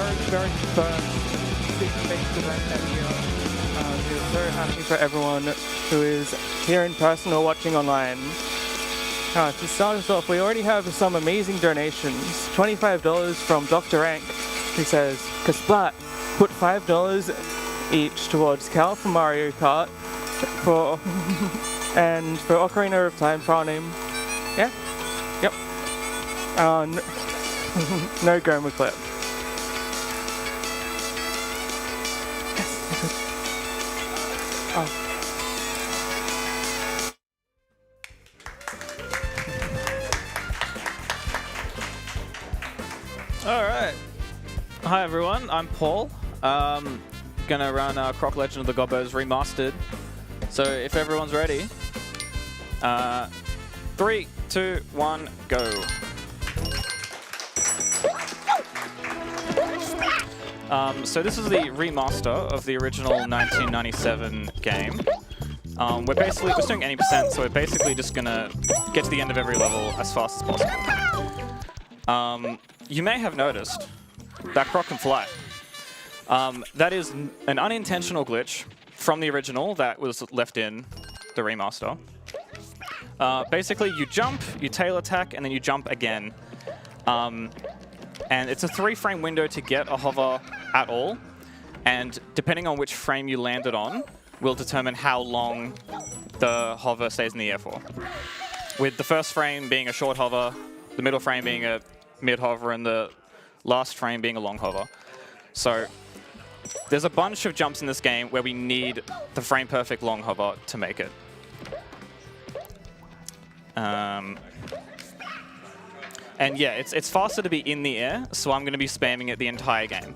very first big-based event that year. We're so happy for everyone who is here in person or watching online. To start us off, we already have some amazing donations. $25 from Dr. Rank, who says, Kasplat, put $5 each towards Cal for Mario Kart, and for Ocarina of Time for our name. Yeah? Yep. No Goma clip. Yes. Oh. Alright. Hi everyone, I'm Paul. Gonna run Croc Legend of the Gobbos Remastered. So if everyone's ready, 3, 2, 1, go. So this is the remaster of the original 1997 game. We're doing any percent, so we're basically just gonna get to the end of every level as fast as possible. You may have noticed that Croc can fly. That is an unintentional glitch from the original that was left in the remaster. Basically, you jump, you tail attack, and then you jump again. And it's a 3-frame window to get a hover at all. And depending on which frame you landed on, will determine how long the hover stays in the air for. With the first frame being a short hover, the middle frame being a mid-hover, and the last frame being a long hover. So there's a bunch of jumps in this game where we need the frame-perfect long hover to make it. And yeah, it's faster to be in the air, so I'm going to be spamming it the entire game.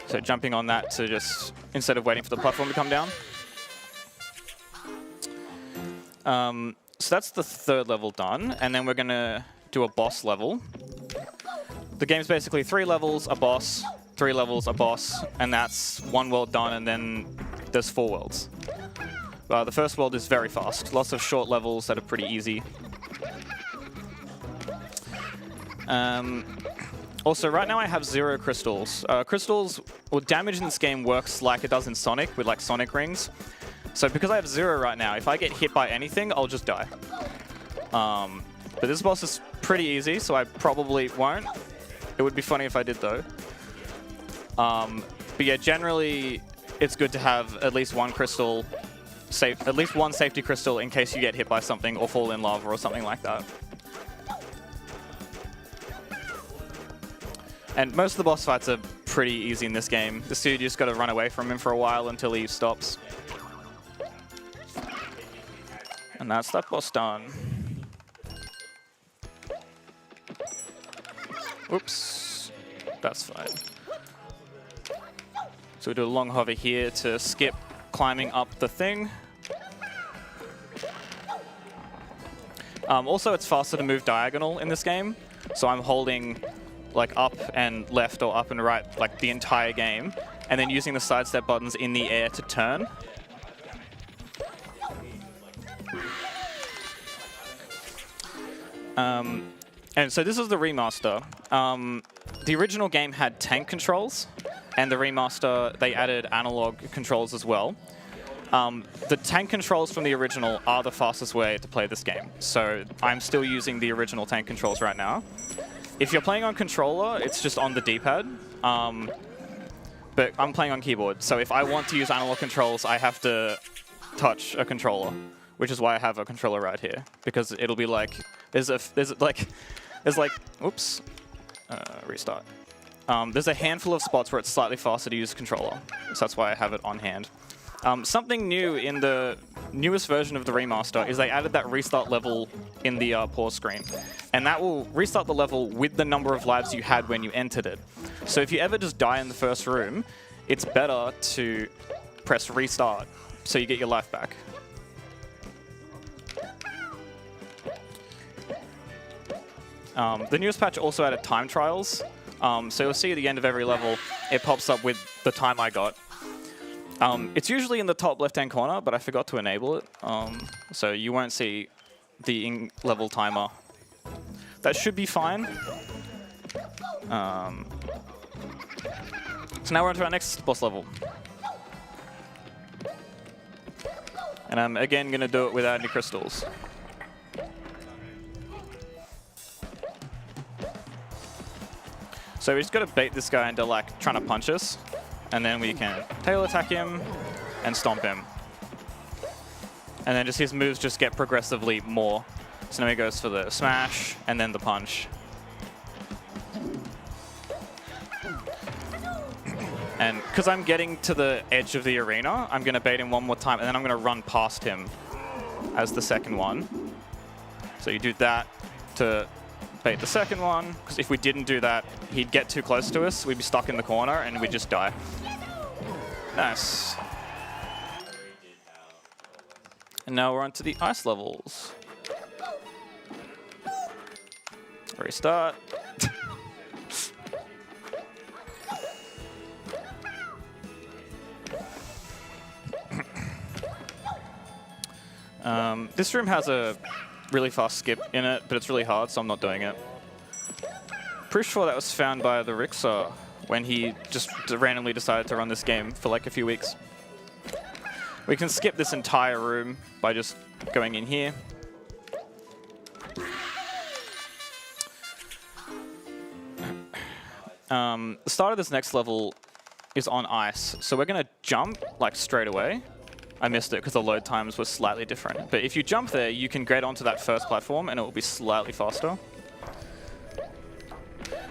So jumping on that to just, instead of waiting for the platform to come down. So that's the 3rd level done, and then we're going to do a boss level. The game's basically 3 levels, a boss, 3 levels, a boss, and that's 1 world done, and then there's 4 worlds. The first world is very fast. Lots of short levels that are pretty easy. Also, right now I have 0 crystals. Crystals, or damage in this game works like it does in Sonic, with like Sonic rings. So because I have 0 right now, if I get hit by anything, I'll just die. But this boss is pretty easy, so I probably won't. It would be funny if I did, though. But yeah, generally, it's good to have at least 1 crystal, at least 1 safety crystal in case you get hit by something or fall in lava or something like that. And most of the boss fights are pretty easy in this game. This dude, you just got to run away from him for a while until he stops. And that's that boss done. Oops, that's fine. So we do a long hover here to skip climbing up the thing. Also, it's faster to move diagonal in this game, so I'm holding like up and left or up and right like the entire game, and then using the sidestep buttons in the air to turn. And so this is the remaster. The original game had tank controls, and the remaster, they added analog controls as well. The tank controls from the original are the fastest way to play this game, so I'm still using the original tank controls right now. If you're playing on controller, it's just on the D-pad, but I'm playing on keyboard, so if I want to use analog controls, I have to touch a controller, which is why I have a controller right here, because it'll be like, oops, restart. There's a handful of spots where it's slightly faster to use controller, so that's why I have it on hand. Something new in the newest version of the remaster is they added that restart level in the pause screen. And that will restart the level with the number of lives you had when you entered it. So if you ever just die in the first room, it's better to press restart so you get your life back. The newest patch also added time trials. So you'll see at the end of every level, it pops up with the time I got. It's usually in the top left-hand corner, but I forgot to enable it. So you won't see the in-level timer. That should be fine. So now we're on to our next boss level. And I'm again going to do it without any crystals. So we just got to bait this guy into like trying to punch us. And then we can tail attack him and stomp him. And then just his moves just get progressively more. So now he goes for the smash and then the punch. And because I'm getting to the edge of the arena, I'm going to bait him one more time, and then I'm going to run past him as the second one. So you do that to bait the second one, because if we didn't do that, he'd get too close to us, we'd be stuck in the corner, and we'd just die. Nice. And now we're on to the ice levels. Restart. This room has a really fast skip in it, but it's really hard, so I'm not doing it. Pretty sure that was found by the Rixar when he just randomly decided to run this game for like a few weeks. We can skip this entire room by just going in here. The start of this next level is on ice, so we're going to jump like straight away. I missed it because the load times were slightly different. But if you jump there, you can get onto that first platform and it will be slightly faster.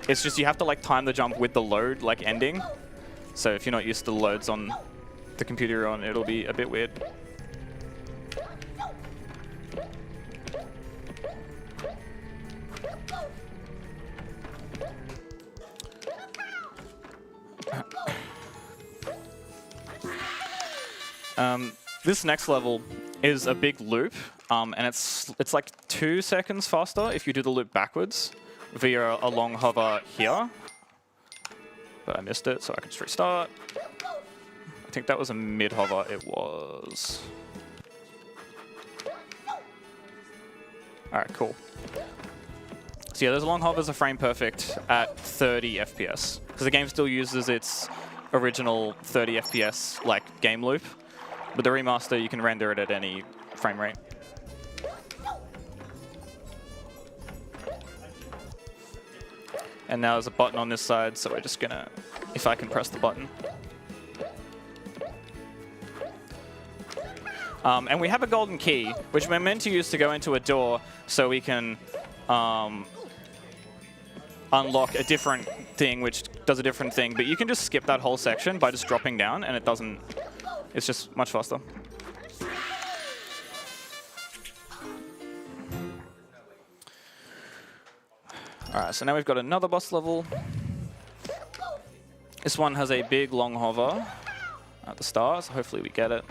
It's just you have to like time the jump with the load like ending. So if you're not used to the loads on the computer you're on, it'll be a bit weird. This next level is a big loop, and it's like 2 seconds faster if you do the loop backwards via a long hover here. But I missed it, so I can just restart. I think that was a mid hover. It was. All right, cool. So yeah, those long hovers are frame perfect at 30 FPS because the game still uses its original 30 FPS like game loop. With the remaster, you can render it at any frame rate. And now there's a button on this side, so we're just gonna, if I can press the button. And we have a golden key, which we're meant to use to go into a door so we can unlock a different thing, which does a different thing. But you can just skip that whole section by just dropping down, and it doesn't. It's just much faster. Alright, so now we've got another boss level. This one has a big long hover at the start, so hopefully we get it.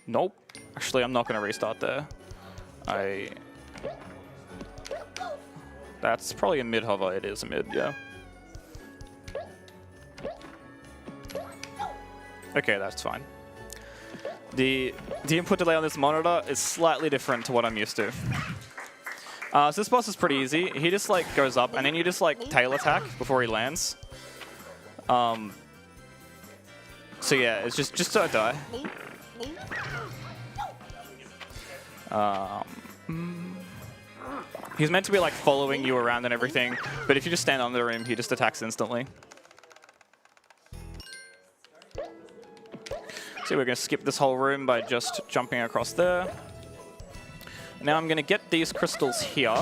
Nope. Actually, I'm not going to restart there. That's probably a mid hover. It is a mid, yeah. Okay, that's fine. The input delay on this monitor is slightly different to what I'm used to. So this boss is pretty easy. He just like goes up and then you just like tail attack before he lands. So yeah, it's just don't die. He's meant to be like following you around and everything, but if you just stand under him, he just attacks instantly. So we're going to skip this whole room by just jumping across there. Now I'm going to get these crystals here.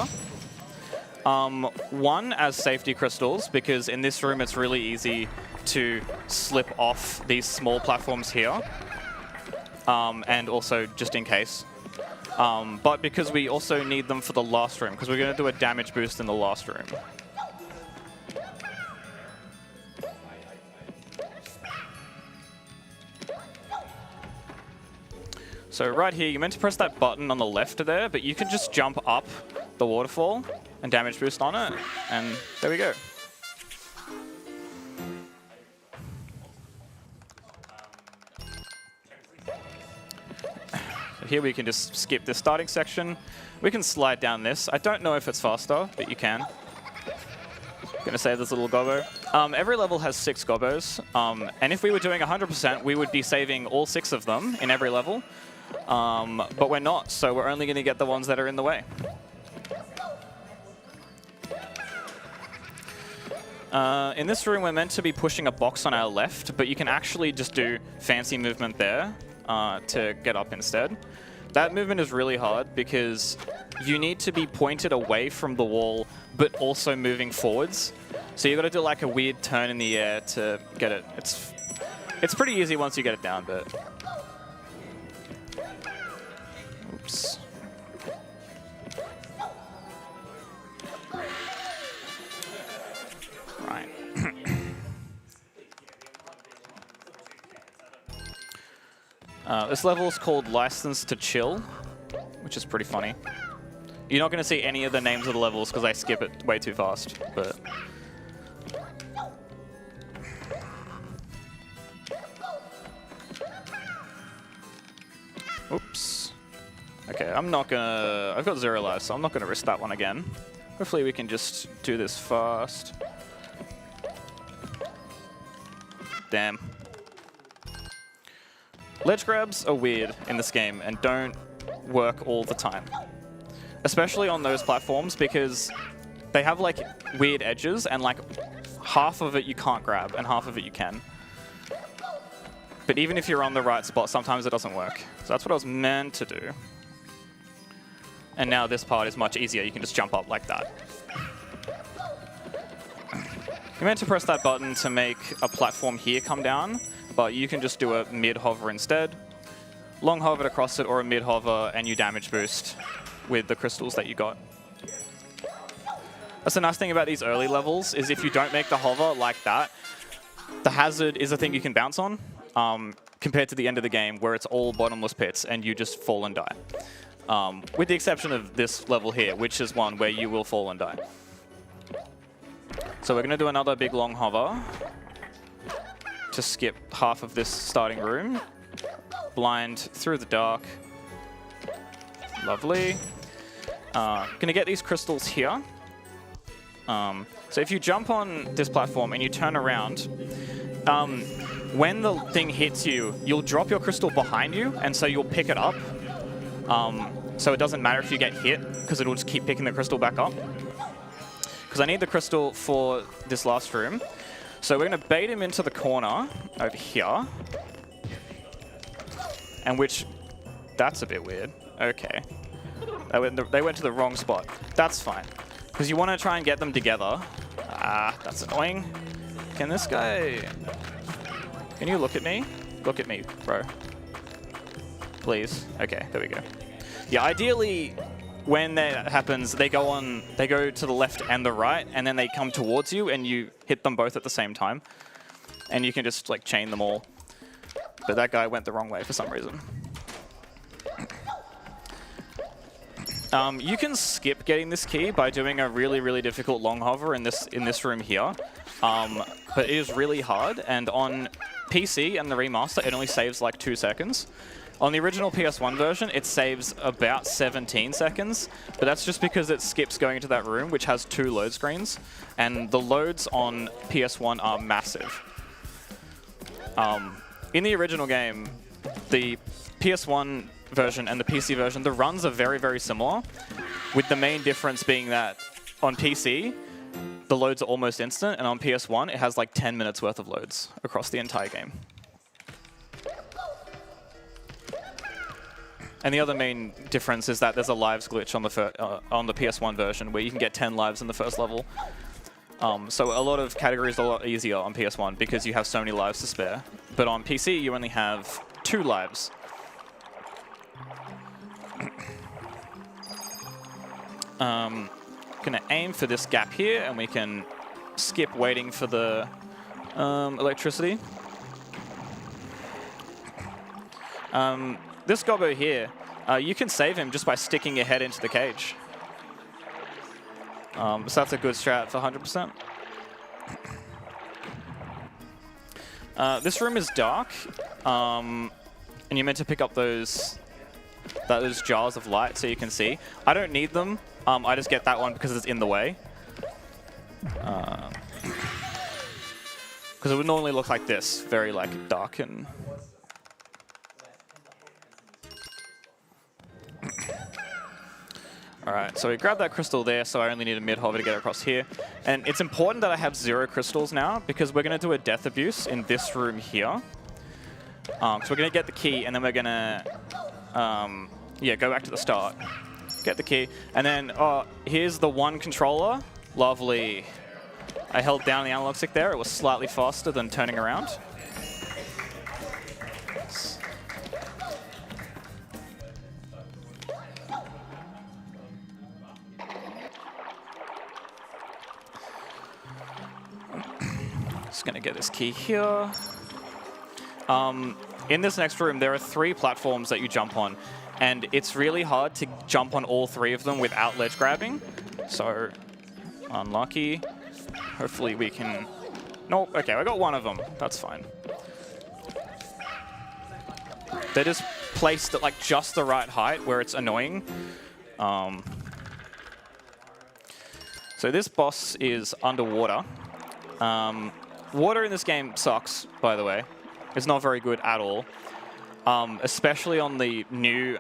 One as safety crystals, because in this room it's really easy to slip off these small platforms here. And also just in case. But because we also need them for the last room, because we're going to do a damage boost in the last room. So right here, you're meant to press that button on the left there, but you can just jump up the waterfall and damage boost on it, and there we go. So here we can just skip this starting section. We can slide down this. I don't know if it's faster, but you can. Gonna save this little gobbo. Every level has 6 gobbos, and if we were doing 100%, we would be saving all 6 of them in every level, but we're not, so we're only gonna get the ones that are in the way. In this room, we're meant to be pushing a box on our left, but you can actually just do fancy movement there to get up instead. That movement is really hard because you need to be pointed away from the wall, but also moving forwards. So you've got to do like a weird turn in the air to get it. It's pretty easy once you get it down, but... Oops. Right. This level is called License to Chill, which is pretty funny. You're not going to see any of the names of the levels because I skip it way too fast, but... Oops. Okay, I'm not gonna... I've got 0 lives, so I'm not gonna risk that one again. Hopefully we can just do this fast. Damn. Ledge grabs are weird in this game and don't work all the time. Especially on those platforms because they have like weird edges and like half of it you can't grab and half of it you can. But even if you're on the right spot, sometimes it doesn't work. So that's what I was meant to do. And now this part is much easier. You can just jump up like that. You're meant to press that button to make a platform here come down, but you can just do a mid-hover instead. Long hover across it or a mid-hover and you damage boost with the crystals that you got. That's the nice thing about these early levels, is if you don't make the hover like that, the hazard is a thing you can bounce on, compared to the end of the game where it's all bottomless pits and you just fall and die. With the exception of this level here, which is one where you will fall and die. So we're going to do another big long hover to skip half of this starting room. Blind through the dark. Lovely. Gonna get these crystals here. So if you jump on this platform and you turn around, when the thing hits you, you'll drop your crystal behind you, and so you'll pick it up. So it doesn't matter if you get hit, because it'll just keep picking the crystal back up. Because I need the crystal for this last room. So we're gonna bait him into the corner over here. And which, that's a bit weird. Okay. They went to the wrong spot. That's fine. Because you want to try and get them together. Ah, that's annoying. Can this guy... Can you look at me? Look at me, bro. Please. Okay, there we go. Yeah, ideally, when that happens, they go to the left and the right, and then they come towards you, and you hit them both at the same time. And you can just, like, chain them all. But that guy went the wrong way for some reason. You can skip getting this key by doing a really, really difficult long hover in this room here. But it is really hard, and on PC and the remaster, it only saves like 2 seconds. On the original PS1 version, it saves about 17 seconds, but that's just because it skips going into that room, which has 2 load screens, and the loads on PS1 are massive. In the original game, the PS1 version and the PC version, the runs are very, very similar, with the main difference being that on PC, the loads are almost instant, and on PS1, it has like 10 minutes worth of loads across the entire game. And the other main difference is that there's a lives glitch on the PS1 version where you can get 10 lives in the first level. So a lot of categories are a lot easier on PS1 because you have so many lives to spare. But on PC, you only have 2 lives. Gonna aim for this gap here, and we can skip waiting for the electricity. This gobbo here, you can save him just by sticking your head into the cage. So that's a good strat for 100%. This room is dark, and you're meant to pick up those those jars of light so you can see. I don't need them. I just get that one because it's in the way. Because it would normally look like this, very like dark and... Alright, so we grab that crystal there, so I only need a mid-hover to get across here. And it's important that I have 0 crystals now, because we're going to do a death abuse in this room here. So we're going to get the key, and then we're going to, yeah, go back to the start. Get the key, and then, here's the one controller. Lovely. I held down the analog stick there. It was slightly faster than turning around. Just gonna get this key here. In this next room, there are 3 platforms that you jump on, and it's really hard to jump on all 3 of them without ledge grabbing. So, unlucky. Hopefully we can... Nope, okay, I got one of them. That's fine. They're just placed at like just the right height where it's annoying. So this boss is underwater. Water in this game sucks, by the way. It's not very good at all. Especially on the new,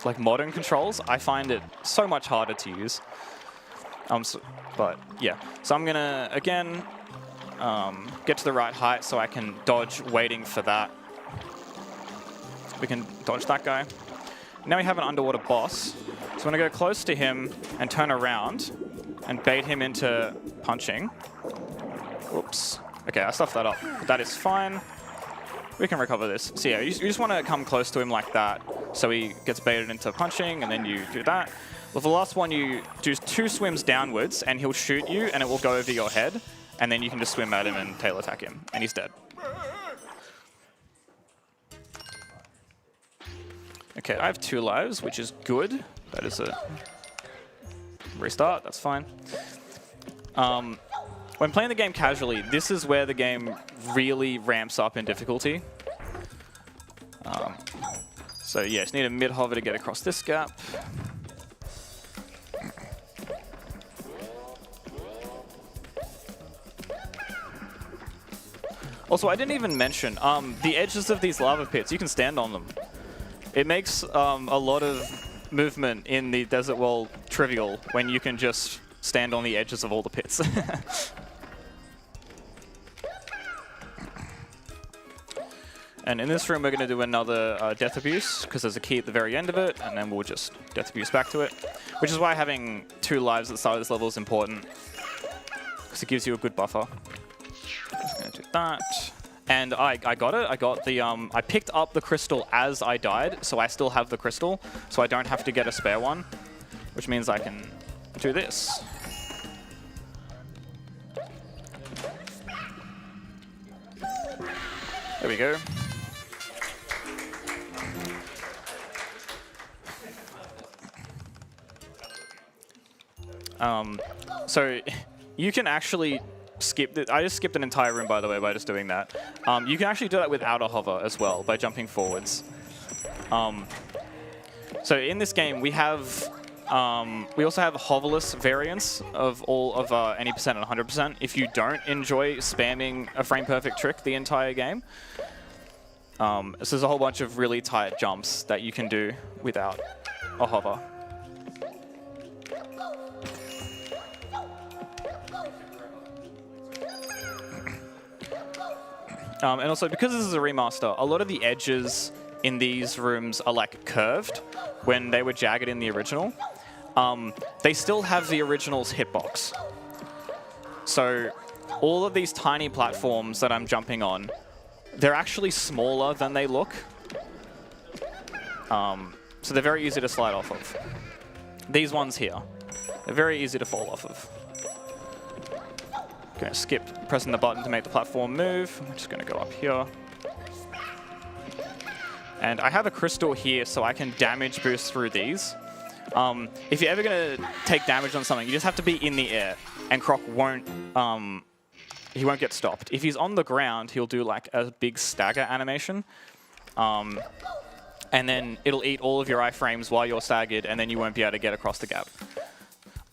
like modern controls. I find it so much harder to use. But yeah, so I'm gonna, again, get to the right height so I can dodge waiting for that. We can dodge that guy. Now we have an underwater boss. So I'm gonna go close to him and turn around and bait him into punching. Whoops. Okay, I stuffed that up. That is fine. We can recover this. So yeah, you just want to come close to him like that so he gets baited into punching, and then you do that. With the last one, you do 2 swims downwards, and he'll shoot you, and it will go over your head, and then you can just swim at him and tail attack him, and he's dead. Okay, I have 2 lives, which is good. That is a restart, that's fine. When playing the game casually, this is where the game really ramps up in difficulty. So yeah, just need a mid-hover to get across this gap. Also, I didn't even mention, the edges of these lava pits, you can stand on them. It makes a lot of movement in the desert world trivial when you can just stand on the edges of all the pits. And in this room, we're going to do another death abuse, because there's a key at the very end of it, and then we'll just death abuse back to it. Which is why having 2 lives at the start of this level is important, because it gives you a good buffer. Just going to do that. And I got it. I got the, I picked up the crystal as I died, so I still have the crystal, so I don't have to get a spare one, which means I can do this. There we go. So you can actually skip I just skipped an entire room, by the way, by just doing that. You can actually do that without a hover as well, by jumping forwards. So in this game, we have we also have hoverless variants of all of any percent and 100% if you don't enjoy spamming a frame perfect trick the entire game. So there's a whole bunch of really tight jumps that you can do without a hover. And also, because this is a remaster, a lot of the edges in these rooms are like curved when they were jagged in the original. They still have the original's hitbox. So all of these tiny platforms that I'm jumping on, they're actually smaller than they look. So they're very easy to slide off of. These ones here, they're very easy to fall off of. Going to skip pressing the button to make the platform move. I'm just going to go up here. And I have a crystal here, so I can damage boost through these. If you're ever going to take damage on something, you just have to be in the air, and Croc won't, he won't get stopped. If he's on the ground, he'll do like a big stagger animation. and then it'll eat all of your iframes while you're staggered, and then you won't be able to get across the gap.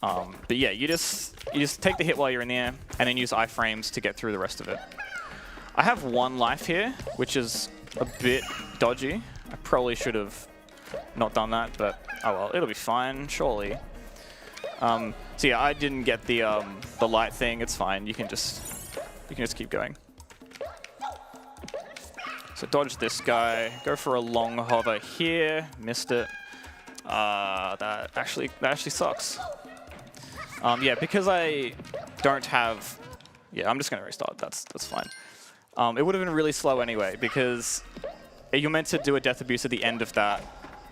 But yeah, you just take the hit while you're in the air, and then use iframes to get through the rest of it. I have 1 life here, which is a bit dodgy. I probably should have not done that, but oh well, it'll be fine, surely. So yeah, I didn't get the light thing. It's fine. You can just keep going. So dodge this guy. Go for a long hover here. Missed it. That actually sucks. Yeah, because I don't have. Yeah, I'm just gonna restart. That's fine. It would have been really slow anyway because you're meant to do a death abuse at the end of that.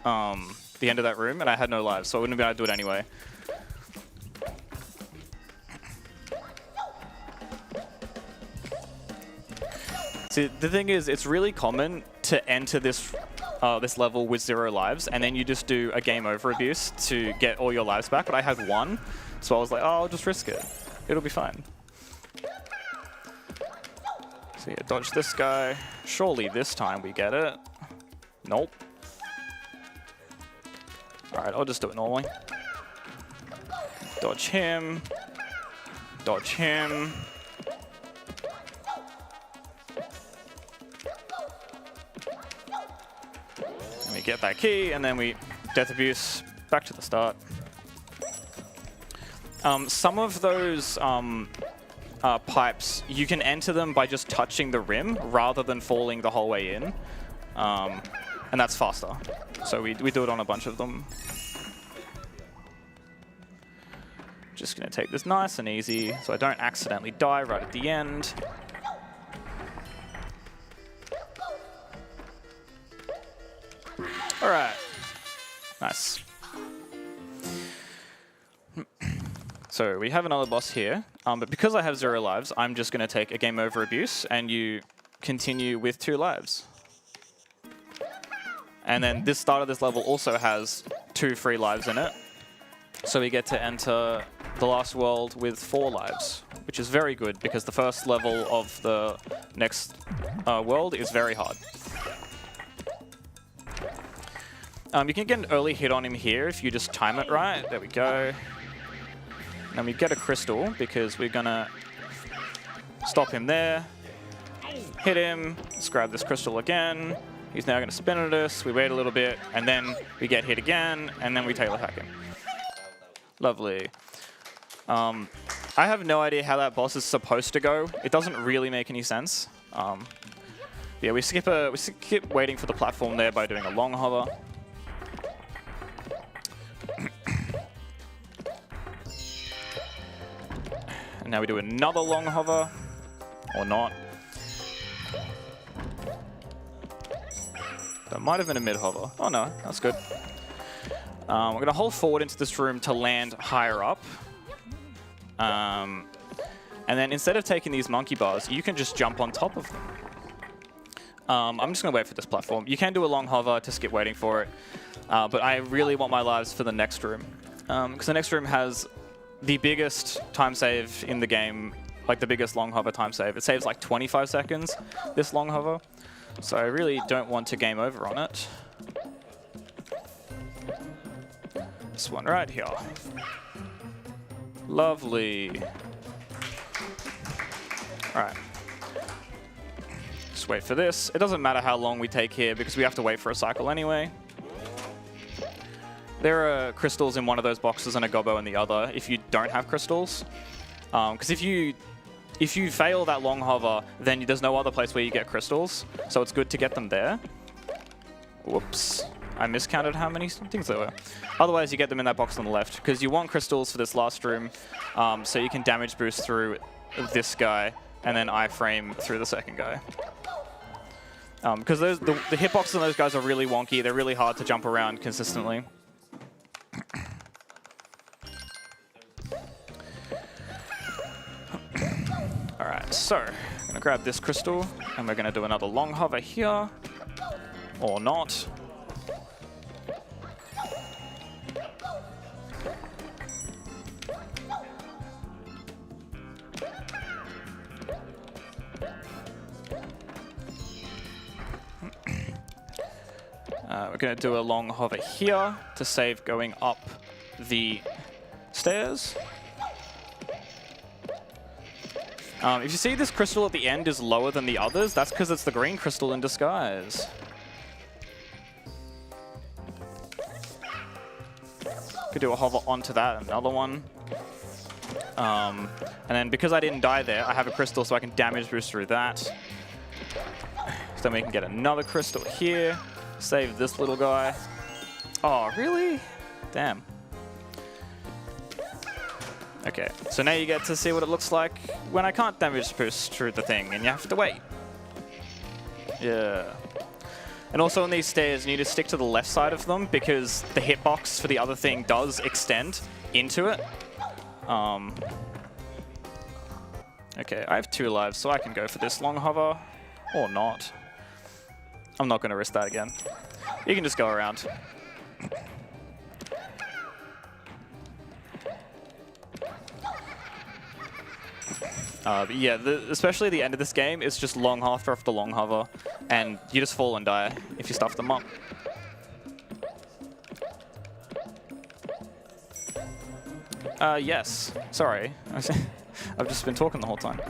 The end of that room, and I had no lives, so I wouldn't have been able to do it anyway. See, the thing is, it's really common to enter this this level with 0 lives, and then you just do a game over abuse to get all your lives back, but I had 1, so I was like, oh, I'll just risk it. It'll be fine. So yeah, dodge this guy. Surely this time we get it. Nope. Alright, I'll just do it normally. Dodge him. Dodge him. And we get that key, and then we death abuse back to the start. Some of those pipes, you can enter them by just touching the rim rather than falling the whole way in. And that's faster. So we do it on a bunch of them. Just gonna take this nice and easy so I don't accidentally die right at the end. All right, nice. So we have another boss here, but because I have 0 lives, I'm just gonna take a game over abuse and you continue with 2 lives. And then this start of this level also has 2 free lives in it. So we get to enter the last world with 4 lives, which is very good because the first level of the next world is very hard. You can get an early hit on him here if you just time it right. There we go. And we get a crystal because we're gonna stop him there. Hit him. Let's grab this crystal again. He's now gonna spin at us. We wait a little bit, and then we get hit again, and then we tail attack him. Lovely. I have no idea how that boss is supposed to go. It doesn't really make any sense. Yeah, we skip waiting for the platform there by doing a long hover. And now we do another long hover, or not. That might have been a mid hover. Oh no, that's good. We're going to hold forward into this room to land higher up. And then instead of taking these monkey bars, you can just jump on top of them. I'm just going to wait for this platform. You can do a long hover to skip waiting for it. But I really want my lives for the next room. Because the next room has the biggest time save in the game, like the biggest long hover time save. It saves like 25 seconds, this long hover. So I really don't want to game over on it. This one right here. Lovely. All right. Just wait for this. It doesn't matter how long we take here because we have to wait for a cycle anyway. There are crystals in one of those boxes and a gobbo in the other if you don't have crystals. Because if you fail that long hover, then there's no other place where you get crystals. So it's good to get them there. Whoops. I miscounted how many things there were. Otherwise, you get them in that box on the left, because you want crystals for this last room, so you can damage boost through this guy, and then iframe through the second guy. Because the hitboxes on those guys are really wonky. They're really hard to jump around consistently. Alright, so I'm going to grab this crystal, and we're going to do another long hover here. Or not. We're going to do a long hover here to save going up the stairs. If you see this crystal at the end is lower than the others, that's because it's the green crystal in disguise. Could do a hover onto that, another one. And then because I didn't die there, I have a crystal so I can damage boost through that. So then we can get another crystal here. Save this little guy. Oh, really? Damn. Okay, so now you get to see what it looks like when I can't damage boost through the thing and you have to wait. Yeah. And also on these stairs, you need to stick to the left side of them because the hitbox for the other thing does extend into it. Okay, I have 2 lives, so I can go for this long hover, or not. I'm not going to risk that again. You can just go around. But yeah, especially the end of this game is just long hover after long hover, and you just fall and die if you stuff them up. Yes. Sorry. I've just been talking the whole time.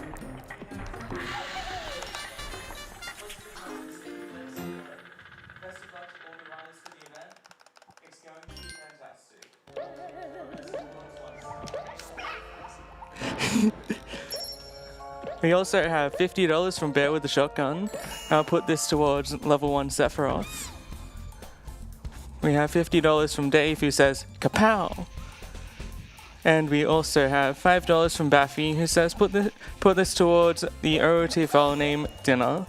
We also have $50 from Bear with the Shotgun. I'll put this towards level 1 Sephiroth. We have $50 from Dave who says, Kapow! And we also have $5 from Baffy who says, put this towards the OOT file name Dinner.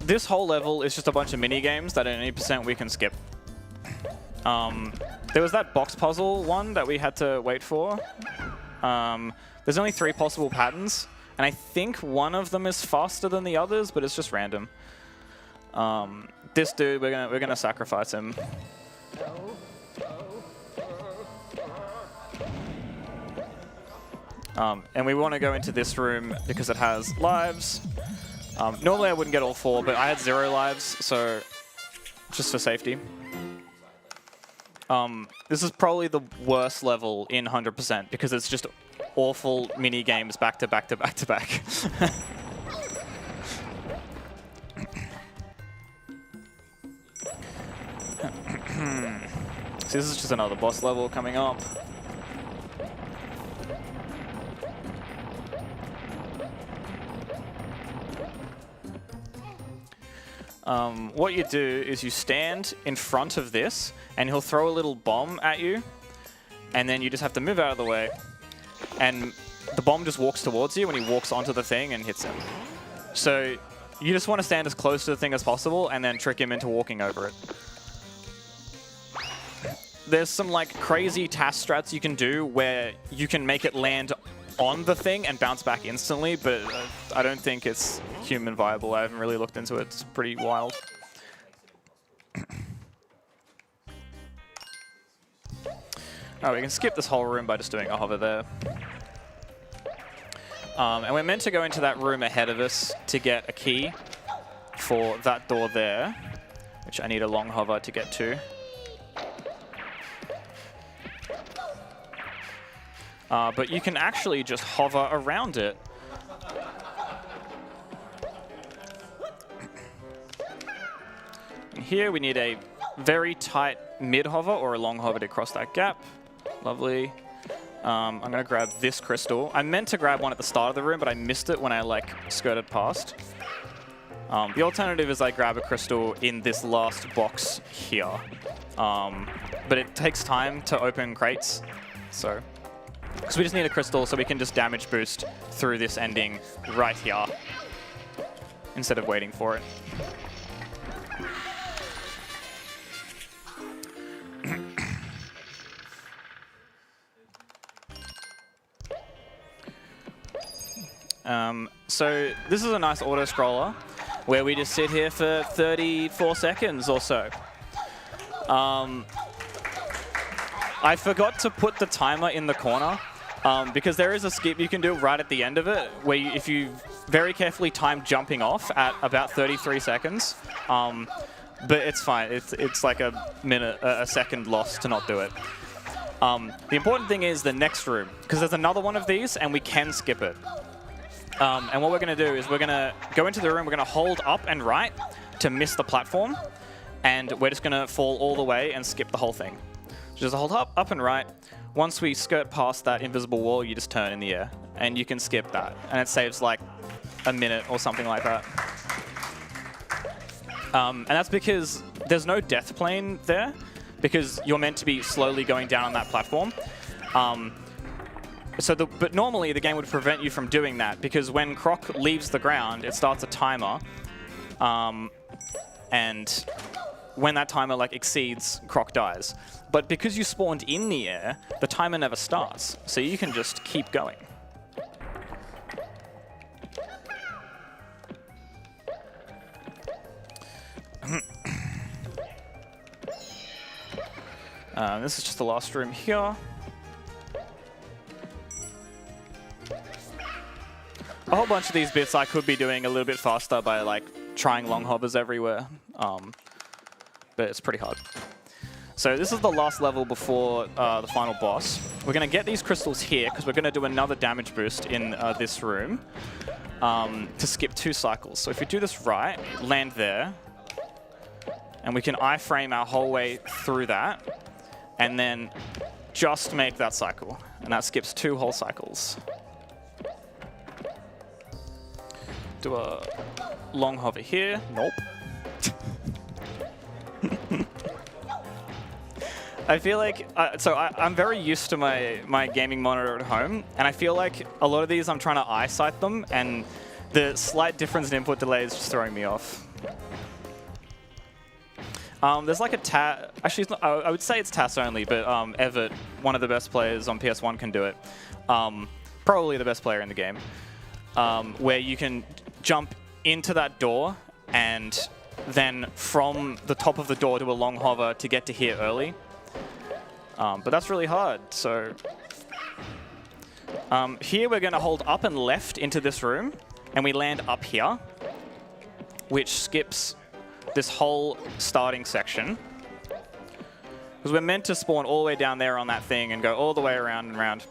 This whole level is just a bunch of mini games that at any percent we can skip. There was that box puzzle one that we had to wait for. There's only 3 possible patterns, and I think one of them is faster than the others, but it's just random. This dude, we're gonna sacrifice him. And we want to go into this room because it has lives. Normally I wouldn't get all 4, but I had 0 lives, so just for safety. This is probably the worst level in 100% because it's just awful mini games back to back to back to back. So this is just another boss level coming up. What you do is you stand in front of this and he'll throw a little bomb at you and then you just have to move out of the way and the bomb just walks towards you when he walks onto the thing and hits him. So you just want to stand as close to the thing as possible and then trick him into walking over it. There's some like crazy task strats you can do where you can make it land on the thing and bounce back instantly, but I don't think it's human viable. I haven't really looked into it. It's pretty wild. Oh, we can skip this whole room by just doing a hover there. And we're meant to go into that room ahead of us to get a key for that door there, which I need a long hover to get to. But you can actually just hover around it. And here we need a very tight mid hover or a long hover to cross that gap. Lovely. I'm going to grab this crystal. I meant to grab one at the start of the room, but I missed it when I like skirted past. The alternative is I grab a crystal in this last box here. But it takes time to open crates, so... Because we just need a crystal so we can just damage boost through this ending right here instead of waiting for it. So this is a nice auto-scroller where we just sit here for 34 seconds or so. I forgot to put the timer in the corner because there is a skip you can do right at the end of it where if you very carefully timed jumping off at about 33 seconds. But it's fine. It's like a second loss to not do it. The important thing is the next room, because there's another one of these, and we can skip it. And what we're going to do is we're going to go into the room, we're going to hold up and right to miss the platform, and we're just going to fall all the way and skip the whole thing. Just hold up and right. Once we skirt past that invisible wall, you just turn in the air, and you can skip that. And it saves like a minute or something like that. And that's because there's no death plane there, because you're meant to be slowly going down on that platform. But normally the game would prevent you from doing that, because when Croc leaves the ground, it starts a timer. And when that timer like exceeds, Croc dies. But because you spawned in the air, the timer never starts. So you can just keep going. This is just the last room here. A whole bunch of these bits I could be doing a little bit faster by like trying long hovers everywhere, but it's pretty hard. So this is the last level before the final boss. We're going to get these crystals here because we're going to do another damage boost in this room to skip 2 cycles. So if we do this right, land there, and we can iframe our whole way through that, and then just make that cycle. And that skips 2 whole cycles. Do a long hover here. Nope. I feel like, I'm very used to my gaming monitor at home, and I feel like a lot of these I'm trying to eyesight them, and the slight difference in input delay is just throwing me off. There's like a TAS, actually it's not, I would say it's TAS only, but Everett, one of the best players on PS1 can do it. Probably the best player in the game. Where you can jump into that door and then from the top of the door do a long hover to get to here early. But that's really hard, so... here we're going to hold up and left into this room, and we land up here, which skips this whole starting section. Because we're meant to spawn all the way down there on that thing and go all the way around and around.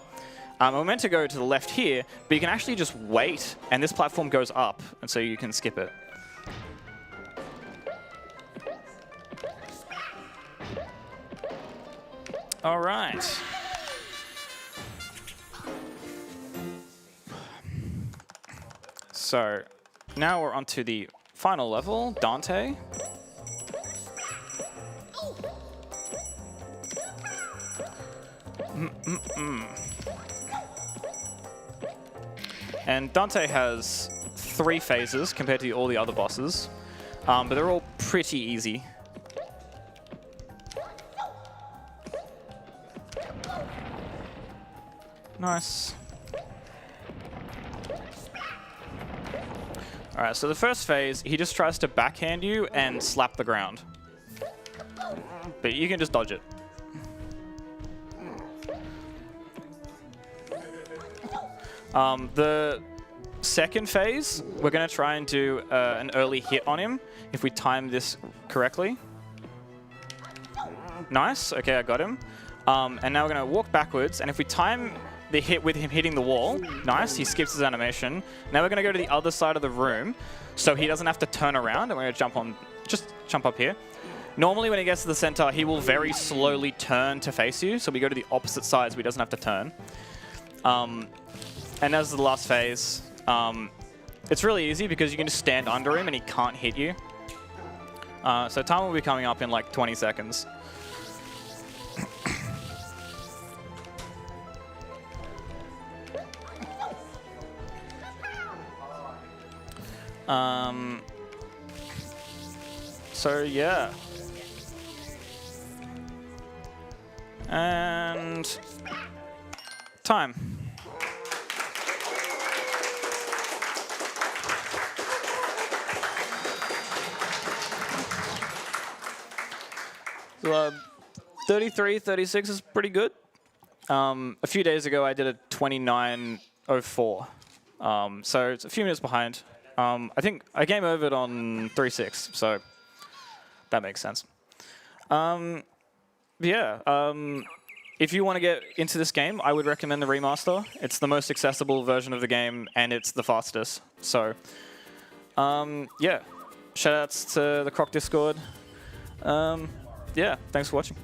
We're meant to go to the left here, but you can actually just wait, and this platform goes up, and so you can skip it. All right. So now we're on to the final level, Dante. And Dante has 3 phases compared to all the other bosses, but they're all pretty easy. Nice. Alright, so the first phase, he just tries to backhand you and slap the ground. But you can just dodge it. The second phase, we're going to try and do an early hit on him if we time this correctly. Nice. Okay, I got him. And now we're going to walk backwards, and if we time the hit with him hitting the wall, nice, he skips his animation. Now we're going to go to the other side of the room, so he doesn't have to turn around, and we're going to just jump up here. Normally when he gets to the center, he will very slowly turn to face you, so we go to the opposite side so he doesn't have to turn. And as the last phase, it's really easy because you can just stand under him and he can't hit you. So time will be coming up in like 20 seconds. So yeah. And time. So 33, 36 is pretty good. A few days ago I did a 29:04. So it's a few minutes behind. I think I game overed on 3-6, so that makes sense. If you want to get into this game, I would recommend the remaster. It's the most accessible version of the game, and it's the fastest. So, yeah. Shoutouts to the Croc Discord. Yeah, thanks for watching.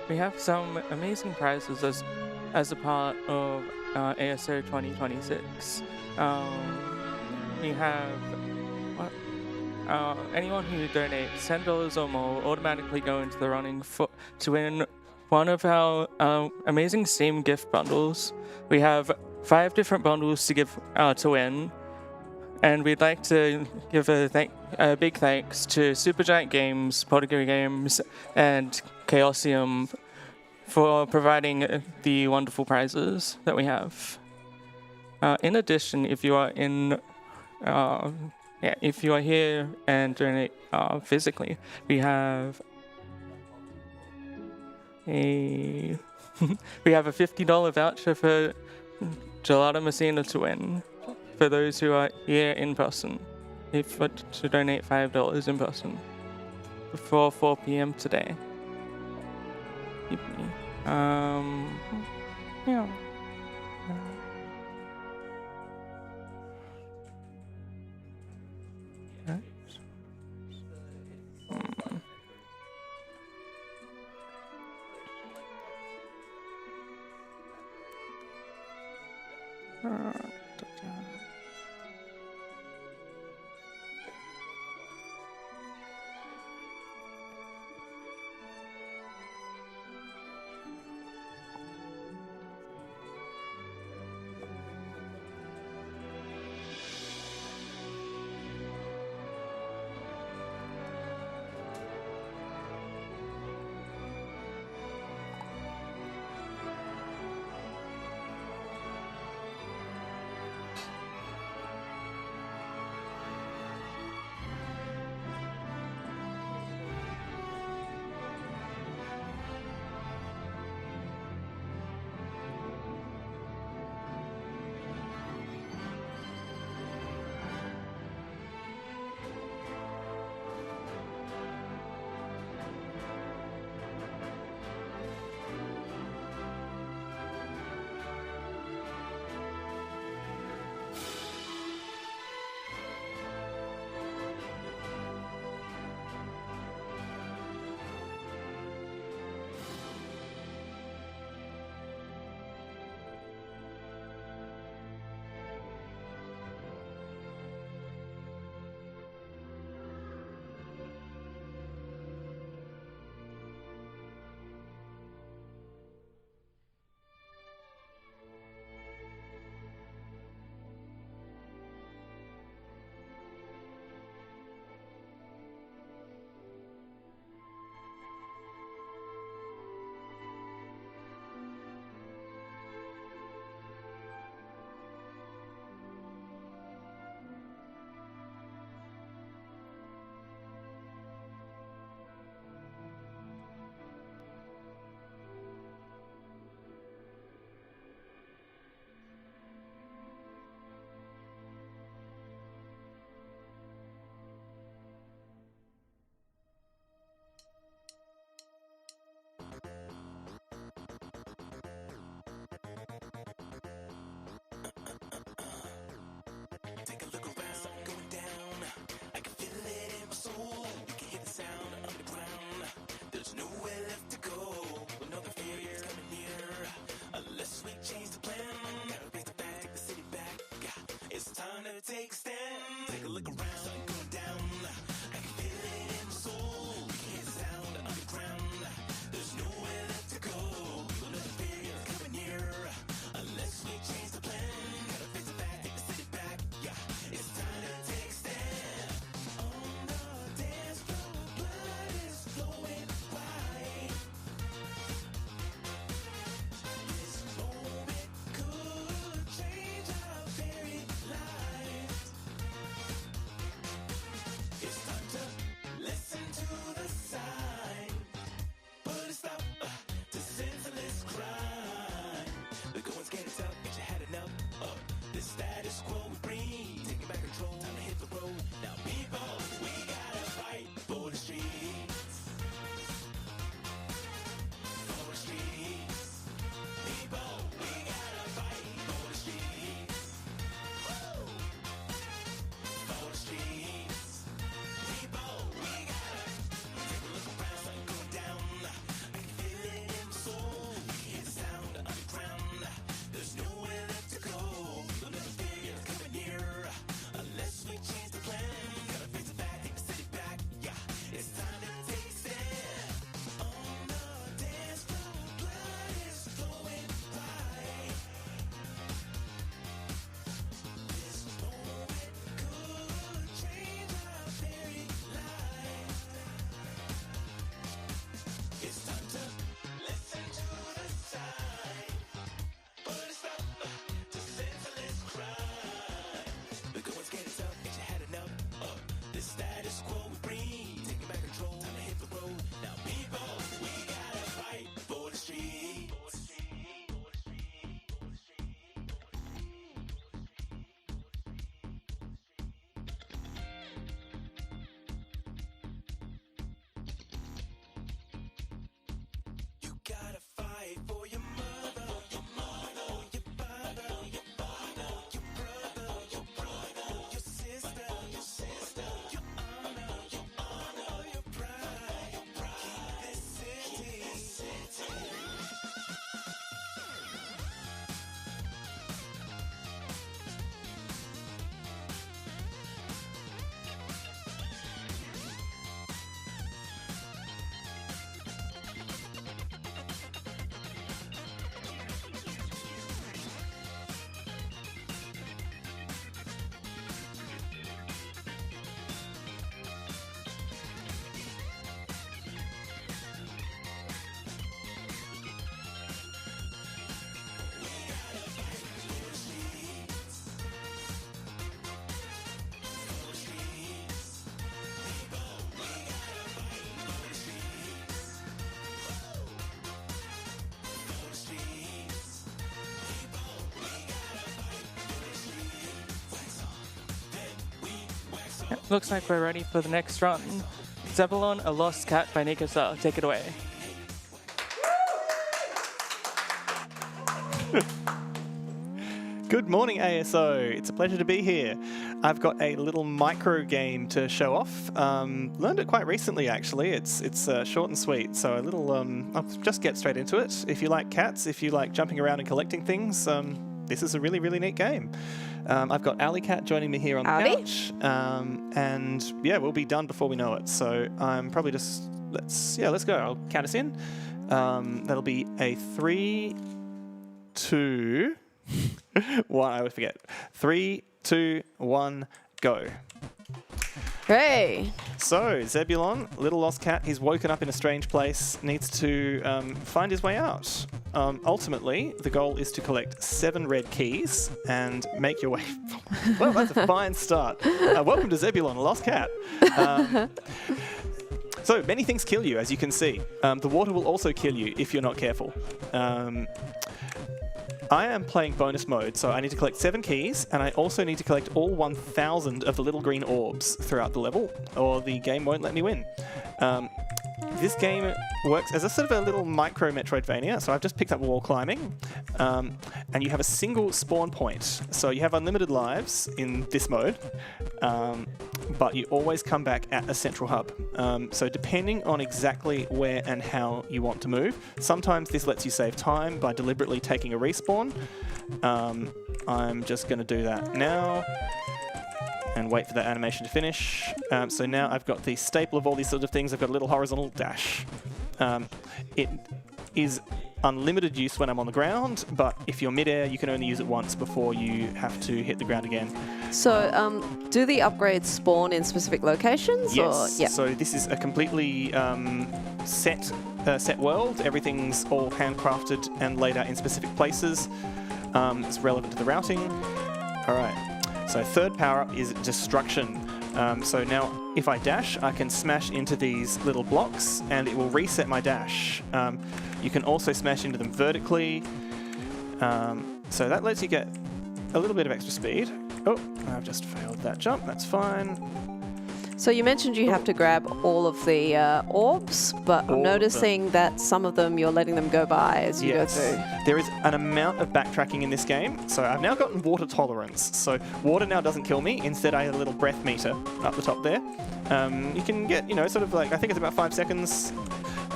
we have some amazing prizes as a part of ASO 2026. We have anyone who donates $10 or more will automatically go into the running to win one of our amazing Steam gift bundles. We have 5 different bundles to give to win, and we'd like to give a big thanks to Supergiant Games, Polygon Games, and Chaosium for providing the wonderful prizes that we have. In addition, if you are if you are here and donate physically, we have a we have a $50 voucher for Gelato Messina to win for those who are here in person. To donate $5 in person before 4 p.m. today. Yeah. looks like we're ready for the next run. Zebulon, A Lost Cat by Nikasa. Take it away. Good morning, ASO. It's a pleasure to be here. I've got a little micro game to show off. Learned it quite recently, actually. It's short and sweet, so a little. I'll just get straight into it. If you like cats, if you like jumping around and collecting things, this is a really, really neat game. I've got Alley Cat joining me here on the couch, and yeah, we'll be done before we know it. So I'm probably just let's go. I'll count us in. That'll be a 3, 2. 1, I always forget. 3, 2, 1, go. Hey. So, Zebulon, little lost cat, he's woken up in a strange place, needs to find his way out. Ultimately, the goal is to collect 7 red keys and make your way... Well, that's a fine start. Welcome to Zebulon, a lost cat. So, many things kill you, as you can see. The water will also kill you if you're not careful. I am playing bonus mode, so I need to collect 7 keys, and I also need to collect all 1,000 of the little green orbs throughout the level, or the game won't let me win. This game works as a sort of a little micro Metroidvania, so I've just picked up wall climbing, and you have a single spawn point. So you have unlimited lives in this mode, but you always come back at a central hub. So depending on exactly where and how you want to move, sometimes this lets you save time by deliberately taking a respawn. I'm just going to do that now. And wait for that animation to finish. So now I've got the staple of all these sorts of things. I've got a little horizontal dash. It is unlimited use when I'm on the ground, but if you're midair, you can only use it once before you have to hit the ground again. So, do the upgrades spawn in specific locations? Yes. Or? Yeah. So this is a completely set world. Everything's all handcrafted and laid out in specific places. It's relevant to the routing. All right. So third power-up is destruction. So now if I dash, I can smash into these little blocks and it will reset my dash. You can also smash into them vertically. So that lets you get a little bit of extra speed. Oh, I've just failed that jump. That's fine. So you mentioned you have to grab all of the orbs, but I'm noticing that some of them you're letting them go by as you go through. There is an amount of backtracking in this game. So I've now gotten water tolerance. So water now doesn't kill me. Instead, I have a little breath meter up the top there. You can get, sort of like, I think it's about 5 seconds.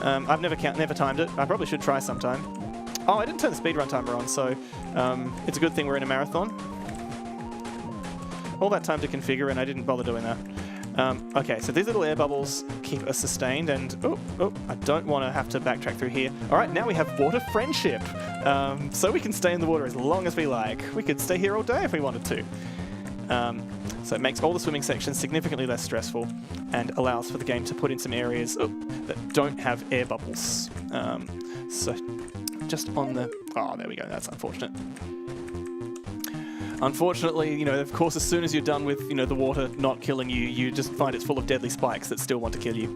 I've never timed it. I probably should try sometime. Oh, I didn't turn the speedrun timer on, so it's a good thing we're in a marathon. All that time to configure, and I didn't bother doing that. Okay, so these little air bubbles keep us sustained, and I don't want to have to backtrack through here. All right, now we have water friendship, so we can stay in the water as long as we like. We could stay here all day if we wanted to. So it makes all the swimming sections significantly less stressful and allows for the game to put in some areas that don't have air bubbles. So just on the... Oh, there we go. That's unfortunate. Unfortunately, of course, as soon as you're done with, the water not killing you, you just find it's full of deadly spikes that still want to kill you.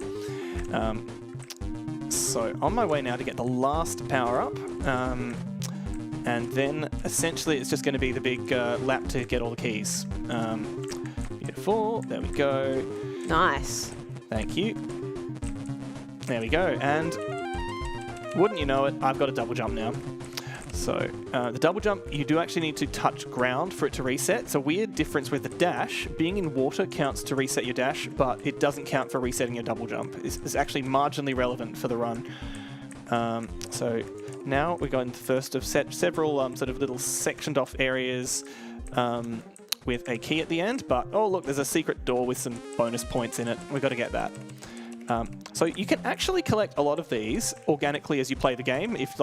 So on my way now to get the last power-up, and then essentially it's just going to be the big lap to get all the keys. Beautiful. There we go. Nice. Thank you. There we go. And wouldn't you know it, I've got a double jump now. So the double jump, you do actually need to touch ground for it to reset. It's a weird difference with the dash. Being in water counts to reset your dash, but it doesn't count for resetting your double jump. It's actually marginally relevant for the run. So now we go into the first of several sort of little sectioned off areas with a key at the end. But, oh look, there's a secret door with some bonus points in it. We've got to get that. So you can actually collect a lot of these organically as you play the game. If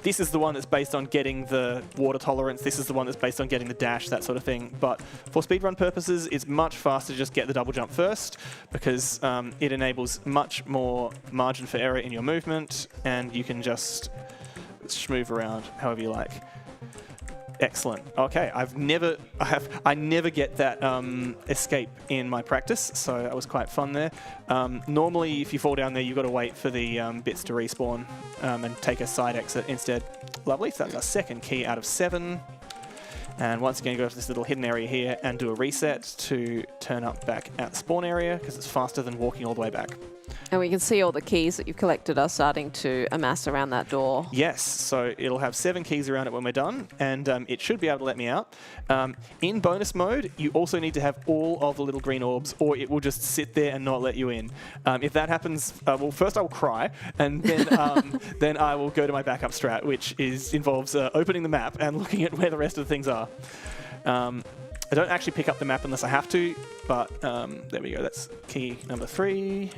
this is the one that's based on getting the water tolerance, this is the one that's based on getting the dash, that sort of thing. But for speedrun purposes, it's much faster to just get the double jump first because it enables much more margin for error in your movement, and you can just schmove around however you like. Excellent. Okay, I never get that escape in my practice, so that was quite fun there. Normally, if you fall down there, you've got to wait for the bits to respawn and take a side exit instead. Lovely. So that's our second key out of 7. And once again, go to this little hidden area here and do a reset to turn up back at the spawn area because it's faster than walking all the way back. And we can see all the keys that you've collected are starting to amass around that door. Yes, so it'll have 7 keys around it when we're done, and it should be able to let me out. In bonus mode, you also need to have all of the little green orbs, or it will just sit there and not let you in. If that happens, well, first I will cry, and then then I will go to my backup strat, which involves opening the map and looking at where the rest of the things are. I don't actually pick up the map unless I have to, but there we go. That's key number 3.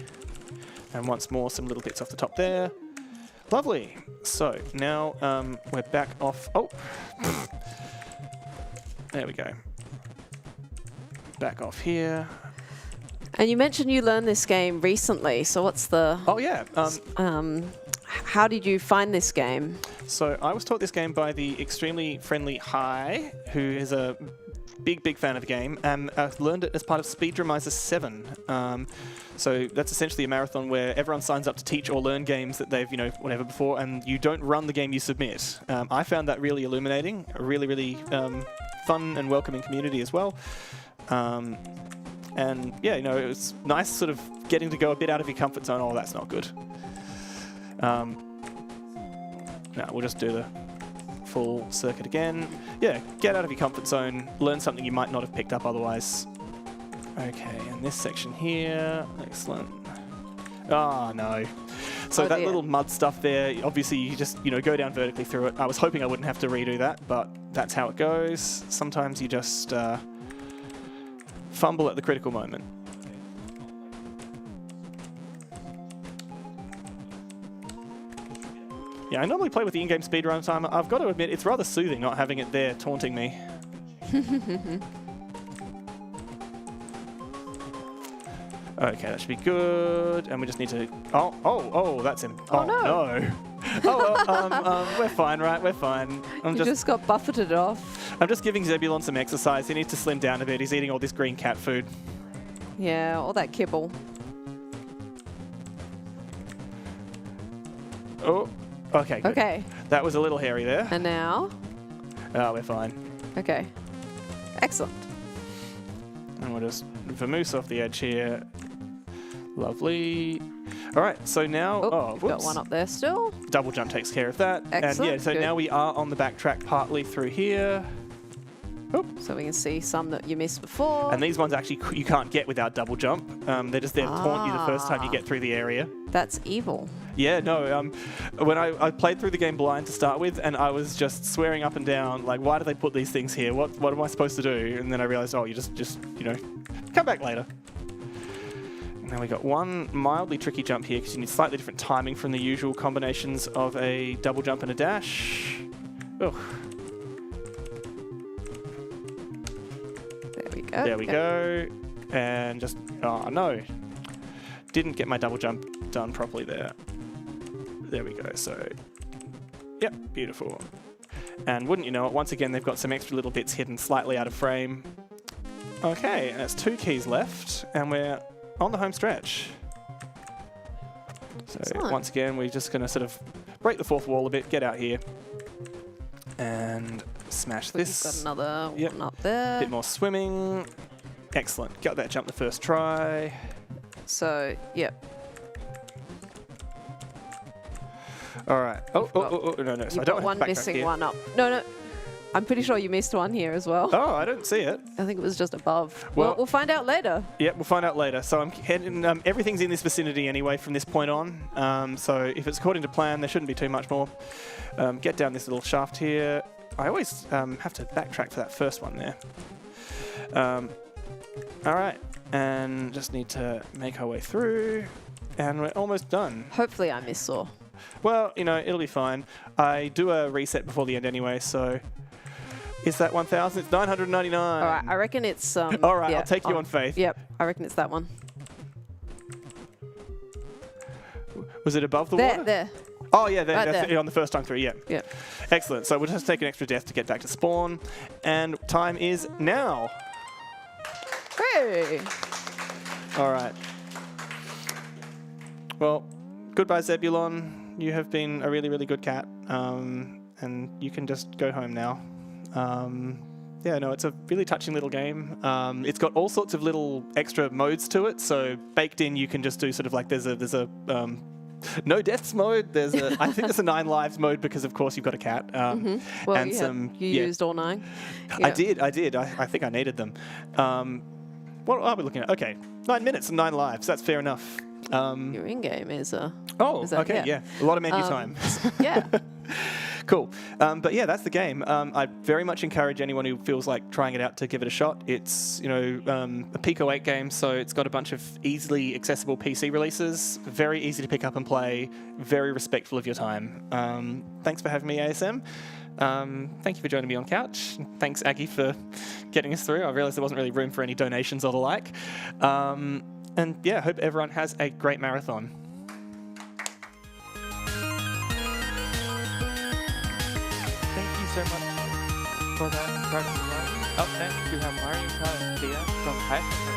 And once more, some little bits off the top there. Lovely. So now we're back off. Oh, there we go. Back off here. And you mentioned you learned this game recently. So what's the... Oh, yeah. How did you find this game? So I was taught this game by the extremely friendly Hi, who is a big fan of the game, and learned it as part of Speedremizer 7. So that's essentially a marathon where everyone signs up to teach or learn games that they've, whatever before, and you don't run the game you submit. I found that really illuminating, a really fun and welcoming community as well. And yeah, it was nice sort of getting to go a bit out of your comfort zone. Oh, that's not good. No, we'll just do the full circuit again. Yeah, get out of your comfort zone, learn something you might not have picked up otherwise. Okay, and this section here, excellent. Oh, no. So that little mud stuff there, obviously you just, go down vertically through it. I was hoping I wouldn't have to redo that, but that's how it goes. Sometimes you just fumble at the critical moment. Yeah, I normally play with the in-game speedrun timer. I've got to admit, it's rather soothing not having it there taunting me. Okay, that should be good. And we just need to... Oh, that's him. Oh, no. Oh, well, we're fine, right? We're fine. You just got buffeted off. I'm just giving Zebulon some exercise. He needs to slim down a bit. He's eating all this green cat food. Yeah, all that kibble. Oh, okay, good. Okay. That was a little hairy there. And now? Oh, we're fine. Okay. Excellent. And we'll just vamoose off the edge here. Lovely. All right, so now... You've got one up there still. Double jump takes care of that. Excellent. And yeah, so Good. now we are on the backtrack partly through here. Oop. So we can see some that you missed before. And these ones actually you can't get without double jump. They're just there to taunt you the first time you get through the area. That's evil. Yeah, no. When I played through the game blind to start with, and I was just swearing up and down, like, why do they put these things here? What am I supposed to do? And then I realized, oh, you just come back later. And then we got one mildly tricky jump here because you need slightly different timing from the usual combinations of a double jump and a dash. Ugh. There we go. There we go. And just, oh no. Didn't get my double jump done properly there. There we go. So, yep, beautiful. And wouldn't you know it, once again, they've got some extra little bits hidden slightly out of frame. Okay, and it's 2 keys left, and we're on the home stretch. So Excellent. once again, we're just going to sort of break the fourth wall a bit, get out here, and smash this. We've got another Yep. one up there. Bit more swimming. Excellent. Got that jump the first try. So, yep. All right. Oh, no. So I You've don't got have one to backtrack missing here. one up. No. I'm pretty sure you missed one here as well. Oh, I don't see it. I think it was just above. Well- We'll find out later. Yep, we'll find out later. So I'm heading. Everything's in this vicinity anyway from this point on. So if it's according to plan, there shouldn't be too much more. Get down this little shaft here. I always have to backtrack for that first one there. All right, and just need to make our way through, and we're almost done. Hopefully I missaw. Well, it'll be fine. I do a reset before the end anyway, so is that 1,000? It's 999. All right, I reckon it's... All right, yeah, I'll take you on faith. Yep, I reckon it's that one. Was it above the water? There. Oh, yeah, Right that's there. on the first time through, yeah. Yep. Excellent. So we'll just take an extra death to get back to spawn. And time is now. Hey. All right. Well, goodbye, Zebulon. You have been a really, really good cat. And you can just go home now. Yeah, no, it's a really touching little game. It's got all sorts of little extra modes to it. So baked in, you can just do sort of like there's a no deaths mode. I think there's a 9 lives mode because of course you've got a cat. Well, And you used all 9. I did. I think I needed them. What are we looking at? Okay, 9 minutes and 9 lives. That's fair enough. Your in-game is a... Oh, is that- okay, yeah. A lot of menu time. Yeah. Cool. But yeah, that's the game. I very much encourage anyone who feels like trying it out to give it a shot. It's, a Pico 8 game, so it's got a bunch of easily accessible PC releases, very easy to pick up and play, very respectful of your time. Thanks for having me, ASM. Thank you for joining me on Couch. Thanks, Aggie, for getting us through. I realised there wasn't really room for any donations or the like. And yeah, hope everyone has a great marathon. Thank you so much for that incredible run. Up next, we have Mario Kart DS from ASO.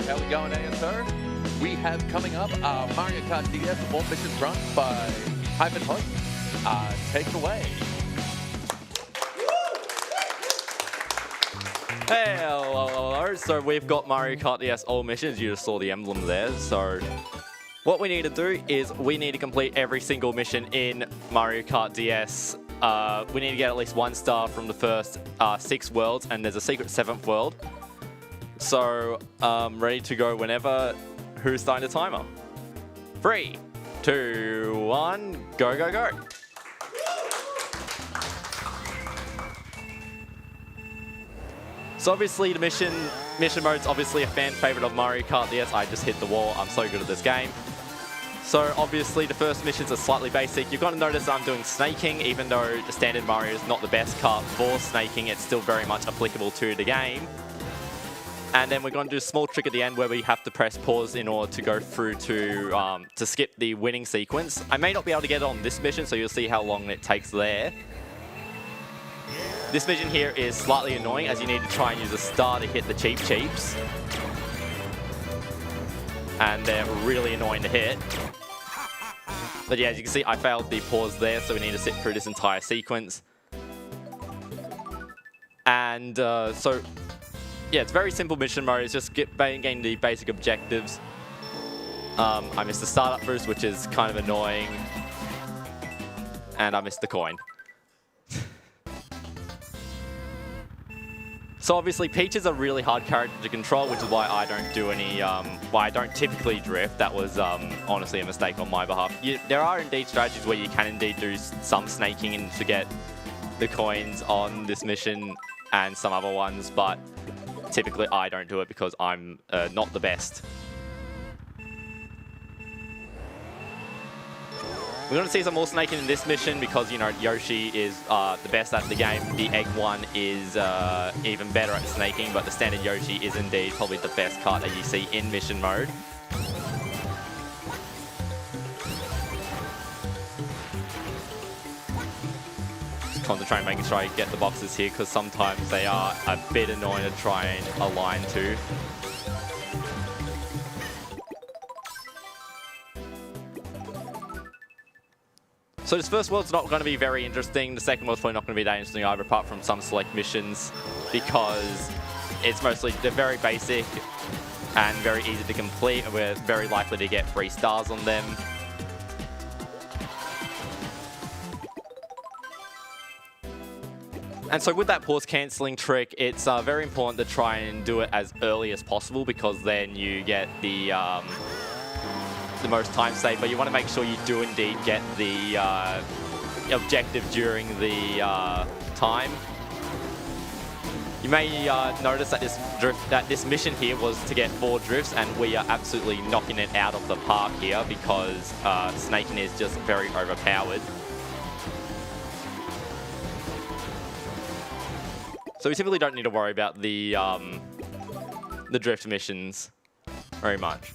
how we going, ASO? We have coming up Mario Kart DS All Missions Run by Hyman Host. Take it away. Hey, hello. So we've got Mario Kart DS All Missions. You just saw the emblem there. So what we need to do is we need to complete every single mission in Mario Kart DS. We need to get at least 1 star from the first 6 worlds, and there's a secret 7th world. So ready to go whenever. Who's starting the timer? 3, 2, 1, go, go, go. So obviously the mission mode's obviously a fan favorite of Mario Kart DS. I just hit the wall. I'm so good at this game. So obviously the first missions are slightly basic. You're going to notice I'm doing snaking, even though the standard Mario is not the best kart for snaking. It's still very much applicable to the game. And then we're going to do a small trick at the end where we have to press pause in order to go through to skip the winning sequence. I may not be able to get it on this mission, so you'll see how long it takes there. This mission here is slightly annoying, as you need to try and use a star to hit the cheap cheeps. And they're really annoying to hit. But yeah, as you can see, I failed the pause there, so we need to sit through this entire sequence. And so, yeah, it's very simple mission mode. It's just getting the basic objectives. I missed the startup boost, which is kind of annoying. And I missed the coin. So obviously Peach is a really hard character to control, which is why I don't do any, why I don't typically drift. That was honestly a mistake on my behalf. There are indeed strategies where you can indeed do some snaking in to get the coins on this mission and some other ones, but typically I don't do it because I'm not the best. We're going to see some more snaking in this mission because, you know, Yoshi is the best at the game. The egg one is even better at snaking, but the standard Yoshi is indeed probably the best kart that you see in mission mode. Just concentrate making sure I get the boxes here because sometimes they are a bit annoying to try and align to. So this first world's not going to be very interesting. The second world's probably not going to be that interesting either, apart from some select missions, because it's mostly, they're very basic and very easy to complete, and we're very likely to get 3 stars on them. And so with that pause cancelling trick, it's very important to try and do it as early as possible, because then you get the most time saved, but you want to make sure you do indeed get the objective during the time. You may notice that this mission here was to get 4 drifts, and we are absolutely knocking it out of the park here because snaking is just very overpowered. So we typically don't need to worry about the drift missions very much.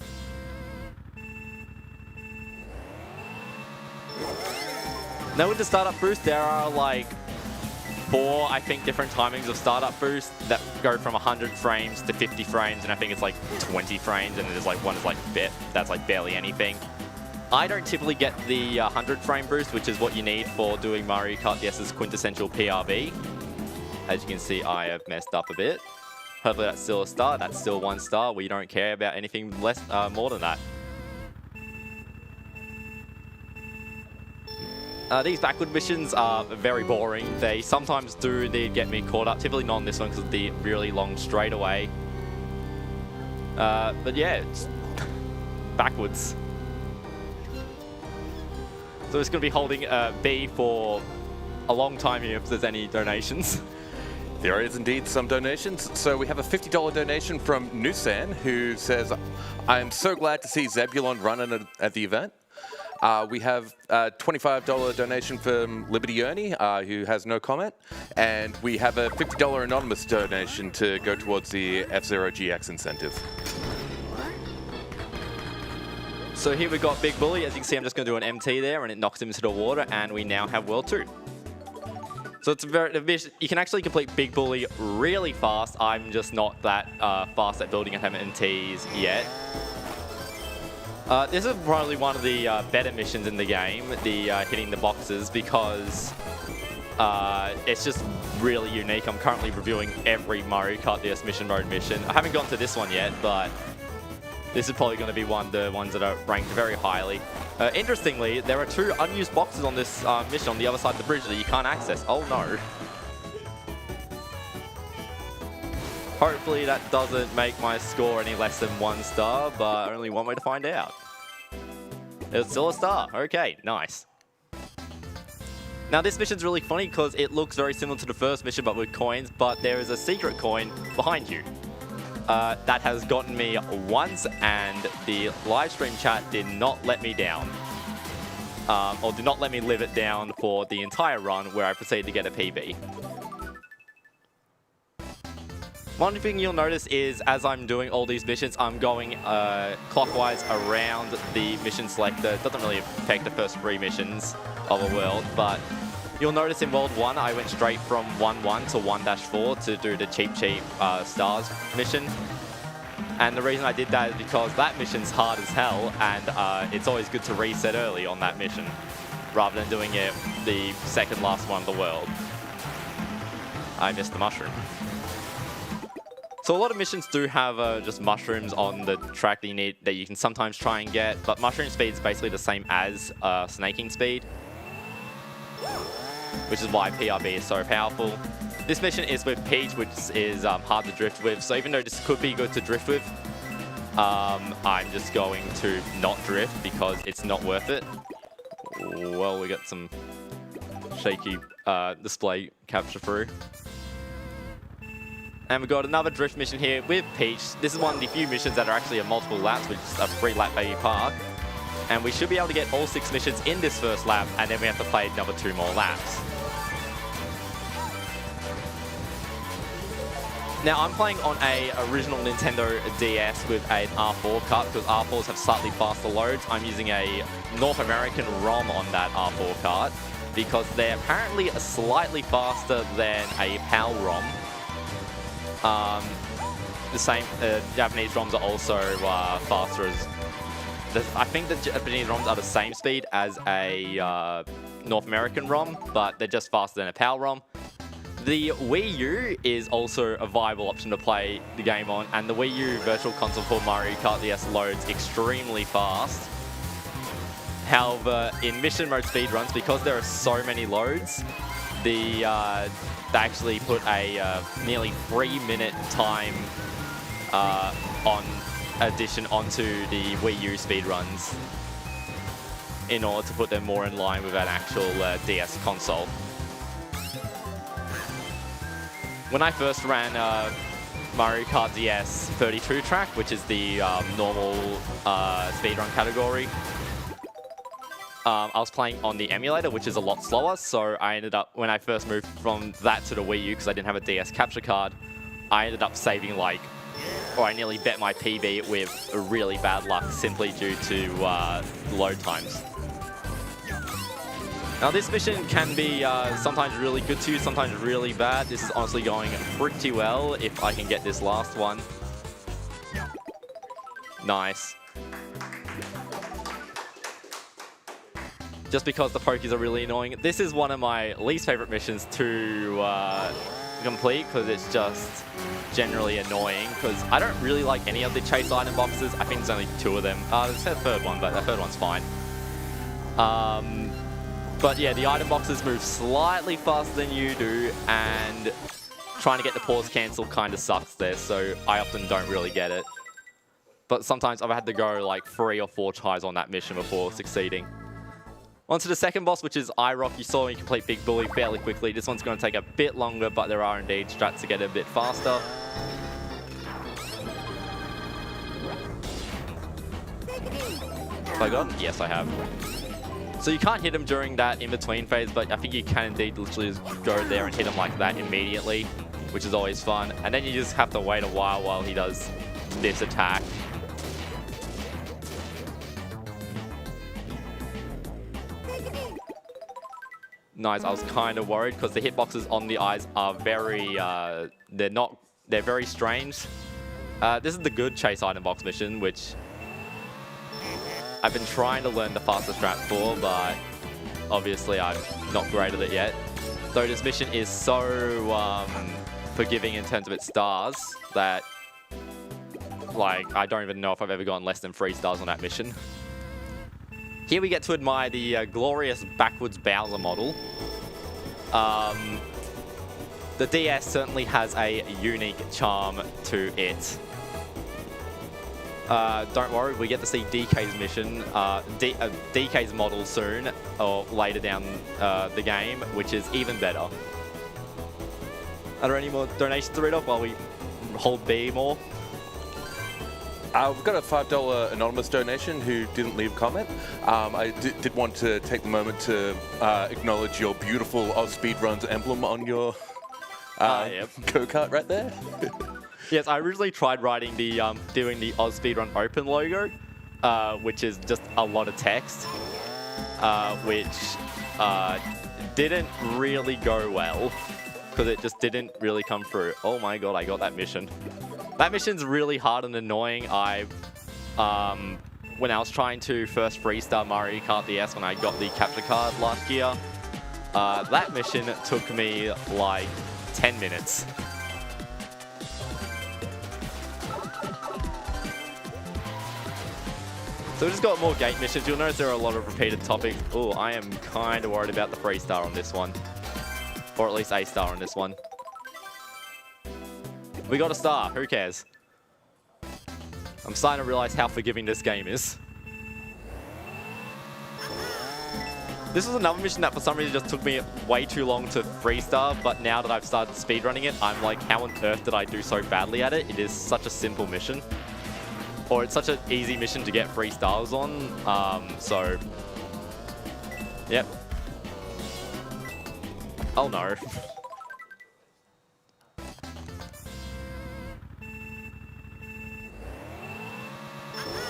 Now with the startup boost, there are like 4, I think, different timings of startup boost that go from 100 frames to 50 frames, and I think it's like 20 frames, and there's like one is like that's like barely anything. I don't typically get the 100 frame boost, which is what you need for doing Mario Kart DS's quintessential PRB. As you can see, I have messed up a bit. Hopefully that's still a star. That's still 1 star. We don't care about anything less, more than that. These backward missions are very boring. They sometimes do indeed get me caught up. Typically not on this one because of the really long straightaway. But yeah, it's backwards. So it's going to be holding B for a long time here if there's any donations. There is indeed some donations. So we have a $50 donation from Nusan, who says, I am so glad to see Zebulon running at the event. We have a $25 donation from Liberty Ernie, who has no comment. And we have a $50 anonymous donation to go towards the F-Zero GX incentive. So here we've got Big Bully. As you can see, I'm just going to do an MT there, and it knocks him into the water, and we now have World 2. So it's you can actually complete Big Bully really fast. I'm just not that fast at building MMTs yet. This is probably one of the better missions in the game, the hitting the boxes, because it's just really unique. I'm currently reviewing every Mario Kart DS mission mode mission. I haven't gotten to this one yet, but this is probably going to be one of the ones that are ranked very highly. Interestingly, there are 2 unused boxes on this mission on the other side of the bridge that you can't access. Oh no. Hopefully that doesn't make my score any less than 1 star, but only one way to find out. It's still a star. Okay, nice. Now this mission's really funny because it looks very similar to the first mission but with coins, but there is a secret coin behind you. That has gotten me once, and the live stream chat did not let me down. Or did not let me live it down for the entire run, where I proceeded to get a PB. One thing you'll notice is, as I'm doing all these missions, I'm going clockwise around the mission selector. It doesn't really affect the first 3 missions of a world, but you'll notice in World 1, I went straight from 1-1 to 1-4 to do the cheap stars mission. And the reason I did that is because that mission's hard as hell, and it's always good to reset early on that mission, rather than doing it the second last one of the world. I missed the mushroom. So a lot of missions do have just mushrooms on the track that you can sometimes try and get, but mushroom speed is basically the same as snaking speed, which is why PRB is so powerful. This mission is with Peach, which is hard to drift with, so even though this could be good to drift with, I'm just going to not drift because it's not worth it. Well, we got some shaky display capture through. And we've got another drift mission here with Peach. This is one of the few missions that are actually a multiple laps, which is a 3-lap baby park. And we should be able to get all 6 missions in this first lap, and then we have to play another 2 more laps. Now, I'm playing on a original Nintendo DS with an R4 cart, because R4s have slightly faster loads. I'm using a North American ROM on that R4 cart, because they're apparently slightly faster than a PAL ROM. The same, Japanese ROMs are also faster as... I think the Japanese ROMs are the same speed as a North American ROM, but they're just faster than a PAL ROM. The Wii U is also a viable option to play the game on, and the Wii U Virtual Console for Mario Kart DS loads extremely fast. However, in mission mode speedruns, because there are so many loads, they actually put a nearly 3-minute time addition onto the Wii U speedruns in order to put them more in line with an actual DS console. When I first ran Mario Kart DS 32 track, which is the normal speedrun category, I was playing on the emulator, which is a lot slower, so I ended up, when I first moved from that to the Wii U, because I didn't have a DS capture card, I ended up saving I nearly bet my PB with really bad luck simply due to load times. Now this mission can be sometimes really good to you, sometimes really bad. This is honestly going pretty well if I can get this last one. Nice. Just because the pokies are really annoying. This is one of my least favorite missions to complete because it's just generally annoying, because I don't really like any of the chase item boxes. I think there's only 2 of them. There's a third one, but the third one's fine. But yeah, the item boxes move slightly faster than you do, and trying to get the pause cancel kind of sucks there, so I often don't really get it. But sometimes I've had to go like 3 or 4 tries on that mission before succeeding. On to the second boss, which is iRock. You saw me complete Big Bully fairly quickly. This one's going to take a bit longer, but there are indeed strats to get it a bit faster. Have I got him? Yes, I have. So you can't hit him during that in-between phase, but I think you can indeed literally just go there and hit him like that immediately, which is always fun. And then you just have to wait a while he does this attack. nice. I was kind of worried because the hitboxes on the eyes are very, they're very strange. This is the good chase item box mission, which I've been trying to learn the faster strat for, but obviously I'm not great at it yet. Though this mission is so forgiving in terms of its stars that, like, I don't even know if I've ever gotten less than 3 stars on that mission. Here we get to admire the glorious backwards Bowser model. The DS certainly has a unique charm to it. Don't worry, we get to see DK's mission, DK's model soon, or later down the game, which is even better. Are there any more donations to read off while we hold B more? We've got a $5 anonymous donation who didn't leave a comment. I did want to take the moment to acknowledge your beautiful Oz Speedruns emblem on your Yep. go-kart right there. Yes, I originally tried writing the doing the Oz Speedrun Open logo, which is just a lot of text, which didn't really go well because it just didn't really come through. Oh my god, I got that mission. That mission's really hard and annoying. When I was trying to first freestyle Mario Kart DS when I got the capture card last year, that mission took me like 10 minutes. So we just got more gate missions. You'll notice there are a lot of repeated topics. Oh, I am kind of worried about the 3-star on this one. Or at least a star on this one. We got a star. Who cares? I'm starting to realize how forgiving this game is. This was another mission that for some reason just took me way too long to 3-star, but now that I've started speedrunning it, I'm like, how on earth did I do so badly at it? It is such a simple mission. Or it's such an easy mission to get 3 stars on, so... Yep. Oh no.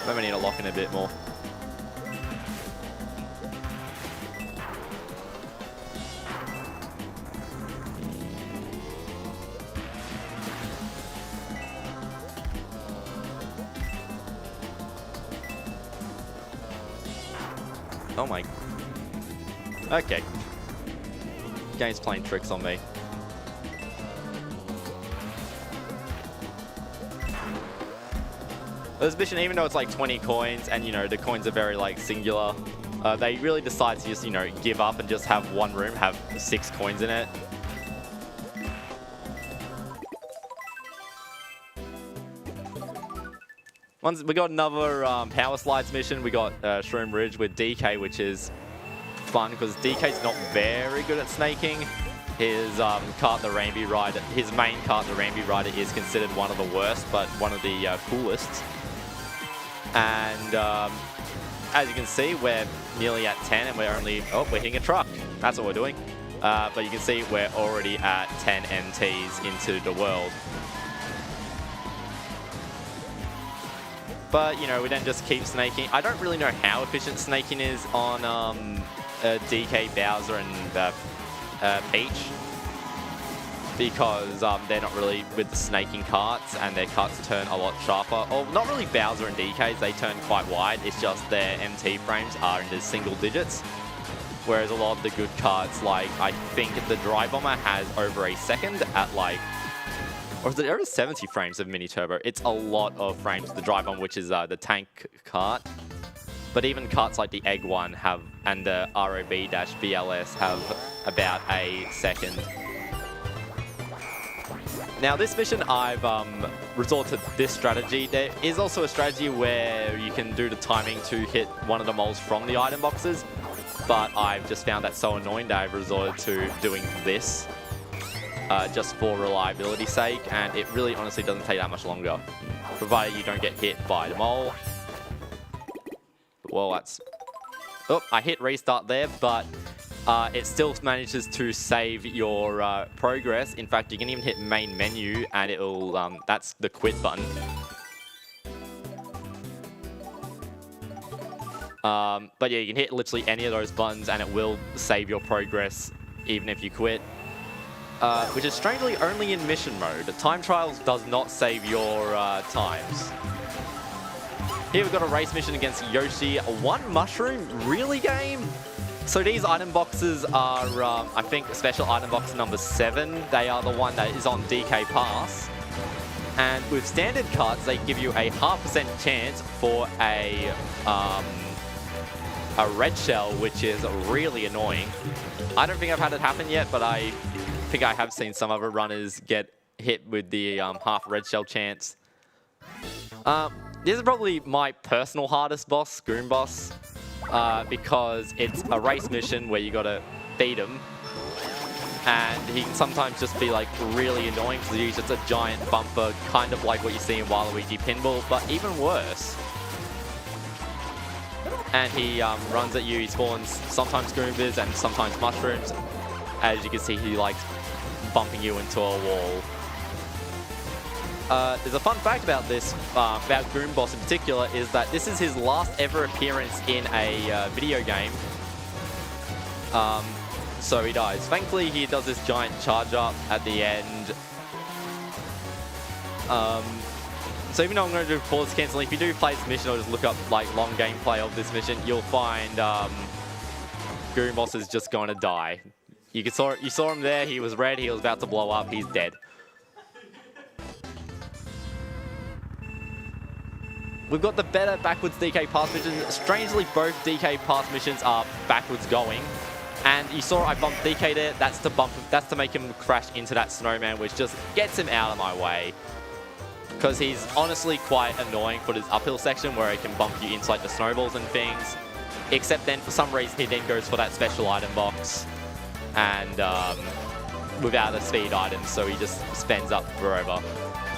Maybe I need to lock in a bit more. Oh my... Okay. Game's playing tricks on me. This mission, even though it's like 20 coins, and you know, the coins are very like singular, they really decide to just, you know, give up and just have one room, have 6 coins in it. We got another Power Slides mission. We got Shroom Ridge with DK, which is fun because DK's not very good at snaking. His kart, the Ramby Rider, his main kart, the Ramby Rider, is considered one of the worst, but one of the coolest. And as you can see, we're nearly at 10, and we're only we're hitting a truck. That's what we're doing. But you can see we're already at 10 MTs into the world. But, you know, we don't just keep snaking. I don't really know how efficient snaking is on DK, Bowser, and Peach. Because they're not really with the snaking carts, and their carts turn a lot sharper. Or not really Bowser and DK's, they turn quite wide. It's just their MT frames are in the single digits. Whereas a lot of the good carts, like, I think the Dry Bomber has over a second at like... Or is it over 70 frames of mini turbo? It's a lot of frames. The Dry Bomb, which is the tank cart. But even carts like the Egg one have, and the ROB-BLS have about a second. Now this mission, I've resorted to this strategy. There is also a strategy where you can do the timing to hit one of the moles from the item boxes. But I've just found that so annoying that I've resorted to doing this. Just for reliability's sake, and it really honestly doesn't take that much longer, provided you don't get hit by the mole. Well, that's... Oh, I hit restart there, but it still manages to save your progress. In fact, you can even hit main menu, and it'll... that's the quit button. But yeah, you can hit literally any of those buttons, and it will save your progress even if you quit. Which is strangely only in mission mode. Time trials does not save your times. Here we've got a race mission against Yoshi. One mushroom, really game? So these item boxes are, I think, special item box number 7. They are the one that is on DK Pass. And with standard cards, they give you a 0.5% chance for a red shell, which is really annoying. I don't think I've had it happen yet, but I think I have seen some other runners get hit with the half red shell chance. This is probably my personal hardest boss, Goon Boss, because it's a race mission where you gotta beat him. And he can sometimes just be like really annoying because he's just a giant bumper, kind of like what you see in Waluigi Pinball, but even worse. And he runs at you, he spawns sometimes Goombas and sometimes mushrooms. As you can see, he likes bumping you into a wall. There's a fun fact about this, about Goon Boss in particular, is that this is his last ever appearance in a video game. So he dies. Thankfully, he does this giant charge up at the end. So even though I'm going to do pause cancelling, if you do play this mission or just look up like long gameplay of this mission, you'll find Goon Boss is just going to die. You saw him there. He was red. He was about to blow up. He's dead. We've got the better backwards DK pass missions. Strangely, both DK pass missions are backwards going. And you saw I bumped DK there. That's to make him crash into that snowman, which just gets him out of my way. Because he's honestly quite annoying for this uphill section where he can bump you inside the snowballs and things. Except then, for some reason, he then goes for that special item box. And without a speed item, so he just spends up forever.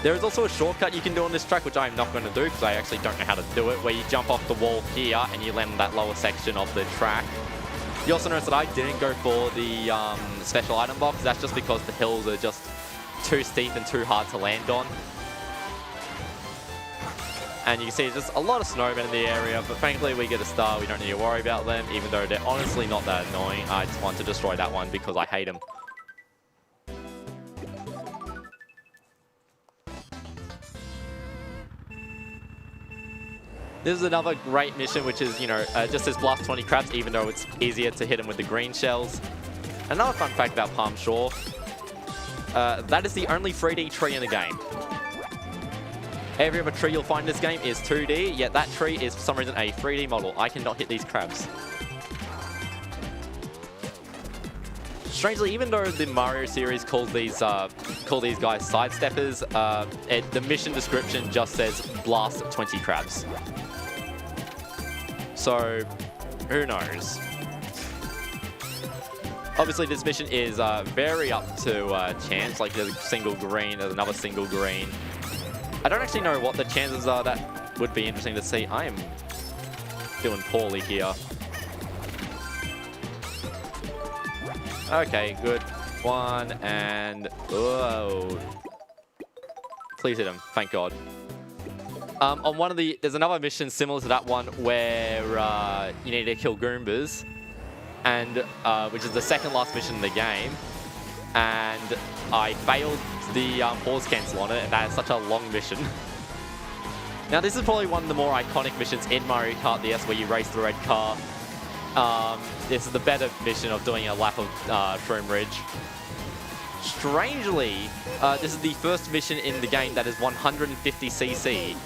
There is also a shortcut you can do on this track, which I'm not going to do because I actually don't know how to do it, where you jump off the wall here and you land on that lower section of the track. You also notice that I didn't go for the special item box. That's just because the hills are just too steep and too hard to land on. And you can see just a lot of snowmen in the area, but thankfully we get a star. We don't need to worry about them, even though they're honestly not that annoying. I just want to destroy that one because I hate them. This is another great mission, which is, you know, just this blast 20 crabs, even though it's easier to hit them with the green shells. Another fun fact about Palm Shore, that is the only 3D tree in the game. Every other tree you'll find in this game is 2D, yet that tree is for some reason a 3D model. I cannot hit these crabs. Strangely, even though the Mario series calls these guys sidesteppers, the mission description just says blast 20 crabs. So, who knows? Obviously, this mission is very up to chance. Like, there's a single green, there's another single green. I don't actually know what the chances are. That would be interesting to see. I am doing poorly here. Okay, good. One, and... whoa. Please hit him. Thank God. On one of the... there's another mission similar to that one where you need to kill Goombas, and which is the second last mission in the game. And I failed the pause cancel on it, and that is such a long mission. Now, this is probably one of the more iconic missions in Mario Kart DS where you race the red car. This is the better mission of doing a lap of Shroom Ridge. Strangely, this is the first mission in the game that is 150cc.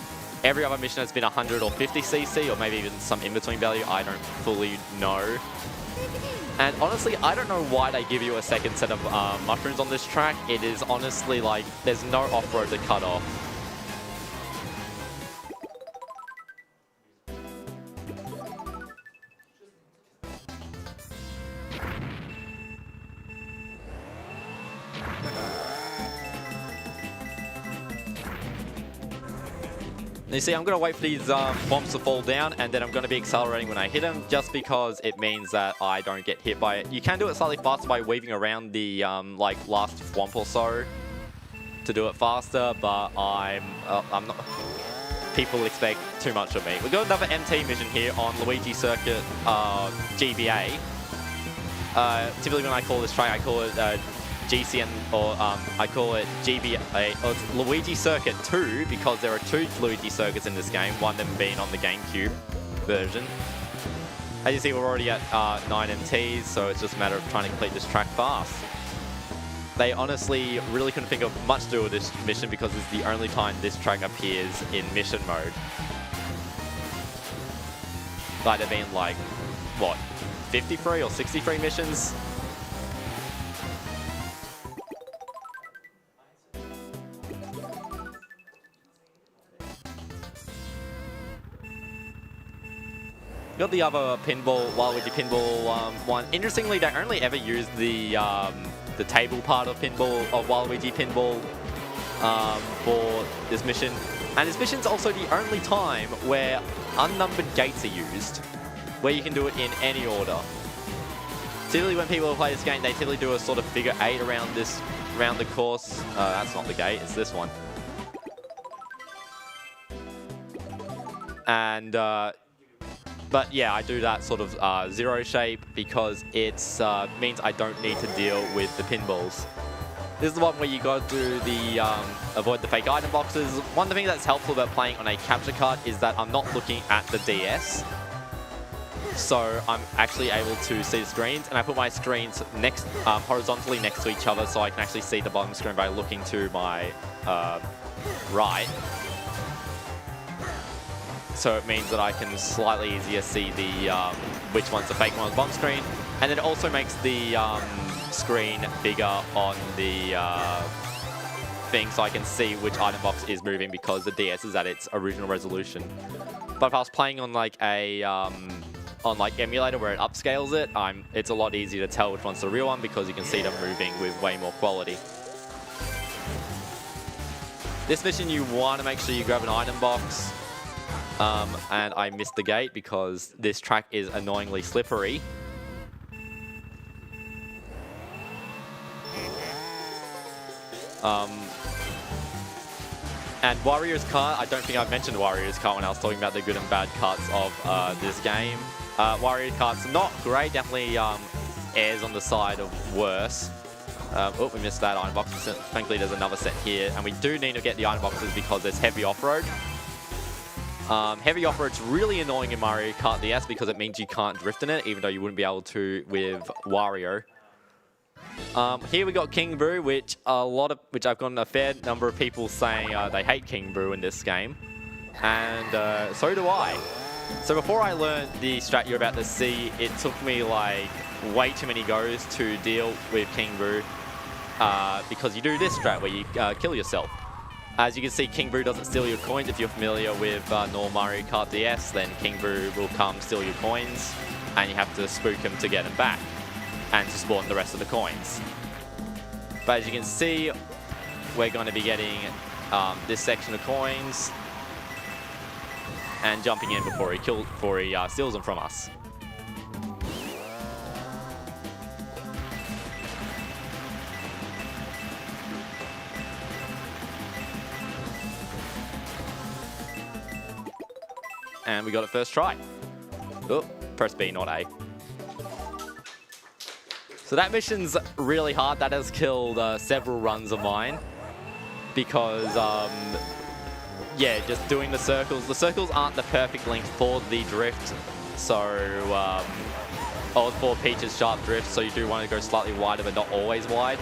Every other mission has been 100 or 50cc, or maybe even some in-between value. I don't fully know. And honestly, I don't know why they give you a second set of mushrooms on this track. It is honestly like, there's no off-road to cut off. And you see, I'm going to wait for these bombs to fall down, and then I'm going to be accelerating when I hit them, just because it means that I don't get hit by it. You can do it slightly faster by weaving around the like last swamp or so to do it faster, but I'm not. People expect too much of me. We've got another MT mission here on Luigi Circuit GBA. typically when I call this track, I call it GCN, or I call it GBA, or it's Luigi Circuit 2, because there are 2 Luigi circuits in this game, one of them being on the GameCube version. As you see, we're already at 9 MTs, so it's just a matter of trying to complete this track fast. They honestly really couldn't think of much to do with this mission because it's the only time this track appears in mission mode. Like, there have been like, what, 53 or 63 missions? Got the other pinball, Waluigi pinball one. Interestingly, they only ever used the table part of pinball, of Waluigi pinball, for this mission. And this mission's also the only time where unnumbered gates are used, where you can do it in any order. Typically, when people play this game, they typically do a sort of figure 8 around the course. That's not the gate; it's this one. And but yeah, I do that sort of 0 shape because it's means I don't need to deal with the pinballs. This is the one where you got to do the avoid the fake item boxes. One of the things that's helpful about playing on a capture card is that I'm not looking at the DS, so I'm actually able to see the screens, and I put my screens next horizontally next to each other, so I can actually see the bottom screen by looking to my right. So it means that I can slightly easier see the which one's the fake one on the bottom screen, and it also makes the screen bigger on the thing, so I can see which item box is moving because the DS is at its original resolution. But if I was playing on like a on like emulator where it upscales it, it's a lot easier to tell which one's the real one because you can see them moving with way more quality. This mission, you want to make sure you grab an item box. And I missed the gate because this track is annoyingly slippery. And Warrior's Cart, I don't think I mentioned Warrior's Cart when I was talking about the good and bad carts of this game. Warrior Cart's not great, definitely airs on the side of worse. Oh, we missed that item box. Thankfully, there's another set here, and we do need to get the item boxes because there's heavy off-road. Heavy off-road's really annoying in Mario Kart DS because it means you can't drift in it, even though you wouldn't be able to with Wario. Here we got King Boo, which I've gotten a fair number of people saying they hate King Boo in this game, and so do I. So before I learned the strat you're about to see, it took me like way too many goes to deal with King Boo, because you do this strat where you kill yourself. As you can see, King Boo doesn't steal your coins. If you're familiar with normal Mario Kart DS, then King Boo will come steal your coins, and you have to spook him to get them back, and to spawn the rest of the coins. But as you can see, we're going to be getting this section of coins, and jumping in before he steals them from us. And we got it first try. Oh, press B, not A. So that mission's really hard. That has killed several runs of mine. Because, yeah, just doing the circles. The circles aren't the perfect length for the drift. So, or for Peach's sharp drift. So you do want to go slightly wider, but not always wide.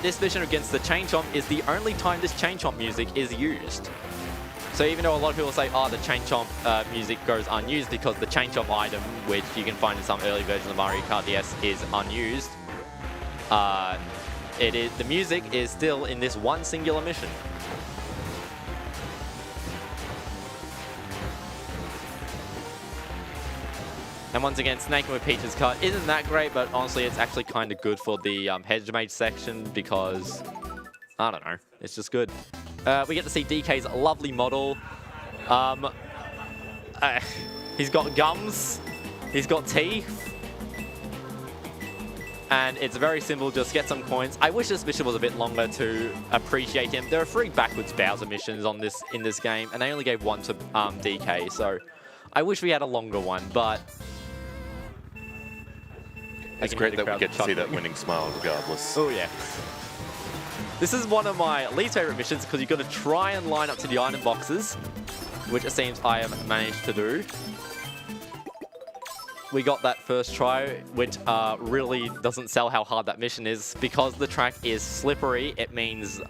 This mission against the Chain Chomp is the only time this Chain Chomp music is used. So even though a lot of people say, oh, the Chain Chomp music goes unused because the Chain Chomp item, which you can find in some early versions of Mario Kart DS, is unused, the music is still in this one singular mission. And once again, snaking with Peach's cart isn't that great, but honestly, it's actually kind of good for the hedge mage section because, I don't know, it's just good. We get to see DK's lovely model. He's got gums, he's got teeth, and it's very simple, just get some coins. I wish this mission was a bit longer to appreciate him. There are 3 backwards Bowser missions in this game, and they only gave 1 to DK, so I wish we had a longer one, but It's great that we get to see that winning smile regardless. Oh yeah. This is one of my least favorite missions because you've got to try and line up to the item boxes, which it seems I have managed to do. We got that first try, which really doesn't sell how hard that mission is. Because the track is slippery, it means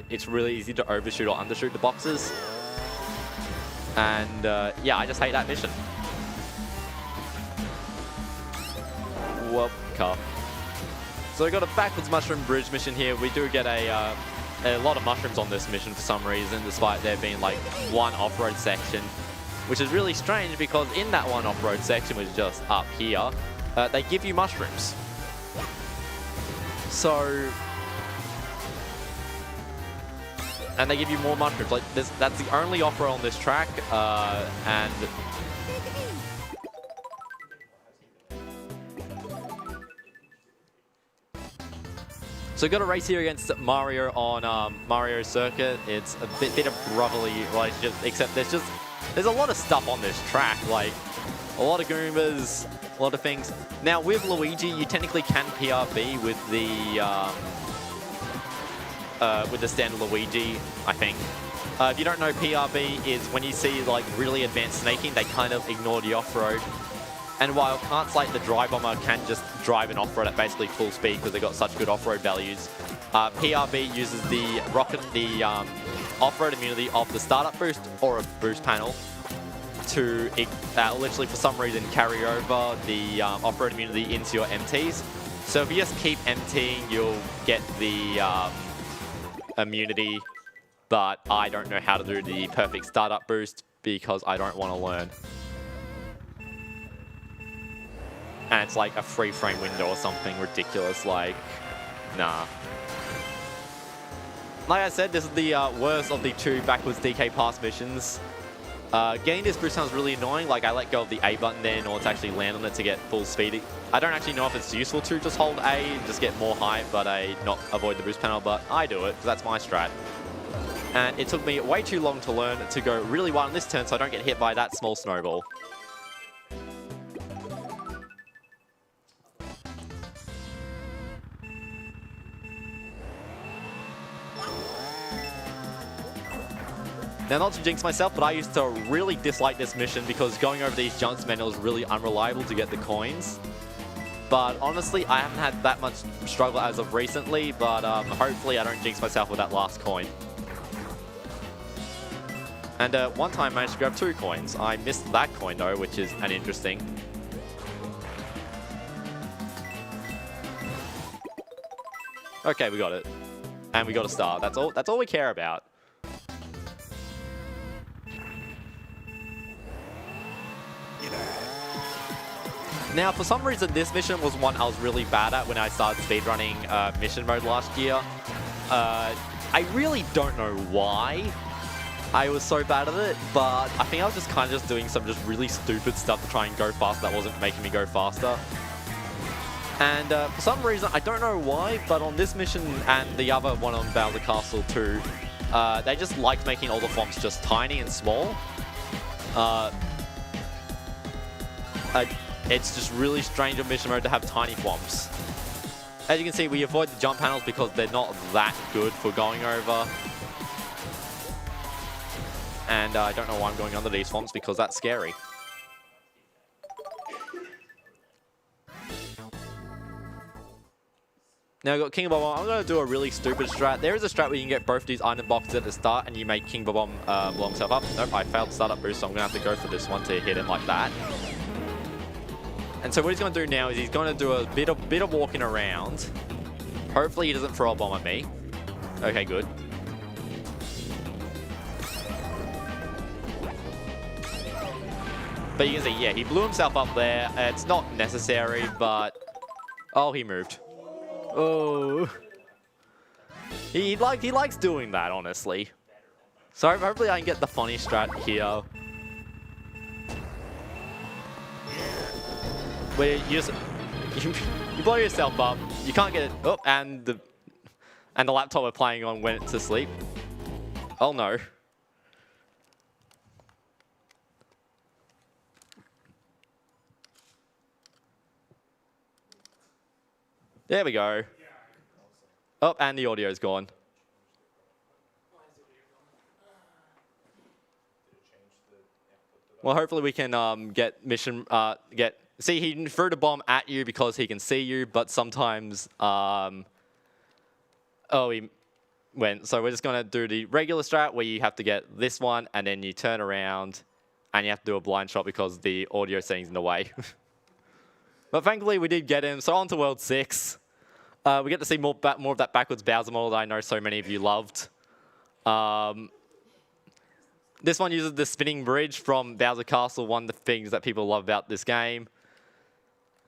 it's really easy to overshoot or undershoot the boxes. And yeah, I just hate that mission. Well, car. So we got a backwards mushroom bridge mission here. We do get a lot of mushrooms on this mission for some reason, despite there being like one off-road section, which is really strange because in that one off-road section, which is just up here, they give you mushrooms. So, and they give you more mushrooms. Like that's the only off-road on this track, and. So we've got a race here against Mario on Mario Circuit. It's a bit of brotherly relationship, except there's a lot of stuff on this track, like a lot of Goombas, a lot of things. Now with Luigi, you technically can PRB with the standard Luigi, I think. If you don't know, PRB is when you see like really advanced snaking, they kind of ignore the off-road. And while carts like the Dry Bomber can just drive an off-road at basically full speed because they've got such good off-road values, PRB uses the off-road immunity of the startup boost or a boost panel to literally for some reason carry over the off-road immunity into your MTs. So if you just keep emptying, you'll get the immunity, but I don't know how to do the perfect startup boost because I don't want to learn. And it's like a free frame window or something ridiculous, like, nah. Like I said, this is the worst of the two backwards DK pass missions. Getting this boost sounds really annoying, like I let go of the A button there in order to actually land on it to get full speed. I don't actually know if it's useful to just hold A and just get more height, but not avoid the boost panel, but I do it, because that's my strat. And it took me way too long to learn to go really wide on this turn so I don't get hit by that small snowball. Now, not to jinx myself, but I used to really dislike this mission because going over these jumps meant it was really unreliable to get the coins. But honestly, I haven't had that much struggle as of recently, but hopefully I don't jinx myself with that last coin. And one time I managed to grab 2 coins. I missed that coin though, which is an interesting. Okay, we got it. And we got a star. That's all we care about. Now, for some reason, this mission was one I was really bad at when I started speedrunning mission mode last year. I really don't know why I was so bad at it, but I think I was just kind of just doing some just really stupid stuff to try and go fast that wasn't making me go faster. And for some reason, I don't know why, but on this mission and the other one on Bowser Castle too, they just liked making all the forms just tiny and small. It's just really strange on mission mode to have tiny thwomps. As you can see, we avoid the jump panels because they're not that good for going over. And I don't know why I'm going under these thwomps because that's scary. Now I've got King Bob-omb. I'm going to do a really stupid strat. There is a strat where you can get both these item boxes at the start and you make King Bob-omb blow himself up. Nope, I failed startup boost, so I'm going to have to go for this one to hit him like that. And so what he's going to do now is he's going to do a bit of walking around. Hopefully he doesn't throw a bomb at me. Okay, good. But you can see, yeah, he blew himself up there. It's not necessary, but... Oh, he moved. Oh. He likes doing that, honestly. So hopefully I can get the funny strat here. Where you just you blow yourself up, you can't get it. Oh, and the laptop we're playing on went to sleep. Oh no. There we go. Oh, and the audio's gone. Well, hopefully we can get mission, see, he threw the bomb at you because he can see you, but sometimes, oh, he went. So we're just gonna do the regular strat where you have to get this one and then you turn around and you have to do a blind shot because the audio settings in the way. But thankfully we did get him, so on to World 6. We get to see more of that backwards Bowser model that I know so many of you loved. This one uses the spinning bridge from Bowser Castle, one of the things that people love about this game.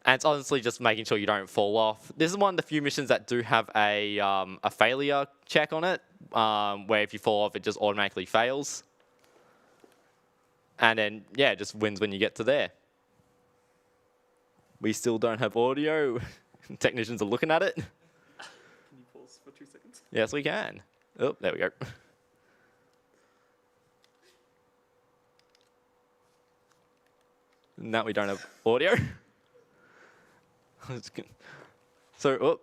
And it's honestly just making sure you don't fall off. This is one of the few missions that do have a failure check on it, where if you fall off, it just automatically fails. And then, yeah, it just wins when you get to there. We still don't have audio. Technicians are looking at it. Can you pause for 2 seconds? Yes, we can. Oh, there we go. Now we don't have audio. So, oh,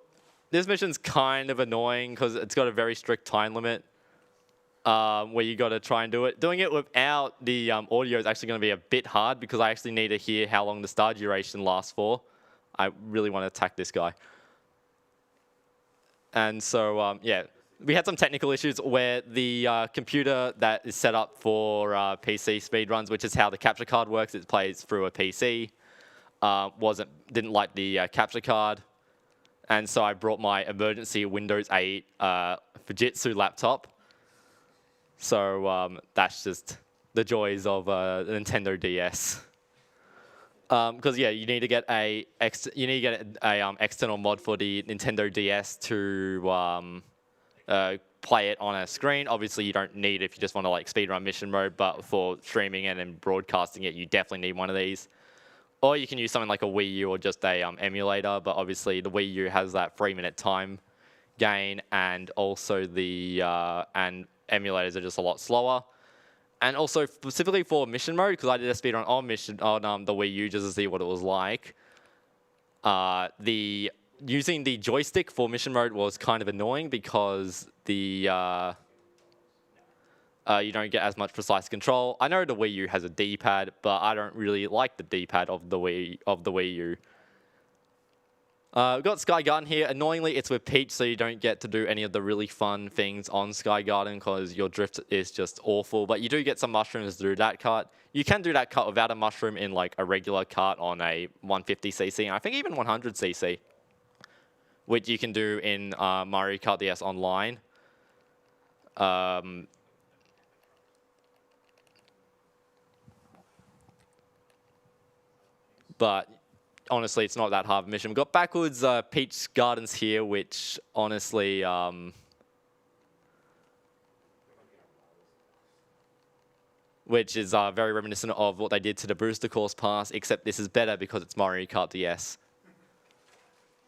this mission's kind of annoying because it's got a very strict time limit where you got to try and do it. Doing it without the audio is actually going to be a bit hard because I actually need to hear how long the star duration lasts for. I really want to attack this guy. And so, yeah, we had some technical issues where the computer that is set up for PC speedruns, which is how the capture card works, it plays through a PC, didn't like the capture card. And so I brought my emergency Windows 8 Fujitsu laptop. So that's just the joys of the Nintendo DS. Because yeah, you need to get a external mod for the Nintendo DS to play it on a screen. Obviously, you don't need it if you just want to like speedrun mission mode, but for streaming it and broadcasting it, you definitely need one of these. Or you can use something like a Wii U or just a emulator. But obviously, the Wii U has that 3-minute time gain, and also the and emulators are just a lot slower. And also specifically for mission mode, because I did a speedrun on the Wii U just to see what it was like. Using the joystick for mission mode was kind of annoying because you don't get as much precise control. I know the Wii U has a D-pad, but I don't really like the D-pad of the Wii U. We've got Sky Garden here. Annoyingly, it's with Peach, so you don't get to do any of the really fun things on Sky Garden because your drift is just awful. But you do get some mushrooms through that cut. You can do that cut without a mushroom in like a regular cut on a 150cc, and I think even 100cc, which you can do in Mario Kart DS Online. But honestly, it's not that hard of a mission. We've got backwards Peach Gardens here, which honestly, which is very reminiscent of what they did to the Booster Course Pass, except this is better because it's Mario Kart DS.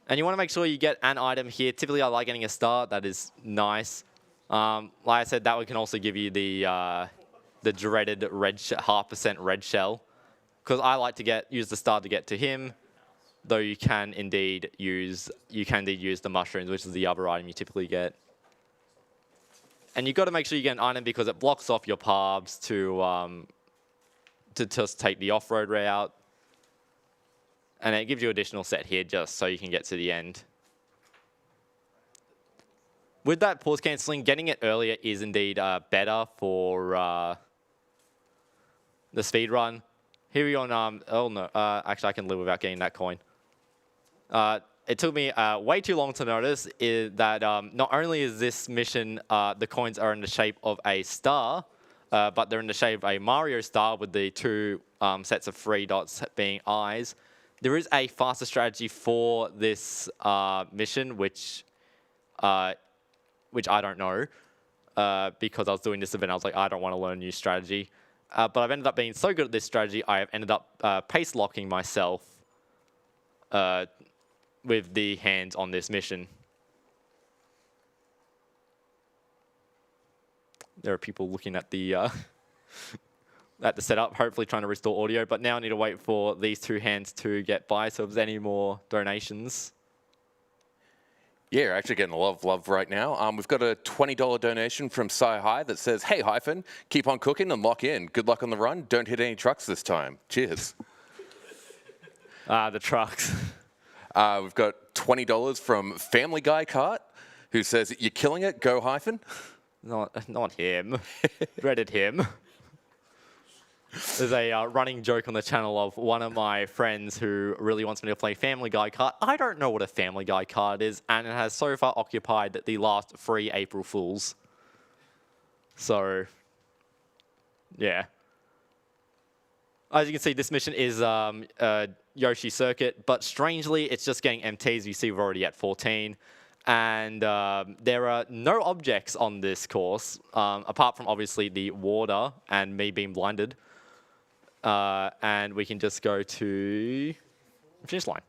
And you want to make sure you get an item here. Typically, I like getting a star. That is nice. Like I said, that one can also give you the dreaded red 0.5% red shell, because I like to use the star to get to him. Though you can indeed use the mushrooms, which is the other item you typically get. And you've got to make sure you get an item because it blocks off your paths to just take the off-road route. And it gives you additional set here just so you can get to the end. With that pause cancelling, getting it earlier is indeed better for the speed run. Here we go on, oh no, actually I can live without getting that coin. It took me way too long to notice that not only is this mission, the coins are in the shape of a star, but they're in the shape of a Mario star with the two sets of 3 dots being eyes. There is a faster strategy for this mission, which I don't know, because I was doing this event. I was like, I don't want to learn a new strategy. But I've ended up being so good at this strategy, I have ended up pace locking myself with the hands on this mission. There are people looking at the setup, hopefully trying to restore audio. But now I need to wait for these two hands to get by. So if there's any more donations. Yeah, you're actually getting a lot of love right now. We've got a $20 donation from Sci High that says, "Hey, Hyphen, keep on cooking and lock in. Good luck on the run. Don't hit any trucks this time. Cheers." The trucks. We've got $20 from Family Guy Cart, who says, "You're killing it. Go, Hyphen." Not him. Dreaded him. There's a running joke on the channel of one of my friends who really wants me to play Family Guy card. I don't know what a Family Guy card is, and it has so far occupied the last 3 April Fools. So, yeah. As you can see, this mission is Yoshi Circuit, but strangely, it's just getting MTs. You see, we're already at 14. And there are no objects on this course, apart from obviously the water and me being blinded. And we can just go to finish line.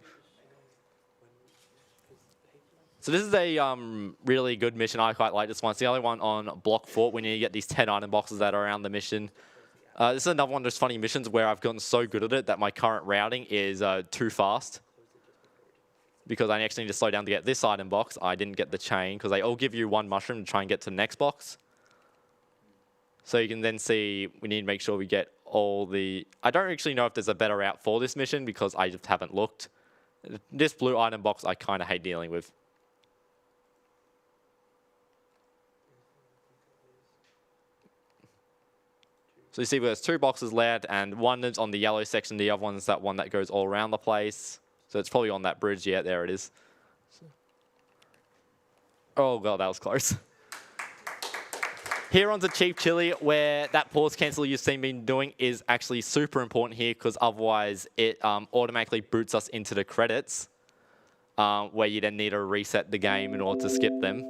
So this is a really good mission. I quite like this one. It's the only one on Block Fort. We need to get these 10 item boxes that are around the mission. This is another one of those funny missions where I've gotten so good at it that my current routing is too fast. Because I actually need to slow down to get this item box. I didn't get the chain because they all give you 1 mushroom to try and get to the next box. So you can then see we need to make sure we get all the... I don't actually know if there's a better route for this mission because I just haven't looked. This blue item box I kind of hate dealing with. So you see there's 2 boxes left and one is on the yellow section. The other one's that one that goes all around the place. So it's probably on that bridge. Yeah, there it is. Oh, God, that was close. Here onto Cheap Chili, where that pause cancel you've seen me doing is actually super important here because otherwise it automatically boots us into the credits, where you then need to reset the game in order to skip them.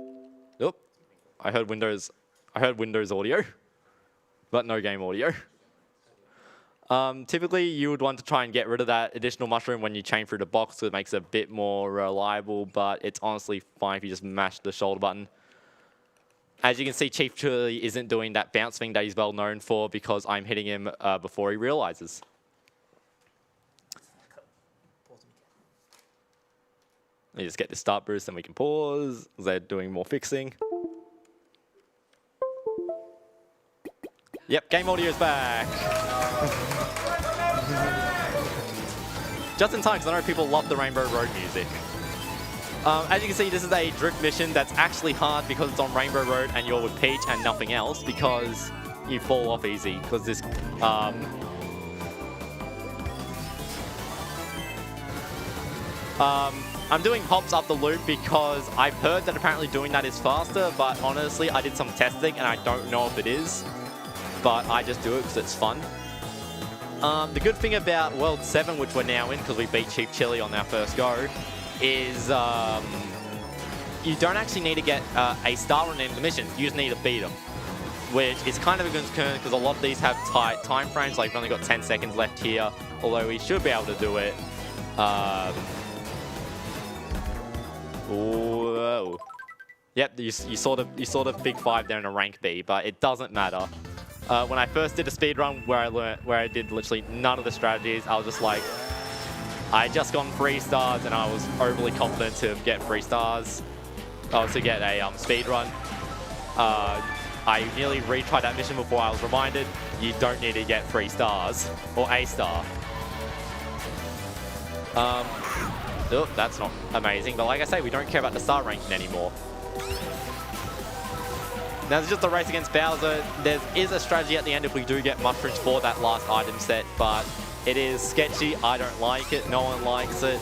Oop, I heard Windows audio, but no game audio. Typically, you would want to try and get rid of that additional mushroom when you chain through the box because it makes it a bit more reliable, but it's honestly fine if you just mash the shoulder button. As you can see, Chief Chili isn't doing that bounce thing that he's well known for because I'm hitting him before he realizes. Let me just get the start boost and we can pause. They're doing more fixing. Yep, game audio is back. Just in time, because I know people love the Rainbow Road music. As you can see, this is a drift mission that's actually hard because it's on Rainbow Road and you're with Peach and nothing else because you fall off easy. Because this... I'm doing hops up the loop because I've heard that apparently doing that is faster, but honestly, I did some testing and I don't know if it is. But I just do it because it's fun. The good thing about World 7, which we're now in because we beat Cheap Chili on our first go, is you don't actually need to get a star on the end of the mission. You just need to beat them, which is kind of a concern because a lot of these have tight time frames. Like we've only got 10 seconds left here, although we should be able to do it. Whoa. Yep, you saw the big 5 there in a rank B, but it doesn't matter. When I first did a speedrun where I did literally none of the strategies, I was just like, I had just gotten 3 stars and I was overly confident to get 3 stars, to get a speedrun. I nearly retried that mission before I was reminded, you don't need to get 3 stars, or a star. Oh, that's not amazing, but like I say, we don't care about the star ranking anymore. Now, it's just a race against Bowser. There is a strategy at the end if we do get mushrooms for that last item set, but it is sketchy. I don't like it. No one likes it.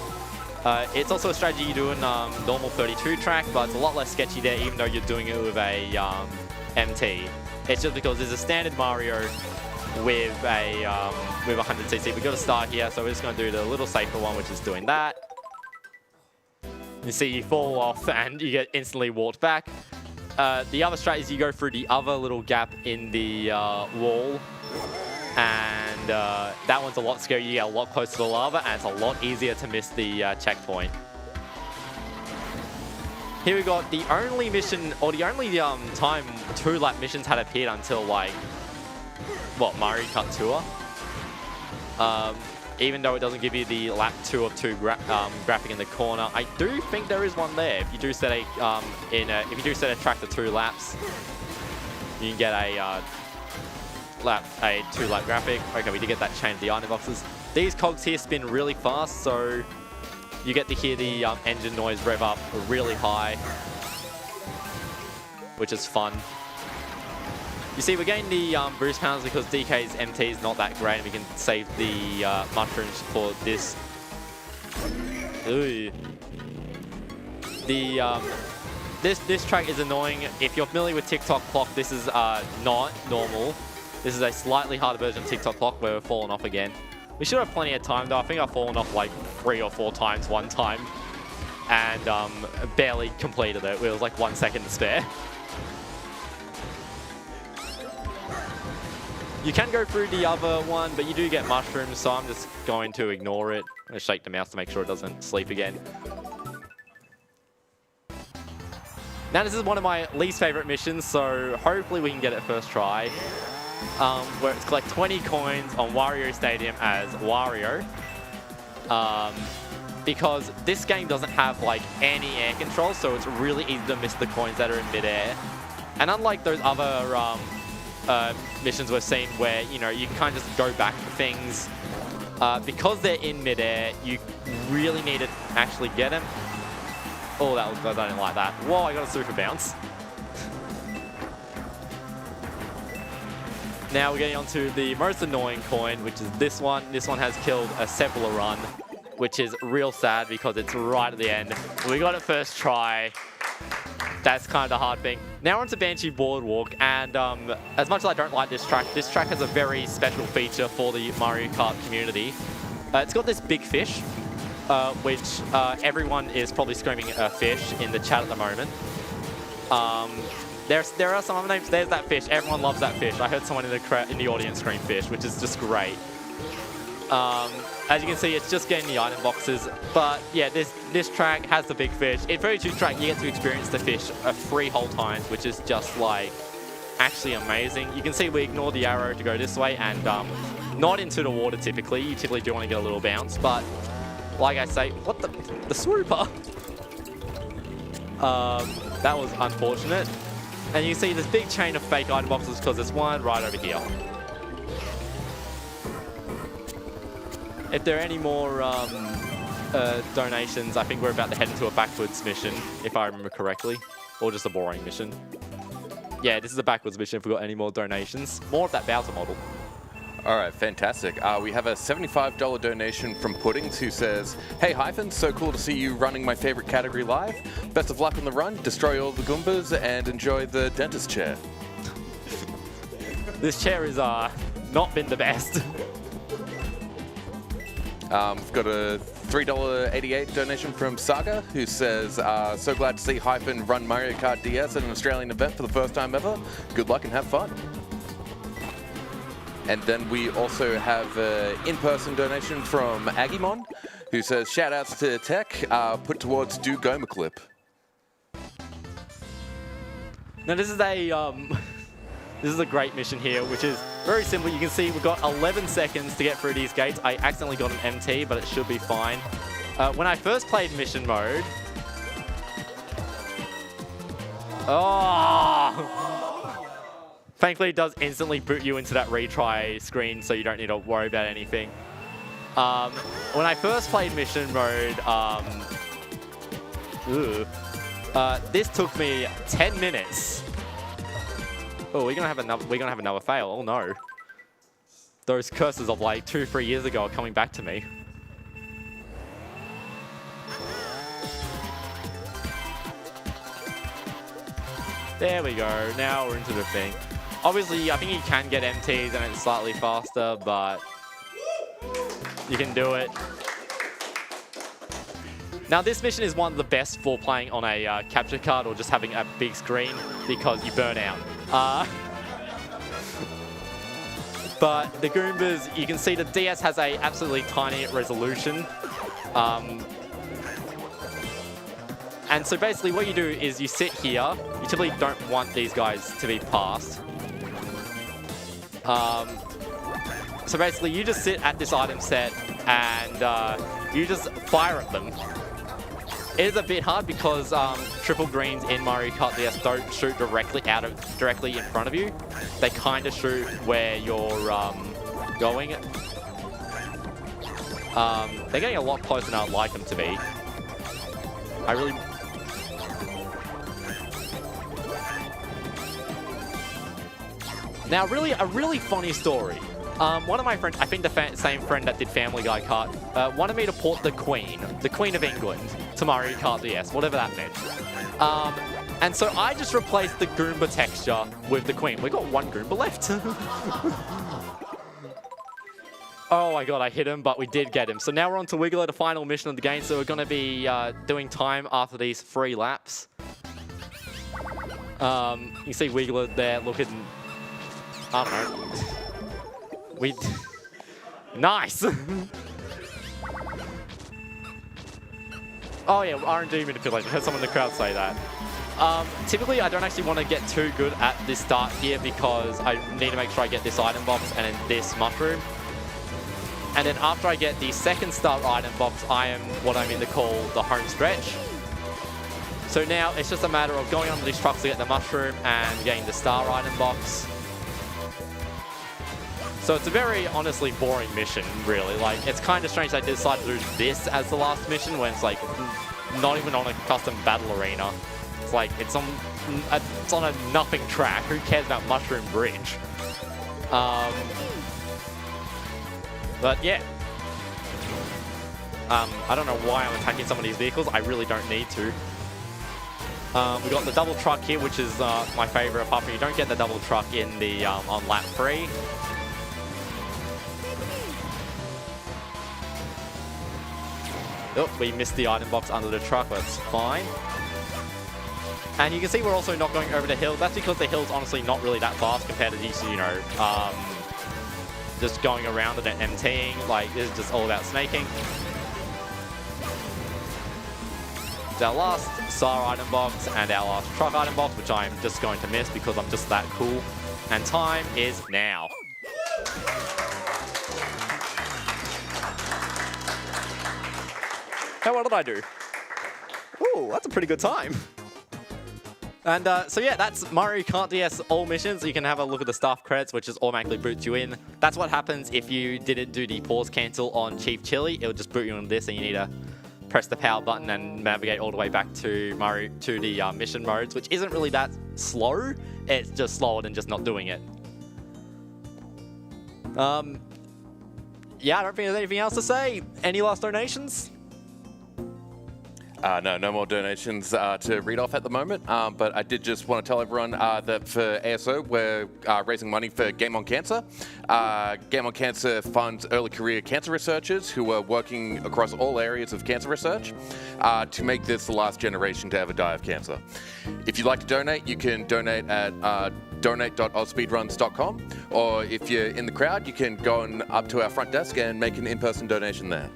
It's also a strategy you do in normal 32 track, but it's a lot less sketchy there, even though you're doing it with a MT. It's just because there's a standard Mario with a 100cc. We've got to start here, so we're just going to do the little safer one, which is doing that. You see, you fall off and you get instantly walked back. The other strat is you go through the other little gap in the wall, and that one's a lot scarier. You get a lot closer to the lava, and it's a lot easier to miss the checkpoint. Here we got the only mission, or the only time 2-lap missions had appeared until like, what, Mario Kart Tour? even though it doesn't give you the lap 2 of 2 graphic in the corner, I do think there is one there. If you do set a if you do set a track to 2 laps, you can get a 2-lap graphic. Okay, we did get that chain of the item boxes. These cogs here spin really fast, so you get to hear the engine noise rev up really high, which is fun. You see, we're getting the boost pounds because DK's MT is not that great, and we can save the mushrooms for this. Ooh. This track is annoying. If you're familiar with TikTok clock, this is not normal. This is a slightly harder version of TikTok clock where we've fallen off again. We should have plenty of time though. I think I've fallen off like 3 or 4 times one time, and barely completed it. It was like 1 second to spare. You can go through the other one, but you do get mushrooms, so I'm just going to ignore it. I'm going to shake the mouse to make sure it doesn't sleep again. Now this is one of my least favorite missions, so hopefully we can get it first try. Where it's collect 20 coins on Wario Stadium as Wario. Because this game doesn't have like any air control, so it's really easy to miss the coins that are in midair. And unlike those other missions we've seen where, you know, you can kind of just go back for things, because they're in midair, you really need to actually get them. Oh, that was good. I didn't like that. Whoa, I got a super bounce. Now we're getting onto the most annoying coin, which is this one. This one has killed a Sepala run, which is real sad because it's right at the end. We got it first try. That's kind of the hard thing. Now we're onto Banshee Boardwalk, and as much as I don't like this track has a very special feature for the Mario Kart community. It's got this big fish, which everyone is probably screaming fish in the chat at the moment. There are some other names. There's that fish. Everyone loves that fish. I heard someone in the audience scream fish, which is just great. As you can see, it's just getting the item boxes. But yeah, this track has the big fish. In 32 track, you get to experience the fish 3 whole times, which is just like actually amazing. You can see we ignore the arrow to go this way, and not into the water typically. You typically do want to get a little bounce, but like I say, what the swooper? That was unfortunate. And you see this big chain of fake item boxes because there's one right over here. If there are any more donations, I think we're about to head into a backwards mission, if I remember correctly. Or just a boring mission. Yeah, this is a backwards mission if we've got any more donations. More of that Bowser model. All right, fantastic. We have a $75 donation from Puddings, who says, "Hey Hyphen, so cool to see you running my favorite category live. Best of luck on the run, destroy all the Goombas, and enjoy the dentist chair." This chair is not been the best. We've got a $3.88 donation from Saga, who says, "So glad to see Hyphen run Mario Kart DS at an Australian event for the first time ever. Good luck and have fun." And then we also have an in-person donation from Agimon, who says, "Shout-outs to Tech, put towards Do Goma clip." Now this is a great mission here, which is very simple. You can see we've got 11 seconds to get through these gates. I accidentally got an MT, but it should be fine. When I first played mission mode, thankfully it does instantly boot you into that retry screen, so you don't need to worry about anything. When I first played mission mode, this took me 10 minutes. Oh, we're gonna have another fail. Oh no. Those curses of like 2-3 years ago are coming back to me. There we go. Now we're into the thing. Obviously, I think you can get MTs and it's slightly faster, but you can do it. Now, this mission is one of the best for playing on a capture card or just having a big screen because you burn out. But the Goombas, you can see the DS has a absolutely tiny resolution. And so basically what you do is you sit here. You typically don't want these guys to be passed. So basically you just sit at this item set and you just fire at them. It is a bit hard because triple greens in Mario Kart DS don't shoot directly in front of you. They kind of shoot where you're going. They're getting a lot closer than I'd like them to be. Now, really, a really funny story. One of my friends, I think the same friend that did Family Guy Kart, wanted me to port the Queen of England, to Mario Kart DS, whatever that meant. And so I just replaced the Goomba texture with the Queen. We got one Goomba left. Oh my god, I hit him, but we did get him. So now we're on to Wiggler, the final mission of the game. So we're going to be doing time after these 3 laps. You see Wiggler there looking... I don't know. Nice! Oh yeah, R&D manipulation. I heard someone in the crowd say that. Typically, I don't actually want to get too good at this start here because I need to make sure I get this item box and then this mushroom. And then after I get the second start item box, I am what I'm going to call the home stretch. So now it's just a matter of going onto these trucks to get the mushroom and getting the star item box. So it's a very, honestly, boring mission, really. Like, it's kind of strange they decided to do this as the last mission when it's, like, not even on a custom battle arena. It's like, it's on a nothing track. Who cares about Mushroom Bridge? But, yeah. I don't know why I'm attacking some of these vehicles. I really don't need to. We got the double truck here, which is my favorite, apart from you don't get the double truck in the on lap 3. Oh, we missed the item box under the truck, but it's fine. And you can see we're also not going over the hill. That's because the hill's honestly not really that fast compared to these, you know, just going around and emptying. Like, this is just all about snaking. It's our last star item box and our last truck item box, which I'm just going to miss because I'm just that cool. And time is now. How well did I do? Ooh, that's a pretty good time. And so yeah, that's Mario Kart DS all missions. You can have a look at the staff credits, which just automatically boots you in. That's what happens if you didn't do the pause cancel on Chief Chili. It'll just boot you on this, and you need to press the power button and navigate all the way back to the mission modes, which isn't really that slow. It's just slower than just not doing it. Yeah, I don't think there's anything else to say. Any last donations? No more donations to read off at the moment, but I did just want to tell everyone that for ASO, we're raising money for Game on Cancer. Game on Cancer funds early career cancer researchers who are working across all areas of cancer research to make this the last generation to ever die of cancer. If you'd like to donate, you can donate at donate.ozspeedruns.com, or if you're in the crowd, you can go up to our front desk and make an in-person donation there.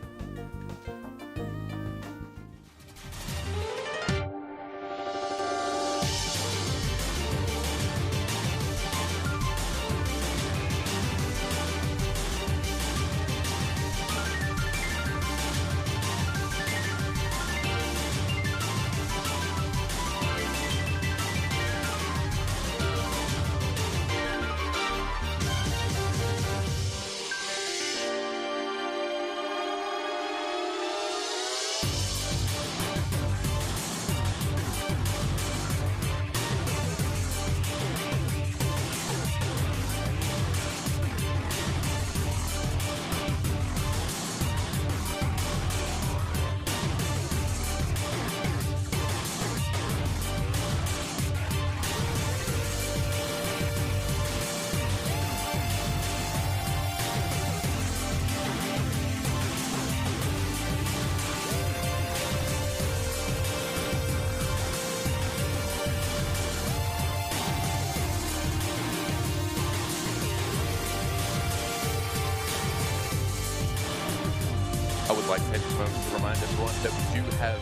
I would like to take this moment to remind everyone that we do have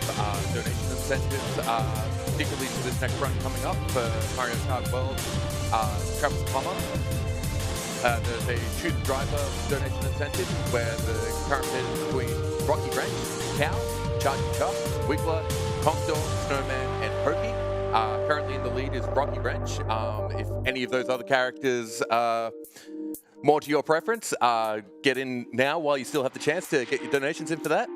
donation incentives, particularly to this next run coming up for Mario Kart World Travel Summer. there's a choose a driver donation incentive where the current bid is between Rocky Ranch, Cow, Charging Chuck, Wiggler, Conkdor, Snowman, and Hokey. Currently in the lead is Rocky Wrench. If any of those other characters are more to your preference, get in now while you still have the chance to get your donations in for that.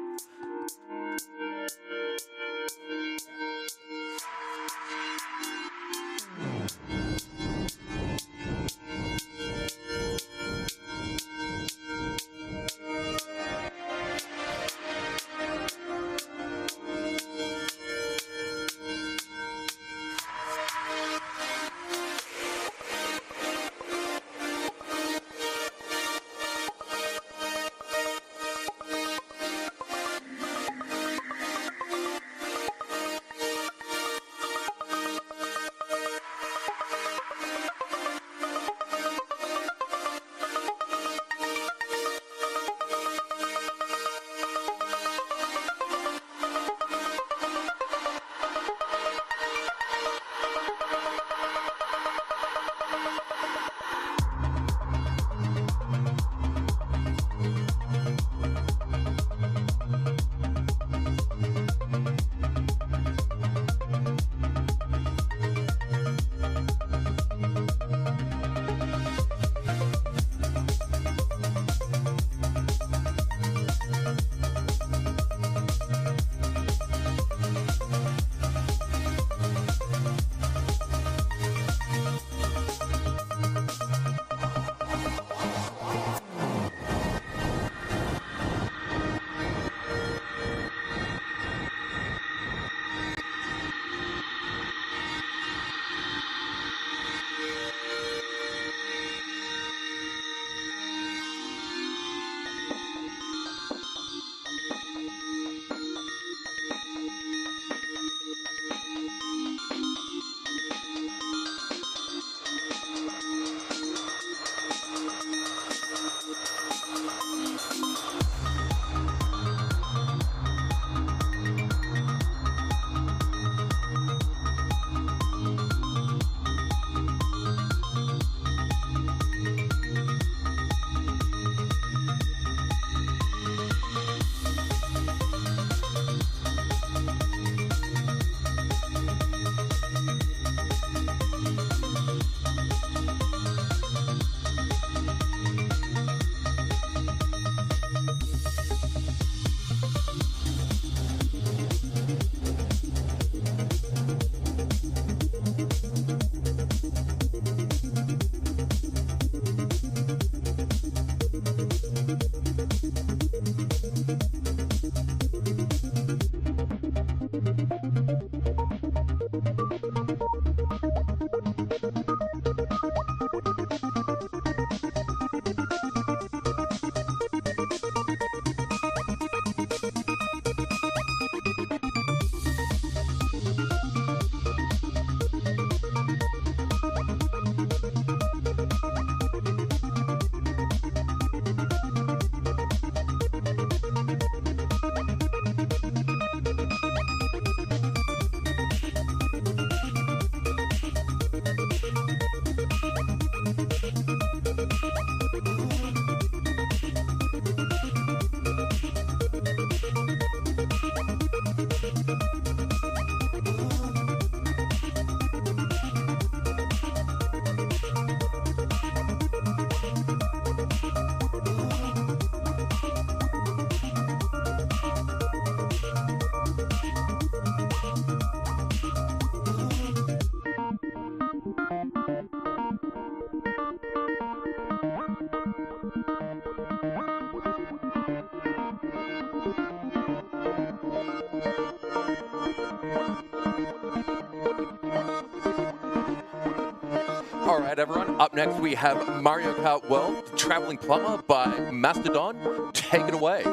All right, everyone. Up next, we have Mario Kart World, The Traveling Plumber by Mastodon. Take it away.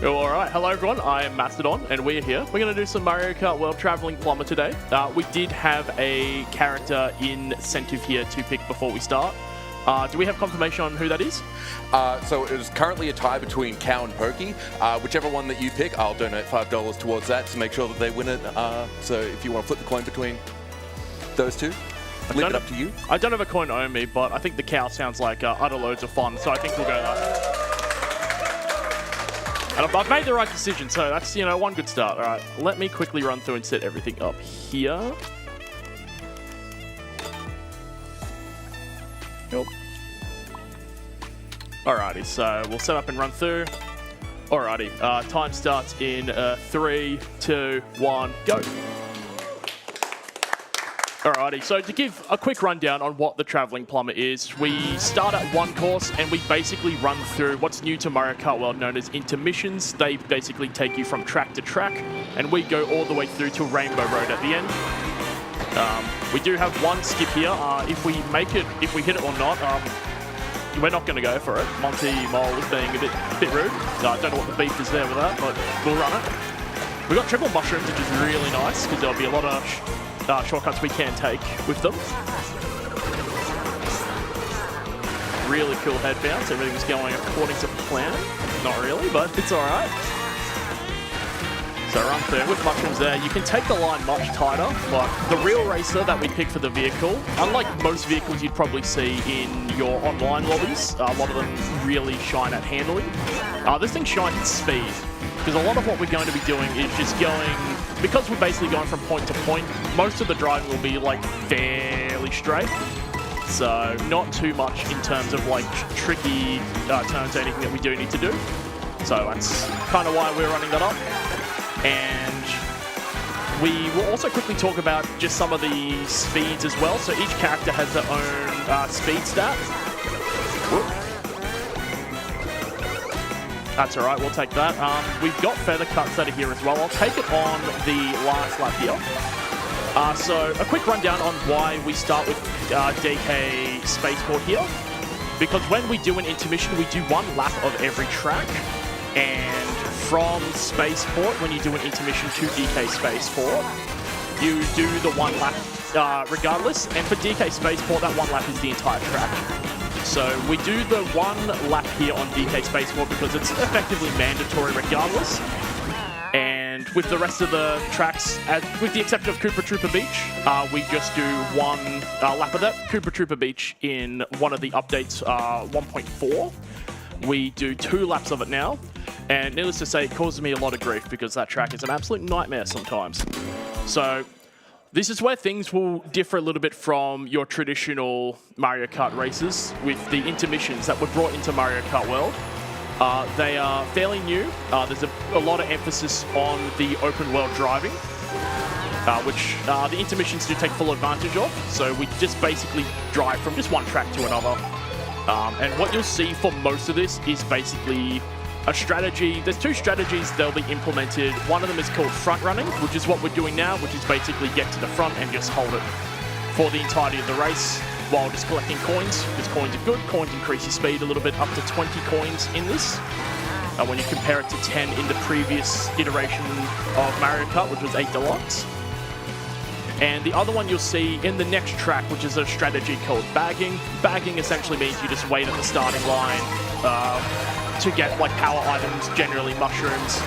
All right, hello everyone, I am Mastodon and we're here. We're going to do some Mario Kart World Traveling Plumber today. We did have a character incentive here to pick before we start. Do we have confirmation on who that is? So it is currently a tie between Cow and Pokey. Whichever one that you pick, I'll donate $5 towards that to make sure that they win it. So if you want to flip the coin between those two, leave it up to you. I don't have a coin on me, but I think the Cow sounds like utter loads of fun, so I think we'll go that. And I've made the right decision, so that's, one good start. All right, let me quickly run through and set everything up here. Yep. Alrighty, so we'll set up and run through. Alrighty, time starts in 3, 2, 1, go. Alrighty, so to give a quick rundown on what the Traveling Plumber is, we start at one course and we basically run through what's new to Mario Kart World known as intermissions. They basically take you from track to track, and we go all the way through to Rainbow Road at the end. We do have one skip here. If we hit it or not, we're not going to go for it. Monty Mole is being a bit rude. I don't know what the beef is there with that, but we'll run it. We've got triple mushrooms, which is really nice because there'll be a lot of shortcuts we can take with them. Really cool head bounce. Everything's going according to plan. Not really, but it's all right. So run through with mushrooms there. You can take the line much tighter, but the real racer that we pick for the vehicle, unlike most vehicles you'd probably see in your online lobbies, a lot of them really shine at handling. This thing shines at speed, because a lot of what we're going to be doing is just going, because we're basically going from point to point, most of the driving will be like fairly straight. So not too much in terms of like tricky turns or anything that we do need to do. So that's kind of why we're running that up. And we will also quickly talk about just some of the speeds as well. So each character has their own speed stat. Whoop. That's all right, we'll take that. We've got feather cuts that are here as well. I'll take it on the last lap here. So a quick rundown on why we start with DK Spaceport here. Because when we do an intermission, we do one lap of every track. And from Spaceport, when you do an intermission to DK Spaceport, you do the one lap regardless. And for DK Spaceport, that one lap is the entire track. So we do the one lap here on DK Spaceport because it's effectively mandatory regardless. And with the rest of the tracks, with the exception of Koopa Troopa Beach, we just do one lap of that. Koopa Troopa Beach in one of the updates 1.4. We do 2 laps of it now. And needless to say, it causes me a lot of grief because that track is an absolute nightmare sometimes. So this is where things will differ a little bit from your traditional Mario Kart races with the intermissions that were brought into Mario Kart World. They are fairly new. There's a lot of emphasis on the open world driving, which the intermissions do take full advantage of. So we just basically drive from just one track to another. And what you'll see for most of this is basically a strategy. There's 2 strategies that'll be implemented. One of them is called front running, which is what we're doing now, which is basically get to the front and just hold it for the entirety of the race while just collecting coins, because coins are good. Coins increase your speed a little bit, up to 20 coins in this. When you compare it to 10 in the previous iteration of Mario Kart, which was 8 Deluxe. And the other one you'll see in the next track, which is a strategy called bagging. Bagging essentially means you just wait at the starting line to get like power items, generally mushrooms,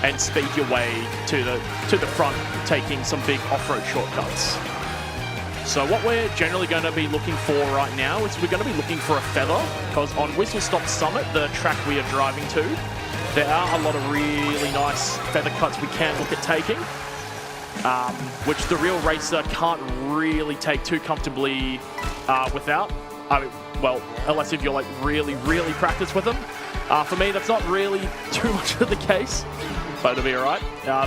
and speed your way to the front, taking some big off-road shortcuts. So what we're generally going to be looking for right now is we're going to be looking for a feather, because on Whistle Stop Summit, the track we are driving to, there are a lot of really nice feather cuts we can look at taking, which the real racer can't really take too comfortably without. Well, unless if you're like really, really practiced with them. For me, that's not really too much of the case, but it'll be all right.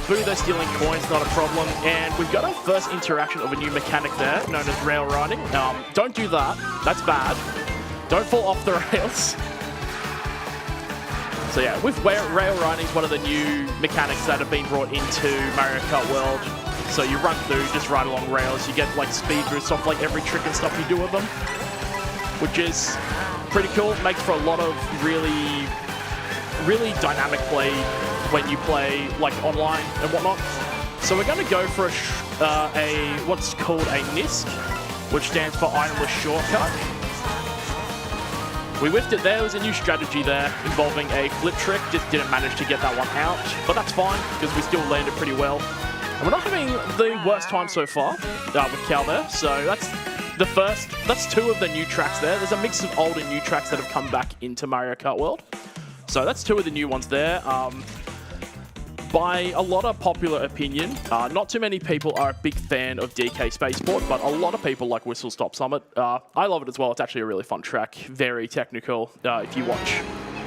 Boo, they're stealing coins, not a problem. And we've got our first interaction of a new mechanic there, known as rail riding. Don't do that. That's bad. Don't fall off the rails. So yeah, with rail riding is one of the new mechanics that have been brought into Mario Kart World. So you run through, just ride along rails. You get like speed boosts off like every trick and stuff you do with them, which is pretty cool. Makes for a lot of really, really dynamic play when you play like online and whatnot. So we're going to go for a what's called a NISC, which stands for Itemless Shortcut. We whiffed it there. There was a new strategy there involving a flip trick. Just didn't manage to get that one out. But that's fine, because we still landed pretty well. And we're not having the worst time so far with Cal there. So that's two of the new tracks there. There's a mix of old and new tracks that have come back into Mario Kart World. So that's two of the new ones there. By a lot of popular opinion, not too many people are a big fan of DK Spaceport, but a lot of people like Whistle Stop Summit. I love it as well. It's actually a really fun track, very technical. If you watch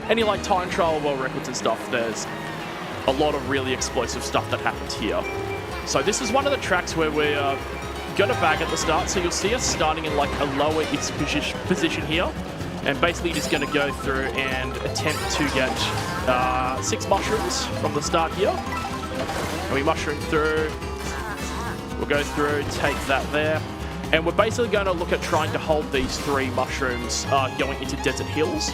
any like time trial world records and stuff, there's a lot of really explosive stuff that happens here. So this is one of the tracks where we're going to bag at the start. So you'll see us starting in like a lower position here. And basically just going to go through and attempt to get 6 mushrooms from the start here. And we mushroom through. We'll go through, take that there. And we're basically going to look at trying to hold these 3 mushrooms going into Desert Hills.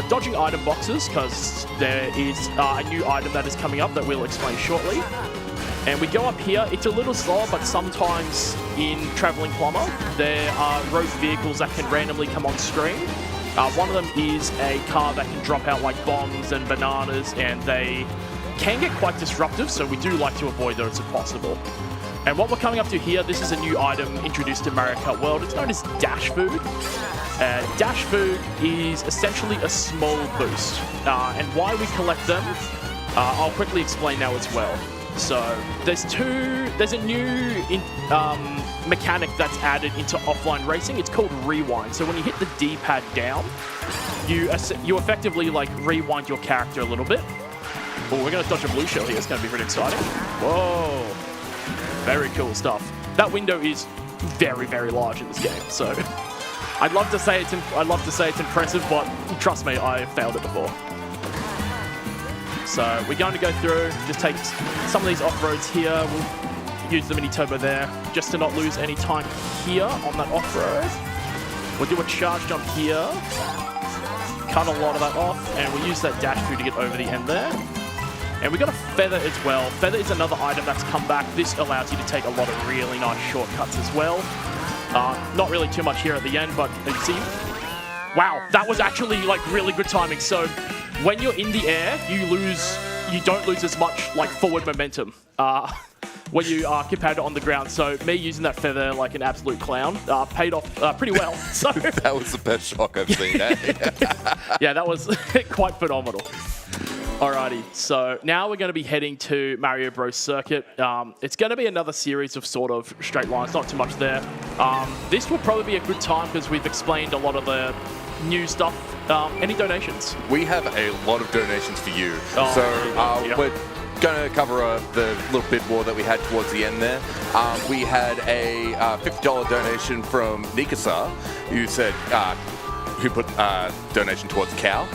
Dodging item boxes, because there is a new item that is coming up that we'll explain shortly. And we go up here. It's a little slower, but sometimes in Traveling Plumber, there are rogue vehicles that can randomly come on screen. One of them is a car that can drop out like bombs and bananas, and they can get quite disruptive, so we do like to avoid those if possible. And what we're coming up to here, this is a new item introduced to Mario Kart World. It's known as Dash Food. Dash Food is essentially a small boost. And why we collect them, I'll quickly explain now as well. So there's a new mechanic that's added into offline racing. It's called rewind. So when you hit the D-pad down, you effectively like rewind your character a little bit. Oh, we're going to dodge a blue shell here. It's going to be really exciting. Whoa. Very cool stuff. That window is very, very large in this game. So I'd love to say it's impressive, but trust me, I've failed it before. So we're going to go through, just take some of these off-roads here. We'll use the mini turbo there just to not lose any time here on that off-road. We'll do a charge jump here. Cut a lot of that off, and we'll use that dash food to get over the end there. And we've got a feather as well. Feather is another item that's come back. This allows you to take a lot of really nice shortcuts as well. Not really too much here at the end, but you see, wow, that was actually like really good timing. So when you're in the air, you don't lose as much like forward momentum when you are compared to on the ground. So me using that feather like an absolute clown paid off pretty well. So that was the best shock I've seen. Yeah, that was quite phenomenal. Alrighty, so now we're going to be heading to Mario Bros. Circuit. It's going to be another series of sort of straight lines, not too much there. This will probably be a good time because we've explained a lot of the new stuff. Any donations? We have a lot of donations for you. Yeah. We're going to cover the little bid war that we had towards the end there. We had a $50 donation from Nikasa, who put donation towards Cow.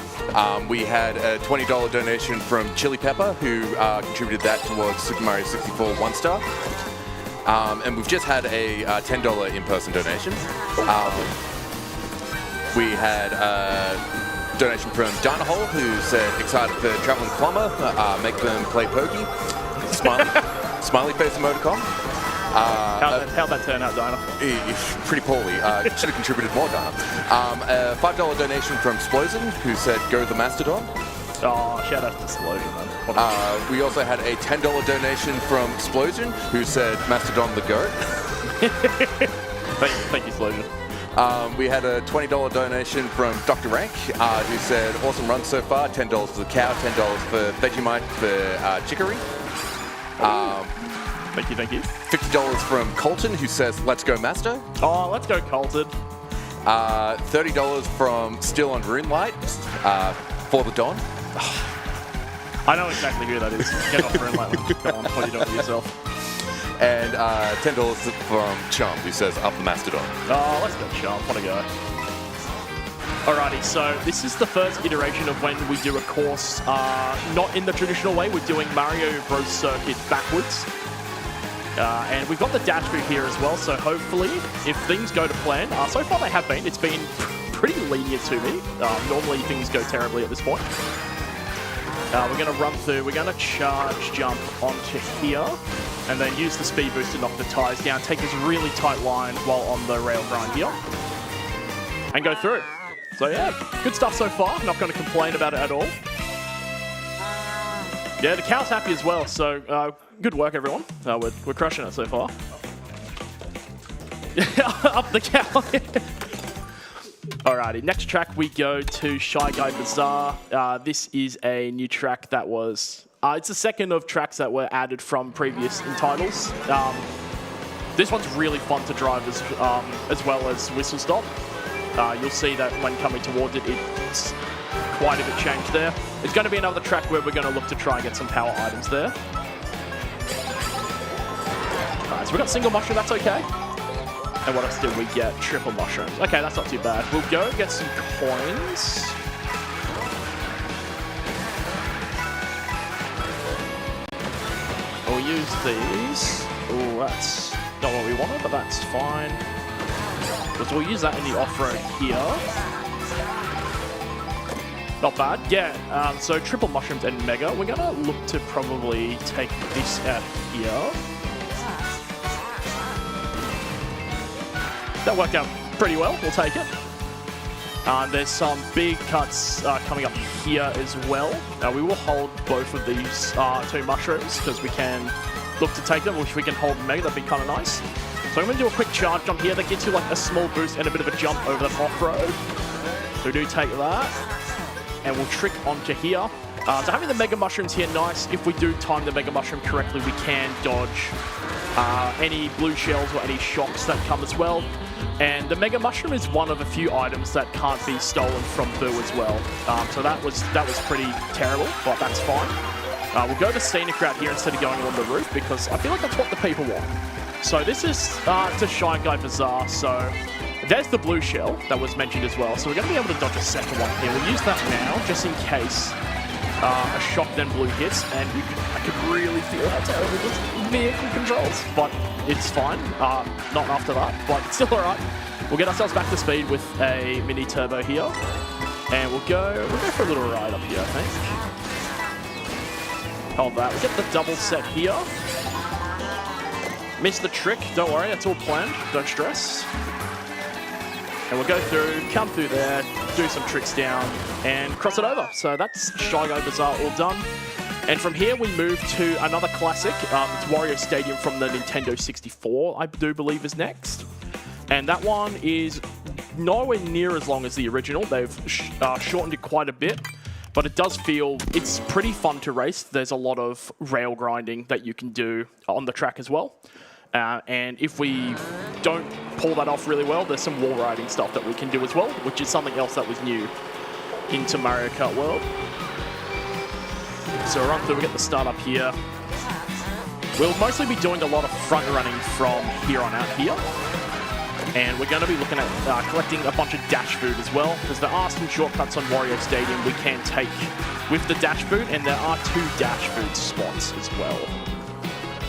We had a $20 donation from Chili Pepper, who contributed that towards Super Mario 64 1 Star. And we've just had a $10 in-person donation. We had a donation from Dynahole, who said, excited for Traveling Plumber, make them play pokey. Smiley face emoticon. How'd that turn out, Dinah? Pretty poorly. Should have contributed more, Dana. A $5 donation from Splosion, who said, go the Mastodon. Oh, shout out to Splosion, man. We also had a $10 donation from Splosion, who said, Mastodon the goat. Thank you, Splosion. We had a $20 donation from Dr. Rank, who said, awesome run so far, $10 for the cow, $10 for Vegemite for Chicory. Thank you. $50 from Colton, who says, let's go Master. Oh, let's go Colton. $30 from Still on Runelight, for the Don. I know exactly who that is. Get off Runelight. Go on, what are you doing with yourself? And $10 from Chum, who says, up the Mastodon. Oh, let's go Chum. What a go. Alrighty, so this is the first iteration of when we do a course, not in the traditional way. We're doing Mario Bros. Circuit backwards. And we've got the dash route here as well, so hopefully, if things go to plan, so far they have been, it's been pretty lenient to me. Normally things go terribly at this point. We're going to run through, we're going to charge jump onto here, and then use the speed boost to knock the tyres down, take this really tight line while on the rail grind here, and go through. So yeah, good stuff so far. Not going to complain about it at all. Yeah, the cow's happy as well. So good work, everyone. We're crushing it so far. Up the cow. Alrighty, next track we go to Shy Guy Bazaar. This is a new track that was... it's the second of tracks that were added from previous titles. This one's really fun to drive as well as Whistle Stop. You'll see that when coming towards it, it's quite a bit changed there. It's going to be another track where we're going to look to try and get some power items there. Alright, so we've got single mushroom, that's okay. And what else did we get? Triple mushrooms. Okay, that's not too bad. We'll go get some coins. We'll use these. Oh, that's not what we wanted, but that's fine. So we'll use that in the off-road here. Not bad. Yeah, so triple mushrooms and mega. We're going to look to probably take this out here. That worked out pretty well. We'll take it. There's some big cuts coming up here as well. We will hold both of these two mushrooms because we can look to take them. If we can hold mega, that'd be kind of nice. So I'm going to do a quick charge jump here that gets you like a small boost and a bit of a jump over that off-road. So we do take that. And we'll trick onto here. So having the mega mushrooms here, nice. If we do time the mega mushroom correctly, we can dodge any blue shells or any shocks that come as well. And the mega mushroom is one of a few items that can't be stolen from Boo as well. So that was pretty terrible, but that's fine. We'll go the scenic route here instead of going on the roof because I feel like that's what the people want. So this is to Shy Guy Bazaar. So there's the blue shell that was mentioned as well. So we're going to be able to dodge a second one here. We'll use that now just in case a shock then blue hits. And I could really feel how terrible this vehicle controls. But it's fine. Not after that, but it's still all right. We'll get ourselves back to speed with a mini turbo here. And we'll go for a little ride up here, I think. Hold that. We'll get the double set here. Missed the trick. Don't worry, it's all planned. Don't stress. And we'll go through, come through there, do some tricks down, and cross it over. So that's Shy Guy Bazaar all done. And from here, we move to another classic. It's Wario Stadium from the Nintendo 64, I do believe is next. And that one is nowhere near as long as the original. They've shortened it quite a bit. But it does feel, it's pretty fun to race. There's a lot of rail grinding that you can do on the track as well. And if we don't pull that off really well, there's some wall riding stuff that we can do as well, which is something else that was new into Mario Kart World. So we'll run through, we get the start up here. We'll mostly be doing a lot of front running from here on out here. And we're going to be looking at collecting a bunch of dash food as well, because there are some shortcuts on Wario Stadium we can take with the dash food, and there are 2 dash food spots as well.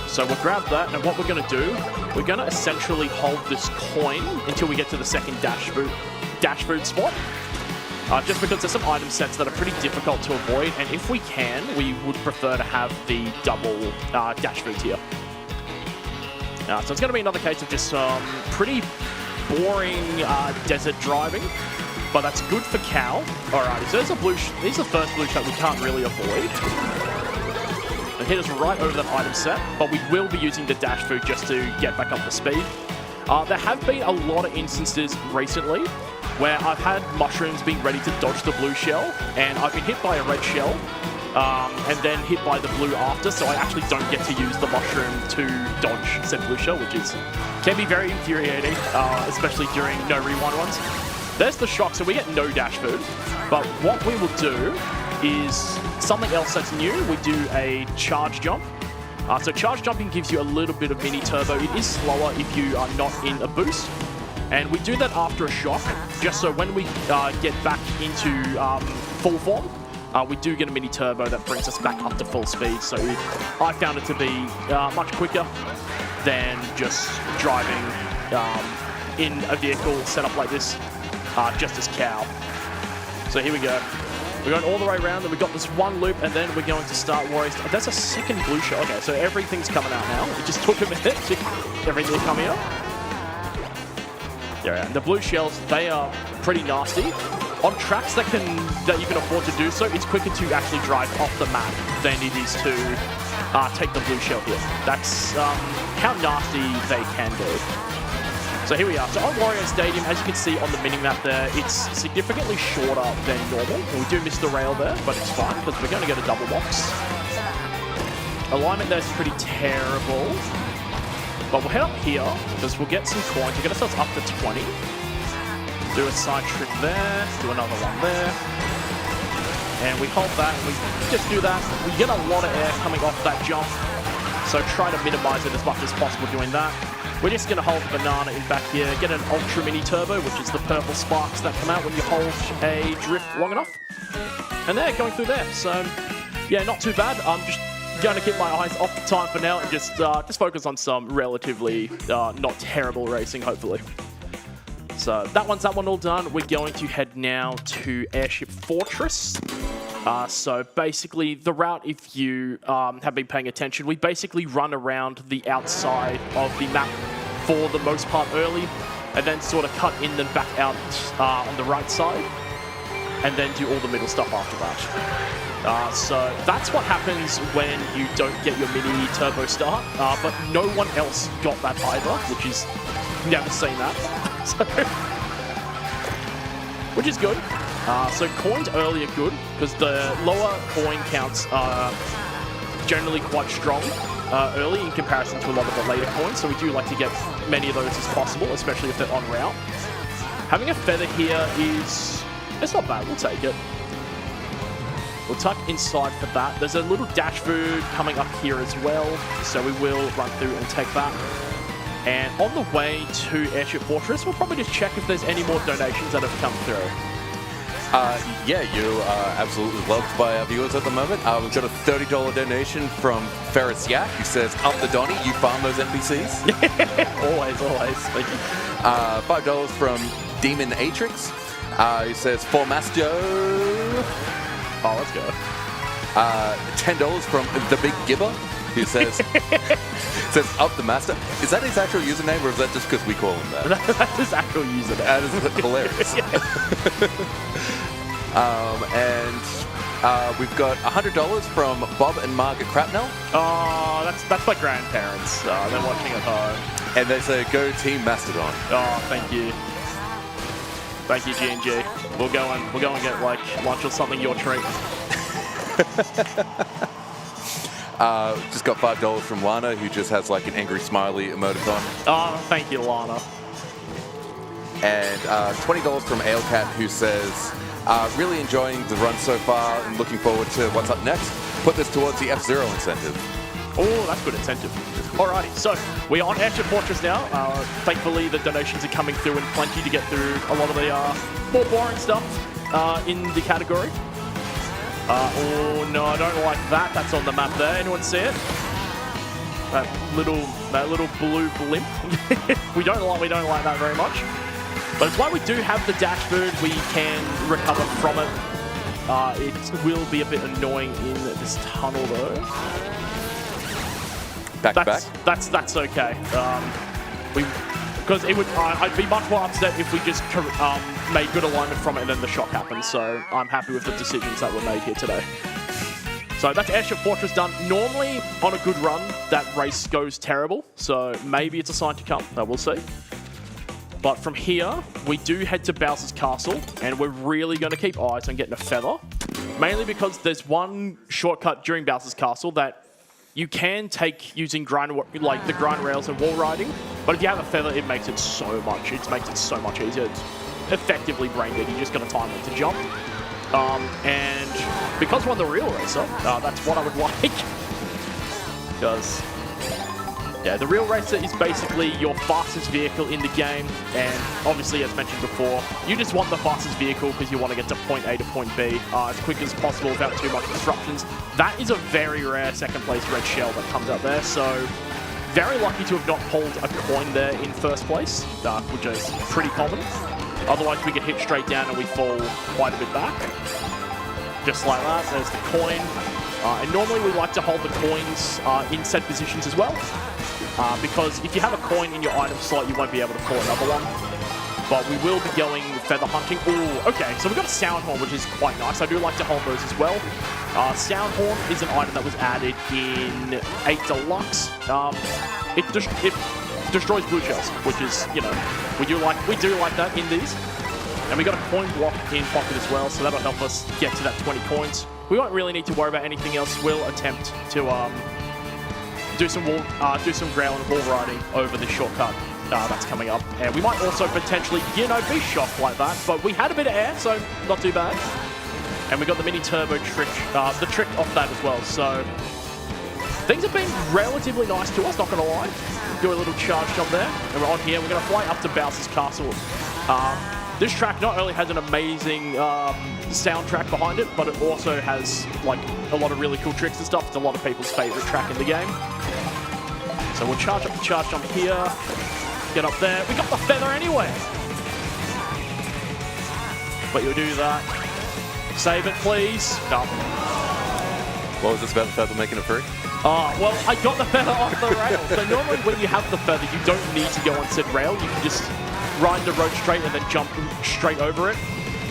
So we'll grab that, and what we're going to do, we're going to essentially hold this coin until we get to the second dash food spot. Just because there's some item sets that are pretty difficult to avoid, and if we can, we would prefer to have the double dash foods here. So it's going to be another case of just pretty boring desert driving, but that's good for Cal. Alrighty, so this is the first blue shot we can't really avoid. It hit us right over that item set, but we will be using the dash food just to get back up to speed. There have been a lot of instances recently where I've had mushrooms being ready to dodge the blue shell, and I've been hit by a red shell, and then hit by the blue after, so I actually don't get to use the mushroom to dodge said blue shell, which can be very infuriating, especially during no rewind runs. There's the shock, so we get no dash food, but what we will do is something else that's new. We do a charge jump. So charge jumping gives you a little bit of mini turbo. It is slower if you are not in a boost. And we do that after a shock, just so when we get back into full form, we do get a mini turbo that brings us back up to full speed. So I found it to be much quicker than just driving in a vehicle set up like this, just as Cal. So here we go. We're going all the way around, and we've got this one loop, and then we're going to start Warriors. That's a second blue shell. Okay, so everything's coming out now. It just took a minute to everything coming out. Yeah, the blue shells, they are pretty nasty. on tracks that you can afford to do so, it's quicker to actually drive off the map than it is to take the blue shell hit. That's how nasty they can be. So here we are. So on Wario Stadium, as you can see on the mini-map there, it's significantly shorter than normal. We do miss the rail there, but it's fine because we're going to get a double box. Alignment there is pretty terrible. But we'll head up here because we'll get some coins. We'll get ourselves up to 20. Do a side trick there. Do another one there. And we hold that. And we just do that. We get a lot of air coming off that jump. So try to minimize it as much as possible doing that. We're just going to hold the banana in back here, get an Ultra Mini Turbo, which is the purple sparks that come out when you hold a drift long enough. And they're going through there. So, yeah, not too bad. I'm just going to keep my eyes off the time for now and just focus on some relatively not terrible racing, hopefully. So that one all done. We're going to head now to Airship Fortress. So basically, the route, if you have been paying attention, we basically run around the outside of the map for the most part early, and then sort of cut in and back out on the right side, and then do all the middle stuff after that. So that's what happens when you don't get your mini turbo start, but no one else got that either, which is, never seen that. So, which is good. So coins early are good, because the lower coin counts are generally quite strong early in comparison to a lot of the later coins, so we do like to get many of those as possible, especially if they're on route. Having a feather here it's not bad, we'll take it. We'll tuck inside for that. There's a little dash food coming up here as well, so we will run through and take that. And on the way to Airship Fortress, we'll probably just check if there's any more donations that have come through. Yeah, you are absolutely loved by our viewers at the moment. We've got a $30 donation from Ferris Yak, who says, "Up the Donny, you farm those NPCs." Always. Thank you. $5 from Demon Atrix, who says, "For Masto." Oh, let's go. $10 from The Big Gibber, who says, "Up the Master." Is that his actual username, or is that just because we call him that? That's his actual username. That is hilarious. And we've got $100 from Bob and Margaret Crapnell. Oh, that's my grandparents. They're watching at home. And they say, "Go Team Mastodon." Oh, thank you. Thank you, G&G. We'll go and get like lunch or something. Your treat. Just got $5 from Lana, who just has like an angry smiley emoticon. Oh, thank you, Lana. And $20 from Alecat, who says, "Really enjoying the run so far and looking forward to what's up next. Put this towards the F-Zero incentive." Oh, that's good incentive. Alrighty, so we're on Airship Fortress now. Thankfully, the donations are coming through in plenty to get through a lot of the more boring stuff in the category. Oh no, I don't like that. That's on the map there. Anyone see it? That little blue blimp. we don't like that very much. But it's why we do have the dash food. We can recover from it. It will be a bit annoying in this tunnel though. Back. That's okay. Because I'd be much more upset if we just made good alignment from it and then the shock happened. So I'm happy with the decisions that were made here today. So that's Airship Fortress done. Normally on a good run, that race goes terrible. So maybe it's a sign to come. We'll see. But from here, we do head to Bowser's Castle, and we're really going to keep eyes on getting a feather. Mainly because there's one shortcut during Bowser's Castle that you can take using the grind rails and wall riding, but if you have a feather, it makes it so much. It makes it so much easier. It's effectively brain dead. You just got to time it to jump. And because we're on the real racer, that's what I would like. Because yeah, the real racer is basically your fastest vehicle in the game, and obviously, as mentioned before, you just want the fastest vehicle because you want to get to point A to point B as quick as possible without too much disruptions. That is a very rare second place red shell that comes out there, so very lucky to have not pulled a coin there in first place, which is pretty common. Otherwise, we get hit straight down and we fall quite a bit back. Just like that, there's the coin. And normally we like to hold the coins in set positions as well. Because if you have a coin in your item slot, you won't be able to pull another one. but we will be going feather hunting. Ooh, okay, so we've got a sound horn, which is quite nice. I do like to hold those as well. Sound horn is an item that was added in 8 Deluxe. It destroys blue shells, which is, you know, we do like that in these. And we got a coin block in pocket as well, so that'll help us get to that 20 coins. We won't really need to worry about anything else. We'll attempt to do some ground and wall riding over the shortcut that's coming up. And we might also potentially, you know, be shocked like that, but we had a bit of air, so not too bad. And we got the mini turbo trick, the trick off that as well. So things have been relatively nice to us, not gonna lie. Do a little charge jump there, and we're on here. We're gonna fly up to Bowser's Castle. This track not only has an amazing soundtrack behind it, but it also has like a lot of really cool tricks and stuff. It's a lot of people's favorite track in the game. So we'll charge up the charge jump here, get up there. We got the feather anyway. But you'll do that. Save it, please. No. What was this about the feather making it free? Well, I got the feather off the rail. So normally when you have the feather, you don't need to go on said rail. You can just ride the road straight and then jump straight over it.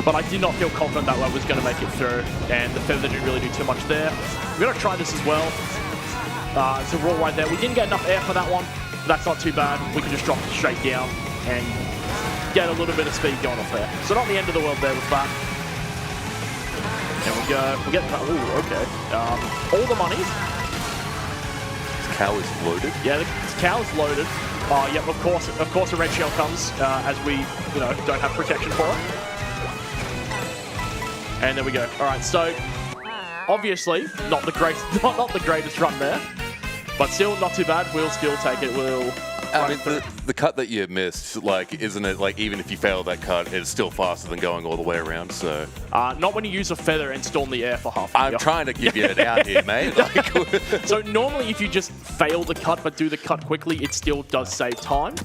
But I did not feel confident that I was going to make it through, and the feather didn't really do too much there. We're going to try this as well. It's a roll right there. We didn't get enough air for that one. That's not too bad. We can just drop it straight down and get a little bit of speed going off there. So not the end of the world there with that. There we go. We'll get that. Ooh, okay. All the money. This cow is loaded. Yeah, the cow is loaded. Oh, yep, of course a red shell comes as we, you know, don't have protection for it. And there we go. All right, so obviously not the greatest run there, but still not too bad. We'll still take it. We'll. I mean, the cut that you missed, like, isn't it, like, even if you fail that cut, it's still faster than going all the way around, so... Not when you use a feather and stall in the air for half. I'm trying to give you it out here, mate. Like, so normally if you just fail the cut but do the cut quickly, it still does save time.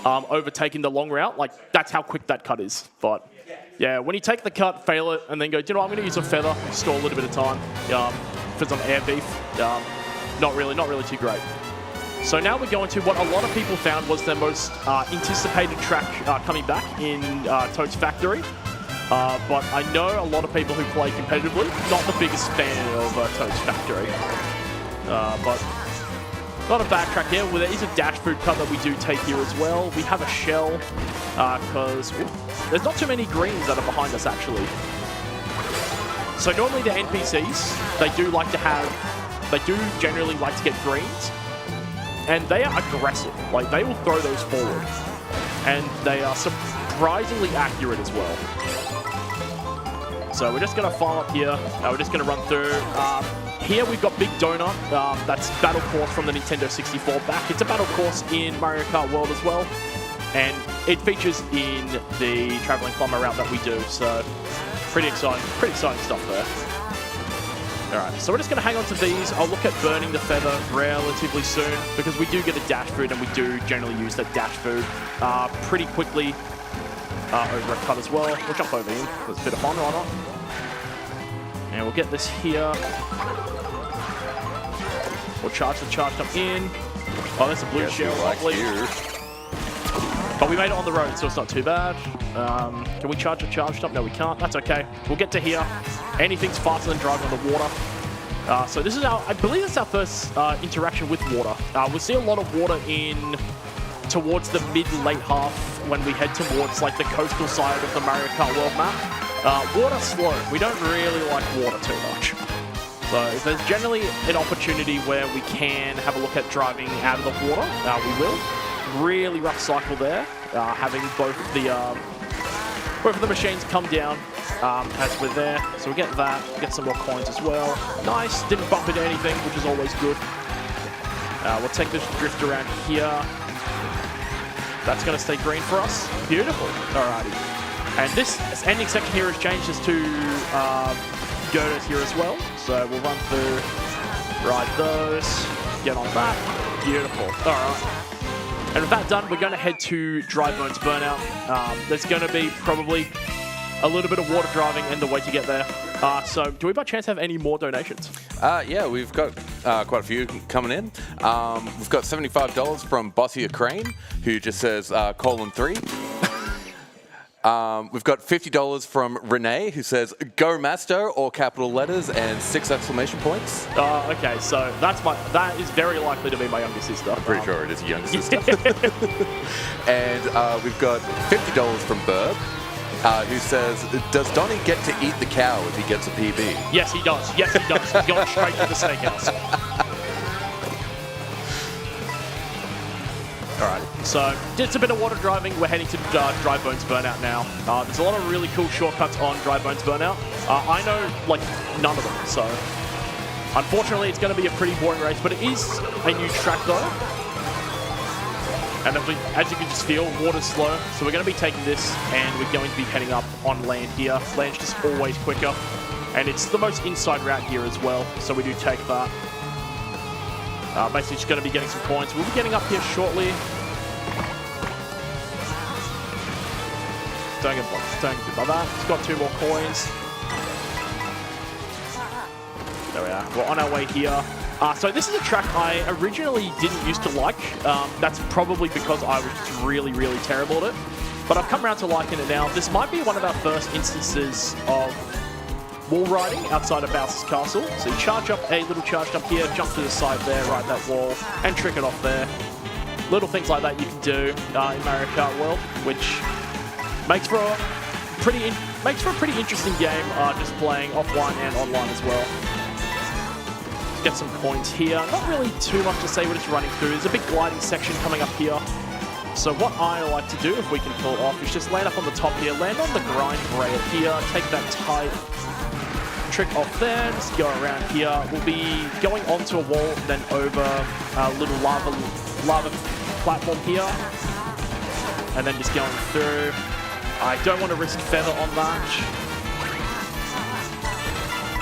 Overtaking the long route, like, that's how quick that cut is. But, yeah, when you take the cut, fail it, and then go, you know what, I'm going to use a feather, stall a little bit of time. If it's on air beef, not really too great. So now we're going to what a lot of people found was their most anticipated track coming back in Toad's Factory. But I know a lot of people who play competitively, not the biggest fan of Toad's Factory. But not a bad track here. Well, there is a dash food cut that we do take here as well. We have a shell because there's not too many greens that are behind us actually. So normally the NPCs, they do generally like to get greens. And they are aggressive. Like, they will throw those forward. And they are surprisingly accurate as well. So we're just going to farm up here. We're just going to run through. Here we've got Big Donut. That's Battle Course from the Nintendo 64 back. It's a battle course in Mario Kart World as well. And it features in the Traveling Plumber route that we do. So pretty exciting stuff there. Alright, so we're just going to hang on to these. I'll look at burning the feather relatively soon because we do get a dash food and we do generally use that dash food pretty quickly over a cut as well. We'll jump over in. There's a bit of fun, why not? And we'll get this here. We'll charge the charge jump in. Oh, there's a blue shell, lovely. But we made it on the road, so it's not too bad. Can we charge a charge jump? No, we can't. That's okay. We'll get to here. Anything's faster than driving on the water. So this is I believe it's our first interaction with water. We'll see a lot of water towards the mid-late half when we head towards like the coastal side of the Mario Kart World map. Water's slow. We don't really like water too much. So if there's generally an opportunity where we can have a look at driving out of the water, we will. Really rough cycle there, having both of the machines come down as we're there. So we get that, get some more coins as well. Nice, didn't bump into anything, which is always good. We'll take this drift around here. That's going to stay green for us. Beautiful. Alrighty. And this ending section here has changed us to girders here as well. So we'll run through, ride those, get on that. Beautiful. Alright. And with that done, we're going to head to Dry Bones Burnout. There's going to be probably a little bit of water driving and the way to get there. So do we by chance have any more donations? Yeah, we've got quite a few coming in. We've got $75 from Bossier Crane, who just says, :3. We've got $50 from Renee, who says, "Go Master," all capital letters and 6 exclamation points. Okay, so that is very likely to be my younger sister. I'm pretty sure it is your younger sister. And we've got $50 from Burb, who says, "Does Donnie get to eat the cow if he gets a PB?" Yes, he does. Yes, he does. He's going straight to the steakhouse. All right, so just a bit of water driving. We're heading to Dry Bones Burnout now. There's a lot of really cool shortcuts on Dry Bones Burnout. I know, like, none of them, so unfortunately it's going to be a pretty boring race, but it is a new track, though. And as you can just feel, water's slow, so we're going to be taking this, and we're going to be heading up on land here. Land's just always quicker, and it's the most inside route here as well, so we do take that. Basically just going to be getting some coins. We'll be getting up here shortly. Don't get bit by that. It's got 2 more coins. There we are. We're on our way here. So this is a track I originally didn't used to like. That's probably because I was just really, really terrible at it. But I've come around to liking it now. This might be one of our first instances of wall riding outside of Bowser's Castle. So you charge up a little charge up here, jump to the side there, ride that wall, and trick it off there. Little things like that you can do in Mario Kart World, which makes for a pretty interesting game, just playing offline and online as well. Let's get some coins here. Not really too much to say what it's running through. There's a big gliding section coming up here. So what I like to do, if we can pull it off, is just land up on the top here, land on the grind rail here, take that tight trick off there, just go around here. We'll be going onto a wall, then over a little lava platform here, and then just going through. I don't want to risk feather on that.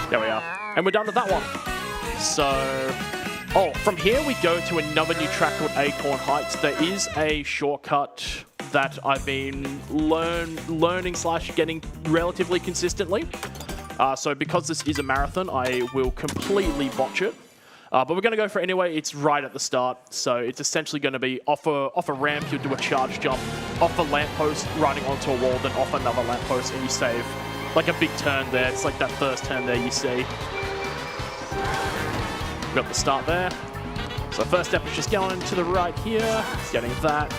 There we are. And we're done with that one. So, from here we go to another new track called Acorn Heights. There is a shortcut that I've been learning / getting relatively consistently. So because this is a marathon, I will completely botch it. But we're going to go for it anyway. It's right at the start. So it's essentially going to be off a ramp, you'll do a charge jump, off a lamppost, riding onto a wall, then off another lamppost, and you save like a big turn there. It's like that first turn there you see. We've got the start there. So first step is just going to the right here, getting that.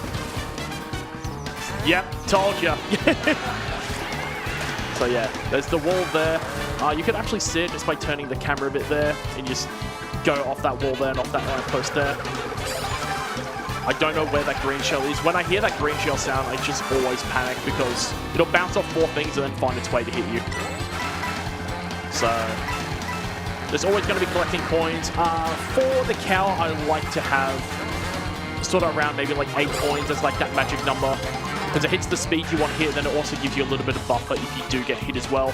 Yep, told you. So yeah, there's the wall there. You can actually see it just by turning the camera a bit there, and just go off that wall there and off that lamppost there. I don't know where that green shell is. When I hear that green shell sound, I just always panic because it'll bounce off 4 things and then find its way to hit you. So there's always going to be collecting coins. For the cow, I like to have sort of around maybe like 8 coins as like that magic number. Because it hits the speed you want to hit, then it also gives you a little bit of buffer if you do get hit as well.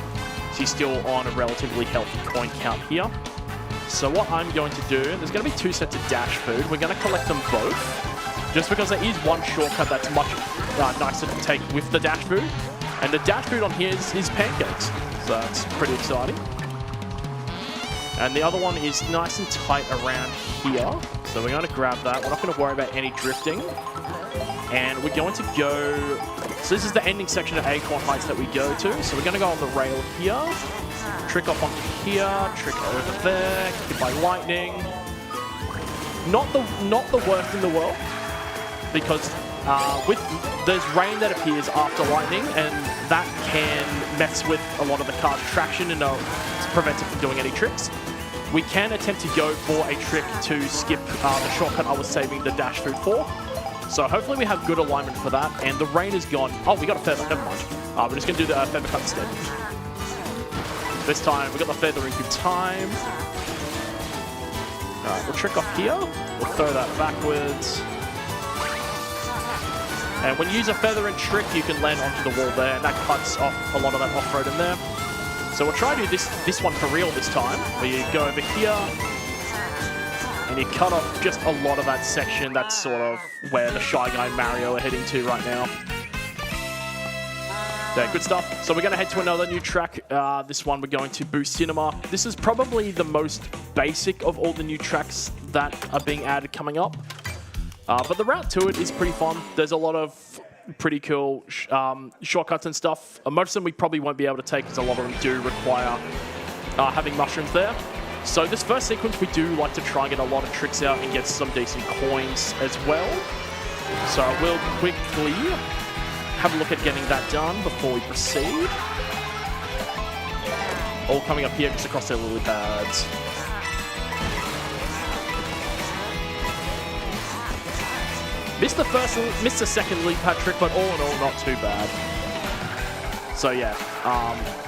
So you're still on a relatively healthy coin count here. So what I'm going to do, there's going to be 2 sets of dash food. We're going to collect them both, just because there is one shortcut that's much nicer to take with the dash food. And the dash food on here is pancakes. So that's pretty exciting. And the other one is nice and tight around here. So we're going to grab that. We're not going to worry about any drifting. And we're going to go... So this is the ending section of Acorn Heights that we go to. So we're going to go on the rail here. Trick off onto here. Trick over there. Hit by lightning. Not the worst in the world. Because there's rain that appears after lightning. And that can mess with a lot of the car's traction and prevent it from doing any tricks. We can attempt to go for a trick to skip the shortcut I was saving the dash food for. So hopefully we have good alignment for that. And the rain is gone. Oh, we got a feather. Never mind. We're just going to do the feather cut instead. This time we got the feather in good time. All right, we'll trick off here. We'll throw that backwards. And when you use a feather and trick, you can land onto the wall there. And that cuts off a lot of that off-road in there. So we'll try to do this one for real this time. Where you go over here. And you cut off just a lot of that section. That's sort of where the Shy Guy and Mario are heading to right now. Yeah, good stuff. So we're going to head to another new track. This one we're going to Boo Cinema. This is probably the most basic of all the new tracks that are being added coming up. But the route to it is pretty fun. There's a lot of pretty cool shortcuts and stuff. Most of them we probably won't be able to take because a lot of them do require having mushrooms there. So this first sequence, we do like to try and get a lot of tricks out and get some decent coins as well. So we'll quickly have a look at getting that done before we proceed. All coming up here just across their lily pads. Missed the second lily pad trick, but all in all, not too bad. So yeah,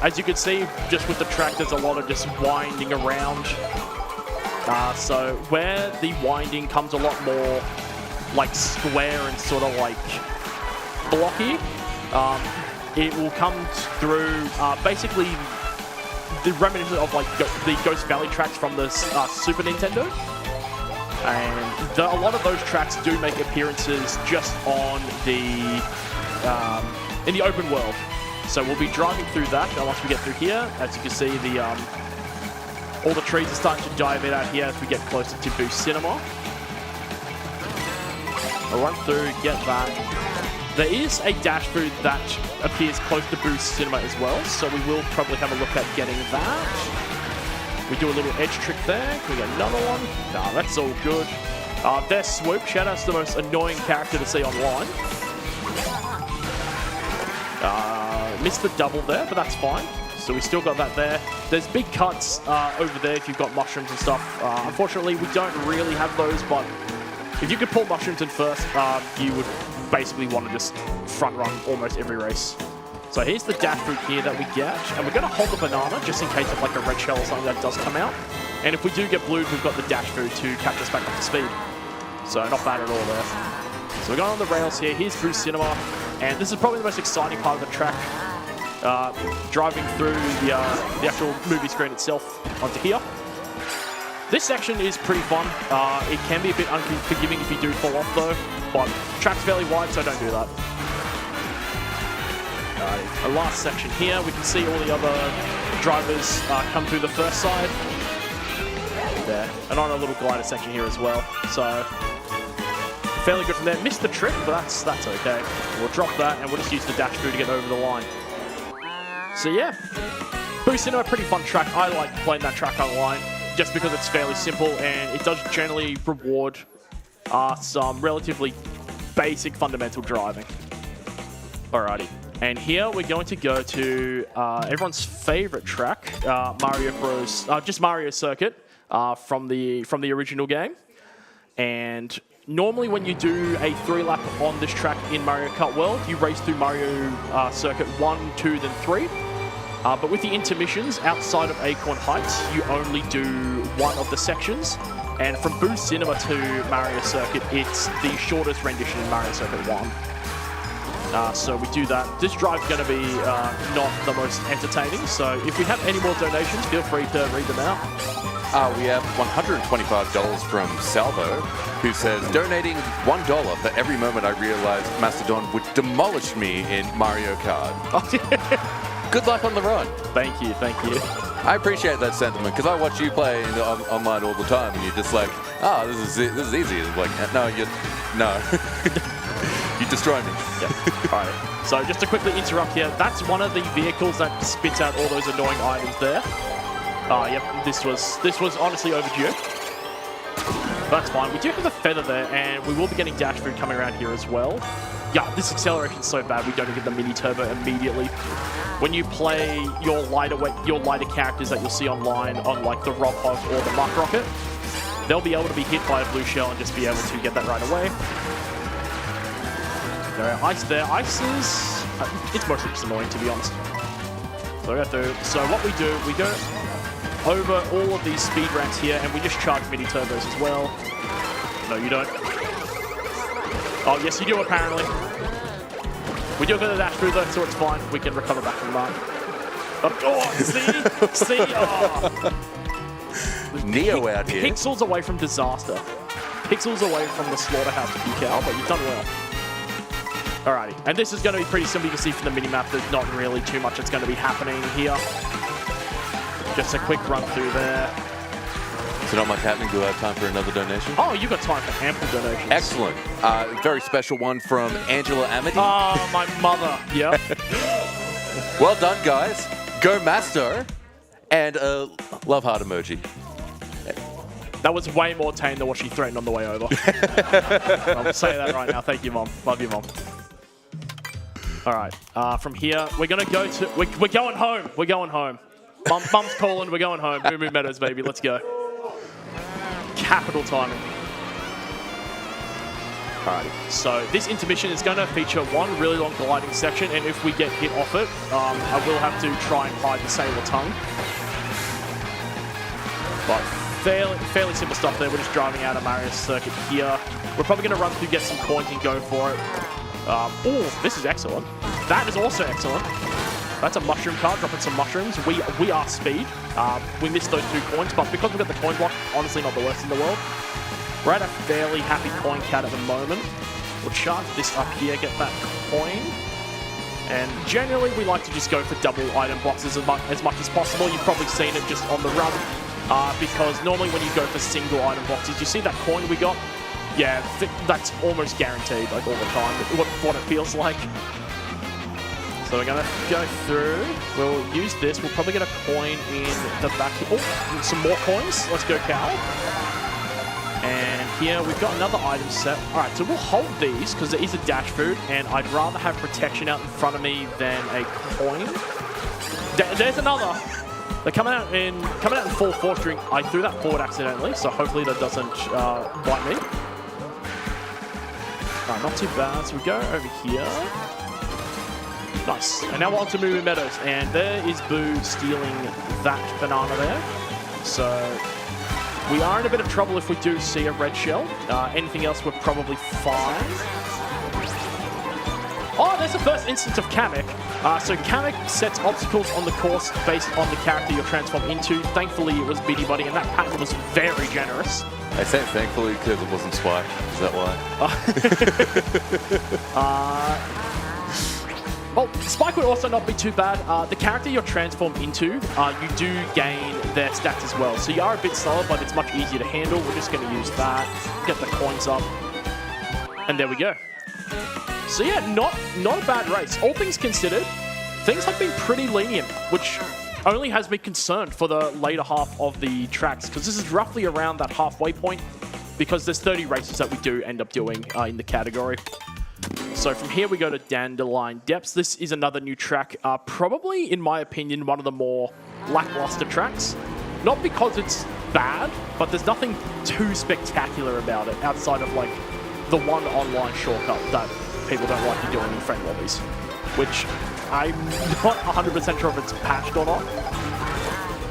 as you can see, just with the track, there's a lot of just winding around. So where the winding comes a lot more like square and sort of like blocky, it will come through basically the reminiscent of like the Ghost Valley tracks from the Super Nintendo. And a lot of those tracks do make appearances just on the in the open world. So we'll be driving through that. Now once we get through here, as you can see, the all the trees are starting to die a bit out here as we get closer to Boost Cinema. I'll run through, get that. There is a dash food that appears close to Boost Cinema as well, so we will probably have a look at getting that. We do a little edge trick there. Can we get another one? Nah, that's all good. There's Swoop. Shout-out's the most annoying character to see online. Missed the double there, but that's fine. So we still got that there. There's big cuts over there if you've got mushrooms and stuff. Unfortunately, we don't really have those, but if you could pull mushrooms in first, you would basically want to just front run almost every race. So here's the dash route here that we get, and we're going to hold the banana just in case of like a red shell or something that does come out. And if we do get blued, we've got the dash food to catch us back up to speed. So not bad at all there. So we're going on the rails here. Here's Boost Cinema, and this is probably the most exciting part of the track. Driving through the actual movie screen itself onto here. This section is pretty fun. It can be a bit unforgiving if you do fall off though, but the track's fairly wide, so don't do that. Our last section here, we can see all the other drivers come through the first side. There. And on a little glider section here as well. So fairly good from there. Missed the trick, but that's okay. We'll drop that and we'll just use the dash through to get over the line. So yeah, Boost Cinema, a pretty fun track. I like playing that track online just because it's fairly simple and it does generally reward some relatively basic fundamental driving. Alrighty. And here we're going to go to everyone's favorite track, Mario Bros. Just Mario Circuit from the original game. And normally when you do a 3-lap on this track in Mario Kart World, you race through Mario Circuit 1, 2, then 3. But with the intermissions outside of Acorn Heights, you only do one of the sections. And from Boost Cinema to Mario Circuit, it's the shortest rendition in Mario Circuit 1. So we do that. This drive's going to be not the most entertaining, so if we have any more donations, feel free to read them out. We have $125 from Salvo, who says, donating $1 for every moment I realized Mastodon would demolish me in Mario Kart. Good luck on the run. Thank you, thank you. I appreciate that sentiment, because I watch you play online all the time, and you're just like, this is easy. It's like, no. You destroy me. Yeah. All right. So just to quickly interrupt here, that's one of the vehicles that spits out all those annoying items there. Yep. This was honestly overdue. That's fine. We do have a feather there, and we will be getting dash food coming around here as well. Yeah, this acceleration's so bad we don't get the mini turbo immediately. When you play your lighter characters that you'll see online on like the Rob Hog or the Muck Rocket, they'll be able to be hit by a blue shell and just be able to get that right away. There are ice there. Ice is... it's mostly just annoying, to be honest. So we go through. So what we do, we go over all of these speed ramps here, and we just charge mini turbos as well. No, you don't. Oh, yes, you do, apparently. We do a bit of dash through, though, so it's fine. We can recover back from that. Oh, see? Neo out here. Pixels away from disaster. Pixels away from the slaughterhouse of Bucal, but you've done well. Alrighty, and this is going to be pretty simple. You can see from the minimap there's not really too much that's going to be happening here. Just a quick run through there. So not much happening. Do I have time for another donation? Oh, you got time for ample donations. Excellent. Very special one from Angela Amity. Oh, my mother. Yep. Well done, guys. Go Masto. And a love heart emoji. That was way more tame than what she threatened on the way over. I'll say that right now. Thank you, Mom. Love you, Mom. All right. From here, we're going to go to... We're going home. We're going home. Mum's calling. We're going home. Moo Moo Meadows, baby. Let's go. Capital timing. Alrighty. So this intermission is going to feature one really long gliding section, and if we get hit off it, I will have to try and hide the sailor tongue. But fairly simple stuff there. We're just driving out of Mario's circuit here. We're probably going to run through, get some coins, and go for it. Oh, this is excellent. That is also excellent. That's a mushroom card, dropping some mushrooms. We are speed. We missed those 2 coins, but because we've got the coin block, honestly not the worst in the world. We're at a fairly happy coin count at the moment. We'll charge this up here, get that coin. And generally, we like to just go for double item boxes as much as possible. You've probably seen it just on the run, because normally when you go for single item boxes, you see that coin we got? Yeah, that's almost guaranteed, like all the time, what it feels like. So we're going to go through. We'll use this. We'll probably get a coin in the back. Oh, some more coins. Let's go, Cal. And here we've got another item set. All right, so we'll hold these because there is a dash food, and I'd rather have protection out in front of me than a coin. There's another. They're coming out in full force string. I threw that forward accidentally, so hopefully that doesn't bite me. All right, not too bad. So we go over here. Nice. And now we're on to Moo Moo Meadows, and there is Boo stealing that banana there. So we are in a bit of trouble if we do see a red shell. Anything else, we're probably fine. Oh, there's the first instance of Kamek. So Kamek sets obstacles on the course based on the character you're transformed into. Thankfully, it was Beady Buddy, and that pattern was very generous. I say thankfully because it wasn't Spike. Is that why? Well, Spike would also not be too bad. The character you're transformed into, you do gain their stats as well. So you are a bit slower, but it's much easier to handle. We're just going to use that, get the coins up, and there we go. So yeah, not a bad race. All things considered, things have been pretty lenient, which only has me concerned for the later half of the tracks, because this is roughly around that halfway point, because there's 30 races that we do end up doing in the category. So from here we go to Dandelion Depths. This is another new track, probably, in my opinion, one of the more lackluster tracks. Not because it's bad, but there's nothing too spectacular about it outside of like the one online shortcut that people don't like you doing in friend lobbies, which I'm not 100% sure if it's patched or not.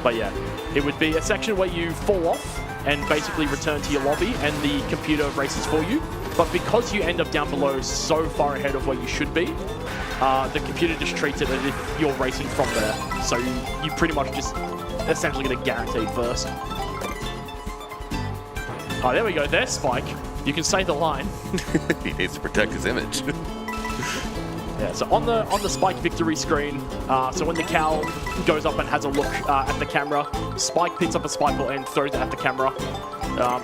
But yeah, it would be a section where you fall off and basically return to your lobby and the computer races for you. But because you end up down below so far ahead of where you should be, the computer just treats it as if you're racing from there. So you pretty much just essentially get a guaranteed first. Oh, there we go. There's Spike. You can say the line. He needs to protect his image. Yeah, so on the Spike victory screen, so when the cow goes up and has a look at the camera, Spike picks up a spike ball and throws it at the camera.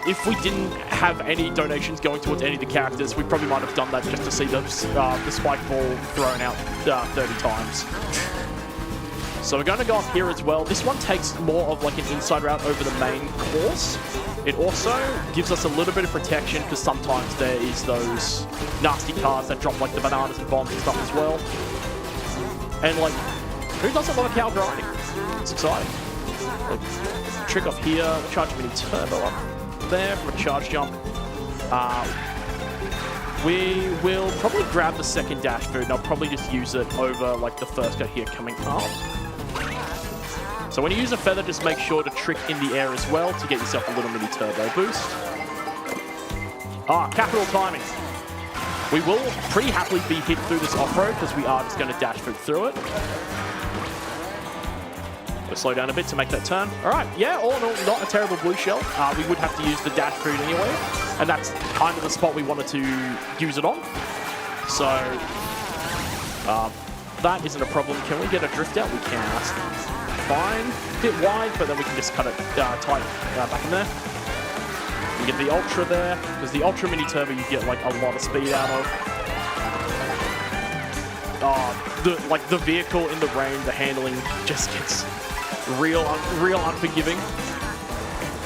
If we didn't have any donations going towards any of the characters, we probably might have done that just to see the spike ball thrown out 30 times. So we're going to go up here as well. This one takes more of like an inside route over the main course. It also gives us a little bit of protection because sometimes there is those nasty cars that drop like the bananas and bombs and stuff as well. And like, who doesn't love a cow grinding? It's exciting. Like, trick off here, charge mini turbo up there from a charge jump. We will probably grab the second dash food and I'll probably just use it over like the first guy here coming up. So when you use a feather, just make sure to trick in the air as well to get yourself a little mini turbo boost. Capital timing. We will pretty happily be hit through this off-road because we are just going to dash food through it. We'll slow down a bit to make that turn. All right, yeah, all in all, not a terrible blue shell. We would have to use the dash food anyway, and that's kind of the spot we wanted to use it on. So that isn't a problem. Can we get a drift out? We can. fine. A bit wide, but then we can just cut it tight back in there. You get the Ultra there, because the Ultra Mini Turbo you get like a lot of speed out of. The vehicle in the rain, the handling just gets real unforgiving.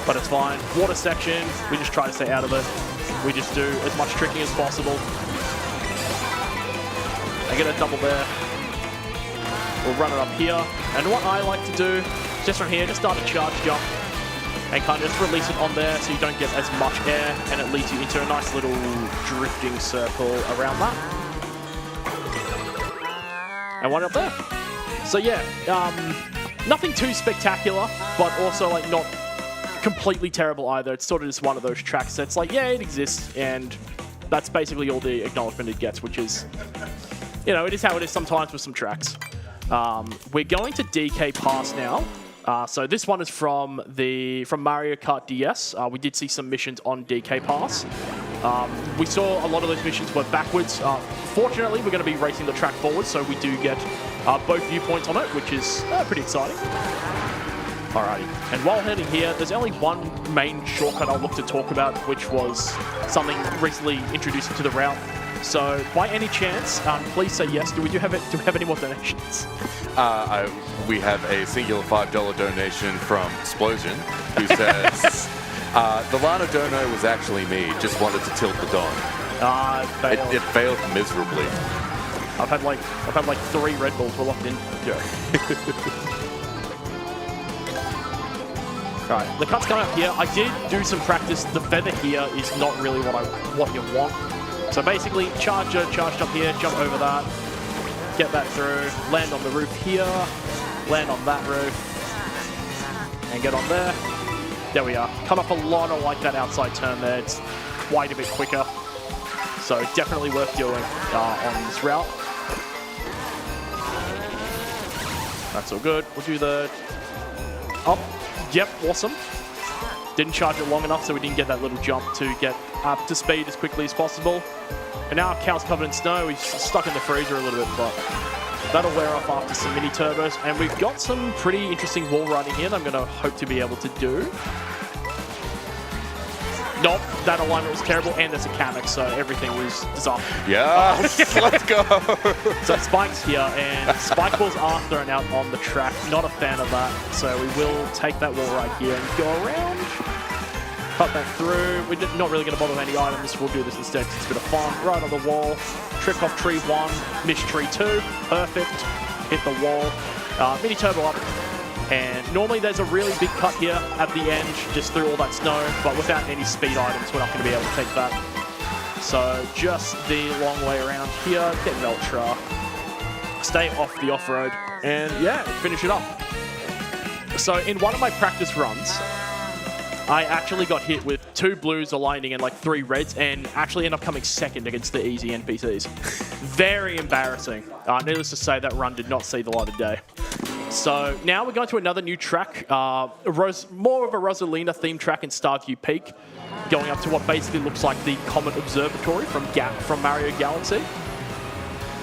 But it's fine. Water section, we just try to stay out of it. We just do as much tricking as possible. I get a double there. We'll run it up here. And what I like to do, just from here, just start a charge jump and kind of just release it on there so you don't get as much air, and it leads you into a nice little drifting circle around that. And one up there. So yeah, nothing too spectacular, but also like not completely terrible either. It's sort of just one of those tracks that's like, yeah, it exists, and that's basically all the acknowledgement it gets, which is, you know, it is how it is sometimes with some tracks. We're going to DK Pass now. So this one is from Mario Kart DS. We did see some missions on DK Pass. We saw a lot of those missions were backwards. Fortunately, we're going to be racing the track forward, so we do get both viewpoints on it, which is pretty exciting. Alrighty, and while heading here, there's only one main shortcut I'll look to talk about, which was something recently introduced into the route. So, by any chance, please say yes. Do we have any more donations? We have a singular $5 donation from Explosion, who says, the Lana Dono was actually me, just wanted to tilt the Don. It failed miserably. I've had like 3 Red Bulls. We're locked in. Yeah. Alright, the cut's coming up here. I did do some practice. The feather here is not really what you want. So basically, charged up here, jump over that, get that through, land on the roof here, land on that roof, and get on there. There we are. Cut off a lot of like that outside turn there. It's quite a bit quicker. So definitely worth doing on this route. That's all good. We'll do the up. Yep, awesome. Didn't charge it long enough, so we didn't get that little jump to get up to speed as quickly as possible. And now our cow's covered in snow. He's stuck in the freezer a little bit, but that'll wear off after some mini turbos. And we've got some pretty interesting wall riding here that I'm going to hope to be able to do. Nope, that alignment was terrible, and there's a Kamek, so everything was disaster. Yes, let's go. So Spike's here, and Spike balls are thrown out on the track. Not a fan of that, so we will take that wall right here and go around. Cut that through. We're not really going to bother with any items. We'll do this instead because it's a bit of fun. Right on the wall. Trick off tree 1, miss tree 2. Perfect. Hit the wall. Mini turbo up. And normally there's a really big cut here at the end, just through all that snow, but without any speed items, we're not going to be able to take that. So just the long way around here, get an Ultra, stay off the off-road, and yeah, finish it up. So in one of my practice runs, I actually got hit with 2 blues aligning and like 3 reds, and actually ended up coming second against the easy NPCs. Very embarrassing. Needless to say, that run did not see the light of day. So now we're going to another new track, more of a Rosalina themed track in Starview Peak, going up to what basically looks like the Comet Observatory from Mario Galaxy.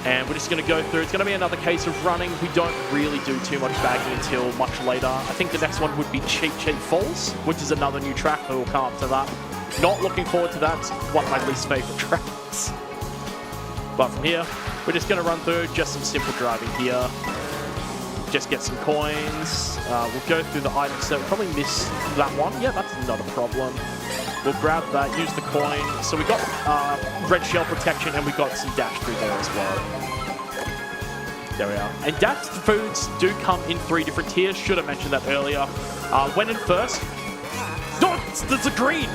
And we're just going to go through. It's going to be another case of running. We don't really do too much bagging until much later. I think the next one would be Cheap Falls, which is another new track that will come up to that. Not looking forward to that. It's one of my least favorite tracks. But from here, we're just going to run through just some simple driving here. Just get some coins. We'll go through the item set. We'll probably miss that one. Yeah, that's not a problem. We'll grab that, use the coin. So we got red shell protection, and we got some dash food there as well. There we are. And dash foods do come in 3 different tiers. Should have mentioned that earlier. When in first... No, there's a green!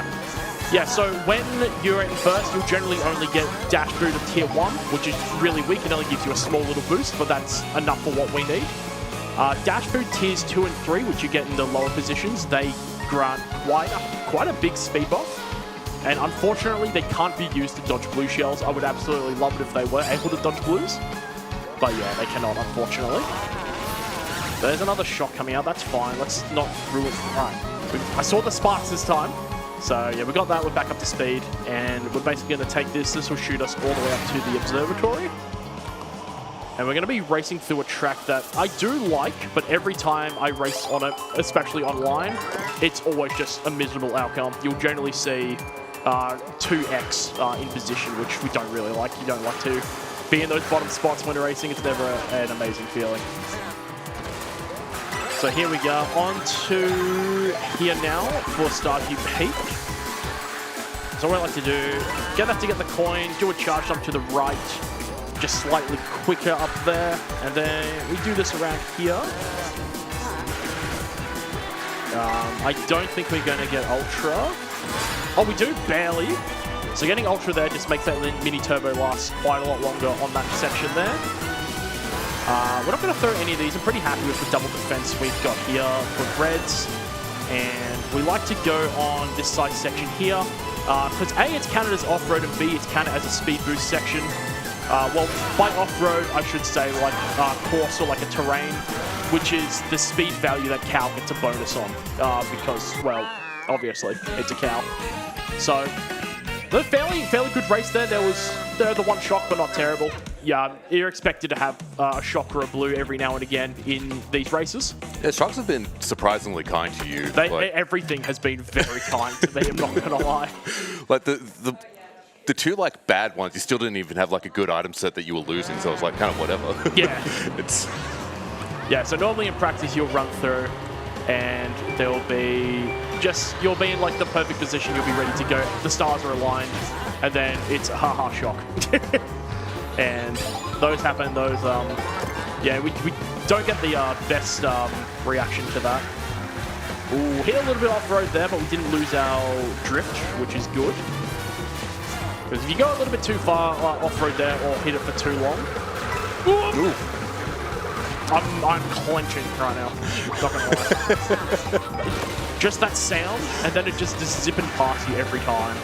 Yeah, so when you're in first, you'll generally only get dash food of tier 1, which is really weak and only gives you a small little boost, but that's enough for what we need. Dash food tiers 2 and 3, which you get in the lower positions, they grant quite a big speed buff. And unfortunately, they can't be used to dodge blue shells. I would absolutely love it if they were able to dodge blues. But yeah, they cannot, unfortunately. There's another shot coming out. That's fine. Let's not ruin it. Right. I saw the sparks this time. So yeah, we got that. We're back up to speed. And we're basically going to take this. This will shoot us all the way up to the observatory. And we're going to be racing through a track that I do like, but every time I race on it, especially online, it's always just a miserable outcome. You'll generally see 2x in position, which we don't really like. You don't like to be in those bottom spots when racing. It's never an amazing feeling. So here we go, on to here now for Stardew Peak. So what I like to do, get that to get the coin, do a charge jump to the right, just slightly quicker up there, and then we do this around here. I don't think we're going to get Ultra. Oh, we do, barely. So getting Ultra there just makes that mini turbo last quite a lot longer on that section there. We're not going to throw any of these. I'm pretty happy with the double defense we've got here for Reds. And we like to go on this side section here. Because A, it's counted as off-road, and B, it's counted as a speed boost section. Well, by off-road, I should say like course or like a terrain, which is the speed value that cow gets a bonus on. Because, well, obviously, it's a cow. So, a fairly good race there. There was the one shock, but not terrible. Yeah, you're expected to have a shock or a blue every now and again in these races. Yeah, shocks have been surprisingly kind to you. Everything has been very kind to me, I'm not going to lie. Like the two like bad ones, you still didn't even have like a good item set that you were losing, so it's like kind of whatever. Yeah. Yeah, so normally in practice you'll run through and there'll be you'll be in like the perfect position, you'll be ready to go, the stars are aligned, and then it's a haha shock. And those happen, yeah, we don't get the best reaction to that. Ooh, hit a little bit off-road there, but we didn't lose our drift, which is good. Because if you go a little bit too far off-road there or hit it for too long, ooh. I'm clenching right now, not gonna lie. Just that sound, and then it just is zipping past you every time.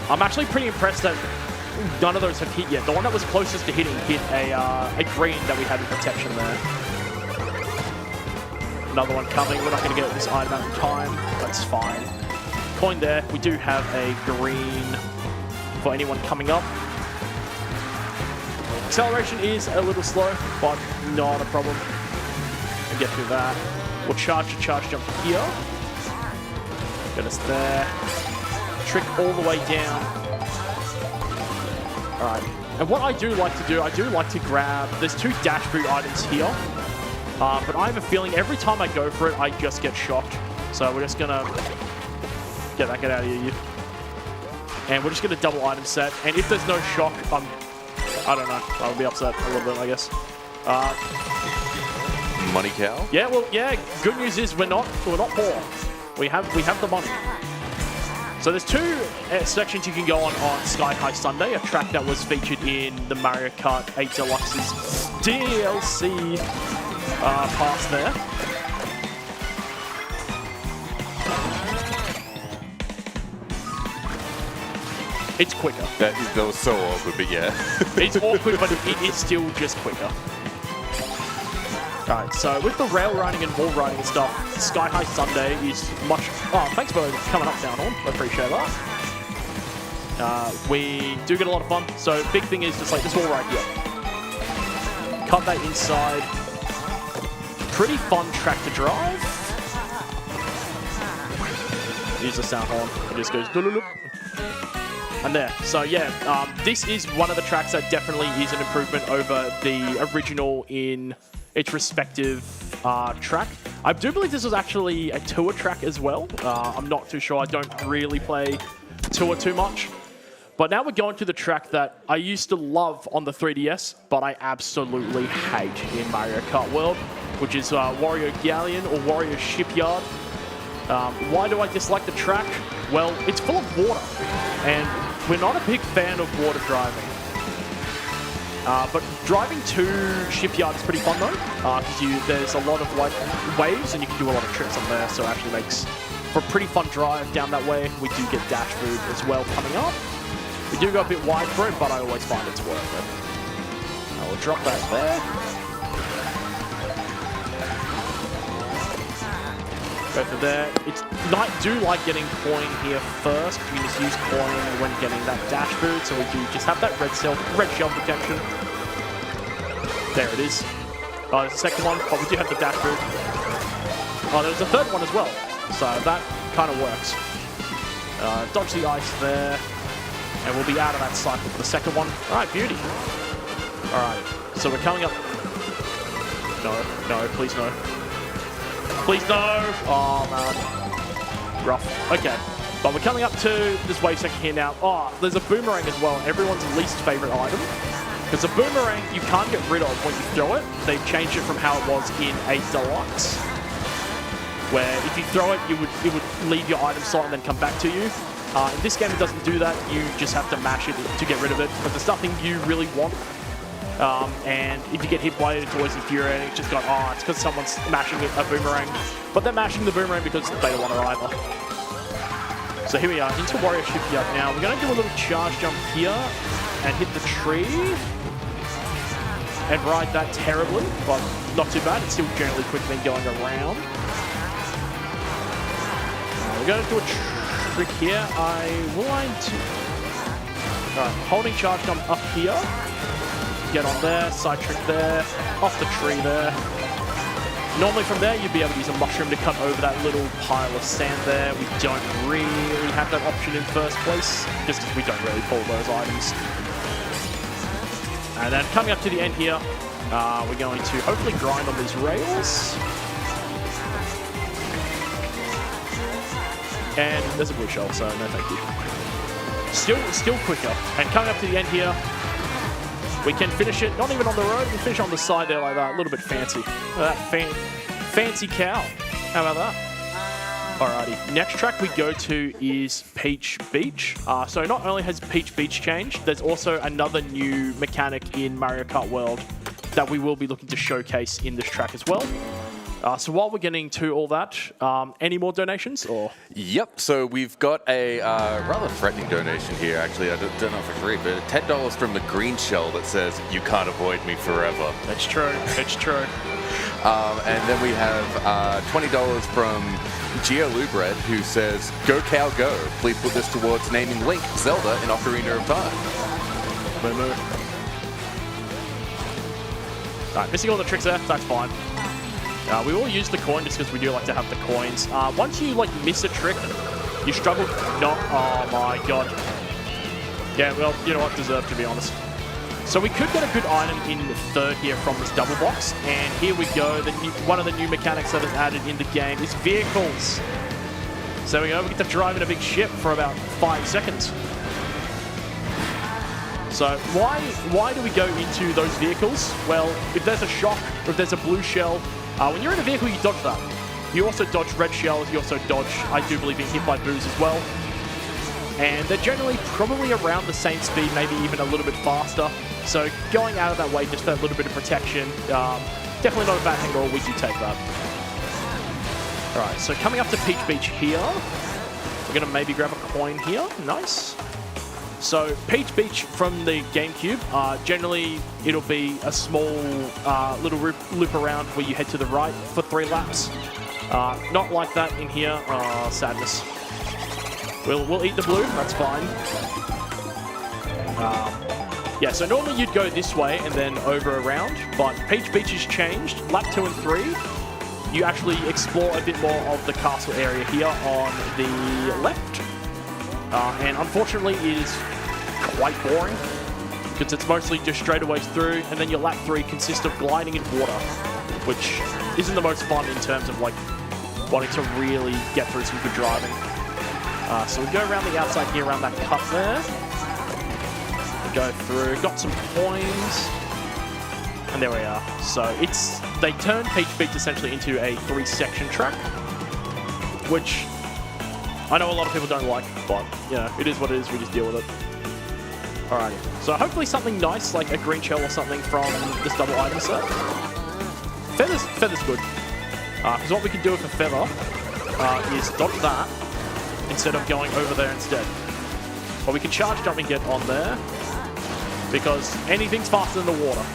I'm actually pretty impressed that none of those have hit yet. The one that was closest to hitting hit a green that we had in protection there. Another one coming. We're not going to get this item out in time. That's fine. Coin there. We do have a green for anyone coming up. Acceleration is a little slow, but not a problem. And get through that. We'll charge jump here. Get us there. Trick all the way down. Alright. And what I do like to do, I do like to grab... There's 2 dash boot items here. But I have a feeling every time I go for it, I just get shocked. So we're just going to... Get out of here, you. And we're just going to double item set. And if there's no shock, I don't know. I'll be upset a little bit, I guess. Money cow? Yeah, well, yeah. Good news is we're not poor. We have the money. So there's 2 sections you can go on Sky High Sunday, a track that was featured in the Mario Kart 8 Deluxe's DLC pass there. It's quicker. That was so awkward, but yeah. It's awkward, but it is still just quicker. Alright, so with the rail riding and wall riding and stuff, Sky High Sunday is much... Oh, thanks for coming up, Downhorn. I appreciate that. We do get a lot of fun. So big thing is just like this wall ride here. Cut that inside. Pretty fun track to drive. Use the sound horn. It just goes... Doo-doo-doo. And there. So yeah, this is one of the tracks that definitely is an improvement over the original in its respective track. I do believe this was actually a tour track as well. I'm not too sure. I don't really play tour too much. But now we're going to the track that I used to love on the 3DS, but I absolutely hate in Mario Kart World, which is Wario Galleon or Wario Shipyard. Why do I dislike the track? Well, it's full of water, and we're not a big fan of water driving. But driving to Shipyard is pretty fun though, because there's a lot of like waves and you can do a lot of tricks on there, so it actually makes for a pretty fun drive down that way. We do get dash food as well coming up. We do go a bit wide for it, but I always find it's worth it. I will drop that there. Go for there. I do like getting coin here first, because we just use coin when getting that dash boot, so we do just have that red shell protection. There it is. There's a second one, but we do have the dash boot. Oh, there's a third one as well. So that kind of works. Dodge the ice there. And we'll be out of that cycle for the second one. All right, beauty. All right, so we're coming up. No, please no. Please no. Oh, man. Rough. Okay. But we're coming up to this wave sector here now. Oh, there's a boomerang as well. Everyone's least favorite item. Because a boomerang you can't get rid of when you throw it. They've changed it from how it was in a deluxe, where if you throw it, it would leave your item slot and then come back to you. In this game, it doesn't do that. You just have to mash it to get rid of it. But there's nothing you really want. And if you get hit by it, it's always infuriating. It's just gone, oh, it's because someone's mashing a boomerang. But they're mashing the boomerang because they don't want it either. So here we are, into Warrior Shipyard now. We're going to do a little charge jump here and hit the tree. And ride that terribly, but not too bad. It's still generally quicker than going around. We're going to do a trick here. I will line to... Alright, holding charge jump up here. Get on there, side trick there, off the tree there. Normally from there, you'd be able to use a mushroom to cut over that little pile of sand there. We don't really have that option in first place, just because we don't really pull those items. And then coming up to the end here, we're going to hopefully grind on these rails. And there's a blue shell, so no thank you. Still quicker. And coming up to the end here, we can finish it, not even on the road, we finish on the side there like that, a little bit fancy. That fancy cow. How about that? Alrighty, next track we go to is Peach Beach. So not only has Peach Beach changed, there's also another new mechanic in Mario Kart World that we will be looking to showcase in this track as well. So while we're getting to all that, any more donations or? Yep, so we've got a rather threatening donation here, actually. I don't know if I can read, but $10 from the Green Shell that says, "You can't avoid me forever." That's true, it's true. And then we have $20 from Geo Lubred, who says, "Go Cow Go. Please put this towards naming Link Zelda in Ocarina of Time." Moo. Alright, missing all the tricks there, that's fine. We will use the coin just because we do like to have the coins. Once you like miss a trick, you struggle not... Oh my god. Yeah, well, you know what? Deserved, to be honest. So we could get a good item in third here from this double box. And here we go. One of the new mechanics that is added in the game is vehicles. So we get to drive in a big ship for about 5 seconds. So why do we go into those vehicles? Well, if there's a shock or if there's a blue shell, when you're in a vehicle, you dodge that. You also dodge red shells. You also dodge, I do believe, being hit by boos as well. And they're generally probably around the same speed, maybe even a little bit faster. So going out of that way just for a little bit of protection, definitely not a bad thing at all. We do take that. All right, so coming up to Peach Beach here, we're going to maybe grab a coin here. Nice. So Peach Beach from the GameCube, generally it'll be a small little loop around where you head to the right for 3 laps. Not like that in here. Sadness. We'll eat the blue, that's fine. Yeah, so normally you'd go this way and then over around, but Peach Beach has changed. Lap 2 and 3, you actually explore a bit more of the castle area here on the left. And unfortunately it is quite boring because it's mostly just straightaways through, and then your lap 3 consists of gliding in water, which isn't the most fun in terms of like wanting to really get through some good driving. So we go around the outside here, around that cut there. We go through, got some coins, and there we are. So they turn Peach Beach essentially into a 3-section track, which I know a lot of people don't like, but you know, it is what it is, we just deal with it. Alrighty, so hopefully something nice, like a green shell or something from this double item set. Feather's good. Because what we can do with a feather is dodge that instead of going over there instead. But we can charge jump and get on there, because anything's faster than the water.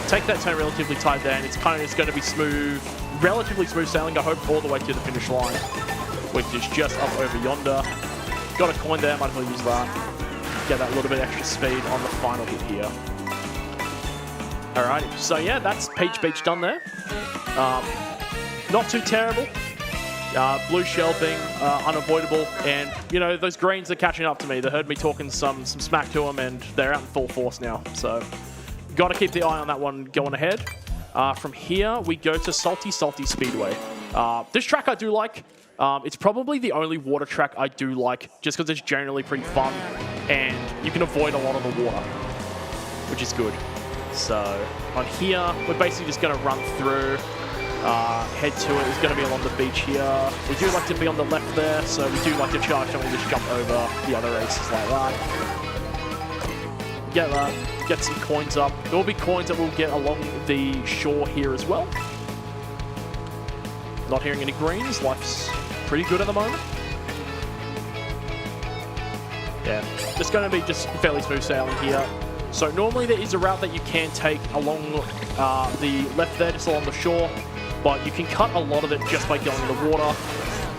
Take that turn relatively tight there, and it's kind of just going to be smooth, relatively smooth sailing, I hope, all the way to the finish line, which is just up over yonder. Got a coin there, might as well use that. Get that little bit extra speed on the final hit here. Alrighty, so yeah, that's Peach Beach done there. Not too terrible. Blue shell being unavoidable, and you know those greens are catching up to me. They heard me talking some smack to them, and they're out in full force now. So, got to keep the eye on that one going ahead. From here, we go to Salty Speedway. This track I do like. It's probably the only water track I do like, just because it's generally pretty fun, and you can avoid a lot of the water, which is good. So on here, we're basically just going to run through. Head to it is going to be along the beach here. We do like to be on the left there, so we do like to charge and we just jump over the other races like that. Get some coins up. There will be coins that we'll get along the shore here as well. Not hearing any greens. Life's pretty good at the moment. Yeah, just going to be just fairly smooth sailing here. So normally there is a route that you can take along the left there, just along the shore, but you can cut a lot of it just by going in the water.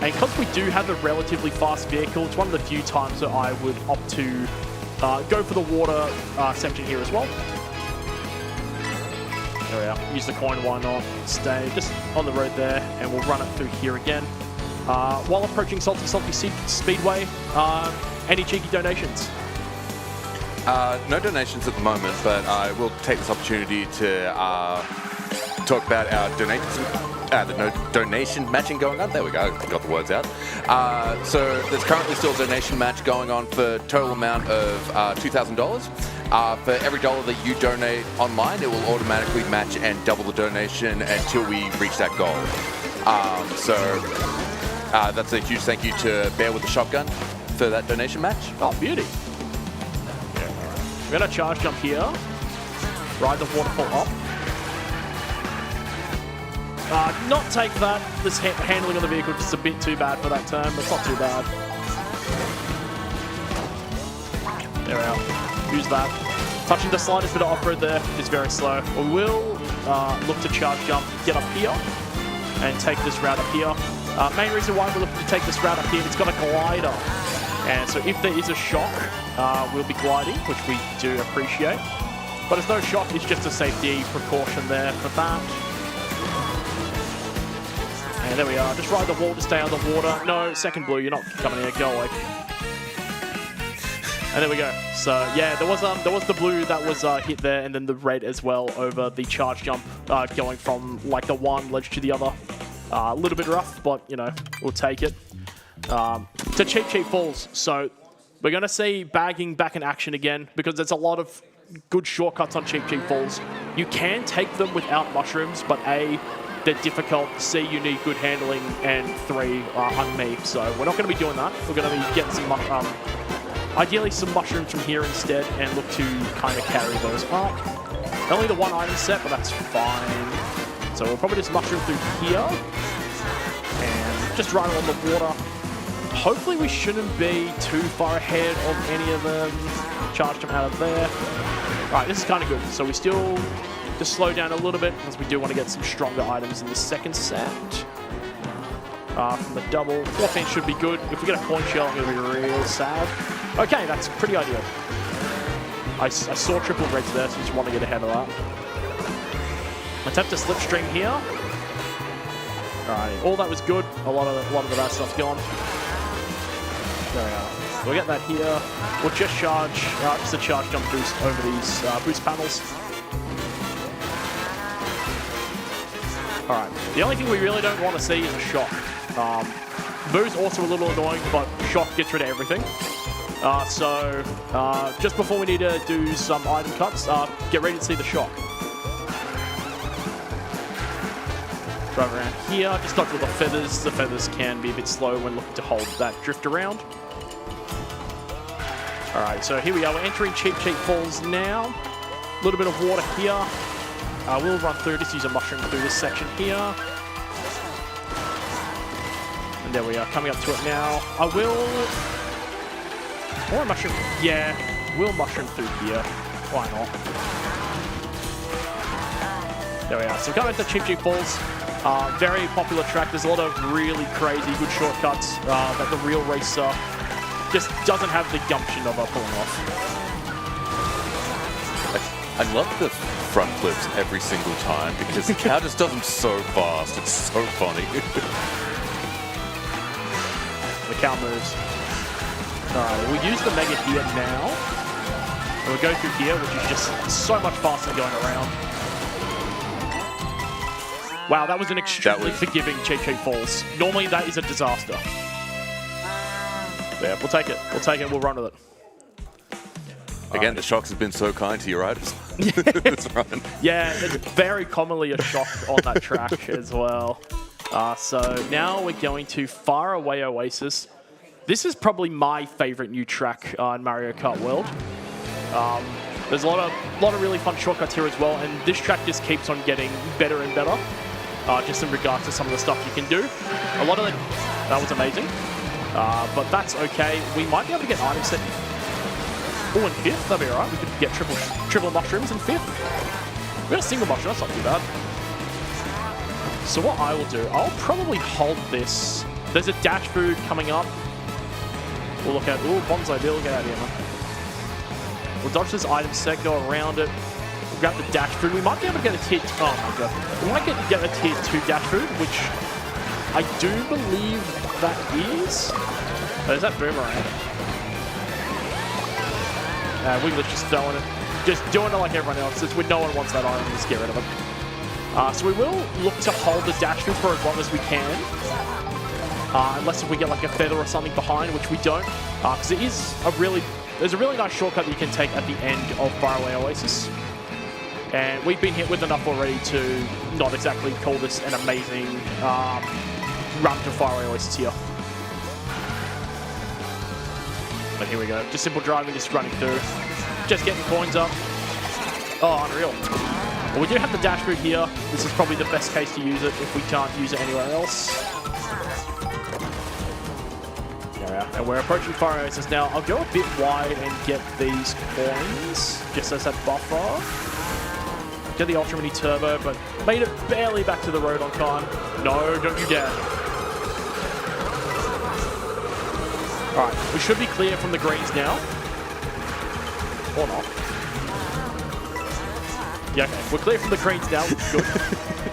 And because we do have a relatively fast vehicle, it's one of the few times that I would opt to go for the water section here as well. There we are. Use the coin, why not? Stay just on the road there, and we'll run it through here again. While approaching Salty Speedway, any cheeky donations? No donations at the moment, but I will take this opportunity to talk about our donation matching going on. There we go, got the words out. So there's currently still a donation match going on for a total amount of $2,000. For every dollar that you donate online, it will automatically match and double the donation until we reach that goal. That's a huge thank you to Bear with the Shotgun for that donation match. Oh, beauty. We're going to charge jump here. Ride the waterfall up. Not take that. This handling of the vehicle is just a bit too bad for that turn, but it's not too bad. There we are. Use that. Touching the slightest bit of off-road there is very slow. We will look to charge jump, get up here, and take this route up here. Main reason why we're looking to take this route up here, it's got a glider. And so if there is a shock, we'll be gliding, which we do appreciate. But there's no shock, it's just a safety precaution there for that. And there we are. Just ride the wall to stay on the water. No, second blue, you're not coming here. Go away. And there we go. So yeah, there was the blue that was hit there, and then the red as well over the charge jump, going from like the one ledge to the other. A little bit rough, but you know, we'll take it. To Cheap Falls. So we're going to see bagging back in action again, because there's a lot of good shortcuts on Cheap Falls. You can take them without mushrooms, but A, they're difficult, C, you need good handling, and 3, on me. So we're not going to be doing that. We're going to be getting some, ideally some mushrooms from here instead, and look to kind of carry those up. Only the one item set, but that's fine. So we'll probably just mushroom through here, and just run on the water. Hopefully we shouldn't be too far ahead of any of them. Charge them out of there. Alright, this is kind of good. So we still just slow down a little bit, because we do want to get some stronger items in the second set. From the double. 14 should be good. If we get a coin shell, I'm going to be real sad. Okay, that's pretty ideal. I saw triple reds there, so just want to get ahead of that. Attempt to slipstream here. Alright, all that was good. A lot of the bad stuff's gone. There we are. We'll get that here. We'll just charge, just a charge jump boost over these boost panels. Alright, the only thing we really don't want to see is a shock. Boo's also a little annoying, but shock gets rid of everything. Just before we need to do some item cuts, get ready to see the shock. Drive around here, just dodge with the feathers. The feathers can be a bit slow when looking to hold that drift around. Alright, so here we are. We're entering Cheap Falls now. A little bit of water here. We'll run through, just use a mushroom through this section here. And there we are, coming up to it now. I will... Or a mushroom. Yeah, we'll mushroom through here. Why not? There we are. So coming to Cheap Falls. Very popular track. There's a lot of really crazy good shortcuts that the real racer just doesn't have the gumption of pulling off. I love the front flips every single time because the cow just does them so fast. It's so funny. The cow moves. Alright, we'll use the Mega here now. And we'll go through here, which is just so much faster than going around. Wow, that was an extremely forgiving Cheat Sheet Falls. Normally that is a disaster. Yeah, we'll take it. We'll take it. We'll run with it. Again, the shocks have been so kind to your riders. This run. Yeah, it's very commonly a shock on that track as well. So now we're going to Far Away Oasis. This is probably my favorite new track in Mario Kart World. There's a lot of really fun shortcuts here as well, and this track just keeps on getting better and better, just in regards to some of the stuff you can do. A lot of it, that was amazing, but that's okay. We might be able to get items set. Oh, in 5th, that'd be alright. We could get triple mushrooms in 5th. We got a single mushroom, that's not too bad. So what I will do, I'll probably hold this. There's a dash food coming up. We'll look at, ooh, Bonsai Bill, get out of here, man. We'll dodge this item set, go around it. We'll grab the dash food. We might be able to get a tier, oh my god. We might get a tier 2 dash food, which I do believe that is. Oh, is that Boomerang? Wiggler's just throwing it. Just doing it like everyone else. It's when no one wants that item, just get rid of it. So we will look to hold the dash food for as long as we can. Unless if we get like a feather or something behind, which we don't. Because it is there's a really nice shortcut that you can take at the end of Faraway Oasis. And we've been hit with enough already to not exactly call this an amazing run to Faraway Oasis here. But here we go. Just simple driving, just running through. Just getting coins up. Oh, unreal. Well, we do have the dash food here. This is probably the best case to use it if we can't use it anywhere else. There we are. And we're approaching Fire Oasis now. I'll go a bit wide and get these coins, just as a buffer. Get the Ultra Mini Turbo, but made it barely back to the road on time. No, don't you dare. Alright, we should be clear from the greens now. Or not. Yeah, okay. We're clear from the greens now. Good.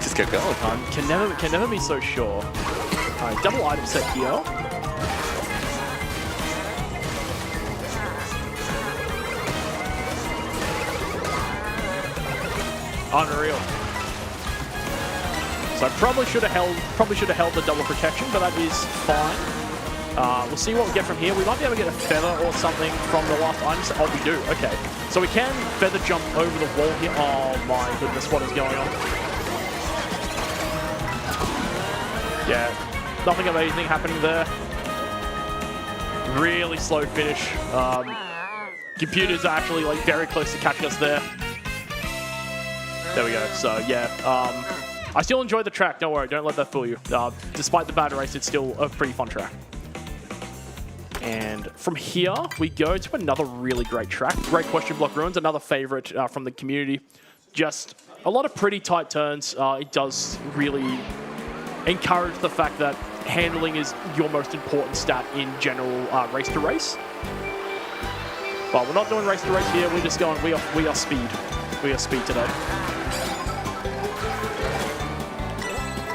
Just kept going. Can never be so sure. Alright, double item set here. Unreal. So I probably should have held the double protection, but that is fine. We'll see what we get from here. We might be able to get a feather or something from the last item set. Oh, we do. Okay. So we can feather jump over the wall here. Oh my goodness, what is going on? Yeah, nothing amazing happening there. Really slow finish. Computers are actually like very close to catching us there. There we go. So yeah, I still enjoy the track. Don't worry, don't let that fool you. Despite the bad race, it's still a pretty fun track. And from here, we go to another really great track. Great Question Block Ruins, another favorite from the community. Just a lot of pretty tight turns. It does really encourage the fact that handling is your most important stat in general race to race. But we're not doing race to race here. We're just going, we are speed. We are speed today.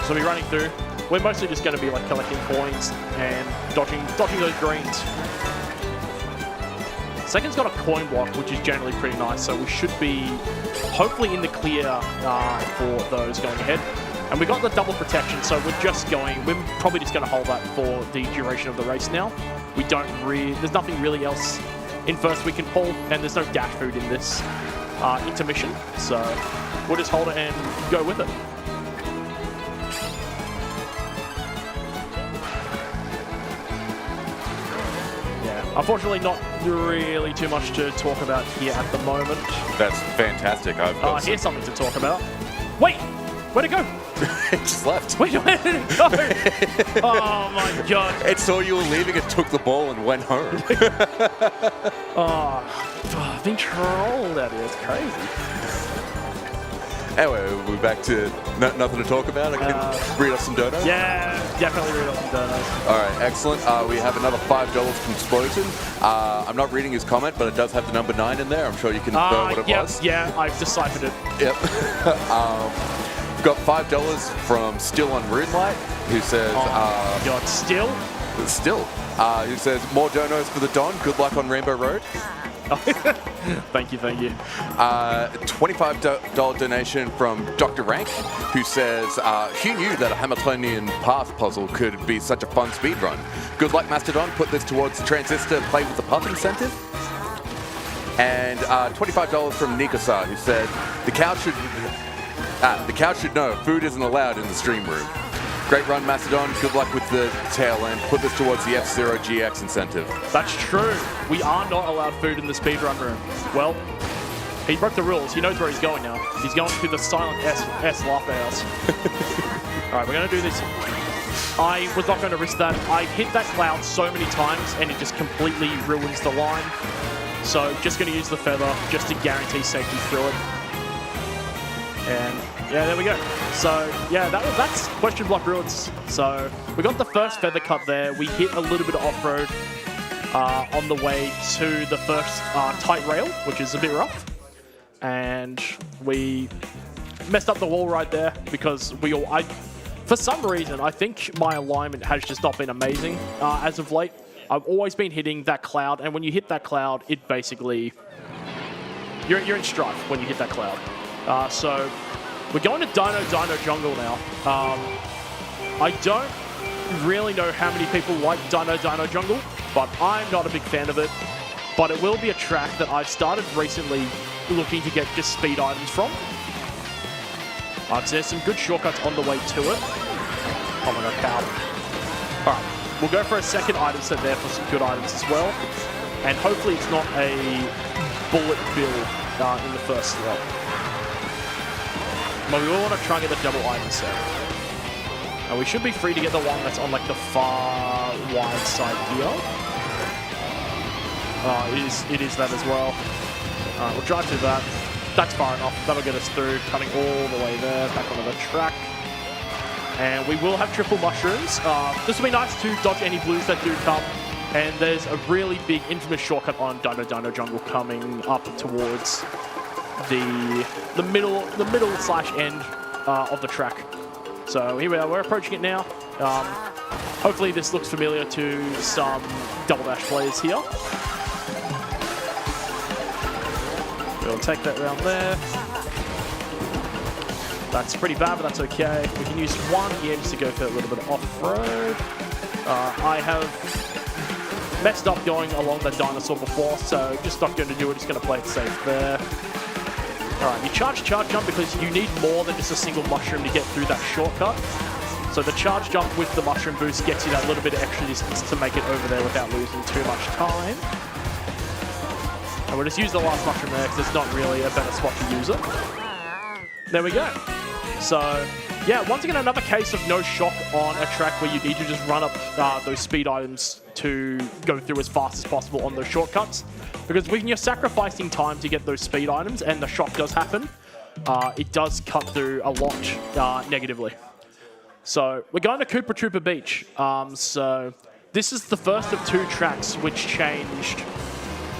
So we're running through. We're mostly just going to be like collecting coins and dodging those greens. Second's got a coin block, which is generally pretty nice, so we should be hopefully in the clear for those going ahead. And we got the double protection, so we're probably just going to hold that for the duration of the race now. There's nothing really else in first we can pull, and there's no dash food in this intermission, so we'll just hold it and go with it. Unfortunately, not really too much to talk about here at the moment. That's fantastic. I've got here's something to talk about. Wait! Where'd it go? It just left. Wait, where did it go? Oh my god. It saw you were leaving, it took the ball and went home. I've been trolled out here. It's crazy. Anyway, we're back to nothing to talk about. I can read off some donuts. Yeah, definitely read off some donuts. All right, excellent. We have another $5 from Explosion. I'm not reading his comment, but it does have the number 9 in there. I'm sure you can know what it was. Yeah, I've deciphered it. Yep. We've got $5 from Still on Runelight, who says... God, still? Still. Who says, more donos for the Don. Good luck on Rainbow Road. Thank you. $25 donation from Dr. Rank, who says, who knew that a Hamiltonian path puzzle could be such a fun speed run? Good luck, Mastodon. Put this towards the Transistor Play with the Puff incentive. And $25 from Nikasa, who said, the couch should know food isn't allowed in the stream room. Great run, Mastodon. Good luck with the tail end. Put this towards the F-Zero GX incentive. That's true. We are not allowed food in the speedrun room. Well, he broke the rules. He knows where he's going now. He's going to the silent S Laughter House. All right, we're going to do this. I was not going to risk that. I hit that cloud so many times, and it just completely ruins the line. So just going to use the feather just to guarantee safety through it. And yeah, there we go. So yeah, that's Question Block Ruins. So we got the first feather cut there. We hit a little bit of off-road on the way to the first tight rail, which is a bit rough. And we messed up the wall right there because for some reason, I think my alignment has just not been amazing as of late. I've always been hitting that cloud, and when you hit that cloud, it basically... You're in strife when you hit that cloud. So we're going to Dino Jungle now. I don't really know how many people like Dino Jungle, but I'm not a big fan of it. But it will be a track that I've started recently looking to get just speed items from. There's some good shortcuts on the way to it. Oh my god, power. Alright, we'll go for a second item set there for some good items as well. And hopefully it's not a bullet bill in the first slot. But we will want to try and get the double item set. And we should be free to get the one that's on like the far wide side here. It is that as well. We'll drive through that. That's far enough. That'll get us through, coming all the way there, back onto the track. And we will have triple mushrooms. This will be nice to dodge any blues that do come. And there's a really big infamous shortcut on Dino Jungle coming up towards the middle slash end of the track. So here we are, we're approaching it now. Hopefully this looks familiar to some Double Dash players here. We'll take that round there. That's pretty bad, but that's okay. We can use one here just to go for a little bit of off-road. I have messed up going along the dinosaur before, so just not going to do it, just going to play it safe there. Alright, you charge jump because you need more than just a single mushroom to get through that shortcut. So the charge jump with the mushroom boost gets you that little bit of extra distance to make it over there without losing too much time. And we'll just use the last mushroom there because it's not really a better spot to use it. There we go. So, yeah, once again, another case of no shock on a track where you need to just run up those speed items to go through as fast as possible on those shortcuts. Because when you're sacrificing time to get those speed items and the shock does happen, it does cut through a lot negatively. So we're going to Koopa Troopa Beach. So this is the first of 2 tracks which changed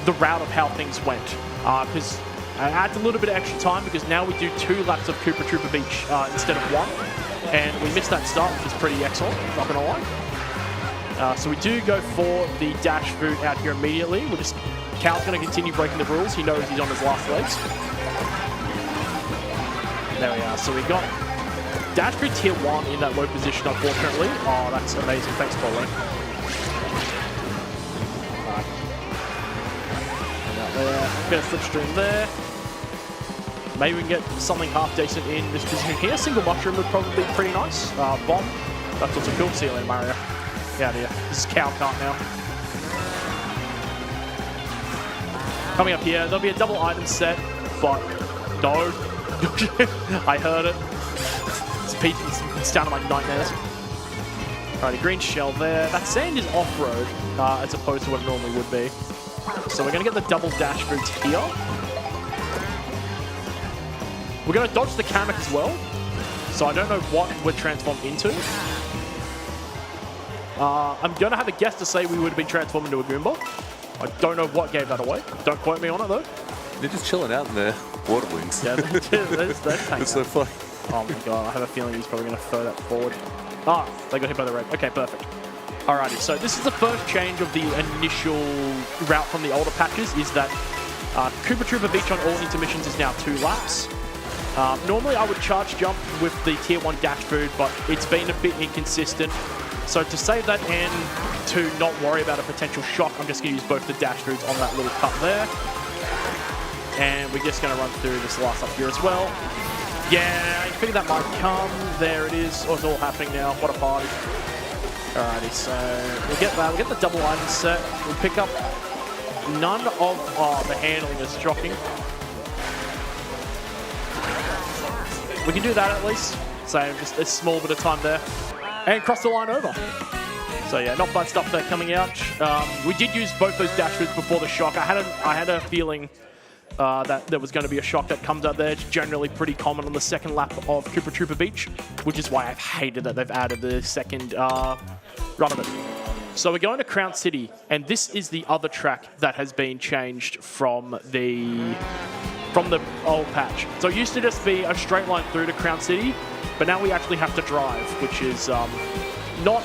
the route of how things went. Because it adds a little bit of extra time because now we do 2 laps of Koopa Troopa Beach instead of 1. And we missed that start, which is pretty excellent, not gonna lie. So we do go for the dash route out here immediately. We're just... Cal's going to continue breaking the rules. He knows he's on his last legs. There we are. So we got dash route tier 1 in that low position, unfortunately. Oh, that's amazing. Thanks, Pauline. Alright. There. Bit of slipstream there. Maybe we can get something half decent in this position here. Single mushroom would probably be pretty nice. Bomb. That's also cool. See you later, Mario. Get out of here. This is Cal Kart now. Coming up here, there'll be a double item set, but no. I heard it. It's down to my nightmares. Alright, a green shell there. That sand is off-road, as opposed to what it normally would be. So we're going to get the double dash route here. We're going to dodge the Kamek as well. So I don't know what we're transformed into. I'm going to have a guess to say we would have been transformed into a Goomba. I don't know what gave that away. Don't quote me on it, though. They're just chilling out in their water wings. Yeah, It's so funny. Oh my god, I have a feeling he's probably going to throw that forward. Ah, they got hit by the red. Okay, perfect. Alrighty, so this is the first change of the initial route from the older patches, is that Koopa Troopa Beach on all intermissions is now 2 laps. Normally I would charge jump with the tier 1 dash food, but it's been a bit inconsistent. So to save that and to not worry about a potential shock, I'm just going to use both the dash foods on that little cut there. And we're just going to run through this last up here as well. Yeah, I figured that might come. There it is. Oh, it's all happening now. What a party. Alrighty, so we'll get that. We'll get the double item set. We'll pick up none of the handling is shocking. We can do that at least. So just a small bit of time there. And cross the line over. So yeah, not bad stuff there coming out. We did use both those dash foods before the shock. I had a feeling that there was going to be a shock that comes out there. It's generally pretty common on the second lap of Koopa Troopa Beach, which is why I've hated that they've added the second run of it. So we're going to Crown City, and this is the other track that has been changed from the old patch. So it used to just be a straight line through to Crown City, but now we actually have to drive, which is not...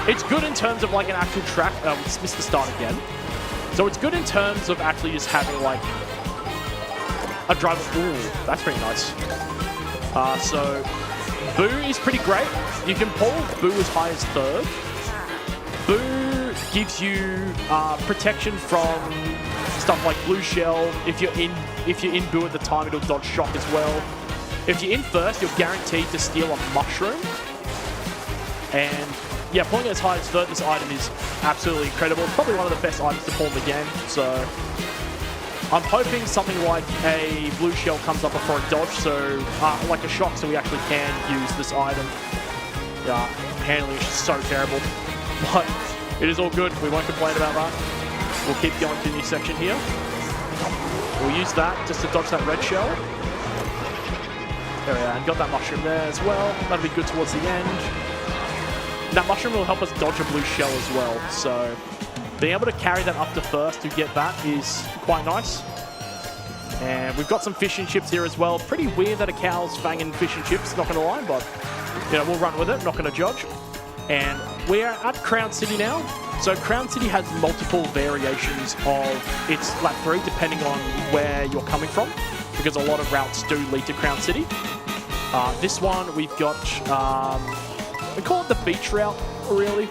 It's good in terms of like an actual track. Missed the start again. So it's good in terms of actually just having like a driver. Ooh, that's pretty nice. So Boo is pretty great. You can pull Boo as high as 3rd. Boo gives you protection from stuff like Blue Shell. If you're in Boo at the time, it'll dodge shock as well. If you're in 1st, you're guaranteed to steal a mushroom. And yeah, pulling it as high as 3rd, this item is absolutely incredible. It's probably one of the best items to pull in the game. So I'm hoping something like a Blue Shell comes up before a dodge, so like a shock, so we actually can use this item. Yeah, handling is just so terrible, but it is all good. We won't complain about that. We'll keep going to the new section here. We'll use that just to dodge that red shell. There we are, and got that mushroom there as well. That'll be good towards the end. That mushroom will help us dodge a blue shell as well, so being able to carry that up to 1st to get that is quite nice. And we've got some fish and chips here as well. Pretty weird that a cow's fanging fish and chips, not going to lie, but you know, we'll run with it, not going to judge. And we're at Crown City now. So Crown City has multiple variations of its lap 3 depending on where you're coming from, because a lot of routes do lead to Crown City. This one we've got... we call it the beach route, really.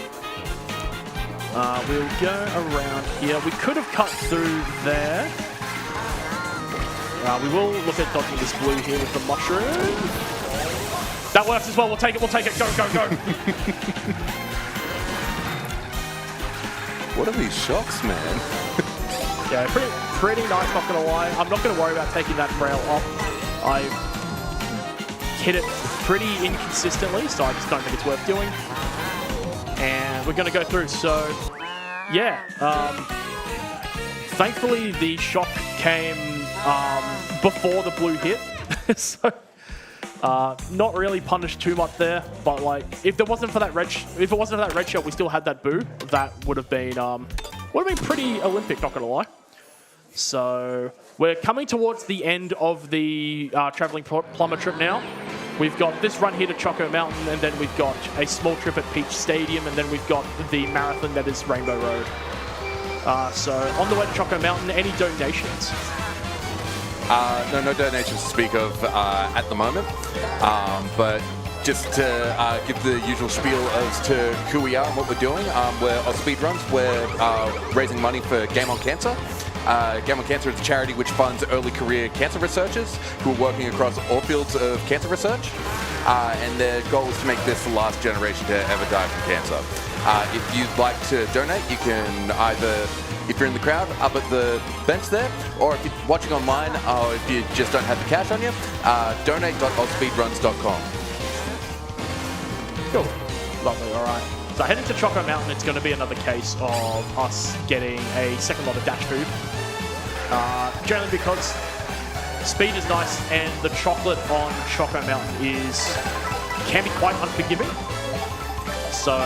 We'll go around here. We could have cut through there. We will look at dodging this blue here with the mushroom. That works as well. We'll take it. We'll take it. Go, go, go. What are these shocks, man? Yeah, pretty nice, not going to lie. I'm not going to worry about taking that rail off. I hit it pretty inconsistently, so I just don't think it's worth doing. And we're going to go through. So, yeah. Thankfully, the shock came before the blue hit. So, not really punished too much there. But like, if it wasn't for that red shell, we still had that boo. That would have been pretty Olympic. Not going to lie. So we're coming towards the end of the traveling plumber trip now. We've got this run here to Choco Mountain, and then we've got a small trip at Peach Stadium, and then we've got the marathon that is Rainbow Road. So on the way to Choco Mountain, any donations? No donations to speak of at the moment, but just to give the usual spiel as to who we are and what we're doing. We're on speedruns. We're raising money for Game on Cancer. Game on Cancer is a charity which funds early career cancer researchers who are working across all fields of cancer research. And their goal is to make this the last generation to ever die from cancer. If you'd like to donate, you can either, if you're in the crowd, up at the bench there, or if you're watching online, or if you just don't have the cash on you, donate.ozspeedruns.com. Cool. Lovely, all right. So heading to Choco Mountain, it's going to be another case of us getting a second lot of dash food. Generally because speed is nice, and the chocolate on Choco Mountain can be quite unforgiving. So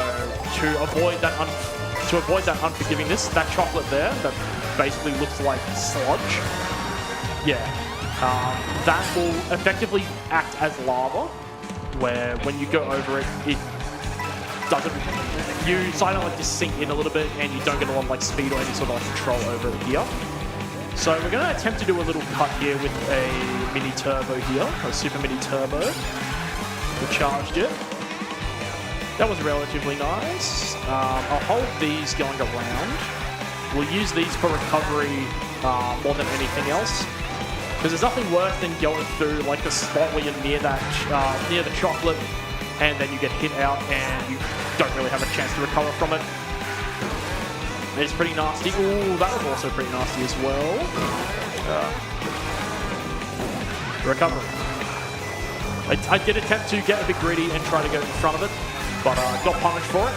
to avoid that unforgivingness, that chocolate there that basically looks like sludge, that will effectively act as lava, where when you go over it, it doesn't. You silently just sink in a little bit, and you don't get a lot of like speed or any sort of like control over it here. So we're going to attempt to do a little cut here with a mini turbo here, a super mini turbo. We charged it. That was relatively nice. I'll hold these going around. We'll use these for recovery more than anything else. Because there's nothing worse than going through like a spot where you're near that, near the chocolate, and then you get hit out and you don't really have a chance to recover from it. It's pretty nasty. Ooh, that was also pretty nasty as well. Recovery. I did attempt to get a bit greedy and try to go in front of it, but got punished for it.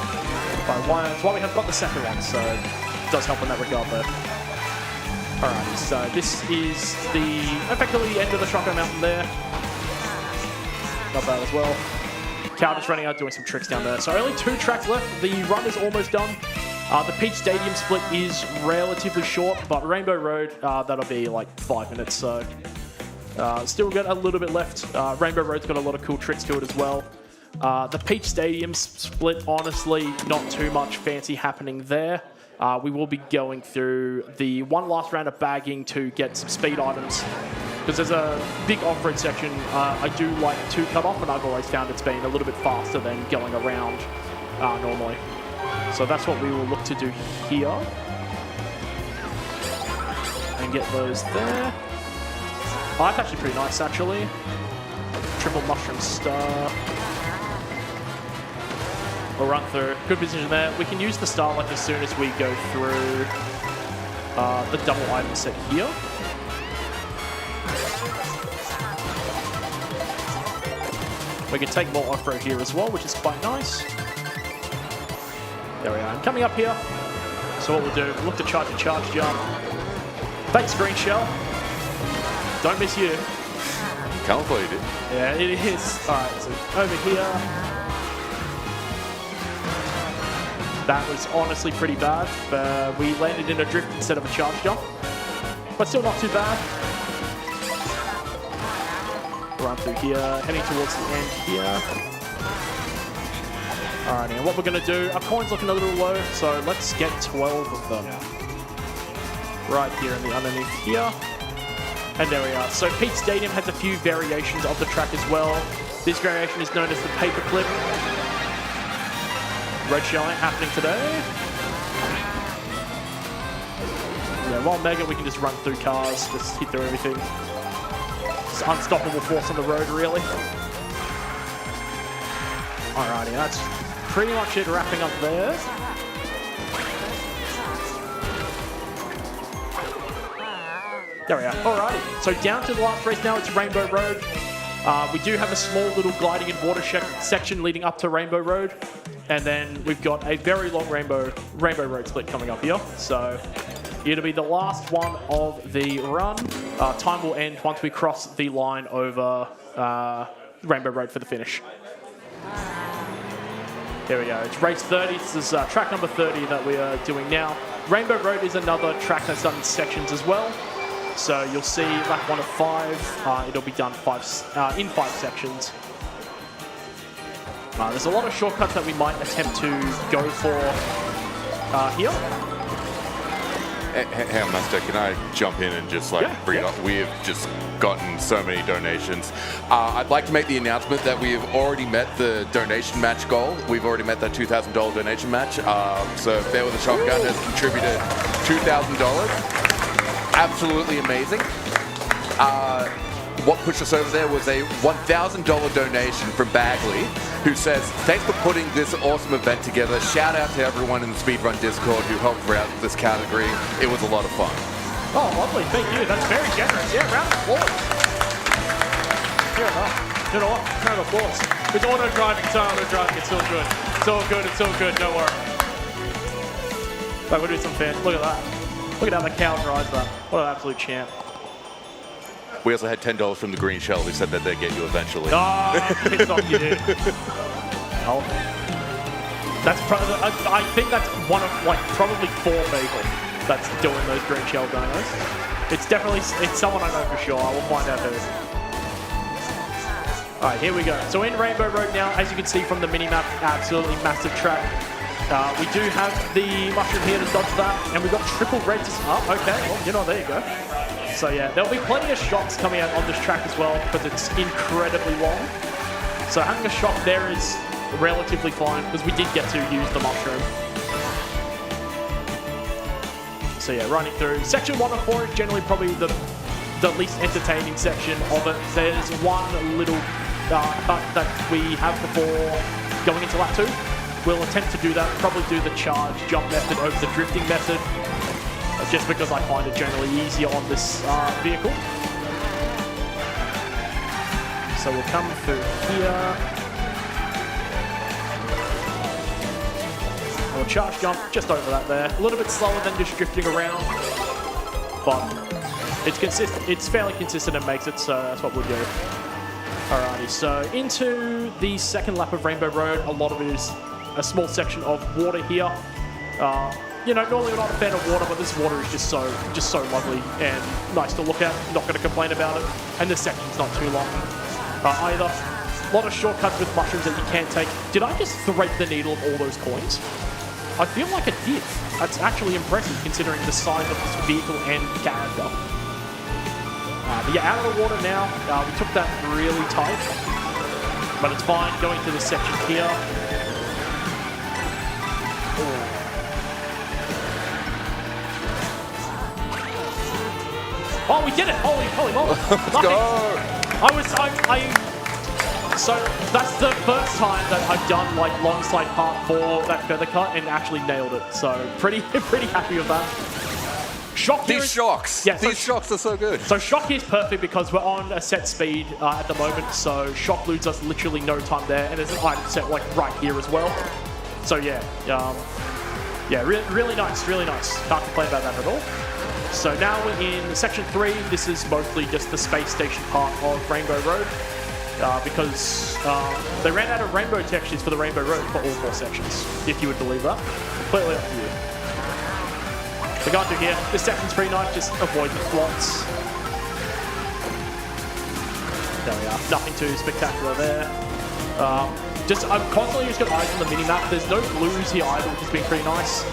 But that's why we have got the second one, so it does help in that regard though. Alrighty, so this is effectively the end of the Choco Mountain there. Not bad as well. Cow just running out doing some tricks down there. So only 2 tracks left. The run is almost done. The Peach Stadium split is relatively short, but Rainbow Road, that'll be like 5 minutes, so still got a little bit left. Rainbow Road's got a lot of cool tricks to it as well. The Peach Stadium split, honestly, not too much fancy happening there. We will be going through the one last round of bagging to get some speed items, because there's a big off-road section I do like to cut off, and I've always found it's been a little bit faster than going around normally. So that's what we will look to do here. And get those there. Oh, that's actually pretty nice, actually. Triple mushroom star. We'll run through. Good position there. We can use the Starlight as soon as we go through the double item set here. We can take more off-road here as well, which is quite nice. There we are. And coming up here, so what we'll do, we'll look to charge a charge jump. Thanks, Green Shell. Don't miss you. Camouflaged it. Yeah, it is. All right, so over here. That was honestly pretty bad. We landed in a drift instead of a charge jump, but still not too bad. Run through here, heading towards the end here. Alright, and what we're going to do, our coin's looking a little low, so let's get 12 of them. Right here in the underneath here. And there we are. So Peach Stadium has a few variations of the track as well. This variation is known as the paperclip. Red shelling happening today. Yeah, while Mega, we can just run through cars, just hit through everything. It's unstoppable force on the road, really. Alrighty, that's pretty much it wrapping up there. There we are. Alrighty, so down to the last race now, it's Rainbow Road. We do have a small little gliding and water section leading up to Rainbow Road. And then we've got a very long Rainbow Road split coming up here. So it'll be the last one of the run. Time will end once we cross the line over Rainbow Road for the finish. There we go. It's race 30. This is track number 30 that we are doing now. Rainbow Road is another track that's done in sections as well. So you'll see lap 1 of 5. It'll be done in 5 sections. There's a lot of shortcuts that we might attempt to go for here. Hey, Master, can I jump in and just bring it up? We have just gotten so many donations. I'd like to make the announcement that we have already met the donation match goal. We've already met that $2,000 donation match. So Bear with a Shotgun has contributed $2,000. Absolutely amazing. What pushed us over there was a $1,000 donation from Bagley, who says, thanks for putting this awesome event together. Shout out to everyone in the Speedrun Discord who helped throughout this category. It was a lot of fun. Oh, lovely. Thank you. That's very generous. Yeah, round of applause. Fair enough. You know what? Round of applause. It's auto-driving. It's auto-driving. It's all good. It's all good. It's all good. Don't worry. Like, we'll do some fans. Look at that. Look at how the cow drives that. What an absolute champ. We also had $10 from the Green Shell who said that they'd get you eventually. Pissed off you, dude. Oh. That's I think that's one of like probably 4 people that's doing those green shell donos. It's definitely someone I know for sure. I will find out who. All right, here we go. So in Rainbow Road now, as you can see from the mini-map, absolutely massive track. We do have the mushroom here to dodge that, and we've got triple red to... Oh, okay. Well, you know, there you go. So yeah, there'll be plenty of shots coming out on this track as well, because it's incredibly long. So having a shot there is relatively fine, because we did get to use the mushroom. So yeah, running through. Section 1 and 4 is generally probably the least entertaining section of it. There's one little cut that we have before going into lap 2. We'll attempt to do that, probably do the charge jump method over the drifting method, just because I find it generally easier on this vehicle. So we'll come through here. We'll charge jump just over that there. A little bit slower than just drifting around, but it's consistent. It's fairly consistent and makes it, so that's what we'll do. Alrighty, so into the second lap of Rainbow Road. A lot of it is a small section of water here. You know, normally I'm not a fan of water, but this water is just so lovely and nice to look at. Not going to complain about it. And this section's not too long either. A lot of shortcuts with mushrooms that you can't take. Did I just thread the needle of all those coins? I feel like I did. That's actually impressive considering the size of this vehicle and character. But yeah, out of the water now. We took that really tight, but it's fine. Going to this section here. Oh, we did it! Holy moly! Let's go! So that's the first time that I've done like long slide part 4, that feather cut, and actually nailed it. So pretty happy with that. Shock here These shocks! Yeah, These shocks are so good. So shock is perfect because we're on a set speed at the moment, so shock loses us literally no time there, and there's an item set like right here as well. So yeah, really nice, really nice. Can't complain about that at all. So now we're in section 3. This is mostly just the space station part of Rainbow Road. Because they ran out of rainbow textures for the Rainbow Road for all 4 sections, if you would believe that. Completely up to you. So going through here, this section's pretty nice, just avoid the flots. There we are, nothing too spectacular there. I'm constantly just got eyes on the mini-map. There's no blues here either, which has been pretty nice.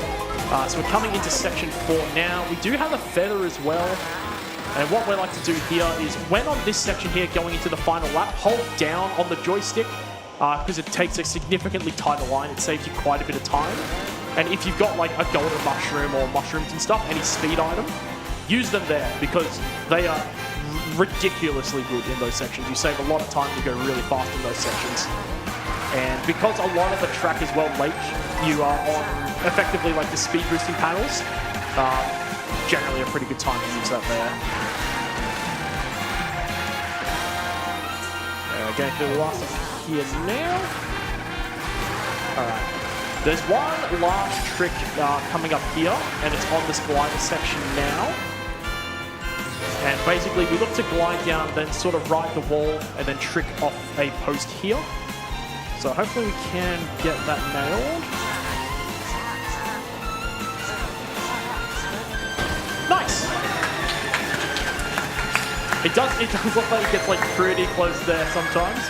So we're coming into section 4 now. We do have a feather as well. And what we like to do here is, when on this section here going into the final lap, hold down on the joystick because it takes a significantly tighter line. It saves you quite a bit of time. And if you've got like a golden mushroom or mushrooms and stuff, any speed item, use them there because they are ridiculously good in those sections. You save a lot of time to go really fast in those sections. And because a lot of the track is well late, you are on effectively like the speed boosting panels. Generally a pretty good time to use that there. Going through the last one here now. Alright. There's one last trick coming up here, and it's on this glider section now. And basically we look to glide down, then sort of ride the wall, and then trick off a post here. So hopefully we can get that nailed. Nice! It does look like it gets like pretty close there sometimes.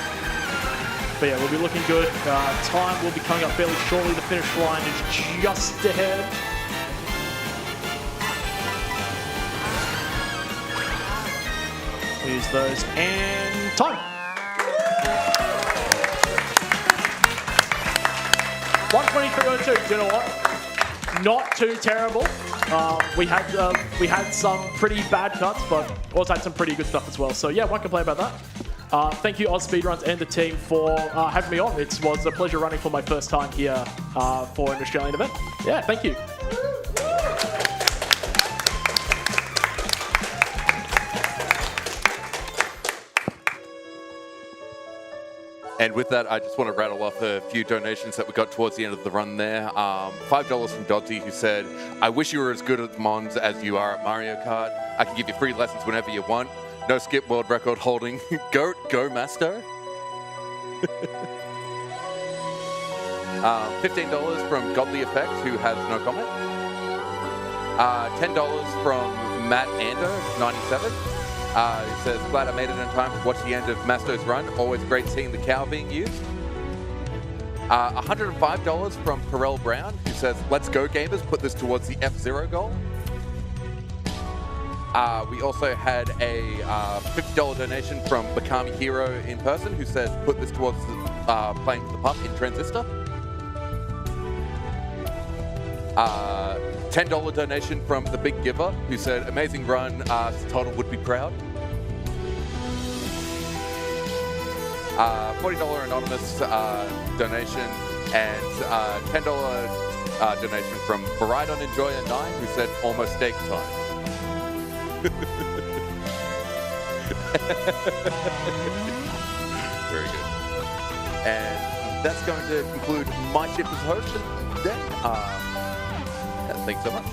But yeah, we'll be looking good. Time will be coming up fairly shortly. The finish line is just ahead. Use those and time. 1:23.02. You know what? Not too terrible. We had some pretty bad cuts, but also had some pretty good stuff as well. So yeah, one complaint about that. Thank you, Oz Speedruns and the team for having me on. It was a pleasure running for my first time here for an Australian event. Yeah, thank you. And with that, I just want to rattle off a few donations that we got towards the end of the run there. $5 from Dodzy, who said, I wish you were as good at Mons as you are at Mario Kart. I can give you free lessons whenever you want. No skip world record holding. Go Masto. $15 from Godly Effect, who has no comment. $10 from Matt Ando, 97. He says, glad I made it in time to watch the end of Masto's run. Always great seeing the cow being used. $105 from Perel Brown, who says, let's go gamers, put this towards the F-Zero goal. We also had a $50 donation from Bakami Hero in person, who says, put this towards playing for the pub in Transistor. $10 donation from The Big Giver, who said, amazing run, Total would be proud. $40 anonymous donation, and $10 donation from Baridon Enjoyer 9, who said, almost steak time. Very good. And that's going to conclude my shift as host today. Thanks so much.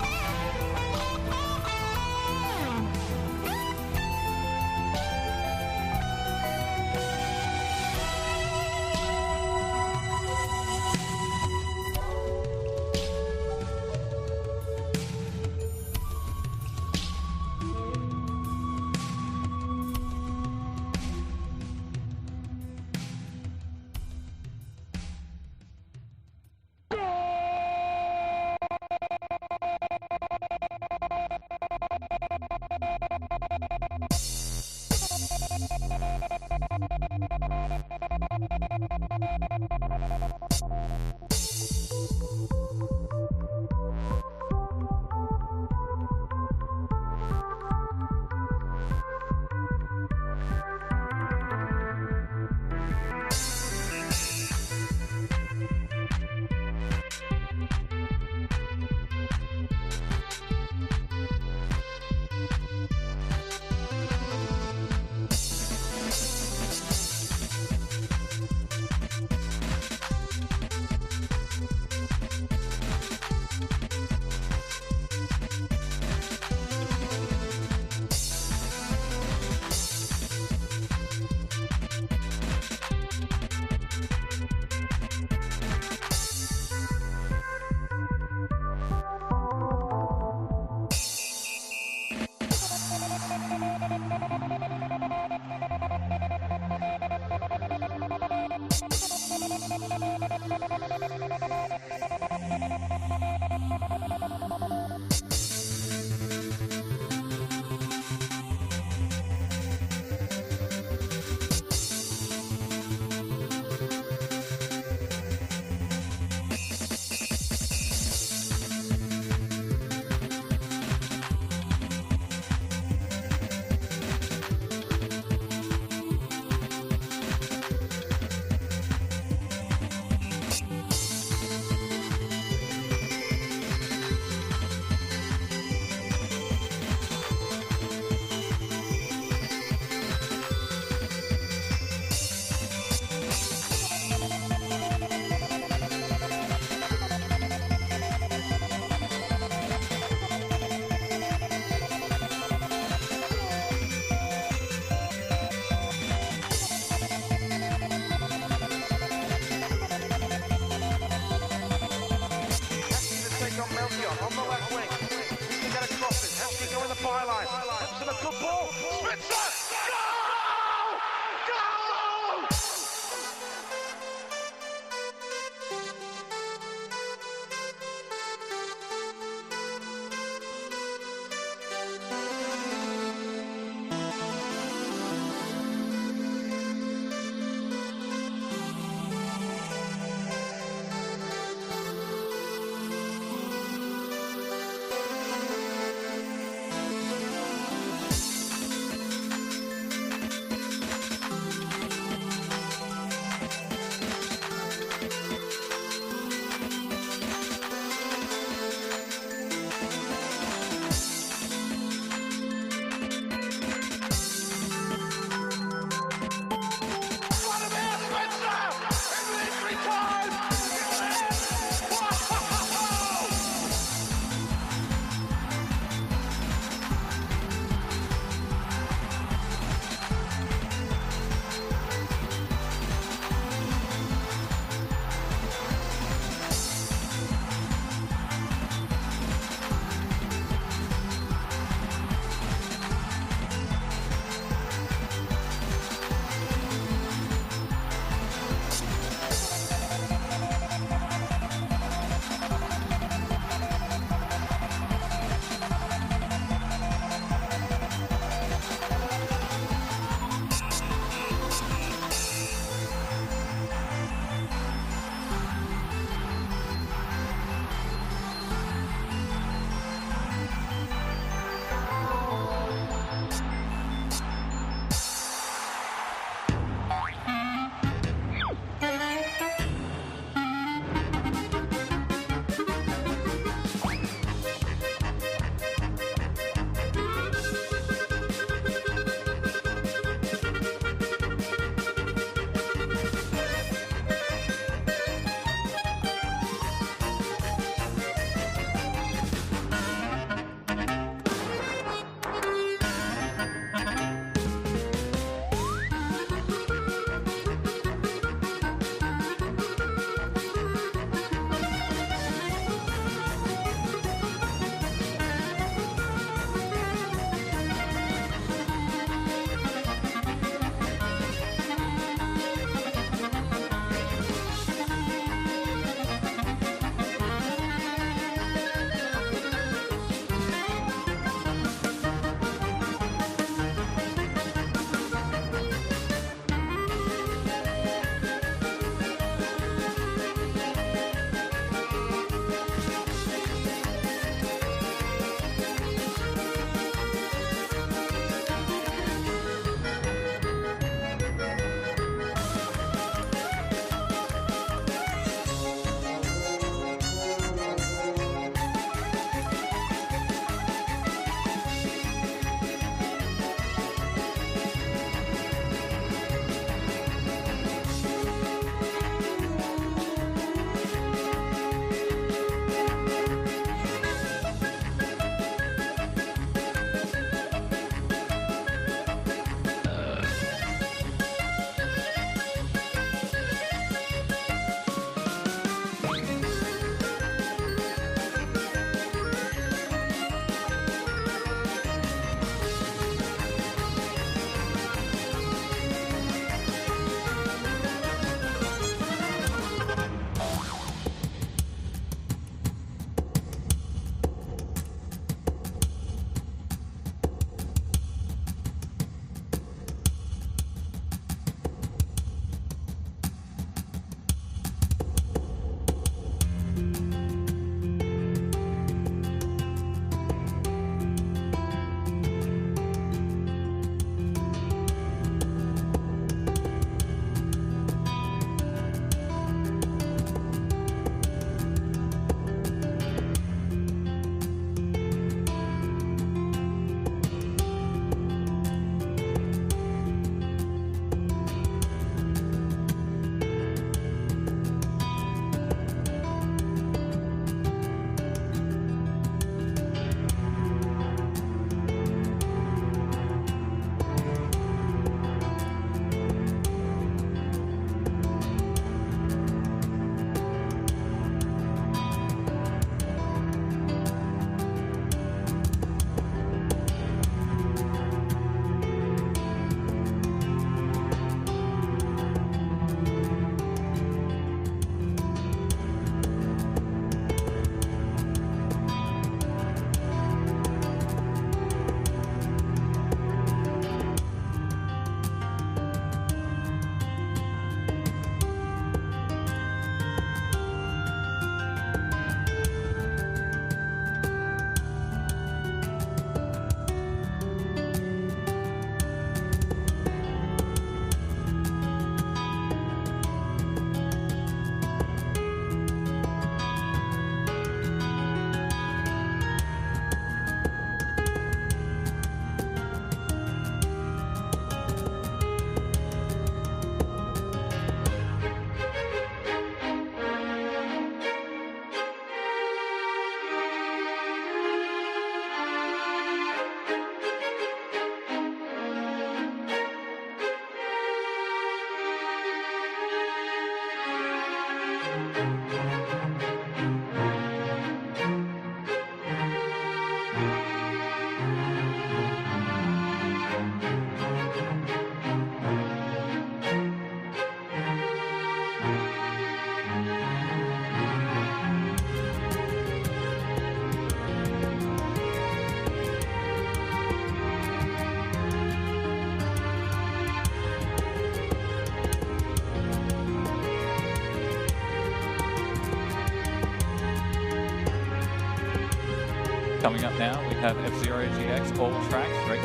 Coming up now, we have F-Zero GX, all tracks, right?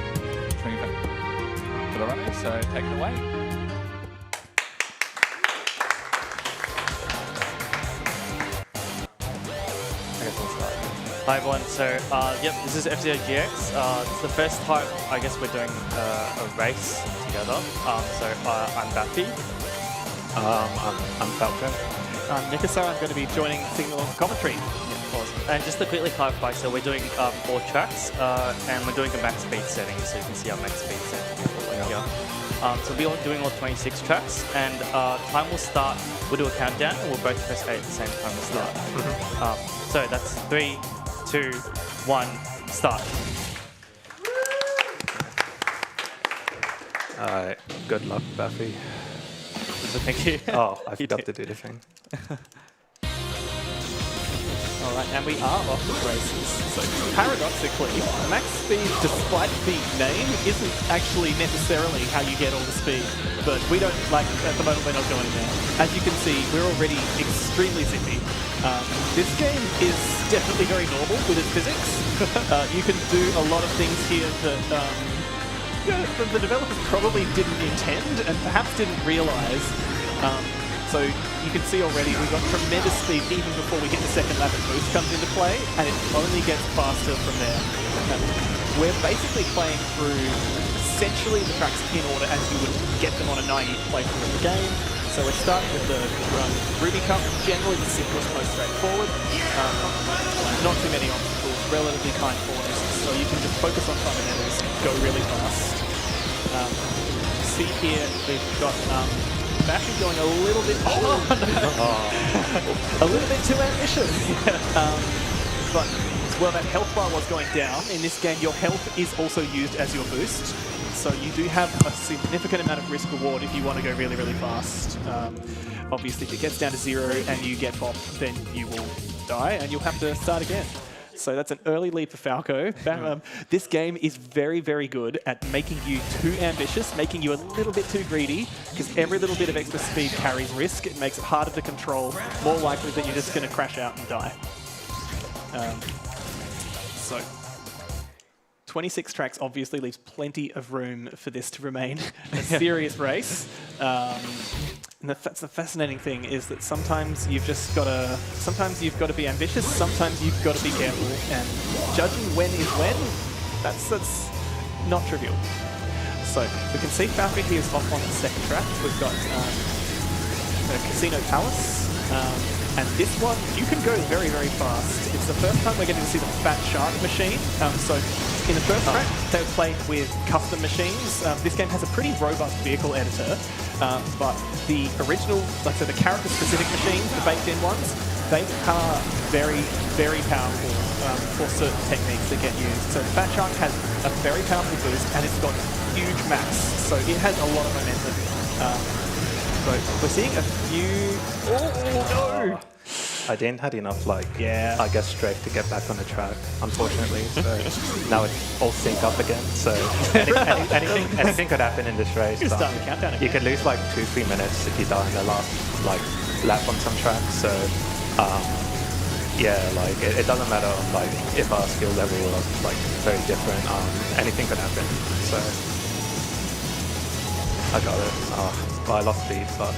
For the runners, so take it away. Hi everyone, so yep, this is F-Zero GX. It's the first time I guess we're doing a race together. I'm Baffy. I'm Falco. I'm Nikasa. I'm going to be joining Signal commentary. Awesome. And just to quickly clarify, so we're doing 4 tracks and we're doing a max speed setting, so you can see our max speed setting here. So we'll be doing all 26 tracks, and time will start. We'll do a countdown, and we'll both press A at the same time to start. So that's 3, 2, 1, start. Good luck, Buffy. Thank you. Oh, I forgot to do the thing. Alright, and we are off the races. So paradoxically, max speed, despite the name, isn't actually necessarily how you get all the speed. But we don't, like, at the moment we're not going there. As you can see, we're already extremely zippy. This game is definitely very normal with its physics. You can do a lot of things here that the developers probably didn't intend and perhaps didn't realize. So you can see already we've got tremendous speed even before we hit the second lap and boost comes into play, and it only gets faster from there. We're basically playing through essentially the tracks in order as you would get them on a naive playthrough of the game. So we're starting with the Ruby Cup, generally the simplest, most straightforward. Not too many obstacles, relatively kind corners, so you can just focus on fundamentals and go really fast. See here, we've got Baffy going a little bit a little bit too ambitious. But well, that health bar was going down. In this game, your health is also used as your boost. So you do have a significant amount of risk reward if you want to go really, really fast. Obviously, if it gets down to 0 and you get bopped, then you will die and you'll have to start again. So that's an early lead for Falco. This game is very, very good at making you too ambitious, making you a little bit too greedy, because every little bit of extra speed carries risk. It makes it harder to control, more likely that you're just going to crash out and die. So 26 tracks obviously leaves plenty of room for this to remain a serious race. And that's the fascinating thing, is that sometimes you've just got to, be ambitious, sometimes you've got to be careful, and judging when is when, that's not trivial. So we can see Falco here is off on the second track. We've got the Casino Palace, and this one, you can go very, very fast. It's the first time we're getting to see the Fat Shark machine. So in the first track, they were played with custom machines. This game has a pretty robust vehicle editor, but the original, like I said, the character-specific machines, the baked-in ones, they are very, very powerful for certain techniques that get used. So Fat Shark has a very powerful boost, and it's got huge max, so it has a lot of momentum. So we're seeing a few... Oh, no! I didn't have enough, I guess, strength to get back on the track, unfortunately. So now it's all sync up again. So anything could happen in this race. You start the countdown again. You could lose like 2-3 minutes if you die in the last lap on some tracks. So yeah, it doesn't matter if our skill level is very different. Anything could happen. So I got it. Well, I lost speed, but.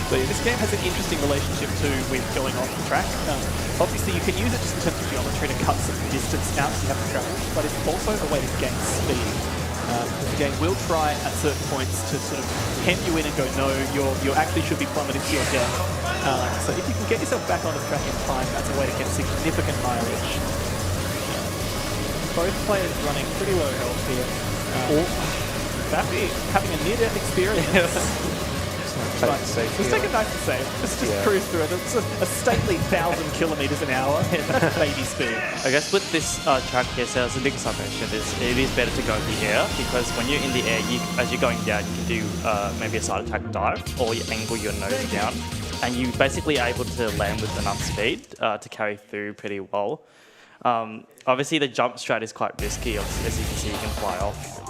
So yeah, this game has an interesting relationship too with going off the track. Obviously you can use it just in terms of geometry to cut some distance out so you have to travel, but it's also a way to gain speed. The game will try at certain points to sort of hem you in and go, no, you actually should be plummeted to your death. So if you can get yourself back on the track in time, that's a way to get significant mileage. Both players running pretty low health here. Baffy having a near-death experience. Let's take it nice and safe. Let's just cruise through it. It's a stately 1,000 kilometers an hour. That's baby speed. I guess with this track here, so as Nick mentioned, it is better to go in the air, because when you're in the air, as you're going down, you can do maybe a side attack dive, or you angle your nose down, and you basically are able to land with enough speed to carry through pretty well. Obviously, the jump strat is quite risky. As you can see, you can fly off.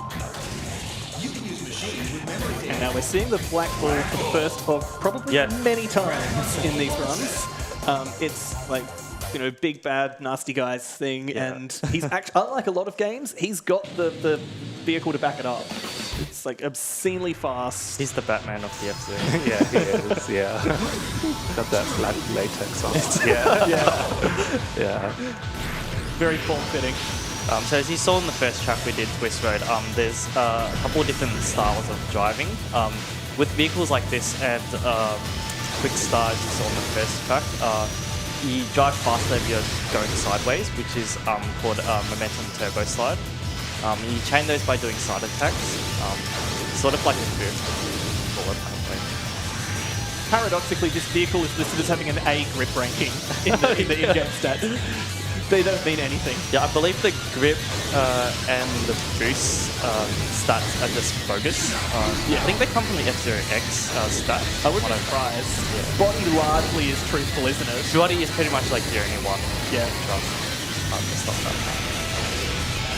And now we're seeing the black ball for the first of probably many times in these runs. It's like, you know, big bad nasty guys thing, and he's actually, unlike a lot of games, he's got the vehicle to back it up. It's like obscenely fast. He's the Batman of the F-Zero. Yeah, he is. Yeah, got that black latex on. Yeah. Very form-fitting. So as you saw in the first track we did, Twist Road, there's a couple of different styles of driving. With vehicles like this and Quick Start, as you saw in the first track, you drive faster if you're going sideways, which is called Momentum Turbo Slide. You chain those by doing side attacks, sort of like a drift. Paradoxically, this vehicle is listed as having an A grip ranking in the in-game stats. They don't mean anything. Yeah, I believe the grip and the boost stats are just bogus. I think they come from the F-Zero X stat. I wouldn't be surprised. Body largely is truthful, isn't it? Body is pretty much like the only one. Yeah. Stuff like that.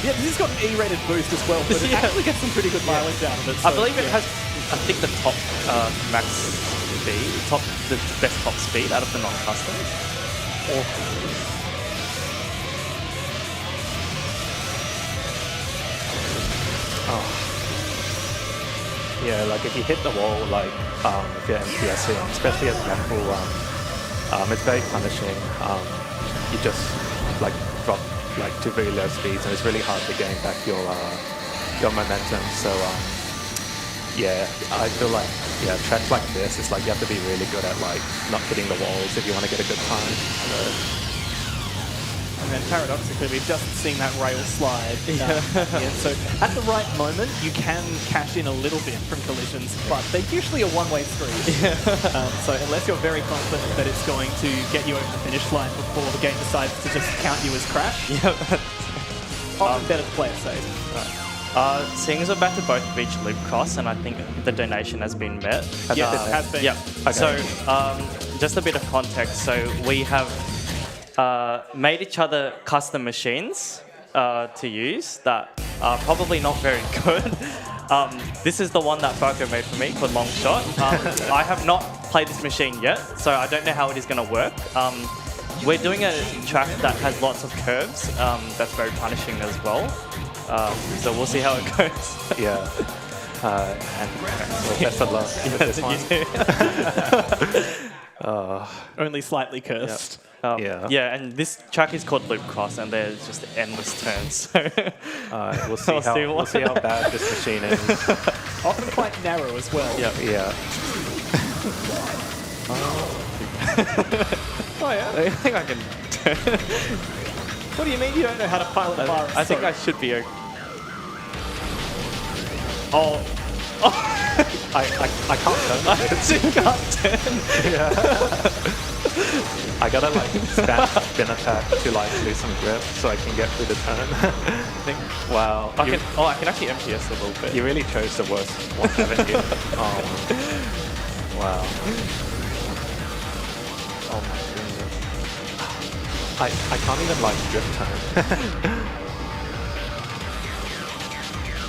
Yeah, this has got an E-rated boost as well, but it actually gets some pretty good mileage out of it. I believe it has, I think, the top max speed, the best top speed out of the non-customs. Yeah, like if you hit the wall, like if you're MPSing, especially as Red Bull, it's very punishing. You just like drop like to very low speeds, and it's really hard to gain back your momentum. So yeah, I feel like tracks like this, it's like you have to be really good at like not hitting the walls if you want to get a good time. And then paradoxically, we've just seen that rail slide. So at the right moment, you can cash in a little bit from collisions, but they're usually a one-way street. So unless you're very confident that it's going to get you over the finish line before the game decides to just count you as crash, often better to play it safe. Seeing as we're about to both reach Loop Cross, and I think the donation has been met. Yes, it has been. Yeah. Okay. So just a bit of context. So we have made each other custom machines to use that are probably not very good. This is the one that Farco made for me called Long Shot. I have not played this machine yet, so I don't know how it is going to work. We're doing a track that has lots of curves. That's very punishing as well. So we'll see how it goes. Yeah. And well, best of luck with this one. Only slightly cursed. Yeah, and this track is called Loop Cross, and there's just endless turns. We'll see how bad this machine is. Often quite narrow as well. Yeah. Oh yeah? I think I can. What do you mean you don't know how to pilot a bar? I think I should be okay. I can't turn. I actually can't turn. I gotta like spin attack to like lose some grip so I can get through the turn. Wow. I can actually MPS a little bit. You really chose the worst one, haven't you? Oh. Wow. Oh my goodness. I can't even like drift turn.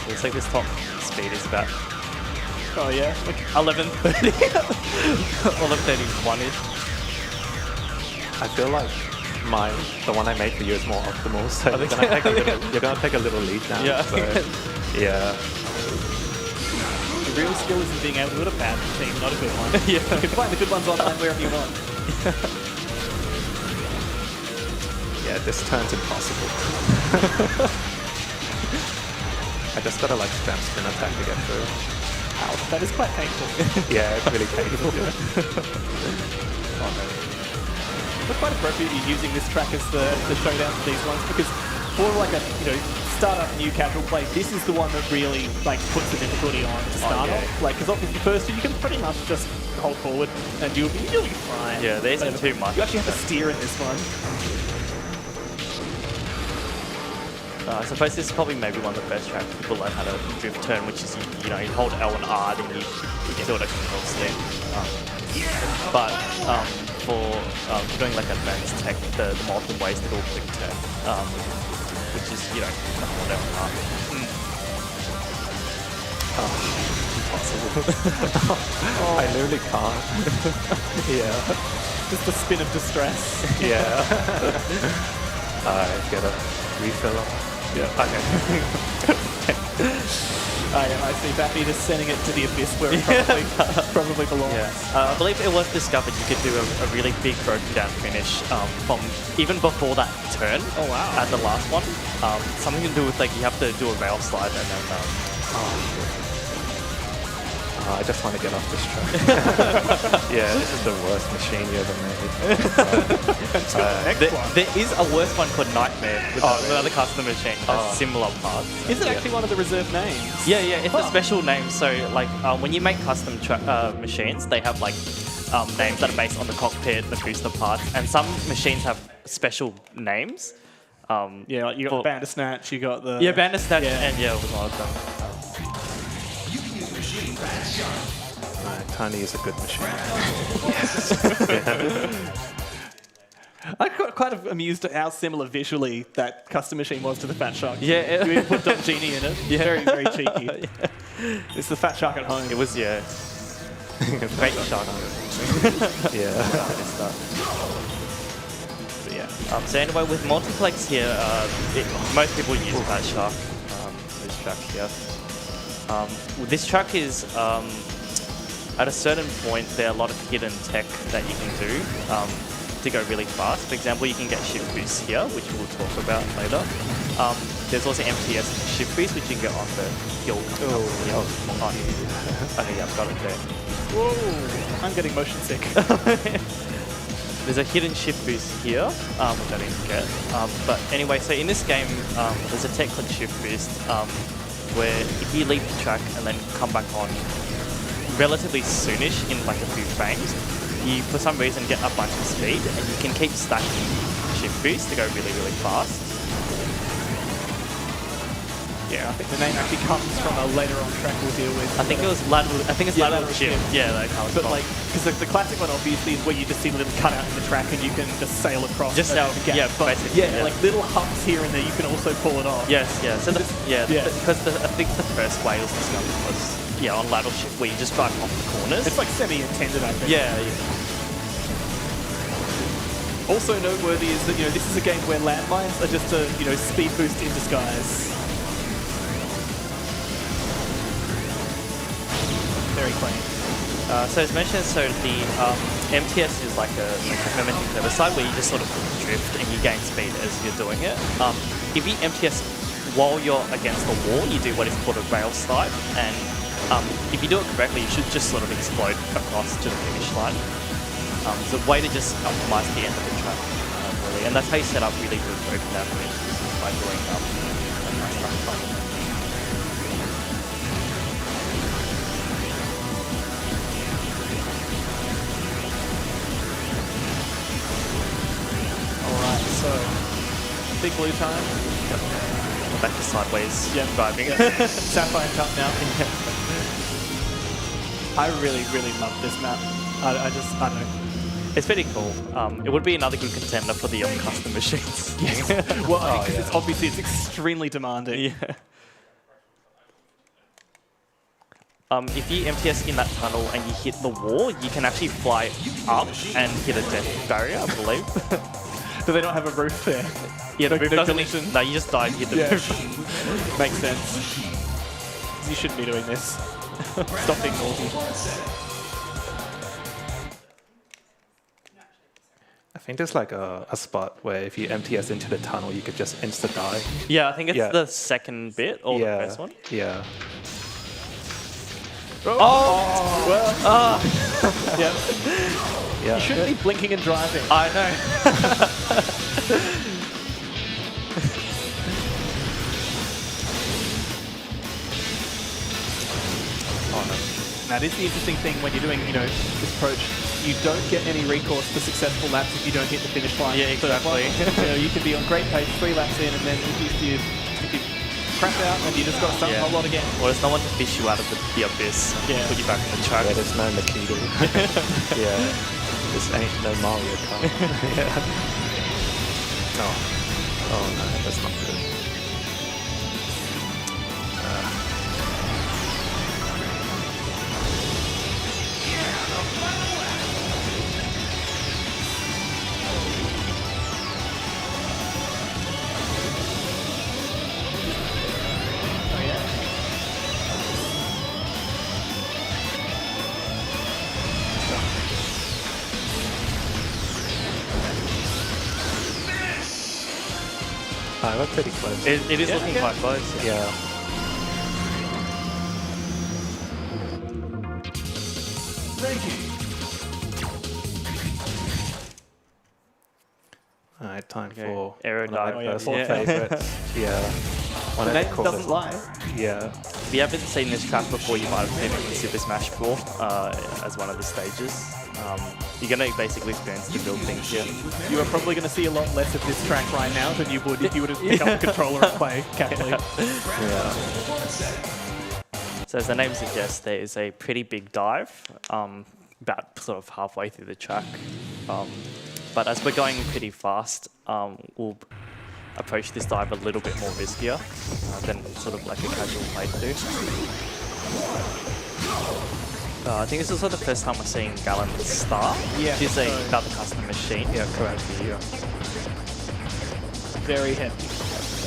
Looks like this top speed is about Oh yeah? 11:30. 11:31ish. I feel like the one I made for you is more optimal, so you're gonna take a little lead now. Yeah. So, yeah. The real skill is in being able to do a bad team, not a good one. Yeah. You can find the good ones online wherever you want. Yeah, this turn's impossible. I just gotta like spam spin attack to get through. Ouch, that is quite painful. Yeah, it's really painful. Oh no. It's quite appropriate you're using this track as the showdown for these ones, because for like a startup new casual play, this is the one that really like puts the difficulty on to start off. Like, because obviously first you can pretty much just hold forward and you'll be fine. Yeah, there isn't too much. You actually have to steer in this one. I suppose this is probably maybe one of the first tracks people learn how to drift turn, which is you hold L and R, then you do it a control stick. But for doing like advanced tech, the multiple ways to do a quick turn, which is hold L and R. Impossible. I literally can't. Yeah. Just a spin of distress. Yeah. I get a refill. Yeah. Okay. I see Bappy just sending it to the abyss where it probably belongs. I believe it was discovered you could do a really big broken down finish from even before that turn. Oh, wow. At the last one. Something to do with like you have to do a rail slide and then. I just want to get off this track. Yeah, this is the worst machine you ever made. There is a worse one called Nightmare with another custom machine that has similar parts. Is it actually one of the reserved names? Yeah, it's a special name. So like when you make custom machines, they have like names that are based on the cockpit, the booster parts, and some machines have special names. Yeah, like you got Bandersnatch, you got the... Yeah, Bandersnatch, and it was one of them. Tiny is a good machine. I got kind of amused at how similar visually that custom machine was to the Fat Shark. Yeah. You even put Don Genie in it. Yeah. Very, very cheeky. It's the Fat Shark at home. It was, great shark. So anyway, with multiplex here, most people use Fat Shark. This track here. This track is, at a certain point, there are a lot of hidden tech that you can do to go really fast. For example, you can get shift boosts here, which we'll talk about later. There's also MTS shift boost, which you can get on the hill. Okay, yeah, I've got it there. Whoa! I'm getting motion sick. There's a hidden shift boost here, which I didn't get. But anyway, so in this game, there's a tech called shift boost, where if you leave the track and then come back on relatively soonish in like a few frames, you for some reason get a bunch of speed and you can keep stacking shift boost to go really, really fast. Yeah, I think the name actually comes from a later on track we'll deal with. I think it was lateral. I think it's lateral shift. Yeah, that comes But from. like, because the classic one obviously is where you just see a little cutout in the track and you can just sail across. Just the sail, gap. yeah, But basically, yeah, like little humps here and there, you can also pull it off. Yes, yeah. So because I think the first way was discovered was on lateral shift where you just drive off the corners. It's like semi-intended, I think. Yeah. Also noteworthy is that this is a game where landmines are just a speed boost in disguise. Very clean. So as mentioned, the MTS is like a momentum herbicide where you just sort of drift and you gain speed as you're doing it. If you MTS while you're against the wall, you do what is called a rail slide, and if you do it correctly, you should just sort of explode across to the finish line. It's a way to just optimize the end of the track, really, and that's how you set up really good broken down finishes by doing stuff. Alright, so big blue time. Yep. Back to sideways driving. Sapphire Cup now. I really, really love this map. I don't know. It's pretty cool. It would be another good contender for the custom machines. Yes. Well, because it's extremely demanding. Yeah. If you MTS in that tunnel and you hit the wall, you can actually fly up and hit a death barrier, I believe. Do they not have a roof there? Yeah, the roof no doesn't. collision? No, you just die and hit the roof. Makes sense. You shouldn't be doing this. Stop being naughty. I think there's like a spot where if you MTS into the tunnel, you could just insta die. Yeah, I think it's the second bit or the first one. Yeah. Well. Yep. Yeah. You shouldn't be blinking and driving. I know. Now, this is the interesting thing when you're doing, this approach. You don't get any recourse for successful laps if you don't hit the finish line. Yeah, exactly. So, you can be on great pace 3 laps in, and then if you crap out and you just got to start a whole lot again. Well, there's no one to fish you out of the abyss. Yeah. Put you back in the track. Yeah, there's no Nikita. Yeah. This ain't no Mario Kart. Yeah. Oh no, that's not good. We're pretty close. It is looking quite close. Yeah. Alright, time for Aero one of my dive. personal Yeah. favorites. Yeah. One of the Name coolest. doesn't lie. Yeah. If you haven't seen this track before, you might have seen it in Super Smash Bros. As one of the stages. You're going to basically experience the build things here. You are probably going to see a lot less of this track right now than you would if you would have picked up the controller and play Cat League. Yeah. So as the name suggests, there is a pretty big dive, about sort of halfway through the track. But as we're going pretty fast, we'll approach this dive a little bit more riskier than sort of like a casual playthrough. I think this is also the first time we're seeing Gallon start, which is about the custom machine. Yeah, correct. Yeah. Very heavy.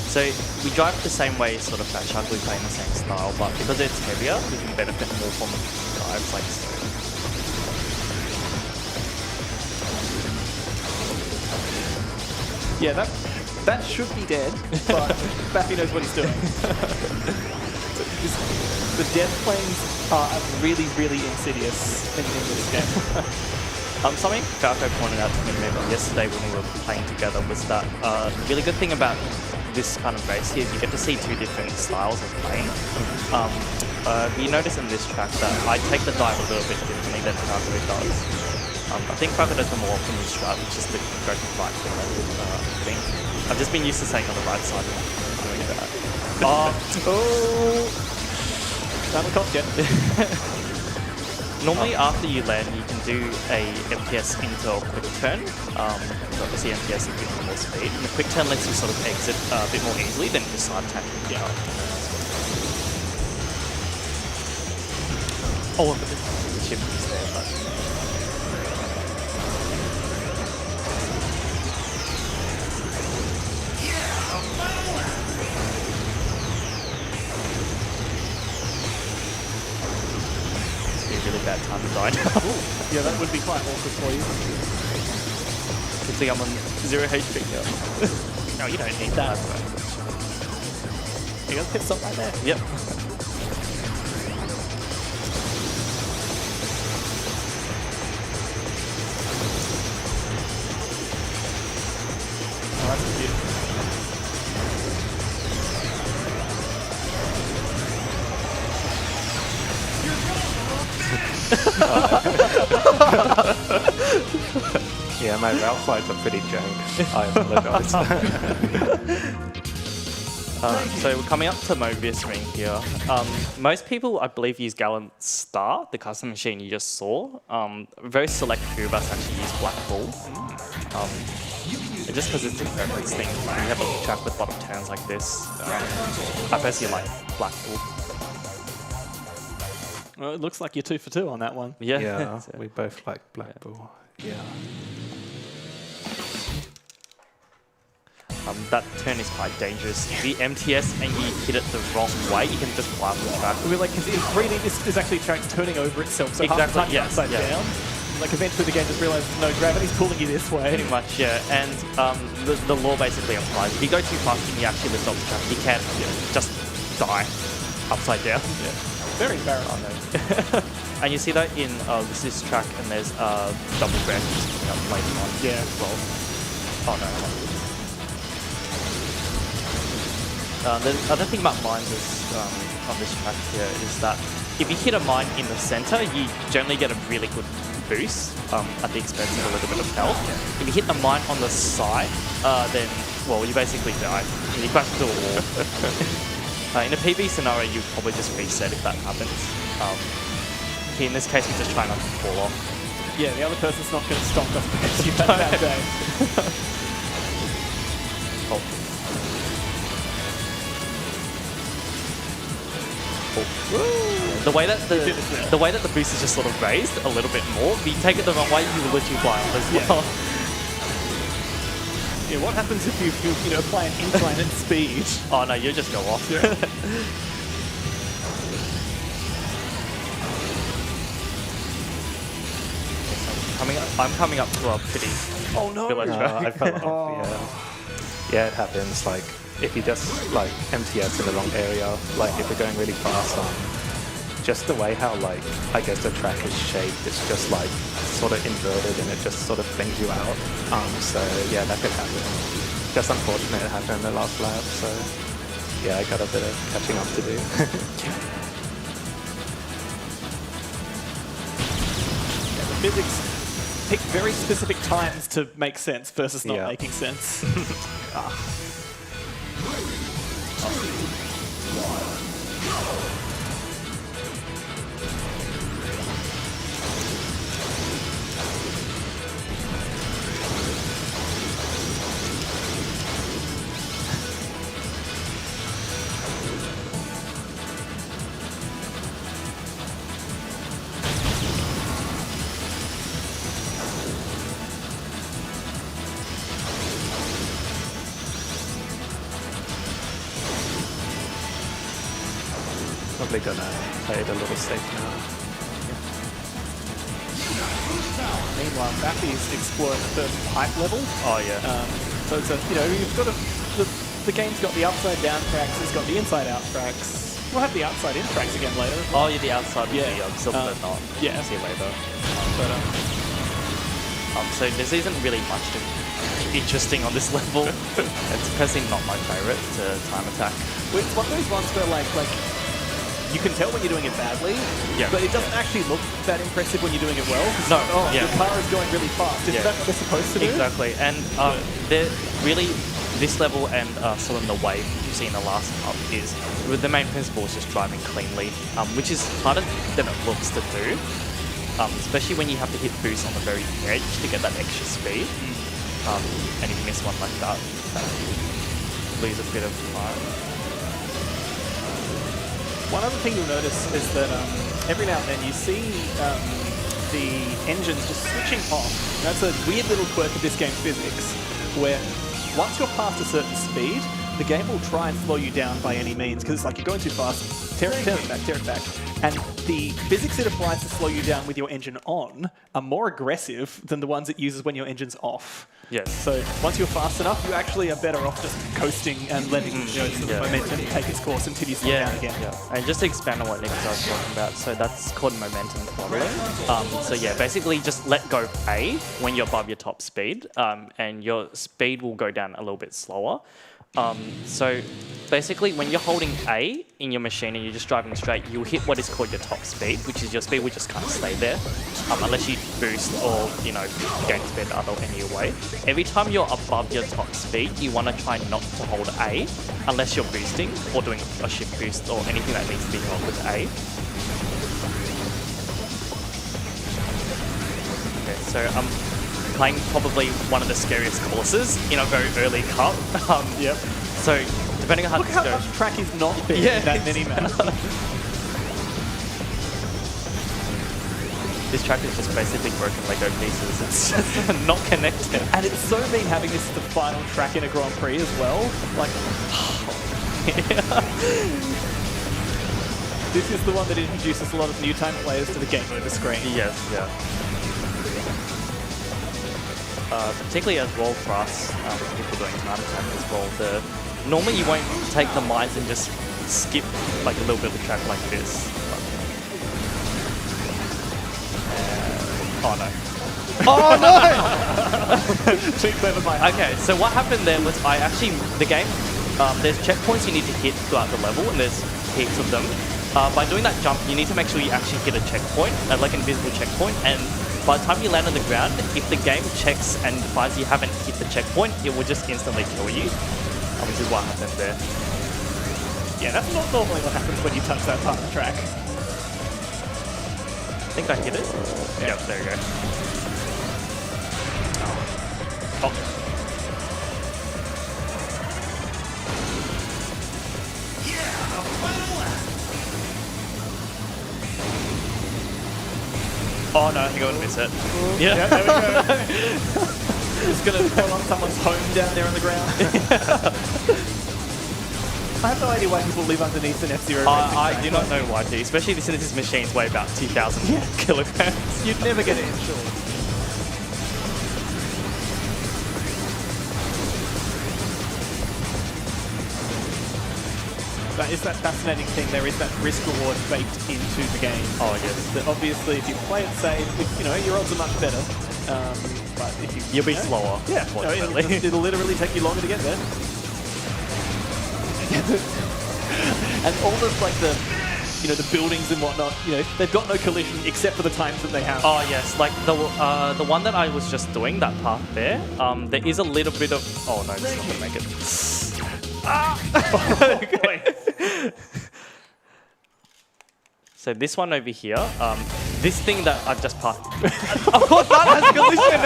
So we drive the same way, sort of Fat Shark, we play in the same style, but because it's heavier, we can benefit more from dives like so. Yeah, that should be dead, but Baffy knows what he's doing. The death planes are really, really insidious in this game. Something Falco pointed out to me maybe yesterday when we were playing together was that the really good thing about this kind of race here is you get to see two different styles of playing. You notice in this track that I take the dive a little bit differently than Falco does. I think Falco does the more optimal strat, which is the go to the right thing. I've just been used to saying on the right side of doing that. That'll cost you. Normally, after you land, you can do a MTS into a quick turn. Obviously, MTS will give you more speed. And the quick turn lets you sort of exit a bit more easily than just side attacking. Yeah. Oh, but the chip is there, but. Really bad time to die now. Yeah, that would be quite awkward for you. Good thing I'm on 0 HP now. No, you don't need that. You got to pit stop right there. Yep. Oh, that's beautiful. Yeah, my rail slides are pretty jank. I apologize. So we're coming up to Mobius Ring here. Most people, I believe, use Gallant Star, the custom machine you just saw. A very select few of us actually use Black Bull. Just because it's a preference thing. When you have a track with a lot of turns like this, I personally like Black Bull. Well, it looks like you're 2 for 2 on that one. Yeah. Yeah, we both like Black Bull. Yeah. That turn is quite dangerous. If you MTS and you hit it the wrong way, you can just fly off the track. We're like, because in 3D, this is actually track's turning over itself, so half the time you're upside down. Like, eventually the game just realizes, no, gravity's pulling you this way. Pretty much, yeah. And the law basically applies. If you go too fast and you actually lift off the track, you can just die upside down. Yeah. Very embarrassing. And you see that in this track, and there's double grand later on. Yeah. As well. Oh no. The other thing about mines is, on this track here is that if you hit a mine in the center, you generally get a really good boost at the expense of a little bit of health. If you hit the mine on the side, then, well, you basically die. You crash into a wall. In a PB scenario, you probably just reset if that happens. Here in this case, we just try not to fall off. Yeah, the other person's not going to stop us because you've had that day. Oh. The way that the boost is just sort of raised a little bit more, if you take it the wrong way, you will literally fly off as well. Yeah, what happens if you apply an incline at speed? Oh no, you just go off. I'm coming up to a pretty Oh no! village. I fell off, yeah. Yeah, it happens. Like, if you just like MTS in the wrong area, like if you're going really fast, just the way how like I guess the track is shaped, it's just like sort of inverted and it just sort of flings you out. So yeah, that could happen. Just unfortunate it happened in the last lap. So yeah, I got a bit of catching up to do. The physics pick very specific times to make sense versus not making sense. Probably gonna play it a little safe now. Meanwhile, Bappy's exploring the first pipe level. Oh yeah. So it's a, you've got the game's got the upside down tracks, it's got the inside out tracks. We'll have the outside in tracks again later. Oh yeah, the outside will be silver not. Yeah. See you later. But So there isn't really much interesting on this level. It's personally not my favorite time attack. it's one of those ones where like you can tell when you're doing it badly, but it doesn't actually look that impressive when you're doing it well. No, your car is going really fast. Is that what they're supposed to do? Exactly, and they're really, this level and sort of the wave you see in the last up is, the main principle is just driving cleanly, which is harder than it looks to do, especially when you have to hit boost on the very edge to get that extra speed, and if you miss one like that, lose a bit of time. One other thing you'll notice is that every now and then you see the engines just switching off. That's a weird little quirk of this game's physics, where once you're past a certain speed, the game will try and slow you down by any means, because it's like you're going too fast, tear it back. And the physics it applies to slow you down with your engine on are more aggressive than the ones it uses when your engine's off. Yes. So once you're fast enough, you actually are better off just coasting and letting the momentum take its course until you slow down again. Yeah, and just to expand on what Nick was talking about, so that's called momentum throttling. So yeah, basically just let go A when you're above your top speed, and your speed will go down a little bit slower. So basically when you're holding A in your machine and you're just driving straight, you'll hit what is called your top speed, which is your speed will just kind of stay there, unless you boost or, gain speed any way. Every time you're above your top speed, you want to try not to hold A, unless you're boosting or doing a shift boost or anything that needs to be held with A. Okay, so playing probably one of the scariest courses in a very early cup. So depending on how Look this how goes. much track is not there in that mini-map. This track is just basically broken Lego pieces. It's just not connected. And it's so mean having this as the final track in a Grand Prix as well. Like, this is the one that introduces a lot of new time players to the game over screen. Yes, yeah. Particularly as well for us, people doing time attack as well. Normally you won't take the mines and just skip like a little bit of the track like this. Oh no. Oh no! Too clever by Okay, so what happened there was the game, there's checkpoints you need to hit throughout the level, and there's heaps of them. By doing that jump, you need to make sure you actually hit a checkpoint, like an invisible checkpoint, and by the time you land on the ground, if the game checks and finds you haven't hit the checkpoint, it will just instantly kill you, which is what happened there. Yeah, that's not normally what happens when you touch that part of the track. I think I hit it. Yeah. Yep, there you go. Oh. Oh no, I think I'm gonna miss it. Yeah, there we go. Just gonna fall on someone's home down there on the ground. I have no idea why people live underneath an F-Zero. I do not know why, especially since this machines weigh about 2,000 kilograms. You'd never get in, sure. that is that fascinating thing. There is that risk reward baked into the game. Oh yes. That obviously, if you play it safe, your odds are much better. But if You'll be slower. Yeah, Unfortunately. it'll literally take you longer to get there. And all the the buildings and whatnot, they've got no collision except for the times that they have. Oh yes, like the one that I was just doing, that path there. There is a little bit of. Oh no, it's not gonna make it. Okay. So this one over here, this thing that I've just passed. Of course, that has collision.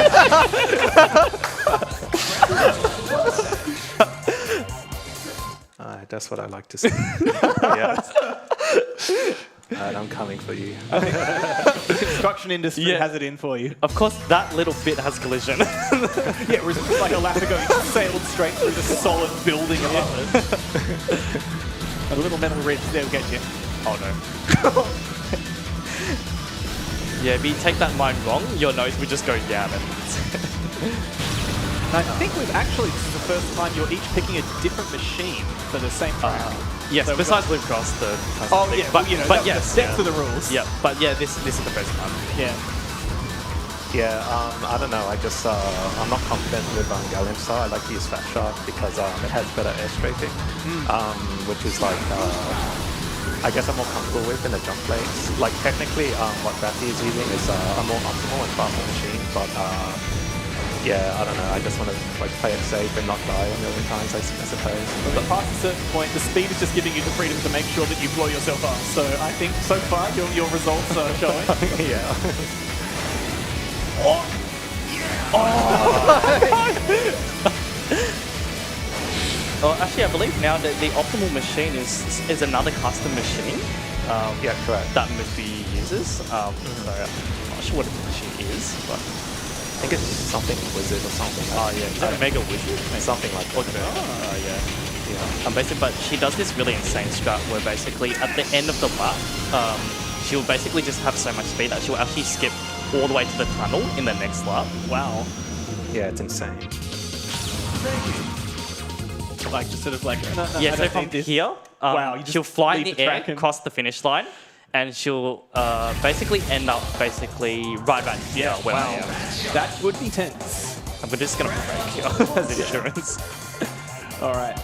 That's what I like to see. Yeah. I'm coming for you. The construction industry has it in for you. Of course, that little bit has collision. Yeah, whereas like a lap ago, you sailed straight through the solid building above it. A little metal ridge there will get you. Oh no. Yeah, if you take that mine wrong, your nose would just go down. And I think this is the first time you're each picking a different machine for the same track. yes, So besides Loop Cross, the Oh yeah, but yes, that's for the rules. yeah, but yeah, this is the first time. Yeah. Yeah, I don't know. I'm not confident with Gallium Star. I like to use Fat Shark because it has better air strafing, which is like I guess I'm more comfortable with in the jump plates. Like technically, what Batty is using is a more optimal and faster machine, but yeah, I don't know. I just want to play it safe and not die a million times, I suppose. But past a certain point, the speed is just giving you the freedom to make sure that you blow yourself up. So I think so far your results are showing. Yeah. Oh, actually, I believe now that the optimal machine is another custom machine. Yeah, correct. That Murphy uses. So I'm not sure what the machine is, but I think it's something wizard or something. is that a Mega Wizard? Something like that. Okay. Yeah. Yeah. Basically, but she does this really insane strat where basically at the end of the lap, she'll basically just have so much speed that she'll actually skip all the way to the tunnel in the next lap. Wow. Yeah, it's insane. Like just sort of like Yeah, I so don't from need this. here, Wow, you just she'll fly in leave the the air, track and- cross the finish line, and she'll basically end up right here where I am. That would be tense. And we're just gonna break here as insurance. All right.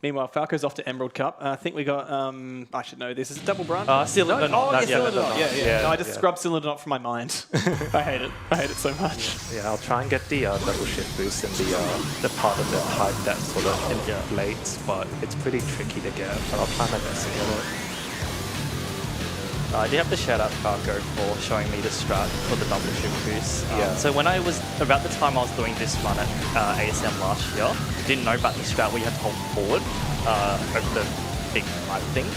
Meanwhile, Falco's off to Emerald Cup. I think we got, I should know this. Is it double branch? Cylinder knot. Yeah, Cylinder knot. Yeah. No, I just yeah. scrubbed Cylinder knot from my mind. I hate it. I hate it so much. Yeah, I'll try and get the double shift boost in the part of the pipe that sort of inflates, but it's pretty tricky to get. But I'll try my best to get it. I do have to shout out Falco for showing me the strat for the double shift boost. Yeah. So when I was, about the time I was doing this run at ASM last year, didn't know about the strat where you had to hold forward over the big pipe thing.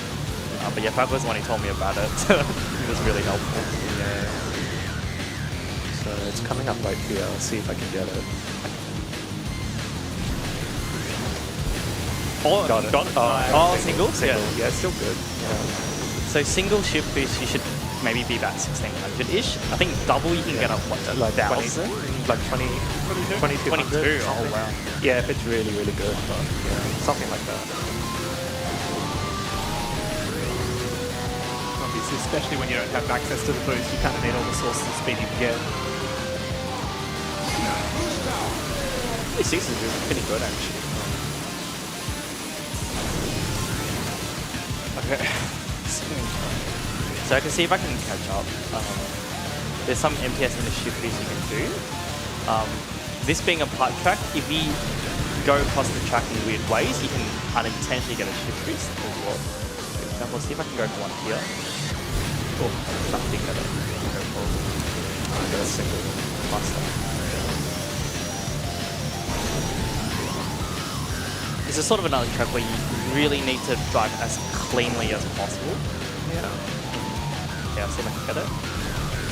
But yeah, Falco was the one who told me about it. It was really helpful. Yeah. So it's coming up right here. I'll see if I can get it. Got it. Oh, single? Single. Yeah. Yeah, it's still good. Yeah. So single shift boost, you should maybe be about 1600-ish. I think double you can get up, what, Like 1,000? Like 2200. 22. Oh, something. wow. Yeah, if it's really, really good. But yeah, something like that. Obviously, especially when you don't have access to the boost, you kind of need all the sources of speed you can get. 26 is pretty good, actually. Okay. So I can see if I can catch up. There's some MPS in the shift boost you can do. This being a pipe track, if you go across the track in weird ways, you can unintentionally get a shift boost as well. For example, see if I can go for one here. Oh, something that I can go for. I got a single faster. This is sort of another track where you really need to drive as cleanly as possible. Yeah. Yeah, I'll see if I can get it.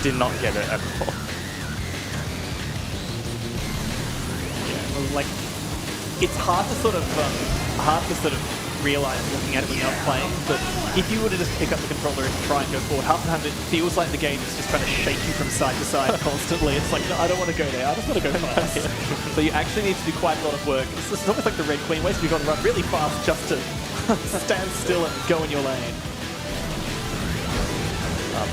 Did not get it at all. Yeah, well, like it's hard to sort of realize looking at it when you're not playing. But if you were to just pick up the controller and try and go forward, half the time it feels like the game is just trying to shake you from side to side constantly. It's like, no, I don't want to go there. I just want to go fast. So you actually need to do quite a lot of work. It's almost like the Red Queen way, so you've got to run really fast just to stand still and go in your lane.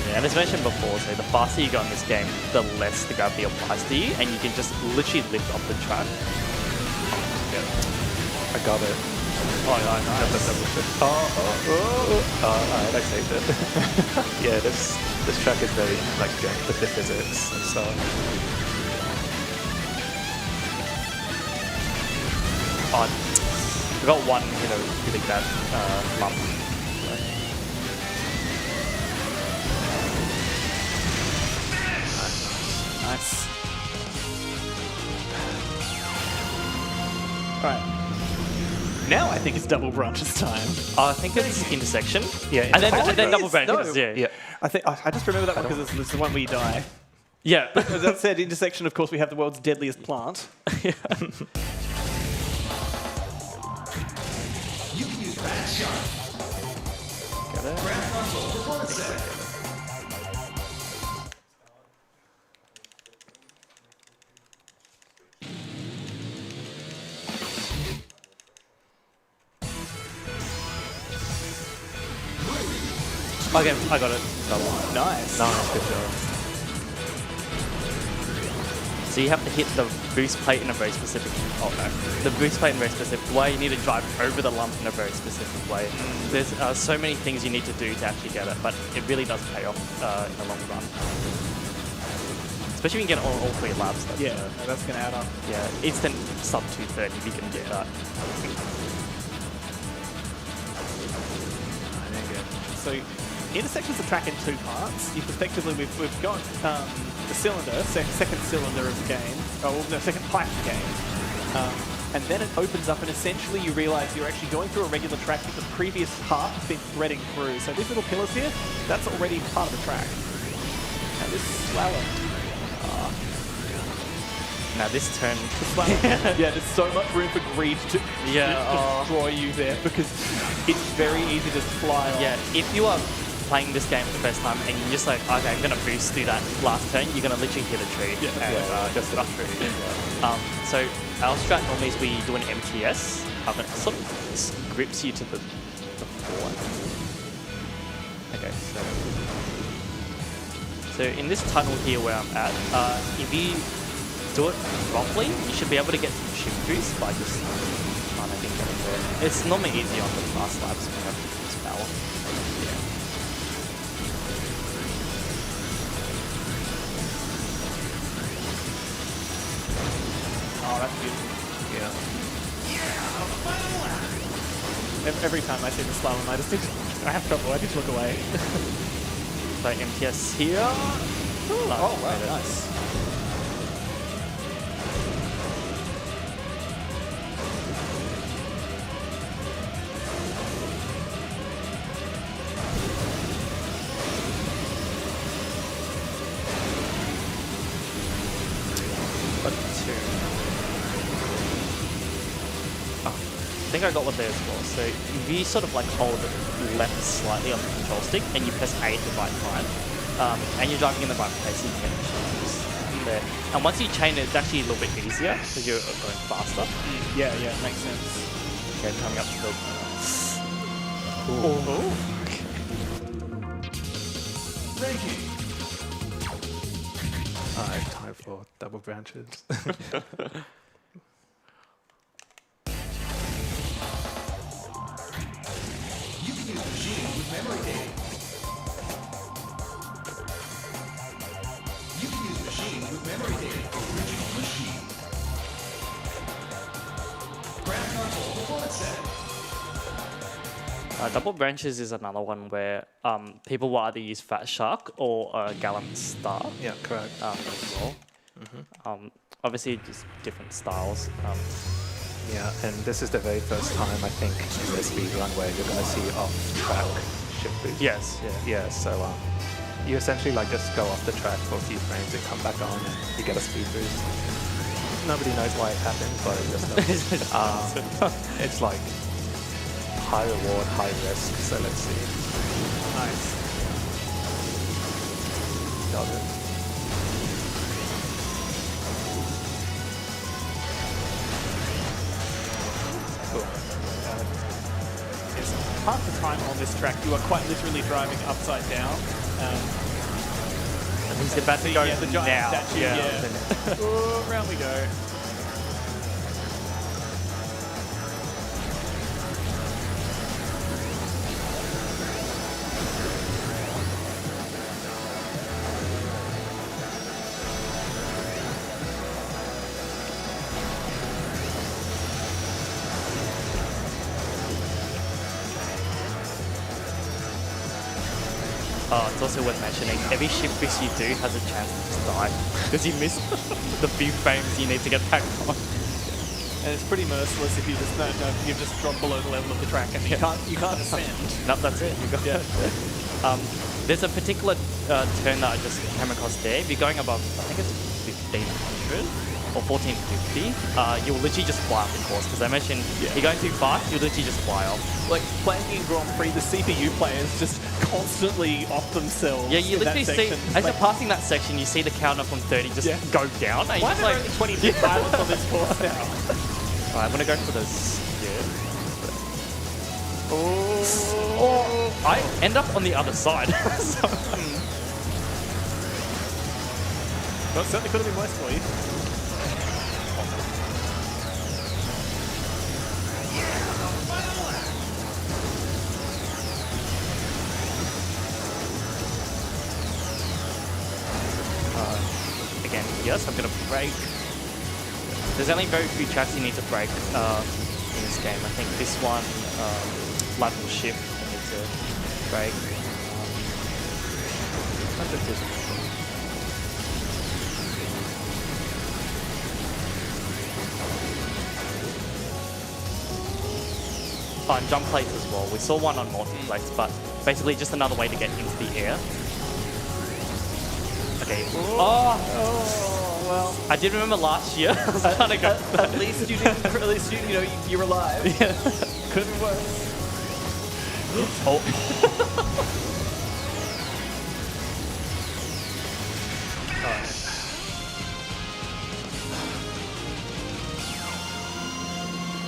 Yeah, and as mentioned before, so the faster you go in this game, the less the gravity applies to you, and you can just literally lift off the track. I got it. Oh, nice. Alright, I saved it. Yeah, this track is very like good with the physics and stuff. Oh, we got one, really bad lump. Nice. Alright. Now I think it's double branches time. I think it's intersection. Yeah, and then double branches. No. Yeah. I think I just remember that one because it's the one where you die. Yeah. As I said, intersection, of course, we have the world's deadliest plant. You can use Rat Shark. Got it. Grab console performance center. Okay, I got it. Nice. Nice, good job. So you have to hit the boost plate in a very specific. Oh no, the boost plate in a very specific way. You need to drive over the lump in a very specific way. There's so many things you need to do to actually get it, but it really does pay off in the long run. Especially when you get all 3 laps. Yeah, that's going to add up. Yeah, instant sub 230 if you can get that. So intersections the track in 2 parts. You've effectively, we've got the cylinder, second cylinder of the game, second pipe of the game. And then it opens up and essentially you realise you're actually going through a regular track that the previous part has been threading through. So these little pillars here, that's already part of the track. Now this slalom. Now this turn. Yeah, there's so much room for greed to destroy you there because it's very easy to fly off. Yeah, if you are playing this game for the first time and you're just like, okay, I'm going to boost through that last turn, you're going to literally hit a tree. And just rush through. So our strat normally is we do an MTS, and it sort of grips you to the floor. Okay, so in this tunnel here where I'm at, if you do it properly, you should be able to get some shift boost by just trying to get in there. It's normally easy on the fast laps when you have this power. Oh, that's beautiful. Yeah. Every time I see the slalom, I have trouble. I just look away. So MTS here. Oh, wow, nice. I think I got one there as well. So if you sort of like hold left slightly on the control stick and you press A at the right time, and you're driving in the right place, you can get there. And once you chain it, it's actually a little bit easier because you're going faster. Yeah, makes sense. Okay, coming up to the. Ranking. Alright, time for double branches. You can use machine with memory data. You can use machine with memory data. Original machine. Grab console performance setting. Double branches is another one where people will either use Fat Shark or Gallant Star. Yeah, correct. As well. Obviously, just different styles. Yeah, and this is the very first time I think in the speedrun where you're gonna see off-track shift boost. Yes, yeah. Yeah, so you essentially like just go off the track for a few frames and come back on and you get a speed boost. Nobody knows why it happens, but it just does. It's like high reward, high risk, so let's see. Nice. Got it. Cool. Yes. half the time on this track, you are quite literally driving upside down. He's about to go Yeah, the giant now. statue, yeah. Oh, round we go. It's also worth mentioning, every shift boost you do has a chance to just die. Because you miss the few frames you need to get back on. And it's pretty merciless if you just don't know, you've just dropped below the level of the track and you can't ascend. Nope, that's it. You got there's a particular turn that I just came across there. If you're going above, I think it's 1500 or 1450, you'll literally just fly off the course. Because I mentioned, you're going too fast, you'll literally just fly off. Like playing in Grand Prix, the CPU players just constantly off themselves. Yeah, you in that literally see, section. as you're passing that section, you see the counter from 30 just go down. And Why you're are just there only 20 pilots on this course now? Alright, I'm gonna go for this. Oh, I end up on the other side. So, Well, it certainly could have been worse for you. again, yes, I'm gonna brake. There's only very few tracks you need to brake in this game. I think this one, lateral shift, I need to brake. And jump plates as well. We saw one on multi-plates, but basically just another way to get into the air. Okay. Oh, well. I did remember last year. I was trying to go. At least you didn't. At least you know you're alive. Yeah. Could have been worse.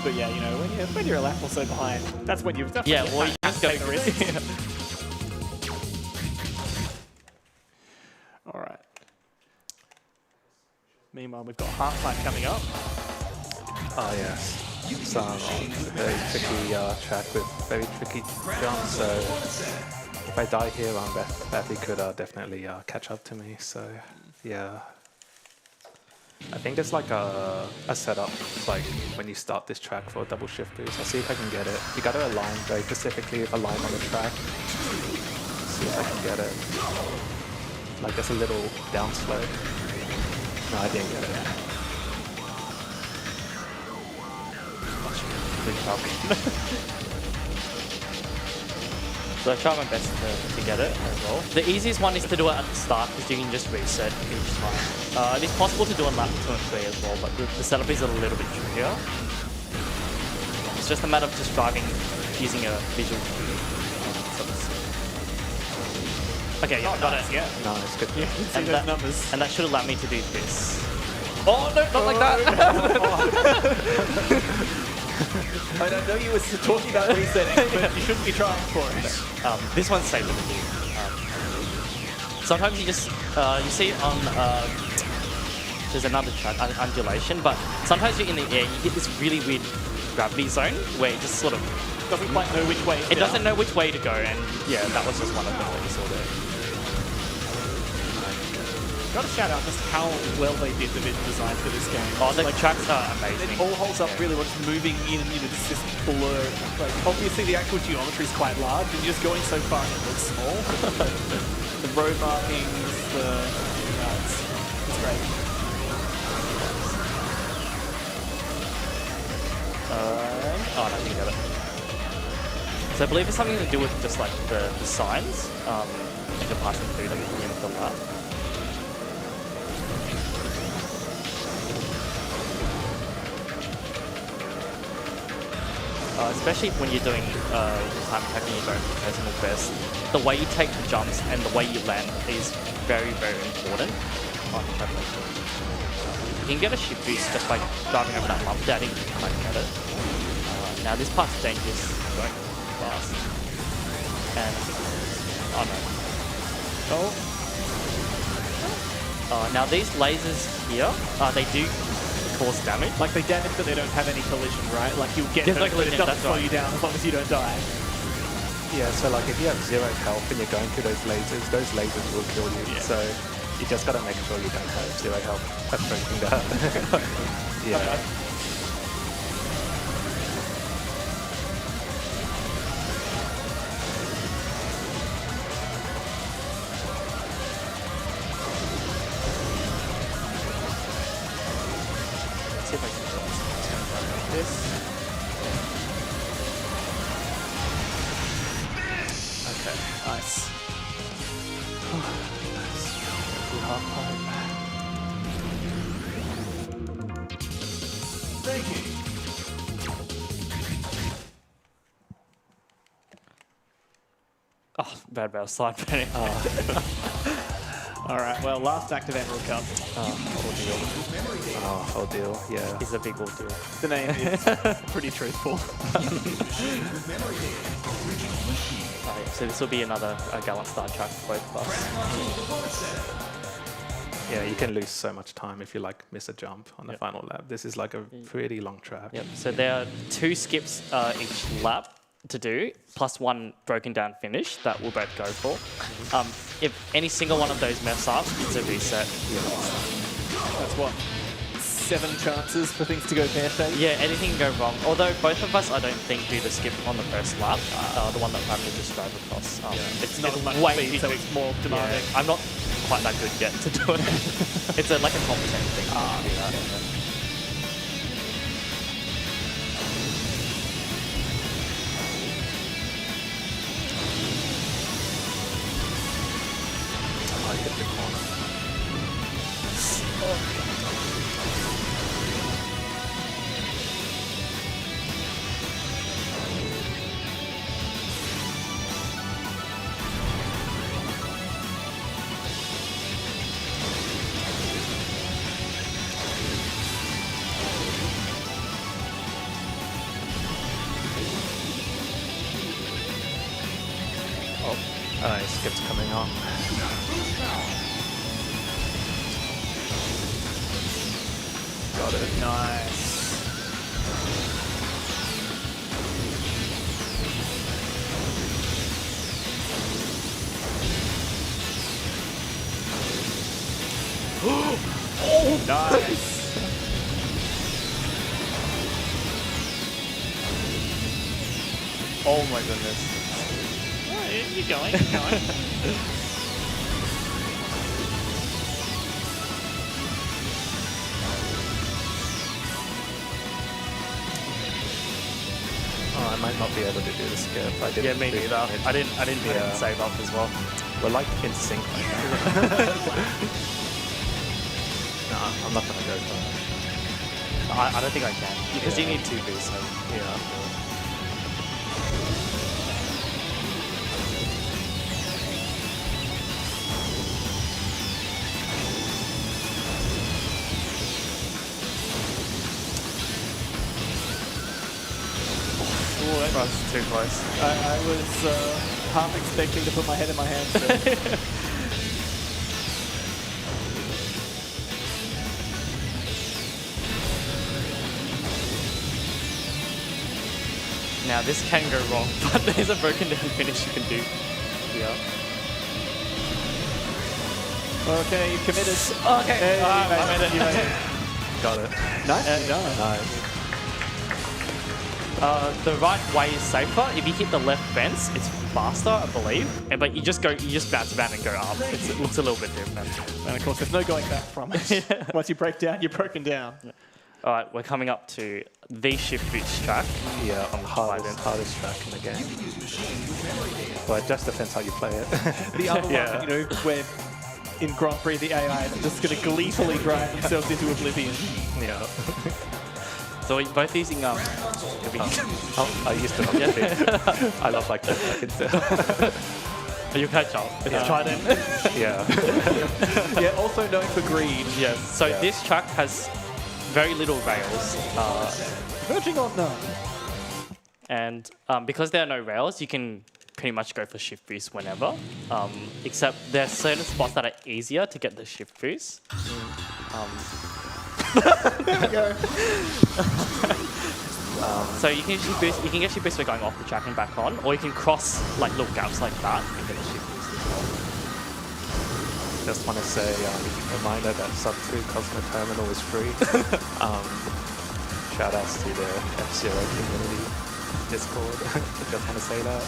But yeah, you know, when you're a lap or so behind, that's when you've Yeah, well, you just take go the risk. All right. Meanwhile, we've got half time coming up. Oh yes. It's a very tricky track with very tricky jumps, so if I die here, Bethy could definitely catch up to me, so yeah. I think there's like a setup, like when you start this track for a double shift boost. I'll see if I can get it. You gotta align very specifically with a line on the track. See if I can get it. Like there's a little down slope. No, I didn't get it. So I try my best to get it as well. The easiest one is to do it at the start because you can just reset each time. It is possible to do on lap 2 and 3 as well, but the setup is a little bit trickier. It's just a matter of just driving using a visual cue. Okay, yeah, got it. Yeah. No, it's good. Yeah, you can see those numbers. And that should allow me to do this. Oh no, not like that! I know you were talking about resetting, but you shouldn't be trying for it. This one's safe. Sometimes you just, you see it on, there's another track, undulation, but sometimes you're in the air, you get this really weird gravity zone where it just sort of Doesn't quite know which way. it doesn't know which way to go, and yeah, that was just one of them that you saw there. Got to shout out just how well they did the visual design for this game. Oh, the Like, tracks are amazing. it all holds up really well, just moving in and just this blur. Like, obviously the actual geometry is quite large, and you're just going so fast it looks small. The road markings, it's great. Oh no, you got it. So I believe it's something to do with just like the signs, and you're passing through them at the end of the lap. Especially when you're doing time attack and you're going for personal best, the way you take the jumps and the way you land is very, very important. You can get a shift boost just by driving over that lump. I think you can get it. Now this part's dangerous. fast. And oh no. Now these lasers here, they do cause damage. Like they damage, but they don't have any collision, right? Like you'll get There's hurt, no but it collision, doesn't that's slow right. you down as long as you don't die. Yeah, so like if you have 0 health and you're going through those lasers will kill you. Yeah. So you just gotta make sure you don't have 0 health. That's the thing to have. Yeah. Let's see if I can turn it like this. Okay, nice. Thank Oh, bad battle slide penny. All right, well, last active Emerald Cup. Oh, deal. Yeah. It's a big ordeal. The name is pretty truthful. Yeah, so this will be another gallant start track for both of us. Yeah, you can lose so much time if you like miss a jump on the final lap. This is like a pretty long track. Yep. So there are 2 skips each lap to do, plus 1 broken down finish that we'll both go for. If any single one of those mess up, it's a reset. That's what, 7 chances for things to go pear-shaped? Yeah, anything can go wrong. Although both of us, I don't think, do the skip on the first lap, the one that I have to just drive across. It's not as much way speed, so too- it's more demanding. Yeah, I'm not quite that good yet to do it. It's like a competent thing. To do that. I hit the corner. Oh, skips coming up. Got it. Nice. Oh, nice. Oh my goodness. You're going, you're going. Oh, I might not be able to do the skip. I didn't. Yeah, me do neither. it. I didn't save up as well. We're like in sync right now. Nah, I'm not gonna go for it. I don't think I can because you need 2 boosts. So. Yeah. Ooh, That's too close. I was half expecting to put my head in my hands. There. Now this can go wrong, but there's a broken down finish you can do. Yeah. Okay, you committed. Okay. Hey, I made it. You made it. Got it. Nice. Nice. The right way is safer. If you hit the left fence, it's faster, I believe. But you just bounce around and go up. It looks a little bit different. And of course, there's no going back from it. Once you break down, you're broken down. All right, we're coming up to the shift boots track. Yeah, on the hardest track in the game. Well, it just depends how you play it. The other one, you know, where in Grand Prix the AI are just going to gleefully drive themselves into oblivion. Yeah. So we're both using I used to love it. I love like 10 seconds. you catch up. It's Trident. Yeah. Yeah, also known for greed. Yes. So this track has very little rails. Verging on none. And because there are no rails, you can pretty much go for shift boost whenever. Except there are certain spots that are easier to get the shift boost. There we go. So you can shift boost. You can get shift boost by going off the track and back on, or you can cross like little gaps like that and get a shift boost as well. Just want to say, reminder that Sub-2 Cosmo Terminal is free. Shout outs to the F-Zero community Discord. Just want to say that.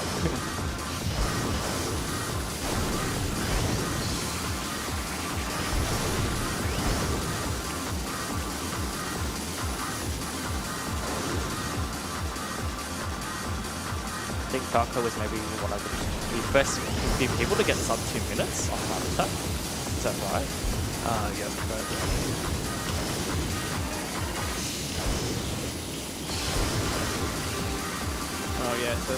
I think Darko was maybe one of the first few people to get sub 2 minutes on heart attack. Is that right? Yes, correct. Oh yeah, so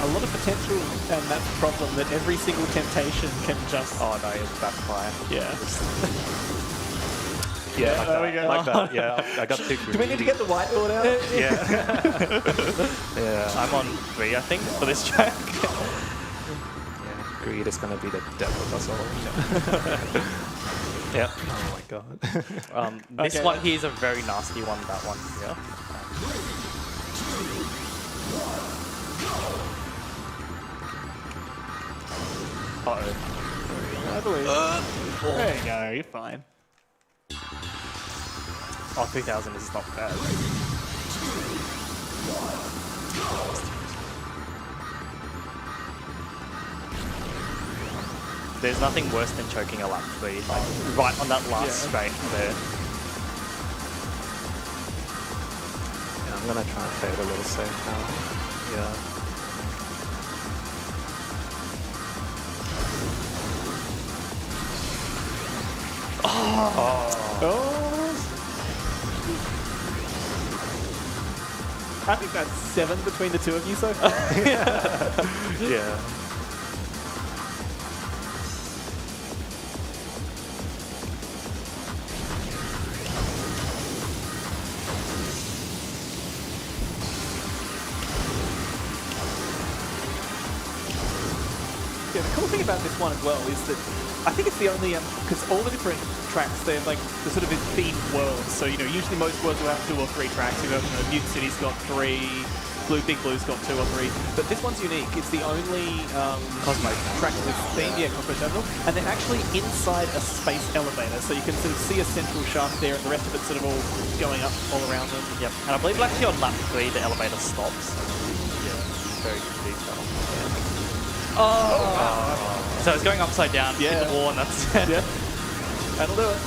a lot of potential, and that's the problem, that every single temptation can just... Oh no, it's backfire. Yeah. Yeah, like there that. we go. Like that. Yeah, I got too greedy. Do we need to get the whiteboard out? Yeah. Yeah. I'm on 3, I think, for this track. Yeah. Greed is gonna be the death of us all. Yeah. Oh my god. This Okay. one here is a very nasty one, that one here. Uh-oh. I believe. There you go, you're fine. Oh, 3000 is not bad. There's nothing worse than choking a lap 3, like right on that last straight there. Yeah, I'm gonna try and play it a little safe now. Yeah. I think that's 7 between the two of you so far. Yeah. Yeah, the cool thing about this one as well is that I think it's the only, because all the different tracks, they're like the sort of themed worlds. So, you know, usually most worlds will have 2 or 3 tracks. You know, Mutant City's got 3, Big Blue's got 2 or 3. But this one's unique. It's the only Cosmo track that's themed, Cosmo Terminal. And they're actually inside a space elevator. So you can sort of see a central shaft there and the rest of it's sort of all going up all around them. Yep, and I believe actually on lap 3 the elevator stops. Yeah, very good detail. Oh! So it's going upside down, hit the wall, and that's it. Yeah, that'll do it.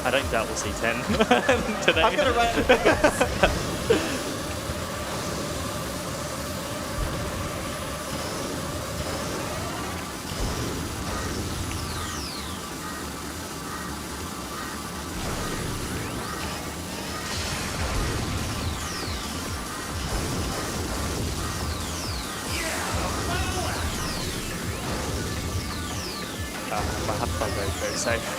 I don't doubt we'll see 10 today. I'm going to write My hot dog very safe.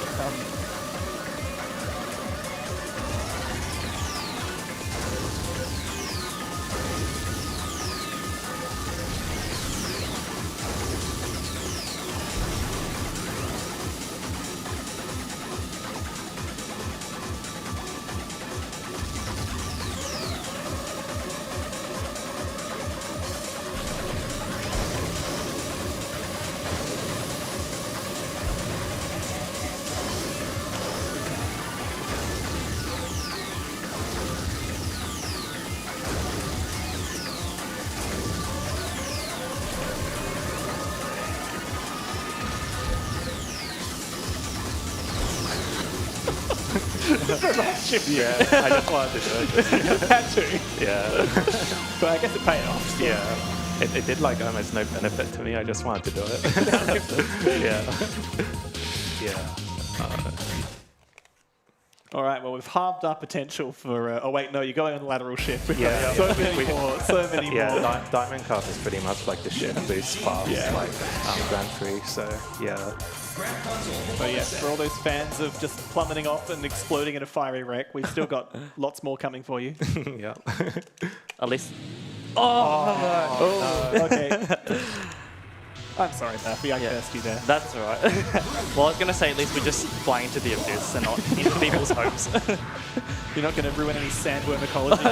Yeah, I just wanted to do it. had to. Yeah. But I guess it paid off. So. Yeah. It did like almost no benefit to me. I just wanted to do it. Yeah. Yeah. All right, well, we've halved our potential for... oh, wait, no, you're going on lateral shift. We've Yeah. got so many more, so many Yeah, more. Diamond Cup is pretty much like the shift boost path, Yeah. like Grand Prix. So yeah, So yeah, for all those fans of just plummeting off and exploding in a fiery wreck, we've still got lots more coming for you. Yeah. At least. Okay. I'm sorry, Murphy, I cursed you there. That's all right. Well, I was going to say at least we're just flying into the abyss and not into people's homes. You're not going to ruin any sandworm ecology.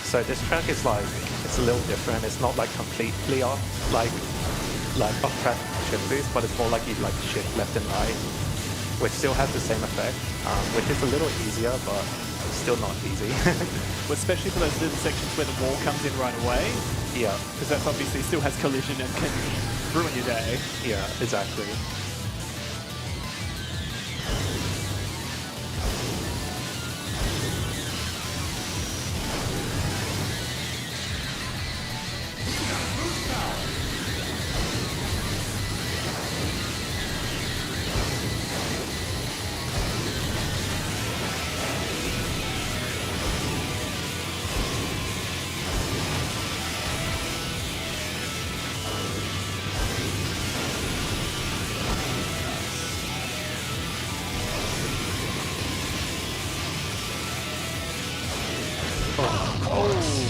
So this track is like, it's a little different. It's not like completely off, like off track shift boost, but it's more like you like shift left and right, which still has the same effect, which is a little easier, but still not easy. Well, especially for those little sections where the wall comes in right away, Yeah, because that obviously still has collision and can ruin your day. yeah, exactly.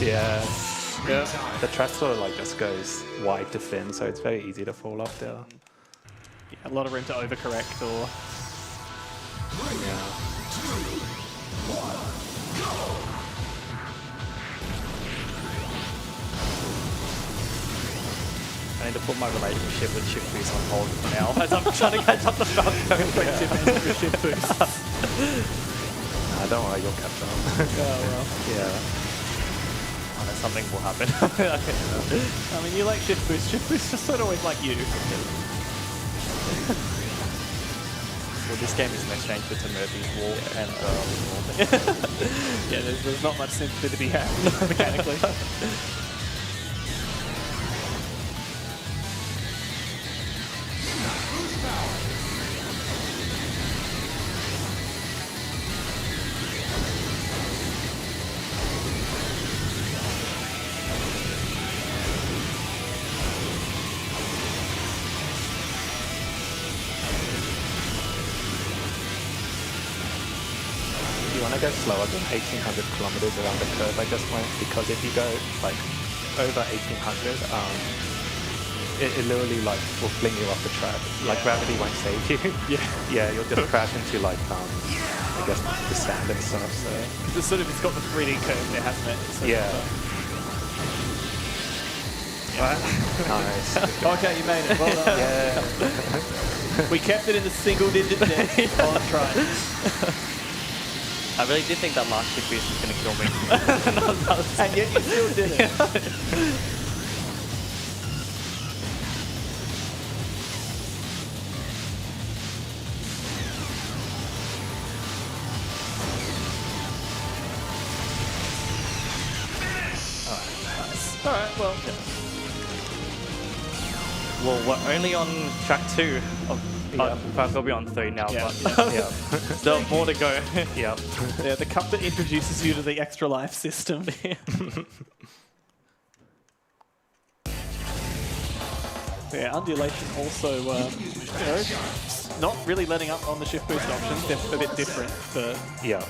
Yes. Yeah. The track sort of like just goes wide to thin, so it's very easy to fall off there. A lot of room to overcorrect or... Yeah. I need to put my relationship with shift boost on hold for now as I'm trying to catch up the Falcon. shift boost. Nah, don't worry, you'll catch up. Yeah. Oh, no, something will happen. I mean, you like shift boost. Shift boost just sort of always like you. Well, this game is an exchange between Murphy's wall and Yeah, there's not much sympathy to be had mechanically. You want to go slower than 1,800 kilometers around the curve I just went, because if you go like over 1,800, it literally like will fling you off the track. Like gravity won't save you. Yeah, you'll just crash into like I guess the sand and stuff. So It's sort of, it's got the 3D curve there, hasn't it? So yeah. Nice. Okay, you made it. Well done. Yeah. We kept it in the single digit there. On try. I really did think that last shift boost was going to kill me. And yet you still did it. Alright, well. Well, we're only on track 2 of. We'll be on 3 now, Yeah. but Yeah. still more to go. Yeah. Yeah, the cup that introduces you to the extra life system. Yeah, undulation also, you know, not really letting up on the shift boost options. They're a bit different for... Yeah.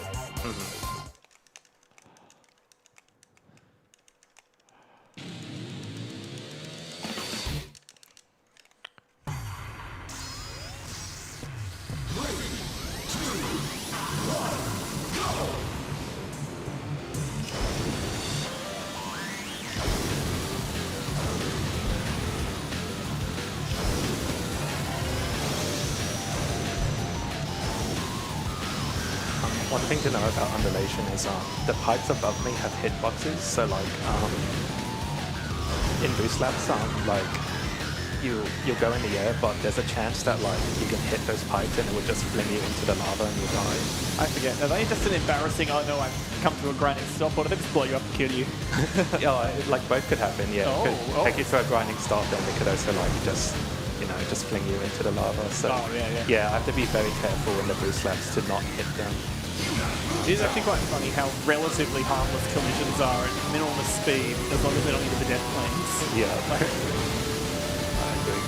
One thing to know about undulation is the pipes above me have hitboxes, so like in boost laps, like you'll go in the air, but there's a chance that like you can hit those pipes and it will just fling you into the lava and you'll die. I forget. Are they just an embarrassing, oh no, I've come to a grinding stop, or do they just blow you up and kill you? Yeah, like both could happen. Yeah, it could take you to a grinding stop, and it could also like just fling you into the lava. So yeah, I have to be very careful in the boost laps to not hit them. It is actually quite funny how relatively harmless collisions are at minimalist speed, as long as they're not into the death planes. Yeah. I agree.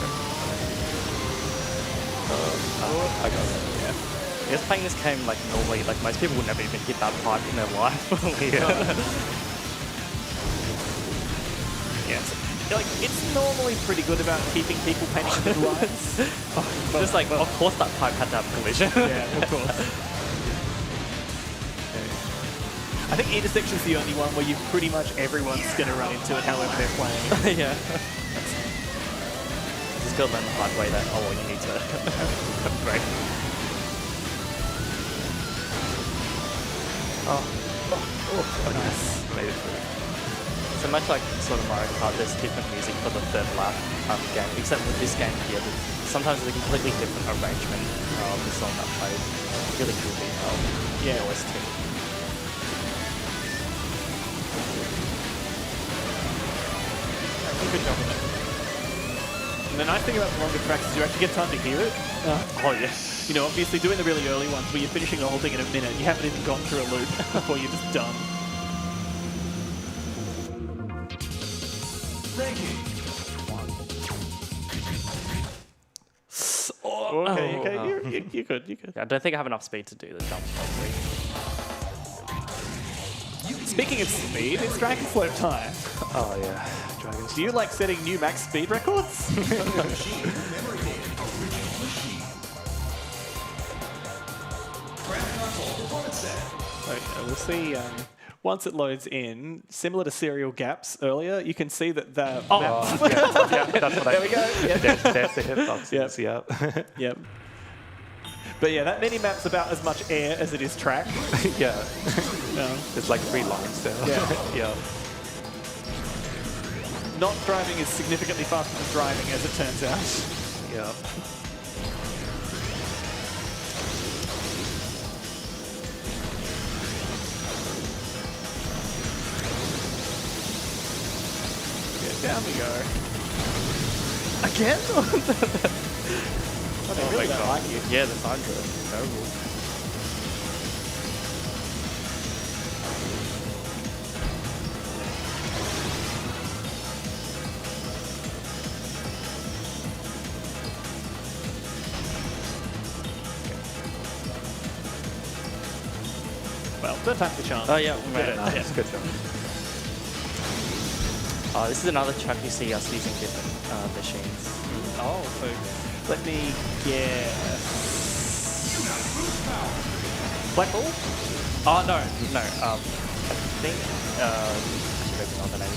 I got it. I guess playing this game like normally, like most people would never even hit that pipe in their life. Yes. Like, it's normally pretty good about keeping people painting in the lines. Just like, of course that pipe had to have collision. Yeah, of course. I think intersection's the only one where you pretty much everyone's going to run into it however they're playing. Yeah. Just gotta learn the hard way that, oh, well, you need to break. Nice. Made it through. So much like sort of Mario Kart, there's different music for the third lap game, except with this game here, sometimes it's a completely different arrangement of the song that plays. Really cool detail. Yeah. OST. Good job with it. And the nice thing about the longer tracks is you actually get time to hear it. Oh yeah. You know, obviously doing the really early ones where you're finishing the whole thing in a minute, you haven't even gone through a loop before you're just done. Okay, You're good. Yeah, I don't think I have enough speed to do the jump properly. Speaking of speed, it's Dragon Float time. Oh yeah, Dragons. Do you like setting new max speed records? Okay, we'll see. Once it loads in, similar to serial gaps earlier, you can see that the map. Yeah, that's what There we go. Yep. There's the hitboxes. Yep. Yep. But yeah, that mini-map's about as much air as it is track. Yeah. Um, It's like 3 lines there. Yeah. Yeah. not driving is significantly faster than driving, as it turns out. Yeah. Down we go. Again? I really don't like you. Yeah, the signs are terrible. Well, third time's the charm. Oh yeah, Good. Nice. Yeah. Good job. This is another track you see us using different machines. Oh, so let me guess. Black hole? Oh no. I think actually maybe not the name.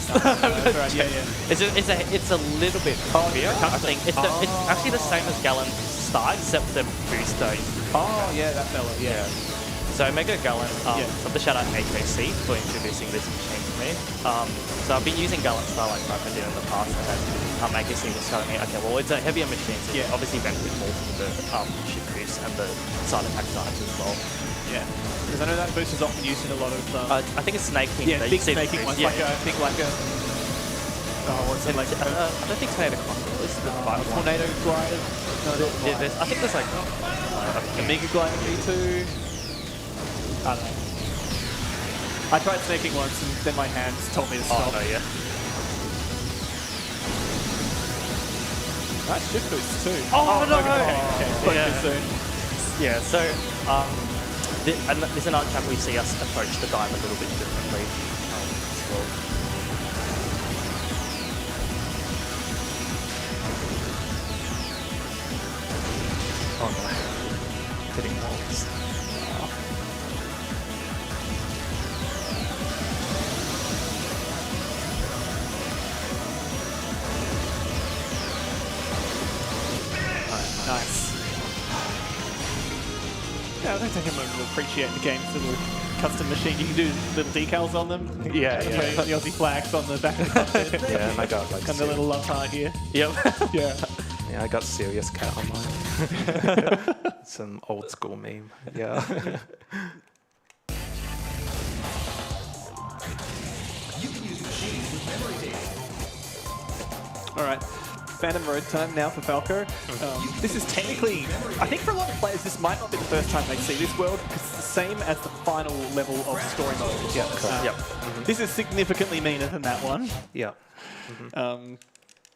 That's right. Yeah, yeah. It's a little bit heavier. I think it's actually the same as Gallon Star except the booster. Oh, yeah, that fella. Yeah. So Mega Gallon, Yeah. the shout out AKC for introducing this machine to me. So I've been using Gallon Star like I've been doing in the past, and then AKC was telling me, okay, well it's a heavier machine, so Yeah. obviously benefit more from the ship boost and the side attack dives as well. Yeah. Because I know that boost is often used in a lot of. I think it's Snake King. Yeah, that big you see the snaking boost. ones. Yeah. Like I think like a. Oh, what's it like? I don't think Tornado Condor is the final one. Tornado glider. No, I think there's like Omega glider V2. I don't know. I tried snaking once and then my hands told me to stop. oh no, yeah. Nice shift boost too. Oh, no! Okay. Focus Yeah. soon. Yeah, so this is another time we see us approach the dive a little bit differently as well. Oh no. Hitting walls. Nice. Yeah, I don't think I'm going to appreciate the game's little custom machine. You can do little decals on them. Yeah, Put yeah. the Aussie flags on the back of the cockpit. Yeah, and I got like And the little love heart here. Yep. Yeah. yeah, I got serious cat on mine. Some old school meme. Yeah. You can use machines with memory data. All right. Phantom Road time now for Falco. This is technically, I think for a lot of players, this might not be the first time they see this world because it's the same as the final level of story mode. Yeah, correct. Yep. This is significantly meaner than that one. Yeah.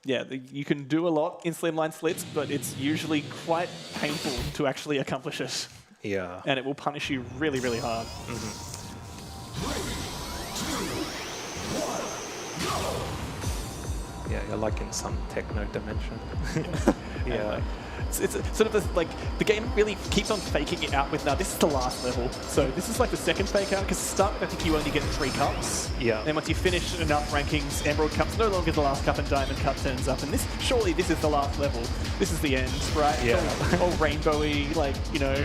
yeah, you can do a lot in slimline slits, but it's usually quite painful to actually accomplish it. Yeah. And it will punish you really, really hard. Yeah, you're like in some techno dimension. Yeah. It's sort of this, like, the game really keeps on faking it out with, now this is the last level. So this is like the second fake out, because to start with, I think you only get 3 cups. Yeah. Then once you finish enough rankings, Emerald Cup's no longer the last cup and Diamond Cup turns up. And surely this is the last level. This is the end, right? Yeah. All rainbowy, like, you know,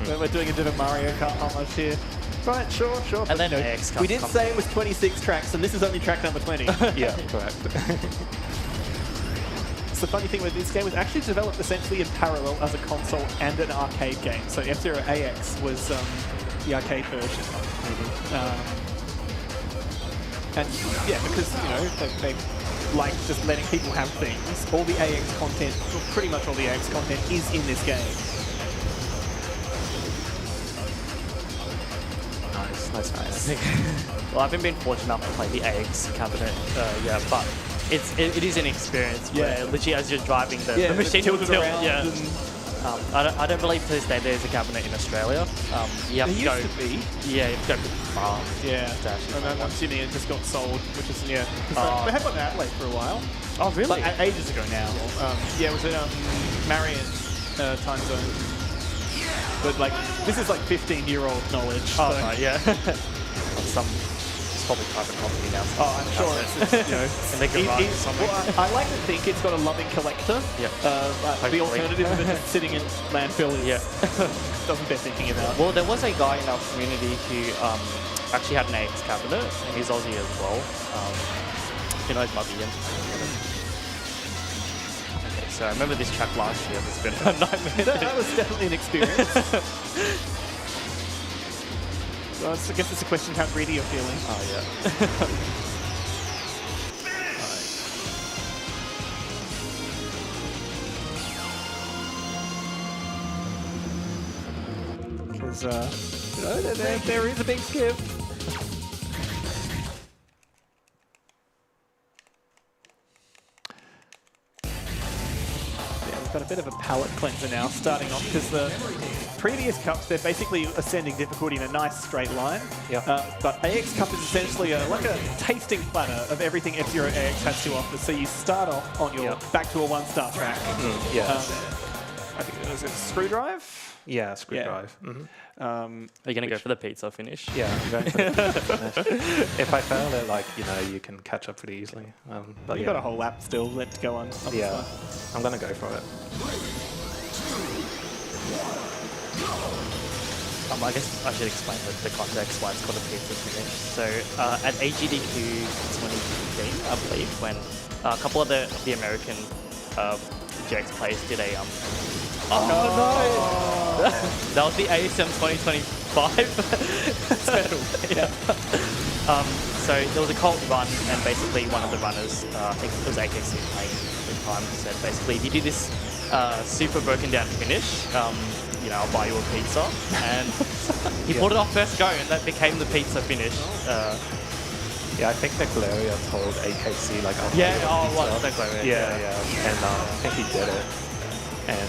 we're doing a bit of Mario Kart homage here. Right, sure. And but, then you know, AX Cup we did comes say it was 26 tracks, and this is only track number 20. Yeah, correct. The funny thing with this game was actually developed essentially in parallel as a console and an arcade game. So F-Zero AX was the arcade version. And yeah, because, you know, they like just letting people have things. All the AX content, well, pretty much all the AX content is in this game. Nice. Well, I haven't been fortunate enough to play the AX cabinet yet, but it is an experience where literally as you're driving the machine will tilt. Yeah. I don't believe to this day there's a cabinet in Australia. You have to go. Used to be. Yeah, you have to go pretty far. Yeah. To actually And find I'm one. assuming it just got sold, which is, yeah. Oh. They had one in Adelaide for a while. Oh, really? Like, ages ago now. Yeah, it was in Marion time zone. But like, this is like 15-year-old knowledge. Oh, so. right, yeah. It's probably private property now. Oh, I'm sure it's you know. In the garage or something. Well, I like to think it's got a loving collector. Yeah. The alternative of it just sitting in landfill is, Yeah. doesn't bear thinking about. Well, there was a guy in our community who actually had an AX cabinet, and he's Aussie as well. Who knows, might be him. Okay, so I remember this track last year. It's been a nightmare. That was definitely an experience. So I guess it's a question of how greedy you're feeling. Oh, yeah. Because, you know, there is a big skip. Yeah, we've got a bit of a palate cleanser now, starting off, because the previous cups, they're basically ascending difficulty in a nice straight line. But AX Cup is essentially like a tasting platter of everything F-Zero AX has to offer. So you start off on your back to a 1-star track. Yeah. I think it was a Screwdrive. Yeah, Screwdrive. Are you going to go for the pizza finish? Yeah, I'm going for the finish. If I fail it, like, you know, you can catch up pretty easily. But You've got a whole lap still left to go on. Yeah, I'm going to go for it. I guess I should explain the context why it's called a pizza finish. So at AGDQ 2015, I believe, when a couple of the American GX players did a that was the ASM 2025 special. Yeah. So there was a cult run, and basically one of the runners, I think it was AKC playing at the time, said basically, if you do this super broken down finish, you know, I'll buy you a pizza. And he pulled it off first go, and that became the pizza finish. Yeah, I think the Gloria told AKC, like, I'll Yeah, buy you a what? pizza. The Gloria. Yeah. And I think he did it. And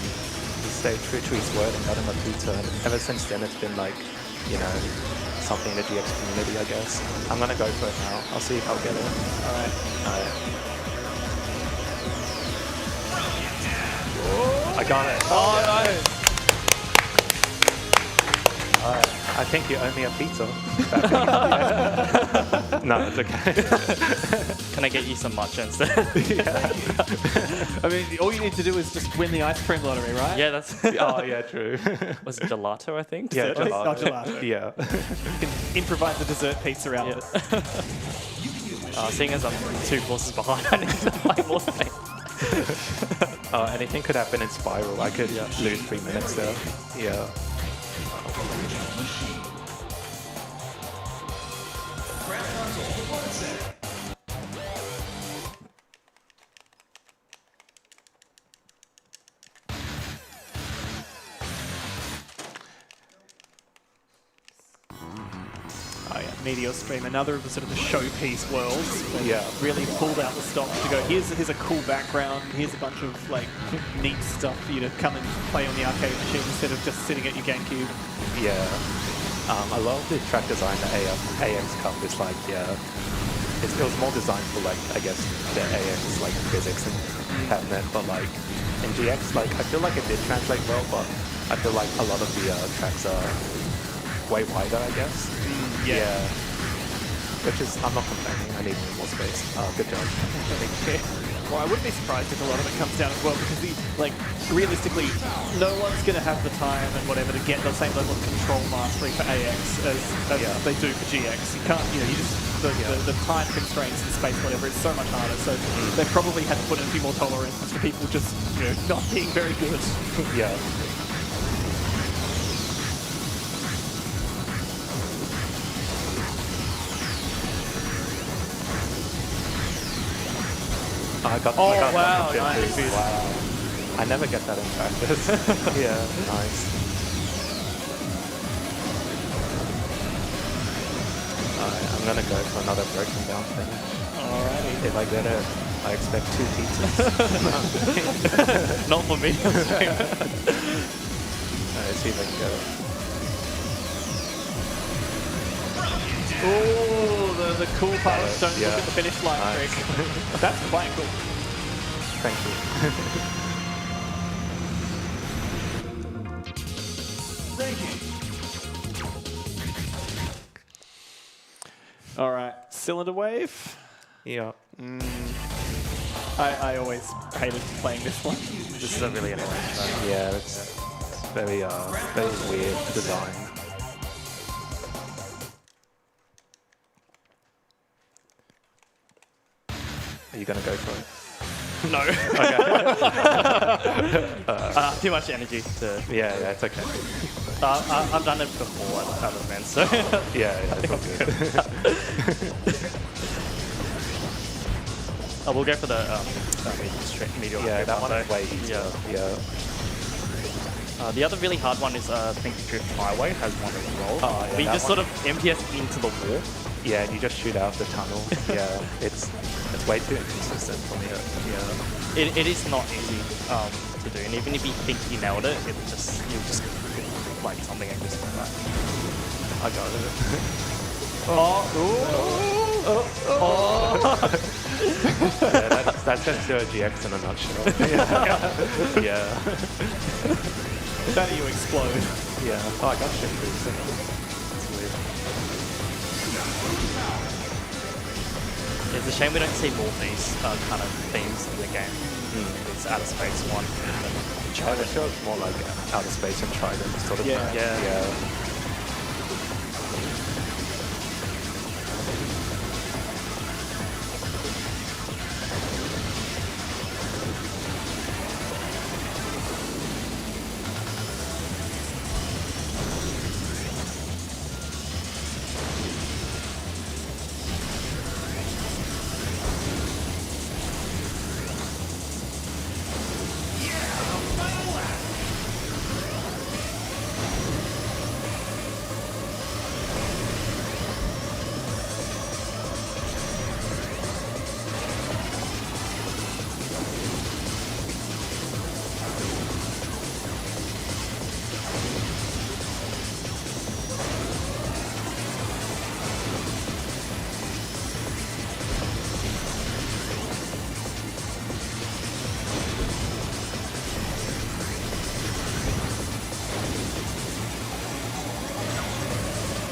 he stayed true to his word and got him a pizza. And ever since then, it's been like, you know, something in the GX community, I guess. I'm going to go for it now. I'll see if I'll get it. All right. I got it. Oh, no. I think you owe me a pizza. No, it's okay. Can I get you some matcha instead? I mean, all you need to do is just win the ice cream lottery, right? Yeah, that's... Oh, yeah, true. Was it gelato, I think? Yeah, Dessert? gelato. Oh, gelato. Yeah. You can improvise the dessert pizza out of it. Seeing as I'm 2 courses behind, I need to play more space. Anything could happen in Spiral. I could lose 3 minutes there. Yeah. Oh yeah, Meteor Stream, another of the sort of the showpiece worlds. Where Yeah. Really pulled out the stops to go, here's a cool background, here's a bunch of like neat stuff for you to come and play on the arcade machine instead of just sitting at your GameCube. Yeah. I love the track design. The AX Cup is like, it was more designed for like, I guess, the AX like physics and cabinet, but like in GX, like I feel like it did translate well, but I feel like a lot of the tracks are way wider, I guess. Yeah. Which is, I'm not complaining. I need more space. Good job. Well, I wouldn't be surprised if a lot of it comes down as well, because realistically, no one's going to have the time and whatever to get the same level of control mastery for AX as they do for GX. You can't, you just the time constraints and space, whatever, is so much harder. So they probably had to put in a few more tolerances for people just not being very good. Yeah. I got wow, that. nice. Wow. I never get that in practice. Yeah, nice. Alright, I'm gonna go for another broken down finish. Alrighty. If I get it, I expect 2 pizzas. Not for me. Let's see if I can get it. Oh, the cool part of don't Yeah. look at the finish line Nice. trick. That's quite cool. Thank you. All right, Cylinder Wave. Yeah. I always hated playing this one. This is a really annoying track. Yeah, it's very weird design. Are you gonna go for it? No. Too much energy to... Yeah, it's okay. I've done it before at other events, so... Yeah, it's all good. We'll go for the medium Yeah, that one is way easier. Yeah. The other really hard one is Think Drift Highway has one as well. Oh, yeah, we that just one. sort of MTS into the wall. Yeah, and you just shoot out the tunnel. Yeah, it's way too inconsistent for me. Yeah. It is not easy to do, and even if you think you nailed it, you'll just like something and just like that. I got it. Yeah, that's just your GX in a nutshell. Yeah. That you explode. Yeah. Oh, I got shit boost. That's weird. It's a shame we don't see more of these kind of themes in the game. It's Outer Space one. I feel it's more like Outer Space and Trident sort of. Yeah. Yeah.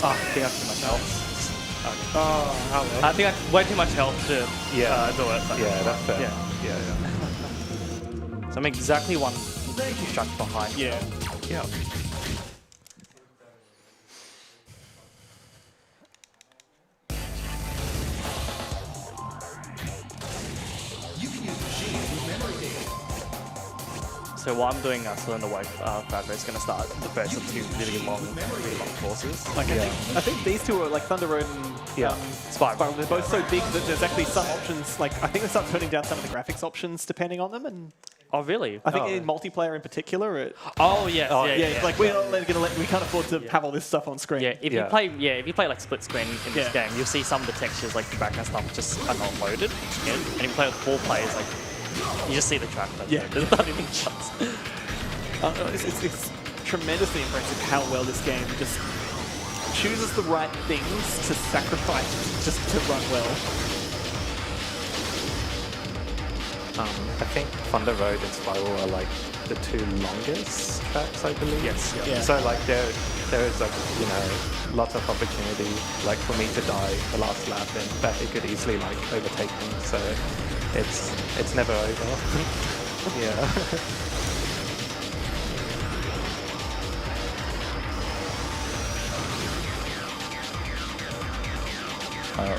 Oh, I think I have too much health. Oh, I think I have way too much health to do it. But Yeah, that's fair. Yeah. So I'm exactly one track behind. yeah. Yeah. You can use machines with memory data. So while I'm doing Cylinder Wave, Fabra is going to start the first of two really long courses. Like I think these two are like Thunder Road and Spiral. They're both so big that there's actually some options. Like I think they start turning down some of the graphics options depending on them, and Oh, really? I think Oh. in multiplayer in particular. Oh, yes. Like we can't afford to have all this stuff on screen. Yeah, if you play like split screen in this game, you'll see some of the textures, like the background stuff, just are not loaded. And if you play with 4 players, like you just see the track. There's not even shots. It's tremendously impressive how well this game just chooses the right things to sacrifice just to run well. I think Thunder Road and Spiral are like the 2 longest tracks, I believe. Yes. Yeah. So like there is like, you know, lots of opportunity like for me to die the last lap, and that it could easily like overtake me. So it's never over. Yeah.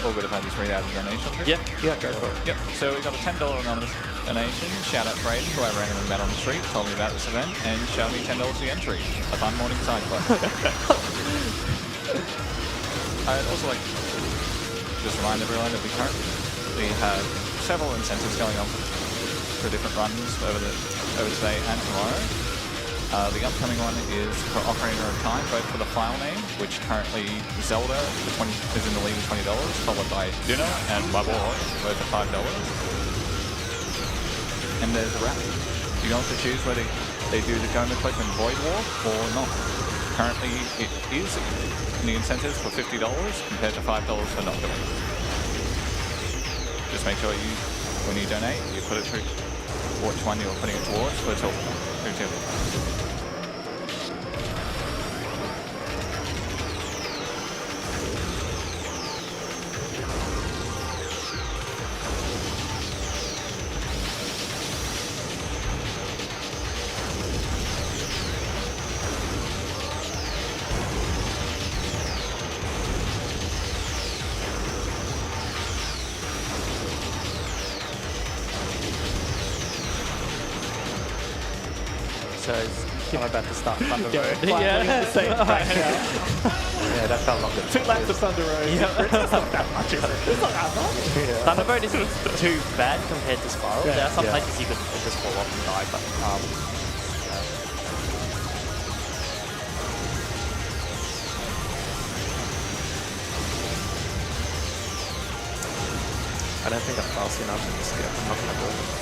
All good if I just read out the donation. Yeah, go for it. Yep, so we got a $10 anonymous donation. Shout out to Aiden, who I randomly met on the street, told me about this event, and showed me $10 the entry. A fun morning side quest. I'd also like to just remind everyone that we have several incentives going on for different runs over today and tomorrow. The upcoming one is for Ocarina of Time, both for the file name, which currently Zelda is in the lead with $20, followed by Dinner and My Boy, both at $5. And there's a wrap. You don't have to choose whether they do the Goma Clip and Void Walk or not. Currently, it is in the incentives for $50 compared to $5 for not doing it. Just make sure when you donate, you put it through which one you're putting it towards, so it's all through to. So I'm about to start Thunder Road. Finally on the same track now. Yeah, that felt like 2 laps of Thunder Road. It's not that much, is it? It's not that much. Thunder Road isn't too bad compared to Spiral. Yeah. There are some places you could just fall off and die, but I don't think I'm fast enough in this game. I'm not gonna do it.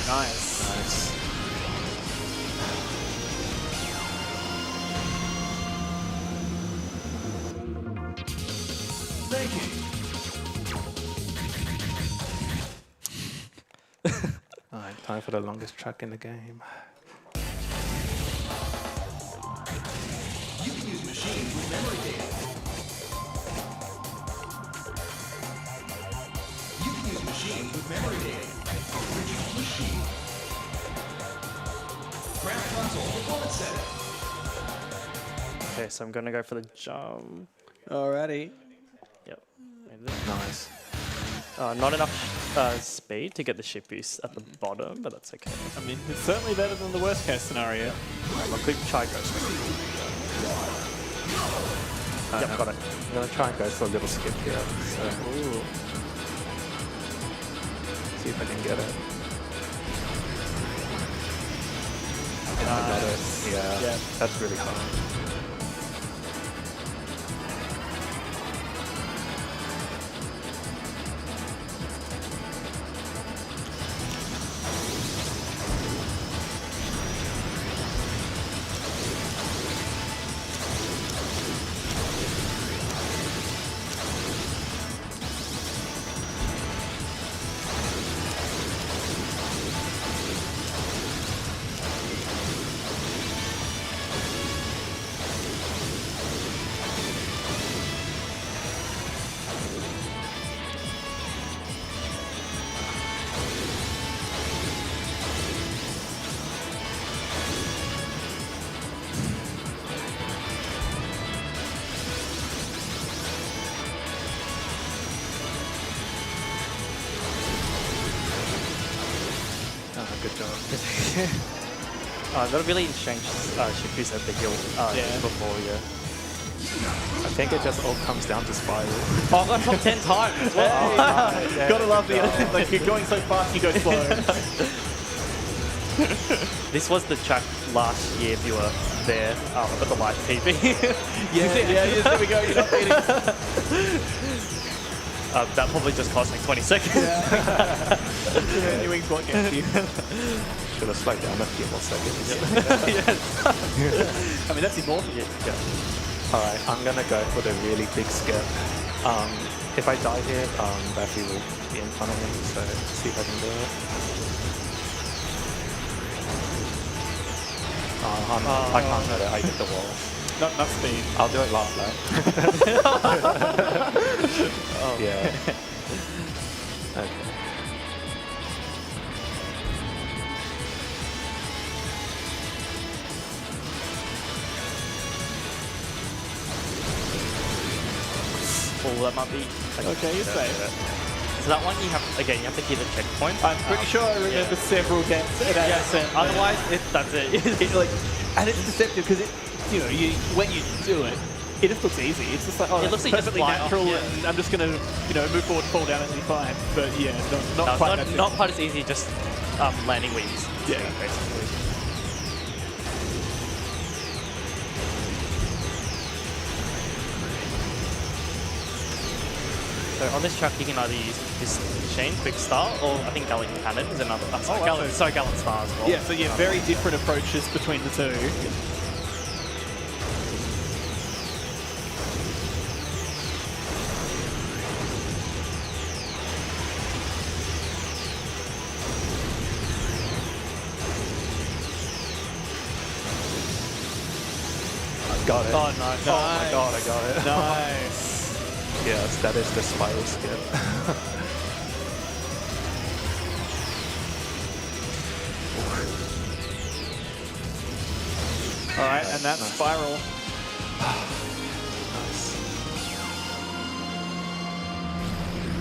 Nice. Thank you. Alright, time for the longest track in the game. You can use machines with memory data. You can use machines with memory data. Original machine. Graph console performance setting. okay, so I'm gonna go for the jump. Alrighty. Yep. Nice. Not enough speed to get the ship boost at the bottom, but that's okay. I mean, it's certainly better than the worst case scenario. I'll keep try ghost. Yep, got it. I'm gonna try and go for a little skip here. So, see if I can get it. I got it. Yeah, that's really fun. good job. That really changed Shifu's at the hill before, yeah. I think it just all comes down to Spiral. Oh, I got top 10 times as well. Gotta love the like you're going so fast you go slow. This was the track last year if you were there at the live TV. There we go. You're not beating. That probably just cost like 20 seconds. Continuing what gets you. Should have slowed down a few more seconds. I mean that's important. Alright, I'm gonna go for the really big skip. If I die here, Baffy will be in front of me, so let's see if I can do it. I can't let it, I hit the wall. Not enough speed. I'll do it last lap. Yeah. Okay. Oh, that might be... Okay, you say it. So that one you have to hit a checkpoint. I'm pretty sure I remember several games at ASO. Otherwise, that's it. And it's deceptive because when you do it, it just looks easy. It's just like, It looks like you just perfectly fly off, natural, yeah. and I'm just gonna, move forward, fall down, and be fine. But yeah, not quite. that Not quite as easy, just landing wings. Yeah. Basically. So on this track, you can either use this machine, Quick Star, or I think Gallant Cannon is another. Gallant Star as well. Yeah, so very different approaches between the two. Got it. Oh, nice. Oh my god, I got it. Nice. Yes, that is the Spiral skip. All right, and that's Spiral.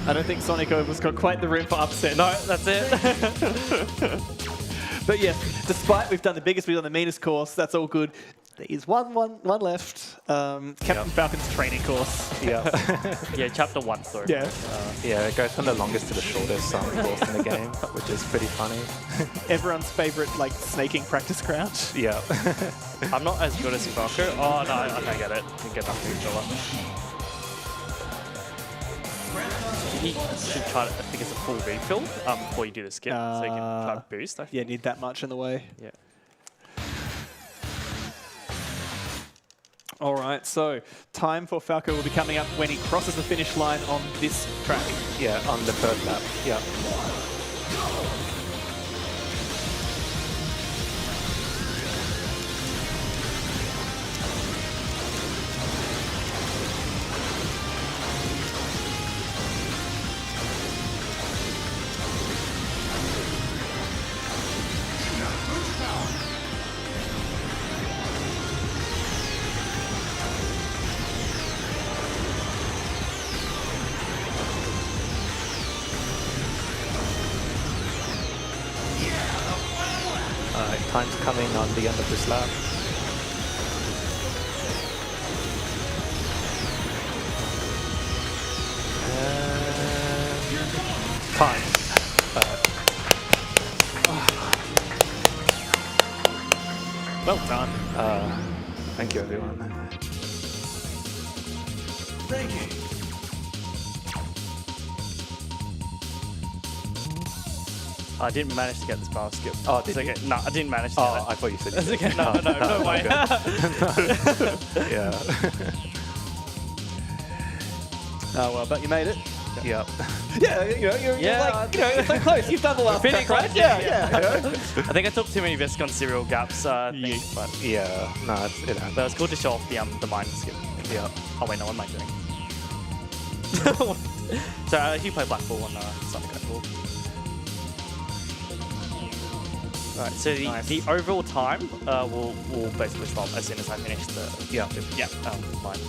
I don't think Sonic Oval's got quite the room for upset. No, that's it. But yeah, despite we've done the biggest, we've done the meanest course, that's all good. There is one left. Captain Falcon's training course. Yeah. Yeah, chapter 1, sorry. Yeah. Yeah, it goes from the longest to the shortest course in the game, which is pretty funny. Everyone's favorite, snaking practice ground. Yeah. I'm not as good as Falco. Oh, no, I can't get it. I can get nothing each other. You should try to, I think it's a full refill before you do the skip, so you can try to boost. I think. Yeah, need that much in the way. Yeah. All right, so time for Falco will be coming up when he crosses the finish line on this track. Yeah, on the third lap. Yeah. Time's coming on the end of this lap. Time. Well done. Thank you, everyone. Ranking. I didn't manage to get this bar skip. Oh, It's did okay. you? No, I didn't manage to Oh, get it. I thought you said That's you okay. did. No, no way. Good. Yeah. Oh well, but you made it. Yep. Yeah, you're so close. You've done the last Pretty track, right? close, Yeah. I think I took too many risks on serial gaps, I think, but Yeah. No, it happens. it's cool to show off the mine skip. Yep. Oh wait, no, what am I doing? So you play Black Ball on Sonic Oval. Alright, so the overall time will basically stop as soon as I finish the Yeah. line.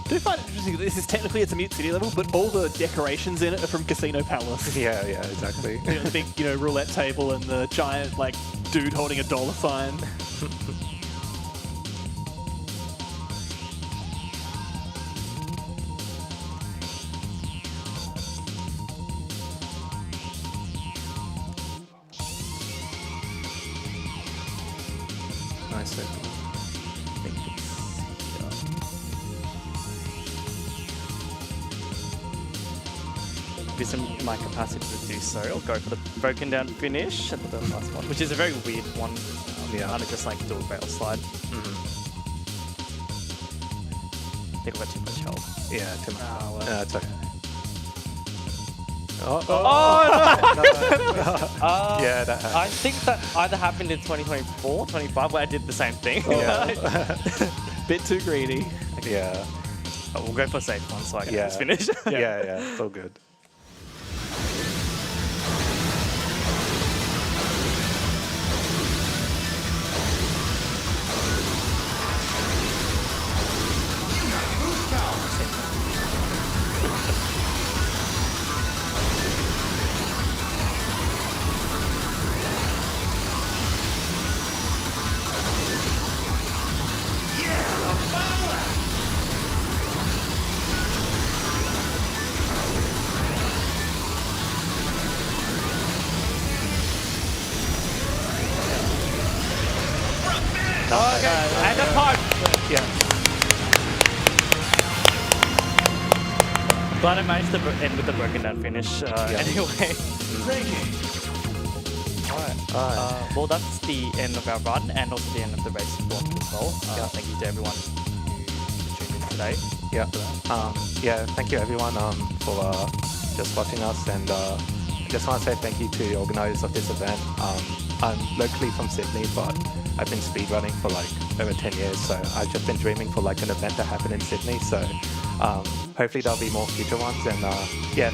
I do find it interesting that this is technically it's a Mute City level, but all the decorations in it are from Casino Palace. Yeah, exactly. You know, the big, roulette table and the giant, dude holding a dollar sign. Nice opening. Isn't my capacity to do so. I'll go for the broken down finish at the last one, which is a very weird one. Kind of just do a barrel slide. I think I've got too much health. Yeah, too much. Oh, well. It's okay. Yeah, that happened. I think that either happened in 2024, 25, where I did the same thing. Bit too greedy. Yeah. But we'll go for a safe one so I can Yeah. just finish. Yeah, it's all good. And a punch! Yeah. Glad I managed to end with the broken down finish anyway. Alright. Well, that's the end of our run and also the end of the race block as well. Thank you to everyone who tuned in today. Thank you everyone for just watching us, and I just want to say thank you to the organisers of this event. I'm locally from Sydney, but I've been speedrunning for over 10 years, so I've just been dreaming for an event to happen in Sydney. So hopefully there'll be more future ones, and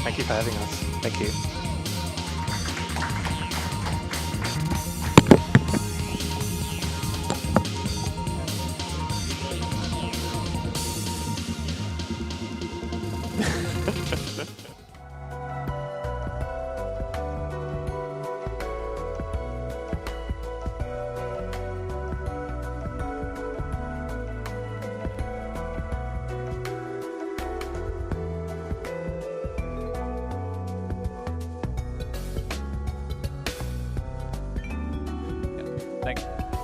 thank you for having us. Thank you.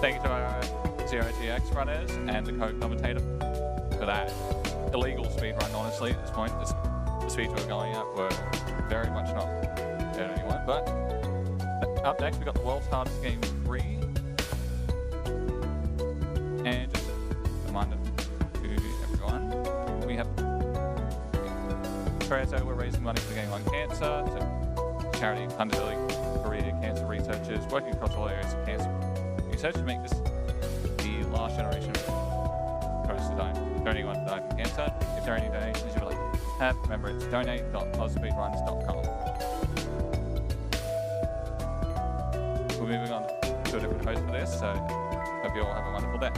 Thank you to our 0TX runners and the co-commentator for that illegal speed run, honestly, at this point. The speeds we were going at were very much not hurt anyone. But up next, we've got the world's hardest game 3. And just a reminder to everyone, we have ASO, we're raising money for Game Lung Cancer, so charity funded early career cancer researchers working across all areas of cancer research to make this the last generation of persons to die. Don't anyone to die from cancer. If there are any donations you would like to have, remember it's donate.ozspeedruns.com. We're moving on to a different host for this, so hope you all have a wonderful day.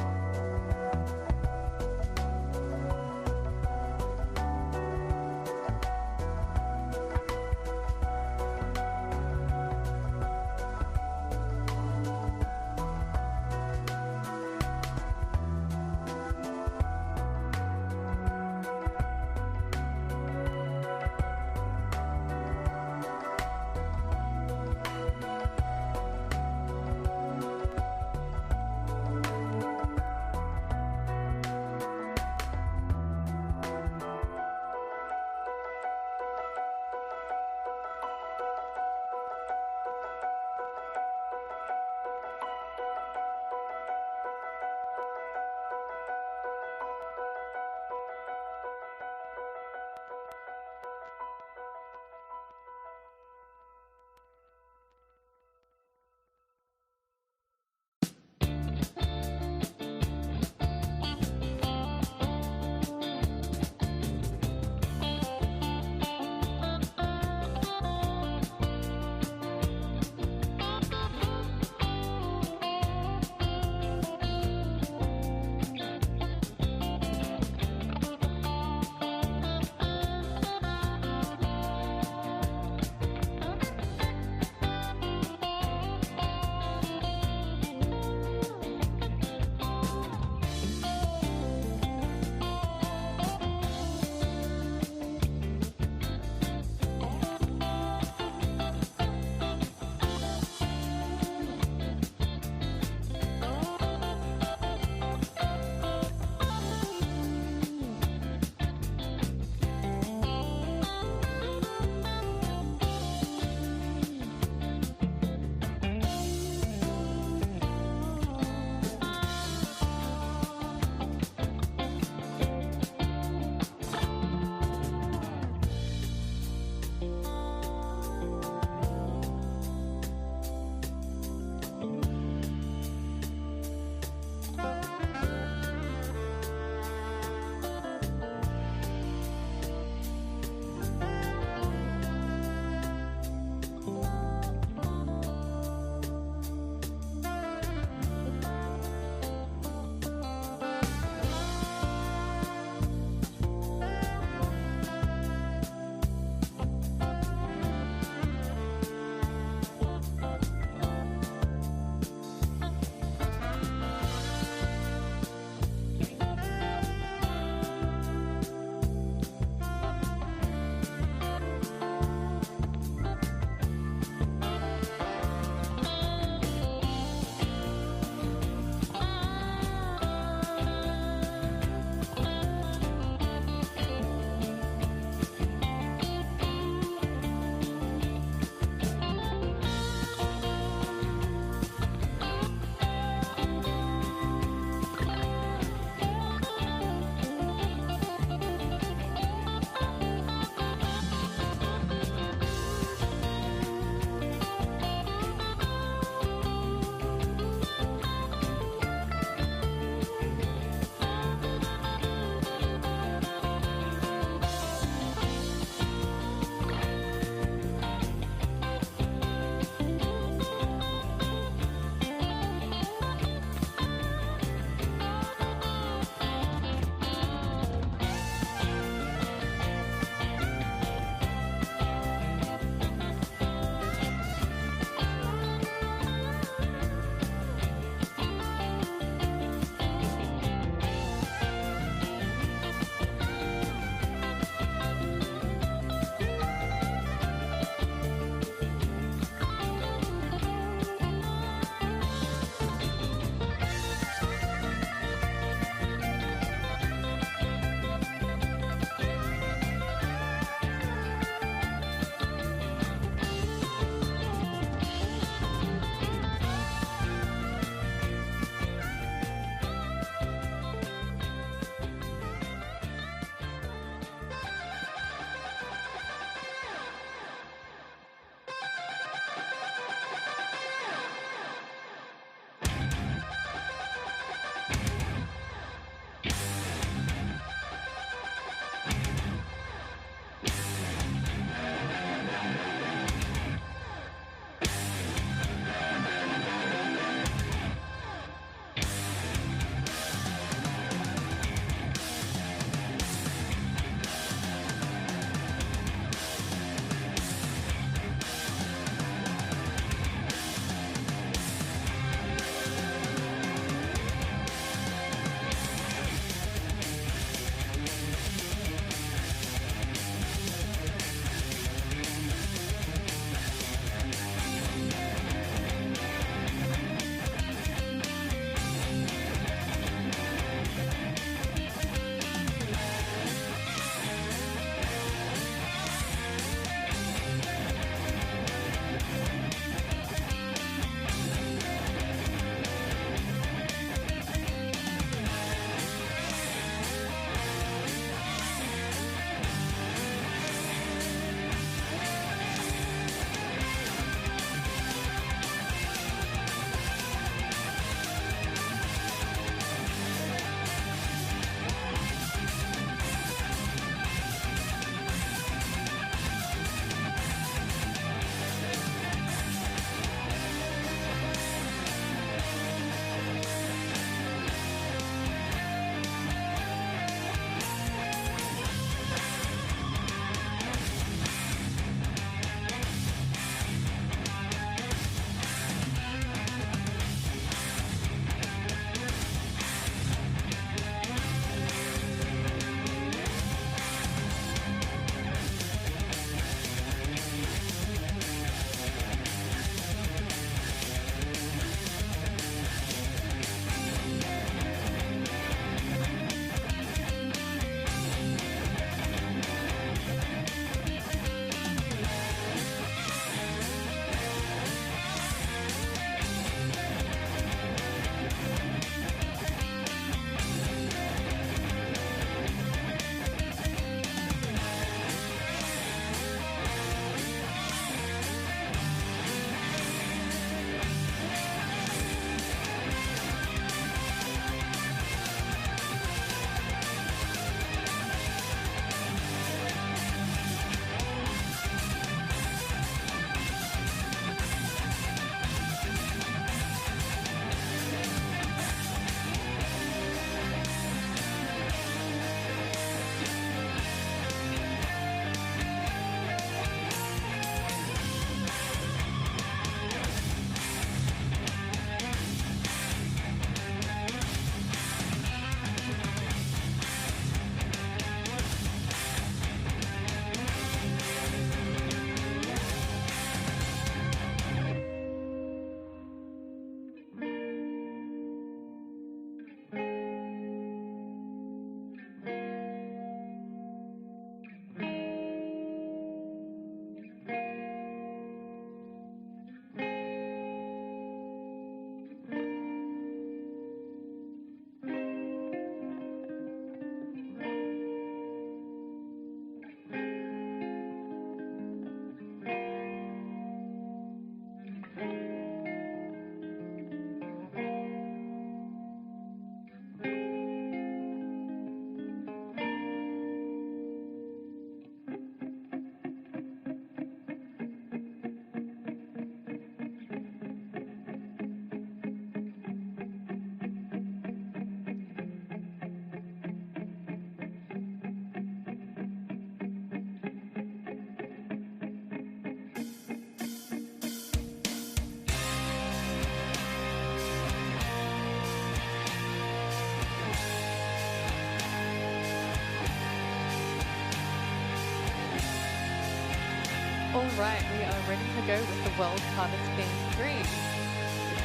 All right, we are ready to go with the World's Hardest Game 3. It's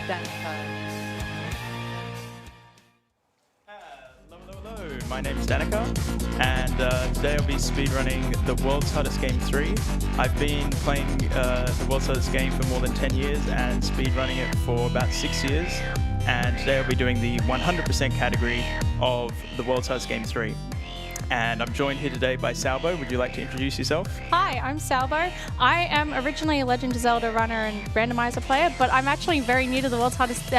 Danica. Hello, my name is Danica, and today I'll be speedrunning the World's Hardest Game 3. I've been playing the World's Hardest Game for more than 10 years and speedrunning it for about 6 years. And today I'll be doing the 100% category of the World's Hardest Game 3. And I'm joined here today by Salvo. Would you like to introduce yourself? Hi, I'm Salvo. I am originally a Legend of Zelda runner and randomizer player, but I'm actually very new to the World's Hardest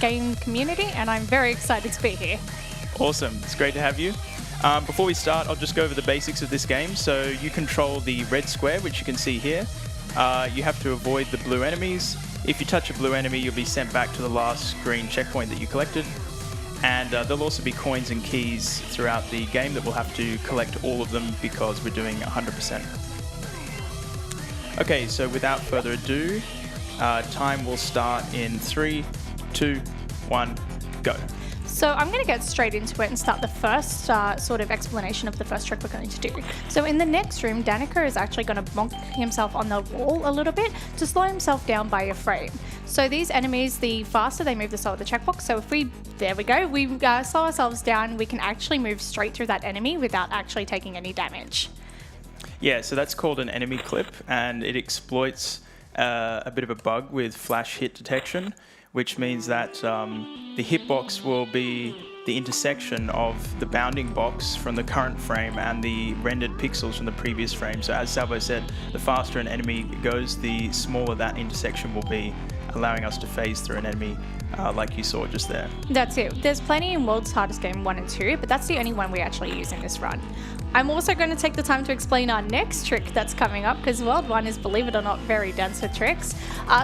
Game community, and I'm very excited to be here. Awesome, it's great to have you. Before we start, I'll just go over the basics of this game. So you control the red square, which you can see here. You have to avoid the blue enemies. If you touch a blue enemy, you'll be sent back to the last green checkpoint that you collected. And there'll also be coins and keys throughout the game that we'll have to collect all of them because we're doing 100%. Okay, so without further ado, time will start in 3, 2, 1, go. So I'm going to get straight into it and start the first sort of explanation of the first trick we're going to do. So in the next room, Danica is actually going to bonk himself on the wall a little bit to slow himself down by a frame. So these enemies, the faster they move, the slower the checkbox. So if there we go, we slow ourselves down, we can actually move straight through that enemy without actually taking any damage. Yeah, so that's called an enemy clip, and it exploits a bit of a bug with flash hit detection, which means that the hitbox will be the intersection of the bounding box from the current frame and the rendered pixels from the previous frame. So as Salvo said, the faster an enemy goes, the smaller that intersection will be, allowing us to phase through an enemy like you saw just there. That's it. There's plenty in World's Hardest Game 1 and 2, but that's the only one we actually use in this run. I'm also going to take the time to explain our next trick that's coming up, because World 1 is, believe it or not, very dense with tricks.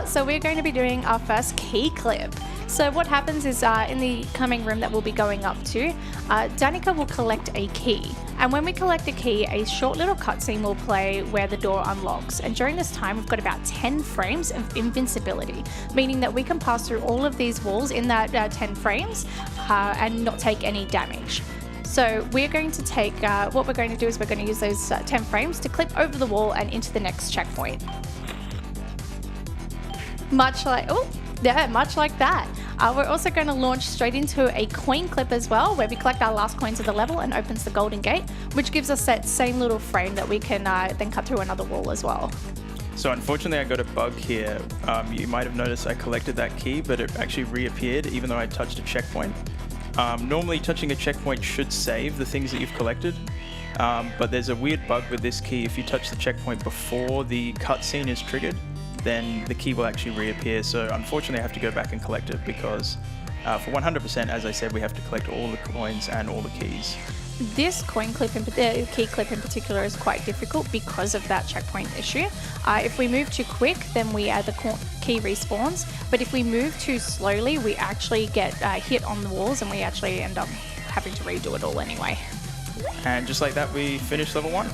So we're going to be doing our first key clip. So what happens is in the coming room that we'll be going up to, Danica will collect a key. And when we collect a key, a short little cutscene will play where the door unlocks. And during this time, we've got about 10 frames of invincibility, meaning that we can pass through all of these walls in that 10 frames and not take any damage. So we're going to take, what we're going to do is we're going to use those 10 frames to clip over the wall and into the next checkpoint. Much like that. We're also going to launch straight into a coin clip as well, where we collect our last coins of the level and opens the golden gate, which gives us that same little frame that we can then cut through another wall as well. So unfortunately I got a bug here. You might have noticed I collected that key, but it actually reappeared even though I touched a checkpoint. Normally touching a checkpoint should save the things that you've collected, but there's a weird bug with this key. If you touch the checkpoint before the cutscene is triggered, then the key will actually reappear. So unfortunately I have to go back and collect it because for 100%, as I said, we have to collect all the coins and all the keys. This key clip in particular is quite difficult because of that checkpoint issue. If we move too quick, then the key respawns, but if we move too slowly, we actually get hit on the walls and we actually end up having to redo it all anyway. And just like that, we finished level 1.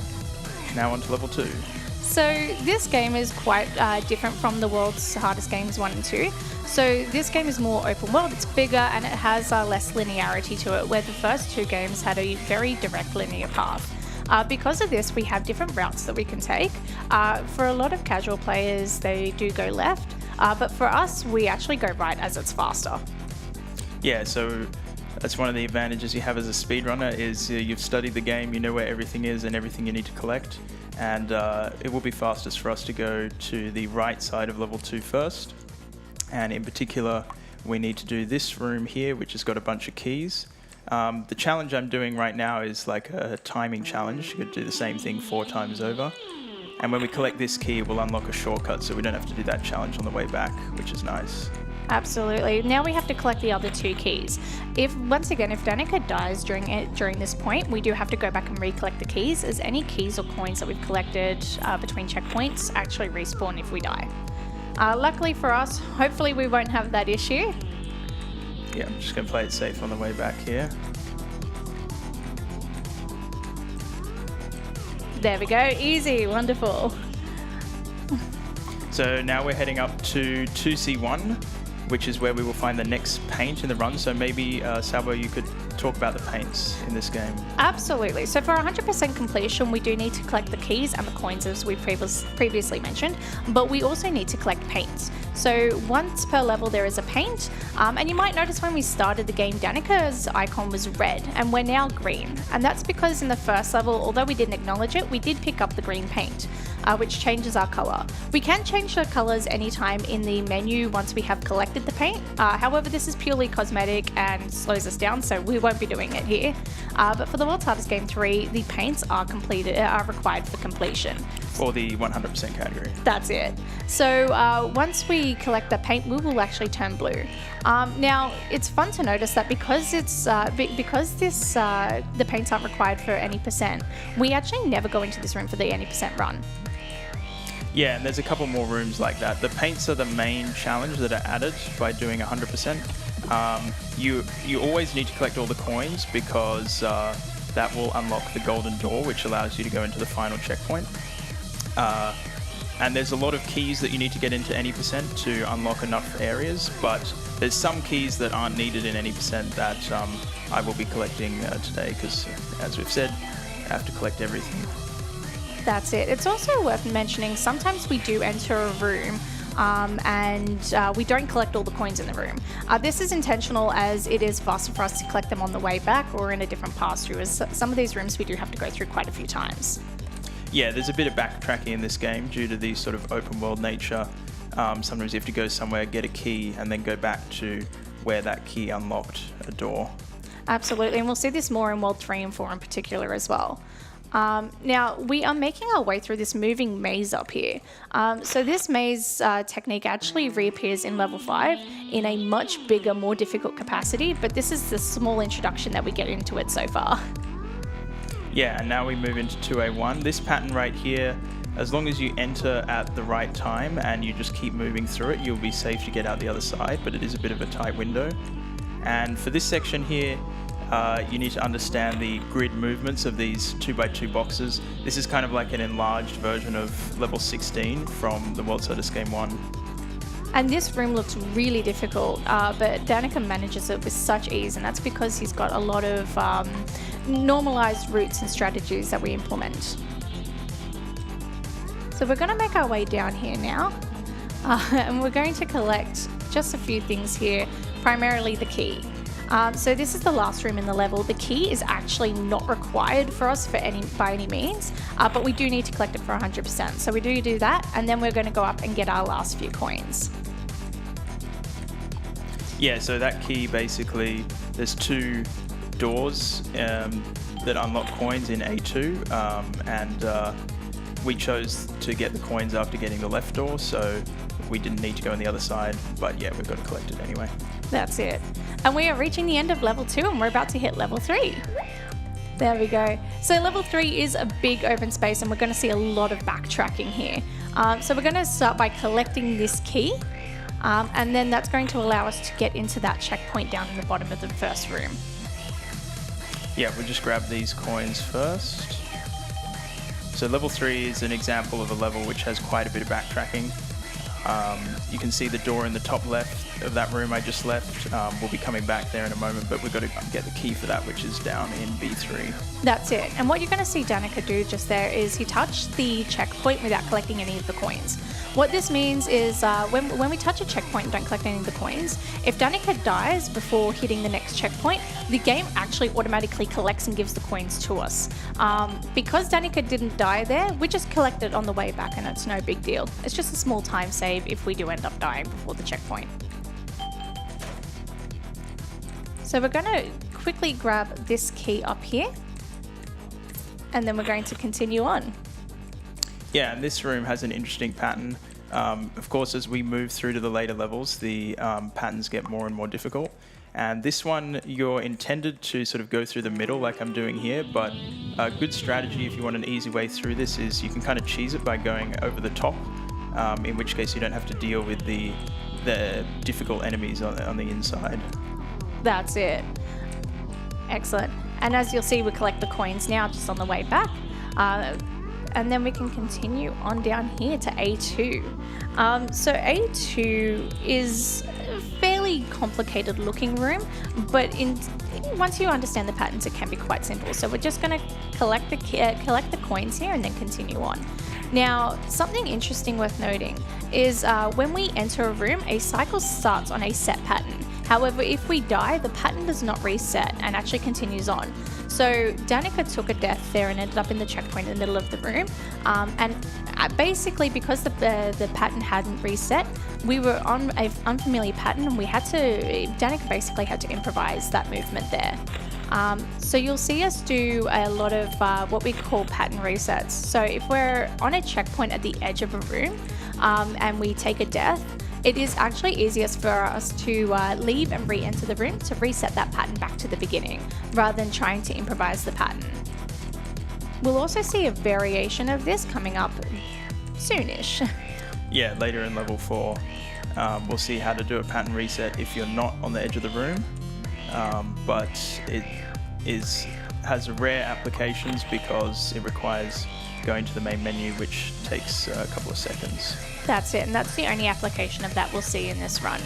Now on to level 2. So this game is quite different from the World's Hardest Games 1 and 2. So this game is more open world, it's bigger, and it has less linearity to it, where the first two games had a very direct linear path. Because of this, we have different routes that we can take. For a lot of casual players, they do go left, but for us, we actually go right as it's faster. Yeah, so that's one of the advantages you have as a speedrunner is you've studied the game, you know where everything is and everything you need to collect, and it will be fastest for us to go to the right side of level 2 first. And in particular, we need to do this room here, which has got a bunch of keys. The challenge I'm doing right now is like a timing challenge. You could do the same thing 4 times over. And when we collect this key, we'll unlock a shortcut, so we don't have to do that challenge on the way back, which is nice. Absolutely. Now we have to collect the other 2 keys. Once again, if Danica dies during this point, we do have to go back and recollect the keys, as any keys or coins that we've collected between checkpoints actually respawn if we die. Luckily for us, hopefully we won't have that issue. Yeah, I'm just going to play it safe on the way back here. There we go, easy, wonderful. So now we're heading up to 2C1, which is where we will find the next paint in the run. So maybe, Salvo, you could talk about the paints in this game. Absolutely. So for 100% completion, we do need to collect the keys and the coins, as we previously mentioned, but we also need to collect paints. So once per level, there is a paint, and you might notice when we started the game, Danica's icon was red, and we're now green. And that's because in the first level, although we didn't acknowledge it, we did pick up the green paint, which changes our color. We can change the colors anytime in the menu once we have collected the paint. However, this is purely cosmetic and slows us down, so we won't be doing it here. But for the World's Hardest Game 3, the paints are required for completion. For the 100% category. That's it. So once we collect the paint, we will actually turn blue. Now, it's fun to notice that because the paints aren't required for any percent, we actually never go into this room for the any percent run. Yeah, and there's a couple more rooms like that. The paints are the main challenge that are added by doing 100%. You always need to collect all the coins because that will unlock the golden door, which allows you to go into the final checkpoint. And there's a lot of keys that you need to get into any percent to unlock enough areas, but there's some keys that aren't needed in any percent that I will be collecting today because, as we've said, I have to collect everything. That's it. It's also worth mentioning, sometimes we do enter a room and we don't collect all the coins in the room. This is intentional as it is faster for us to collect them on the way back or in a different pass through, as some of these rooms we do have to go through quite a few times. Yeah, there's a bit of backtracking in this game due to the sort of open world nature. Sometimes you have to go somewhere, get a key, and then go back to where that key unlocked a door. Absolutely, and we'll see this more in World 3 and 4 in particular as well. Now, we are making our way through this moving maze up here. So this maze technique actually reappears in level 5 in a much bigger, more difficult capacity, but this is the small introduction that we get into it so far. Yeah, and now we move into 2A1. This pattern right here, as long as you enter at the right time and you just keep moving through it, you'll be safe to get out the other side, but it is a bit of a tight window. And for this section here, you need to understand the grid movements of these 2x2 boxes. This is kind of like an enlarged version of level 16 from the World's Hardest Game 1. And this room looks really difficult, but Danica manages it with such ease, and that's because he's got a lot of normalized routes and strategies that we implement. So we're going to make our way down here now, and we're going to collect just a few things here, primarily the key. So this is the last room in the level. The key is actually not required for us by any means, but we do need to collect it for 100%. So we do that, and then we're going to go up and get our last few coins. Yeah, so that key basically, there's 2 doors that unlock coins in A2, and we chose to get the coins after getting the left door, so we didn't need to go on the other side, but yeah, we've got to collect it anyway. That's it. And we are reaching the end of level 2 and we're about to hit level 3. There we go. So level 3 is a big open space and we're going to see a lot of backtracking here. So we're going to start by collecting this key, and then that's going to allow us to get into that checkpoint down in the bottom of the first room. Yeah, we'll just grab these coins first. So level 3 is an example of a level which has quite a bit of backtracking. You can see the door in the top left of that room I just left. We'll be coming back there in a moment, but we've got to get the key for that, which is down in B3. That's it. And what you're going to see Danica do just there is he touched the checkpoint without collecting any of the coins. What this means is when we touch a checkpoint and don't collect any of the coins, if Danica dies before hitting the next checkpoint, the game actually automatically collects and gives the coins to us. Because Danica didn't die there, we just collect it on the way back and it's no big deal. It's just a small time save if we do end up dying before the checkpoint. So we're going to quickly grab this key up here and then we're going to continue on. Yeah, and this room has an interesting pattern. Of course, as we move through to the later levels, the patterns get more and more difficult. And this one, you're intended to sort of go through the middle like I'm doing here, but a good strategy if you want an easy way through this is you can kind of cheese it by going over the top, in which case you don't have to deal with the difficult enemies on the inside. That's it. Excellent. And as you'll see, we collect the coins now just on the way back. and then we can continue on down here to A2. So A2 is a fairly complicated looking room, but once you understand the patterns, it can be quite simple. So we're just going to collect the coins here and then continue on. Now, something interesting worth noting is when we enter a room, a cycle starts on a set pattern. However, if we die, the pattern does not reset and actually continues on. So Danica took a death there and ended up in the checkpoint in the middle of the room. And basically, because the pattern hadn't reset, we were on an unfamiliar pattern, and Danica basically had to improvise that movement there. So you'll see us do a lot of what we call pattern resets. So if we're on a checkpoint at the edge of a room and we take a death, it is actually easiest for us to leave and re-enter the room to reset that pattern back to the beginning, rather than trying to improvise the pattern. We'll also see a variation of this coming up soonish. Yeah, later in level 4, we'll see how to do a pattern reset if you're not on the edge of the room, but it has rare applications because it requires going to the main menu, which takes a couple of seconds. That's it, and that's the only application of that we'll see in this run.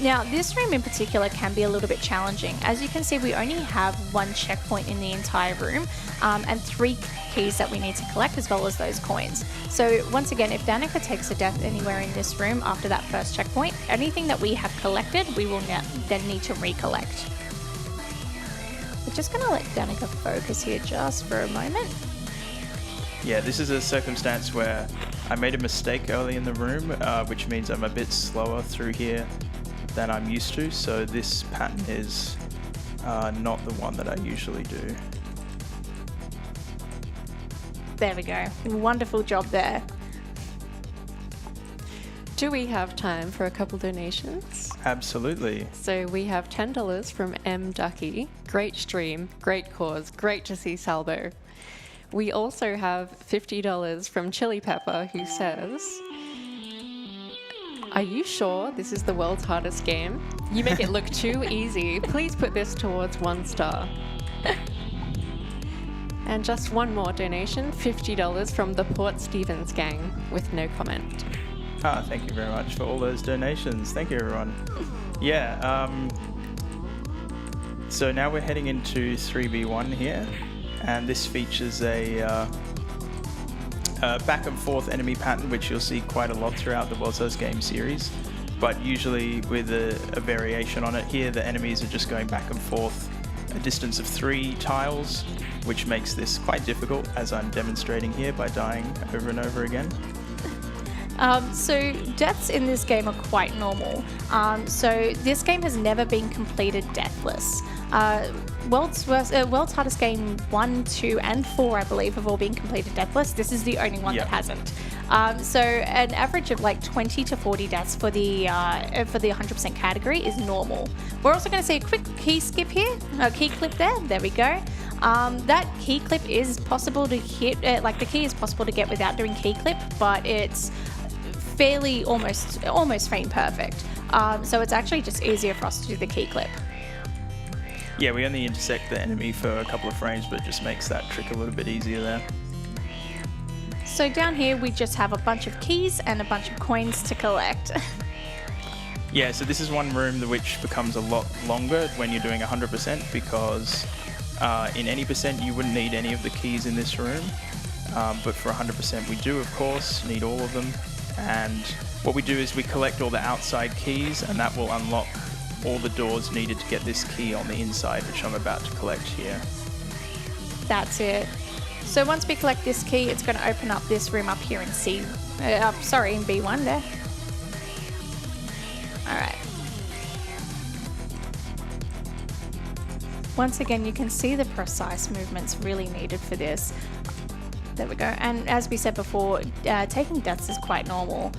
Now, this room in particular can be a little bit challenging. As you can see, we only have one checkpoint in the entire room and 3 keys that we need to collect, as well as those coins. So once again, if Danica takes a death anywhere in this room after that first checkpoint, anything that we have collected, we will then need to recollect. We're just going to let Danica focus here just for a moment. Yeah, this is a circumstance where I made a mistake early in the room, which means I'm a bit slower through here than I'm used to, so this pattern is not the one that I usually do. There we go. Wonderful job there. Do we have time for a couple donations? Absolutely. So we have $10 from M. Ducky. Great stream, great cause, great to see Salvo. We also have $50 from Chili Pepper, who says, "Are you sure this is the world's hardest game? You make it look too easy. Please put this towards 1 star." And just one more donation, $50 from the Port Stevens gang, with no comment. Thank you very much for all those donations. Thank you, everyone. Yeah, so now we're heading into 3v1 here. And this features a back and forth enemy pattern, which you'll see quite a lot throughout the World's Hardest Game series, but usually with a variation on it. Here the enemies are just going back and forth a distance of 3 tiles, which makes this quite difficult, as I'm demonstrating here by dying over and over again. So deaths in this game are quite normal. So this game has never been completed deathless. World's Hardest Game 1, 2, and 4, I believe, have all been completed deathless. This is the only one that hasn't. So an average of like 20 to 40 deaths for the 100% category is normal. We're also going to see a quick key skip here, a key clip there. There we go. That key clip is possible to hit, like the key is possible to get without doing key clip, but it's fairly almost frame perfect. So it's actually just easier for us to do the key clip. Yeah, we only intersect the enemy for a couple of frames, but it just makes that trick a little bit easier there. So down here we just have a bunch of keys and a bunch of coins to collect. Yeah, so this is one room which becomes a lot longer when you're doing 100%, because in any percent you wouldn't need any of the keys in this room, but for 100% we do, of course, need all of them. And what we do is we collect all the outside keys, and that will unlock all the doors needed to get this key on the inside, which I'm about to collect here. That's it. So once we collect this key, it's going to open up this room up here in in B1 there. Alright. Once again, you can see the precise movements really needed for this. There we go. And as we said before, taking deaths is quite normal.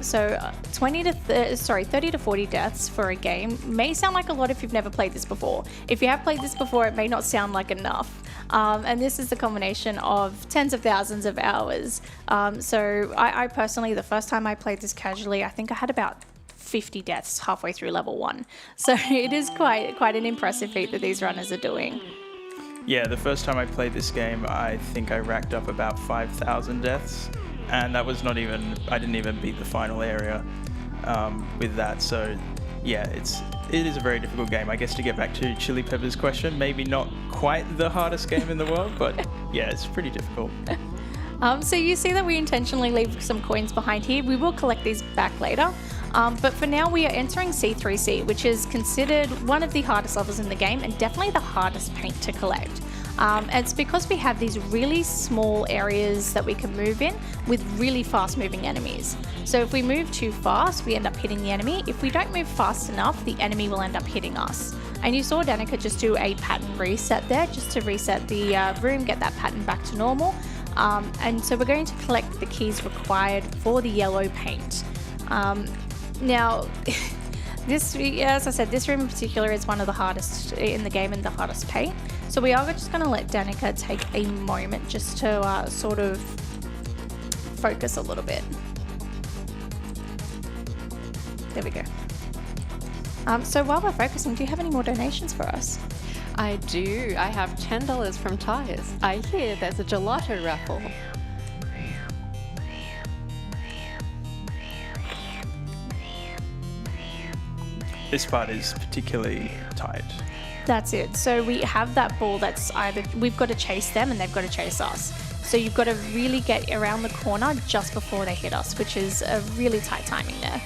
So 30 to 40 deaths for a game may sound like a lot if you've never played this before. If you have played this before, it may not sound like enough. And this is the combination of tens of thousands of hours. So I personally, the first time I played this casually, I think I had about 50 deaths halfway through level 1. So it is quite an impressive feat that these runners are doing. Yeah, the first time I played this game, I think I racked up about 5,000 deaths, and that was not even, I didn't even beat the final area with that. So yeah, it is a very difficult game. I guess to get back to Chili Pepper's question, maybe not quite the hardest game in the world, but yeah, it's pretty difficult. So you see that we intentionally leave some coins behind here. We will collect these back later. But for now, we are entering C3C, which is considered one of the hardest levels in the game and definitely the hardest paint to collect. It's because we have these really small areas that we can move in with really fast moving enemies. So if we move too fast, we end up hitting the enemy. If we don't move fast enough, the enemy will end up hitting us. And you saw Danica just do a pattern reset there, just to reset the room, get that pattern back to normal. And so we're going to collect the keys required for the yellow paint. Now, as I said, this room in particular is one of the hardest in the game and the hardest paint. So we are just going to let Danica take a moment just to sort of focus a little bit. There we go. So while we're focusing, do you have any more donations for us? I do. I have $10 from Tyres. I hear there's a gelato raffle. This part is particularly tight. That's it. So we have that ball that's either we've got to chase them and they've got to chase us. So you've got to really get around the corner just before they hit us, which is a really tight timing there.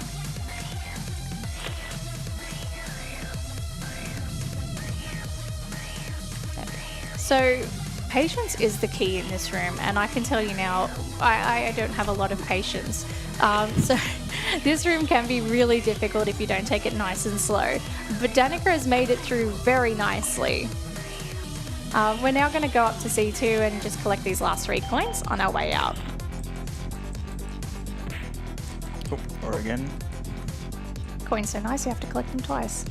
So patience is the key in this room, and I can tell you now, I don't have a lot of patience. So this room can be really difficult if you don't take it nice and slow. But Danica has made it through very nicely. We're now going to go up to C2 and just collect these last 3 coins on our way out. Oh, or again. Coins so nice, you have to collect them twice.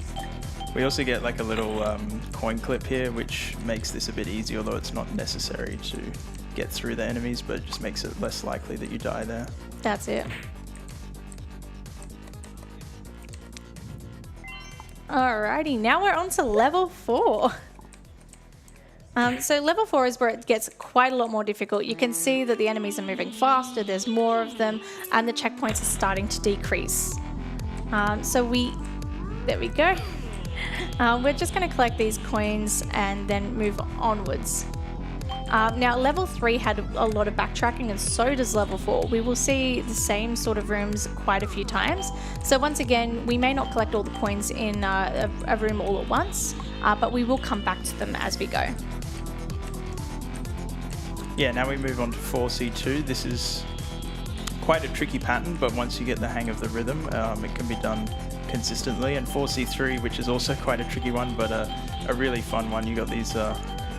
We also get like a little coin clip here, which makes this a bit easier, although it's not necessary to get through the enemies, but it just makes it less likely that you die there. That's it. Alrighty, now we're on to level 4. So level 4 is where it gets quite a lot more difficult. You can see that the enemies are moving faster, there's more of them, and the checkpoints are starting to decrease. There we go. We're just going to collect these coins and then move onwards. Now level 3 had a lot of backtracking, and so does level 4. We will see the same sort of rooms quite a few times. So once again, we may not collect all the coins in a room all at once, but we will come back to them as we go. Yeah, now we move on to 4C2. This is quite a tricky pattern, but once you get the hang of the rhythm, it can be done consistently. And 4C3, which is also quite a tricky one, but a really fun one. You got these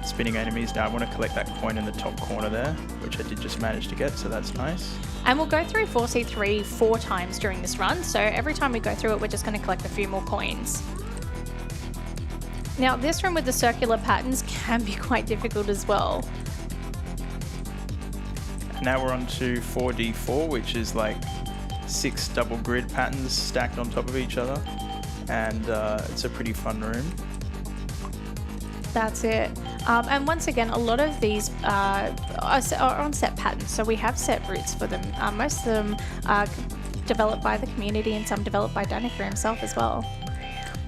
spinning enemies. Now I want to collect that coin in the top corner there, which I did just manage to get, so that's nice. And we'll go through 4C3 4 times during this run, so every time we go through it, we're just going to collect a few more coins. Now this room with the circular patterns can be quite difficult as well. Now we're on to 4D4, which is like 6 double grid patterns stacked on top of each other, and it's a pretty fun room. That's it. And once again, a lot of these are on set patterns, so we have set routes for them. Most of them are developed by the community and some developed by Danica himself as well.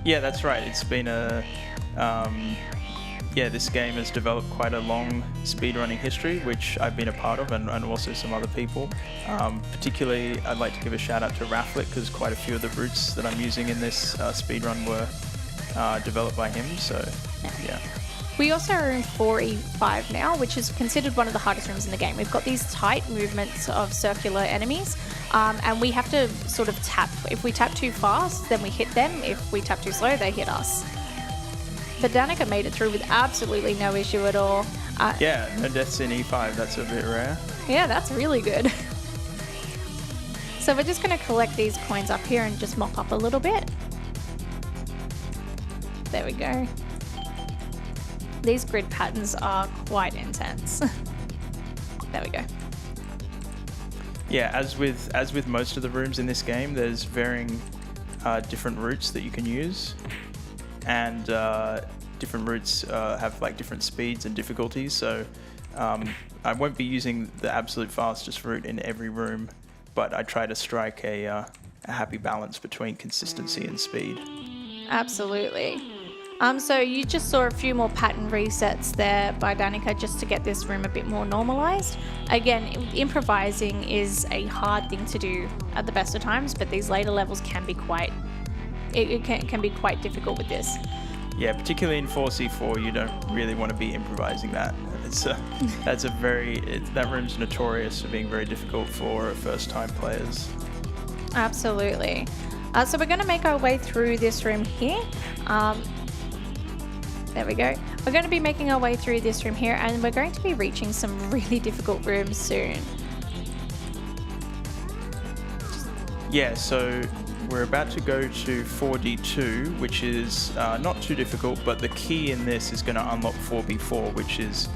Yeah, that's right. It's been this game has developed quite a long speedrunning history, which I've been a part of, and also some other people. Particularly, I'd like to give a shout out to Rafflet, because quite a few of the routes that I'm using in this speedrun were developed by him, so yeah. We also are in 4E5 now, which is considered one of the hardest rooms in the game. We've got these tight movements of circular enemies, and we have to sort of tap. If we tap too fast, then we hit them. If we tap too slow, they hit us. But Danica made it through with absolutely no issue at all. Yeah, no deaths in E5, that's a bit rare. Yeah, that's really good. So we're just going to collect these coins up here and just mop up a little bit. There we go. These grid patterns are quite intense. There we go. Yeah, as with most of the rooms in this game, there's varying different routes that you can use, and different routes have like different speeds and difficulties. So I won't be using the absolute fastest route in every room, but I try to strike a happy balance between consistency and speed. Absolutely. So you just saw a few more pattern resets there by Danica just to get this room a bit more normalized. Again, improvising is a hard thing to do at the best of times, but these later levels can be quite can be quite difficult with this. Yeah, particularly in 4C4, you don't really want to be improvising that. That room's notorious for being very difficult for first-time players. Absolutely. So we're going to make our way through this room here. There we go. We're going to be making our way through this room here, and we're going to be reaching some really difficult rooms soon. Yeah, so we're about to go to 4D2, which is not too difficult, but the key in this is going to unlock 4B4, which is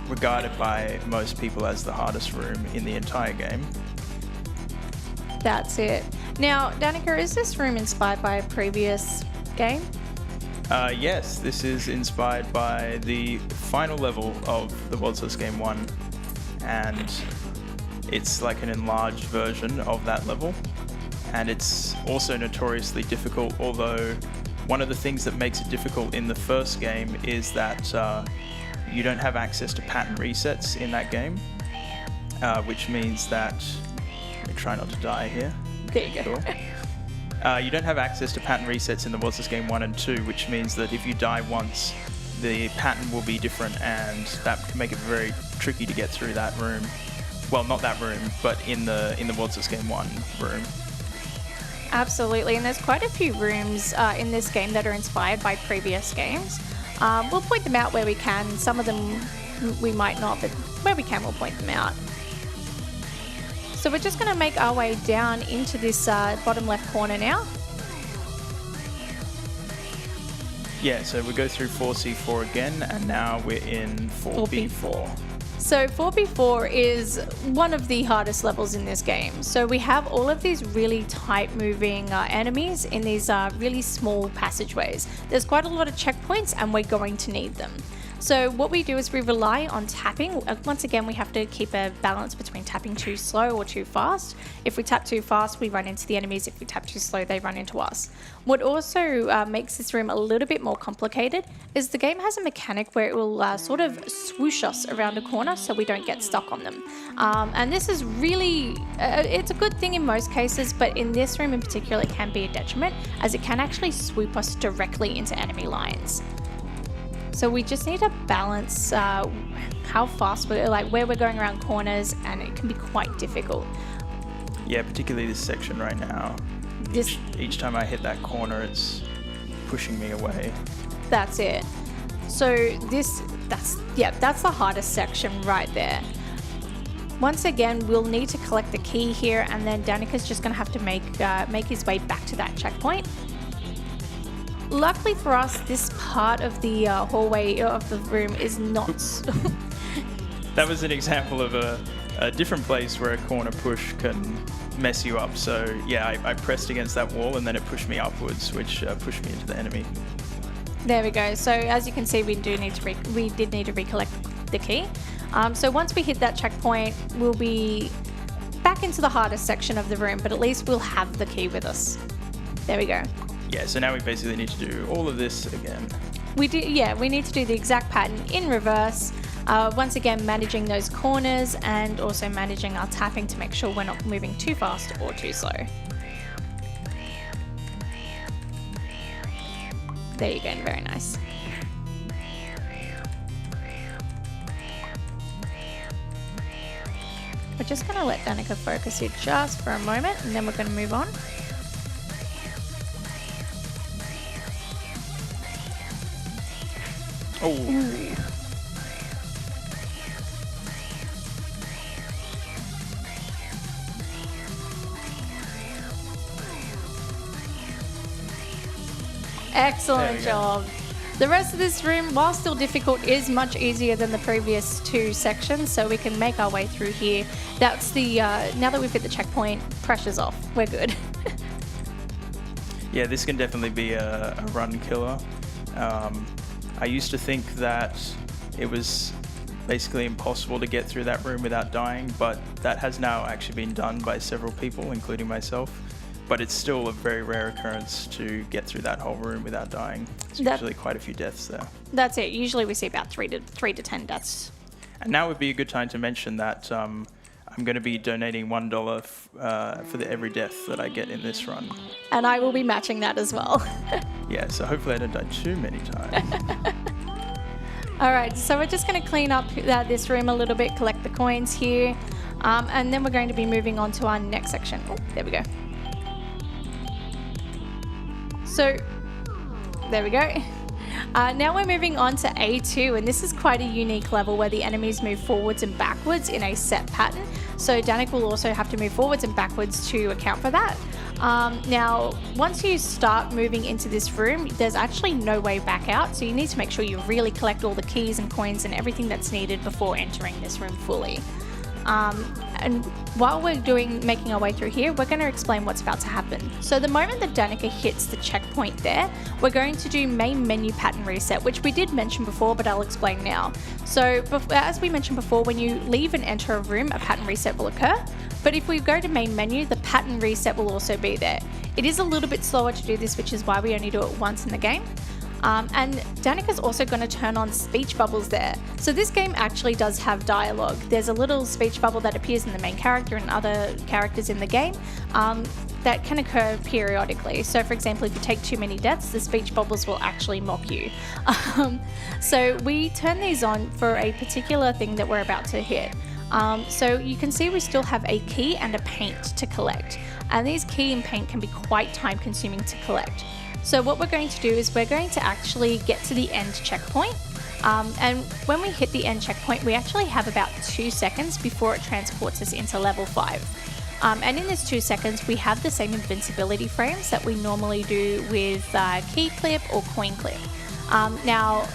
regarded by most people as the hardest room in the entire game. That's it. Now, Danica, is this room inspired by a previous game? Yes, this is inspired by the final level of the World's List Game 1, and it's like an enlarged version of that level, and it's also notoriously difficult, although one of the things that makes it difficult in the first game is that you don't have access to pattern resets in that game, which means that, let me try not to die here. There you go. You don't have access to pattern resets in the World's List Game 1 and 2, which means that if you die once, the pattern will be different, and that can make it very tricky to get through that room. Well, not that room, but in the World's List Game 1 room. Absolutely, and there's quite a few rooms in this game that are inspired by previous games. We'll point them out where we can. Some of them we might not, but where we can, we'll point them out. So we're just going to make our way down into this bottom left corner now. Yeah, so we go through 4C4 again, and now we're in 4B4. So 4B4 is one of the hardest levels in this game. So we have all of these really tight moving enemies in these really small passageways. There's quite a lot of checkpoints, and we're going to need them. So what we do is we rely on tapping. Once again, we have to keep a balance between tapping too slow or too fast. If we tap too fast, we run into the enemies. If we tap too slow, they run into us. What also makes this room a little bit more complicated is the game has a mechanic where it will sort of swoosh us around a corner so we don't get stuck on them. And this is really, it's a good thing in most cases, but in this room in particular, it can be a detriment as it can actually swoop us directly into enemy lines. So we just need to balance how fast we're, like where we're going around corners, and it can be quite difficult. Yeah, particularly this section right now. Each time I hit that corner, it's pushing me away. That's it. So that's the hardest section right there. Once again, we'll need to collect the key here, and then Danica's just gonna have to make his way back to that checkpoint. Luckily for us, this part of the hallway of the room is not... That was an example of a different place where a corner push can mess you up. So yeah, I pressed against that wall and then it pushed me upwards, which pushed me into the enemy. There we go. So as you can see, we did need to recollect the key. So once we hit that checkpoint, we'll be back into the hardest section of the room, but at least we'll have the key with us. There we go. Yeah, so now we basically need to do all of this again. We need to do the exact pattern in reverse. Once again, managing those corners and also managing our tapping to make sure we're not moving too fast or too slow. There you go, very nice. We're just going to let Danica focus here just for a moment, and then we're going to move on. Oh. Ooh. Excellent job. The rest of this room, while still difficult, is much easier than the previous two sections, so we can make our way through here. That's the, now that we've hit the checkpoint, pressure's off. We're good. Yeah, this can definitely be a run killer. I used to think that it was basically impossible to get through that room without dying, but that has now actually been done by several people, including myself. But it's still a very rare occurrence to get through that whole room without dying. It's usually quite a few deaths there. That's it. Usually we see about 3 to 10 deaths. And now would be a good time to mention that I'm going to be donating $1 for every death that I get in this run. And I will be matching that as well. Yeah, so hopefully I don't die too many times. All right, so we're just going to clean up this room a little bit, collect the coins here, and then we're going to be moving on to our next section. Oh, there we go. So, there we go. Now we're moving on to A2, and this is quite a unique level where the enemies move forwards and backwards in a set pattern. So Danik will also have to move forwards and backwards to account for that. Now, once you start moving into this room, there's actually no way back out, so you need to make sure you really collect all the keys and coins and everything that's needed before entering this room fully. And while we're making our way through here, we're going to explain what's about to happen. So the moment that Danica hits the checkpoint there, we're going to do main menu pattern reset, which we did mention before, but I'll explain now. So as we mentioned before, when you leave and enter a room, a pattern reset will occur. But if we go to main menu, the pattern reset will also be there. It is a little bit slower to do this, which is why we only do it once in the game. And Danica's also going to turn on speech bubbles there. So this game actually does have dialogue. There's a little speech bubble that appears in the main character and other characters in the game that can occur periodically. So for example, if you take too many deaths, the speech bubbles will actually mock you. So we turn these on for a particular thing that we're about to hit. So you can see we still have a key and a paint to collect. And these key and paint can be quite time consuming to collect. So what we're going to do is we're going to actually get to the end checkpoint. And when we hit the end checkpoint, we actually have about 2 seconds before it transports us into level 5. And in this 2 seconds, we have the same invincibility frames that we normally do with key clip or coin clip. Now,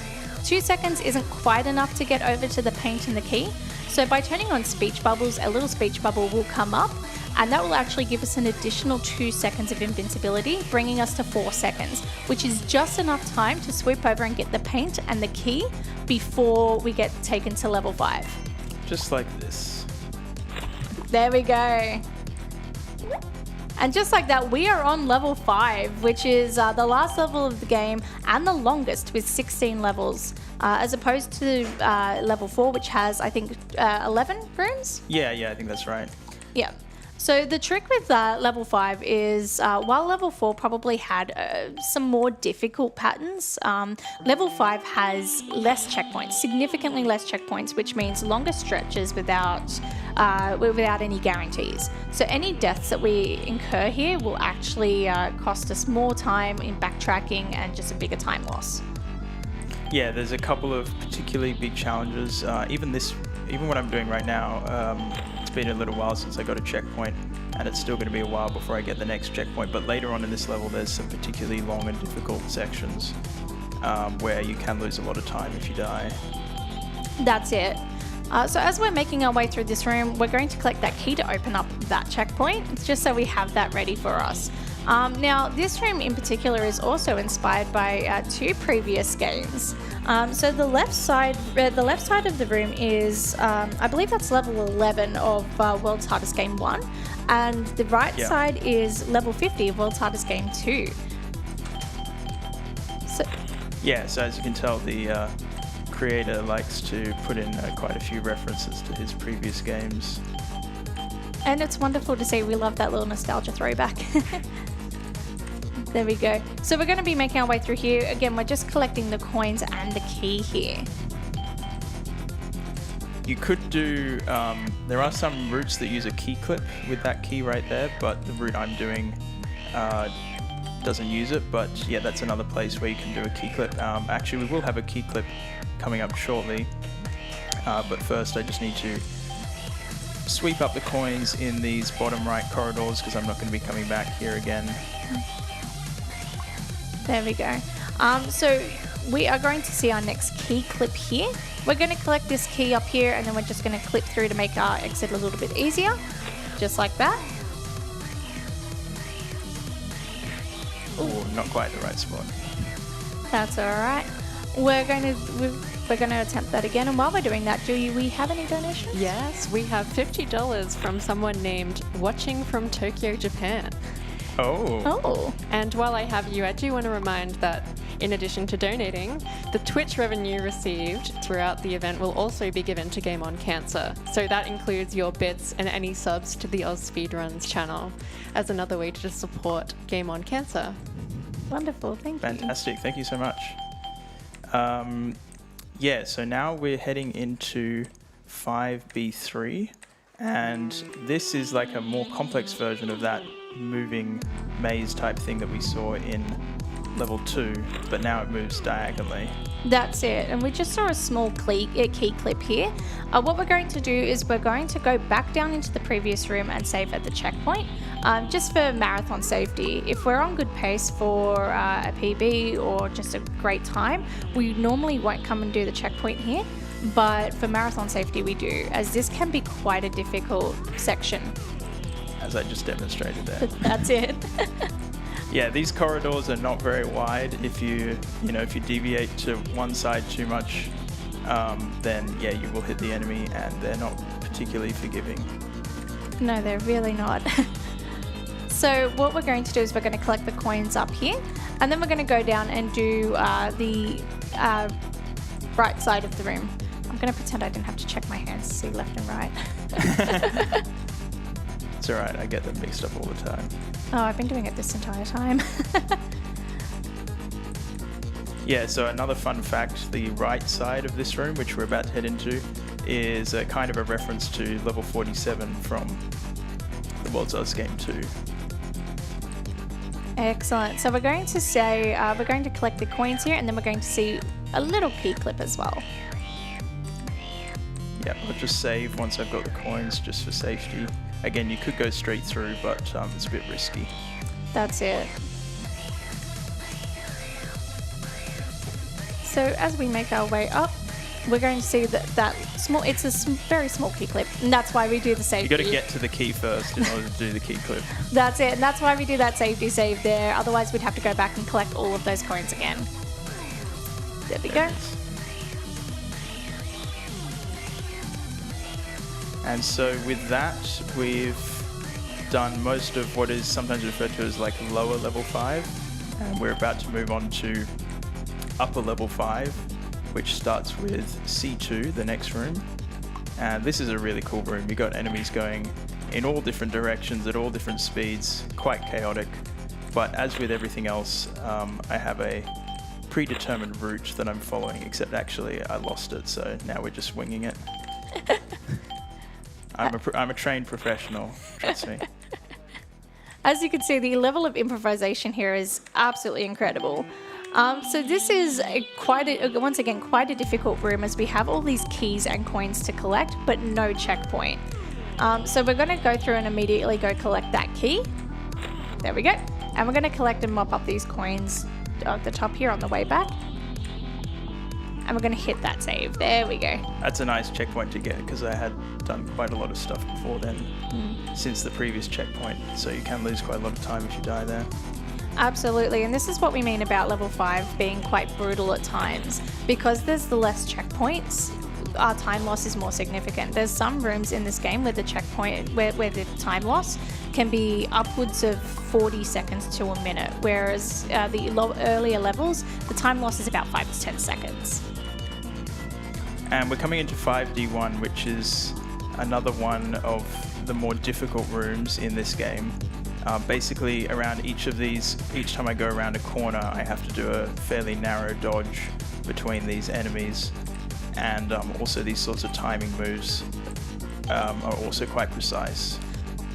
2 seconds isn't quite enough to get over to the paint and the key. So by turning on speech bubbles, a little speech bubble will come up, and that will actually give us an additional 2 seconds of invincibility, bringing us to 4 seconds, which is just enough time to swoop over and get the paint and the key before we get taken to level 5. Just like this. There we go. And just like that, we are on level 5, which is the last level of the game and the longest with 16 levels, as opposed to level 4, which has, I think, 11 rooms? Yeah, I think that's right. Yeah. So the trick with level 5 is while level 4 probably had some more difficult patterns, level 5 has less checkpoints, significantly less checkpoints, which means longer stretches without any guarantees. So any deaths that we incur here will actually cost us more time in backtracking and just a bigger time loss. Yeah, there's a couple of particularly big challenges. Even what I'm doing right now, it's been a little while since I got a checkpoint, and it's still going to be a while before I get the next checkpoint. But later on in this level, there's some particularly long and difficult sections where you can lose a lot of time if you die. That's it. So as we're making our way through this room, we're going to collect that key to open up that checkpoint, just so we have that ready for us. Now, this room in particular is also inspired by 2 previous games. So the left side of the room is, I believe that's level 11 of World's Hardest Game 1, and the right side is level 50 of World's Hardest Game 2. So as you can tell, the creator likes to put in quite a few references to his previous games. And it's wonderful to see. We love that little nostalgia throwback. There we go. So we're going to be making our way through here. Again, we're just collecting the coins and the key here. You could do, there are some routes that use a key clip with that key right there, but the route I'm doing doesn't use it. But yeah, that's another place where you can do a key clip. Actually, we will have a key clip coming up shortly. But first, I just need to sweep up the coins in these bottom right corridors because I'm not going to be coming back here again. There we go. So we are going to see our next key clip here. We're going to collect this key up here, and then we're just going to clip through to make our exit a little bit easier, just like that. Oh, not quite the right spot. That's all right. We're going to attempt that again. And while we're doing that, do we have any donations? Yes, we have $50 from someone named Watching from Tokyo, Japan. Oh. And while I have you, I do want to remind that in addition to donating, the Twitch revenue received throughout the event will also be given to Game On Cancer. So that includes your bits and any subs to the Oz Speedruns channel as another way to support Game On Cancer. Wonderful, thank you. Fantastic, thank you so much. Yeah, so now we're heading into 5B3, and this is like a more complex version of that moving maze type thing that we saw in level 2, but now it moves diagonally. That's it, and we just saw a small key clip here. What we're going to do is we're going to go back down into the previous room and save at the checkpoint, just for marathon safety. If we're on good pace for a PB or just a great time, we normally won't come and do the checkpoint here, but for marathon safety we do, as this can be quite a difficult section. As I just demonstrated there. That's it. Yeah, these corridors are not very wide. If you deviate to one side too much, then yeah, you will hit the enemy, and they're not particularly forgiving. No, they're really not. So what we're going to do is we're going to collect the coins up here, and then we're going to go down and do the right side of the room. I'm going to pretend I didn't have to check my hands to see left and right. It's alright, I get them mixed up all the time. Oh, I've been doing it this entire time. Yeah, so another fun fact, the right side of this room, which we're about to head into, is a kind of a reference to level 47 from the World's Oz Game 2. Excellent. So we're going to say, we're going to collect the coins here, and then we're going to see a little key clip as well. Yeah, I'll just save once I've got the coins, just for safety. Again, you could go straight through, but it's a bit risky. That's it. So as we make our way up, we're going to see that small, it's a very small key clip, and that's why we do the safety. You got to get to the key first in order to do the key clip. That's it, and that's why we do that safety save there. Otherwise, we'd have to go back and collect all of those coins again. There we go. And so with that, we've done most of what is sometimes referred to as like lower level 5, and we're about to move on to upper level 5, which starts with C2, the next room. And this is a really cool room. You've got enemies going in all different directions at all different speeds, quite chaotic. But as with everything else, I have a predetermined route that I'm following, except actually I lost it, so now we're just winging it. I'm a trained professional, trust me. As you can see, the level of improvisation here is absolutely incredible. So this is once again quite a difficult room, as we have all these keys and coins to collect, but no checkpoint. So we're going to go through and immediately go collect that key. There we go. And we're going to collect and mop up these coins at the top here on the way back. And we're going to hit that save. There we go. That's a nice checkpoint to get, because I had done quite a lot of stuff before then, since the previous checkpoint, so you can lose quite a lot of time if you die there. Absolutely, and this is what we mean about level 5 being quite brutal at times. Because there's the less checkpoints, our time loss is more significant. There's some rooms in this game where the checkpoint, where the time loss can be upwards of 40 seconds to a minute, whereas the earlier levels, the time loss is about 5 to 10 seconds. And we're coming into 5D1, which is another one of the more difficult rooms in this game. Basically, around each of these, each time I go around a corner, I have to do a fairly narrow dodge between these enemies. And also these sorts of timing moves are also quite precise.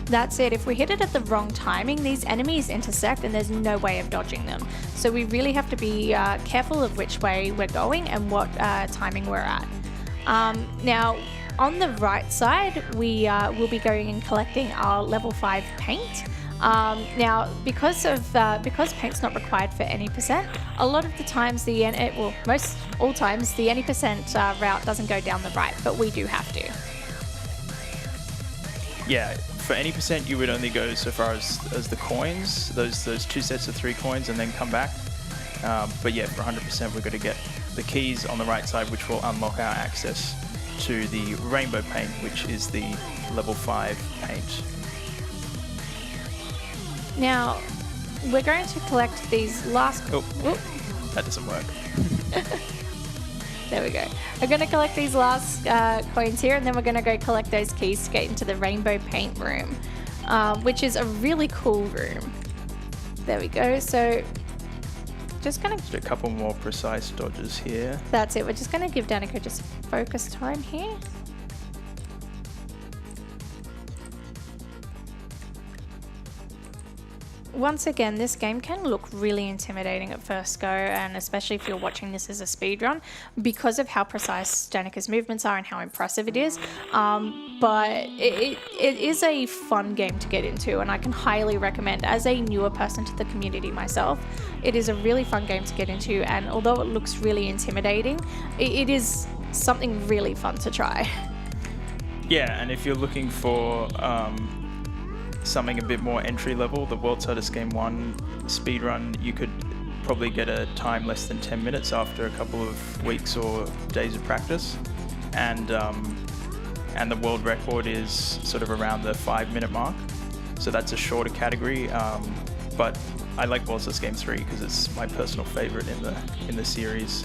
That's it. If we hit it at the wrong timing, these enemies intersect and there's no way of dodging them. So we really have to be careful of which way we're going and what timing we're at. Now, on the right side, we will be going and collecting our level 5 paint. Now, because paint's not required for any percent, a lot of the times most all times the any percent route doesn't go down the right, but we do have to. Yeah, for any percent you would only go so far as the coins, those 2 sets of 3 coins, and then come back. But yeah, for 100%, we've got to get the keys on the right side, which will unlock our access to the rainbow paint, which is the level 5 paint. Now, we're going to collect these last... Oh, that doesn't work. There we go. We're going to collect these last coins here, and then we're going to go collect those keys to get into the rainbow paint room, which is a really cool room. There we go. So just going to... Just a couple more precise dodges here. That's it. We're just going to give Danica just focus time here. Once again, this game can look really intimidating at first go, and especially if you're watching this as a speedrun, because of how precise Danica's movements are and how impressive it is. But it is a fun game to get into, and I can highly recommend, as a newer person to the community myself, it is a really fun game to get into, and although it looks really intimidating, it is something really fun to try. Yeah, and if you're looking for something a bit more entry level, the World's Hardest Game 1 speedrun, you could probably get a time less than 10 minutes after a couple of weeks or days of practice, and the world record is sort of around the 5-minute mark, so that's a shorter category, but I like World's Hardest Game 3 because it's my personal favorite in the series.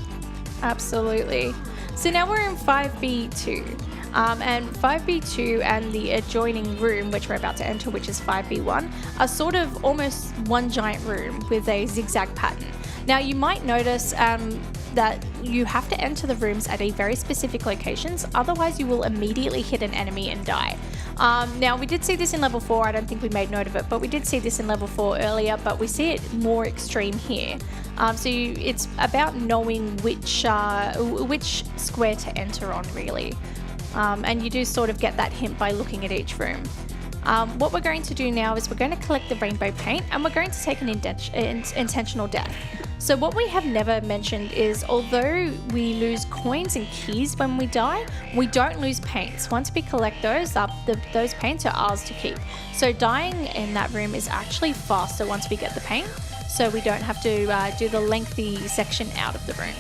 Absolutely. So now we're in 5B2. And 5B2 and the adjoining room, which we're about to enter, which is 5B1, are sort of almost one giant room with a zigzag pattern. Now you might notice that you have to enter the rooms at a very specific locations, otherwise you will immediately hit an enemy and die. Now we did see this in level 4, I don't think we made note of it, but we did see this in level 4 earlier, but we see it more extreme here. It's about knowing which square to enter on, really. And you do sort of get that hint by looking at each room. What we're going to do now is we're going to collect the rainbow paint, and we're going to take an intentional death. So what we have never mentioned is, although we lose coins and keys when we die, we don't lose paints. Once we collect those up, those paints are ours to keep. So dying in that room is actually faster once we get the paint, so we don't have to do the lengthy section out of the room.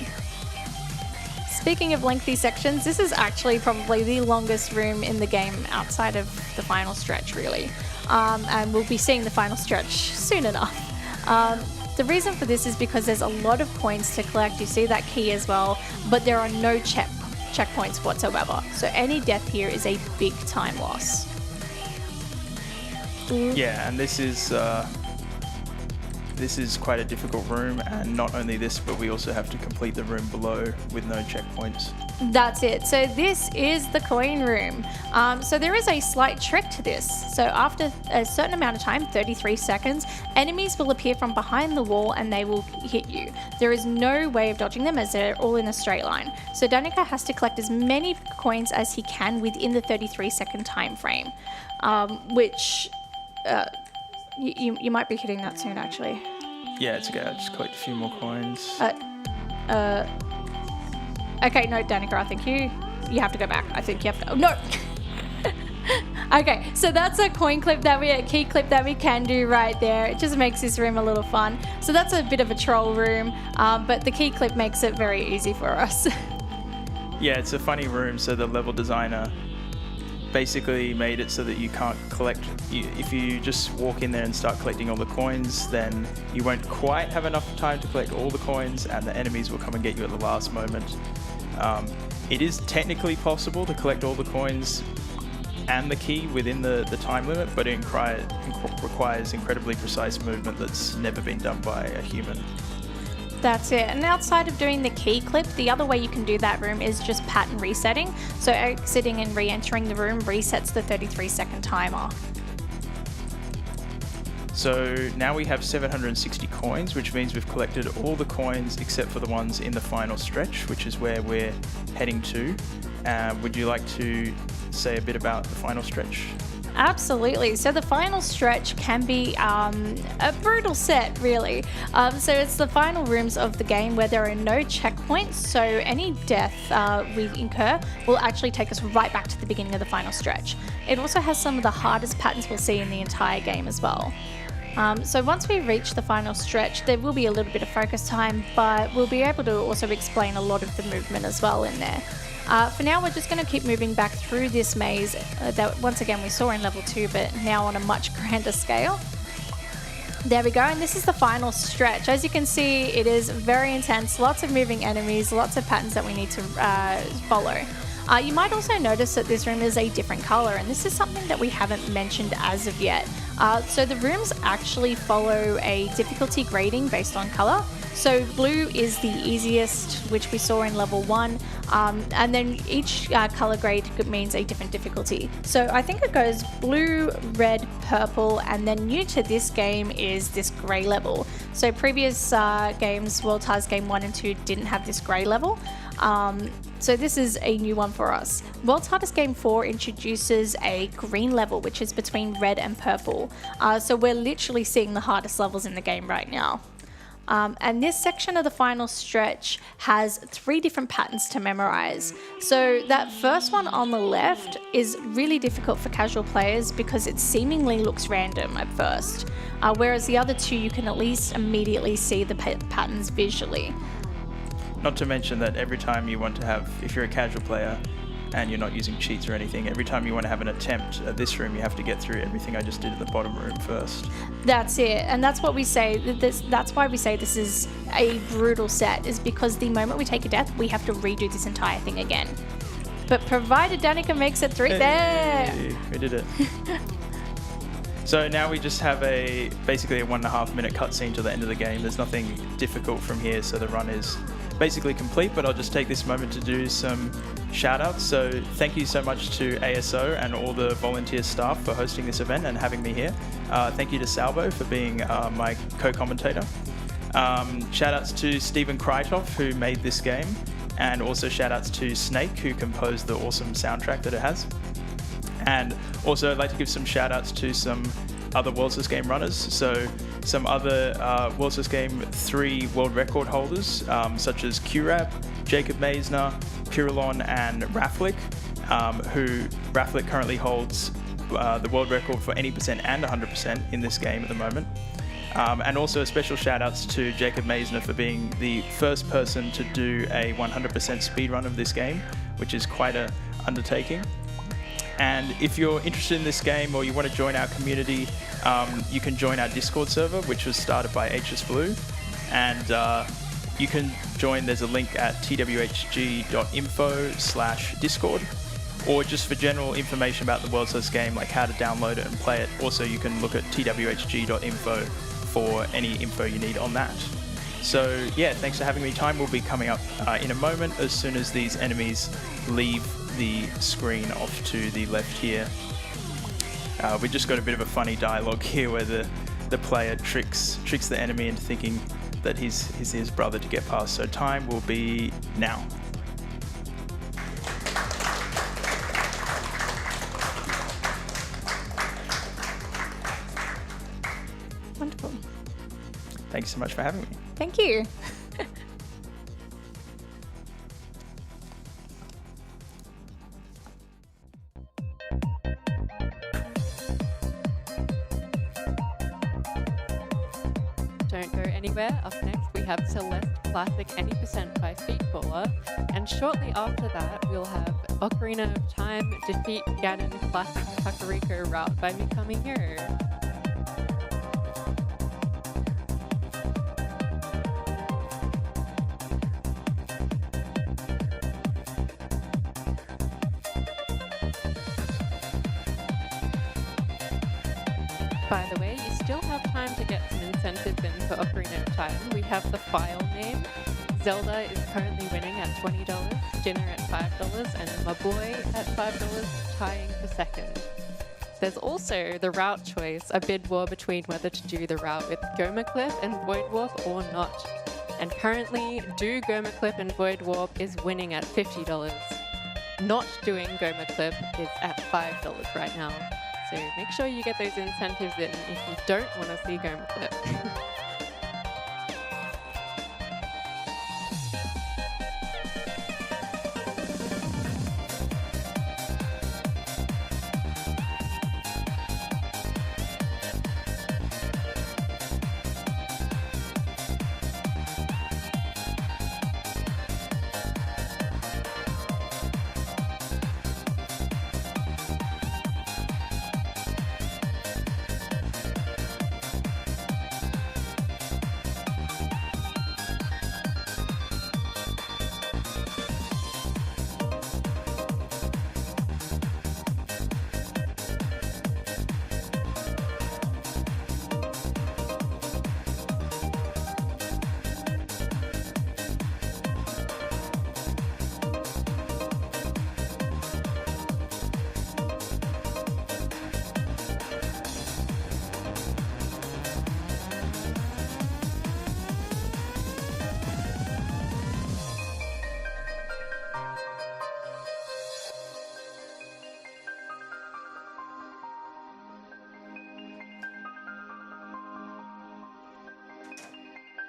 Speaking of lengthy sections, this is actually probably the longest room in the game outside of the final stretch, really. And we'll be seeing the final stretch soon enough. The reason for this is because there's a lot of coins to collect. You see that key as well, but there are no checkpoints whatsoever. So any death here is a big time loss. Yeah, and this is quite a difficult room, and not only this, but we also have to complete the room below with no checkpoints. That's it. So this is the coin room. So there is a slight trick to this. So after a certain amount of time, 33 seconds, enemies will appear from behind the wall and they will hit you. There is no way of dodging them as they're all in a straight line. So Danica has to collect as many coins as he can within the 33-second time frame, which you might be hitting that soon, actually. Yeah, it's okay. I'll just collect a few more coins. Okay, no, Danica, I think you have to go back. I think you have to. Oh, no. Okay, so that's a key clip that we can do right there. It just makes this room a little fun. So that's a bit of a troll room, but the key clip makes it very easy for us. Yeah, it's a funny room. So the level designer basically made it so that you can't collect. If you just walk in there and start collecting all the coins, then you won't quite have enough time to collect all the coins, and the enemies will come and get you at the last moment. It is technically possible to collect all the coins and the key within the time limit, but it requires incredibly precise movement that's never been done by a human. That's it. And outside of doing the key clip, the other way you can do that room is just pattern resetting. So exiting and re-entering the room resets the 33-second timer. So now we have 760 coins, which means we've collected all the coins except for the ones in the final stretch, which is where we're heading to. Would you like to say a bit about the final stretch? Absolutely. So the final stretch can be a brutal set, really. So it's the final rooms of the game where there are no checkpoints, so any death we incur will actually take us right back to the beginning of the final stretch. It also has some of the hardest patterns we'll see in the entire game as well. So once we reach the final stretch, there will be a little bit of focus time, but we'll be able to also explain a lot of the movement as well in there. For now, we're just going to keep moving back through this maze that once again we saw in level 2, but now on a much grander scale. There we go, and this is the final stretch. As you can see, it is very intense, lots of moving enemies, lots of patterns that we need to follow. You might also notice that this room is a different color, and this is something that we haven't mentioned as of yet. So the rooms actually follow a difficulty grading based on color. So blue is the easiest, which we saw in level 1, and then each color grade means a different difficulty. So I think it goes blue, red, purple, and then new to this game is this gray level. So previous games, World Tars Game 1 and 2 didn't have this gray level. So this is a new one for us. World's Hardest Game 4 introduces a green level, which is between red and purple. So we're literally seeing the hardest levels in the game right now. And this section of the final stretch has 3 different patterns to memorize. So that first one on the left is really difficult for casual players because it seemingly looks random at first. Whereas the other 2, you can at least immediately see the patterns visually. Not to mention that every time you want to have, if you're a casual player and you're not using cheats or anything, every time you want to have an attempt at this room, you have to get through everything I just did at the bottom room first. That's it, and that's what we say. That's why we say this is a brutal set, is because the moment we take a death, we have to redo this entire thing again. But provided Danica makes it through, there! We did it. So now we just have basically a 1.5 minute cutscene to the end of the game. There's nothing difficult from here, so the run is basically complete, but I'll just take this moment to do some shout outs. So thank you so much to ASO and all the volunteer staff for hosting this event and having me here. Thank you to Salvo for being my co-commentator. Shout outs to Stephen Krytov, who made this game, and also shout outs to Snake, who composed the awesome soundtrack that it has. And also I'd like to give some shout outs to some other World's Game runners. So some other World's Game 3 world record holders, such as Qrab, Jacob Meisner, Pirulon, and Raflik, who Raflik currently holds the world record for any percent and 100% in this game at the moment. And also special shout outs to Jacob Meisner for being the first person to do a 100% speedrun of this game, which is quite an undertaking. And if you're interested in this game or you want to join our community, you can join our Discord server, which was started by HS Blue. And you can join, there's a link at twhg.info/discord. Or just for general information about the World's First Game, like how to download it and play it. Also, you can look at twhg.info for any info you need on that. So yeah, thanks for having me. Time will be coming up in a moment as soon as these enemies leave the screen off to the left here. We just got a bit of a funny dialogue here where the player tricks the enemy into thinking that he's his brother to get past. So time will be now. Wonderful. Thanks so much for having me. Thank you. Don't go anywhere. Up next, we have Celeste Classic Any Percent by Feetballer. And shortly after that, we'll have Ocarina of Time Defeat Ganon Classic Kakariko Route by Mikami Hero. By the way, you still have time to get some incentives in for Ocarina of Time. We have the file name. Zelda is currently winning at $20, Dinner at $5, and My Boy at $5, tying for second. There's also the route choice, a bid war between whether to do the route with Goma Cliff and Void Warp or not. And currently, Do Goma Cliff and Void Warp is winning at $50. Not doing Goma Cliff is at $5 right now. So make sure you get those incentives in if you don't want to see Goma Clip.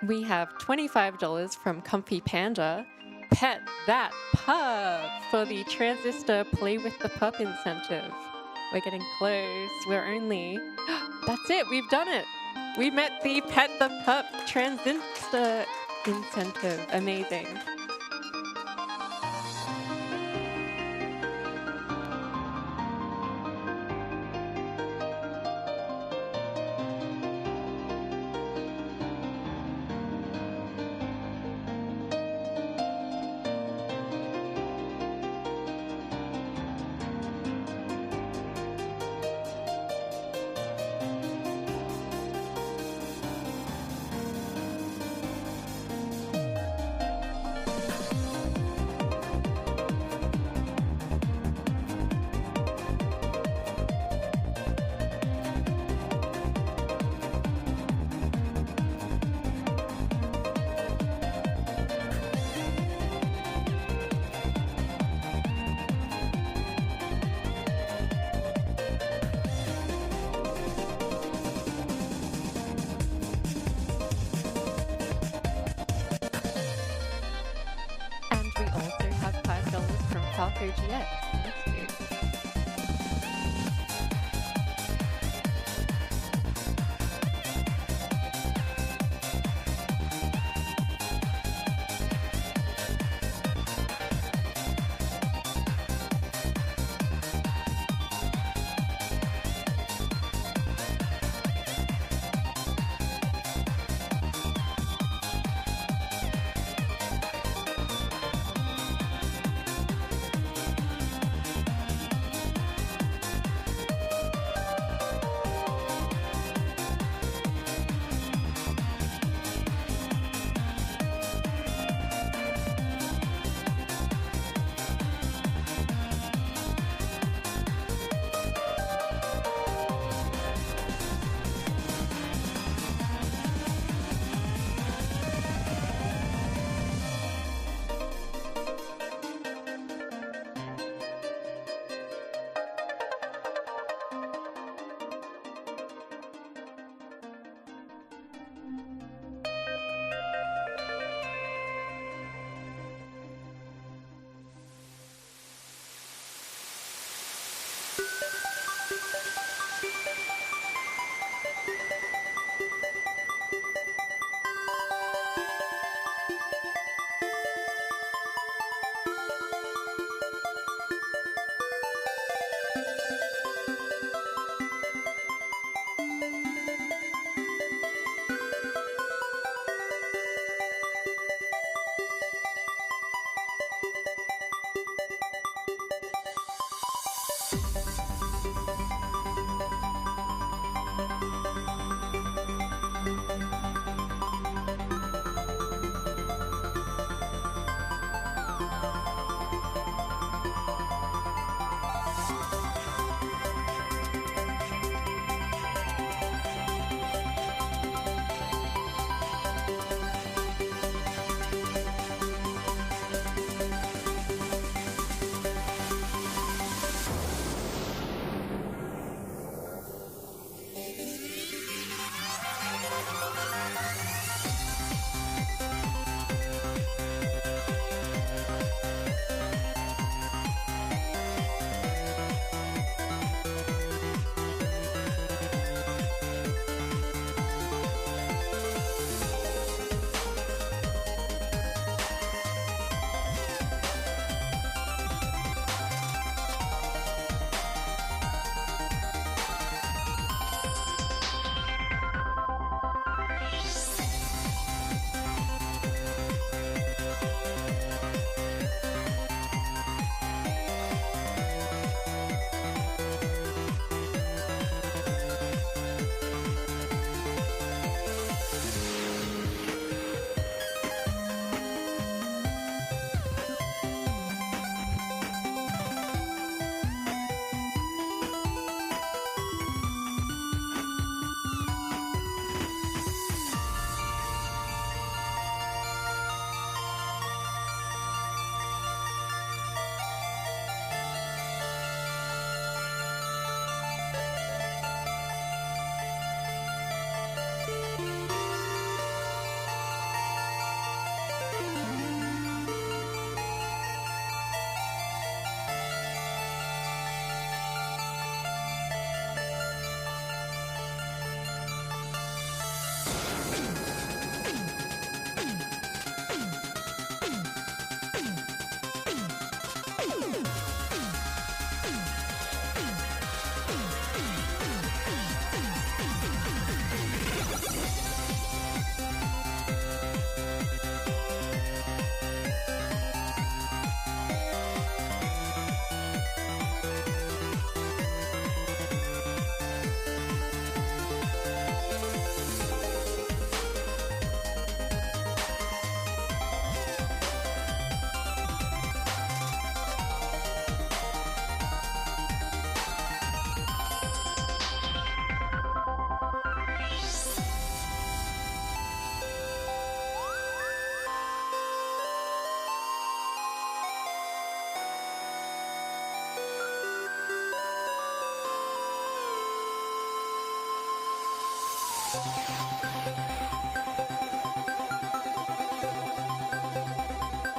We have $25 from Comfy Panda. Pet that pup for the Transistor Play with the Pup incentive. We're getting close. We're only... That's it. We've done it. We met the Pet the Pup Transistor incentive. Amazing. Falco GX. Thank you.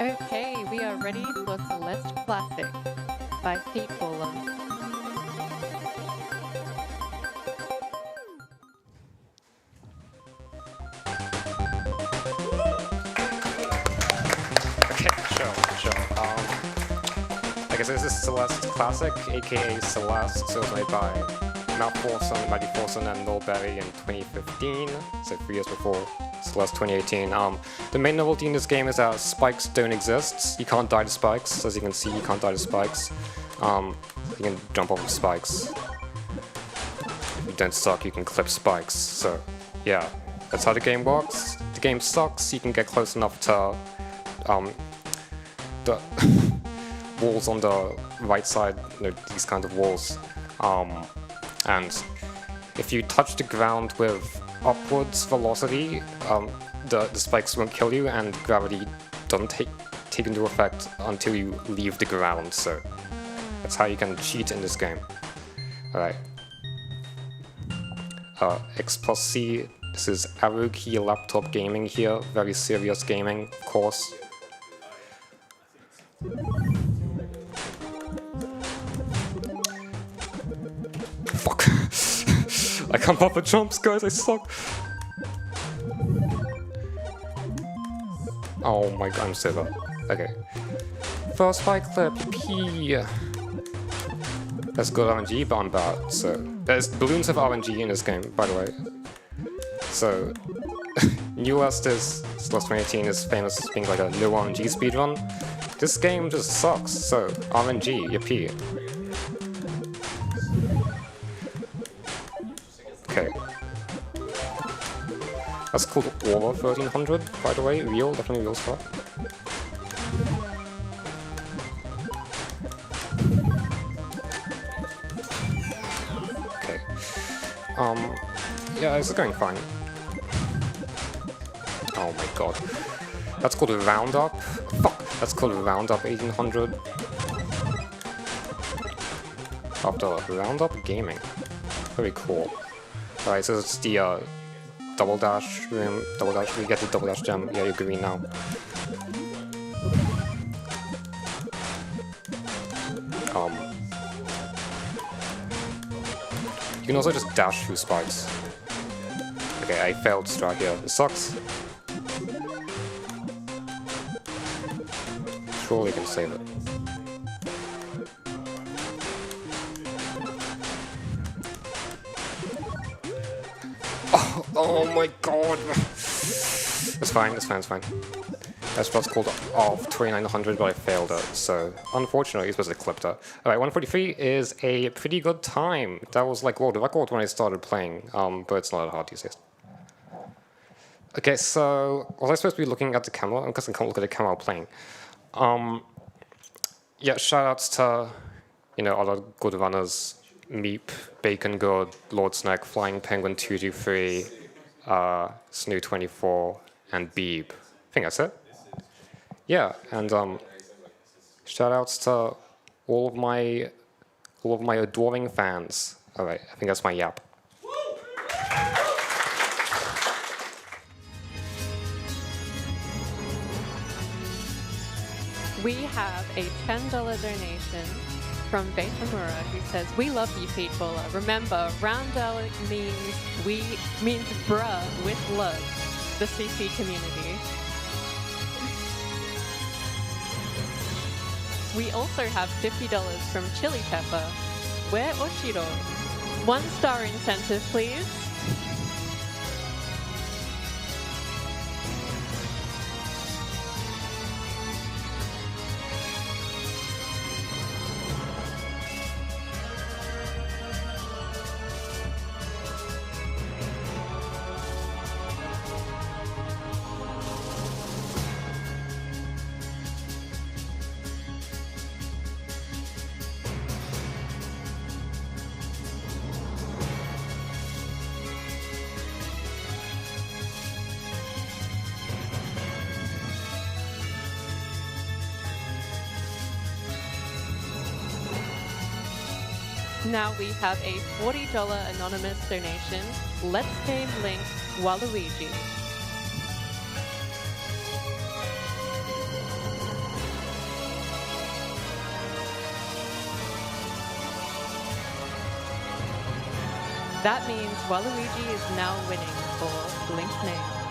Okay, we are ready for Celeste Classic by Feetballer. Okay, sure. I guess this is Celeste Classic, aka Celeste, so it was made by Matt Forson, Maggie Forson, and Noel Berry in 2015, so 3 years before Celeste 2018. The main novelty in this game is that spikes don't exist. You can't die to spikes. As you can see, you can't die to spikes. You can jump off of spikes. If you don't suck, you can clip spikes. So, yeah, that's how the game works. The game sucks. You can get close enough to the walls on the right side, these kind of walls. And if you touch the ground with upwards velocity, the spikes won't kill you, and gravity doesn't take into effect until you leave the ground, so that's how you can cheat in this game. Alright. X plus C, this is Arrow Key Laptop Gaming here, very serious gaming, of course. Fuck. I can't pop the jumps, guys, I suck. Oh my god, I'm so bad. Okay. First spike clip, P. That's good RNG, but I'm bad, so... There's balloons of RNG in this game, by the way. So... New West is... Celeste 2018 is famous as being like a no RNG speedrun. This game just sucks, so RNG, yippee. Okay. That's called Aura 1300, by the way. Real, definitely real stuff. Okay. Yeah, this is going fine. Oh my god. That's called a Roundup. Fuck! That's called a Roundup 1800. After Roundup Gaming. Very cool. Alright, so it's the double dash room, we get the double dash gem. Yeah, you're green now. You can also just dash through spikes. Okay, I failed strat here. It sucks. Surely you can save it. Oh my god! It's fine. That's what's called off 2900, but I failed it, so unfortunately you're supposed to clip that. Alright, 143 is a pretty good time. That was like world record when I started playing, but it's not that hard these days. Okay, so was I supposed to be looking at the camera? Because I can't look at the camera while playing. Yeah, shoutouts to, other good runners. Meep, Bacon Good, Lord Snack, Flying Penguin 223, Snoo24, and Beeb. I think that's it. Yeah, and shoutouts to all of my adoring fans. Alright, I think that's my yap. We have a $10 donation from Betamura, who says, "We love you, Feetballer. Remember, Roundel means bruh with love, the CC community." We also have $50 from Chili Pepper. Where Oshiro? 1-star incentive, please. now we have a $40 anonymous donation. Let's Game Link Waluigi. That means Waluigi is now winning for Link name.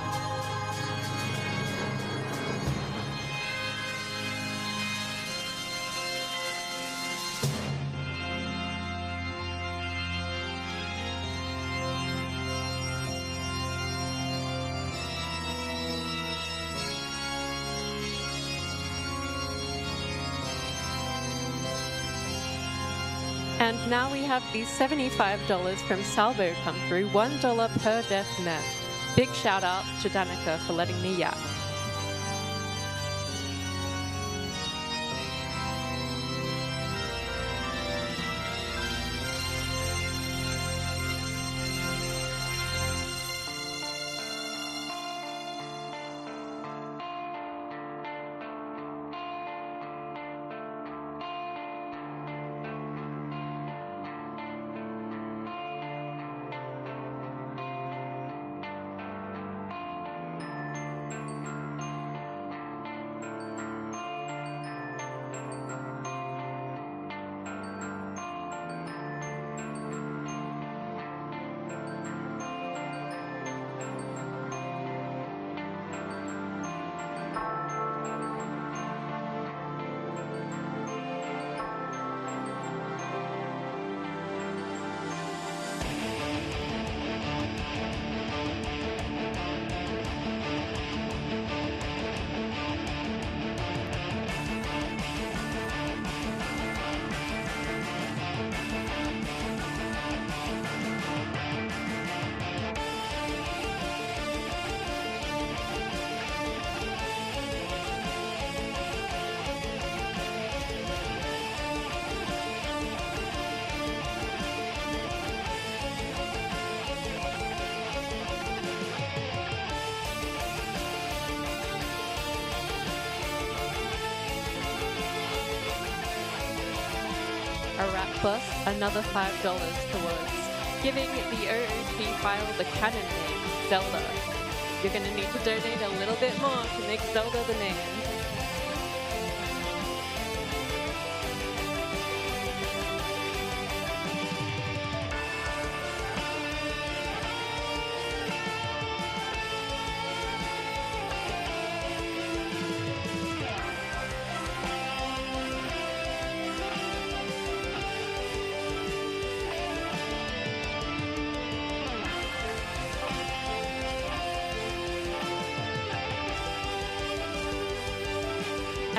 And now we have the $75 from Salvo come through, $1 per death net. Big shout out to Danica for letting me yap. A Rat Plus, another $5 towards giving the OOP file the canon name, Zelda. You're going to need to donate a little bit more to make Zelda the name.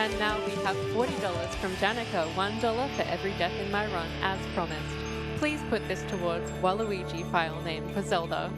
And now we have $40 from Danica, $1 for every death in my run, as promised. Please put this towards Waluigi file name for Zelda.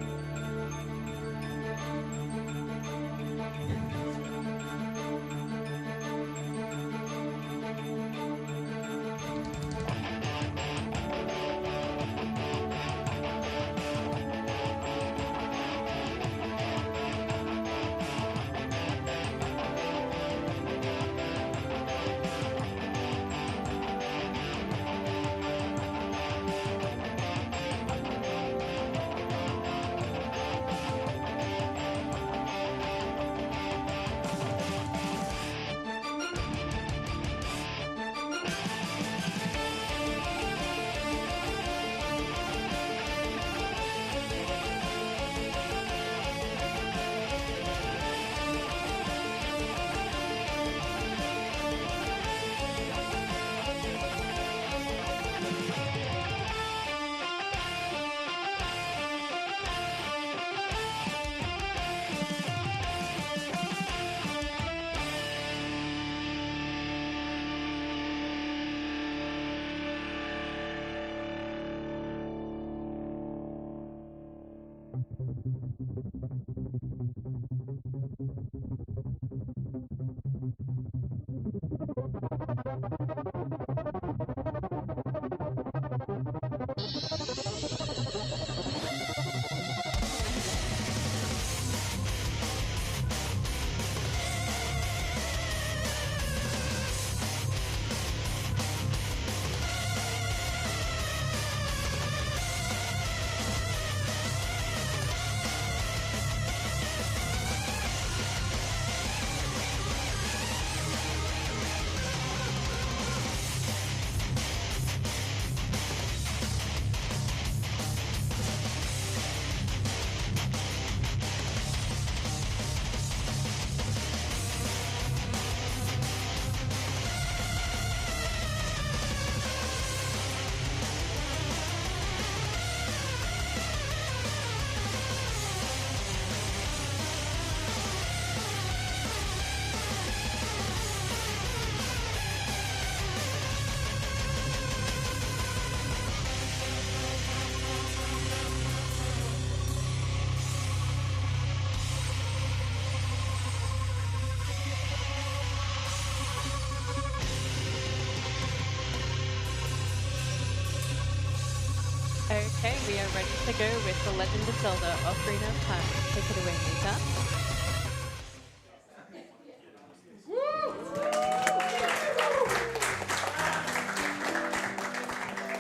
Okay, we are ready to go with The Legend of Zelda Ocarina of Time. Take it away, Mika.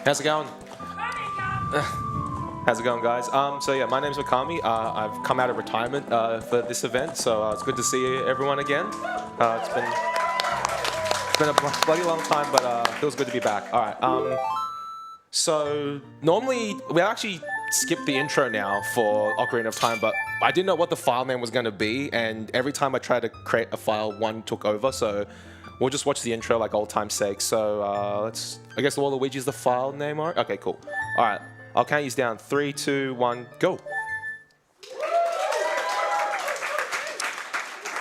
How's it going? How's it going, guys? So yeah, my name's Makami. I've come out of retirement for this event, so it's good to see everyone again. It's been a bloody long time, but feels good to be back. All right. So normally we actually skip the intro now for Ocarina of Time, but I didn't know what the file name was going to be, and every time I tried to create a file, one took over. So we'll just watch the intro like old time's sake. So let's. I guess Waluigi's the file name, alright? Okay, cool. All right. I'll count you down. 3, 2, 1, go.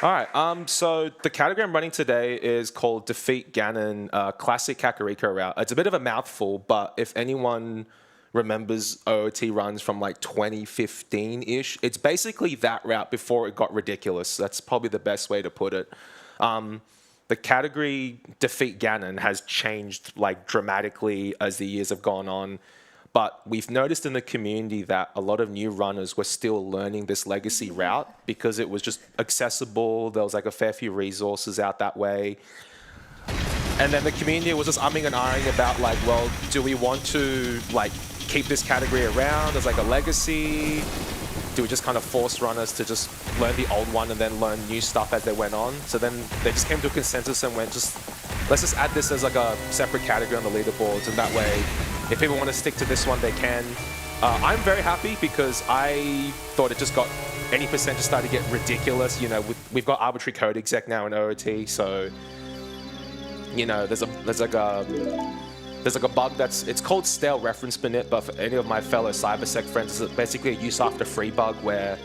All right. So the category I'm running today is called Defeat Ganon, Classic Kakariko Route. It's a bit of a mouthful, but if anyone remembers OOT runs from like 2015-ish, it's basically that route before it got ridiculous. That's probably the best way to put it. The category Defeat Ganon has changed like dramatically as the years have gone on. But we've noticed in the community that a lot of new runners were still learning this legacy route because it was just accessible. There was like a fair few resources out that way. And then the community was just umming and ahhing about like, well, do we want to like keep this category around as like a legacy? Do we just kind of force runners to just learn the old one and then learn new stuff as they went on? So then they just came to a consensus and went, let's just add this as like a separate category on the leaderboards, and that way, if people want to stick to this one, they can. I'm very happy because I thought it just got, any percent just started to get ridiculous. You know, we've got arbitrary code exec now in OOT, so, you know, there's like a bug it's called stale reference binit, but for any of my fellow cybersec friends, it's basically a use after free bug where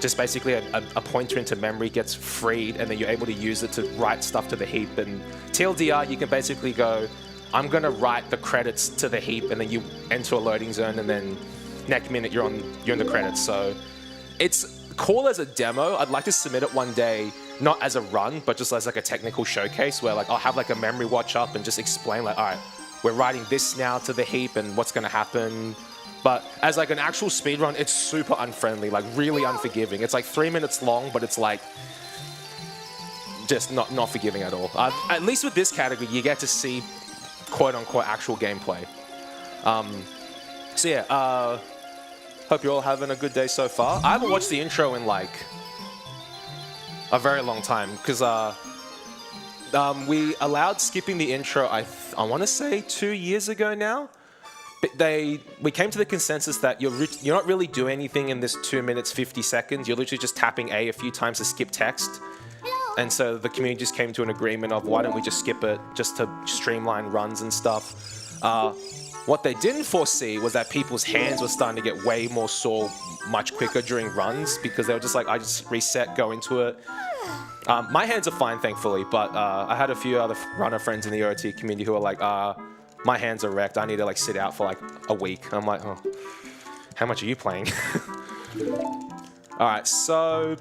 just basically a pointer into memory gets freed and then you're able to use it to write stuff to the heap. And TLDR, you can basically go, I'm going to write the credits to the heap, and then you enter a loading zone, and then next minute you're in the credits. So it's cool as a demo. I'd like to submit it one day, not as a run, but just as like a technical showcase where like I'll have like a memory watch up and just explain like, all right, we're writing this now to the heap and what's going to happen. But as like an actual speedrun, it's super unfriendly, like really unforgiving. It's like 3 minutes long, but it's like just not forgiving at all. At least with this category, you get to see quote-unquote actual gameplay. So yeah, hope you're all having a good day so far. I haven't watched the intro in like a very long time because we allowed skipping the intro, I want to say 2 years ago now. But we came to the consensus that you're not really doing anything in this 2 minutes 50 seconds. You're literally just tapping A few times to skip text. And so the community just came to an agreement of why don't we just skip it just to streamline runs and stuff. What they didn't foresee was that people's hands were starting to get way more sore much quicker during runs because they were just like, I just reset, go into it. My hands are fine, thankfully, but I had a few other runner friends in the OT community who were like, my hands are wrecked. I need to like sit out for like a week. I'm like, oh, how much are you playing? All right, so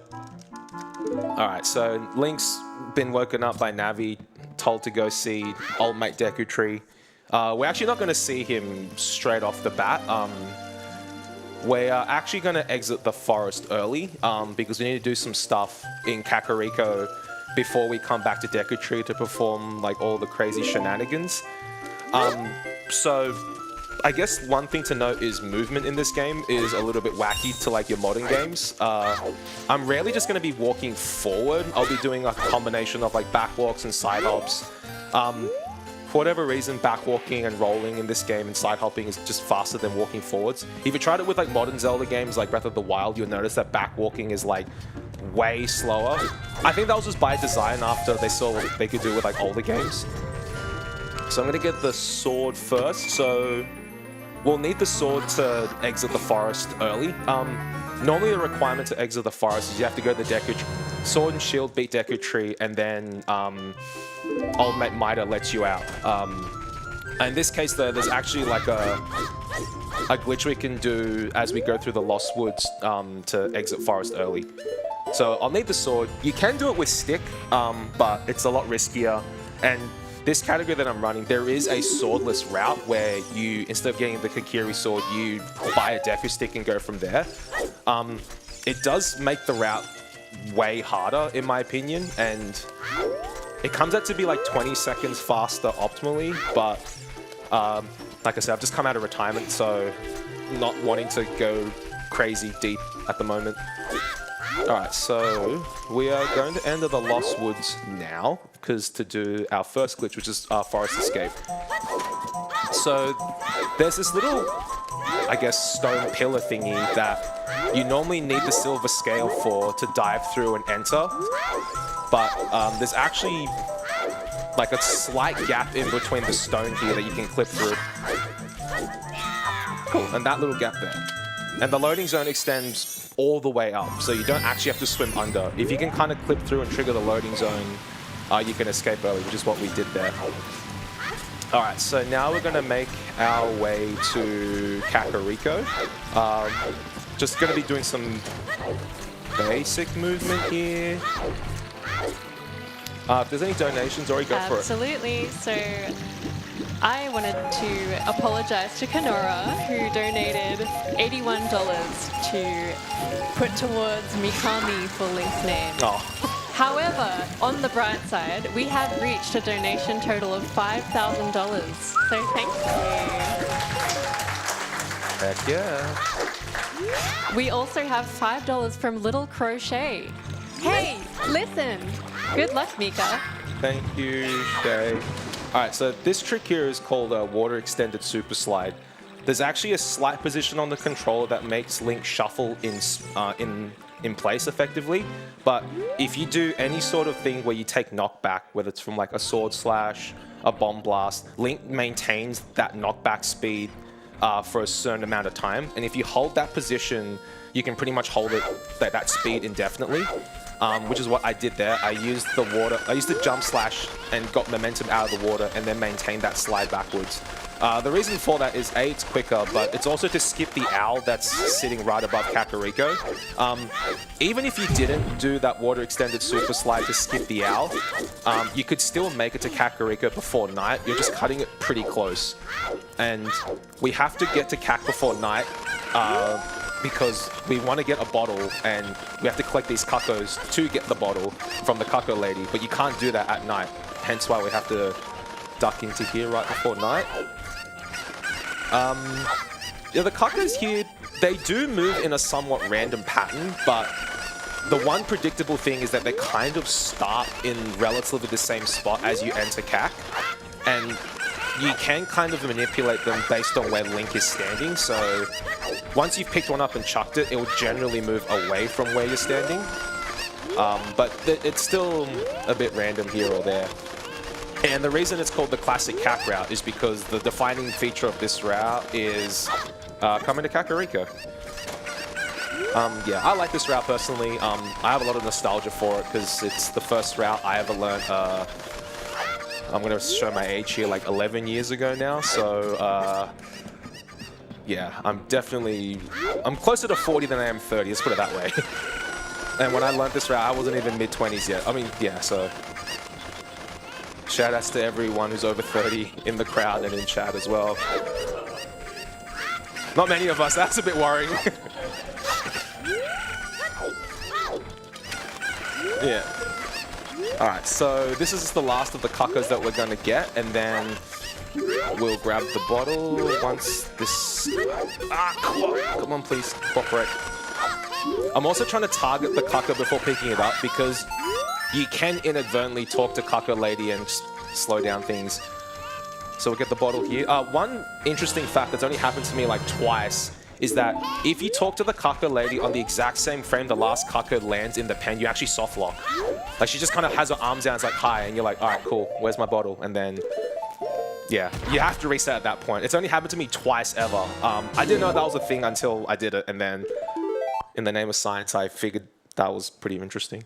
Link's been woken up by Navi, told to go see old mate Deku Tree. We're actually not going to see him straight off the bat. We're actually going to exit the forest early because we need to do some stuff in Kakariko before we come back to Deku Tree to perform like all the crazy shenanigans. So I guess one thing to note is movement in this game is a little bit wacky to like your modern games. I'm rarely just going to be walking forward. I'll be doing like a combination of like backwalks and side hops. For whatever reason, backwalking and rolling in this game and side hopping is just faster than walking forwards. If you tried it with like modern Zelda games like Breath of the Wild, you'll notice that backwalking is like way slower. I think that was just by design after they saw what they could do with like older games. So I'm going to get the sword first. So we'll need the sword to exit the forest early. Normally the requirement to exit the forest is you have to go to the Deku Tree. Sword and Shield beat Deku Tree, and then Old Mate Mida lets you out. In this case though, there's actually like a glitch we can do as we go through the Lost Woods to exit forest early. So I'll need the sword. You can do it with stick, but it's a lot riskier. And this category that I'm running, there is a swordless route where you, instead of getting the Kakiri sword, you buy a Deku stick and go from there. It does make the route way harder, in my opinion, and it comes out to be like 20 seconds faster optimally, but like I said, I've just come out of retirement, so not wanting to go crazy deep at the moment. Alright, so we are going to enter the Lost Woods now, because to do our first glitch, which is our Forest Escape. So there's this little, I guess, stone pillar thingy that you normally need the silver scale for to dive through and enter, but there's actually like a slight gap in between the stone here that you can clip through. Cool, and that little gap there. And the loading zone extends all the way up, so you don't actually have to swim under. If you can kind of clip through and trigger the loading zone, you can escape early, which is what we did there. Alright, so now we're going to make our way to Kakariko. Just going to be doing some basic movement here. If there's any donations, already go for it. Absolutely. So I wanted to apologize to Kenora, who donated $81 to put towards Mikami for Link's name. Oh. However, on the bright side, we have reached a donation total of $5,000. So thank you. Heck yeah. We also have $5 from Little Crochet. Hey, listen. Good luck, Mika. Thank you, Shay. Alright, so this trick here is called a Water Extended Super Slide. There's actually a slight position on the controller that makes Link shuffle in place effectively, but if you do any sort of thing where you take knockback, whether it's from like a sword slash, a bomb blast, Link maintains that knockback speed for a certain amount of time, and if you hold that position, you can pretty much hold it that speed indefinitely. Which is what I did there. I used the jump slash and got momentum out of the water and then maintained that slide backwards. The reason for that is A, it's quicker, but it's also to skip the owl that's sitting right above Kakariko. Even if you didn't do that water extended super slide to skip the owl, you could still make it to Kakariko before night. You're just cutting it pretty close. And we have to get to Kak before night, because we want to get a bottle and we have to collect these cuccos to get the bottle from the cucco lady, but you can't do that at night, hence why we have to duck into here right before night. Yeah, the cuccos here, they do move in a somewhat random pattern, but the one predictable thing is that they kind of start in relatively the same spot as you enter Kak, and you can kind of manipulate them based on where Link is standing, so once you've picked one up and chucked it, it will generally move away from where you're standing. But it's still a bit random here or there. And the reason it's called the classic Kak route is because the defining feature of this route is coming to Kakariko. Yeah, I like this route personally. I have a lot of nostalgia for it because it's the first route I ever learned. I'm going to show my age here, like 11 years ago now, so yeah, I'm closer to 40 than I am 30, let's put it that way. And when I learned this route, I wasn't even mid-20s yet. I mean, yeah, so shout outs to everyone who's over 30 in the crowd and in chat as well. Not many of us, that's a bit worrying. Yeah. Alright, so this is the last of the cuccos that we're going to get, and then we'll grab the bottle once this... come on, please, cooperate. I'm also trying to target the cucco before picking it up, because you can inadvertently talk to Cucco Lady and slow down things. So we'll get the bottle here. One interesting fact that's only happened to me like twice is that if you talk to the Cucco Lady on the exact same frame the last Cucco lands in the pen, you actually soft lock. Like, she just kind of has her arms down, it's like, hi, and you're like, alright, cool, where's my bottle? And then, yeah, you have to reset at that point. It's only happened to me twice ever. I didn't know that was a thing until I did it, and then, in the name of science, I figured that was pretty interesting.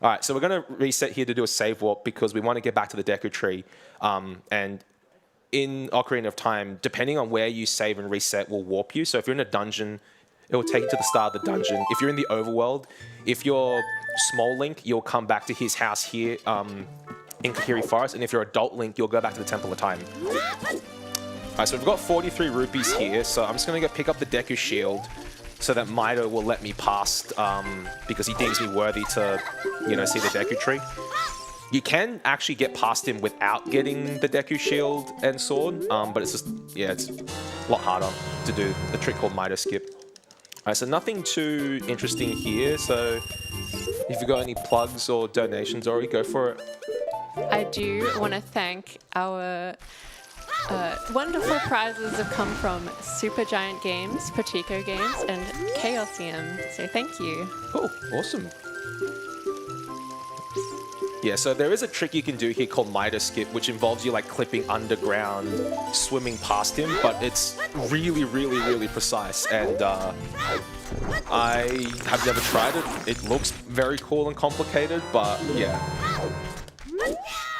Alright, so we're going to reset here to do a save warp because we want to get back to the Deku Tree. And in Ocarina of Time, depending on where you save and reset will warp you. So if you're in a dungeon, it will take you to the start of the dungeon. If you're in the overworld, if you're Small Link, you'll come back to his house here in Kakiri Forest, and if you're Adult Link, you'll go back to the Temple of Time. Alright, so we've got 43 rupees here, so I'm just going to go pick up the Deku Shield so that Mido will let me past because he deems me worthy to, you know, see the Deku Tree. You can actually get past him without getting the Deku Shield and Sword, but it's just, yeah, it's a lot harder to do a trick called Mido Skip. Alright, so nothing too interesting here, so if you've got any plugs or donations, Ori, go for it. I do want to thank our wonderful prizes have come from Super Giant Games, Pachico Games, and Chaosium. So thank you. Cool, awesome. Yeah, so there is a trick you can do here called Mido Skip, which involves you like clipping underground, swimming past him, but it's really, really, really precise. And I have never tried it. It looks very cool and complicated, but yeah.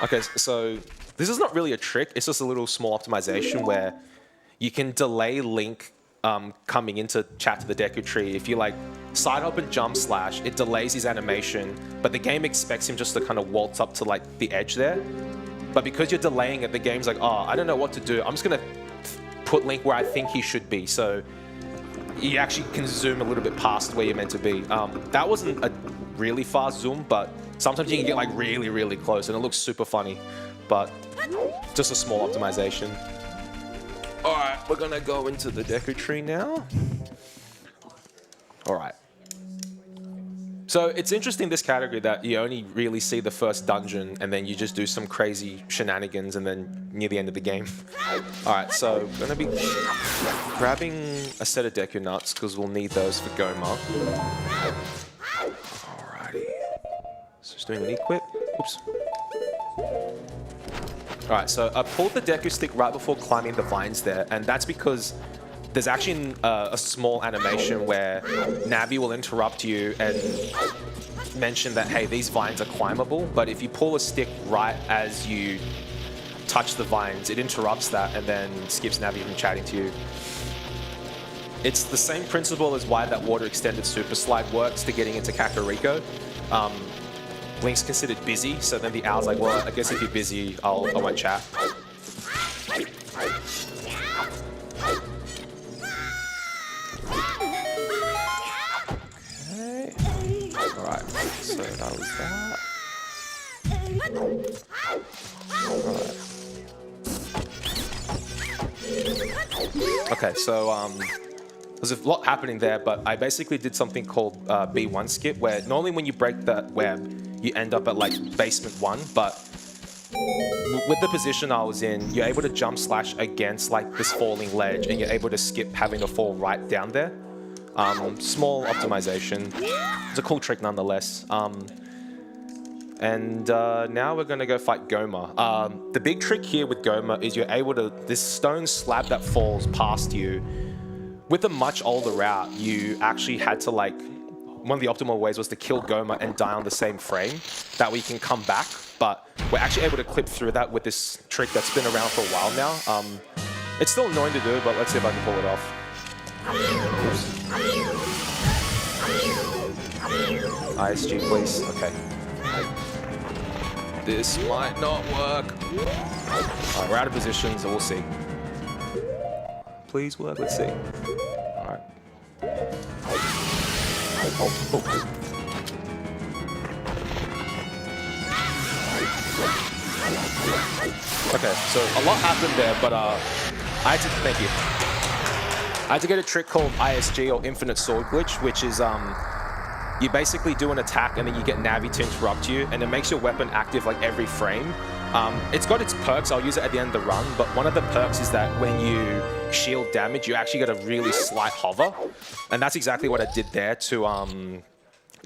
Okay, so this is not really a trick. It's just a little small optimization where you can delay Link coming into chat to the Deku Tree. If you like side hop and jump slash, it delays his animation, but the game expects him just to kind of waltz up to like the edge there. But because you're delaying it, the game's like, oh, I don't know what to do. I'm just gonna put Link where I think he should be. So you actually can zoom a little bit past where you're meant to be. That wasn't a really fast zoom, but sometimes you can get like really, really close and it looks super funny, but just a small optimization. All right, we're gonna go into the Deku Tree now. All right. So it's interesting, this category, that you only really see the first dungeon and then you just do some crazy shenanigans and then near the end of the game. All right, so I'm gonna be grabbing a set of Deku Nuts because we'll need those for Goma. Alrighty. So just doing an equip. Oops. Alright, so I pulled the Deku Stick right before climbing the vines there, and that's because there's actually a small animation where Navi will interrupt you and mention that, hey, these vines are climbable, but if you pull a stick right as you touch the vines, it interrupts that and then skips Navi from chatting to you. It's the same principle as why that water extended super slide works to getting into Kakariko. Link's considered busy, so then the owl's like, well, I guess if you're busy, I won't chat. Okay. Alright, so that was that. Alright. Okay, so there's a lot happening there, but I basically did something called B1 skip, where normally when you break that web, you end up at like basement 1, but with the position I was in, you're able to jump slash against like this falling ledge, and you're able to skip having to fall right down there. Small optimization. It's a cool trick nonetheless. And now we're gonna go fight Goma. The big trick here with Goma is you're able to, this stone slab that falls past you, with a much older route, you actually had to like, one of the optimal ways was to kill Goma and die on the same frame. That way you can come back, but we're actually able to clip through that with this trick that's been around for a while now. It's still annoying to do, but let's see if I can pull it off. ISG, please. Okay. This might not work. Alright, we're out of position, so we'll see. Please work, let's see. Alright. Okay, so a lot happened there, but I had to, thank you. I had to get a trick called ISG, or Infinite Sword Glitch, which is you basically do an attack and then you get Navi to interrupt you, and it makes your weapon active like every frame. It's got its perks, I'll use it at the end of the run, but one of the perks is that when you shield damage, you actually get a really slight hover. And that's exactly what I did there to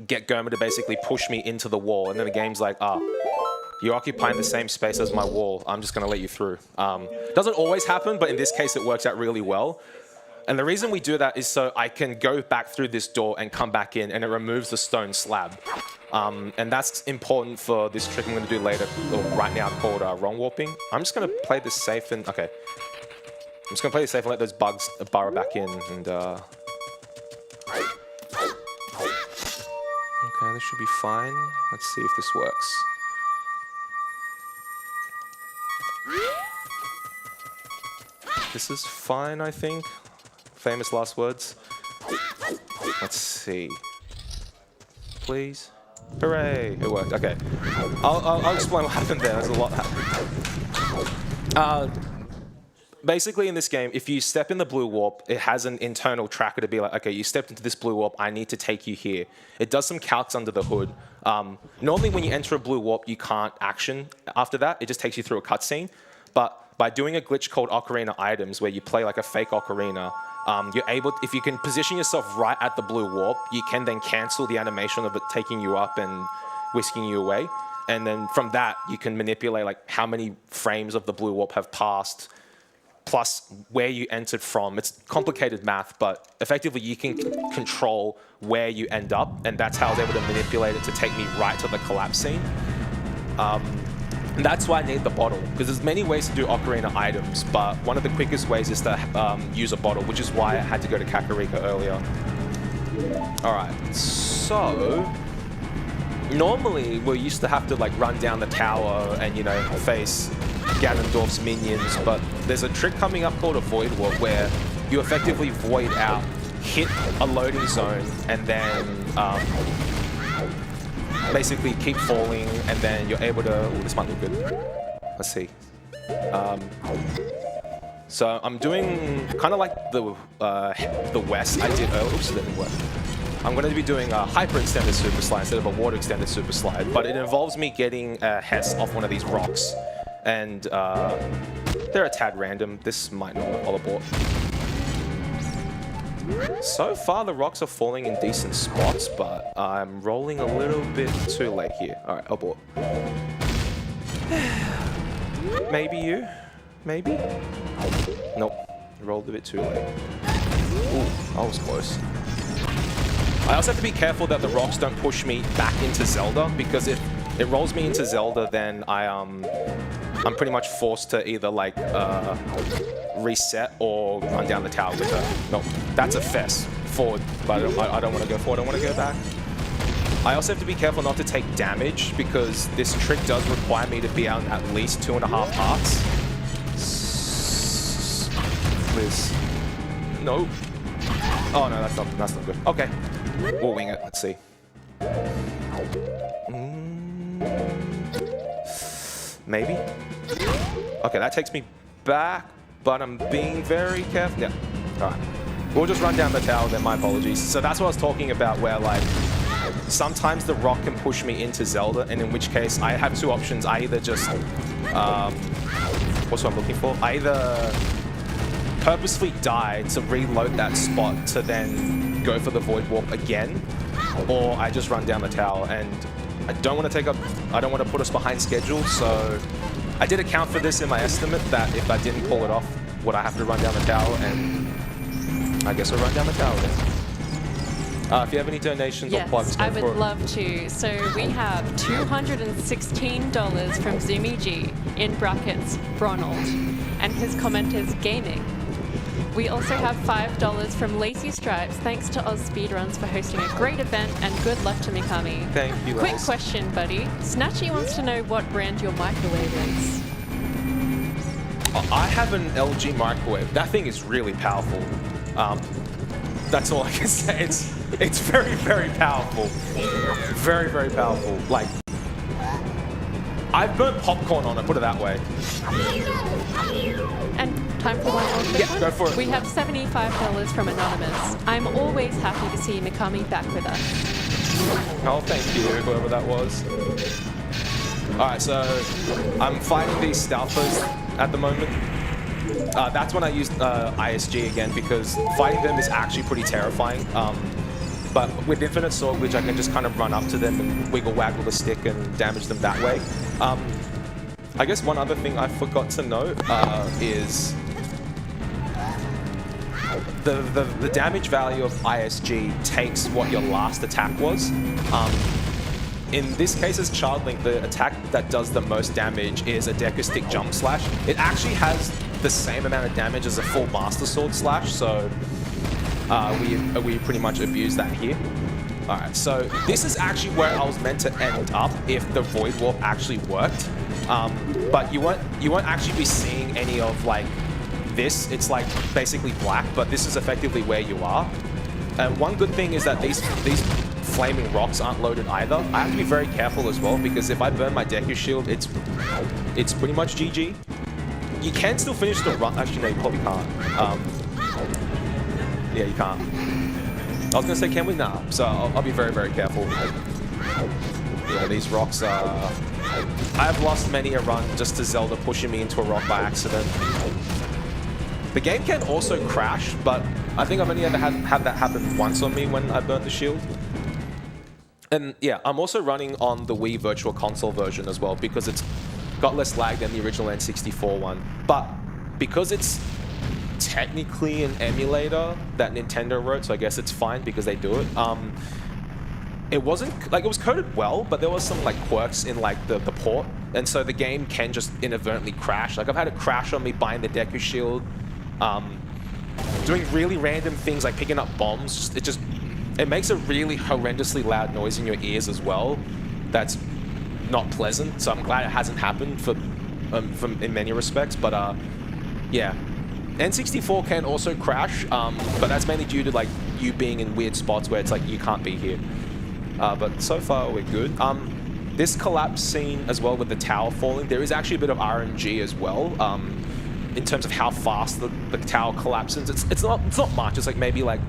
get Goma to basically push me into the wall. And then the game's like, you're occupying the same space as my wall, I'm just gonna let you through. Doesn't always happen, but in this case it works out really well. And the reason we do that is so I can go back through this door and come back in, and it removes the stone slab. And that's important for this trick I'm going to do later, or right now, called wrong warping. I'm just going to play this safe and, okay. I'm just going to play this safe and let those bugs burrow back in, and okay, this should be fine. Let's see if this works. This is fine, I think. Famous last words. Let's see. Please. Hooray! It worked. Okay. I'll explain what happened there. There's a lot happening. Basically, in this game, if you step in the blue warp, it has an internal tracker to be like, okay, you stepped into this blue warp, I need to take you here. It does some calcs under the hood. Normally, when you enter a blue warp, you can't action after that. It just takes you through a cutscene. But by doing a glitch called Ocarina Items, where you play like a fake Ocarina, you're able, if you can position yourself right at the blue warp, you can then cancel the animation of it taking you up and whisking you away. And then from that, you can manipulate like how many frames of the blue warp have passed, plus where you entered from. It's complicated math, but effectively you can control where you end up, and that's how I was able to manipulate it to take me right to the collapse scene. And that's why I need the bottle, because there's many ways to do Ocarina Items, but one of the quickest ways is to use a bottle, which is why I had to go to Kakariko earlier. All right, so normally we used to have to like run down the tower and, you know, face Ganondorf's minions, but there's a trick coming up called a Void Warp where you effectively void out, hit a loading zone, and then basically keep falling, and then you're able to... Oh, this might look good. Let's see. So I'm doing kind of like the West I did earlier. Oops, that didn't work. I'm going to be doing a hyper extended super slide instead of a water extended super slide, but it involves me getting a Hess off one of these rocks. And they're a tad random. This might not all abort. So far, the rocks are falling in decent spots, but I'm rolling a little bit too late here. All right, abort. Maybe you? Maybe? Nope. Rolled a bit too late. Ooh, that was close. I also have to be careful that the rocks don't push me back into Zelda, because if it rolls me into Zelda, then I'm pretty much forced to either like reset or run down the tower with her. No, that's a fess forward, but I don't want to go forward. I want to go back. I also have to be careful not to take damage, because this trick does require me to be out at least 2.5 hearts. Please. No. Oh no, that's not good. Okay, we'll wing it. Let's see. Maybe. Okay, that takes me back, but I'm being very careful. Yeah. All right. We'll just run down the tower then. My apologies. So that's what I was talking about, where like sometimes the rock can push me into Zelda, and in which case I have two options. I either just what's what I'm looking for? I either purposefully die to reload that spot to then go for the Void Warp again, or I just run down the tower. And I don't want to put us behind schedule, so I did account for this in my estimate that if I didn't pull it off, would I have to run down the tower, and I guess I'll run down the tower then. If you have any donations or plugs, I would love to. So we have $216 from ZooMeG, in brackets, Ronald, and his comment is gaming. We also have $5 from Lacy Stripes. Thanks to Oz Speedruns for hosting a great event, and good luck to Mikami. Thank you, Quick Lace. question, buddy. Snatchy wants to know what brand your microwave is. I have an LG microwave. That thing is really powerful. That's all I can say. It's very, very powerful. Very, very powerful. Like, I've burnt popcorn on it, put it that way. And time for one more quick one? Go for it. We have $75 from Anonymous. I'm always happy to see Mikami back with us. Oh, thank you, whoever that was. Alright, so I'm fighting these Stalfers at the moment. That's when I used ISG again, because fighting them is actually pretty terrifying. But with Infinite Sword Glitch, I can just kind of run up to them and wiggle-waggle the stick and damage them that way. I guess one other thing I forgot to note is the damage value of ISG takes what your last attack was. In this case, as Child Link, the attack that does the most damage is a Deku Stick Jump Slash. It actually has the same amount of damage as a full Master Sword Slash, so we pretty much abuse that here. Alright, so this is actually where I was meant to end up if the Void Warp actually worked. But you won't actually be seeing any of like this. It's like basically black, but this is effectively where you are. And one good thing is that these flaming rocks aren't loaded either. I have to be very careful as well because if I burn my Deku Shield, it's pretty much GG. You can still finish the run. Actually, no, you probably can't. Yeah, you can't. I was gonna say, can we? Nah. So I'll be very, very careful. Yeah, these rocks are... I've lost many a run just to Zelda pushing me into a rock by accident. The game can also crash, but I think I've only ever had that happen once on me when I burnt the shield. And yeah, I'm also running on the Wii Virtual Console version as well because it's got less lag than the original N64 one. But because it's technically an emulator that Nintendo wrote, so I guess it's fine because they do it. It wasn't like it was coded well, but there was some like quirks in like the port, and so the game can just inadvertently crash. Like I've had a crash on me buying the Deku Shield, doing really random things like picking up bombs. It makes a really horrendously loud noise in your ears as well. That's not pleasant. So I'm glad it hasn't happened for in many respects. But yeah. N64 can also crash, but that's mainly due to like you being in weird spots where it's like you can't be here. But so far we're good. This collapse scene as well with the tower falling, there is actually a bit of RNG as well in terms of how fast the tower collapses. It's not much. It's like maybe like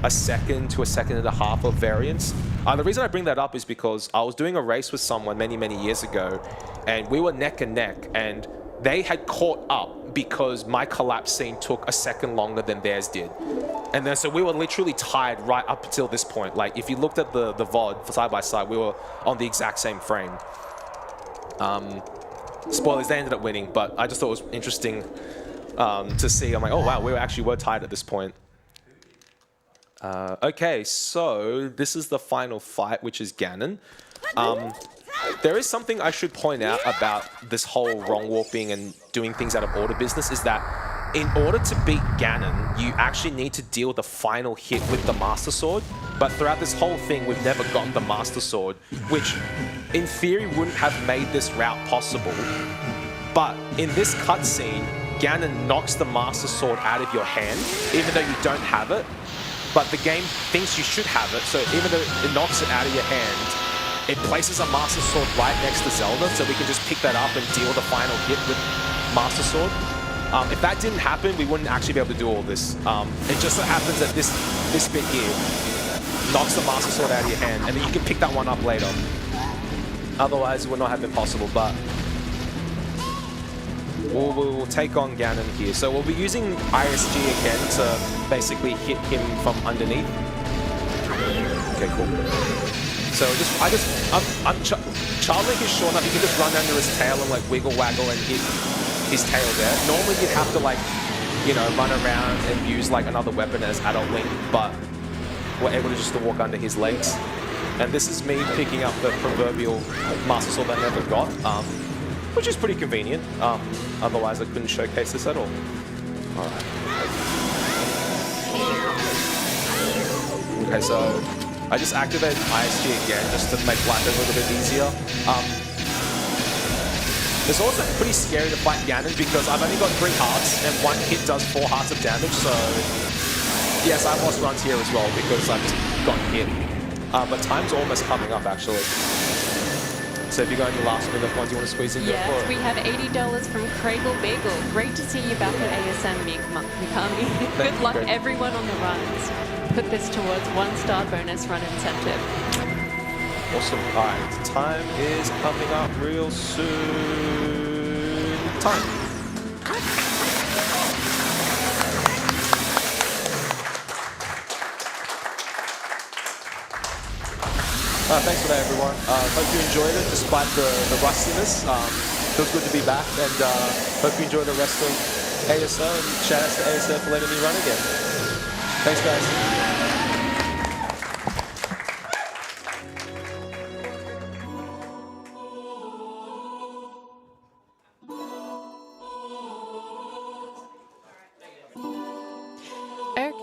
a second to a second and a half of variance. The reason I bring that up is because I was doing a race with someone many years ago, and we were neck and neck, and they had caught up because my collapse scene took a second longer than theirs did. And then so we were literally tied right up until this point. Like if you looked at the VOD side by side, we were on the exact same frame. Spoilers, they ended up winning, but I just thought it was interesting to see. I'm like, oh wow, we actually were tied at this point. Okay, so this is the final fight, which is Ganon. There is something I should point out about this whole wrong warping and doing things out of order business is that in order to beat Ganon, you actually need to deal the final hit with the Master Sword. But throughout this whole thing, we've never gotten the Master Sword, which in theory wouldn't have made this route possible. But in this cutscene, Ganon knocks the Master Sword out of your hand, even though you don't have it. But the game thinks you should have it, so even though it knocks it out of your hand, it places a Master Sword right next to Zelda, so we can just pick that up and deal the final hit with Master Sword. If that didn't happen, we wouldn't actually be able to do all this. It just so happens that this bit here knocks the Master Sword out of your hand, and then you can pick that one up later. Otherwise, it would not have been possible, but we'll take on Ganon here. So we'll be using ISG again to basically hit him from underneath. Okay, cool. So Child Link is short enough, you can just run under his tail and like wiggle waggle and hit his tail there. Normally you'd have to like, you know, run around and use like another weapon as Adult Link, but we're able to just walk under his legs. And this is me picking up the proverbial Master Sword I never got, which is pretty convenient. Otherwise I couldn't showcase this at all. Alright. Okay, so I just activated ISG again just to make life a little bit easier. It's also pretty scary to fight Ganon because I've only got 3 hearts and one hit does 4 hearts of damage, so yes, I've lost runs here as well because I've just gotten hit. But time's almost coming up actually. So if you got any last minute ones you want to squeeze in there for Yes, it? we have $80 from Craigle Bagel. Great to see you back at ASM, Mikami. Good luck great. everyone on the runs. Put this towards 1-star bonus run incentive. Awesome. Alright, time is coming up real soon. Time. Thanks for that, everyone. Hope you enjoyed it despite the rustiness. Feels good to be back, and hope you enjoy the rest of ASO. And shout outs to ASO for letting me run again. Thanks, guys.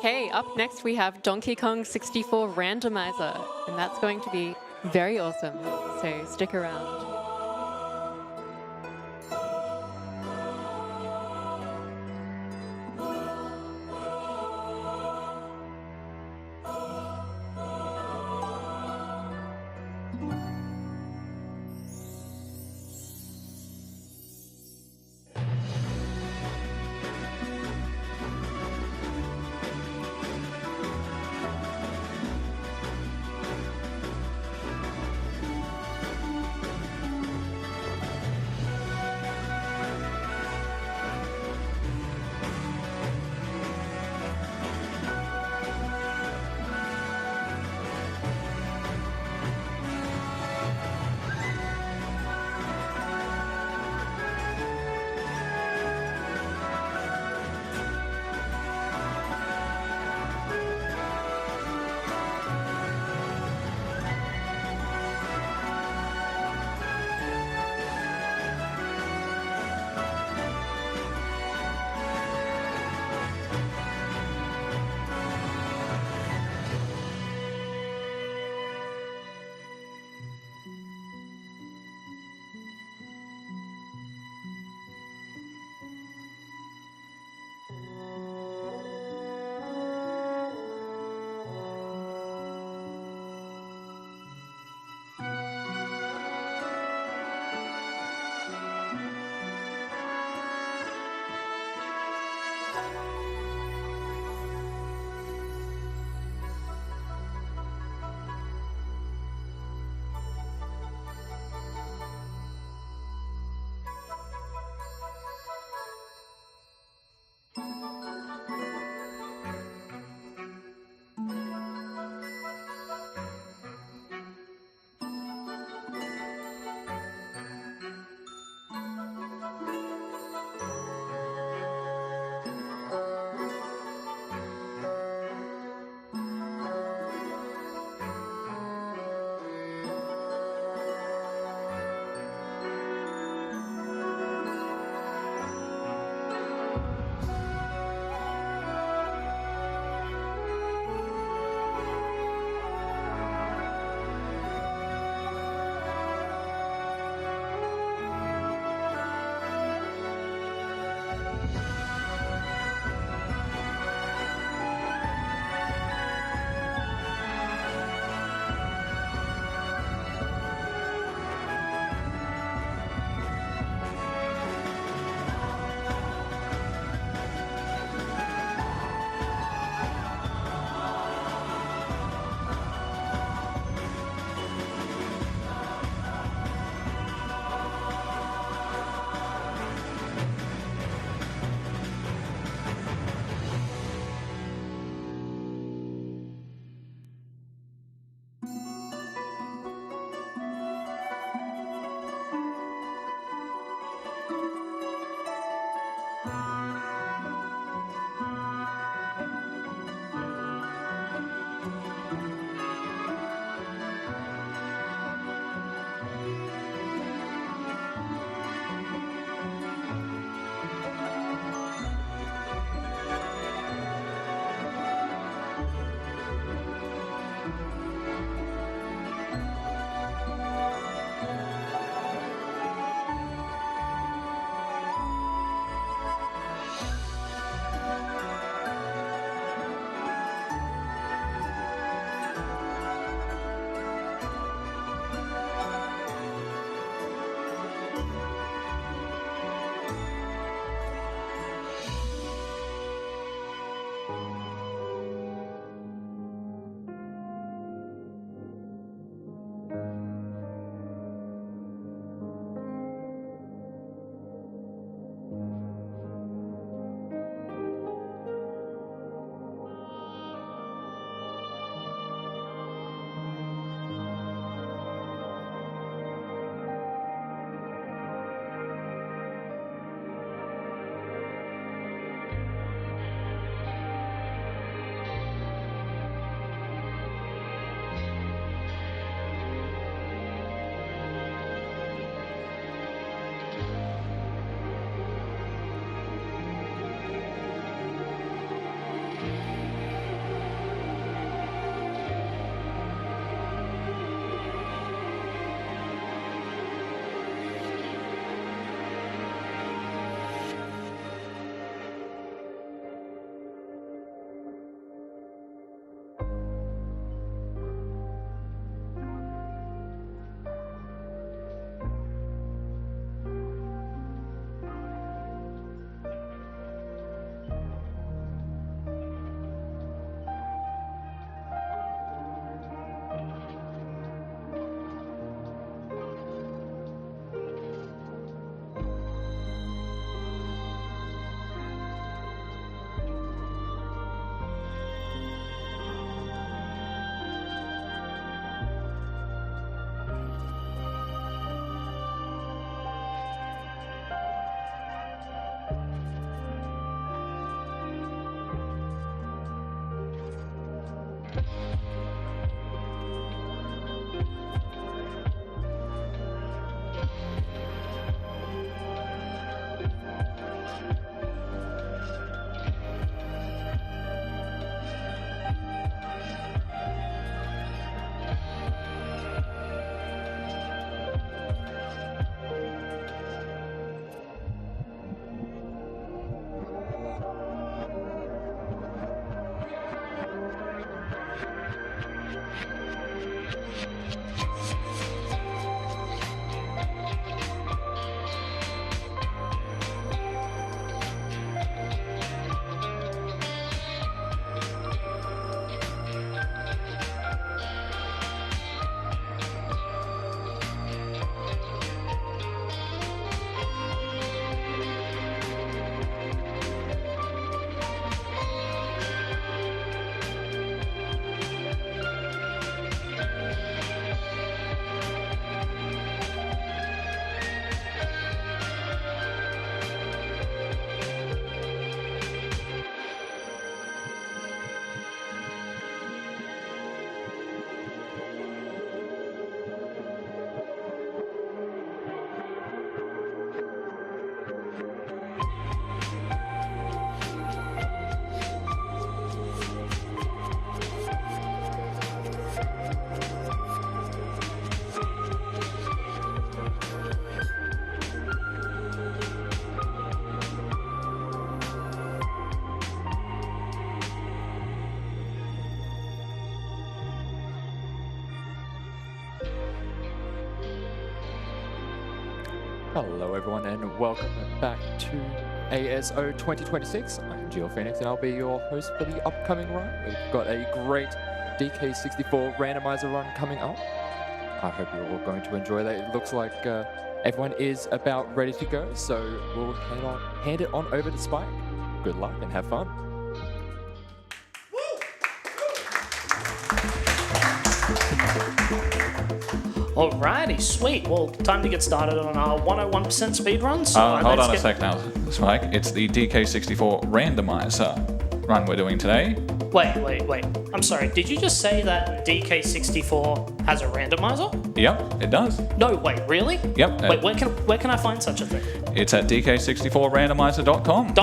Okay, up next we have Donkey Kong 64 Randomizer, and that's going to be very awesome, so stick around. Hello everyone and welcome back to ASO 2026. I'm Geo Phoenix and I'll be your host for the upcoming run. We've got a great DK64 randomizer run coming up. I hope you're all going to enjoy that. It looks like everyone is about ready to go, so we'll hand it on over to Spike. Good luck and have fun. Alrighty, sweet. Well, time to get started on our 101% speedrun. So hold on a sec now, Spike. It's the DK64 randomizer run we're doing today. Wait. I'm sorry. Did you just say that DK64 has a randomizer? Yep, it does. No, wait, really? Yep. Wait, where can I find such a thing? It's at DK64randomizer.com.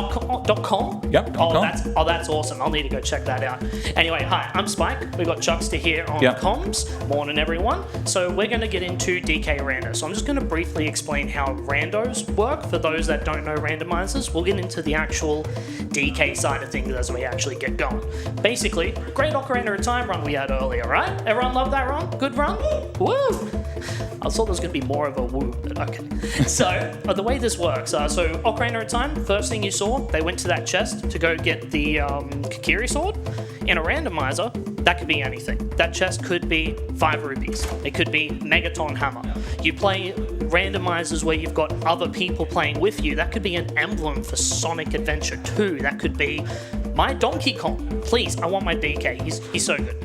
.com? Yep, .com. That's awesome. I'll need to go check that out. Anyway, hi, I'm Spike. We've got Chuckster here on comms. Morning, everyone. So we're going to get into DK Rando. So I'm just going to briefly explain how randos work for those that don't know randomizers. We'll get into the actual DK side of things as we actually get going. Basically, great Ocarina of Time run we had earlier, right? Everyone love that run? Good run? Woo! I thought there was going to be more of a woo, but okay. So, the way this works, so Ocarina of Time, first thing you saw, they went to that chest to go get the Kakiri sword. In a randomizer, that could be anything. That chest could be 5 rupees. It could be Megaton Hammer. You play randomizers where you've got other people playing with you. That could be an emblem for Sonic Adventure 2. That could be my Donkey Kong. Please, I want my DK. He's so good.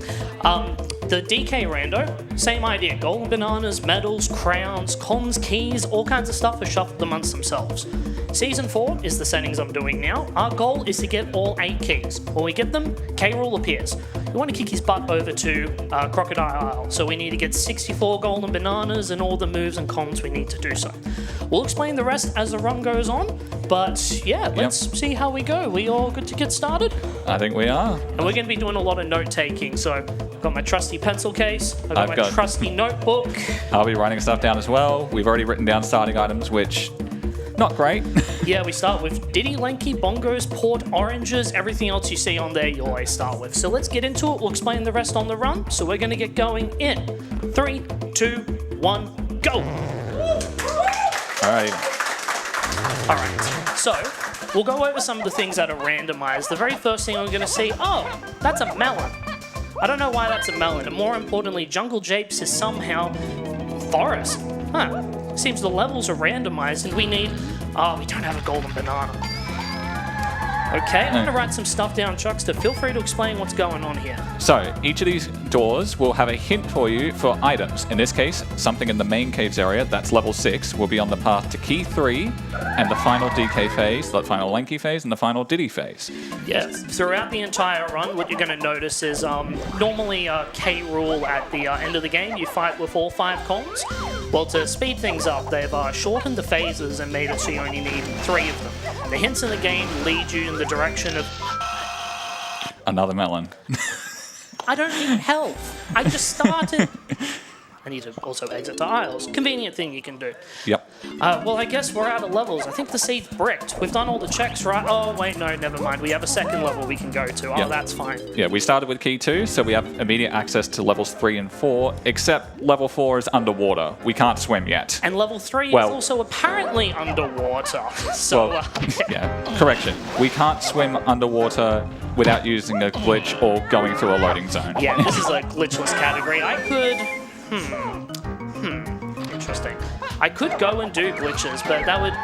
The DK Rando, same idea. Golden bananas, medals, crowns, cons, keys, all kinds of stuff are shuffled amongst themselves. Season 4 is the settings I'm doing now. Our goal is to get all 8 keys. When we get them, K-Rool appears. We want to kick his butt over to Crocodile Isle, so we need to get 64 golden bananas and all the moves and cons we need to do so. We'll explain the rest as the run goes on, but yeah, let's see how we go. We all good to get started? I think we are. And we're going to be doing a lot of note-taking, so I've got my trusty pencil case, I've got my trusty notebook. I'll be writing stuff down as well. We've already written down starting items, which not great. Yeah, we start with Diddy, Lanky, Bongos, Port, Oranges, everything else you see on there you always start with. So let's get into it. We'll explain the rest on the run. So we're going to get going in 3, 2, 1, go! Alright. So, we'll go over some of the things that are randomized. The very first thing I'm going to see, oh, that's a melon. I don't know why that's a melon. And more importantly, Jungle Japes is somehow forest. Huh. Seems the levels are randomized and we need... Oh, we don't have a golden banana. Okay, I'm going to write some stuff down, Chuckster. Feel free to explain what's going on here. So each of these doors will have a hint for you for items. In this case, something in the main caves area, that's level 6, will be on the path to key 3 and the final DK phase, the final Lanky phase, and the final Diddy phase. Yes. Throughout the entire run, what you're going to notice is normally K rule at the end of the game, you fight with all 5 comms. Well, to speed things up, they've shortened the phases and made it so you only need 3 of them. The hints in the game lead you in the direction of... Another melon. I don't need help. I just started. I need to also exit to aisles. Convenient thing you can do. Yep. Well, I guess we're out of levels. I think the seed's bricked. We've done all the checks, right? Oh, wait, no, never mind. We have a second level we can go to. Oh, Yep. that's fine. Yeah, we started with key 2, so we have immediate access to levels 3 and 4, except level 4 is underwater. We can't swim yet. And level 3 Well- is also apparently underwater. So, Well, yeah, correction. We can't swim underwater without using a glitch or going through a loading zone. yeah, this is a glitchless category. I could... Interesting. I could go and do glitches, but that would...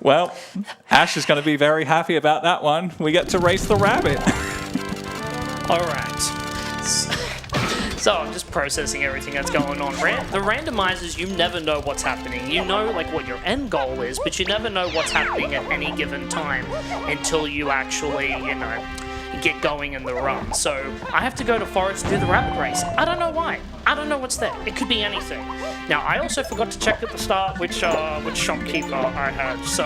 Well, Ash is going to be very happy about that one. We get to race the rabbit. Alright. So I'm just processing everything that's going on. The randomizers, you never know what's happening. You know like what your end goal is, but you never know what's happening at any given time until you actually, you know, get going in the run. So I have to go to Forest to do the rabbit race. I don't know why. I don't know what's there. It could be anything. Now I also forgot to check at the start which shopkeeper I had. So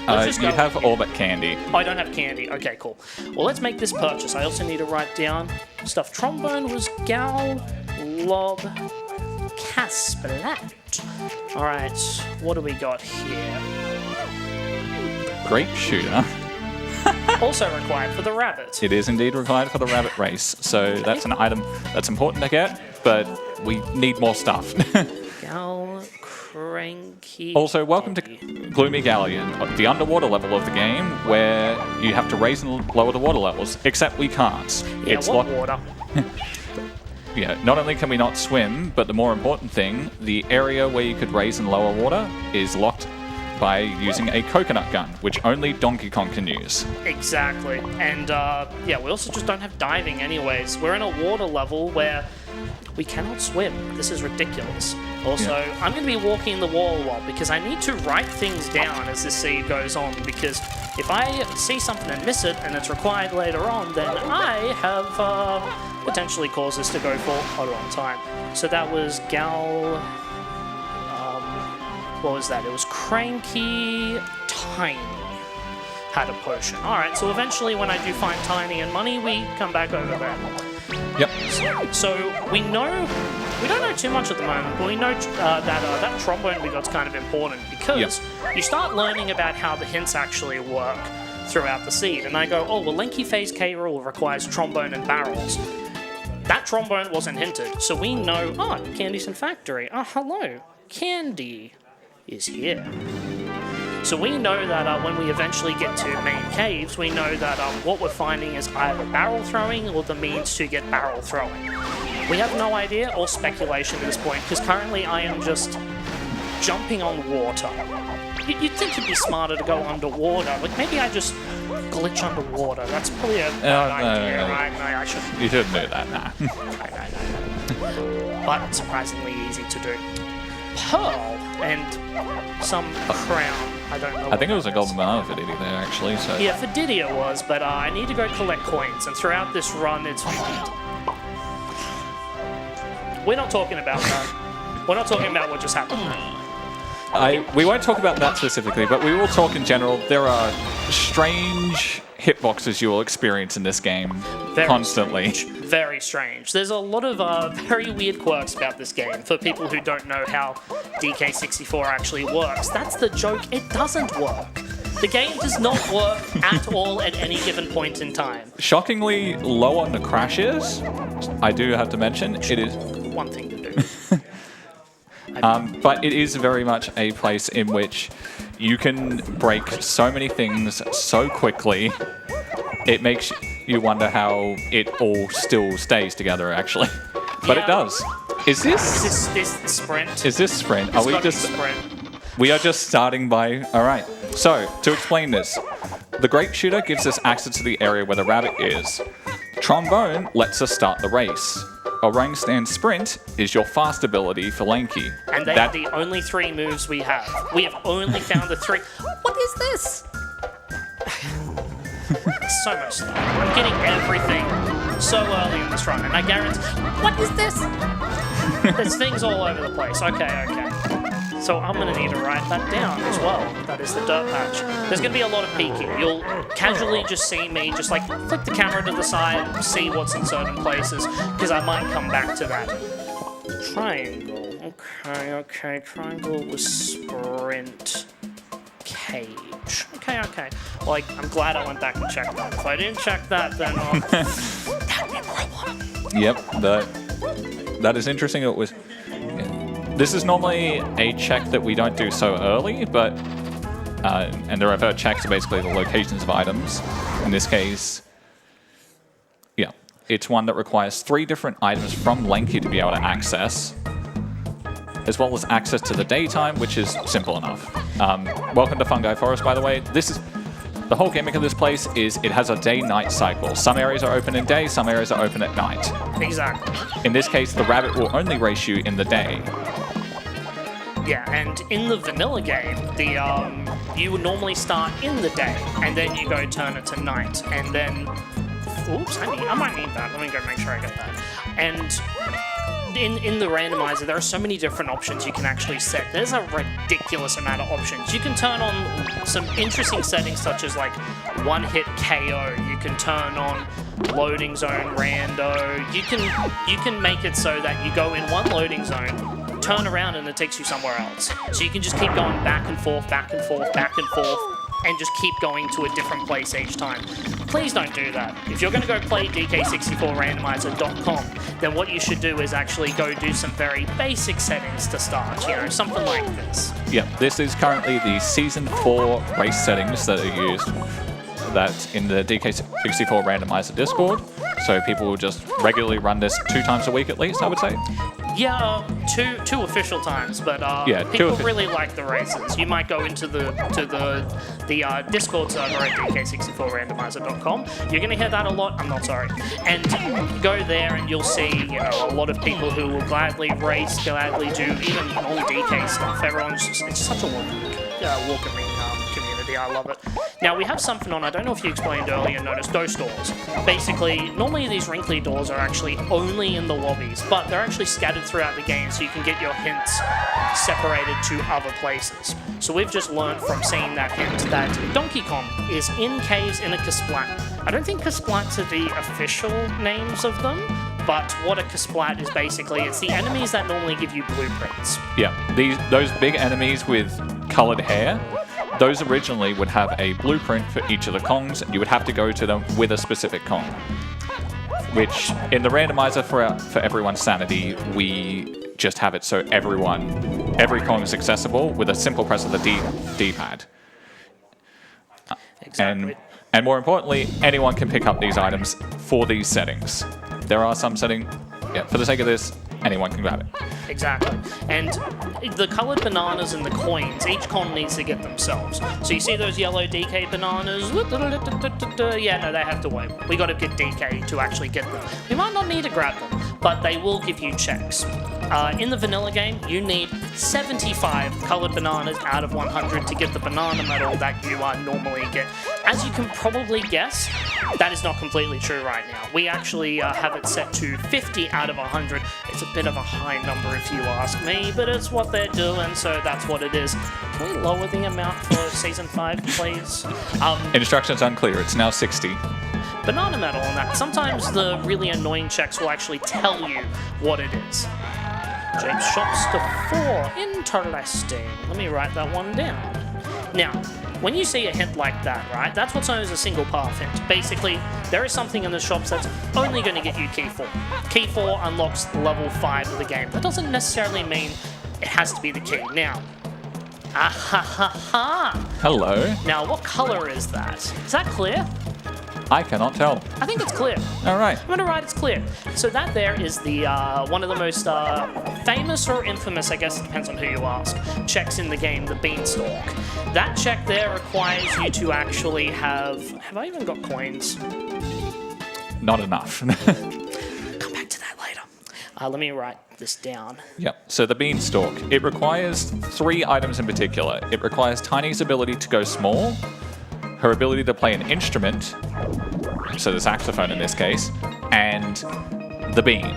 let's just go. You have all but candy. Oh, I don't have candy. Okay, cool. Well, let's make this purchase. I also need to write down stuff. Trombone was Gal Lob Casplat. All right, what do we got here? Grape shooter. Also required for the rabbit. It is indeed required for the rabbit race, so that's an item that's important to get, but we need more stuff. Gal Cranky. Also, welcome to Gloomy Galleon, the underwater level of the game where you have to raise and lower the water levels, except we can't. Yeah, It's what water? Yeah, not only can we not swim, but the more important thing, the area where you could raise and lower water is locked by using a coconut gun, which only Donkey Kong can use. Exactly. And yeah, we also just don't have diving anyways. We're in a water level where we cannot swim. This is ridiculous. Also, I'm going to be walking the wall a lot because I need to write things down as this seed goes on, because if I see something and miss it and it's required later on, then I have potentially caused this to go for a long time. So that was Gal... what was that? It was Cranky Tiny had a potion. Alright, so eventually when I do find Tiny and money, we come back over there. Yep. So we don't know too much at the moment, but we know that trombone we got's kind of important because you start learning about how the hints actually work throughout the seed. And I go, oh, well, Lanky Phase K rule requires trombone and barrels. That trombone wasn't hinted, so we know, Candy's in Factory. Oh, hello. Candy is here. So we know that when we eventually get to main caves, we know that what we're finding is either barrel throwing or the means to get barrel throwing. We have no idea or speculation at this point, because currently I am just jumping on water. You'd think it'd be smarter to go underwater. Like, maybe I just glitch underwater. That's probably a bad idea, right? No, I shouldn't. You shouldn't do that, nah. But it's surprisingly easy to do. Pearl and some crown. I don't know. I think it was a golden banana for Diddy there, actually. So. Yeah, for Diddy it was, but I need to go collect coins, and throughout this run, it's... We're not talking about that. We're not talking about what just happened. We won't talk about that specifically, but we will talk in general. There are strange hitboxes you will experience in this game constantly. Very strange. There's a lot of very weird quirks about this game for people who don't know how DK64 actually works. That's the joke. It doesn't work. The game does not work at all at any given point in time. Shockingly low on the crashes, I do have to mention. It is one thing to do. But it is very much a place in which you can break so many things so quickly. It makes you wonder how it all still stays together, actually. But it does. Is this sprint? Is this sprint? It's Are we gotta be just? sprint. We are just starting by... All right. So, to explain this, the Grape Shooter gives us access to the area where the rabbit is. Trombone lets us start the race. Orangutan Sprint is your fast ability for Lanky. And they are the only 3 moves we have. We have only found the 3. What is this? So much stuff. I'm getting everything so early in this run, and I guarantee... What is this? There's things all over the place. Okay. So I'm going to need to write that down as well. That is the dirt patch. There's going to be a lot of peeking. You'll casually just see me just like flick the camera to the side, see what's in certain places, because I might come back to that. Triangle. Okay. Triangle was sprint. Cage. Okay. Like, I'm glad I went back and checked that. If I didn't check that, then that'd be a problem. Yep, that is interesting. It was... This is normally a check that we don't do so early, but... and the revert checks are basically the locations of items. In this case... Yeah, it's one that requires 3 different items from Lanky to be able to access, as well as access to the daytime, which is simple enough. Welcome to Fungi Forest, by the way. This is... The whole gimmick of this place is it has a day-night cycle. Some areas are open in day, some areas are open at night. Exactly. In this case, the rabbit will only race you in the day. Yeah, and in the vanilla game, you would normally start in the day, and then you go turn it to night, and then... Oops, I might need that. Let me go make sure I get that. And... In the randomizer, there are so many different options you can actually set. There's a ridiculous amount of options. You can turn on some interesting settings such as like one-hit KO. You can turn on loading zone rando. You can make it so that you go in one loading zone, turn around, and it takes you somewhere else. So you can just keep going back and forth, and just keep going to a different place each time. Please don't do that. If you're going to go play DK64randomizer.com, then what you should do is actually go do some very basic settings to start, something like this. Yeah, this is currently the Season 4 race settings that are used that's in the DK64 randomizer Discord. So people will just regularly run this 2 times a week at least, I would say. Yeah, two official times, but people really like the races. You might go into the Discord server at DK64randomizer.com. You're going to hear that a lot. I'm not sorry. And go there, and you'll see a lot of people who will gladly race, gladly do even non-DK stuff. It's such a welcoming community. I love it. Now, we have something on, I don't know if you explained earlier, notice ghost doors. Basically, normally these wrinkly doors are actually only in the lobbies, but they're actually scattered throughout the game so you can get your hints separated to other places. So we've just learned from seeing that hint that Donkey Kong is in caves in a Kasplat. I don't think Kasplats are the official names of them, but what a Kasplat is basically, it's the enemies that normally give you blueprints. Yeah, those big enemies with coloured hair, those originally would have a blueprint for each of the Kongs, and you would have to go to them with a specific Kong. Which, in the randomizer for everyone's sanity, we just have it so every Kong is accessible with a simple press of the D-pad. Exactly. And more importantly, anyone can pick up these items for these settings. There are some settings, for the sake of this, anyone can grab it. Exactly. And the coloured bananas and the coins, each con needs to get themselves. So you see those yellow DK bananas? Yeah, no, they have to wait. We got to get DK to actually get them. We might not need to grab them, but they will give you checks. In the vanilla game, you need 75 coloured bananas out of 100 to get the banana medal that you normally get. As you can probably guess, that is not completely true right now. We actually have it set to 50 out of 100. It's a bit of a high number if you ask me, but it's what they're doing, so that's what it is. Can we lower the amount for Season 5, please? Instructions unclear. It's now 60. Banana medal on that. Sometimes the really annoying checks will actually tell you what it is. James shops to 4. Interesting. Let me write that one down. Now, when you see a hint like that, right, that's what's known as a single path hint. Basically, there is something in the shops that's only going to get you Key 4. Key 4 unlocks level 5 of the game. That doesn't necessarily mean it has to be the key. Now, Hello. Now, what color is that? Is that clear? I cannot tell. I think it's clear. All right. I'm going to write it's clear. So that there is the one of the most famous or infamous, I guess it depends on who you ask, checks in the game, the Beanstalk. That check there requires you to actually have I even got coins? Not enough. Come back to that later. Let me write this down. Yep. So the Beanstalk, it requires 3 items in particular. It requires Tiny's ability to go small, her ability to play an instrument, so the saxophone in this case, and the bean.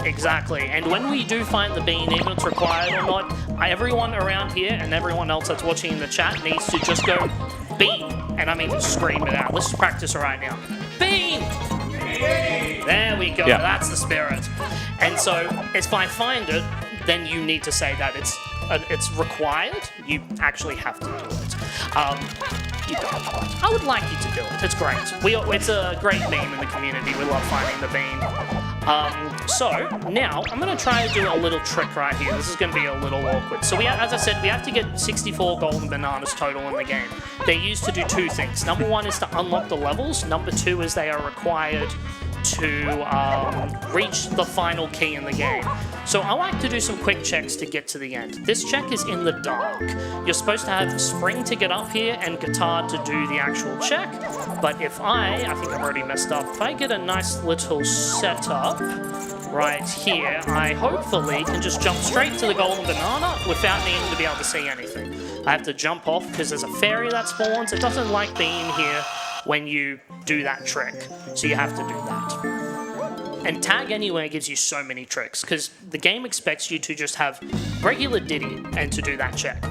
Exactly. And when we do find the bean, even if it's required or not, everyone around here and everyone else that's watching in the chat needs to just go bean. And I mean scream it out. Let's practice right now. Bean! There we go. Yeah. That's the spirit. And so if I find it, then you need to say that it's required. You actually have to do it. You don't. I would like you to do it. It's great. It's a great meme in the community. We love finding the bean. So now I'm going to try to do a little trick right here. This is going to be a little awkward. So as I said, we have to get 64 golden bananas total in the game. They're used to do 2 things. Number 1 is to unlock the levels. Number 2 is they are required to reach the final key in the game. So I like to do some quick checks to get to the end. This check is in the dark. You're supposed to have spring to get up here and guitar to do the actual check. But if I think I've already messed up, if I get a nice little setup right here, I hopefully can just jump straight to the golden banana without needing to be able to see anything. I have to jump off because there's a fairy that spawns. It doesn't like being here when you do that trick. So you have to do that. And Tag Anywhere gives you so many tricks because the game expects you to just have regular Diddy and to do that check.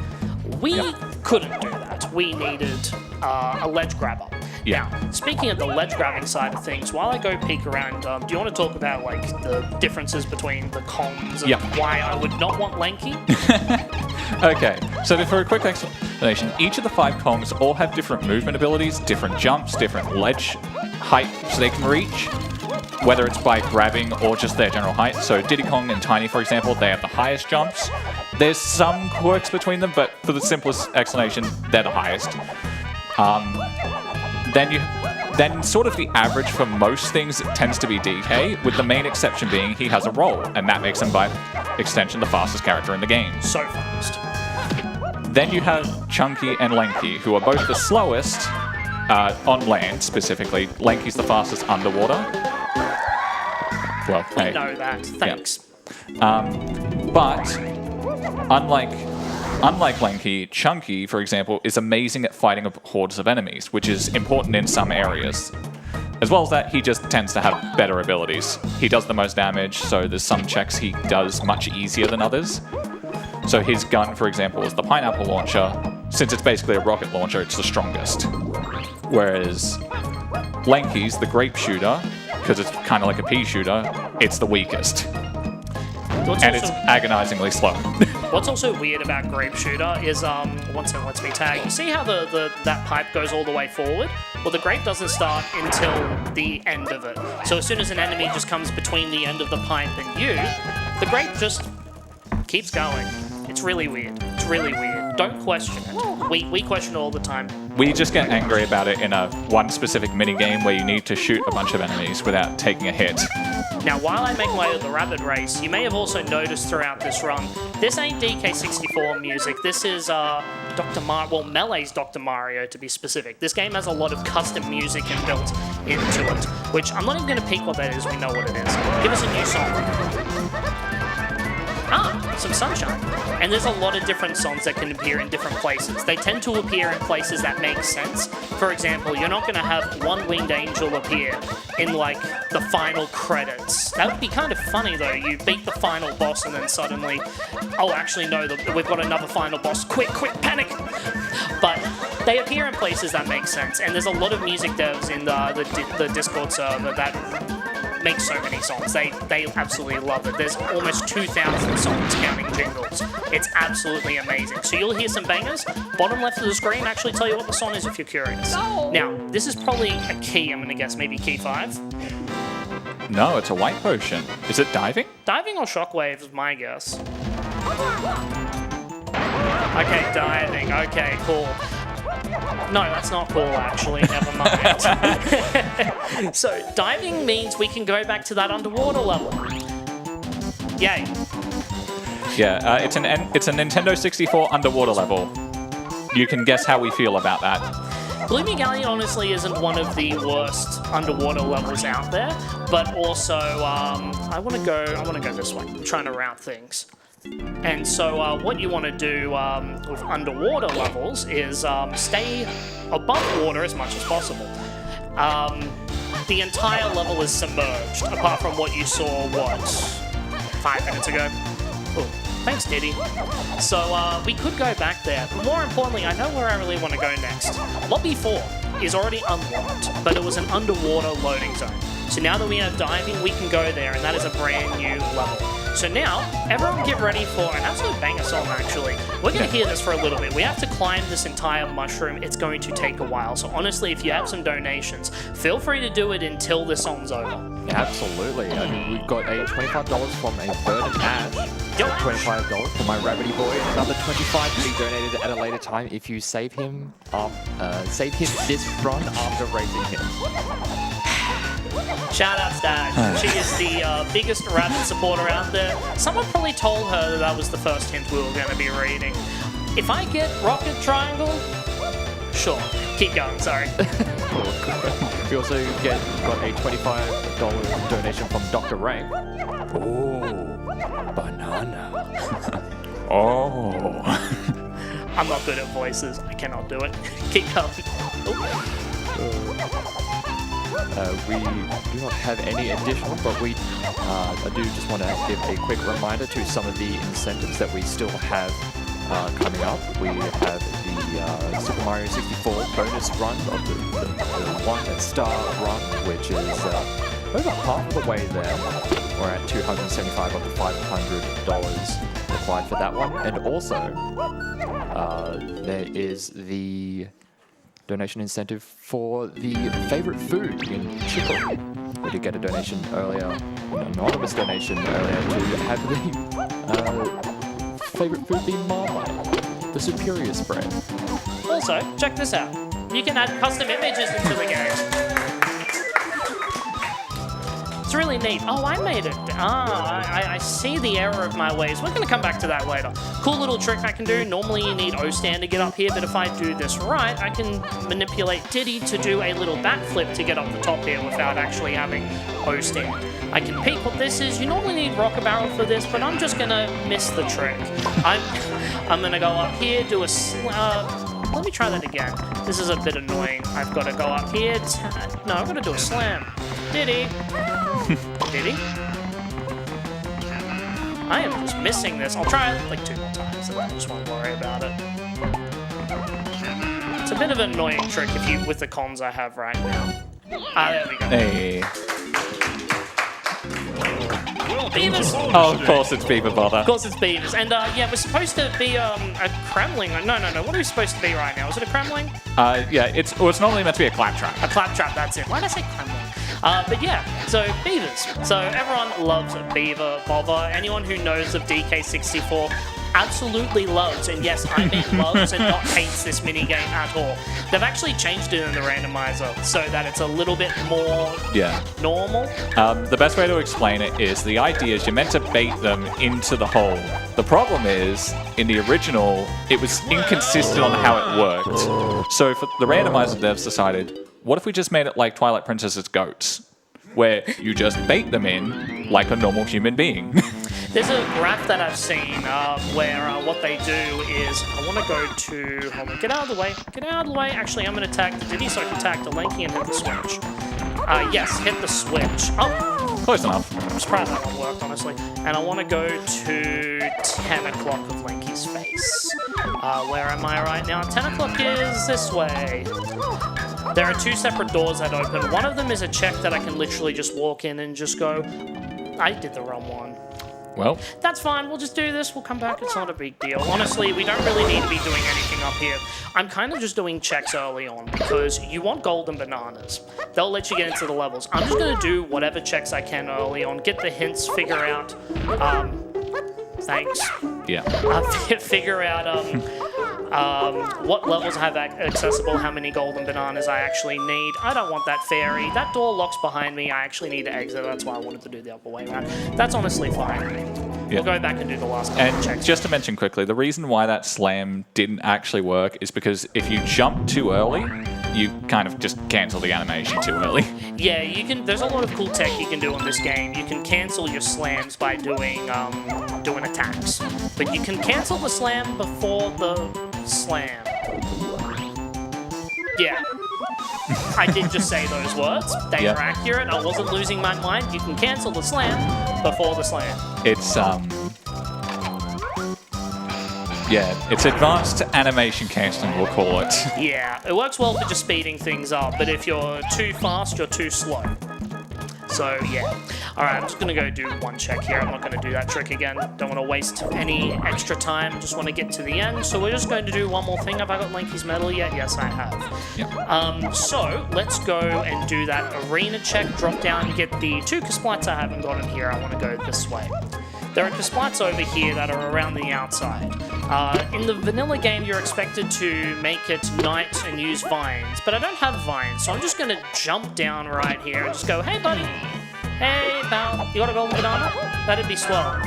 We couldn't do that. We needed a ledge grabber. Yeah. Now, speaking of the ledge grabbing side of things, while I go peek around, do you want to talk about like the differences between the comms and why I would not want Lanky? Okay, so for a quick explanation, each of the 5 Kongs all have different movement abilities, different jumps, different ledge heights they can reach, whether it's by grabbing or just their general height. So Diddy Kong and Tiny, for example, they have the highest jumps. There's some quirks between them, but for the simplest explanation, they're the highest. Then sort of the average for most things tends to be DK, with the main exception being he has a roll, and that makes him by extension the fastest character in the game. So fast. Then you have Chunky and Lanky, who are both the slowest on land specifically. Lanky's the fastest underwater. Well, I know that. Thanks. But unlike Lanky, Chunky, for example, is amazing at fighting hordes of enemies, which is important in some areas. As well as that, he just tends to have better abilities. He does the most damage, so there's some checks he does much easier than others. So his gun, for example, is the pineapple launcher. Since it's basically a rocket launcher, it's the strongest. Whereas Lanky's the grape shooter, because it's kind of like a pea shooter, it's the weakest. It's agonizingly slow. What's also weird about Grape Shooter is, once it lets me tag, you see how that pipe goes all the way forward? Well, the grape doesn't start until the end of it. So as soon as an enemy just comes between the end of the pipe and you, the grape just keeps going. It's really weird. It's really weird. Don't question it. We question it all the time. We just get angry about it in one specific minigame where you need to shoot a bunch of enemies without taking a hit. Now, while I make my way to the Rabbit Race, you may have also noticed throughout this run, this ain't DK64 music. This is Melee's Dr. Mario, to be specific. This game has a lot of custom music built into it, which I'm not even going to peek what that is. We know what it is. Give us a new song. Some sunshine. And there's a lot of different songs that can appear in different places. They tend to appear in places that make sense. For example, you're not going to have one winged angel appear in, like, the final credits. That would be kind of funny, though. You beat the final boss and then suddenly, oh, actually, no, we've got another final boss. Quick, panic! But they appear in places that make sense. And there's a lot of music devs in the Discord server that make so many songs. They absolutely love it. There's almost 2,000 songs counting jingles. It's absolutely amazing. So you'll hear some bangers. Bottom left of the screen actually tell you what the song is if you're curious. No. Now, this is probably a key, I'm going to guess, maybe key 5. No, it's a white potion. Is it diving? Diving or shockwave is my guess. Okay, diving. Okay, cool. No, that's not cool, actually. Never mind. So, diving means we can go back to that underwater level. Yay. Yeah, it's a Nintendo 64 underwater level. You can guess how we feel about that. Blooming Alley honestly isn't one of the worst underwater levels out there, but also I want to go this way. I'm trying to route things. And so what you want to do with underwater levels is stay above water as much as possible. The entire level is submerged, apart from what you saw, 5 minutes ago? Oh, thanks, Diddy. So we could go back there, but more importantly, I know where I really want to go next. Lobby 4 is already unlocked, but it was an underwater loading zone. So now that we have diving, we can go there, and that is a brand new level. So now, everyone get ready for an absolute banger song, actually. We're going to hear this for a little bit. We have to climb this entire mushroom. It's going to take a while. So honestly, if you have some donations, feel free to do it until the song's over. Yeah, absolutely. I mean, we've got a $25 from a Bird and Ash, $25 from my Rabbity Boy, and another $25 to be donated at a later time if you save him this run after racing him. Shout out Stag. She is the biggest rabbit supporter out there. Someone probably told her that was the first hint we were going to be reading. If I get Rocket Triangle, sure. Keep going, sorry. We also got a $25 donation from Dr. Ray. Oh, banana. Oh. I'm not good at voices. I cannot do it. Keep going. We do not have any additional, but I do just want to give a quick reminder to some of the incentives that we still have coming up. We have the Super Mario 64 bonus run of the 1-star run, which is over half of the way there. We're at $275 of the $500 required for that one. And also, there is the donation incentive for the favorite food in Chico. We did get a donation earlier, an anonymous donation earlier, to have the favorite food be Marmite, the superior spread. Also, check this out. You can add custom images into the game. It's really neat. Oh, I made it. I see the error of my ways. We're going to come back to that later. Cool little trick I can do. Normally you need O-stand to get up here, but if I do this right, I can manipulate Diddy to do a little backflip to get up the top here without actually having O-stand. I can peek what this is. You normally need Rocker Barrel for this, but I'm just going to miss the trick. I'm going to go up here, do a... let me try that again. This is a bit annoying. I've got to go up here. No, I've got to do a slam. Diddy. Diddy? I am just missing this. I'll try it like 2 more times and I just won't worry about it. It's a bit of an annoying trick with the cons I have right now. There we go. Hey. Beavers! Oh, of course it's Beaver Bother. Of course it's Beavers. And yeah, we're supposed to be a Kremling. No. What are we supposed to be right now? Is it a Kremling? Yeah, it's normally meant to be a claptrap. A claptrap, that's it. Why did I say Kremling? But yeah, so Beavers. So everyone loves Beaver Bother. Anyone who knows of DK64 absolutely loves, and yes, I mean loves and not hates this minigame at all. They've actually changed it in the randomizer so that it's a little bit more normal. The best way to explain it is the idea is you're meant to bait them into the hole. The problem is, in the original, it was inconsistent on how it worked. So for the randomizer devs decided, what if we just made it like Twilight Princess's goats, where you just bait them in like a normal human being? There's a graph that I've seen where what they do is, I want to go to, hold on, get out of the way, actually I'm going to tag the Diddy so I can tag the Lanky and hit the switch. Yes, hit the switch. Oh! Close enough. I'm surprised that one worked, honestly. And I want to go to 10 o'clock of Lanky's face. Where am I right now? 10 o'clock is this way. There are 2 separate doors that open. One of them is a check that I can literally just walk in and just go, I did the wrong one. Well, that's fine. We'll just do this. We'll come back. It's not a big deal. Honestly, we don't really need to be doing anything up here. I'm kind of just doing checks early on because you want golden bananas. They'll let you get into the levels. I'm just going to do whatever checks I can early on, get the hints, figure out... thanks. Yeah. Figure out what levels I have accessible, how many golden bananas I actually need. I don't want that fairy. That door locks behind me. I actually need to exit. That's why I wanted to do the other way around. That's honestly fine. We'll go back and do the last couple of And checks. just to mention quickly, the reason why that slam didn't actually work is because if you jump too early, you kind of just cancel the animation too early. Yeah, you can. There's a lot of cool tech you can do in this game. You can cancel your slams by doing attacks, but you can cancel the slam before the slam. Yeah. I did just say those words. They are accurate. I wasn't losing my mind. You can cancel the slam before the slam. It's it's advanced animation canceling, we'll call it. Yeah, it works well for just speeding things up, but if you're too fast, you're too slow. So, yeah. Alright, I'm just going to go do one check here. I'm not going to do that trick again. Don't want to waste any extra time. Just want to get to the end. So we're just going to do one more thing. Have I got Lanky's medal yet? Yes, I have. Yep. So, let's go and do that arena check. Drop down and get the 2 Kasplats I haven't gotten here. I want to go this way. There are Kasplats over here that are around the outside. In the vanilla game, you're expected to make it night and use vines, but I don't have vines, so I'm just going to jump down right here and just go, hey, buddy. Hey, pal. You got a golden banana? That'd be swell.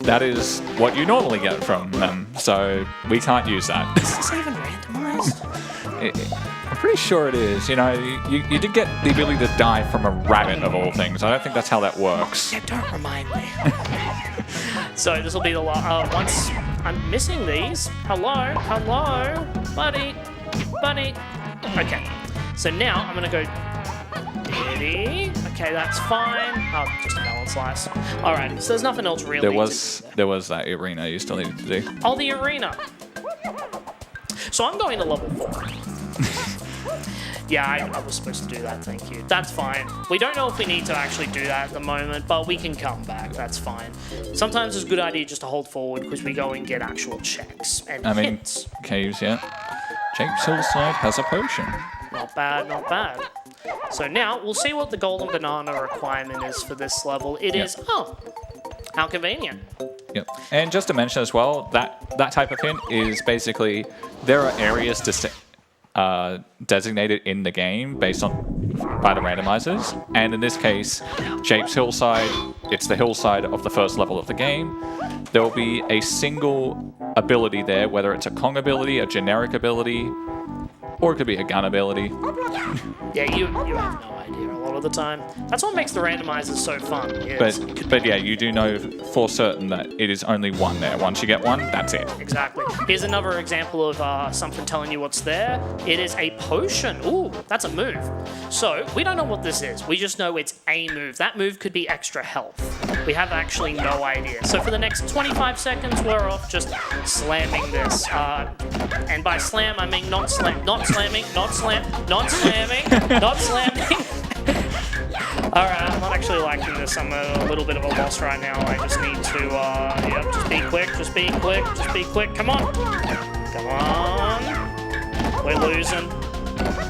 That is what you normally get from them, so we can't use that. Is this even randomized? I'm pretty sure it is. You know, you did get the ability to die from a rabbit of all things. I don't think that's how that works. Yeah, don't remind me. So this will be the last. Once I'm missing these. Hello, buddy. Okay. So now I'm gonna go. Diddy. Okay, that's fine. Oh, just a melon slice. All right. So there's nothing else really. There was that arena you still needed to do. Oh, the arena. So I'm going to level 4. Yeah, I was supposed to do that, thank you. That's fine. We don't know if we need to actually do that at the moment, but we can come back, that's fine. Sometimes it's a good idea just to hold forward because we go and get actual checks and hits. Caves, yeah. Jake's Hillside has a potion. Not bad, not bad. So now, we'll see what the golden banana requirement is for this level. It is, how convenient. Yep. And just to mention as well, that type of hint is basically there are areas designated in the game based on by the randomizers, and in this case, Jape's Hillside, it's the hillside of the first level of the game. There will be a single ability there, whether it's a Kong ability, a generic ability, or it could be a gun ability. Yeah, you have no idea a lot of the time. That's what makes the randomizers so fun. But yeah, you do know for certain that it is only one there. Once you get one, that's it. Exactly. Here's another example of something telling you what's there. It is a potion. Ooh, that's a move. So, we don't know what this is. We just know it's a move. That move could be extra health. We have actually no idea. So for the next 25 seconds, we're off just slamming this. And by slam, I mean not slamming. Alright, I'm not actually liking this. I'm a little bit of a loss right now. I just need to, just be quick. Come on. We're losing.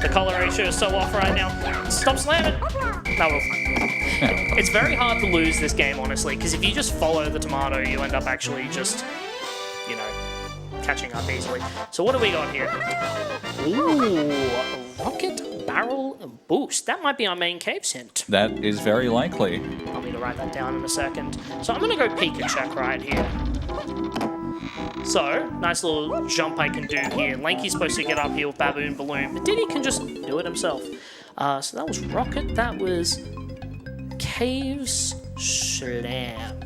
The color ratio is so off right now. Stop slamming. No, we're fine. It's very hard to lose this game, honestly, because if you just follow the tomato, you end up actually just, catching up easily. So what do we got here? Ooh, rocket barrel boost. That might be our main caves hint. That is very likely. I'll need to write that down in a second. So I'm going to go peek and check right here. So, nice little jump I can do here. Lanky's supposed to get up here with Baboon Balloon, but Diddy can just do it himself. So that was Rocket, that was Caves Slam.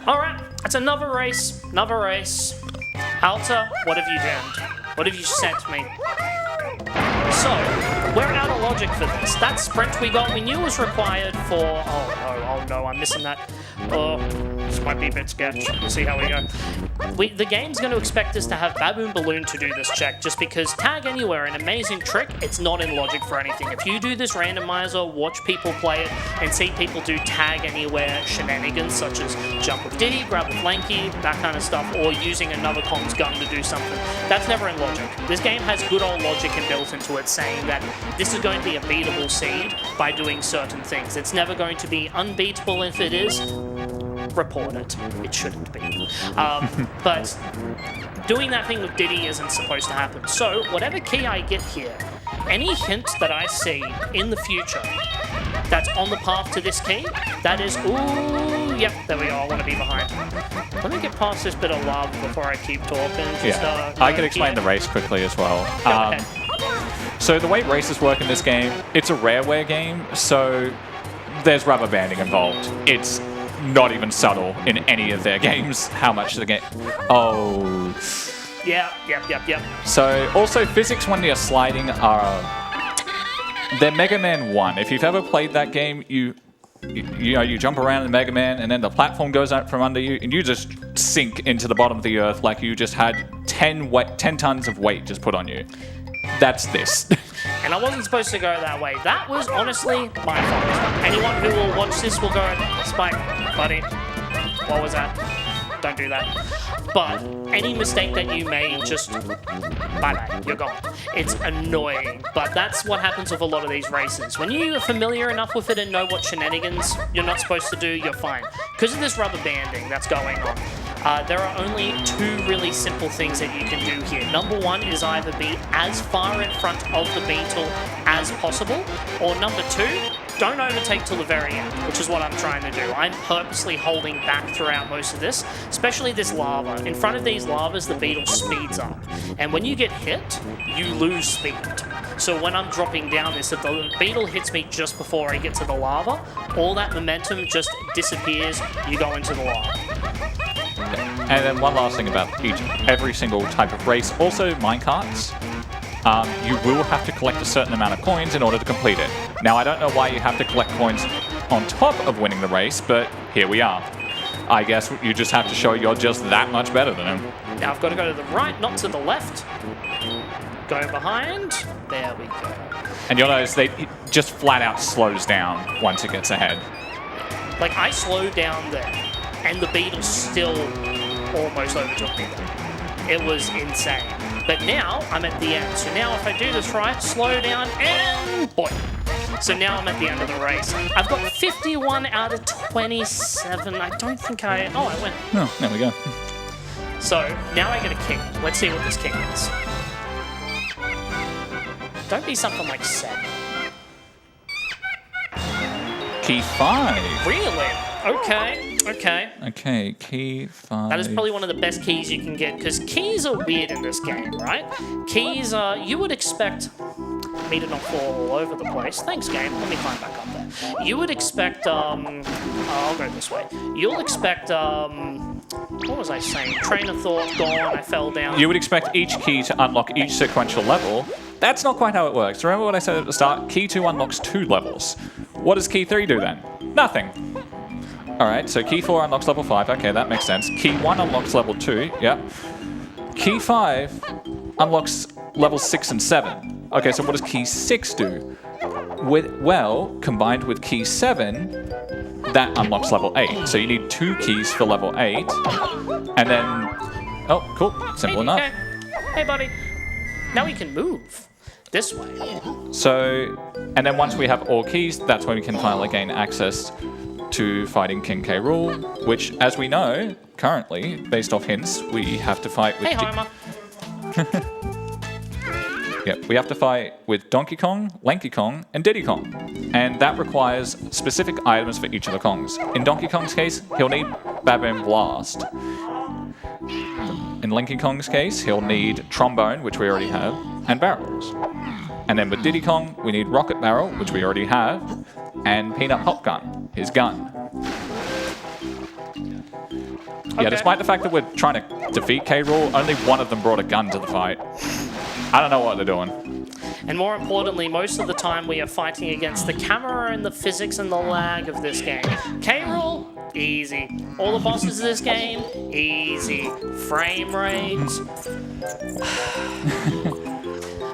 Alright, that's another race. Alta, what have you done? What have you sent me? So, we're out of logic for this. That sprint we got, we knew was required for... Oh no, I'm missing that. This might be a bit sketch. We'll see how we go. The game's going to expect us to have Baboon Balloon to do this check, just because Tag Anywhere, an amazing trick, it's not in logic for anything. If you do this randomizer, watch people play it, and see people do Tag Anywhere shenanigans, such as jump with Diddy, grab with Lanky, that kind of stuff, or using another Kong's gun to do something, that's never in logic. This game has good old logic built into it, saying that this is going to be a beatable seed by doing certain things. It's never going to be unbeatable. If it is, report it. It shouldn't be. But doing that thing with Diddy isn't supposed to happen. So whatever key I get here, any hint that I see in the future that's on the path to this key. That is, ooh, yep, there we go. I want to be behind. Let me get past this bit of lava before I keep talking. Just, I can explain the race quickly as well. Okay. So the way races work in this game, it's a rareware game, so there's rubber banding involved. It's not even subtle in any of their games how much the game... Oh... Yep. So also physics when you're sliding are... They're Mega Man 1. If you've ever played that game, you jump around in Mega Man and then the platform goes out from under you and you just sink into the bottom of the earth like you just had 10 tons of weight just put on you. That's this. And I wasn't supposed to go that way. That was honestly my fault. Anyone who will watch this will go, Spike, buddy, what was that? Don't do that. But any mistake that you made, just bye-bye, you're gone. It's annoying, but that's what happens with a lot of these races. When you are familiar enough with it and know what shenanigans you're not supposed to do, you're fine. Because of this rubber banding that's going on, there are only two really simple things that you can do here. Number one is either be as far in front of the beetle as possible, or number two, don't overtake till the very end, which is what I'm trying to do. I'm purposely holding back throughout most of this, especially this lava. In front of these lavas, the beetle speeds up. And when you get hit, you lose speed. So when I'm dropping down this, if the beetle hits me just before I get to the lava, all that momentum just disappears, you go into the lava. And then one last thing about every single type of race, also minecarts. You will have to collect a certain amount of coins in order to complete it. Now, I don't know why you have to collect coins on top of winning the race, but here we are. I guess you just have to show you're just that much better than him. Now I've got to go to the right, not to the left. Go behind. There we go. And you'll notice it just flat out slows down once it gets ahead. Like, I slowed down there, and the beetle still almost overtook me there. It was insane. But now I'm at the end. So now if I do this right, slow down, and boy. So now I'm at the end of the race. I've got 51 out of 27. I don't think I win. Oh, there we go. So now I get a king. Let's see what this king is. Don't be something like 7. Key 5. Really? Okay. Okay, key 5. That is probably one of the best keys you can get, because keys are weird in this game, right? Keys, you would expect me to not fall all over the place. Thanks, game. Let me climb back up there. You would expect, I'll go this way. You'll expect, what was I saying? Train of thought, gone, I fell down. You would expect each key to unlock each sequential level. That's not quite how it works. Remember what I said at the start? Key 2 unlocks 2 levels. What does key 3 do then? Nothing. Alright, so key 4 unlocks level 5. Okay, that makes sense. Key 1 unlocks level 2. Yep. Key 5 unlocks levels 6 and 7. Okay, so what does key 6 do? Combined with key 7, that unlocks level 8. So you need 2 keys for level 8. And then... Oh, cool. Simple enough. Hey, buddy. Now we can move this way. So, and then once we have all keys, that's when we can finally gain access to fighting King K. Rool, which, as we know, currently, based off hints, we have to fight with... Hey, Homer. Yep, we have to fight with Donkey Kong, Lanky Kong, and Diddy Kong. And that requires specific items for each of the Kongs. In Donkey Kong's case, he'll need Baboon Blast. In Lanky Kong's case, he'll need Trombone, which we already have, and Barrels. And then with Diddy Kong, we need Rocket Barrel, which we already have, and Peanut Hop Gun, his gun. Yeah, despite the fact that we're trying to defeat K. Rool, only one of them brought a gun to the fight. I don't know what they're doing. And more importantly, most of the time we are fighting against the camera and the physics and the lag of this game. K. Rool, easy. All the bosses of this game, easy. Frame rates.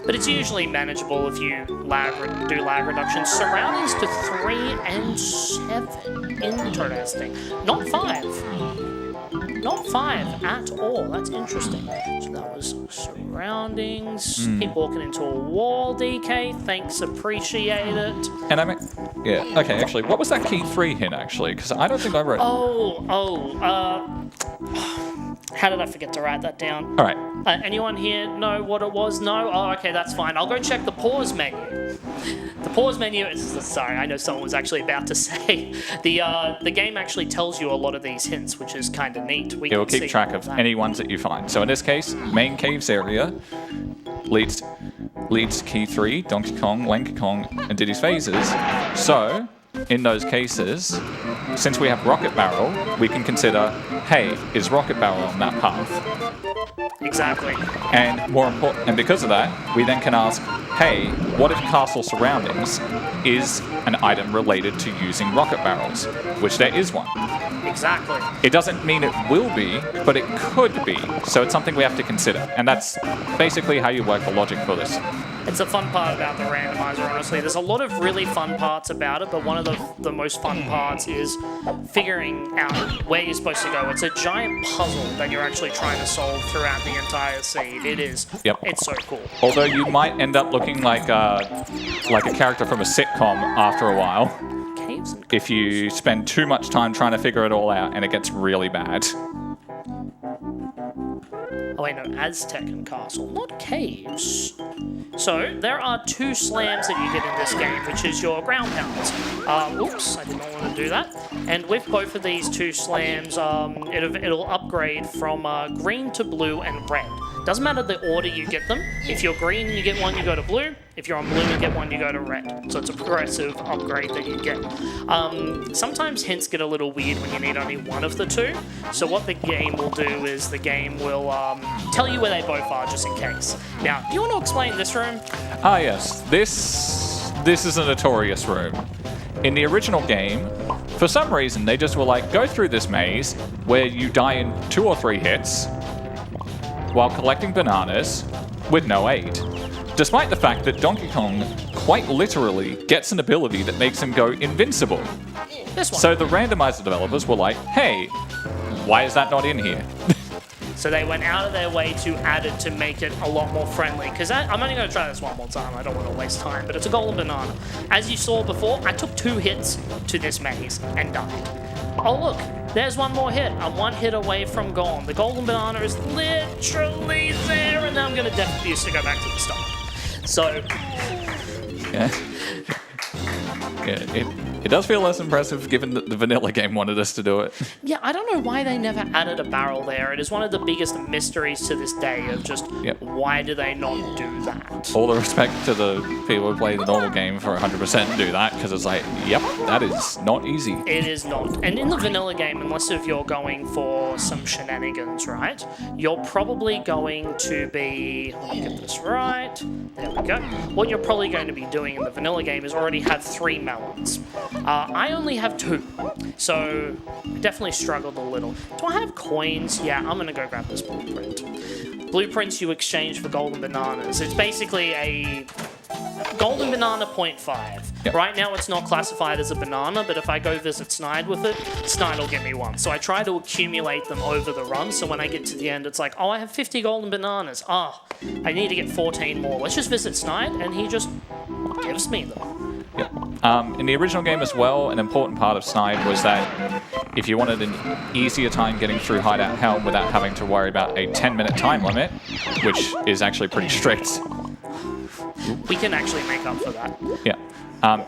But it's usually manageable if you do lag reduction. Surroundings to 3 and 7. Interesting. Not 5. Not 5 at all. That's interesting. So that was surroundings. Keep walking into a wall, DK. Thanks, appreciate it. And I mean, yeah, okay, actually, what was that key 3 hint, actually? Because I don't think I wrote... How did I forget to write that down? All right. Anyone here know what it was? No? Oh, okay, that's fine. I'll go check the pause menu. The pause menu is... Sorry, I know someone was actually about to say. The game actually tells you a lot of these hints, which is kind of neat. It will keep track of any ones that you find. So in this case, main caves area leads to key 3, Donkey Kong, Lanky Kong, and Diddy's phases. So in those cases, since we have Rocket Barrel, we can consider, hey, is Rocket Barrel on that path? Exactly. And more important, and because of that, we then can ask, hey, what if Castle Surroundings is an item related to using rocket barrels? Which there is one. Exactly. It doesn't mean it will be, but it could be. So it's something we have to consider. And that's basically how you work the logic for this. It's a fun part about the randomizer, honestly. There's a lot of really fun parts about it, but one of the most fun parts is figuring out where you're supposed to go. It's a giant puzzle that you're actually trying to solve throughout the entire seed. It is. Yep. It's so cool. Although you might end up looking like a character from a sitcom after a while. If you spend too much time trying to figure it all out and it gets really bad. Oh wait, no, Aztec and Castle, not caves. So, there are 2 slams that you get in this game, which is your ground pounds. Oops, I did not want to do that. And with both of these 2 slams, it'll upgrade from green to blue and red. Doesn't matter the order you get them. If you're green, you get one, you go to blue. If you're on blue, you get one, you go to red. So it's a progressive upgrade that you get. Sometimes hints get a little weird when you need only one of the 2. So what the game will do is the game will tell you where they both are, just in case. Now, do you want to explain this room? Ah, yes. This is a notorious room. In the original game, for some reason, they just were like, go through this maze where you die in 2 or 3 hits while collecting bananas with no aid. Despite the fact that Donkey Kong quite literally gets an ability that makes him go invincible. This one. So the randomizer developers were like, hey, why is that not in here? So they went out of their way to add it to make it a lot more friendly. Because I'm only going to try this one more time. I don't want to waste time. But it's a golden banana. As you saw before, I took 2 hits to this maze and died. Oh look, there's one more hit. I'm 1 hit away from gone. The golden banana is literally there. And now I'm going to definitely use to go back to the start. So... Yeah. Yeah, it does feel less impressive given that the vanilla game wanted us to do it. Yeah, I don't know why they never added a barrel there. It is one of the biggest mysteries to this day of just why do they not do that? All the respect to the people who play the normal game for 100% do that, because it's like, yep, that is not easy. It is not. And in the vanilla game, unless if you're going for some shenanigans, right, you're probably going to be... Let me get this right. There we go. What you're probably going to be doing in the vanilla game is already have 3 melons. I only have 2, so I definitely struggled a little. Do I have coins? Yeah, I'm going to go grab this blueprint. Blueprints you exchange for golden bananas. It's basically a golden banana 0.5. Yep. Right now it's not classified as a banana, but if I go visit Snide with it, Snide will give me one. So I try to accumulate them over the run, so when I get to the end, it's like, oh, I have 50 golden bananas. I need to get 14 more. Let's just visit Snide, and he just gives me them. Yep. In the original game as well, an important part of Snide was that if you wanted an easier time getting through Hideout Helm without having to worry about a 10-minute time limit, which is actually pretty strict. We can actually make up for that. Yeah.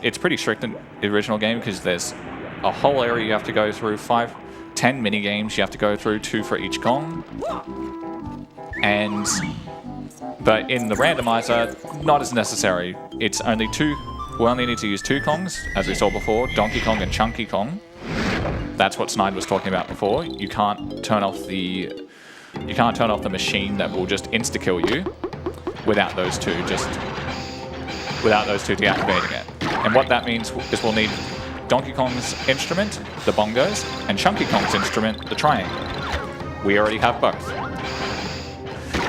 It's pretty strict in the original game because there's a whole area you have to go through, 10 mini games you have to go through, 2 for each Kong. But in the randomizer, not as necessary. It's only 2. We only need to use 2 Kongs, as we saw before, Donkey Kong and Chunky Kong. That's what Snide was talking about before. You can't turn off the machine that will just insta-kill you without those 2 deactivating it. And what that means is we'll need Donkey Kong's instrument, the bongos, and Chunky Kong's instrument, the triangle. We already have both.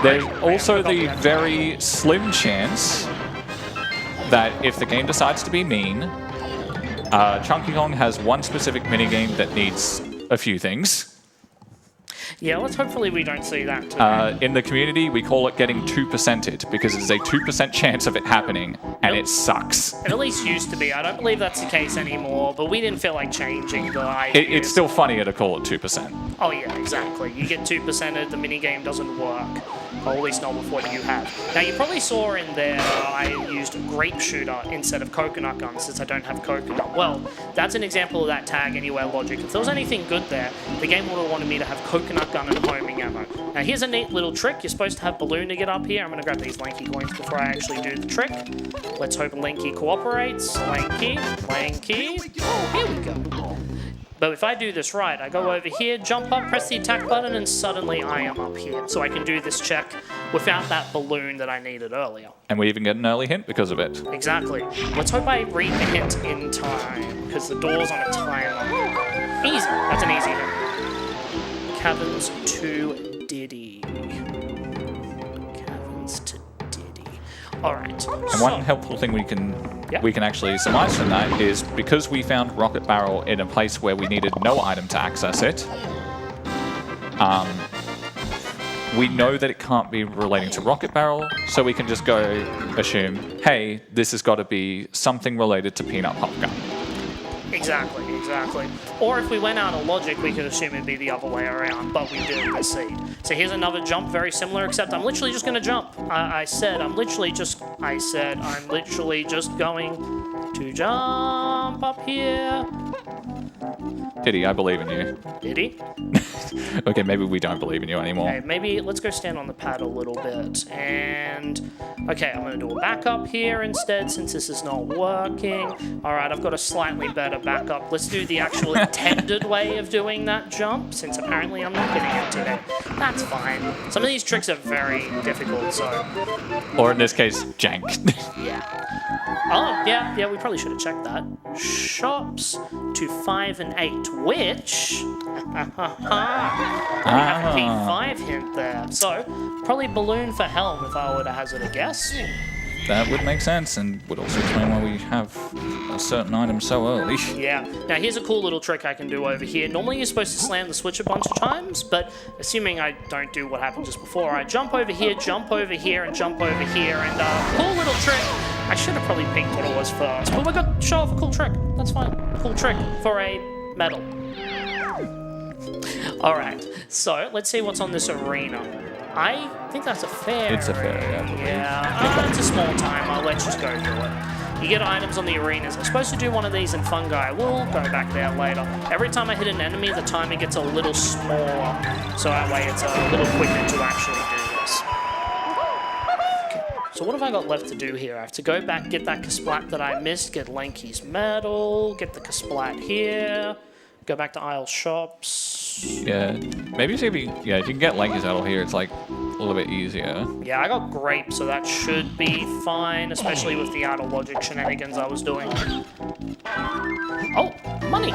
There's also the very slim chance that if the game decides to be mean, Chunky Kong has one specific minigame that needs a few things. Yeah, let's hopefully we don't see that today. In the community, we call it getting 2%ed because there's a 2% chance of it happening, and it sucks. It at least used to be. I don't believe that's the case anymore, but we didn't feel like changing the idea. It's still funnier to call it 2%. Oh yeah, exactly. You get 2%ed, the minigame doesn't work. Or at least not with what you have. Now you probably saw in there I used grape shooter instead of coconut gun since I don't have coconut. Well, that's an example of that tag anywhere logic. If there was anything good there, the game would have wanted me to have coconut gun and homing ammo. Now here's a neat little trick. You're supposed to have balloon to get up here. I'm going to grab these lanky coins before I actually do the trick. Let's hope Lanky cooperates. Lanky. Oh, here we go. But if I do this right, I go over here, jump up, press the attack button, and suddenly I am up here. So I can do this check without that balloon that I needed earlier. And we even get an early hint because of it. Exactly. Let's hope I read the hint in time, because the door's on a timer. Easy. That's an easy hint. Caverns to Diddy. Caverns to Diddy. All right. And one helpful thing we can actually surmise from that is because we found Rocket Barrel in a place where we needed no item to access it, we know that it can't be relating to Rocket Barrel, so we can just go assume, hey, this has got to be something related to Peanut Pop Gun. Exactly. Or if we went out of logic, we could assume it'd be the other way around, but we did the seed. So here's another jump, very similar, except I'm literally just going to jump. I said I'm literally just going to jump up here. Diddy, I believe in you. Diddy? Okay, maybe we don't believe in you anymore. Okay, maybe let's go stand on the pad a little bit. And, okay, I'm going to do a backup here instead since this is not working. All right, I've got a slightly better backup. Let's do the actual intended way of doing that jump, since apparently I'm not getting it today. That's fine. Some of these tricks are very difficult, so... Or in this case, jank. Yeah. Oh, yeah, we probably should have checked that. Shops to 5 and 8, which... we have a P5 hint there. So, probably balloon for Helm if I were to hazard a guess. That would make sense and would also explain why we have a certain item so early. Yeah. Now here's a cool little trick I can do over here. Normally you're supposed to slam the switch a bunch of times, but assuming I don't do what happened just before, I jump over here, and jump over here, and cool little trick. I should have probably picked what it was first, but we got to show off a cool trick. That's fine. Cool trick for a medal. Alright, so let's see what's on this arena. I think that's a fair. It's a fair, yeah. Yeah, it's a small timer. Let's just go through it. You get items on the arenas. I'm supposed to do one of these in Fungi. We'll go back there later. Every time I hit an enemy, the timer gets a little smaller. So that way it's a little quicker to actually do this. Okay, so what have I got left to do here? I have to go back, get that Kasplat that I missed, get Lanky's medal, get the Kasplat here, go back to Isle Shops. Yeah, maybe see if you can get Lanky's medal here, it's like a little bit easier. Yeah, I got grape, so that should be fine, especially with the out of logic shenanigans I was doing. Oh, money!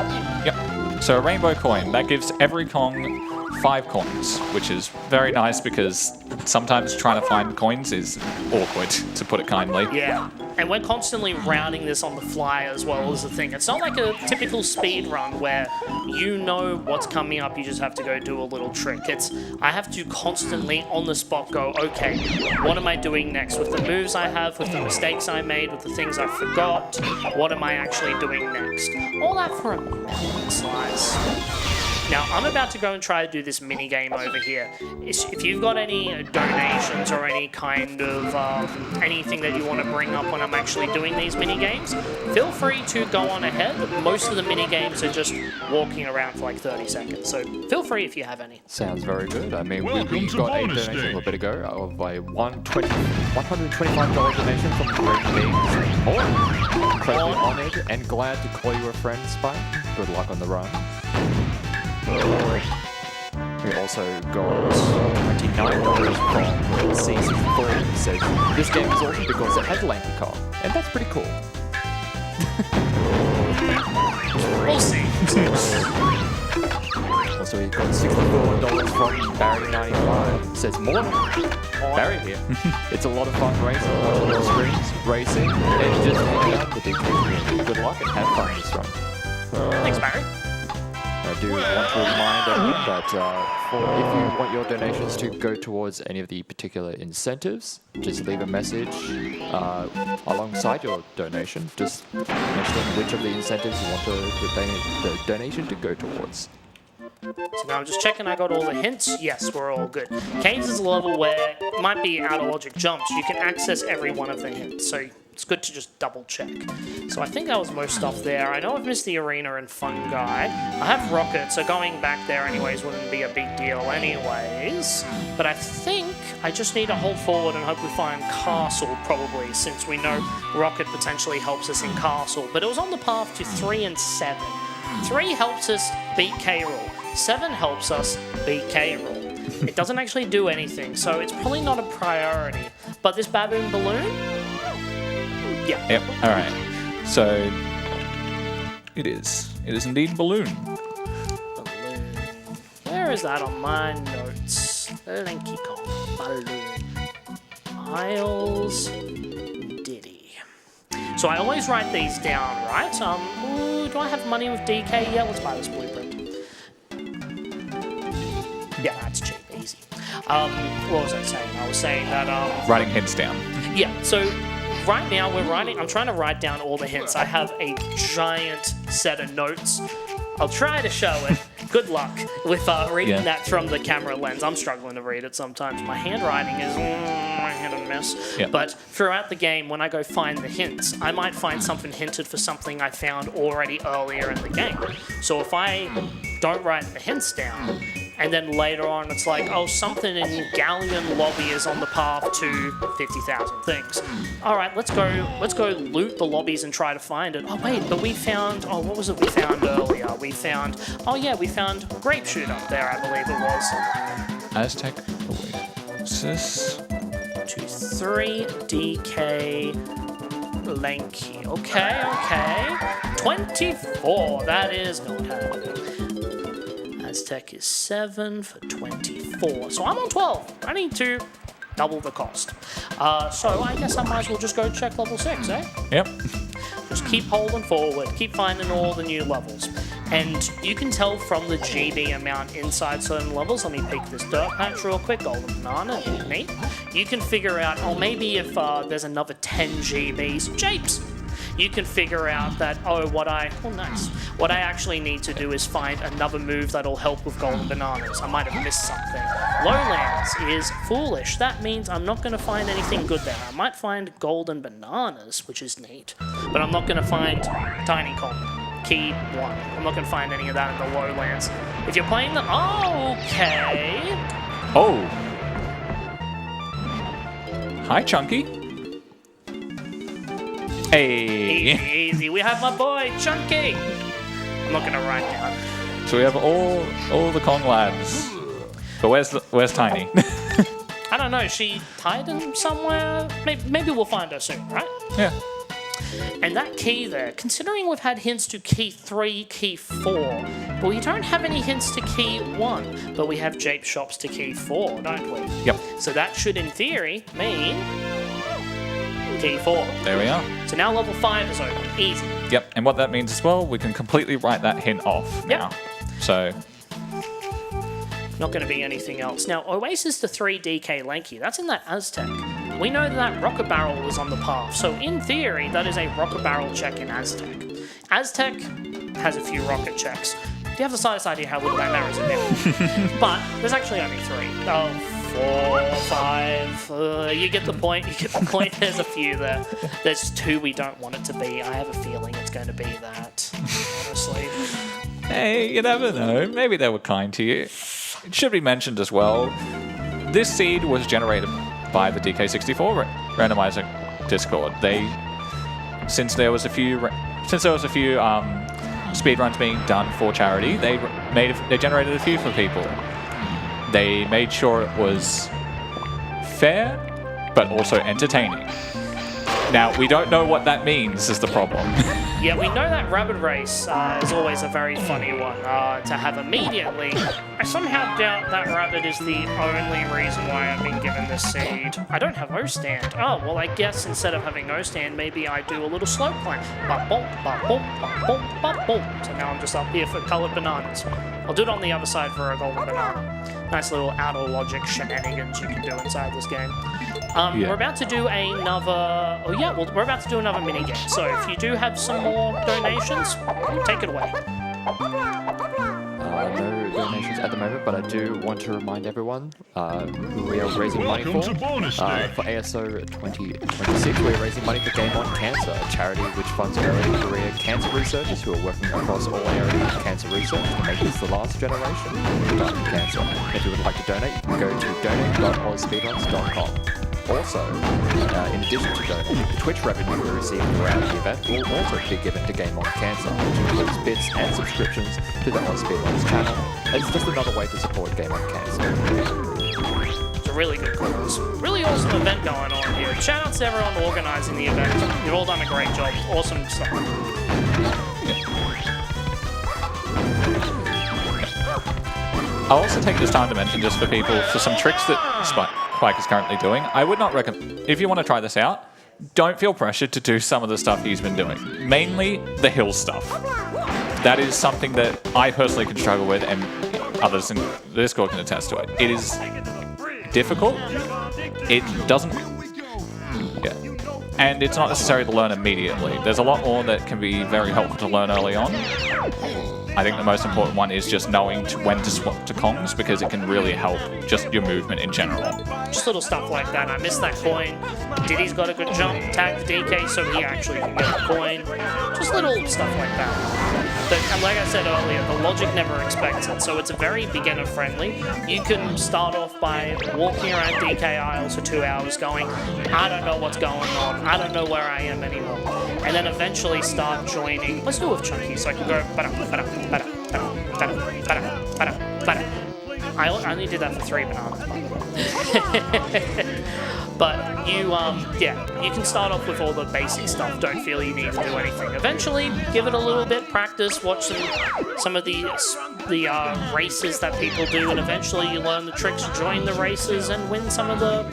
Yep. So a rainbow coin, that gives every Kong 5 coins, which is very nice because sometimes trying to find coins is awkward, to put it kindly. Yeah, and we're constantly rounding this on the fly as well as the thing. It's not like a typical speed run where you know what's coming up, you just have to go do a little trick. I have to constantly on the spot go, okay, what am I doing next? With the moves I have, with the mistakes I made, with the things I forgot, what am I actually doing next? All that for a melon slice. Now, I'm about to go and try to do this mini game over here. If you've got any donations or any kind of anything that you want to bring up when I'm actually doing these mini games, feel free to go on ahead. Most of the mini games are just walking around for like 30 seconds, so feel free if you have any. Sounds very good. I mean, we got a donation a little bit ago of a $125 donation from Green Beans. Incredibly honoured and glad to call you a friend, Spike. Good luck on the run. We also got $29 from C64 who says, this game is awesome because it has Lanky Kong, and that's pretty cool. We'll see. Also, we got $64 from Barry95. It says, morning. Barry here. It's a lot of fun racing, watching your screens, racing, and just hanging out with the DK community. Good luck and have fun this run. Thanks, Barry. do want to remind everyone that if you want your donations to go towards any of the particular incentives, just leave a message alongside your donation, just mentioning which of the incentives you want the donation to go towards. So now I'm just checking I got all the hints. Yes, we're all good. Caves is a level where it might be out of logic jumps. You can access every one of the hints, so it's good to just double check. So I think that was most stuff there. I know I've missed the arena and fungi. I have rocket, so going back there anyways wouldn't be a big deal anyways. But I think I just need to hold forward and hope we find castle probably, since we know rocket potentially helps us in castle. But it was on the path to 3 and 7. 3 helps us beat K-Rool. 7 helps us beat K-Rool. It doesn't actually do anything, so it's probably not a priority. But this baboon balloon? Yeah. Yep. All right. So it is. It is indeed balloon. Balloon. Where is that on my notes? Linky Kong. Balloon. Miles. Diddy. So I always write these down, right? Ooh, do I have money with DK? Yeah, let's buy this blueprint. Yeah, that's cheap. Easy. What was I saying? I was saying that... Writing hints down. Yeah, so... Right now, I'm trying to write down all the hints. I have a giant set of notes. I'll try to show it. Good luck with reading that from the camera lens. I'm struggling to read it sometimes. My handwriting is hit and miss. Yeah. But throughout the game, when I go find the hints, I might find something hinted for something I found already earlier in the game. So if I don't write the hints down, and then later on it's like, oh, something in Galleon Lobby is on the path to 50,000 things. All right, let's go loot the lobbies and try to find it. Oh wait, but we found, what was it we found earlier? We found Grape Shoot up there, I believe it was. Aztec Oasis. 2, 3, DK, Lanky. Okay. 24, that is not happening. Aztec is 7 for 24. So I'm on 12. I need to double the cost. So I guess I might as well just go check level 6, eh? Yep. Just keep holding forward, keep finding all the new levels. And you can tell from the GB amount inside certain levels. Let me pick this dirt patch real quick. Golden banana, neat. You can figure out, maybe if there's another 10 GBs, japes. You can figure out that, what I actually need to do is find another move that'll help with golden bananas. I might have missed something. Lowlands is foolish. That means I'm not going to find anything good there. I might find golden bananas, which is neat, but I'm not going to find Tiny Kong. Key 1. I'm not going to find any of that in the lowlands. If you're playing the... okay. Oh. Hi, Chunky. Hey. Easy. We have my boy, Chunky. I'm not going to write down. So we have all the Kong lads. But where's Tiny? I don't know. She tied him somewhere? Maybe we'll find her soon, right? Yeah. And that key there, considering we've had hints to key 3, key 4, but we don't have any hints to key 1, but we have jape shops to key 4, don't we? Yep. So that should, in theory, mean key 4. There we are. So now level 5 is open. Easy. Yep, and what that means as well, we can completely write that hint off now. So... not going to be anything else. Now, Oasis to 3 DK Lanky, that's in that Aztec. We know that Rocket Barrel is on the path, so in theory, that is a Rocket Barrel check in Aztec. Aztec has a few rocket checks. Do you have the slightest idea how little that narrows it down? But there's actually only 3. 4, 5, you get the point, There's a few there. There's 2 we don't want it to be. I have a feeling it's going to be that, honestly. Hey, you never know. Maybe they were kind to you. It should be mentioned as well, this seed was generated by the DK64 randomizer Discord. Since there was a few speedruns being done for charity, they generated a few for people. They made sure it was fair, but also entertaining. Now, we don't know what that means is the problem. Yeah, we know that rabbit race is always a very funny one to have immediately. I somehow doubt that rabbit is the only reason why I've been given this seed. I don't have O-stand. Oh, well, I guess instead of having O-stand, maybe I do a little slope climb. Ba-boom, ba-boom, ba-boom, ba-boom. So now I'm just up here for coloured bananas. I'll do it on the other side for a golden banana. Nice little outer logic shenanigans you can do inside this game. We're about to do another... Oh, yeah, well, we're about to do another mini-game. So if you do have some more donations, take it away. No donations at the moment, but I do want to remind everyone who we are raising money for ASO 2026. We are raising money for Game On Cancer, a charity which funds early career cancer researchers who are working across all areas of cancer research to make this the last generation to die from cancer. If you would like to donate, you can go to donate.ozspeedruns.com. Also, in addition to donating, the Twitch revenue we receive throughout the event will also be given to Game On Cancer, which includes bits and subscriptions to the Oz Speedruns channel. It's just another way to support Game On Cancer. It's a really good cause. Really awesome event going on here. Shout out to everyone organising the event. You've all done a great job. Awesome stuff. I'll also take this time to mention, just for people, for some tricks that Spike is currently doing. I would not recommend, if you want to try this out, don't feel pressured to do some of the stuff he's been doing. Mainly the hill stuff. That is something that I personally can struggle with, and others in the Discord can attest to it. It is difficult. It doesn't... Yeah. And it's not necessary to learn immediately. There's a lot more that can be very helpful to learn early on. I think the most important one is just knowing when to swap to Kongs, because it can really help just your movement in general. Just little stuff like that. I missed that coin. Diddy's got a good jump. Tag for DK so he actually can get the coin. Just little stuff like that. And like I said earlier, the logic never expects it, so it's very beginner friendly. You can start off by walking around DK aisles for 2 hours going, I don't know what's going on, I don't know where I am anymore. And then eventually start joining, let's do it with Chunky, so I can go I only did that for 3 bananas. But you, you can start off with all the basic stuff. Don't feel you need to do anything. Eventually, give it a little bit, practice, watch some of the races that people do, and eventually you learn the tricks, join the races, and win some of the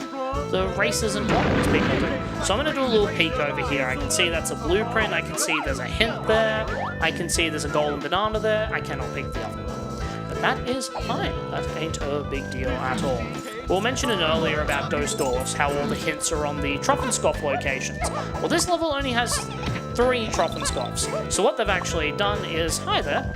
races and tournaments people do. So I'm going to do a little peek over here. I can see that's a blueprint. I can see there's a hint there. I can see there's a golden banana there. I cannot pick the other one. But that is fine. That ain't a big deal at all. We were mentioning earlier about Dose Doors, how all the hints are on the Tropfenskopf locations. Well, this level only has 3 Tropfenskopfs. So what they've actually done is... Hi there.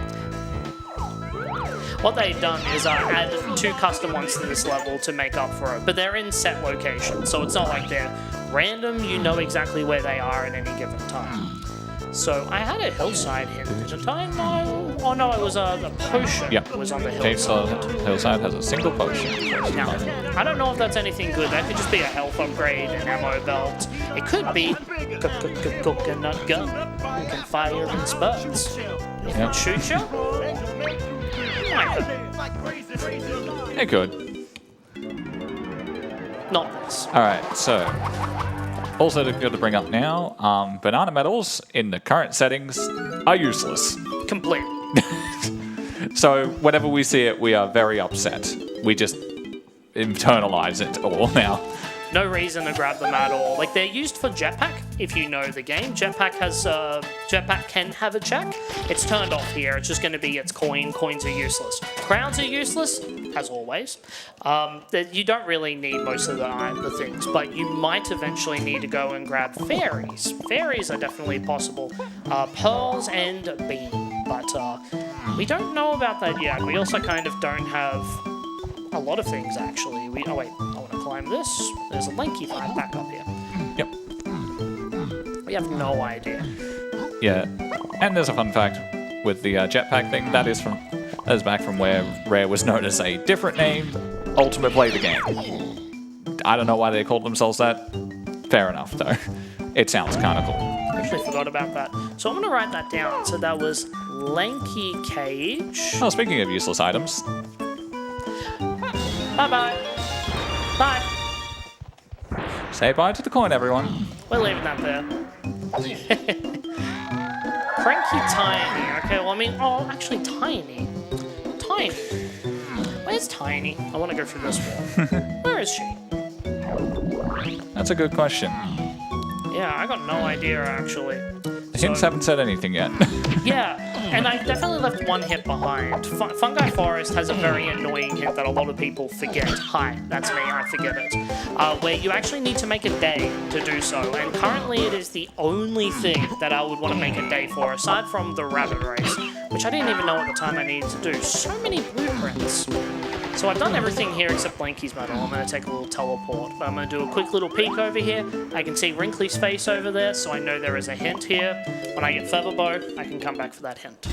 What they've done is add 2 custom ones to this level to make up for it. But they're in set locations, so it's not like they're random. You know exactly where they are at any given time. So I had a hillside hint, didn't I? No. Oh no, it was the potion was on the hillside. Hillside has a single potion. Now, I don't know if that's anything good. That could just be a health upgrade, an ammo belt. It could be coconut gun. You can fire in spurts. It can shoot you. It could. Not this. Alright, so... Also good to bring up now, banana medals in the current settings are useless. Completely. So whenever we see it, we are very upset. We just internalize it all now. No reason to grab them at all. Like, they're used for jetpack, if you know the game. Jetpack can have a check. It's turned off here. It's just going to be its coin. Coins are useless. Crowns are useless, as always. You don't really need most of the things, but you might eventually need to go and grab fairies. Fairies are definitely possible. Pearls and beam, but we don't know about that yet. We also kind of don't have a lot of things, actually. Oh wait, I want to climb this. There's a lanky fight back up here. Yep. We have no idea. Yeah, and there's a fun fact with the jetpack thing. That is back from where Rare was known as a different name, Ultimate Play the Game. I don't know why they called themselves that. Fair enough, though. It sounds kind of cool. I actually forgot about that. So I'm going to write that down. So that was Lanky Cage. Oh, speaking of useless items. Bye-bye. Bye. Say bye to the coin, everyone. We're leaving that there. Cranky Tiny. Okay, well, I mean, oh, actually, Tiny. Tiny. Where's Tiny? I want to go through this wall. Where is she? That's a good question. Yeah, I got no idea, actually. The hints haven't said anything yet. Yeah, and I definitely left one hint behind. Fungi Forest has a very annoying hint that a lot of people forget. Hi, that's me, I forget it. Where you actually need to make a day to do so, and currently it is the only thing that I would want to make a day for, aside from the rabbit race, which I didn't even know at the time I needed to do. So many blueprints. So I've done everything here except Blanky's medal. I'm going to take a little teleport, but I'm going to do a quick little peek over here. I can see Wrinkly's face over there, so I know there is a hint here. When I get Featherbow, I can come back for that hint.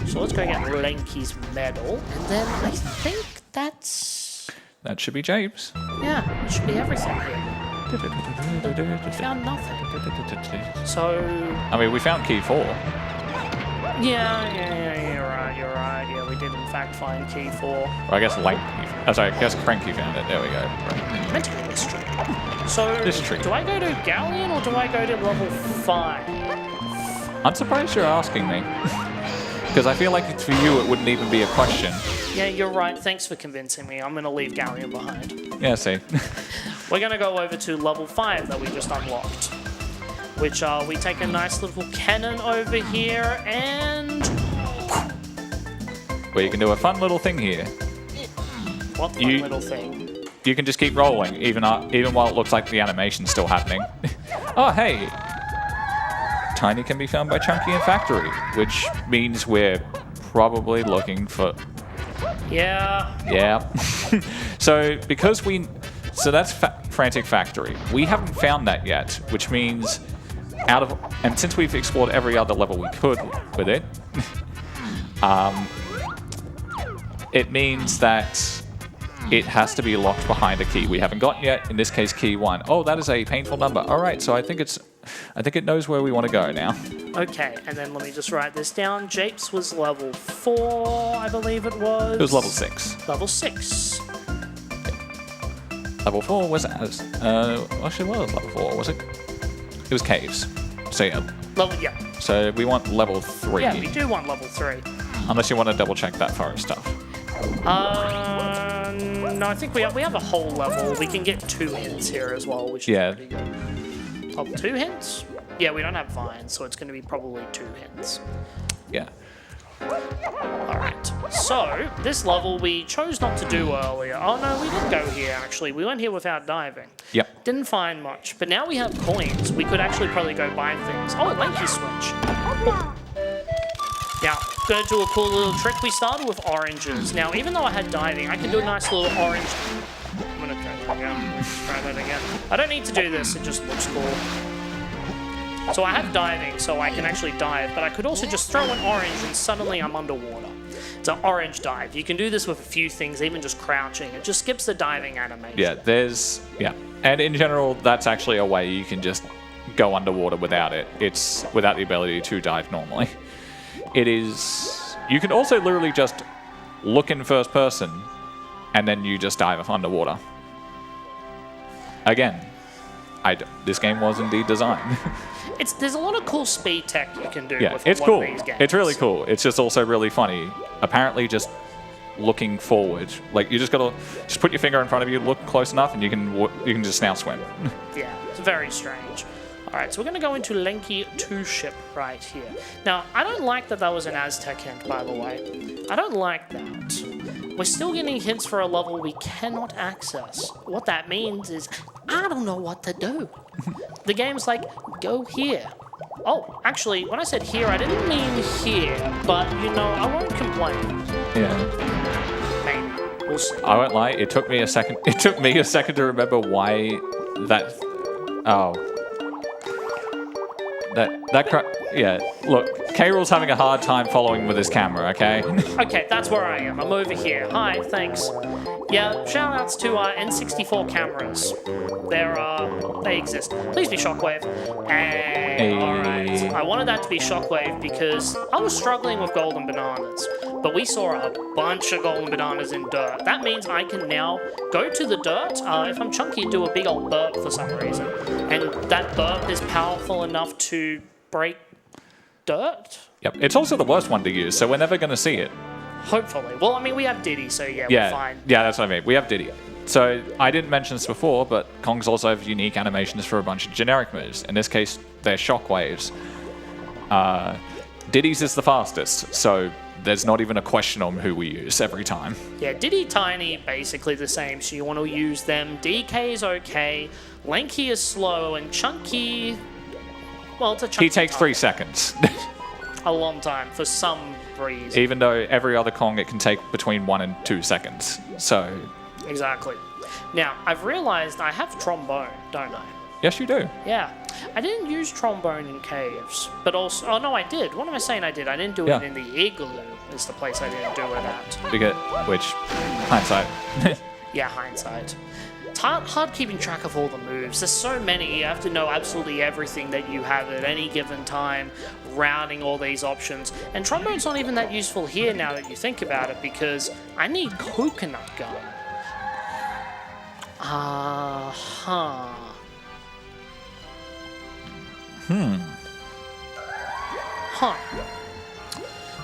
So let's go get Blanky's medal, and then I think that's... That should be James. Yeah, it should be everything here. We found nothing. So... I mean, we found key 4. Yeah, you're right. Yeah, we did in fact find key 4. Or I guess I guess Cranky found it. There we go. Right. Meant to be this tree. So, This tree. do I go to Galleon or do I go to level 5? I'm surprised you're asking me. Because I feel like for you it wouldn't even be a question. Yeah, you're right. Thanks for convincing me. I'm going to leave Galleon behind. Yeah, see. We're going to go over to level 5 that we just unlocked. Which we take a nice little cannon over here and... Well, you can do a fun little thing here. What fun little thing? You can just keep rolling, even while it looks like the animation's still happening. Oh, hey! Tiny can be found by Chunky in Factory, which means we're probably looking for... Yeah. Yeah. So that's Frantic Factory. We haven't found that yet, which means and since we've explored every other level we could with it, it means that it has to be locked behind a key we haven't gotten yet. In this case, key 1. Oh, that is a painful number. All right, so I think it knows where we want to go now. Okay, and then let me just write this down. Japes was level 4, I believe it was. It was level 6. Level 6. Level 4 was actually it was level 4, was it? It was caves. So yeah. Yeah. So we want level 3. Yeah, we do want level 3. Unless you want to double check that forest stuff. No, I think we have a whole level. We can get 2 hints here as well, which is pretty good. Top 2 hints? Yeah, we don't have vines, so it's going to be probably 2 hints. Yeah. Alright, so this level we chose not to do earlier. Oh no, we didn't go here actually. We went here without diving. Yep. Didn't find much, but now we have coins. We could actually probably go buy things. Oh, Lanky switch. Now, gonna do a cool little trick. We started with oranges. Now, even though I had diving, I can do a nice little orange. I'm gonna try that again. Let's try that again. I don't need to do this, it just looks cool. So I have diving, so I can actually dive, but I could also just throw an orange and suddenly I'm underwater. It's an orange dive. You can do this with a few things, even just crouching. It just skips the diving animation. Yeah, and in general, that's actually a way you can just go underwater without it. It's without the ability to dive normally. You can also literally just look in first person and then you just dive underwater. Again, this game was indeed designed. There's a lot of cool speed tech you can do with it's a lot cool. of these games. It's really cool. It's just also really funny. Apparently just looking forward, like you just gotta put your finger in front of you, look close enough, and you can just now swim. Yeah, it's very strange. Alright, so we're going to go into Lanky 2 ship right here. Now, I don't like that was an Aztec hint, by the way. I don't like that. We're still getting hints for a level we cannot access. What that means is, I don't know what to do. The game's like, go here. Oh, actually, when I said here, I didn't mean here, but, I won't complain. Yeah. Maybe. We'll see. I won't lie, it took me a second to remember why that... Oh. Yeah, look, K-Rool's having a hard time following with his camera, okay? Okay, that's where I am. I'm over here. Hi, thanks. Yeah, shout outs to N64 cameras. They exist. Please be Shockwave. And alright. I wanted that to be Shockwave because I was struggling with golden bananas. But we saw a bunch of golden bananas in dirt. That means I can now go to the dirt. If I'm chunky, do a big old burp for some reason. And that burp is powerful enough to break dirt? Yep, it's also the worst one to use, so we're never going to see it. Hopefully. Well, I mean, we have Diddy, so yeah, we're fine. Yeah, that's what I mean. We have Diddy. So I didn't mention this before, but Kongs also have unique animations for a bunch of generic moves. In this case, they're shockwaves. Diddy's is the fastest, so there's not even a question on who we use every time. Yeah, Diddy, Tiny, basically the same, so you want to use them. DK is okay, Lanky is slow, and Chunky... Well, it's a chunky He takes target. 3 seconds. A long time, for some reason. Even though every other Kong, it can take between 1 and 2 seconds. So... Exactly. Now, I've realized I have trombone, don't I? Yes, you do. Yeah. I didn't use trombone in caves, but also... Oh, no, I did. What am I saying I did? I didn't do Yeah. it in the igloo, is the place I didn't do it at. Which, hindsight. Yeah, hindsight. It's hard keeping track of all the moves. There's so many. You have to know absolutely everything that you have at any given time, routing all these options. And trombone's not even that useful here now that you think about it, because I need coconut gun. Huh.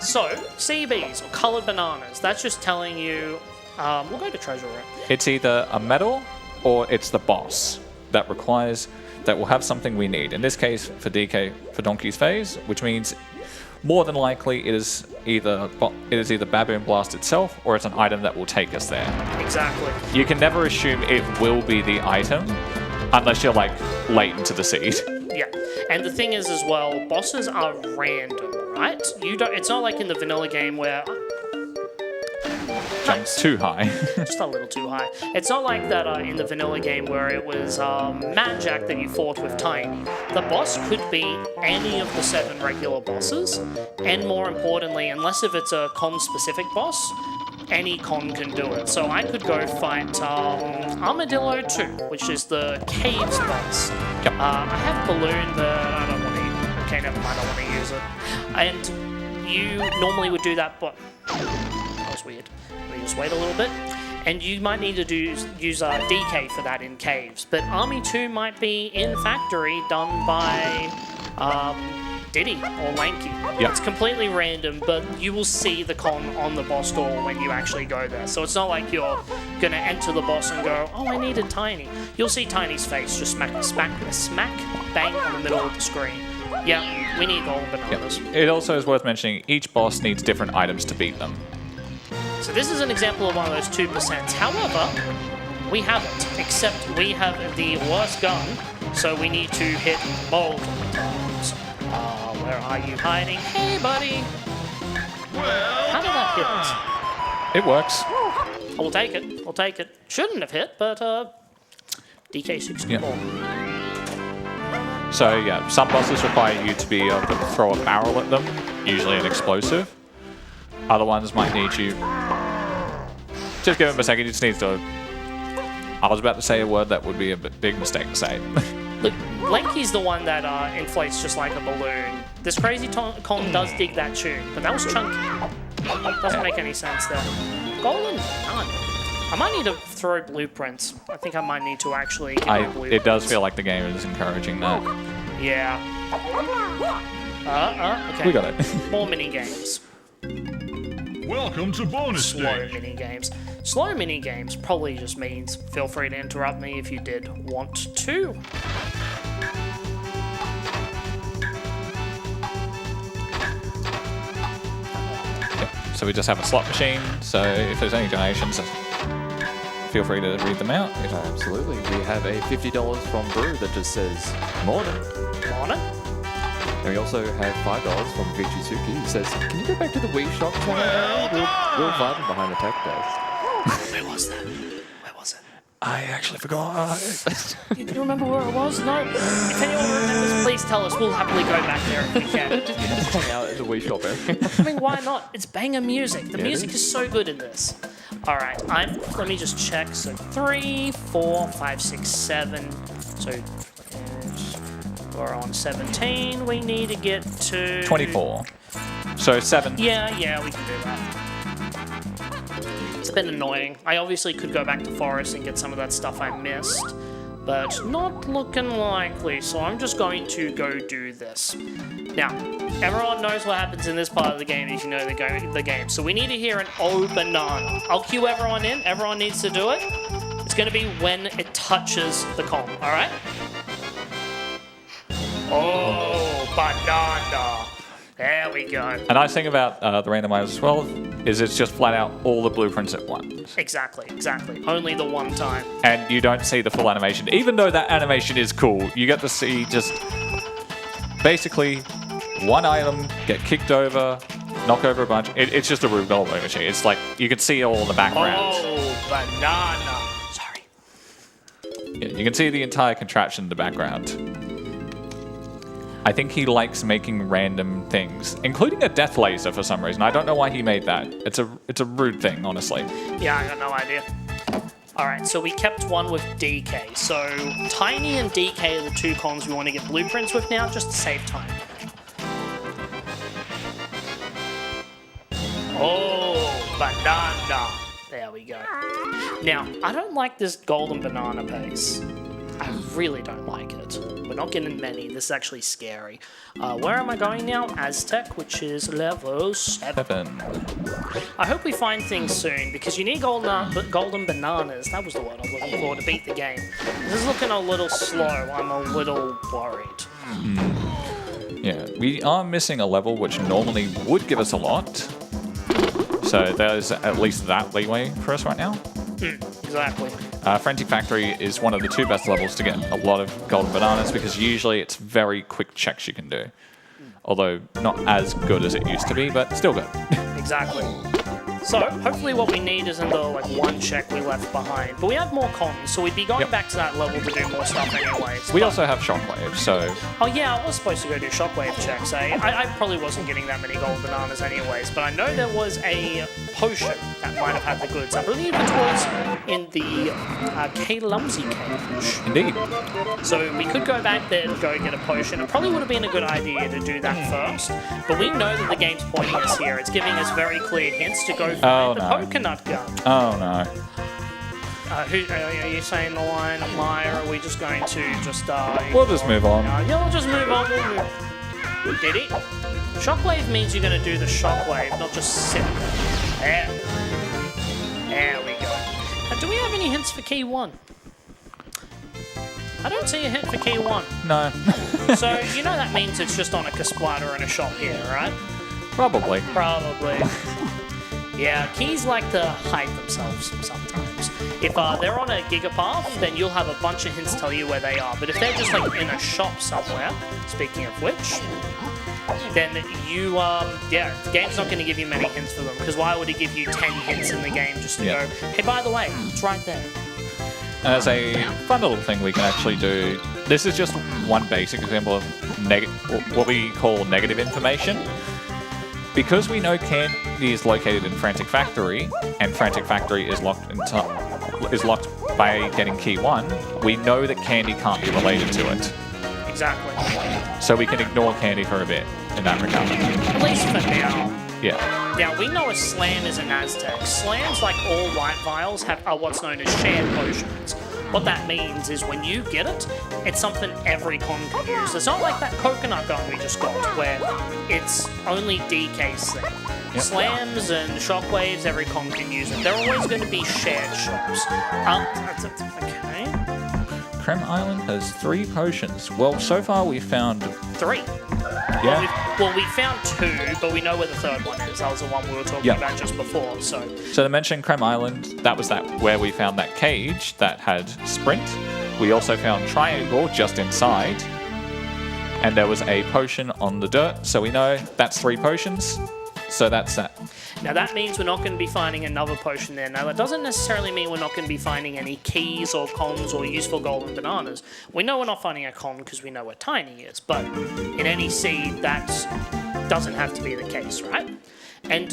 So, CBs, or coloured bananas, that's just telling you... we'll go to treasure room. It's either a medal or it's the boss that will have something we need. In this case, for DK, for Donkey's Phase, which means more than likely it is either Baboon Blast itself or it's an item that will take us there. Exactly. You can never assume it will be the item unless you're like late into the seed. Yeah, and the thing is as well, bosses are random, right? It's not like in the vanilla game where... Jumps too high. Just a little too high. It's not like that in the vanilla game where it was Mad Jack that you fought with Tiny. The boss could be any of the 7 regular bosses, and more importantly, unless if it's a con-specific boss, any con can do it. So I could go fight Armadillo 2, which is the caves boss. Yep. I have Balloon, but I don't want to... Okay, never mind, I want to use it. And you normally would do that, but... That was weird. Let me just wait a little bit. And you might need to use DK for that in caves. But Army 2 might be in factory done by Diddy or Lanky. Yep. It's completely random, but you will see the con on the boss door when you actually go there. So it's not like you're going to enter the boss and go, oh, I needed Tiny. You'll see Tiny's face just smack bang on the middle of the screen. Yeah, we need golden bananas. Yep. It also is worth mentioning each boss needs different items to beat them. So this is an example of one of those 2%. However, we haven't, except we have the worst gun, so we need to hit bold times. Where are you hiding? Hey, buddy! How did that hit? It works. We'll take it. We'll take it. Shouldn't have hit, but DK64. Yeah. So yeah, some bosses require you to be able to throw a barrel at them, usually an explosive. Other ones might need you... Just give him a second, he just needs to... I was about to say a word that would be a big mistake to say. Look, Lanky's the one that inflates just like a balloon. This crazy con does dig that tune, but that was chunky. Doesn't make any sense there. Golden none. I might need to throw blueprints. I think I might need to actually give her blueprints. It does feel like the game is encouraging that. Yeah. Okay. We got it. More mini games. Welcome to bonus Slow mini games. Slow mini games probably just means feel free to interrupt me if you did want to. So we just have a slot machine, so if there's any donations, feel free to read them out. Absolutely. We have a $50 from Brew that just says, morning. Morning. And we also have $5 from Vichisuki who says, can you go back to the Wii Shop channel? We're vibing behind the tech desk. Where was that? Where was it? I actually forgot. Do you remember where it was? No. If anyone remembers, please tell us. We'll happily go back there if we can. Just hang out at the Wii shop area. I mean, why not? It's banger music. The music is so good in this. All right, let me just check. So 3, 4, 5, 6, 7. So we're on 17. We need to get to 24. So 7. Yeah, we can do that. It's been annoying. I obviously could go back to Forest and get some of that stuff I missed, but not looking likely, so I'm just going to go do this. Now, everyone knows what happens in this part of the game if you know the game. So we need to hear an O banana. I'll cue everyone in. Everyone needs to do it. It's going to be when it touches the com, all right? Oh, banana. There we go. A nice thing about the randomizer as well is it's just flat out all the blueprints at once. Exactly. Only the one time. And you don't see the full animation. Even though that animation is cool, you get to see just basically one item get kicked over, knock over a bunch. It's just a Rube Goldberg machine. It's like you can see all in the background. Oh, banana. Sorry. Yeah, you can see the entire contraption in the background. I think he likes making random things, including a death laser for some reason. I don't know why he made that. It's a rude thing, honestly. Yeah, I got no idea. All right, so we kept one with DK. So Tiny and DK are the two cons we want to get blueprints with now, just to save time. Oh, banana. There we go. Now, I don't like this golden banana pace. I really don't like it. We're not getting many. This is actually scary. Where am I going now? Aztec, which is level 7. I hope we find things soon, because you need golden bananas. That was the word I was looking for to beat the game. This is looking a little slow. I'm a little worried. Yeah, we are missing a level which normally would give us a lot. So there's at least that leeway for us right now. Exactly. Frantic Factory is one of the 2 best levels to get a lot of golden bananas because usually it's very quick checks you can do. Although not as good as it used to be, but still good. Exactly. So hopefully what we need isn't the one check we left behind. But we have more cons, so we'd be going back to that level to do more stuff anyways. We also have Shockwave, so... Oh yeah, I was supposed to go do Shockwave checks, eh? I probably wasn't getting that many golden bananas anyways, but I know there was a potion that might have had the goods. I believe it was in the K-Lumsy cage. Indeed. So we could go back there and go get a potion. It probably would have been a good idea to do that first, but we know that the game's pointing us here. It's giving us very clear hints to go find the coconut gun. Oh no. Are you saying the line, Maya, or are we just going to just... We'll just move on. Yeah, we'll just move on. Did it? Shockwave means you're going to do the shockwave, not just sit there. There we go. Now, do we have any hints for key 1? I don't see a hint for key 1. No. So, you know that means it's just on a Casplata in a shop here, right? Probably. Yeah, keys like to hide themselves sometimes. If they're on a Gigapath, then you'll have a bunch of hints tell you where they are. But if they're just in a shop somewhere, speaking of which, then you, the game's not going to give you many hints for them. Because why would it give you 10 hints in the game just to go, hey, by the way, it's right there. And as a fun little thing we can actually do, this is just one basic example of what we call negative information. Because we know candy is located in Frantic Factory, and Frantic Factory is locked by getting key 1, we know that candy can't be related to it. Exactly. So we can ignore candy for a bit in that regard. At least for now. Yeah. Now, we know a slam is an Aztec. Slams, like all light vials, are what's known as shared potions. What that means is when you get it, it's something every con can use. It's not like that coconut gun we just got, where it's only DK's thing. Yep. Slams and shockwaves, every con can use it. They're always going to be shared shops. Okay. Creme Island has 3 potions. Well, so far we've found... 3? Yeah. Well, we found 2, but we know where the 3rd one is. That was the one we were talking about just before, so... So to mention Creme Island, that was where we found that cage that had Sprint. We also found Triangle just inside. And there was a potion on the dirt, so we know that's 3 potions. So that's that. Now that means we're not going to be finding another potion there. Now that doesn't necessarily mean we're not going to be finding any keys or cons or useful golden bananas. We know we're not finding a con because we know where Tiny is, but in any seed that doesn't have to be the case, right? And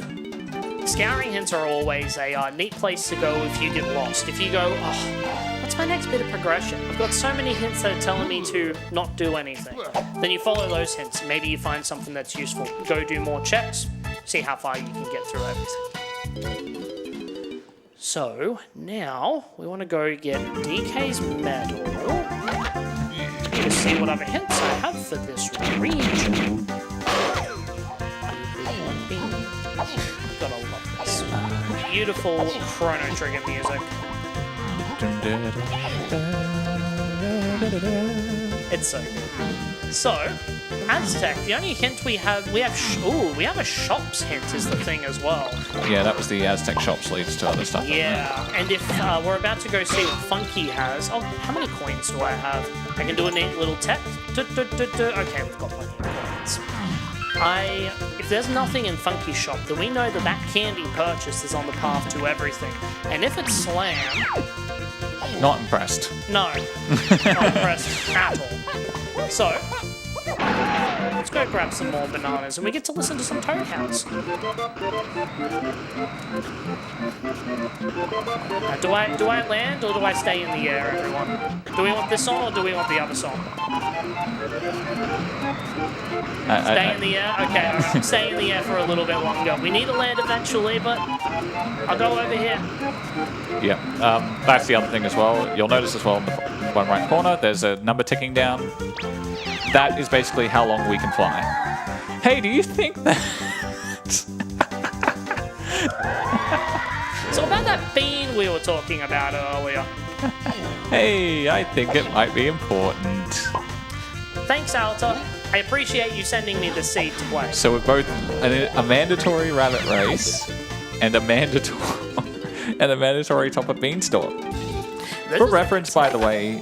scouring hints are always a neat place to go if you get lost. If you go, oh, what's my next bit of progression? I've got so many hints that are telling me to not do anything. Then you follow those hints. Maybe you find something that's useful. Go do more checks. See how far you can get through everything. So, now, we want to go get DK's medal. To see what other hints I have for this region. Gotta love this. Beautiful Chrono Trigger music. It's so good. So, Aztec, the only hint we have we have a shops hint is the thing as well. Yeah, that was the Aztec shops leads to other stuff. Yeah, and if we're about to go see what Funky has, oh, how many coins do I have? I can do a neat little tech. Okay, we've got plenty of coins. If there's nothing in Funky's shop, then we know that that candy purchase is on the path to everything. And if it's Slam... Not impressed. No, not impressed at all. So, let's go grab some more bananas and we get to listen to some Toad House. Do I land or do I stay in the air, everyone? Do we want this song or do we want the other song? Stay in the air? Okay, alright. Stay in the air for a little bit longer. We need to land eventually, but I'll go over here. Yeah, that's the other thing as well. You'll notice as well in the bottom right corner, there's a number ticking down. That is basically how long we can fly. Hey, do you think that... So about that bean we were talking about earlier. Hey, I think it might be important. Thanks, Alta. I appreciate you sending me the seed to play. So we're both a mandatory rabbit race and a mandatory top-up beanstalk. For reference, by the way,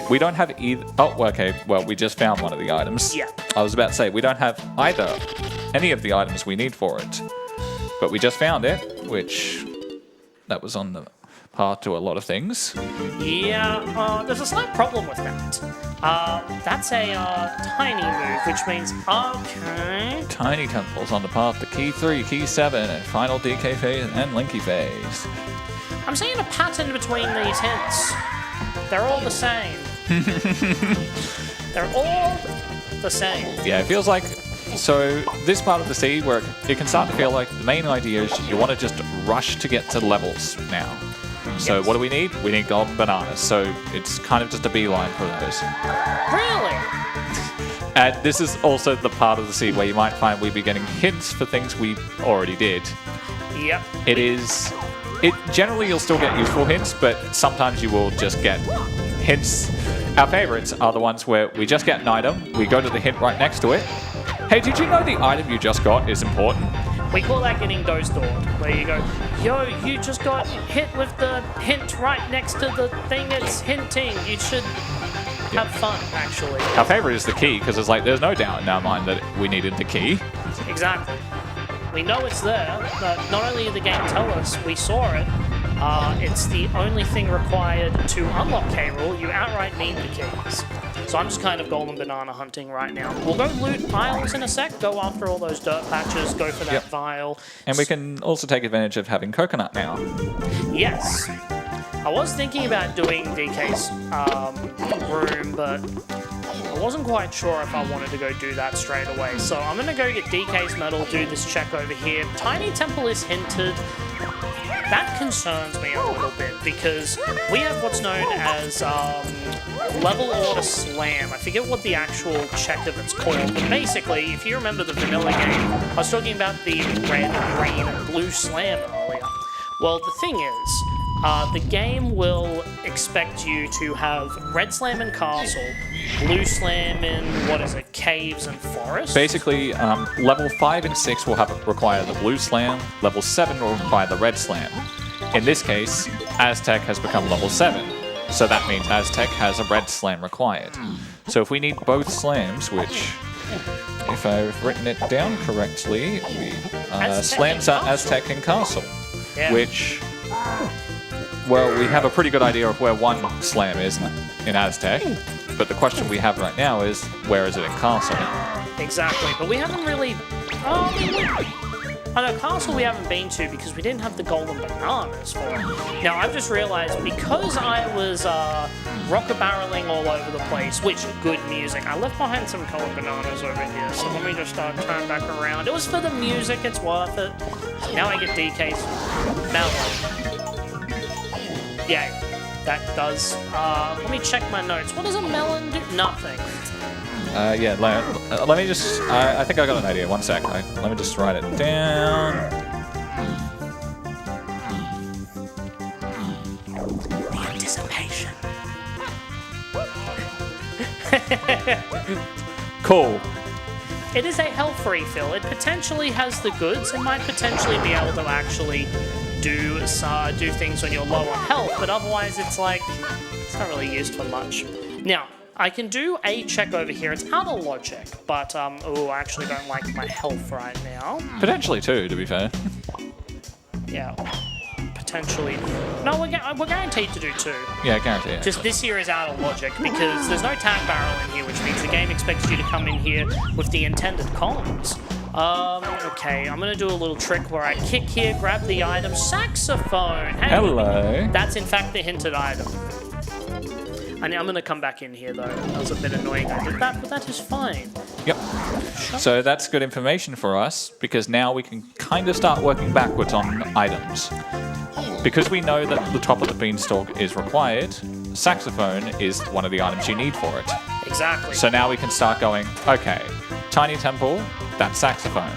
we don't have either. Oh, okay. Well, we just found one of the items. Yeah. I was about to say we don't have any of the items we need for it, but we just found it, which that was on the path to a lot of things. Yeah. There's a slight problem with that. That's a tiny move, which means okay. Tiny temples on the path to Key 3, Key 7, and final DK phase and Linky phase. I'm seeing a pattern between these hints. They're all the same. They're all the same. Yeah, it feels like... So, this part of the seed where it can start to feel like the main idea is you want to just rush to get to levels now. So Yes. what do we need? We need golden bananas. So it's kind of just a beeline for those. Really? And this is also the part of the seed where you might find we'd be getting hints for things we already did. Yep. Generally you'll still get useful hints, but sometimes you will just get hints. Our favorites are the ones where we just get an item, we go to the hint right next to it. Hey, did you know the item you just got is important? We call that getting dose-doored, where you go, yo, you just got hit with the hint right next to the thing it's hinting. You should have fun, actually. Our favorite is the key, because it's like there's no doubt in our mind that we needed the key. Exactly. We know it's there, but not only did the game tell us, we saw it. It's the only thing required to unlock K-Rool. You outright need the keys. So I'm just kind of golden banana hunting right now. We'll go loot vials in a sec, go after all those dirt patches, go for that vial. And we can also take advantage of having coconut now. Yes. I was thinking about doing DK's room, but I wasn't quite sure if I wanted to go do that straight away. So I'm going to go get DK's medal, do this check over here. Tiny Temple is hinted. That concerns me a little bit because we have what's known as level order slam. I forget what the actual check of it's called, but basically, if you remember the vanilla game, I was talking about the red, green, and blue slam earlier. Well, the thing is, the game will expect you to have red slam in castle, blue slam in, caves and forests? Basically, level 5 and 6 will require the blue slam, level 7 will require the red slam. In this case, Aztec has become level 7, so that means Aztec has a red slam required. So if we need both slams, which if I've written it down correctly, we Aztec slams and are Aztec and Castle, Yeah. which, well, we have a pretty good idea of where one slam is in Aztec, but the question we have right now is, where is it in Castle? Exactly, but we haven't really. I know Castle we haven't been to because we didn't have the golden bananas for it. Now I've just realised because I was rocker barreling all over the place, which good music. I left behind some golden bananas over here, so let me just turn back around. It was for the music, it's worth it. Now I get DK's melon. Yeah, that does. Let me check my notes. What does a melon do? Nothing. Yeah, let me just... I think I got an idea. One sec. Let me just write it down. The anticipation. Cool. It is a health refill. It potentially has the goods. It might potentially be able to actually do things when you're low on health, but otherwise it's like, it's not really used for much. Now, I can do a check over here. It's out of logic, but oh, I actually don't like my health right now. Potentially too, to be fair. Yeah, potentially. No, we're guaranteed to do 2. Yeah, guarantee it. Just this here is out of logic because there's no tag barrel in here, which means the game expects you to come in here with the intended comms. Okay, I'm gonna do a little trick where I kick here, grab the item, saxophone. Hey, Hello. That's in fact the hinted item. And I'm gonna come back in here though. That was a bit annoying. I did that, but that is fine. Yep. So that's good information for us because now we can kind of start working backwards on items. Because we know that the top of the beanstalk is required, saxophone is one of the items you need for it. Exactly. So now we can start going, okay, tiny temple, that's saxophone.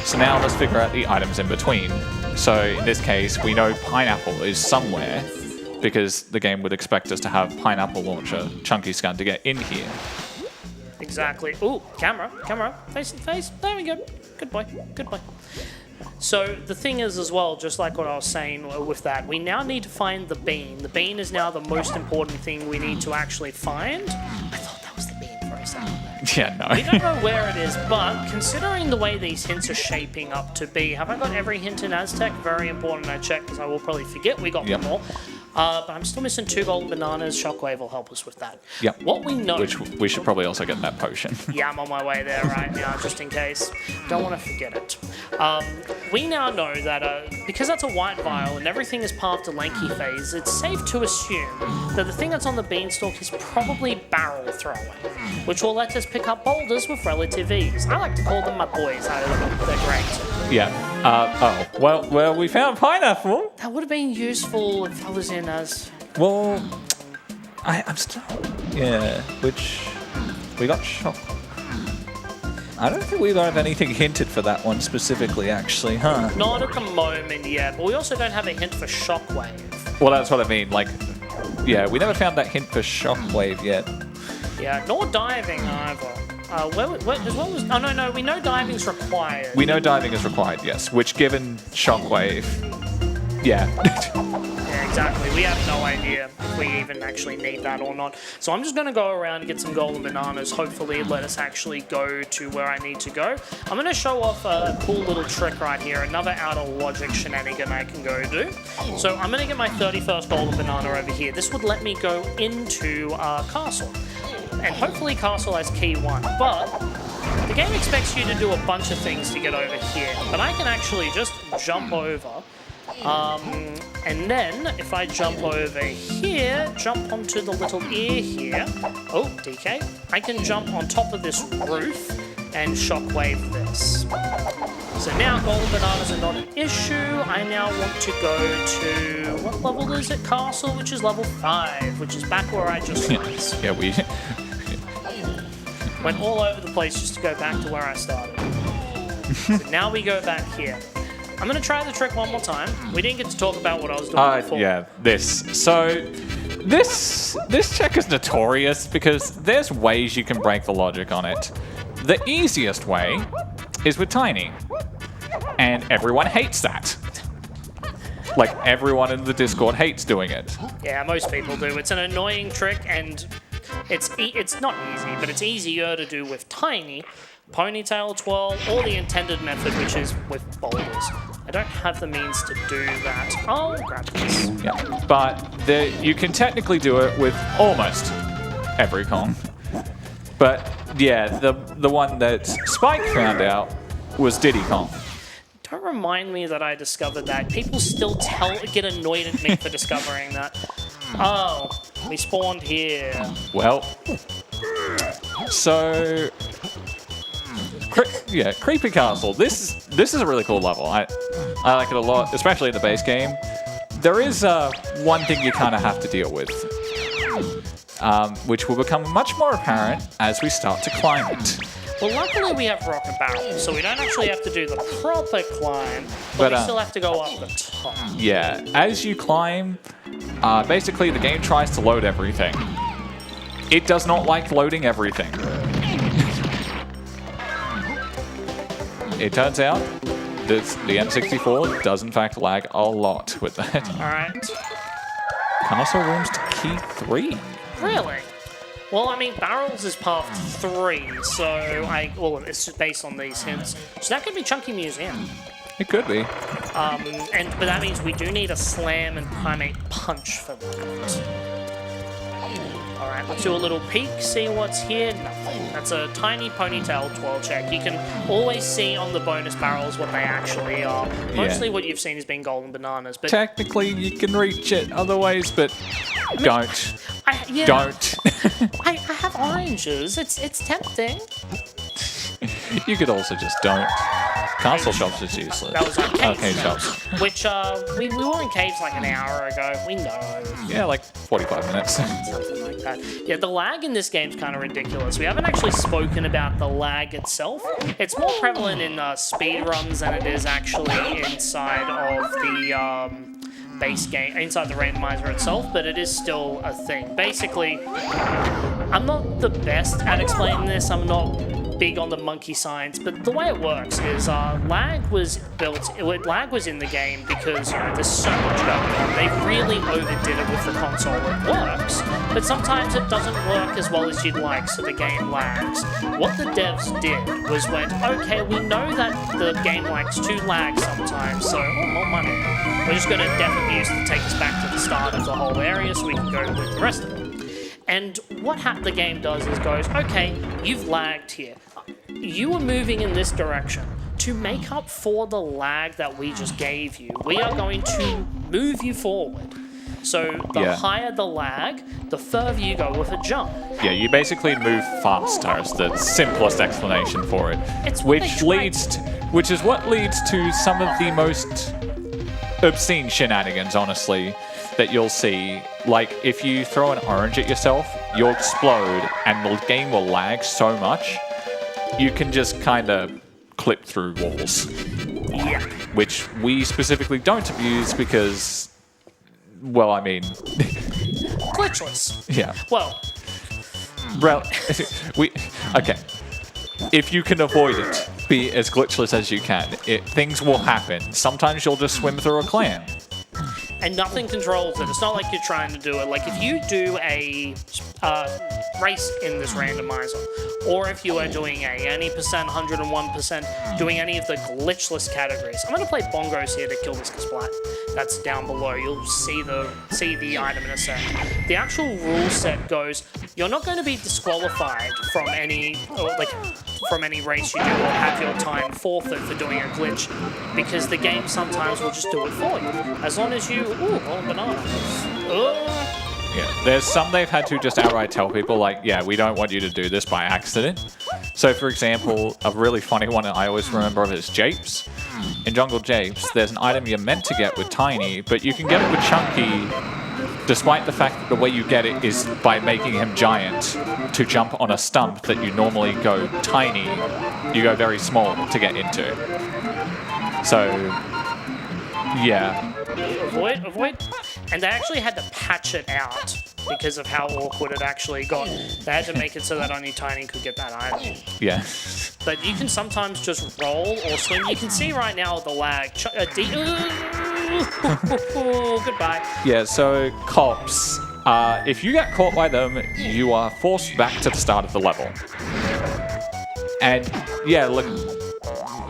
So now let's figure out the items in between. So in this case, we know pineapple is somewhere because the game would expect us to have pineapple launcher, chunky scan to get in here. Exactly. Ooh, camera, face to face. There we go. Good boy, good boy. So the thing is as well, just like what I was saying with that, we now need to find the bean. The bean is now the most important thing we need to actually find. I thought that was the bean for a second. Yeah, no. We don't know where it is, but considering the way these hints are shaping up to be, have I got every hint in Aztec? Very important I check because I will probably forget we got them all. But I'm still missing 2 golden bananas. Shockwave will help us with that. Yep. What we know... Which we should probably also get that potion. Yeah, I'm on my way there right now, just in case. Don't want to forget it. We now know that because that's a white vial and everything is part of the lanky phase, it's safe to assume that the thing that's on the beanstalk is probably barrel throwing, which will let us pick up boulders with relative ease. I like to call them my boys. They're great. Yeah. Well, we found pineapple. That would have been useful if I was in as... Well, I'm still... Yeah, which... We got shock. I don't think we don't have anything hinted for that one specifically, actually, huh? Not at the moment yet, but we also don't have a hint for Shockwave. Well, that's what I mean. Like, yeah, we never found that hint for Shockwave yet. Yeah, nor diving either. Oh no, we know diving's required. We know diving is required, yes. Which, given Shockwave, yeah. Yeah, exactly. We have no idea if we even actually need that or not. So I'm just going to go around and get some golden bananas. Hopefully let us actually go to where I need to go. I'm going to show off a cool little trick right here. Another out of logic shenanigan I can go do. So I'm going to get my 31st golden banana over here. This would let me go into Castle. And hopefully Castle has key 1. But the game expects you to do a bunch of things to get over here. But I can actually just jump over. And then, if I jump over here, jump onto the little ear here. Oh, DK. I can jump on top of this roof and shockwave this. So now golden bananas are not an issue. I now want to go to, what level is it? Castle, which is level 5, which is back where I just was. Yeah, we... Went all over the place just to go back to where I started. So now we go back here. I'm going to try the trick one more time. We didn't get to talk about what I was doing before. Yeah, this. So, this check is notorious because there's ways you can break the logic on it. The easiest way is with Tiny. And everyone hates that. Like, everyone in the Discord hates doing it. Yeah, most people do. It's an annoying trick, and It's not easy, but it's easier to do with Tiny, Ponytail Twirl, or the intended method, which is with boulders. I don't have the means to do that. I'll grab this. Yeah, but you can technically do it with almost every Kong. But yeah, the one that Spike found out was Diddy Kong. Don't remind me that I discovered that. People still get annoyed at me for discovering that. Oh, we spawned here. Well, so Creepy Castle. This is a really cool level. I like it a lot, especially in the base game. There is one thing you kind of have to deal with, which will become much more apparent as we start to climb it. Well, luckily we have rocket barrels, so we don't actually have to do the proper climb, but we still have to go up the top. Yeah, as you climb, basically the game tries to load everything. It does not like loading everything. It turns out that the N64 does in fact lag a lot with that. Alright. Castle rooms to key 3. Really? Well, I mean, barrels is path 3, so it's based on these hints. So that could be Chunky Museum. It could be. But that means we do need a slam and primate punch for that. Alright, let's do a little peek, see what's here. Nothing. That's a tiny Ponytail Twirl check. You can always see on the bonus barrels what they actually are. Mostly what you've seen has been golden bananas, but technically you can reach it other ways, but don't. Don't. I have oranges. It's tempting. You could also just don't. Castle shops is useless. That was our cave shops. Which, we were in caves like an hour ago. We know. Yeah, like 45 minutes. Something like that. Yeah, the lag in this game's kind of ridiculous. We haven't actually spoken about the lag itself. It's more prevalent in speedruns than it is actually inside of the base game, inside the randomizer itself, but it is still a thing. Basically, I'm not the best at explaining this. I'm not big on the monkey science, but the way it works is lag was in the game because there's so much going on. They really overdid it with the console. It works, but sometimes it doesn't work as well as you'd like, so the game lags. What the devs did was went, okay, we know that the game likes to lag sometimes, so more money. We're just going to def abuse to take us back to the start of the whole area so we can go with the rest of it. And what the game does is goes, okay, you've lagged here. You are moving in this direction. To make up for the lag that we just gave you, we are going to move you forward. So the higher the lag, the further you go with a jump. Yeah, you basically move faster is the simplest explanation for it. Which is what leads to some of the most obscene shenanigans, honestly, that you'll see. Like, if you throw an orange at yourself, you'll explode, and the game will lag so much, you can just kind of clip through walls. Yeah. Which we specifically don't abuse because, well, I mean... glitchless. Yeah. Well... Okay. If you can avoid it, be as glitchless as you can. Things will happen. Sometimes you'll just swim through a clam. And nothing controls it. It's not like you're trying to do it. Like, if you do a race in this randomizer, or if you are doing any percent, 101%, doing any of the glitchless categories. I'm going to play bongos here to kill this Kasplat. That's down below. You'll see the item in a sec. The actual rule set goes, you're not going to be disqualified from any race you do or have your time forfeit for doing a glitch, because the game sometimes will just do it for you. As long as you... Ooh, golden banana. Yeah, there's some they've had to just outright tell people, like, yeah, we don't want you to do this by accident. So, for example, a really funny one I always remember of is Japes. In Jungle Japes, there's an item you're meant to get with Tiny, but you can get it with Chunky, despite the fact that the way you get it is by making him giant to jump on a stump that you normally go tiny, you go very small to get into. So, yeah. Avoid. And they actually had to patch it out because of how awkward it actually got. They had to make it so that only Tiny could get that item. Yeah. But you can sometimes just roll or swim. You can see right now the lag. Goodbye. Yeah, so cops If you get caught by them, you are forced back to the start of the level. And yeah, look,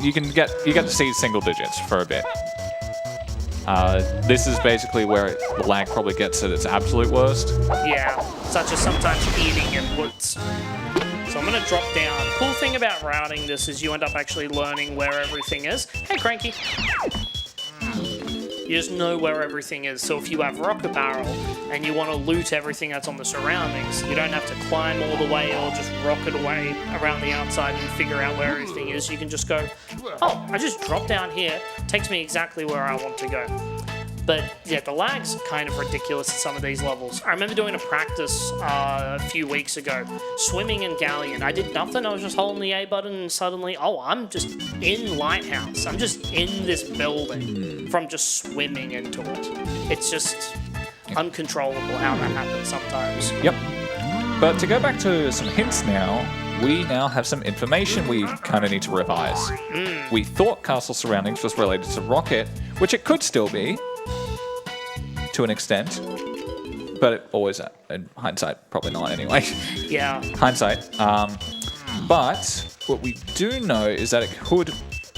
you get to see single digits for a bit. This is basically where the lag probably gets at its absolute worst. Yeah, such as sometimes eating inputs. So I'm going to drop down. Cool thing about routing this is you end up actually learning where everything is. Hey, Cranky. You just know where everything is. So if you have Rocket Barrel and you want to loot everything that's on the surroundings, you don't have to climb all the way or just rocket away around the outside and figure out where everything is. You can just go, oh, I just drop down here. Takes me exactly where I want to go. But yeah, the lag's kind of ridiculous at some of these levels. I remember doing a practice a few weeks ago, swimming in Galleon. I did nothing, I was just holding the A button and suddenly, oh, I'm just in Lighthouse. I'm just in this building from just swimming into it. It's just uncontrollable how that happens sometimes. Yep. But to go back to some hints now, we now have some information we kind of need to revise. We thought Castle Surroundings was related to Rocket, which it could still be, to an extent, but it always, in hindsight, probably not anyway. Yeah. Hindsight. But what we do know is that it could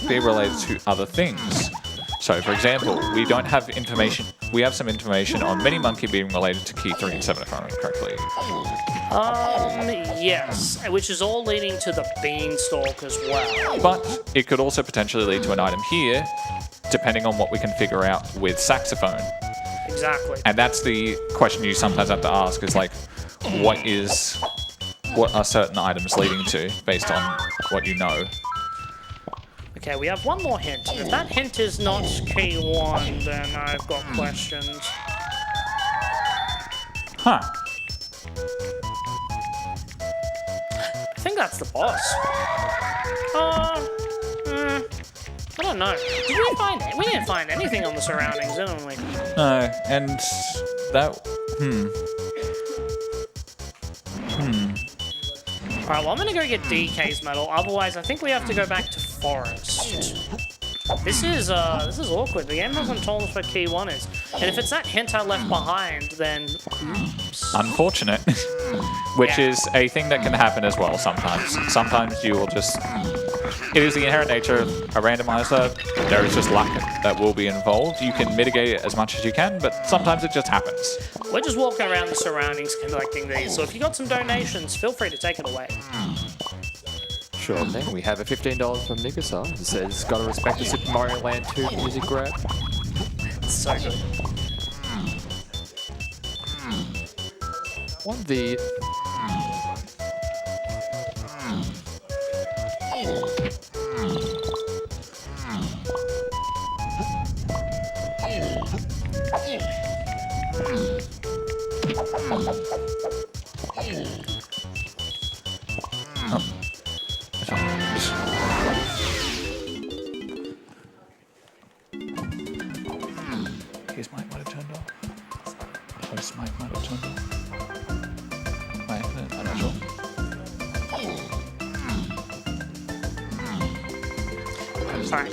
be related to other things. So, for example, we don't have information. We have some information on Mini Monkey being related to Key 3 and 7, if I remember correctly. Yes, which is all leading to the Beanstalk as well. But it could also potentially lead to an item here, depending on what we can figure out with Saxophone. Exactly. And that's the question you sometimes have to ask, is like, what are certain items leading to, based on what you know? Okay, we have one more hint. If that hint is not key 1, then I've got questions. Huh. I think that's the boss. I don't know. Did we find it? We didn't find anything on the surroundings, didn't we? No, and that... Alright, well, I'm gonna go get DK's medal. Otherwise, I think we have to go back to Forest. This is awkward. The game hasn't told us what key 1 is. And if it's that hint I left behind, then... Oops. Unfortunate. Which is a thing that can happen as well sometimes. Sometimes you will just... It is the inherent nature of a randomizer. There is just luck that will be involved. You can mitigate it as much as you can, but sometimes it just happens. We're just walking around the surroundings collecting these, so if you got some donations, feel free to take it away. Sure thing. We have a $15 from Nikasa. It says, gotta respect the Super Mario Land 2 music grab. So good. One of the... His mic might have turned off. His mic might have turned off. I'm not sure. Alright,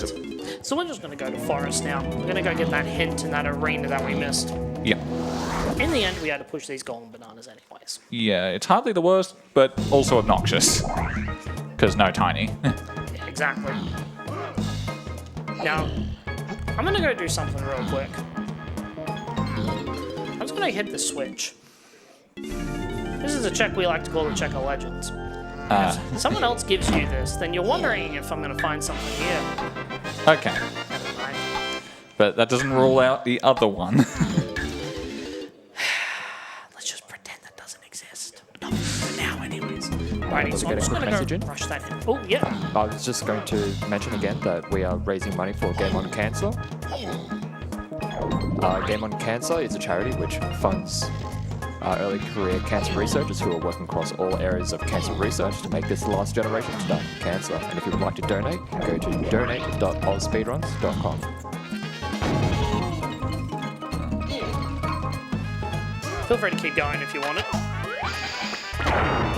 so we're just going to go to Forest now. We're going to go get that hint in that arena that we missed. Yeah. In the end, we had to push these golden bananas anyways. Yeah, it's hardly the worst, but also obnoxious. Because no tiny. Yeah, exactly. Now, I'm going to go do something real quick. I'm just going to hit the switch. This is a check we like to call the Check of Legends. If someone else gives you this, then you're wondering if I'm going to find something here. Okay. But that doesn't rule out the other one. Let's just pretend that doesn't exist. Not for now, anyways. Alrighty, Was so it I'm just getting going a quick to message go in? rush that in. Oh, yeah. I was just going to mention again that we are raising money for Game on Cancer. Game on Cancer is a charity which funds early career cancer researchers who are working across all areas of cancer research to make this the last generation to die from cancer. And if you would like to donate, go to donate.ozspeedruns.com. Feel free to keep going if you want it.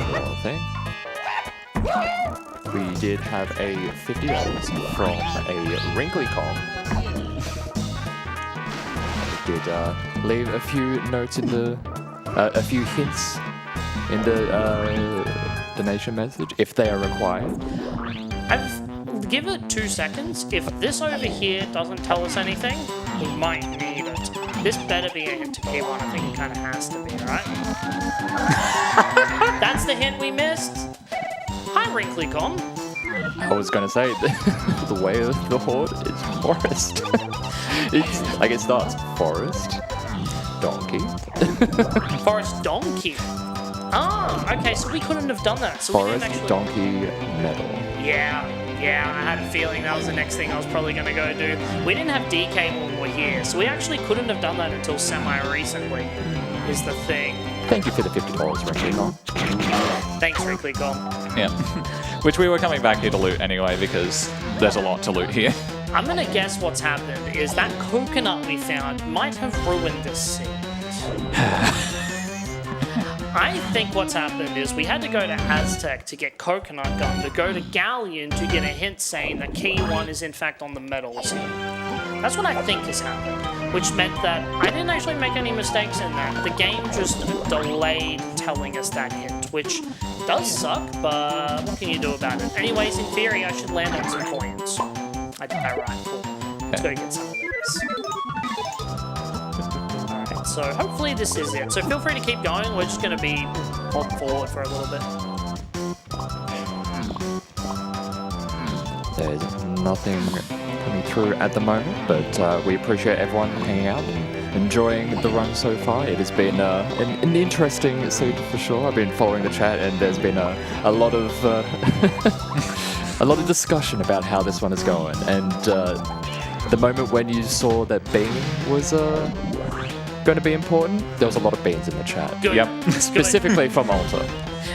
Sure thing. We did have a $50 from a Wrinkly Kong. Did leave a few notes in the a few hints in the donation message if they are required? Give it 2 seconds. If this over here doesn't tell us anything, we might need it. This better be a hint to P1. I think it kind of has to be, right? That's the hint we missed. Hi, WrinklyCon. I was going to say, the way of the horde is forest. It's like it starts forest, donkey. Forest donkey. Ah, okay, so we couldn't have done that. So Forest, we didn't actually... donkey, metal. Yeah, I had a feeling that was the next thing I was probably going to go do. We didn't have DK when we were here, so we actually couldn't have done that until semi-recently, is the thing. Thank you for the $50, WrinklyCon. Thanks, WrinklyCon. Yeah. Which we were coming back here to loot anyway, because there's a lot to loot here. I'm going to guess what's happened is that coconut we found might have ruined this seed. I think what's happened is we had to go to Aztec to get Coconut Gun, to go to Galleon to get a hint saying that Key 1 is in fact on the metals. That's what I think has happened, which meant that I didn't actually make any mistakes in that. The game just delayed telling us that hint, which does suck, but what can you do about it? Anyways, in theory, I should land on some coins. I did that right, cool. Let's go get some of these. So hopefully this is it. So feel free to keep going. We're just going to be hopped forward for a little bit. There's nothing coming through at the moment, but we appreciate everyone hanging out and enjoying the run so far. It has been an interesting seed for sure. I've been following the chat, and there's been a lot of a lot of discussion about how this one is going. And the moment when you saw that Bean was going to be important, there was a lot of beans in the chat. Good. Yep. Specifically from Alta.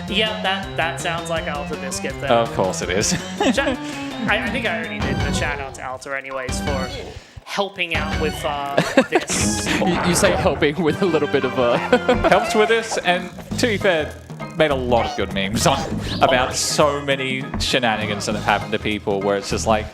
Yeah, that sounds like Alta Biscuit there. Of course it is. I think I already did the shout out to Alta anyways for helping out with this. You say helping with a little bit of helped with this, and to be fair, made a lot of good memes about so many shenanigans that have happened to people where it's just like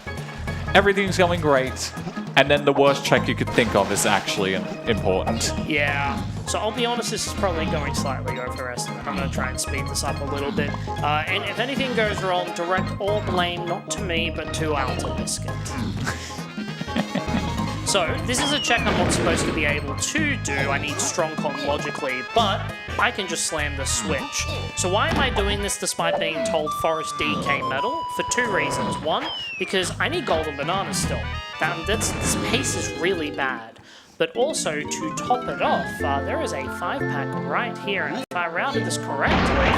everything's going great, and then the worst check you could think of is actually important. Yeah. So I'll be honest, this is probably going slightly overestimate. I'm going to try and speed this up a little bit. And if anything goes wrong, direct all blame not to me, but to Alta Biscuit. So this is a check I'm not supposed to be able to do. I need strong comp logically, but I can just slam the switch. So why am I doing this despite being told Forest DK Metal? For 2 reasons. 1, because I need golden bananas still. This pace is really bad. But also, to top it off, there is a 5-pack right here, and if I rounded this correctly...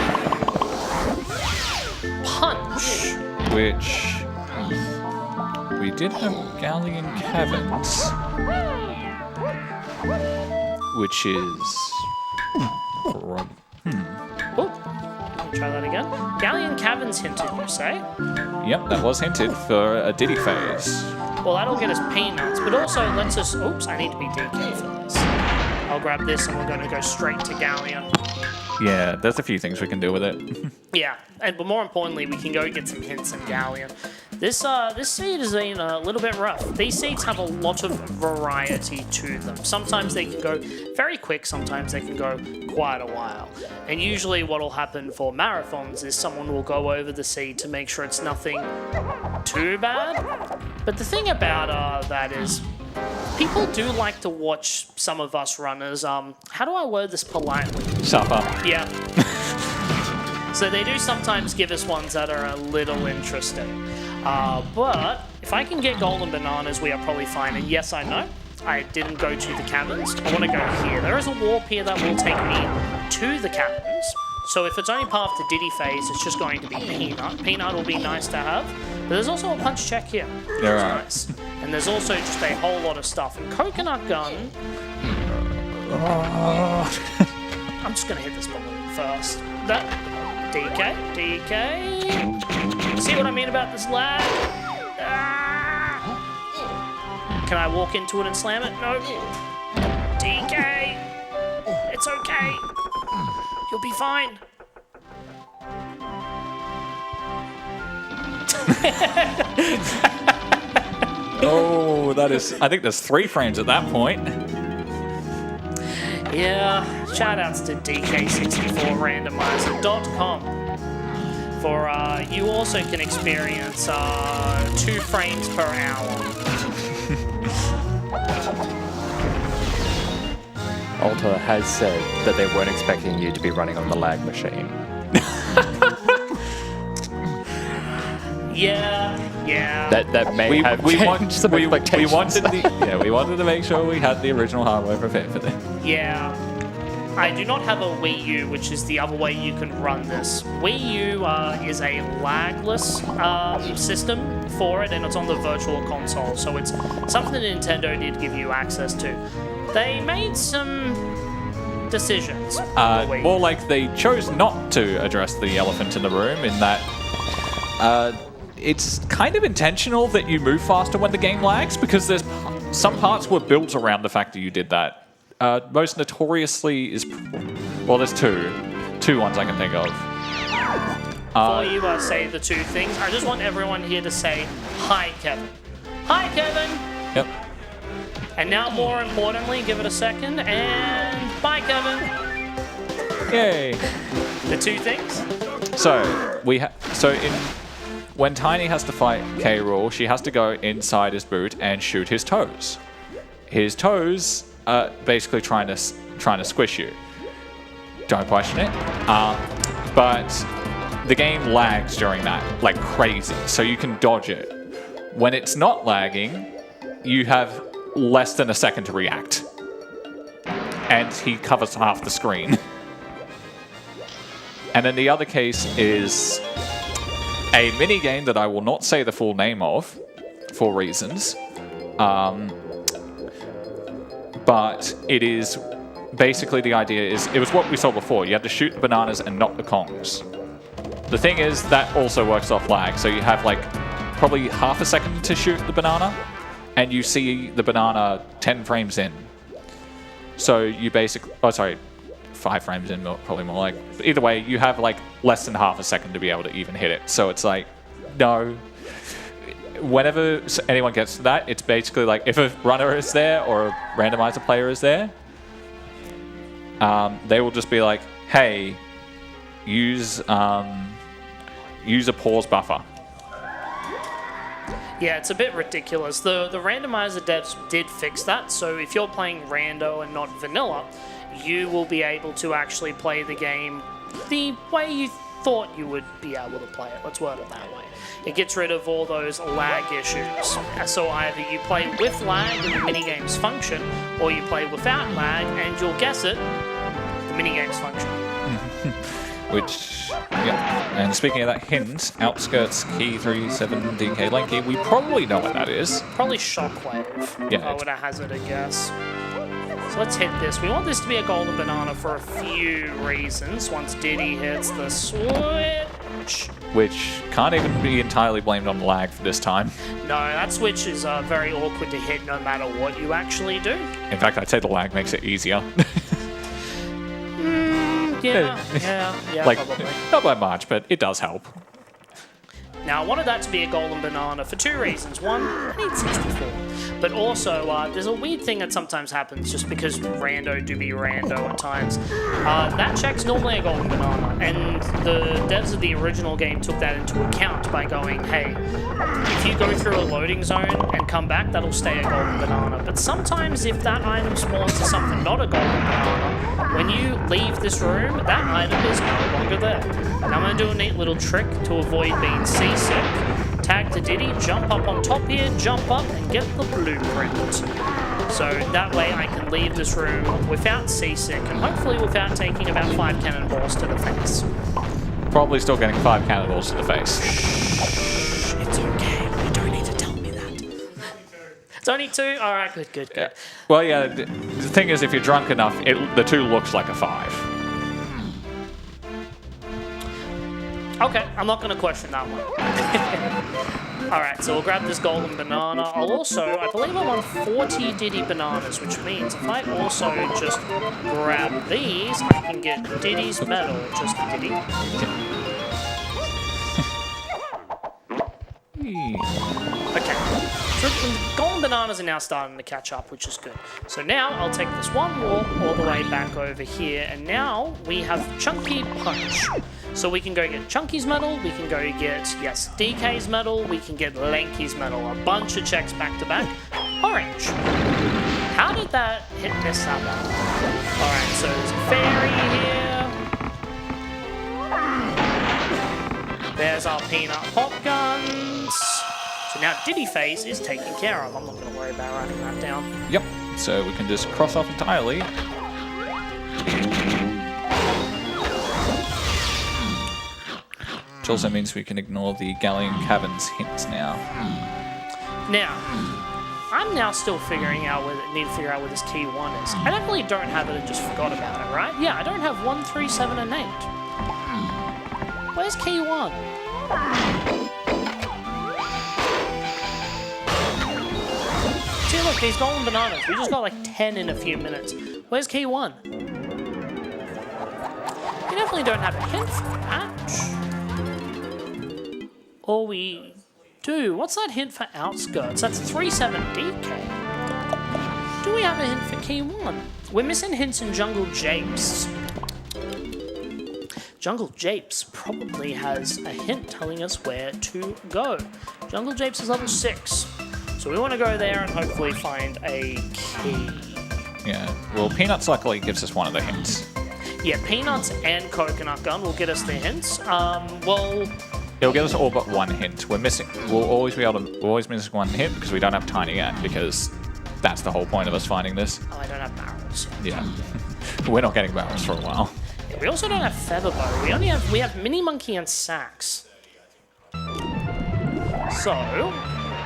Punch! Which... we did have Galleon Caverns. Which is... Oh, I'll try that again. Galleon Caverns hinted, you say? Yep, that was hinted for a Diddy phase. Well, that'll get us peanuts, but also lets us... Oops, I need to be DK for this. I'll grab this and we're going to go straight to Galleon. Yeah, there's a few things we can do with it. Yeah, but more importantly, we can go get some hints in Galleon. This seed has been a little bit rough. These seeds have a lot of variety to them. Sometimes they can go very quick, sometimes they can go quite a while. And usually what will happen for marathons is someone will go over the seed to make sure it's nothing too bad. But the thing about that is people do like to watch some of us runners. How do I word this politely? Suffer. Yeah. So they do sometimes give us ones that are a little interesting. But if I can get golden bananas, we are probably fine. And yes, I know, I didn't go to the caverns. I want to go here. There is a warp here that will take me to the caverns. So if it's only path to Diddy phase, it's just going to be Peanut. Peanut will be nice to have. But there's also a punch check here, which is nice. And there's also just a whole lot of stuff. And Coconut Gun... I'm just going to hit this balloon first. DK. See what I mean about this lag? Can I walk into it and slam it? No. DK. It's okay. You'll be fine. Oh, that is... I think there's 3 frames at that point. Yeah, shoutouts to DK64randomizer.com. For you also can experience 2 frames per hour. Alta has said that they weren't expecting you to be running on the lag machine. Yeah. That may have changed some expectations. We wanted to make sure we had the original hardware prepared for them. Yeah. I do not have a Wii U, which is the other way you can run this. Wii U is a lagless system for it, and it's on the Virtual Console, so it's something that Nintendo did give you access to. They made some decisions. More like they chose not to address the elephant in the room in that it's kind of intentional that you move faster when the game lags, because there's some parts were built around the fact that you did that. Most notoriously is... Well, there's two ones I can think of. Before you say the 2 things, I just want everyone here to say, hi, Kevin. Hi, Kevin! Yep. And now, more importantly, give it a second, and bye, Kevin! Yay! The 2 things? So, when Tiny has to fight K. Rool, she has to go inside his boot and shoot his toes. His toes are basically trying to squish you. Don't question it. But the game lags during that like crazy, so you can dodge it. When it's not lagging, you have less than a second to react. And he covers half the screen. And then the other case is a mini game that I will not say the full name of for reasons. But it is basically the idea is it was what we saw before. You had to shoot the bananas and not the Kongs. The thing is that also works off lag, so you have like probably half a second to shoot the banana, and you see the banana 10 frames in. So you basically, 5 frames in, probably more like. But either way, you have like less than half a second to be able to even hit it. So it's like, no. Whenever anyone gets to that, it's basically like if a runner is there or a randomizer player is there, they will just be like, hey, use a pause buffer. Yeah, it's a bit ridiculous. The randomizer devs did fix that, so if you're playing rando and not vanilla, you will be able to actually play the game the way you thought you would be able to play it. Let's word it that way. It gets rid of all those lag issues. So either you play with lag and the minigames function, or you play without lag and you'll guess it, the minigames function. Which, yeah. And speaking of that hint, Outskirts Key 37 DK Lanky, we probably know what that is. Probably Shockwave, if I would hazard a guess. So let's hit this. We want this to be a golden banana for a few reasons. Once Diddy hits the switch. Which can't even be entirely blamed on lag for this time. No, that switch is very awkward to hit no matter what you actually do. In fact, I'd say the lag makes it easier. Yeah, like, probably. Not by much, but it does help. Now, I wanted that to be a golden banana for 2 reasons. One, I need 64. But also, there's a weird thing that sometimes happens just because rando do be rando at times. That check's normally a golden banana, and the devs of the original game took that into account by going, hey, if you go through a loading zone and come back, that'll stay a golden banana. But sometimes if that item spawns to something not a golden banana, when you leave this room, that item is no longer there. Now I'm going to do a neat little trick to avoid being seasick. Tag to Diddy, jump up on top here, jump up and get the blueprint. So that way I can leave this room without seasick and hopefully without taking about 5 cannonballs to the face. Probably still getting 5 cannonballs to the face. Shh, it's okay. You don't need to tell me that. It's only 2? Alright, good. Yeah. Well, yeah, the thing is, if you're drunk enough, the 2 looks like a 5. Okay, I'm not going to question that one. Alright, so we'll grab this golden banana. I'll also, I believe I'm on 40 Diddy bananas, which means if I also just grab these, I can get Diddy's medal. Just Diddy. Okay. So golden banana bananas are now starting to catch up, which is good. So now I'll take this one walk all the way back over here, and now we have Chunky Punch. So we can go get Chunky's medal, we can go get, yes, DK's medal, we can get Lanky's medal. A bunch of checks back to back. Orange. How did that hit this up? Alright, so there's a fairy here. There's our peanut pop guns. So now Diddy Face is taken care of. I'm not going to worry about writing that down. Yep. So we can just cross off entirely. Which also means we can ignore the Galleon Caverns hints now. Now, I'm now still figuring out need to figure out where this key 1 is. I definitely don't have it and just forgot about it, right? Yeah, I don't have 1, 3, 7, and 8. Where's key 1? See, look, these golden bananas. We just got like 10 in a few minutes. Where's key 1? We definitely don't have a hint for that. Or we do. What's that hint for outskirts? That's 3-7 DK. Do we have a hint for key 1? We're missing hints in Jungle Japes. Jungle Japes probably has a hint telling us where to go. Jungle Japes is level 6. So we want to go there and hopefully find a key. Yeah, well, Peanuts luckily gives us one of the hints. Yeah, Peanuts and Coconut Gun will get us the hints. Well... It'll get us all but one hint. We'll always miss one hint because we don't have Tiny yet, because that's the whole point of us finding this. Oh, I don't have barrels. Yeah. We're not getting barrels for a while. Yeah, we also don't have Featherbow. We have Mini Monkey and Sax. So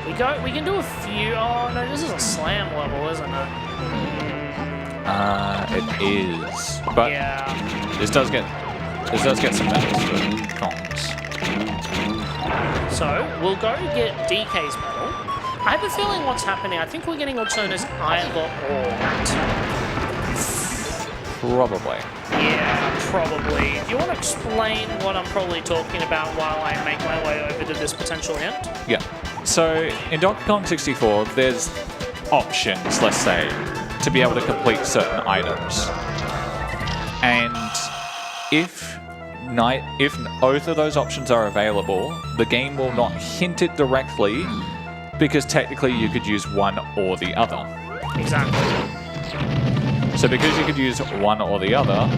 we can do a few. Oh no, this is a slam level, isn't it? It is. But yeah. This does get some medals for comms. So we'll go get DK's medal. I have a feeling what's happening. I think we're getting what's known as either or. Probably. Yeah, probably. Do you want to explain what I'm probably talking about while I make my way over to this potential hint? Yeah. So in Donkey Kong 64, there's options, let's say, to be able to complete certain items. And if both of those options are available, the game will not hint it directly, because technically you could use one or the other. Exactly. So because you could use one or the other,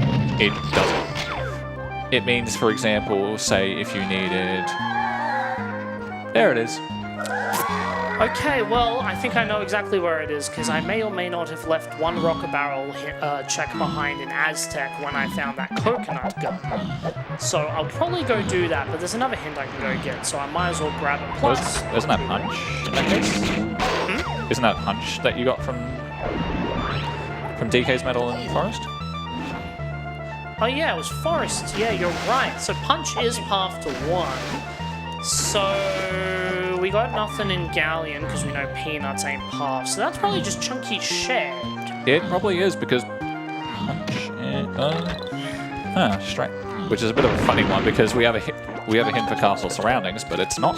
it doesn't. It means, for example, say if you needed... There it is. Okay, well, I think I know exactly where it is, because I may or may not have left one Rocker Barrel check behind in Aztec when I found that coconut gun. So I'll probably go do that, but there's another hint I can go get, so I might as well grab it. Plus... Isn't that Punch in that case? Isn't that Punch that you got from DK's medal in Forest? Oh yeah, it was Forest. Yeah, you're right. So Punch is path to 1. So we got nothing in Galleon because we know Peanuts ain't path. So that's probably just Chunky Shed. It probably is, because Punch straight. Which is a bit of a funny one, because we have a hint for Castle Surroundings, but it's not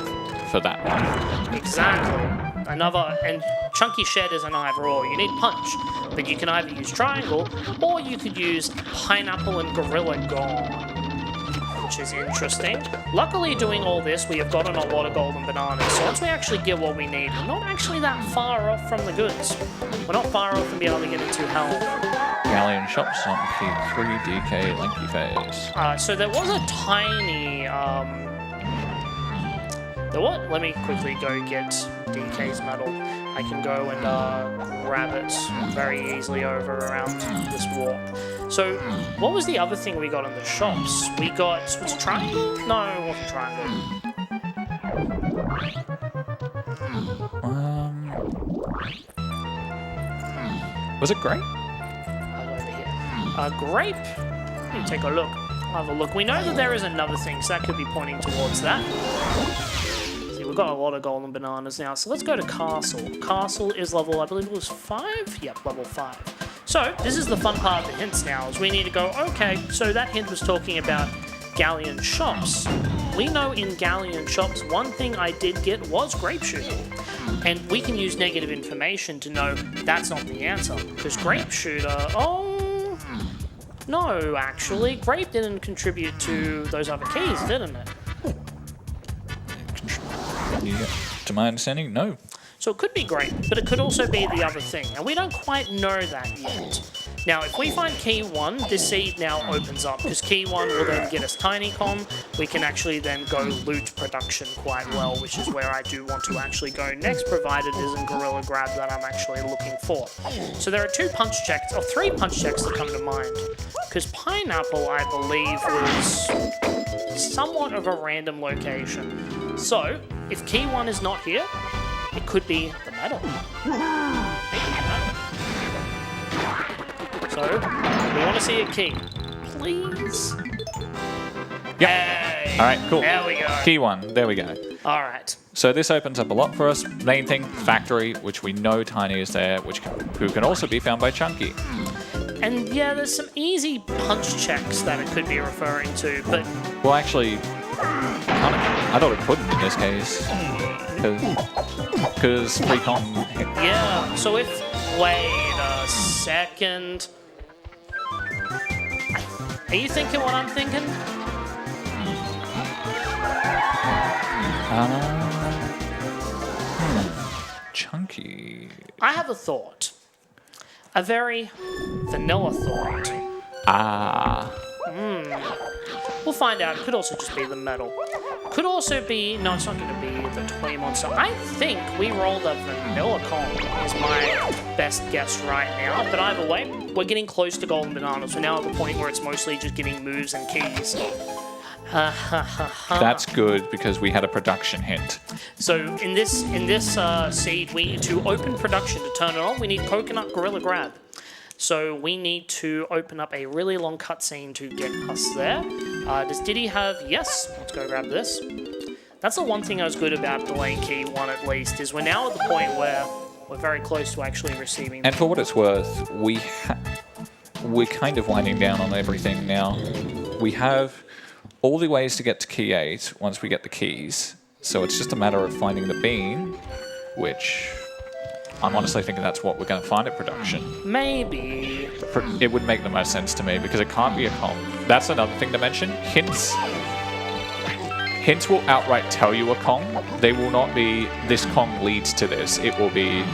for that one. Exactly. And Chunky Shed is an either or. You need Punch, but you can either use Triangle, or you could use Pineapple and Gorilla Gone, which is interesting. Luckily, doing all this, we have gotten a lot of golden bananas, so once we actually get what we need, we're not actually that far off from the goods. We're not far off from being able to get into hell. Galleon shops on P3 DK Lanky Phase. So there was a tiny... Let me quickly go get DK's medal. I can go and grab it very easily over around this walk. So, what was the other thing we got in the shops? We got... Was it Triangle? No, it wasn't Triangle. Was it Grape? Over here. Grape? Let me take a look. I'll have a look. We know that there is another thing, so that could be pointing towards that. We've got a lot of golden bananas now, so let's go to Castle. Castle is level, I believe it was 5? Yep, level 5. So, this is the fun part of the hints now, is we need to go, okay, so that hint was talking about Galleon shops, we know in Galleon shops, one thing I did get was grape shooter. And we can use negative information to know that's not the answer. Because grape shooter, oh, no, actually, grape didn't contribute to those other keys, didn't it? Yeah. To my understanding, no. So it could be grape, but it could also be the other thing. And we don't quite know that yet. Now, if we find key 1, this seed now opens up, because key 1 will then get us TinyCon. We can actually then go loot production quite well, which is where I do want to actually go next, provided it isn't Gorilla Grab that I'm actually looking for. So there are 2 punch checks, or 3 punch checks that come to mind. Because Pineapple, I believe, was somewhat of a random location. So, if key 1 is not here, it could be the medal. So, we want to see a key. Please? Yep. Hey, All right, cool. There we go. Key 1, there we go. All right. So this opens up a lot for us. Main thing, factory, which we know Tiny is there, who can also be found by Chunky. And yeah, there's some easy punch checks that it could be referring to, but... Well, actually, I thought it couldn't in this case. Because Recon... Yeah, so if... Wait a second. Are you thinking what I'm thinking? Chunky. I have a thought. A very vanilla thought. We'll find out. It could also just be the metal. Could also be... No, it's not going to be the toy monster. I think we rolled a vanilla con is my best guess right now. But either way, we're getting close to golden bananas. We're now at the point where it's mostly just getting moves and keys. That's good because we had a production hint. So in this seed, we need to open production. To turn it on, we need Coconut Gorilla Grab. So we need to open up a really long cutscene to get us there. Does Diddy have... Yes. Let's go grab this. That's the one thing I was good about delaying key 1 at least, is we're now at the point where we're very close to actually receiving... And for what it's worth, we're kind of winding down on everything now. We have all the ways to get to key 8 once we get the keys. So it's just a matter of finding the bean, which... I'm honestly thinking that's what we're going to find at production. Maybe. It would make the most sense to me because it can't be a Kong. That's another thing to mention. Hints will outright tell you a Kong. They will not be, this Kong leads to this. It will be...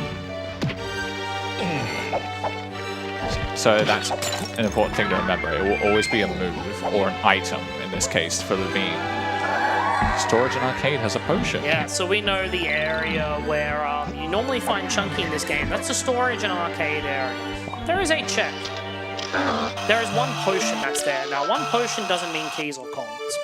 So that's an important thing to remember. It will always be a move or an item in this case for the bean. Storage and Arcade has a potion. Yeah, so we know the area where you normally find Chunky in this game. That's the Storage and Arcade area. There is a check. There is 1 potion that's there. Now, 1 potion doesn't mean keys or coins.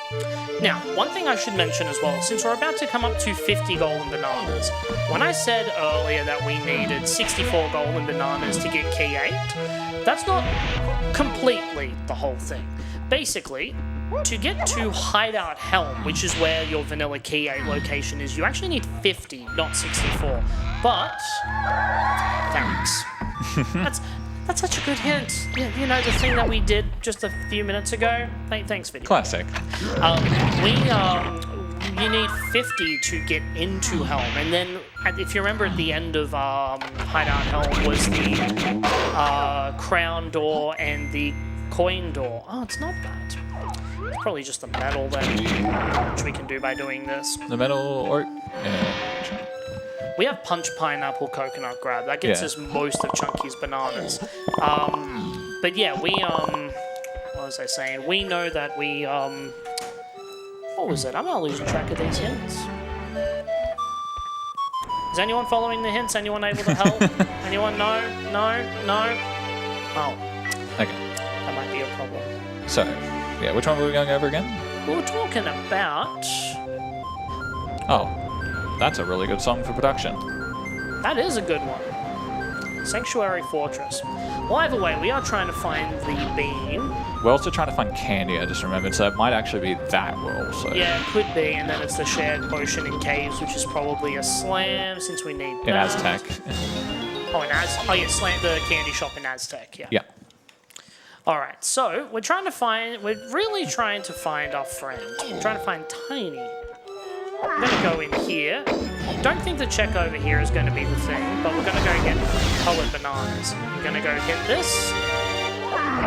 Now, one thing I should mention as well, since we're about to come up to 50 golden bananas, when I said earlier that we needed 64 golden bananas to get key 8, that's not completely the whole thing. Basically, to get to Hideout Helm, which is where your vanilla key 8 location is, you actually need 50, not 64. But, thanks. That's such a good hint. You know, the thing that we did just a few minutes ago? Thanks, video. Classic. You need 50 to get into Helm, and then if you remember at the end of Hideout Helm was the crown door and the coin door. Oh, it's not bad. It's probably just the metal then, which we can do by doing this. The metal or... We have Punch Pineapple Coconut Grab. That gets us most of Chunky's bananas. But yeah, we, what was I saying? We know that we, what was it? I'm not losing track of these hints. Is anyone following the hints? Anyone able to help? Anyone? No? Oh. Okay. That might be a problem. So, yeah, which one were we going over again? We were talking about... Oh. That's a really good song for production. That is a good one. Sanctuary Fortress. Well, either way, we are trying to find the bean. We're also trying to find candy, I just remembered, so it might actually be that we're also... Yeah, it could be, and then it's the shared potion in caves, which is probably a slam, since we need that. In Aztec. Oh, yeah, slam, the candy shop in Aztec, yeah. Yeah. All right, so we're really trying to find our friend. We're trying to find Tiny. I'm gonna go in here. Don't think the check over here is gonna be the thing, but we're gonna go get colored bananas. We're gonna go hit this.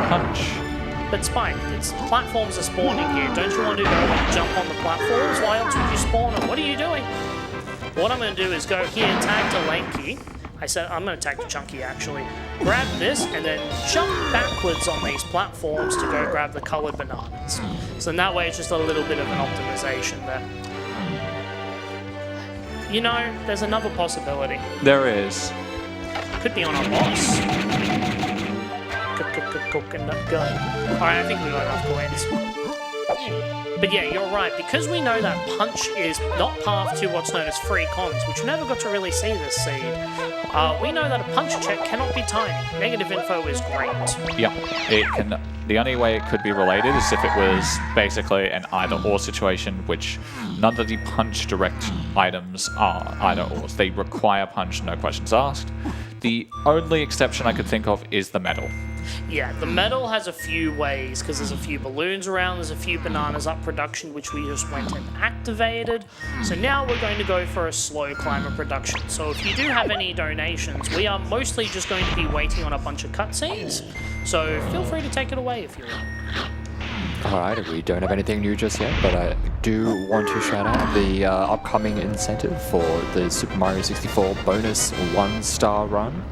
Punch. But Spike, it's platforms are spawning here. Don't you want to go and jump on the platforms? Why else would you spawn them? What are you doing? What I'm gonna do is go here, tag to Lanky. I said I'm going to tag to Chunky actually. Grab this and then jump backwards on these platforms to go grab the colored bananas. So in that way it's just a little bit of an optimization there. You know, there's another possibility. There is. Could be on our boss. Coconut gun. Alright, I think we got enough coins. But yeah, you're right. Because we know that punch is not path to what's known as free cons, which we never got to really see this seed, we know that a punch check cannot be tiny. Negative info is great. Yep. It can. The only way it could be related is if it was basically an either-or situation, which none of the punch direct items are either-ors. They require punch, no questions asked. The only exception I could think of is the metal. Yeah, the metal has a few ways, because there's a few balloons around, there's a few bananas up production, which we just went and activated. So now we're going to go for a slow climber production. So if you do have any donations, we are mostly just going to be waiting on a bunch of cutscenes. So feel free to take it away if you want. Alright, we don't have anything new just yet, but I do want to shout out the upcoming incentive for the Super Mario 64 bonus 1-star run.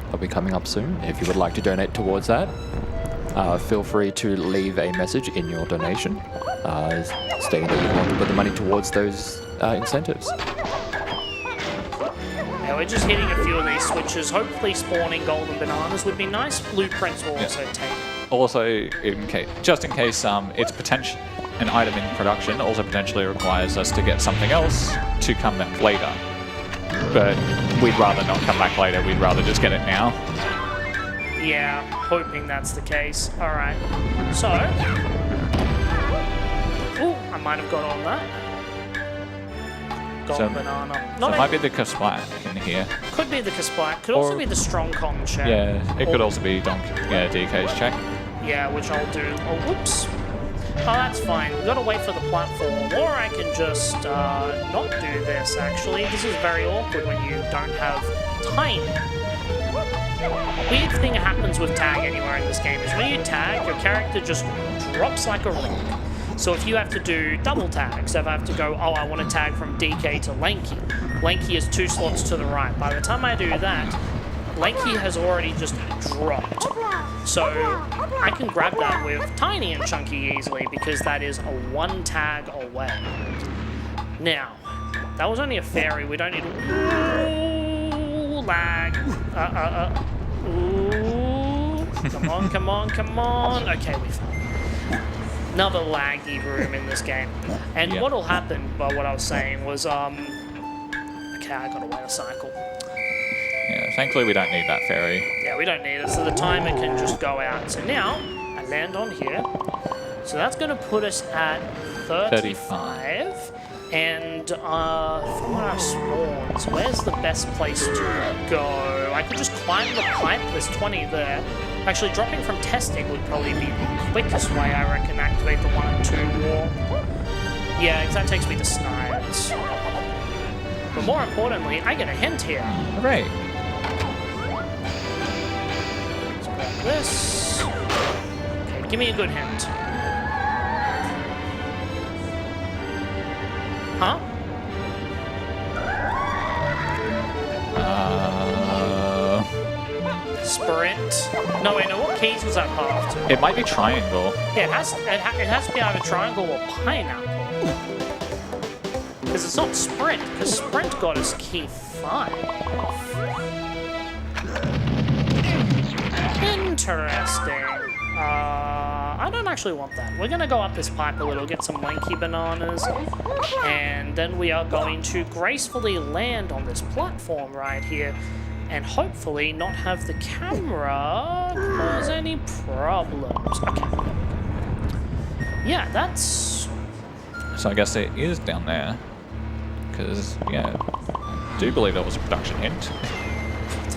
That'll be coming up soon. If you would like to donate towards that, feel free to leave a message in your donation stating that you want to put the money towards those incentives. Yeah, we're just hitting a few of these switches. Hopefully spawning golden bananas would be nice. Blueprints will also take. Also, just in case it's potential an item in production, also potentially requires us to get something else to come back later. But we'd rather not come back later, we'd rather just get it now. Yeah, hoping that's the case. Alright, so... Ooh, I might have got on that. Golden banana. So it might be the Kasplat in here. Could be the Kasplat. Could also be the Strong Con check. Yeah, it could also be DK's check. Yeah, which I'll do. Oh, whoops. Oh, that's fine. We've got to wait for the platform. Or I can just not do this, actually. This is very awkward when you don't have time. Weird thing that happens with tag anywhere in this game is when you tag, your character just drops like a rock. So if you have to do double tags, if I have to go, oh, I want to tag from DK to Lanky. Lanky is 2 slots to the right. By the time I do that, Lanky has already just dropped. So I can grab that with Tiny and Chunky easily because that is a 1 tag away. Now, that was only a fairy. We don't need... Ooh, lag. Ooh. Come on, come on, come on. Okay, we found another laggy room in this game. And what'll happen, by what I was saying, was, okay, I gotta wait a cycle. Yeah, thankfully we don't need that fairy. Yeah, we don't need it, so the timer can just go out. So now, I land on here. So that's going to put us at 35. And from what our spawns, where's the best place to go? I could just climb the pipe, there's 20 there. Actually, dropping from testing would probably be the quickest way, I reckon, activate the 1 and 2 wall. Yeah, because that takes me to Snipes. But more importantly, I get a hint here. Hooray. This. Okay, give me a good hint. Huh? Sprint. No, wait, no, what keys was that path to? It might be triangle. Yeah, it has to be either triangle or pineapple. Because it's not sprint, because sprint got us key 5. Interesting. I don't actually want that. We're going to go up this pipe a little, get some lanky bananas, and then we are going to gracefully land on this platform right here, and hopefully not have the camera cause any problems. Okay. Yeah, that's... So I guess it is down there, because, yeah, I do believe that was a production hint.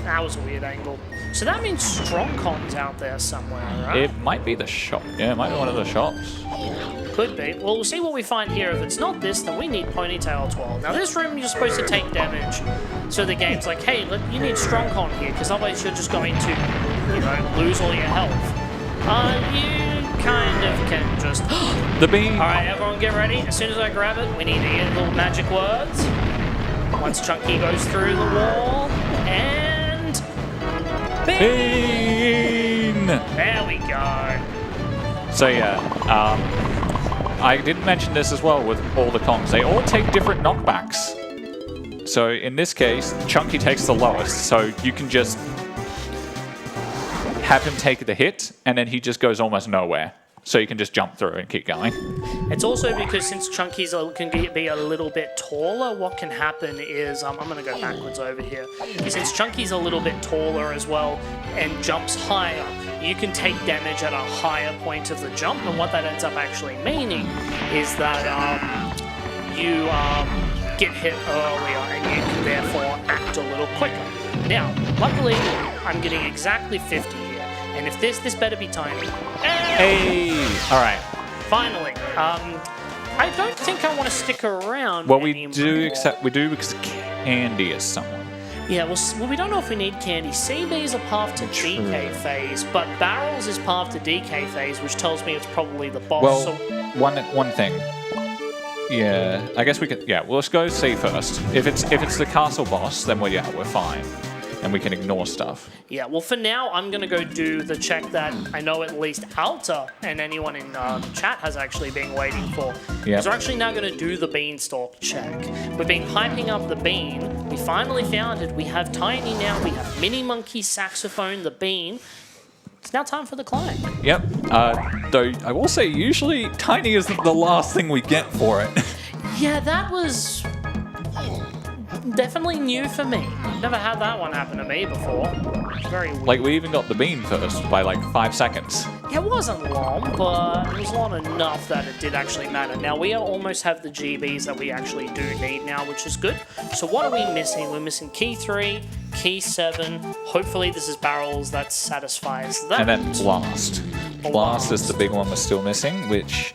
That was a weird angle. So that means StrongCon's out there somewhere, right? It might be the shop. Yeah, it might be one of the shops. Could be. Well, we'll see what we find here. If it's not this, then we need Ponytail 12. Now, this room, you're supposed to take damage. So the game's like, hey, look, you need StrongCon here, because otherwise you're just going to, you know, lose all your health. You kind of can just... The beam! Alright, everyone get ready. As soon as I grab it, we need to get little magic words. Once Chunky goes through the wall, and... Bean! There we go. So yeah, I didn't mention this as well with all the Kongs. They all take different knockbacks. So in this case, Chunky takes the lowest, so you can just have him take the hit, and then he just goes almost nowhere. So you can just jump through and keep going. It's also because since Chunky's can be a little bit taller, what can happen is, I'm going to go backwards over here. Since Chunky's a little bit taller as well and jumps higher, you can take damage at a higher point of the jump, and what that ends up actually meaning is that you get hit earlier and you can therefore act a little quicker. Now, luckily, I'm getting exactly 50 here, and if this better be tiny. Hey! Alright. Finally. I don't think I want to stick around Well, we anymore. do, except we do because Candy is someone. Yeah, well, we don't know if we need Candy. CB is a path to DK phase, but Barrels is path to DK phase, which tells me it's probably the boss. Well, so one thing. Yeah, I guess we could. Yeah, well, let's go C first. If it's the castle boss, then we're fine, and we can ignore stuff. yeah, well, for now, I'm going to go do the check that I know at least Alta and anyone in chat has actually been waiting for. Yeah. So we're actually now going to do the beanstalk check. We've been hyping up the bean. We finally found it. We have Tiny now. We have Mini Monkey, Saxophone, the bean. It's now time for the climb. Yep. Though I will say, usually Tiny is the last thing we get for it. Yeah, that was definitely new for me. Never had that one happen to me before. It's very weird. Like, we even got the bean first by like 5 seconds. Yeah, it wasn't long, but it was long enough that it did actually matter. Now, we almost have the GBs that we actually do need now, which is good. So what are we missing? We're missing key 3, key 7. Hopefully this is barrels that satisfies that. And then Blast. Blast is the big one we're still missing, which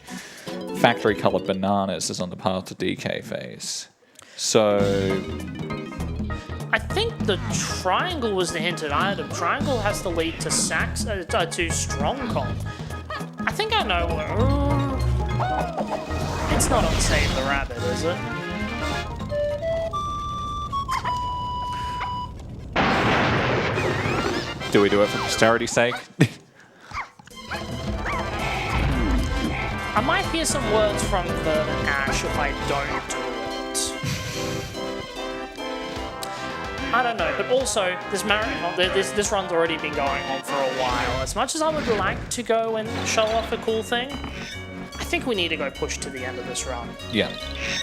factory colored bananas is on the path to DK phase. So I think the triangle was the hinted item. Triangle has to lead to to StrongCon. I think I know where. It's not on Save the Rabbit, is it? do we do it for posterity's sake? I might hear some words from Vern and Ash if I don't do it. I don't know, but also this marathon, this run's already been going on for a while. As much as I would like to go and show off a cool thing, I think we need to go push to the end of this run. Yeah.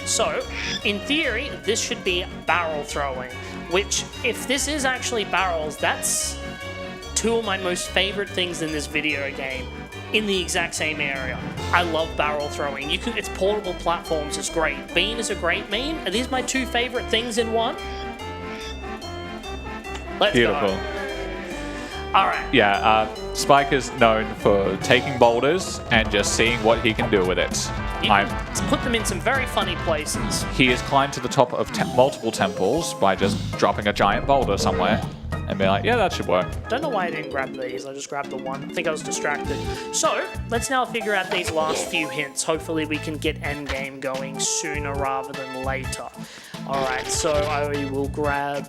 So, in theory, this should be barrel throwing, which, if this is actually barrels, that's two of my most favorite things in this video game in the exact same area. I love barrel throwing. It's portable platforms, it's great. Bean is a great meme. Are these my two favorite things in one? Let's Beautiful. go. All right. Yeah, Spike is known for taking boulders and just seeing what he can do with it. You can put them in some very funny places. He has climbed to the top of multiple temples by just dropping a giant boulder somewhere and be like, yeah, that should work. Don't know why I didn't grab these. I just grabbed the one. I think I was distracted. So, let's now figure out these last few hints. Hopefully we can get endgame going sooner rather than later. Alright, so I will grab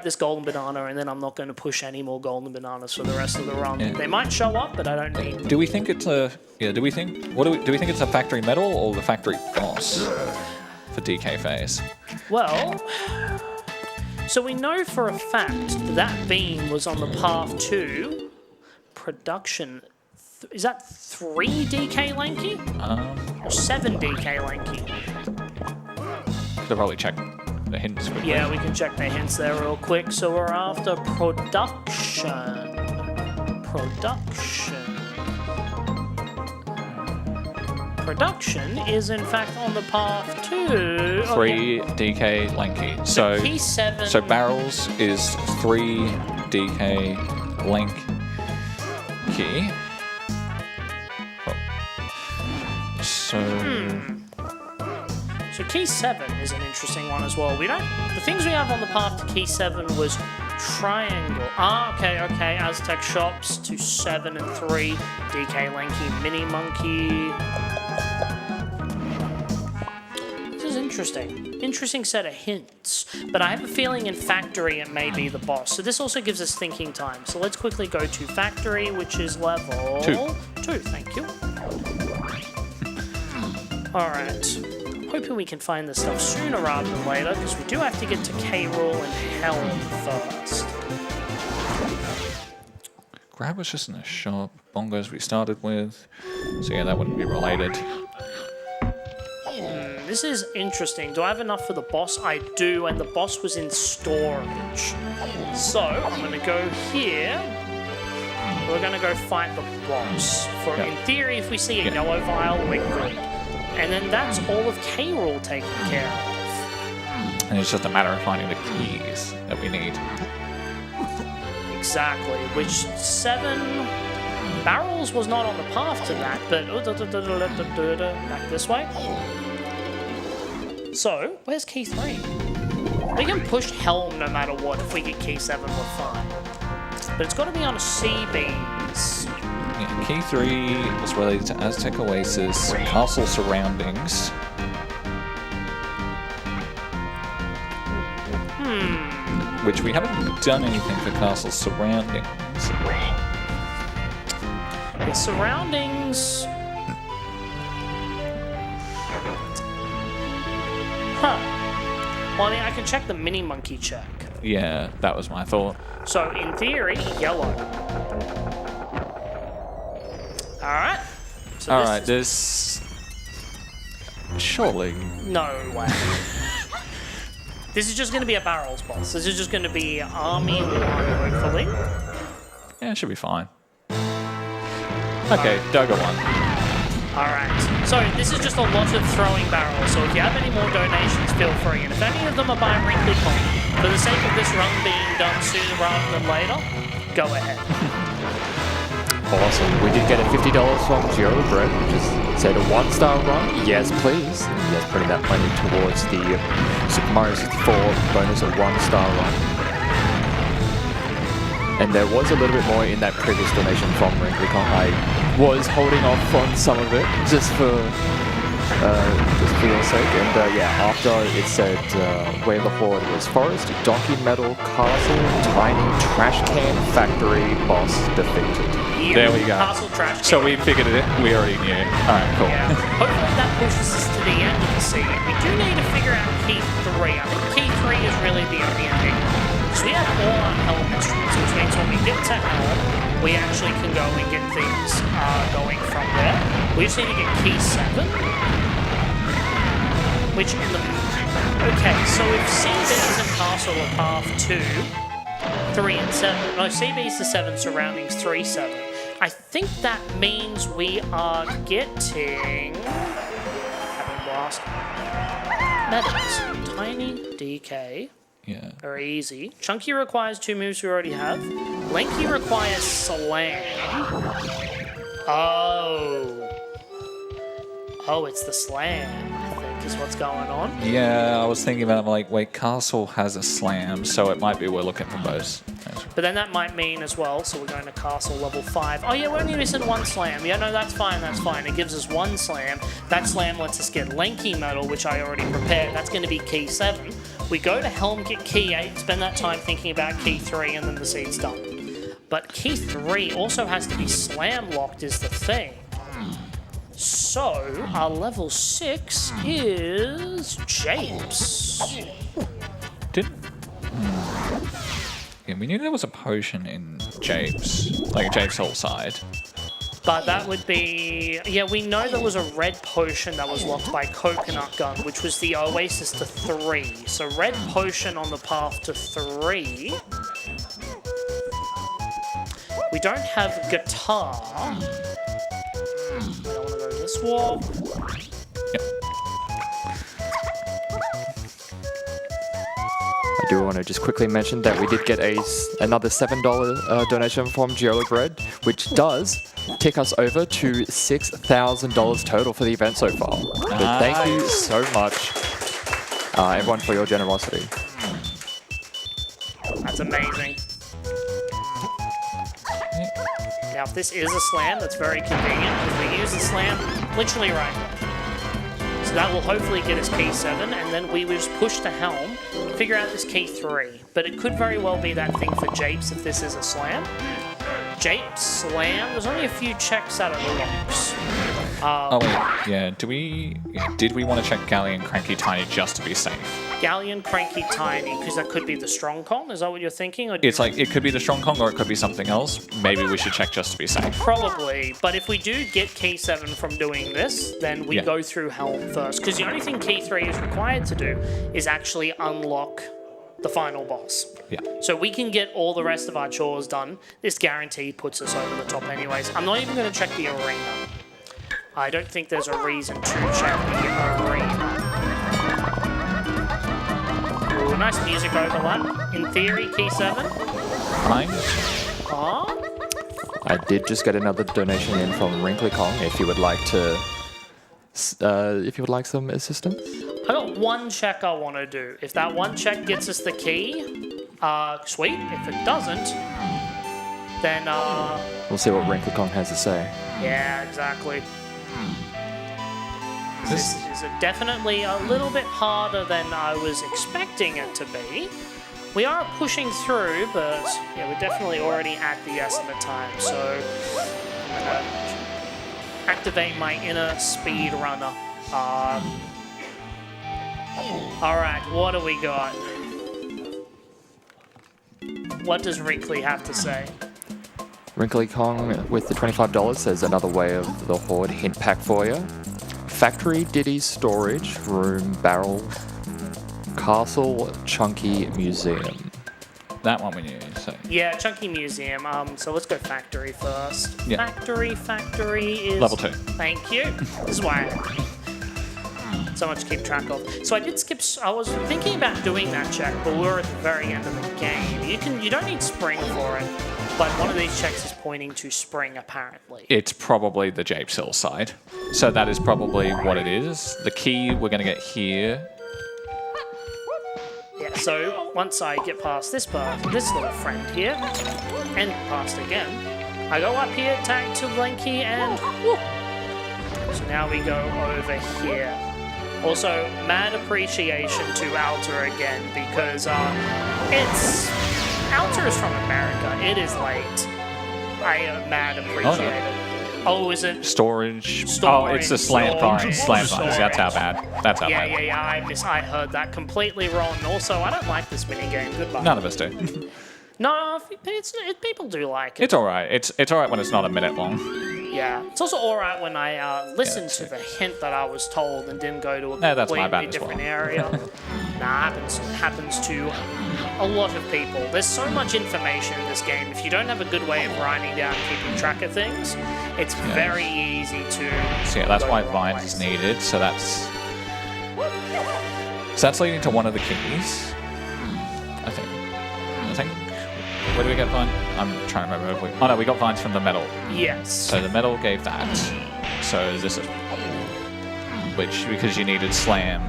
this golden banana, and then I'm not going to push any more golden bananas for the rest of the run. Yeah. They might show up, but I don't need. Do we think it's a? Yeah. Do we think it's a factory medal or the factory boss for DK phase? Well, so we know for a fact that beam was on the path to production. Is that 3 DK Lanky? Or 7 DK Lanky? Could probably check the hints quickly. Yeah, we can check the hints there real quick. So we're after production. Production is in fact on the path to 3 DK Lanky. So key 7. So barrels is 3 DK, Link, Key. Oh. So key 7 is an interesting one as well. The things we have on the path to key 7 was triangle. Okay. Aztec shops to 7 and 3. DK Lanky Mini Monkey. This is interesting. Interesting set of hints. But I have a feeling in Factory it may be the boss. So this also gives us thinking time. So let's quickly go to Factory, which is level 2. Thank you. Alright. Hoping we can find this stuff sooner rather than later, because we do have to get to K-Rool and Helm first. Grab was just in the shop. Bongos we started with. So yeah, that wouldn't be related. This is interesting. Do I have enough for the boss? I do, and the boss was in storage. So, I'm going to go here. We're going to go fight the boss. In theory, if we see a yellow vial, we're good. And then that's all of K-Rool taken care of. And it's just a matter of finding the keys that we need. Exactly. Which 7 barrels was not on the path to that, but back this way. So, where's key 3? We can push Helm no matter what. If we get key 7, we're fine. But it's got to be on a Seabees. Yeah, key 3 was related to Aztec Oasis, castle surroundings. Which we haven't done anything for castle surroundings. The surroundings. Well, I mean, I can check the mini monkey check. Yeah, that was my thought. So, in theory, yellow. Alright. So Alright, this... Surely. No way. This is just going to be a barrels boss. This is just going to be Army 1, hopefully. Yeah, it should be fine. Okay, Doga 1. Alright, so this is just a lot of throwing barrels, so if you have any more donations, feel free. And if any of them are by Wrinkly Con, for the sake of this run being done sooner rather than later, go ahead. Awesome. We did get a $50 from Joe Brett, which is said a 1-star run. Yes, please. Yes, putting that money towards the Super Mario 64 bonus of 1-star run. And there was a little bit more in that previous donation from Wrinkly Con. I was holding off on some of it just for your sake. And yeah, after it said where the horde was forest, donkey metal, castle, tiny trash can, factory, boss defeated. There we go. Castle trash can. So we figured it. We already knew. Alright, cool. Yeah. Hopefully that pushes us to the end of the scene. We do need to figure out key 3. I think key 3 is really the only enigma. Because we have all our Helm instruments, which means when we get to Helm, we actually can go and get things going from there. We just need to get key 7. Which in the... Okay, so if Seabees and Castle are path 2, 3 and 7... No, Seabees to 7, surroundings 3, 7. I think that means we are getting... Having blast. Medals. Tiny DK. Yeah. Very easy. Chunky requires 2 moves we already have. Lanky requires Slam. Oh, it's the Slam, I think, is what's going on. Yeah, I was thinking about it, I'm like, wait, Castle has a slam, so it might be we're looking for both. But then that might mean as well, so we're going to Castle level 5. Oh yeah, we're only missing 1 slam. Yeah, no, that's fine, that's fine. It gives us 1 slam. That slam lets us get Lanky Metal, which I already prepared. That's going to be key 7. We go to Helm, get key 8, spend that time thinking about key 3, and then the seed's done. But key 3 also has to be slam locked is the thing. So, our level 6 is Japes. Yeah, we knew there was a potion in Japes, like Japes' whole side. But that would be... Yeah, we know there was a red potion that was locked by Coconut Gun, which was the Oasis to 3. So red potion on the path to 3. We don't have guitar. I don't want to go this walk. I do want to just quickly mention that we did get another $7 donation from Geola Bread, which does tick us over to $6,000 total for the event so far. But thank you so much, everyone, for your generosity. That's amazing. Now, if this is a slam, that's very convenient because we use the slam literally right now. So that will hopefully get us key 7, and then we will just push the helm, figure out this key 3. But it could very well be that thing for Japes if this is a slam. Japes, slam, there's only a few checks out of the locks. Oh wait, yeah. Did we want to check Galleon Cranky Tiny just to be safe? Galleon Cranky Tiny, because that could be the Strong Con. Is that what you're thinking? Or It's like it could be the Strong Kong or it could be something else. Maybe we should check just to be safe. Probably, but if we do get key 7 from doing this, then we go through Helm first. Because the only thing key 3 is required to do is actually unlock the final boss. Yeah. So we can get all the rest of our chores done. This guaranteed puts us over the top anyways. I'm not even going to check the arena. I don't think there's a reason to check the arena. Ooh, nice music overlap. In theory, key 7. Fine. I did just get another donation in from Wrinkly Kong. If you would like some assistance. I got one check I want to do. If that one check gets us the key, sweet. If it doesn't, then We'll see what Wrinkly Kong has to say. yeah, exactly. This is definitely a little bit harder than I was expecting it to be. We are pushing through, but yeah, we're definitely already at the estimate time. So I'm gonna activate my inner speed runner. All right, what do we got? What does Wrinkly have to say? Wrinkly Kong with the $25 says another way of the Horde hint pack for you. Factory, Diddy, Storage, Room, Barrel, Castle, Chunky, Museum. That one we need. So. Yeah, Chunky Museum. So let's go Factory first. Yeah. Factory is... Level 2. Thank you. This is why so much to keep track of. So I did skip... I was thinking about doing that check, but we were at the very end of the game. You don't need Spring for it, but one of these checks is pointing to Spring, apparently. It's probably the Japes Hill side. So that is probably what it is. The key we're going to get here. Yeah, so once I get past this little friend here, and past again, I go up here, tag to Blinky, and whoop. So now we go over here. Also, mad appreciation to Alter again, because Alter is from America. It is late. I mad appreciate it. Oh, is it? Storage. Oh, it's the slam fines. Slam fines. That's how bad. That's how bad. Yeah. I heard that completely wrong. Also, I don't like this minigame. Goodbye. None of us do. No, people do like it. It's alright. It's alright when it's not a minute long. Yeah. It's also alright when I listened to the hint that I was told and didn't go to a that's my bad completely as well. different area. Nah, happens to a lot of people. There's so much information in this game. If you don't have a good way of writing down and keeping track of things, it's very easy to... So yeah, that's why Vines is needed. So that's leading to one of the keys. I think. Where do we get Vine? I'm trying to remember. Oh no, we got Vines from the metal. Yes. So the metal gave that. So is this because you needed Slam.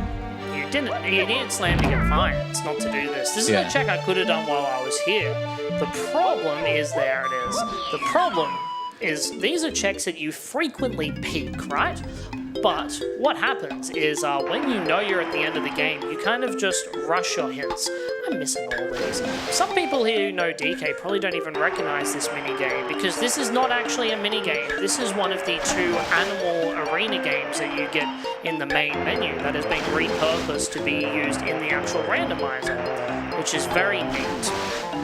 You needed Slam to get Vines, not to do this. This is a check I could have done while I was here. The problem is, there it is. The problem is these are checks that you frequently peak, right? But what happens is when you know you're at the end of the game, you kind of just rush your hints. I'm missing all these. Some people here who know DK probably don't even recognize this minigame because this is not actually a minigame. This is one of the 2 animal arena games that you get in the main menu that has been repurposed to be used in the actual randomizer, which is very neat.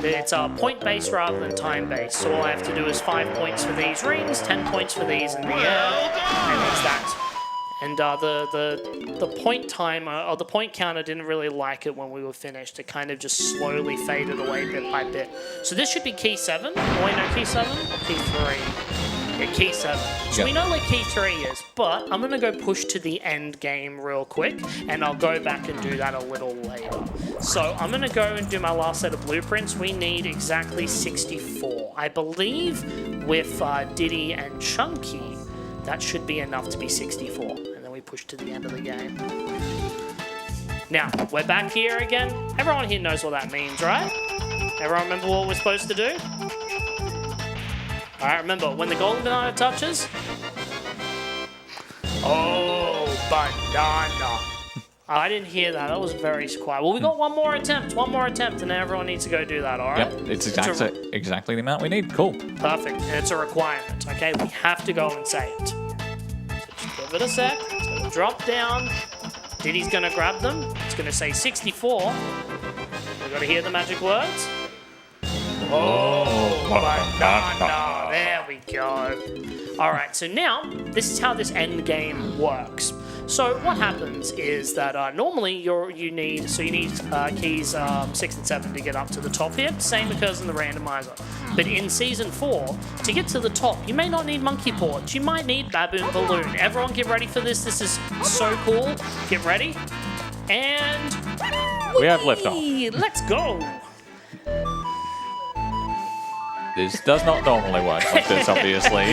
It's point-based rather than time-based, so all I have to do is 5 points for these rings, 10 points for these in the air, and it's that. And the point timer, or the point counter didn't really like it when we were finished. It kind of just slowly faded away bit by bit. So this should be key 7. Oh wait, no, key 7? Or key 3? Yeah, key 7. So we know where key 3 is, but I'm going to go push to the end game real quick, and I'll go back and do that a little later. So I'm going to go and do my last set of blueprints. We need exactly 64. I believe with Diddy and Chunky, that should be enough to be 64. And then we push to the end of the game. Now, we're back here again. Everyone here knows what that means, right? Everyone remember what we're supposed to do? Alright, remember, when the golden banana touches... Oh, banana. I didn't hear that. That was very quiet. Well, we got one more attempt, and then everyone needs to go do that, alright? Yep, it's exactly the amount we need. Cool. Perfect, and it's a requirement, okay? We have to go and say it. So just give it a sec. It's going to drop down. Diddy's going to grab them. It's going to say 64. We've got to hear the magic words. Oh, banana. There we go. All right, so now this is how this end game works. So what happens is that normally you need keys 6 and 7 to get up to the top here. Same occurs in the randomizer. But in Season 4, to get to the top, you may not need monkey porch. You might need baboon balloon. Everyone get ready for this. This is so cool. Get ready. And... We have liftoff. Let's go. This does not normally work like this, obviously.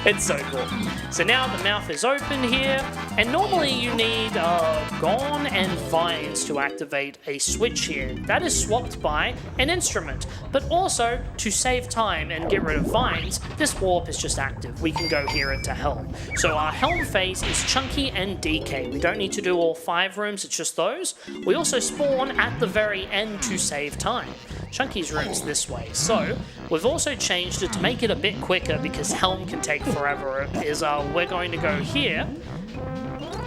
It's so cool. So now the mouth is open here, and normally you need Gone and Vines to activate a switch here. That is swapped by an instrument, but also to save time and get rid of Vines, this warp is just active. We can go here into Helm. So our Helm phase is Chunky and DK. We don't need to do all 5 rooms, it's just those. We also spawn at the very end to save time. Chunky's room's this way. So we've also changed it to make it a bit quicker because Helm can take forever. We're going to go here.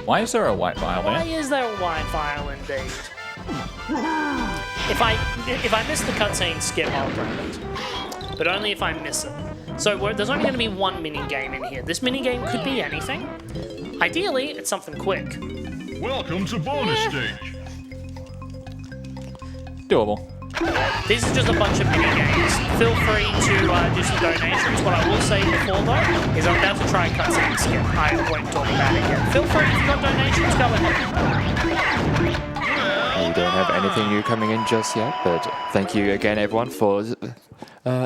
Why is there a white violin? Why is there a white violin, indeed? If I miss the cutscene, skip, I'll grab it. But only if I miss it. So there's only going to be one mini game in here. This mini game could be anything. Ideally, it's something quick. Welcome to bonus stage. Doable. These are just a bunch of mini games. Feel free to do some donations. What I will say before though is I'm about to try a cutscene skip. I won't talk about it yet. Feel free if you've got donations, go ahead. We don't have anything new coming in just yet, but thank you again everyone for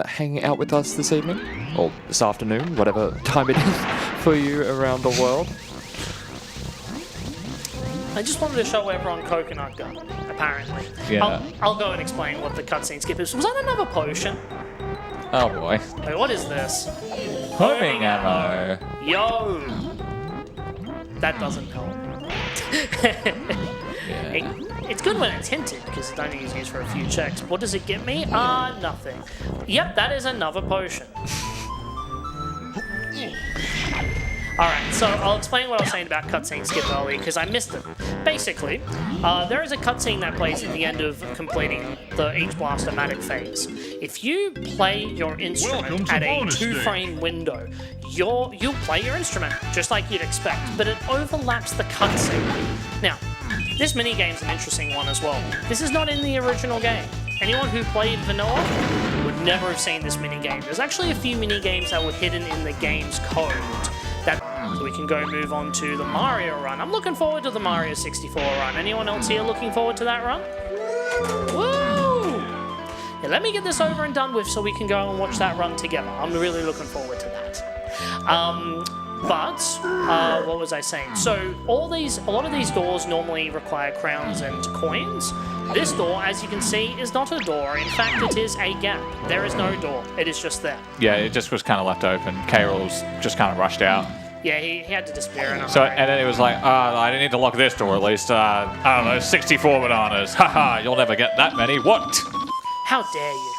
hanging out with us this evening, or this afternoon, whatever time it is for you around the world. I just wanted to show everyone Coconut Gun, apparently. Yeah. I'll go and explain what the cutscene skip is. Was that another potion? Oh boy. Wait, what is this? Homing ammo. Yo! That doesn't help. It's good when it's hinted, because it only is used for a few checks. What does it get me? Nothing. Yep, that is another potion. Alright, so I'll explain what I was saying about cutscene skip earlier, because I missed it. Basically, there is a cutscene that plays at the end of completing the each blastomatic phase. If you play your instrument at a 2-frame window, you'll play your instrument, just like you'd expect, but it overlaps the cutscene. Now, this minigame's an interesting one as well. This is not in the original game. Anyone who played Vanilla would never have seen this minigame. There's actually a few minigames that were hidden in the game's code. So we can go move on to the Mario run. I'm looking forward to the Mario 64 run. Anyone else here looking forward to that run? Woo! Yeah, let me get this over and done with so we can go and watch that run together. I'm really looking forward to that. What was I saying? So a lot of these doors normally require crowns and coins. This door, as you can see, is not a door. In fact, it is a gap. There is no door. It is just there. Yeah, it just was kind of left open. K-Rool's just kind of rushed out. Yeah, he had to disappear in a So, hurry. and then it was like, I need to lock this door at least. I don't know, 64 bananas. Haha, you'll never get that many. What? How dare you?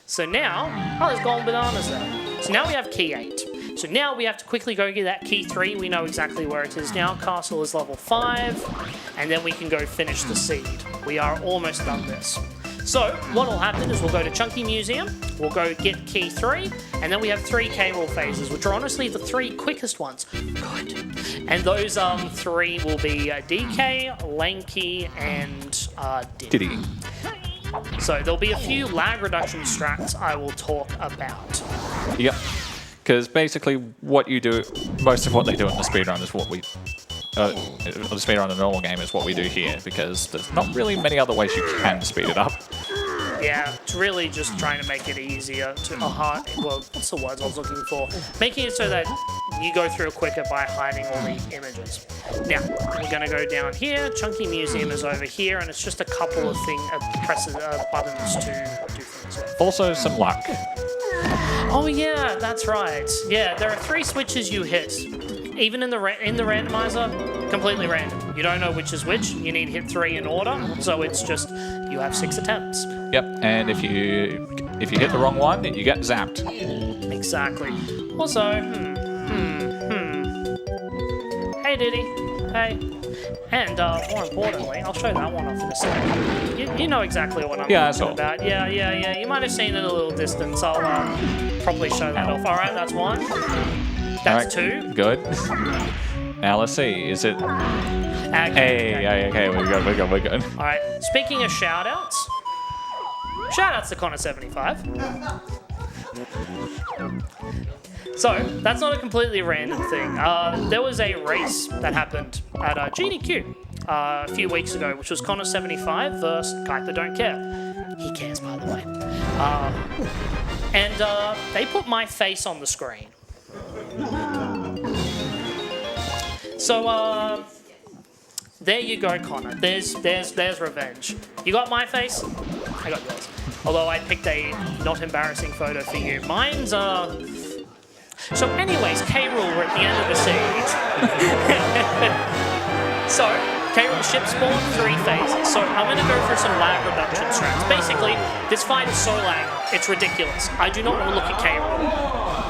So now, there's golden bananas there. So now we have key 8. So now we have to quickly go get that key 3. We know exactly where it is now. Castle is level 5. And then we can go finish the seed. We are almost done this. So what will happen is we'll go to Chunky Museum, we'll go get key 3, and then we have 3 K-Rool phases, which are honestly the 3 quickest ones. Good. And those 3 will be DK, Lanky, and Diddy. So there'll be a few lag reduction strats I will talk about. Yep. Because basically what you do, most of what they do in the speedrun is what we... the speedrun in the normal game is what we do here, because there's not really many other ways you can speed it up. Yeah, it's really just trying to make it easier to well, what's the words I was looking for? Making it so that you go through quicker by hiding all the images. Now, we're going to go down here. Chunky Museum is over here, and it's just a couple of buttons to do things with. Also, some luck. Oh yeah, that's right. Yeah, there are 3 switches you hit. Even in the randomizer, completely random. You don't know which is which. You need to hit 3 in order, so it's just you have 6 attempts. Yep, and if you hit the wrong one, you get zapped. Exactly. Also, Hey Diddy. Hey. And more importantly, I'll show that one off in a second. You know exactly what I'm talking about. Yeah. You might have seen it a little distance. I'll probably show that off. All right, that's 1. That's 2. Good. Now let's see. Is it? Okay, we're good. All right. Speaking of shout-outs, shout-outs to Connor75. So, that's not a completely random thing. There was a race that happened at GDQ a few weeks ago, which was Connor75 versus Kuiper Don't Care. He cares, by the way. And they put my face on the screen. So, there you go, Connor. There's revenge. You got my face, I got yours. Although I picked a not embarrassing photo for you. Mine's, So anyways, K-Rool, we're at the end of the siege. So, K-Rool ship spawn 3 phases. So I'm going to go through some lag reduction strats. Basically, this fight is so lag, it's ridiculous. I do not want to look at K-Rool.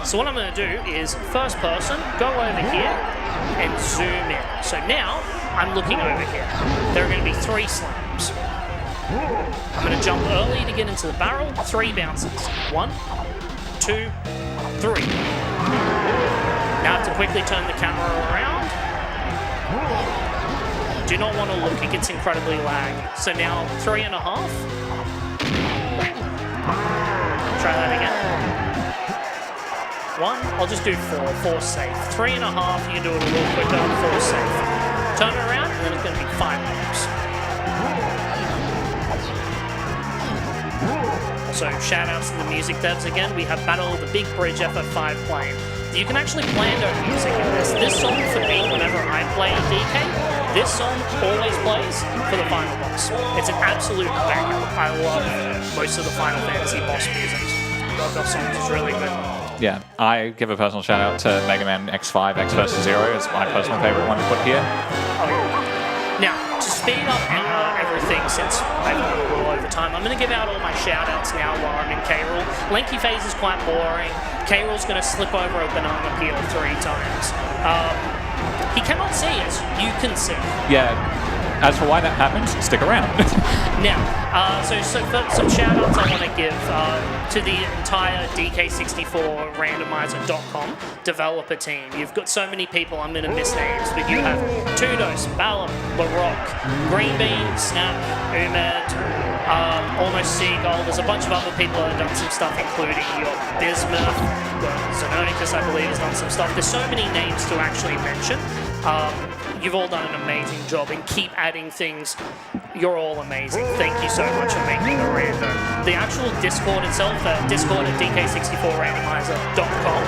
So what I'm going to do is, first person, go over here and zoom in. So now, I'm looking over here. There are going to be 3 slams. I'm going to jump early to get into the barrel. 3 bounces. 1, 2, 3. Now I have to quickly turn the camera around. Do not want to look, it gets incredibly laggy. So now 3.5. Try that again. 1, I'll just do 4. 4 safe. 3.5, you can do it a little quicker. 4 safe. Turn it around, and then it's going to be 5 laps. Also, shout outs to the music devs again. We have Battle of the Big Bridge FF5 playing. You can actually plan out music in this. This song, for me, whenever I play DK, this song always plays for the final boss. It's an absolute banger. I love most of the Final Fantasy boss music. That song is really good. Yeah, I give a personal shout out to Mega Man X5, X vs. Zero. It's my personal favorite one to put here. Oh, yeah. Now, to speed up everything, since I've gone a little over time, I'm going to give out all my shout-outs now while I'm in K-Rool. Lanky Phase is quite boring. K-Rool's going to slip over a banana peel 3 times. He cannot see as you can see. Yeah, as for why that happens, stick around. Now, so some shout-outs I want to give to the entire DK64randomizer.com developer team. You've got so many people, I'm going to miss names, but you have Tudos, Balam, Larok, Green Bean, Snap, Umed, Almost Seagull. There's a bunch of other people that have done some stuff, including your Bismuth, Xenonicus, I believe, has done some stuff. There's so many names to actually mention. You've all done an amazing job and keep adding things. You're all amazing. Thank you so much for making a random. The actual Discord itself, Discord at DK64randomizer.com,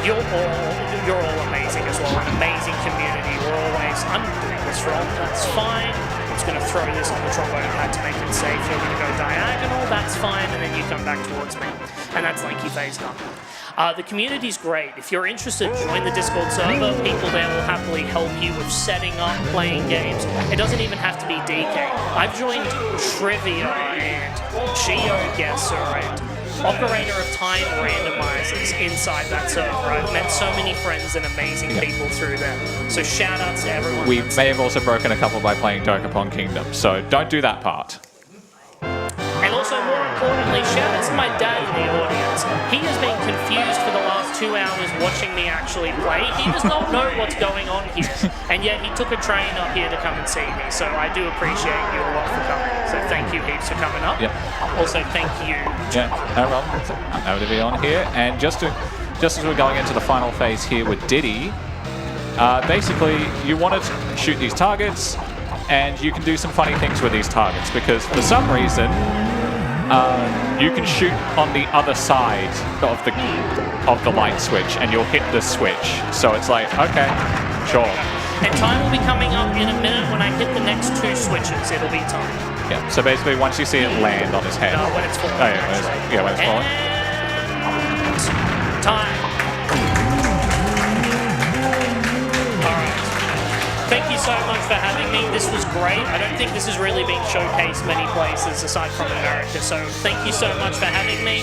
you're all amazing as well. An amazing community. We're always, I'm doing this wrong, that's fine. I'm just going to throw this on the trombone pad to make it safe. You're going to go diagonal, that's fine, and then you come back towards me. And that's Lanky Phase done. The community's great. If you're interested, join the Discord server. People there will happily help you with setting up, playing games. It doesn't even have to be DK. I've joined Trivia and GeoGuessr and Operator of Time randomizers inside that server. I've met so many friends and amazing people through there. So shout outs to everyone. We may have also broken a couple by playing Dokapon Kingdom, so don't do that part. And also, more importantly, shout out to my dad in the audience. He has been confused for the last 2 hours watching me actually play. He does not know what's going on here. And yet he took a train up here to come and see me. So I do appreciate you a lot for coming. So thank you heaps for coming up. Yeah. Also, thank you. Yeah, no problem. I'm happy to be on here. And just as we're going into the final phase here with Diddy, basically you want to shoot these targets, and you can do some funny things with these targets because for some reason you can shoot on the other side of the light switch, and you'll hit the switch. So it's like, okay, sure. And time will be coming up in a minute when I hit the next 2 switches. It'll be time. Yeah. So basically, once you see it land on his head. No, when it's falling. Oh, yeah, when it's falling. And time. Thank you so much for having me. This was great. I don't think this has really been showcased many places aside from America. So thank you so much for having me.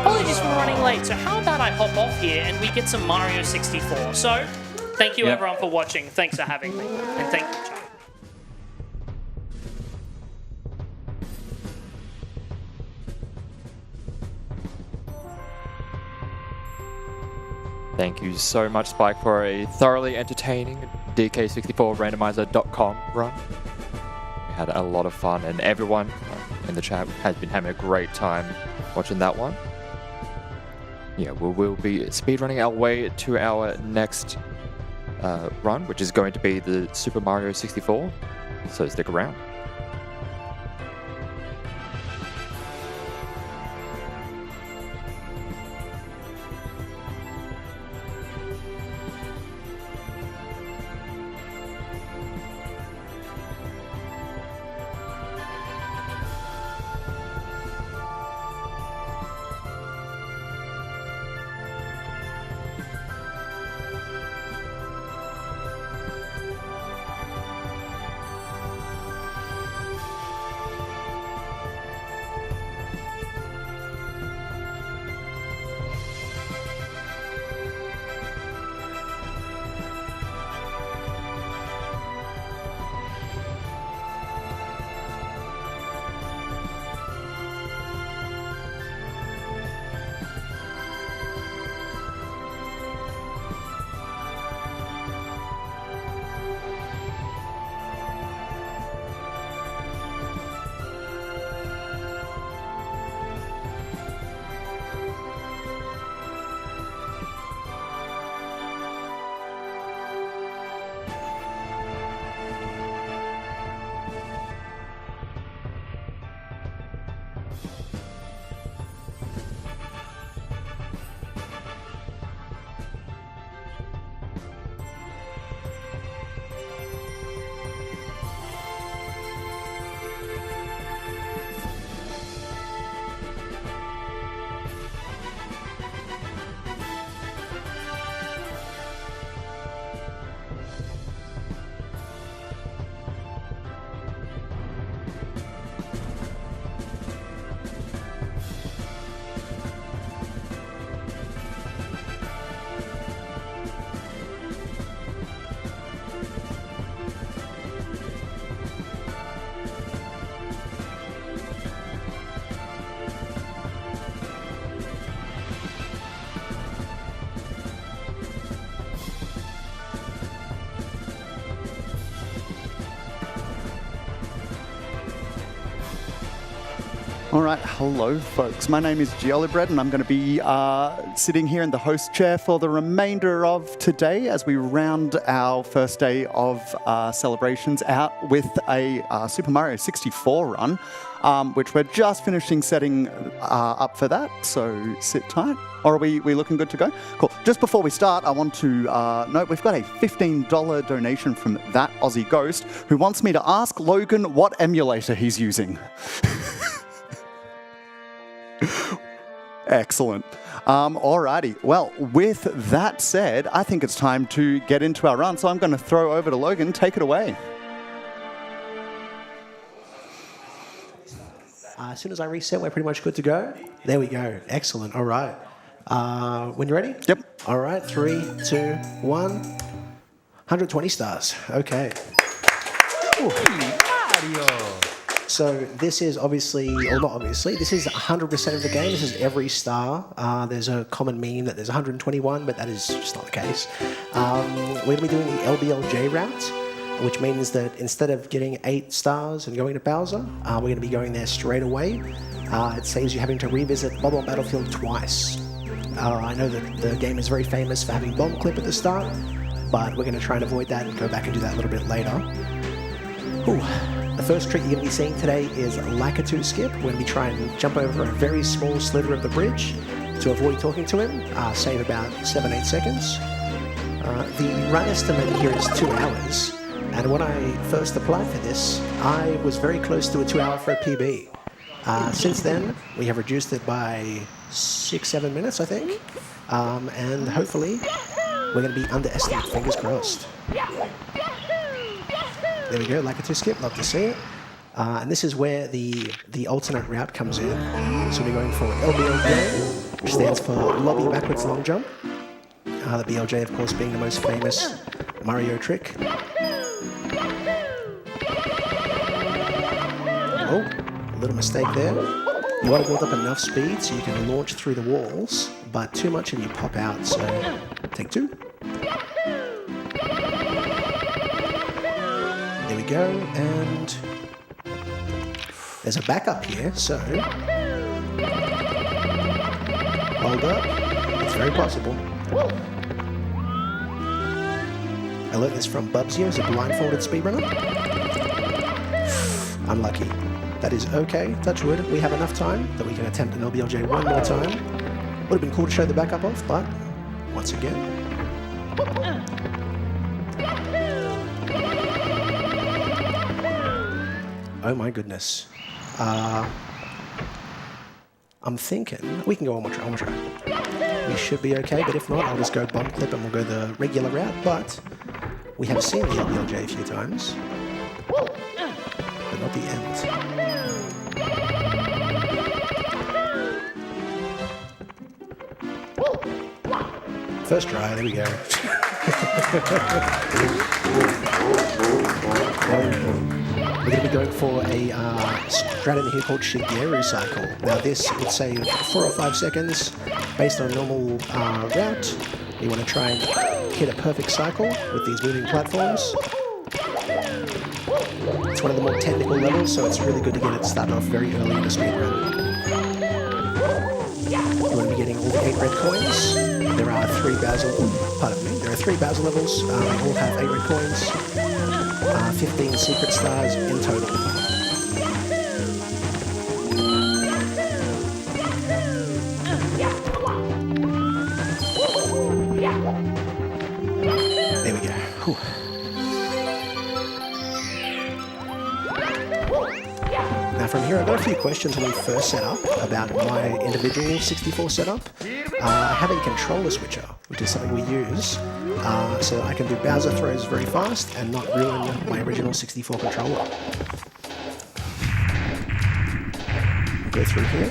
Apologies for running late. So how about I hop off here and we get some Mario 64. So thank you everyone for watching. Thanks for having me. And thank you, Chuck. Thank you so much, Spike, for a thoroughly entertaining DK64randomizer.com run. We had a lot of fun, and everyone in the chat has been having a great time watching that one. Yeah, we'll be speedrunning our way to our next run, which is going to be the Super Mario 64, so stick around. All right, hello folks. My name is Giolibred and I'm going to be sitting here in the host chair for the remainder of today as we round our first day of celebrations out with a Super Mario 64 run, which we're just finishing setting up for that, so sit tight. Or are we looking good to go? Cool. Just before we start, I want to note we've got a $15 donation from That Aussie Ghost who wants me to ask Logan what emulator he's using. Excellent. Alrighty. Well, with that said, I think it's time to get into our run. So I'm going to throw over to Logan. Take it away. As soon as I reset, we're pretty much good to go. There we go. Excellent. All right. When you're ready? Yep. All right. 3, 2, 1. 120 stars. Okay. Ooh. Mario. So this is obviously, or not obviously, this is 100% of the game. This is every star. There's a common meme that there's 121, but that is just not the case. We're going to be doing the LBLJ route, which means that instead of getting 8 stars and going to Bowser, we're going to be going there straight away. It saves you having to revisit Bob on Battlefield twice. I know that the game is very famous for having Bomb Clip at the start, but we're going to try and avoid that and go back and do that a little bit later. Ooh. The first trick you're going to be seeing today is Lakitu Skip. We're going to be trying to jump over a very small slither of the bridge to avoid talking to him, save about 7-8 seconds. The run estimate here is 2 hours, and when I first applied for this, I was very close to a 2 hour for a PB. Since then, we have reduced it by 6-7 minutes, I think, and hopefully we're going to be underestimated, fingers crossed. There we go, Lakitu Skip, love to see it. And this is where the alternate route comes in. So we're going for LBLJ, which stands for Lobby Backwards Long Jump. The BLJ, of course, being the most famous Mario trick. Oh, a little mistake there. You want to build up enough speed so you can launch through the walls, but too much and you pop out, so take 2. There we go, and there's a backup here, so hold up, it's very possible. I learned this from Bubsy as a blindfolded speedrunner. Unlucky. That is okay, touch wood, we have enough time that we can attempt an LBLJ one more time. Would have been cool to show the backup off, but once again. Oh my goodness. I'm thinking we can go one more try. We should be okay, but if not, I'll just go Bomb Clip and we'll go the regular route, but we have seen the LBLJ a few times, but not the end. First try, there we go. We're going to be going for a strategy here called Shigeru Cycle. Now this would save 4 or 5 seconds based on a normal route. You want to try and hit a perfect cycle with these moving platforms. It's one of the more technical levels, so it's really good to get it started off very early in the speedrun. You want to be getting all the 8 red coins. There are 3 Bowser, pardon me, there are 3 Bowser levels. They all have 8 red coins. 15 secret stars in total. There we go. Whew. Now from here, I've got a few questions when we first set up about my individual 64 setup. I have a controller switcher, which is something we use, so I can do Bowser throws very fast and not ruin my original 64 controller. We'll go through here.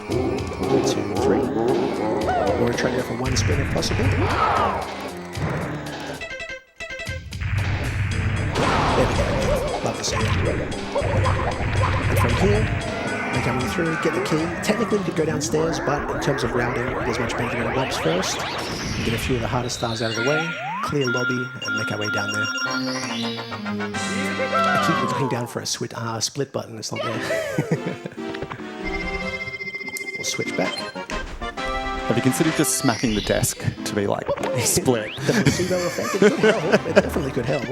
1, 2, 3. We're going to try to go for 1 spin if possible. There we go. Love to see it. And from here, we're coming through, get the key. Technically, we could go downstairs, but in terms of routing, it is much better to go to Bob's first. Get a few of the hardest stars out of the way, clear lobby, and make our way down there. I keep looking down for a split button, it's not there. We'll switch back. Have you considered just smacking the desk to be like, split? The placebo effect, it could help. It definitely could help.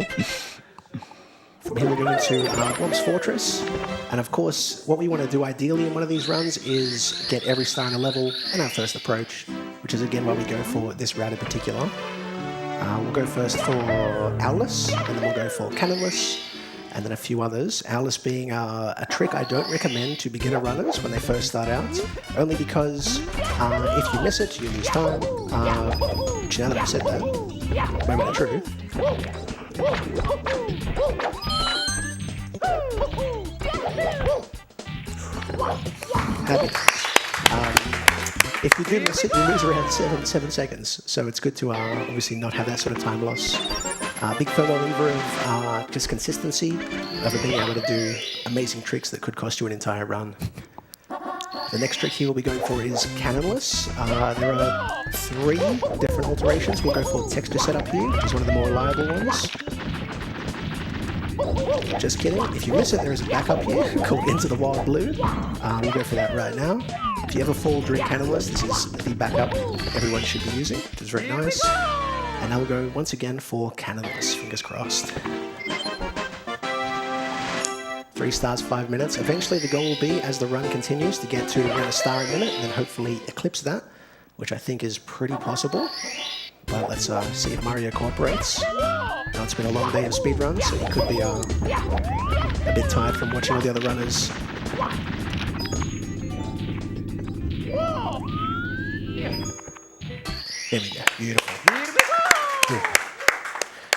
From here we're going into Bob's Fortress. And of course, what we want to do ideally in one of these runs is get every star in a level in our first approach, which is again why we go for this route in particular. We'll go first for Owless, and then we'll go for Cannonless, and then a few others. Owless being a trick I don't recommend to beginner runners when they first start out, only because if you miss it, you lose time. Which now that I've said that, moment of truth. Happy. If you do miss it, you lose around 7 seconds. So it's good to obviously not have that sort of time loss. Big further lever of just consistency, of being able to do amazing tricks that could cost you an entire run. The next trick here we'll be going for is Cannonless. There are 3 different alterations. We'll go for Texture Setup here, which is one of the more reliable ones. Just kidding. If you miss it, there is a backup here called Into the Wild Blue. We'll go for that right now. If you ever fall during Cannonless, this is the backup everyone should be using, which is very nice. And now we'll go once again for Cannonless, fingers crossed. 3 stars, 5 minutes. Eventually the goal will be, as the run continues, to get to around a star a minute, and then hopefully eclipse that, which I think is pretty possible. But let's see if Mario cooperates. Now it's been a long day of speedruns, so he could be a bit tired from watching all the other runners. There we go. Beautiful.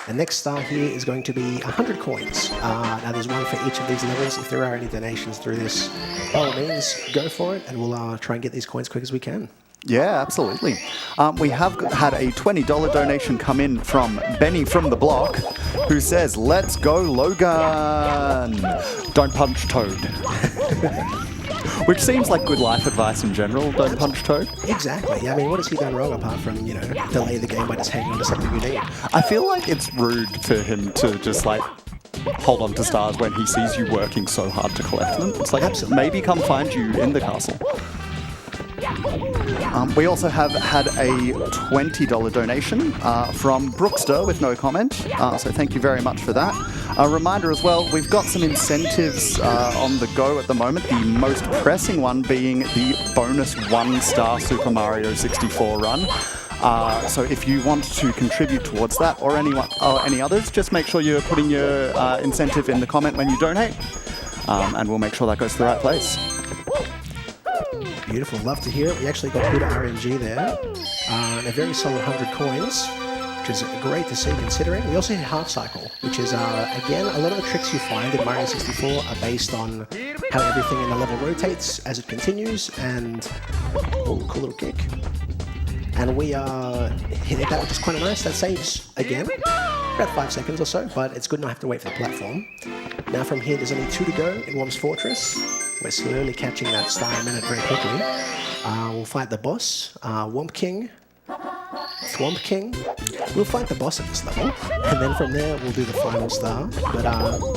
The next star here is going to be 100 coins. Now there's one for each of these levels. If there are any donations through this, by all means, go for it, and we'll try and get these coins quick as we can. Yeah, absolutely. We have had a $20 donation come in from Benny from the block, who says, "Let's go, Logan! Don't punch Toad." Which seems like good life advice in general. Don't punch Toad. Exactly. I mean, what has he done wrong apart from, delay the game by just hanging on to something you need? I feel like it's rude for him to just hold on to stars when he sees you working so hard to collect them. It's like, absolutely. Maybe come find you in the castle. We also have had a $20 donation from Brookster with no comment, so thank you very much for that. A reminder as well, we've got some incentives on the go at the moment, the most pressing one being the bonus 1-star Super Mario 64 run. So if you want to contribute towards that or any others, just make sure you're putting your incentive in the comment when you donate, and we'll make sure that goes to the right place. Beautiful, love to hear it. We actually got good RNG there. A very solid 100 coins, which is great to see considering. We also hit Half Cycle, which is, again, a lot of the tricks you find in Mario 64 are based on how everything in the level rotates as it continues, and oh, cool little kick. And we hit that, which is quite nice. That saves, again, about 5 seconds or so, but it's good not to have to wait for the platform. Now from here, there's only 2 to go in Womp's Fortress. We're slowly catching that star a minute very quickly. We'll fight the boss, Womp King. Thwomp King. We'll fight the boss at this level, and then from there we'll do the final star. But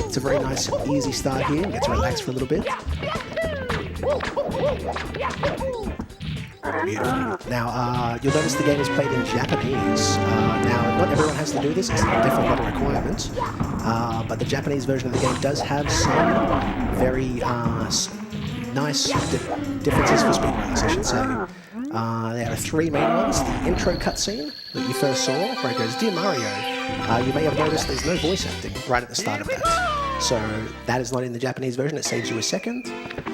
it's a very nice, easy star here. We get to relax for a little bit. Beautiful. Now, you'll notice the game is played in Japanese. Now, not everyone has to do this. It's definitely not a requirement. But the Japanese version of the game does have some very nice differences for speedrunners, I should say. There are 3 main ones. The intro cutscene that you first saw, where it goes, "Dear Mario." You may have noticed there's no voice acting right at the start of that. So that is not in the Japanese version. It saves you a second.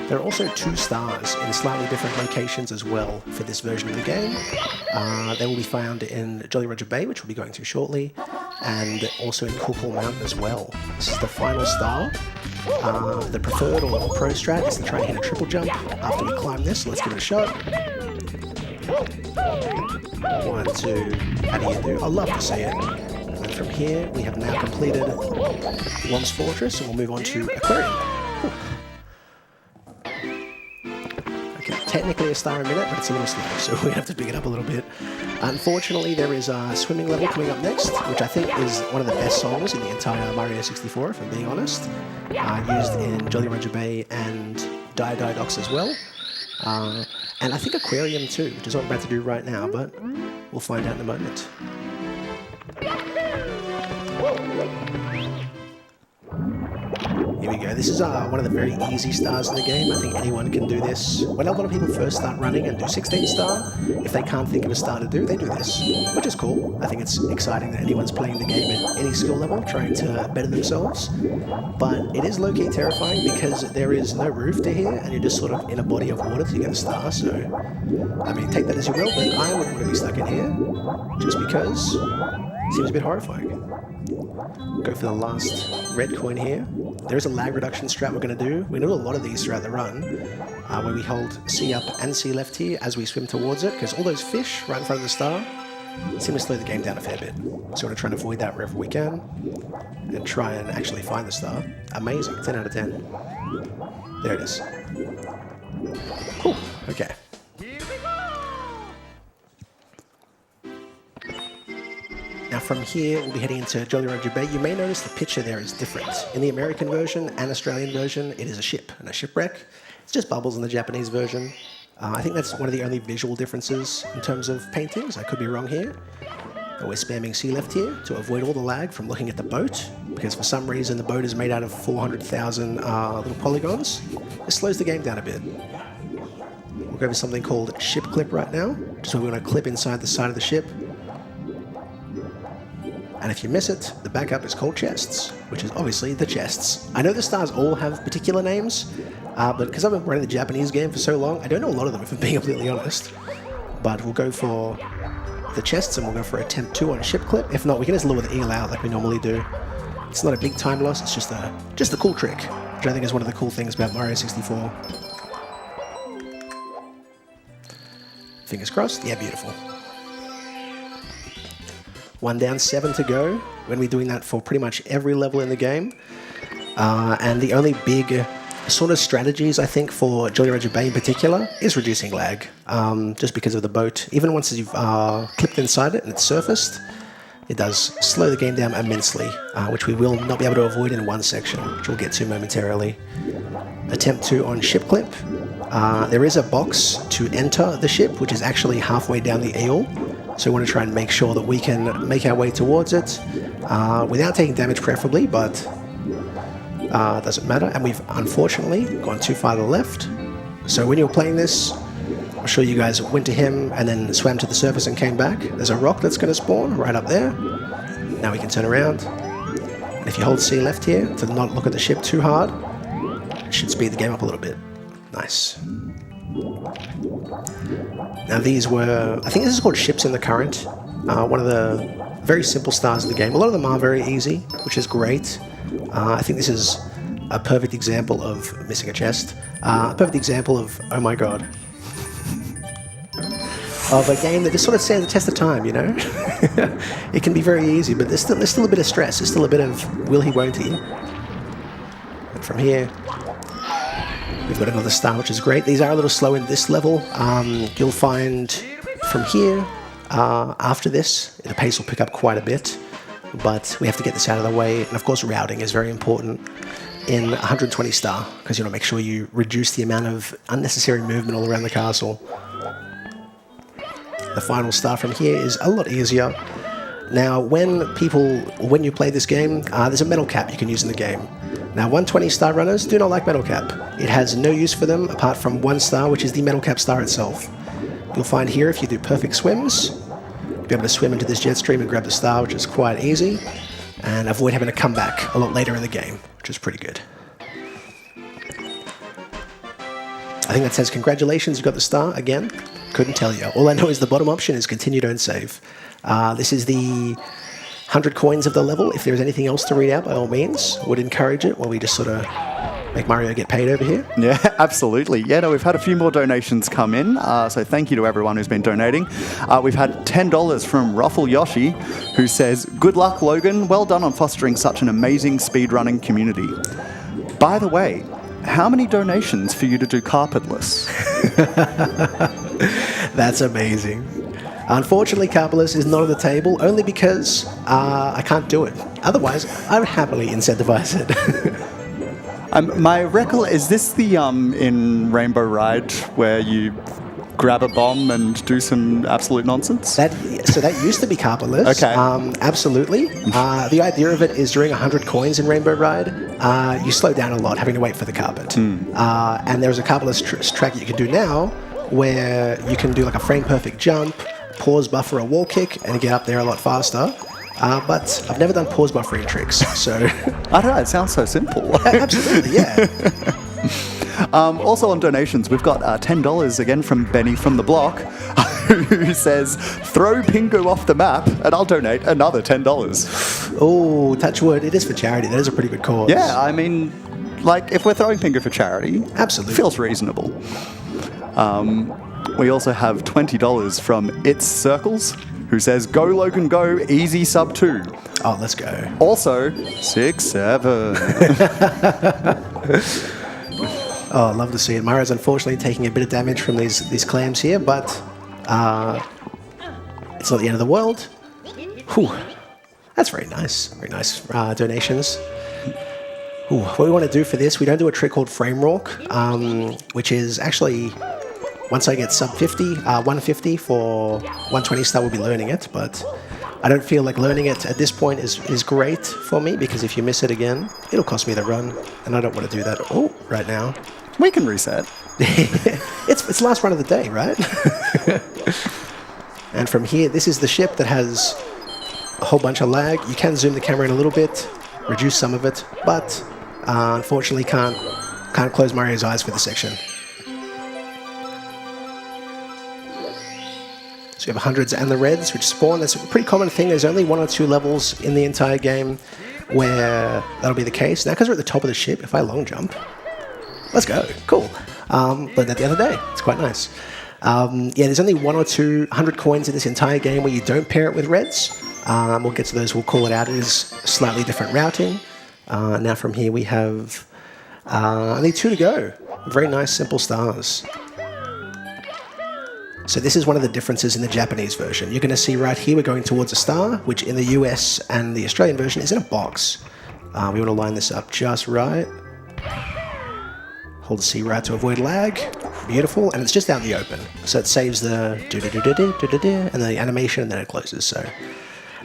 There are also 2 stars in slightly different locations as well for this version of the game. They will be found in Jolly Roger Bay, which we'll be going to shortly, and also in Cool Mountain as well. This is the final star. The preferred or pro strat is to try and hit a triple jump after we climb this. So let's give it a shot. 1, 2, how do you do? I love to see it. And from here, we have now completed Womp's Fortress, and we'll move on to Aquarium. Technically a star a minute, but it's a little slow, so we have to pick it up a little bit. Unfortunately, there is a swimming level coming up next, which I think is one of the best songs in the entire Mario 64, if I'm being honest. Used in Jolly Roger Bay and Diodox as well. And I think Aquarium too, which is what I'm about to do right now, but we'll find out in a moment. Here we go. This is one of the very easy stars in the game. I think anyone can do this. When a lot of people first start running and do 16 star, if they can't think of a star to do, they do this, which is cool. I think it's exciting that anyone's playing the game at any skill level, trying to better themselves. But it is low-key terrifying because there is no roof to here, and you're just sort of in a body of water to get a star. So, I mean, take that as you will, but I wouldn't want to be stuck in here, just because it seems a bit horrifying. Go for the last red coin here. There is a lag reduction strat we're going to do. We do a lot of these throughout the run, where we hold C up and C left here as we swim towards it, because all those fish right in front of the star, seem to slow the game down a fair bit. So we're going to try and avoid that wherever we can and try and actually find the star. Amazing, 10 out of 10. There it is. Cool, okay. Now from here, we'll be heading into Jolly Roger Bay. You may notice the picture there is different. In the American version and Australian version, it is a ship and a shipwreck. It's just bubbles in the Japanese version. I think that's one of the only visual differences in terms of paintings. I could be wrong here. But we're spamming C left here to avoid all the lag from looking at the boat, because for some reason the boat is made out of 400,000 little polygons. It slows the game down a bit. We'll go for something called ship clip right now. So we're going to clip inside the side of the ship. And if you miss it, the backup is called chests, which is obviously the chests. I know the stars all have particular names, but because I've been running the Japanese game for so long, I don't know a lot of them, if I'm being completely honest. But we'll go for the chests, and we'll go for attempt 2 on ship clip. If not, we can just lure the eel out like we normally do. It's not a big time loss, it's just a cool trick, which I think is one of the cool things about Mario 64. Fingers crossed. Yeah, beautiful. 1 down, 7 to go. We're going to be doing that for pretty much every level in the game. And the only big sort of strategies, I think, for Jolly Roger Bay in particular is reducing lag. Just because of the boat. Even once you've clipped inside it and it's surfaced, it does slow the game down immensely, which we will not be able to avoid in one section, which we'll get to momentarily. Attempt 2 on ship clip. There is a box to enter the ship, which is actually halfway down the eel. So we want to try and make sure that we can make our way towards it without taking damage preferably, but doesn't matter. And we've unfortunately gone too far to the left. So when you're playing this, I'm sure you guys went to him and then swam to the surface and came back. There's a rock that's going to spawn right up there. Now we can turn around. And if you hold C left here to not look at the ship too hard, it should speed the game up a little bit. Nice. Now these were, I think this is called Ships in the Current, one of the very simple stars of the game. A lot of them are very easy, which is great. I think this is a perfect example of missing a chest. A perfect example of, oh my god, of a game that just sort of stands the test of time, you know? It can be very easy, but there's still a bit of stress. There's still a bit of will he, won't he? And from here, we've got another star, which is great. These are a little slow in this level. You'll find from here, after this, the pace will pick up quite a bit. But we have to get this out of the way. And of course, routing is very important in 120 star, because you want to make sure you reduce the amount of unnecessary movement all around the castle. The final star from here is a lot easier. Now, when you play this game, there's a metal cap you can use in the game. Now, 120 star runners do not like metal cap. It has no use for them apart from 1 star, which is the metal cap star itself. You'll find here, if you do perfect swims, you'll be able to swim into this jet stream and grab the star, which is quite easy, and avoid having to come back a lot later in the game, which is pretty good. I think that says, congratulations, you got the star again. Couldn't tell you. All I know is the bottom option is continue, don't save. This is the 100 coins of the level. If there's anything else to read out, by all means, would encourage it while we just sort of make Mario get paid over here. Yeah, absolutely. Yeah, no, we've had a few more donations come in, so thank you to everyone who's been donating. We've had $10 from Ruffle Yoshi, who says, good luck, Logan. Well done on fostering such an amazing speedrunning community. By the way, how many donations for you to do carpetless? That's amazing. Unfortunately, carpetless is not on the table, only because I can't do it. Otherwise, I would happily incentivize it. Is this the in Rainbow Ride where you grab a bomb and do some absolute nonsense? So that used to be carpetless. Okay. Absolutely. The idea of it is during 100 coins in Rainbow Ride, you slow down a lot having to wait for the carpet. And there's a carpetless track you can do now where you can do like a frame perfect jump, pause buffer a wall kick, and get up there a lot faster. But I've never done pause buffering tricks, so... I don't know, it sounds so simple. Absolutely, yeah. Also on donations, we've got $10 again from Benny from the block, who says, throw Pingu off the map and I'll donate another $10. Oh, touch wood, it is for charity. That is a pretty good cause. Yeah, I mean, like, if we're throwing Pingu for charity, absolutely feels reasonable. We also have $20 from It's Circles, who says, "Go Logan, go! Easy sub 2." Oh, let's go. Also, 6-7. Oh, love to see it. Mario's unfortunately taking a bit of damage from these clams here, but it's not the end of the world. Whew. That's very nice. Very nice donations. Ooh, what we want to do for this, we don't do a trick called frame walk, which is actually, once I get sub 50, 150 for 120 star, we'll be learning it, but I don't feel like learning it at this point is great for me, because if you miss it again, it'll cost me the run, and I don't want to do that right now. We can reset. It's the last run of the day, right? And from here, this is the ship that has a whole bunch of lag. You can zoom the camera in a little bit, reduce some of it, but unfortunately can't close Mario's eyes for this section. So you have hundreds and the reds, which spawn. That's a pretty common thing. There's only 1 or 2 levels in the entire game where that'll be the case. Now, because we're at the top of the ship, if I long jump, let's go. Cool. Learned that the other day. It's quite nice. Yeah, there's only 1 or 2 100 coins in this entire game where you don't pair it with reds. We'll get to those. We'll call it out. It is slightly different routing. Now from here we have only 2 to go. Very nice, simple stars. So this is one of the differences in the Japanese version. You're going to see right here we're going towards a star, which in the US and the Australian version is in a box. We want to line this up just right. Hold C right to avoid lag. Beautiful, and it's just out in the open. So it saves the do-do-do-do-do-do-do and the animation, and then it closes. So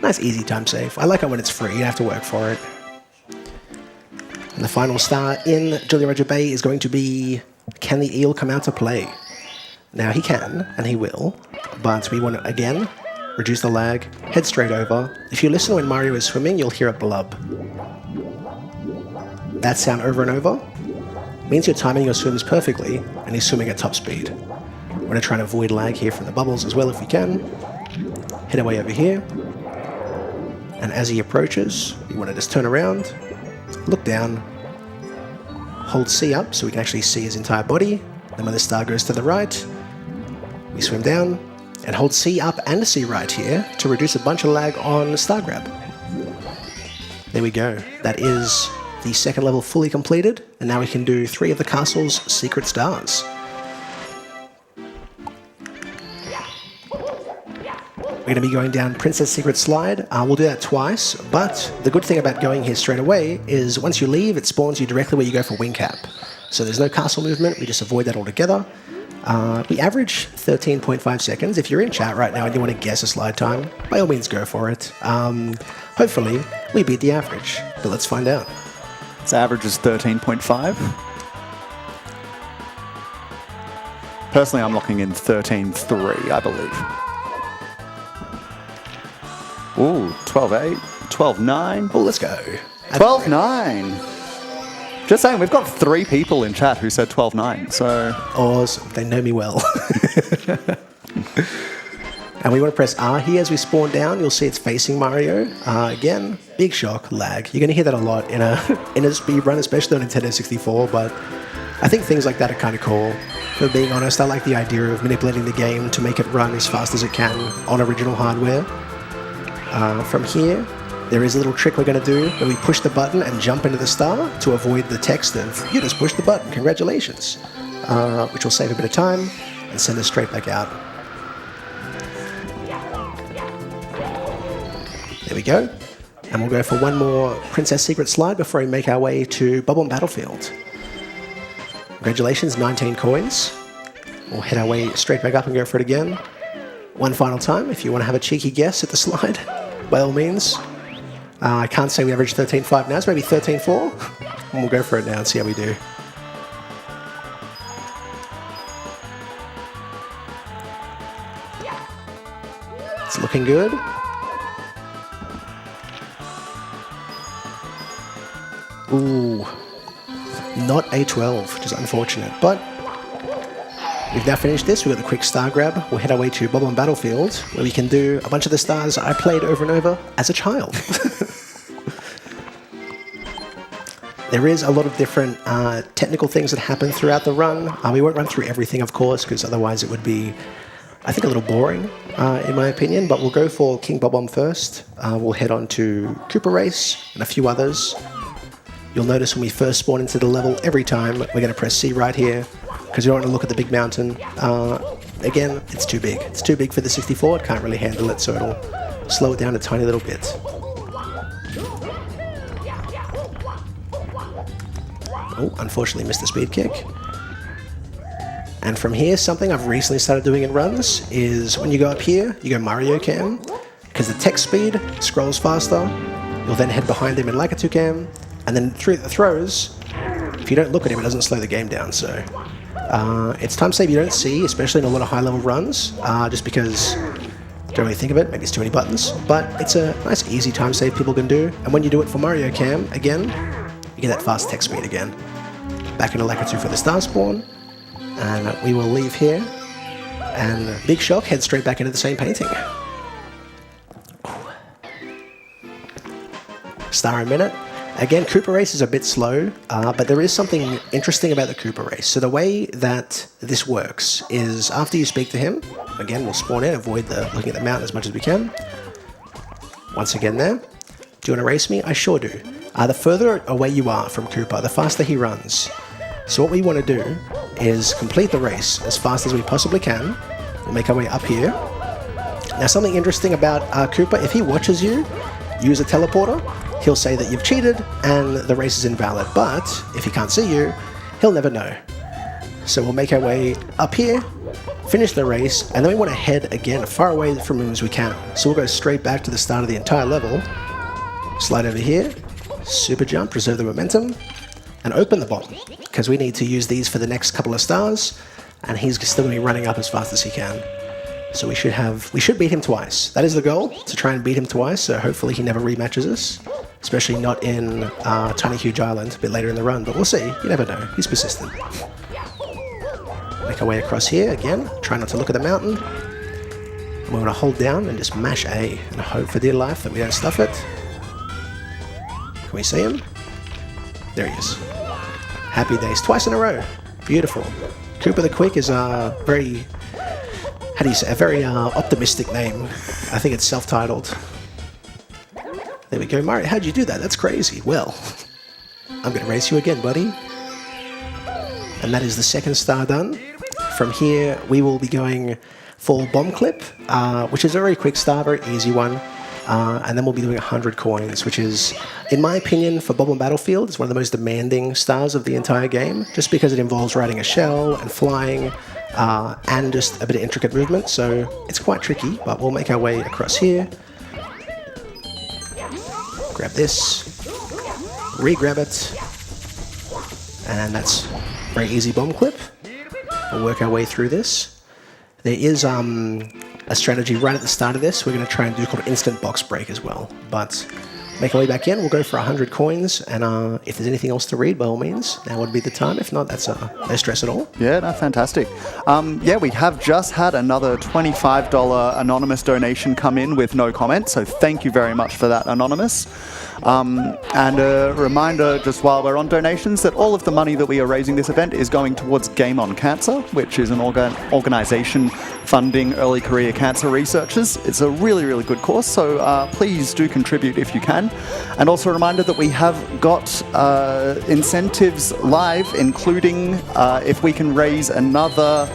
nice, easy time save. I like it when it's free. You don't have to work for it. And the final star in Jolly Roger Bay is going to be, can the eel come out to play? Now he can, and he will, but we want to, again, reduce the lag, head straight over. If you listen when Mario is swimming, you'll hear a blub. That sound over and over means you're timing your swims perfectly, and he's swimming at top speed. We're going to try and avoid lag here from the bubbles as well if we can. Head our way over here. And as he approaches, you want to just turn around, look down, hold C up so we can actually see his entire body. Then when the star goes to the right, we swim down and hold C up and C right here to reduce a bunch of lag on star grab. There we go. That is the second level fully completed, and now we can do 3 of the castle's secret stars. We're going to be going down Princess Secret Slide. We'll do that twice, but the good thing about going here straight away is once you leave, it spawns you directly where you go for wing cap. So there's no castle movement, we just avoid that altogether. We average 13.5 seconds. If you're in chat right now and you want to guess a slide time, by all means go for it. Hopefully, we beat the average, but let's find out. Its average is 13.5. Personally, I'm locking in 13.3, I believe. Ooh, 12.8, 12.9. Oh, let's go. 12.9. Just saying, we've got 3 people in chat who said 12.9, so... Awesome. They know me well. And we want to press R here as we spawn down. You'll see it's facing Mario. Again, big shock, lag. You're going to hear that a lot in a speed run, especially on Nintendo 64, but I think things like that are kind of cool. For being honest, I like the idea of manipulating the game to make it run as fast as it can on original hardware. From here, there is a little trick we're going to do where we push the button and jump into the star to avoid the text of, you just pushed the button, congratulations, which will save a bit of time and send us straight back out. There we go. And we'll go for one more Princess Secret Slide before we make our way to Bubble Battlefield. Congratulations, 19 coins. We'll head our way straight back up and go for it again. One final time, if you want to have a cheeky guess at the slide, by all means. I can't say we average 13.5 now, it's maybe 13.4. And we'll go for it now and see how we do. It's looking good. Ooh, not a 12, which is unfortunate, but we've now finished this. We've got the quick star grab. We'll head our way to Bubble Battlefield, where we can do a bunch of the stars I played over and over as a child. There is a lot of different technical things that happen throughout the run. We won't run through everything, of course, because otherwise it would be I think, a little boring, in my opinion, but we'll go for King Bob-omb first. We'll head on to Cooper Race and a few others. You'll notice when we first spawn into the level, every time we're going to press C right here, because you don't want to look at the big mountain. Again, it's too big. It's too big for the 64. It can't really handle it, so it'll slow it down a tiny little bit. Oh, unfortunately missed the speed kick. And from here, something I've recently started doing in runs is when you go up here, you go Mario Cam, because the text speed scrolls faster. You'll then head behind him in Lakitu Cam, and then through the throws, if you don't look at him, it doesn't slow the game down. So it's time save you don't see, especially in a lot of high-level runs, just because don't really think of it, maybe it's too many buttons, but it's a nice, easy time save people can do. And when you do it for Mario Cam, again, you get that fast text speed again. Back into Lakitu for the star spawn. And we will leave here, and big shock, head straight back into the same painting. Star a minute. Again, Cooper Race is a bit slow, but there is something interesting about the Cooper Race. So the way that this works is after you speak to him, again, we'll spawn in, avoid looking at the mountain as much as we can. Once again there. Do you want to race me? I sure do. The further away you are from Cooper, the faster he runs. So what we want to do is complete the race as fast as we possibly can. We'll make our way up here. Now, something interesting about Cooper, if he watches you use a teleporter, he'll say that you've cheated and the race is invalid. But if he can't see you, he'll never know. So we'll make our way up here, finish the race, and then we want to head again far away from him as we can. So we'll go straight back to the start of the entire level, slide over here, super jump, preserve the momentum, and open the bomb, because we need to use these for the next couple of stars, and he's still going to be running up as fast as he can. So we should beat him twice. That is the goal, to try and beat him twice, so hopefully he never rematches us, especially not in Tiny Huge Island a bit later in the run, but we'll see. You never know. He's persistent. Make our way across here again, try not to look at the mountain. And we're going to hold down and just mash A and hope for dear life that we don't stuff it. Can we see him? There he is. Happy days. Twice in a row. Beautiful. Cooper the Quick is a very, how do you say, a very optimistic name. I think it's self-titled. There we go. Mario, how'd you do that? That's crazy. Well, I'm going to race you again, buddy. And that is the second star done. From here, we will be going for Bomb Clip, which is a very quick star, very easy one. And then we'll be doing 100 coins, which is, in my opinion, for Bob-omb Battlefield, is one of the most demanding stars of the entire game, just because it involves riding a shell and flying, and just a bit of intricate movement, so it's quite tricky, but we'll make our way across here. Grab this, re-grab it, and that's very easy bomb clip. We'll work our way through this. There is a strategy right at the start of this we're going to try and do called instant box break as well, but make our way back in. We'll go for 100 coins, and if there's anything else to read, by all means, now would be the time. If not, that's no stress at all. Yeah, no, fantastic. Yeah, we have just had another $25 anonymous donation come in with no comment, so thank you very much for that, Anonymous. And a reminder, just while we're on donations, that all of the money that we are raising this event is going towards Game on Cancer, which is an organization funding early career cancer researchers. It's a really, really good cause, so please do contribute if you can. And also a reminder that we have got incentives live, including if we can raise another,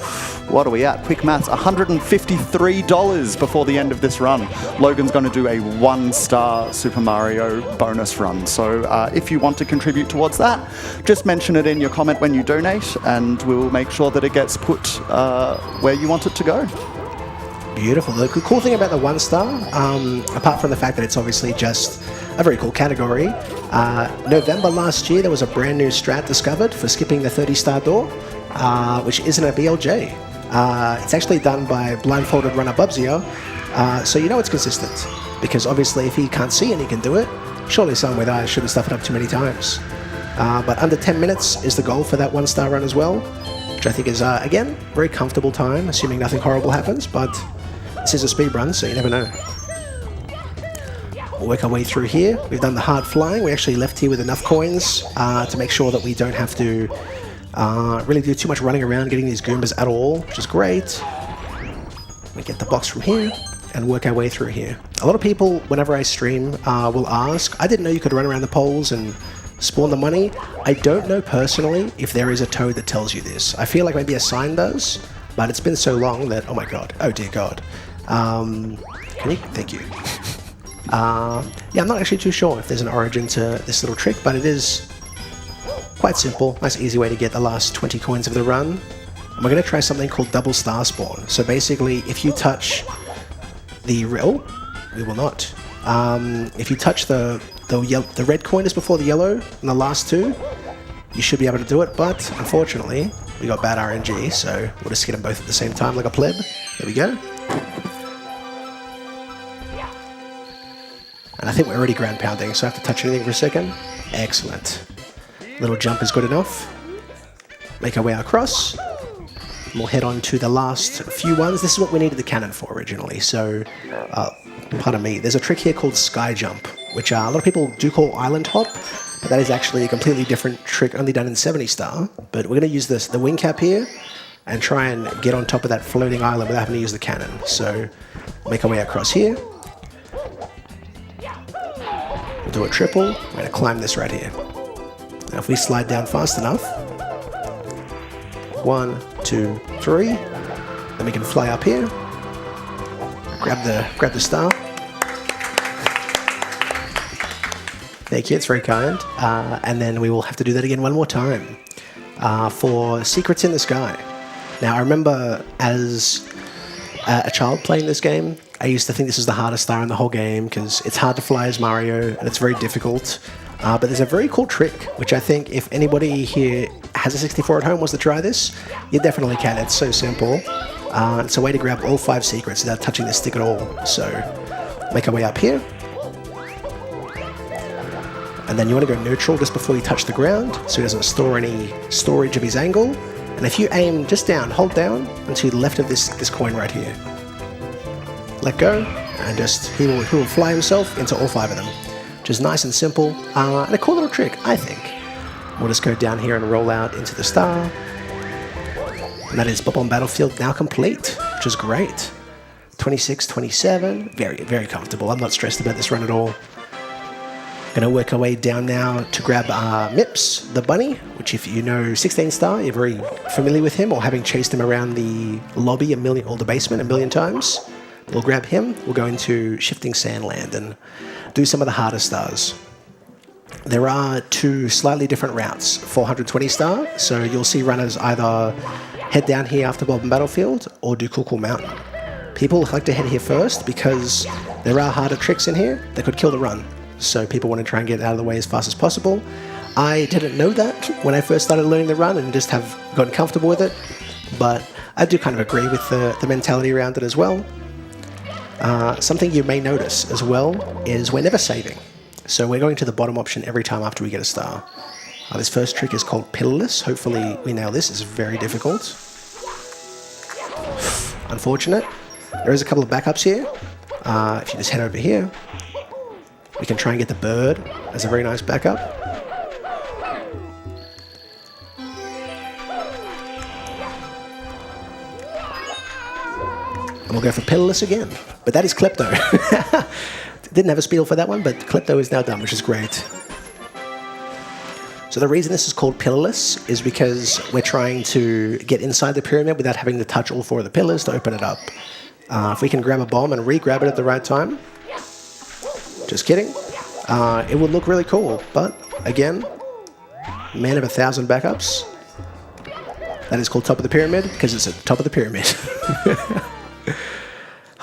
what are we at? Quick maths, $153 before the end of this run. Logan's going to do a 1-star Super Mario bonus run. So if you want to contribute towards that, just mention it in your comment when you donate, and we'll make sure that it gets put where you want it to go. Beautiful. The cool thing about the 1-star, apart from the fact that it's obviously just a very cool category, November last year there was a brand new strat discovered for skipping the 30-star door, which isn't a BLJ. It's actually done by blindfolded runner Bubsio, so you know it's consistent, because obviously if he can't see and he can do it, surely someone with eyes shouldn't stuff it up too many times. But under 10 minutes is the goal for that 1-star run as well, which I think is, again, very comfortable time, assuming nothing horrible happens, but this is a speed run, so you never know. We'll work our way through here. We've done the hard flying. We actually left here with enough coins to make sure that we don't have to really do too much running around getting these Goombas at all, which is great. We get the box from here and work our way through here. A lot of people, whenever I stream, will ask, I didn't know you could run around the poles and spawn the money. I don't know personally if there is a toad that tells you this. I feel like maybe a sign does, but it's been so long that, oh my god, oh dear god. Can you? Thank you. Yeah, I'm not actually too sure if there's an origin to this little trick, but it is quite simple. Nice easy way to get the last 20 coins of the run. And we're going to try something called double star spawn. So basically, if you touch the... Oh, we will not. If you touch the red coin just before the yellow and the last two, you should be able to do it, but unfortunately, we got bad RNG, so we'll just get them both at the same time like a pleb. There we go. And I think we're already ground pounding, so I have to touch anything for a second. Excellent. Little jump is good enough. Make our way across. We'll head on to the last few ones. This is what we needed the cannon for originally, so pardon me. There's a trick here called sky jump, which a lot of people do call island hop, but that is actually a completely different trick only done in 70 star. But we're going to use the wing cap here and try and get on top of that floating island without having to use the cannon. So make our way across here. We'll do a triple. We're going to climb this right here. Now if we slide down fast enough, 1, 2, 3, then we can fly up here, grab the star. Thank you, it's very kind. And then we will have to do that again one more time for Secrets in the Sky. Now I remember as a child playing this game, I used to think this is the hardest star in the whole game because it's hard to fly as Mario and it's very difficult. But there's a very cool trick, which I think if anybody here has a 64 at home wants to try this, you definitely can. It's so simple. It's a way to grab all 5 secrets without touching the stick at all. So make our way up here. And then you want to go neutral just before you touch the ground so he doesn't store any storage of his angle. And if you aim just down, hold down and to the left of this coin right here. Let go and just he will fly himself into all 5 of them. Which is nice and simple, and a cool little trick, I think. We'll just go down here and roll out into the star. And that is Bob-omb Battlefield now complete, which is great. 26, 27, very, very comfortable. I'm not stressed about this run at all. Gonna work our way down now to grab Mips, the bunny, which if you know 16 star, you're very familiar with him, or having chased him around the lobby or the basement a million times. We'll grab him, we'll go into Shifting Sandland and do some of the harder stars. There are 2 slightly different routes, 420 star, so you'll see runners either head down here after Bob-omb Battlefield or do Cool Mountain. People like to head here first because there are harder tricks in here that could kill the run, so people want to try and get out of the way as fast as possible. I didn't know that when I first started learning the run and just have gotten comfortable with it, but I do kind of agree with the mentality around it as well. Something you may notice as well is we're never saving. So we're going to the bottom option every time after we get a star. This first trick is called Pillarless. Hopefully we nail this. It's very difficult. Unfortunate. There is a couple of backups here. If you just head over here, we can try and get the bird as a very nice backup. And we'll go for Pillarless again. But that is Klepto. Didn't have a spiel for that one, but Klepto is now done, which is great. So the reason this is called Pillarless is because we're trying to get inside the pyramid without having to touch all 4 of the pillars to open it up. If we can grab a bomb and re-grab it at the right time, just kidding, it would look really cool. But again, man of 1,000 backups. That is called Top of the Pyramid because it's at the top of the pyramid.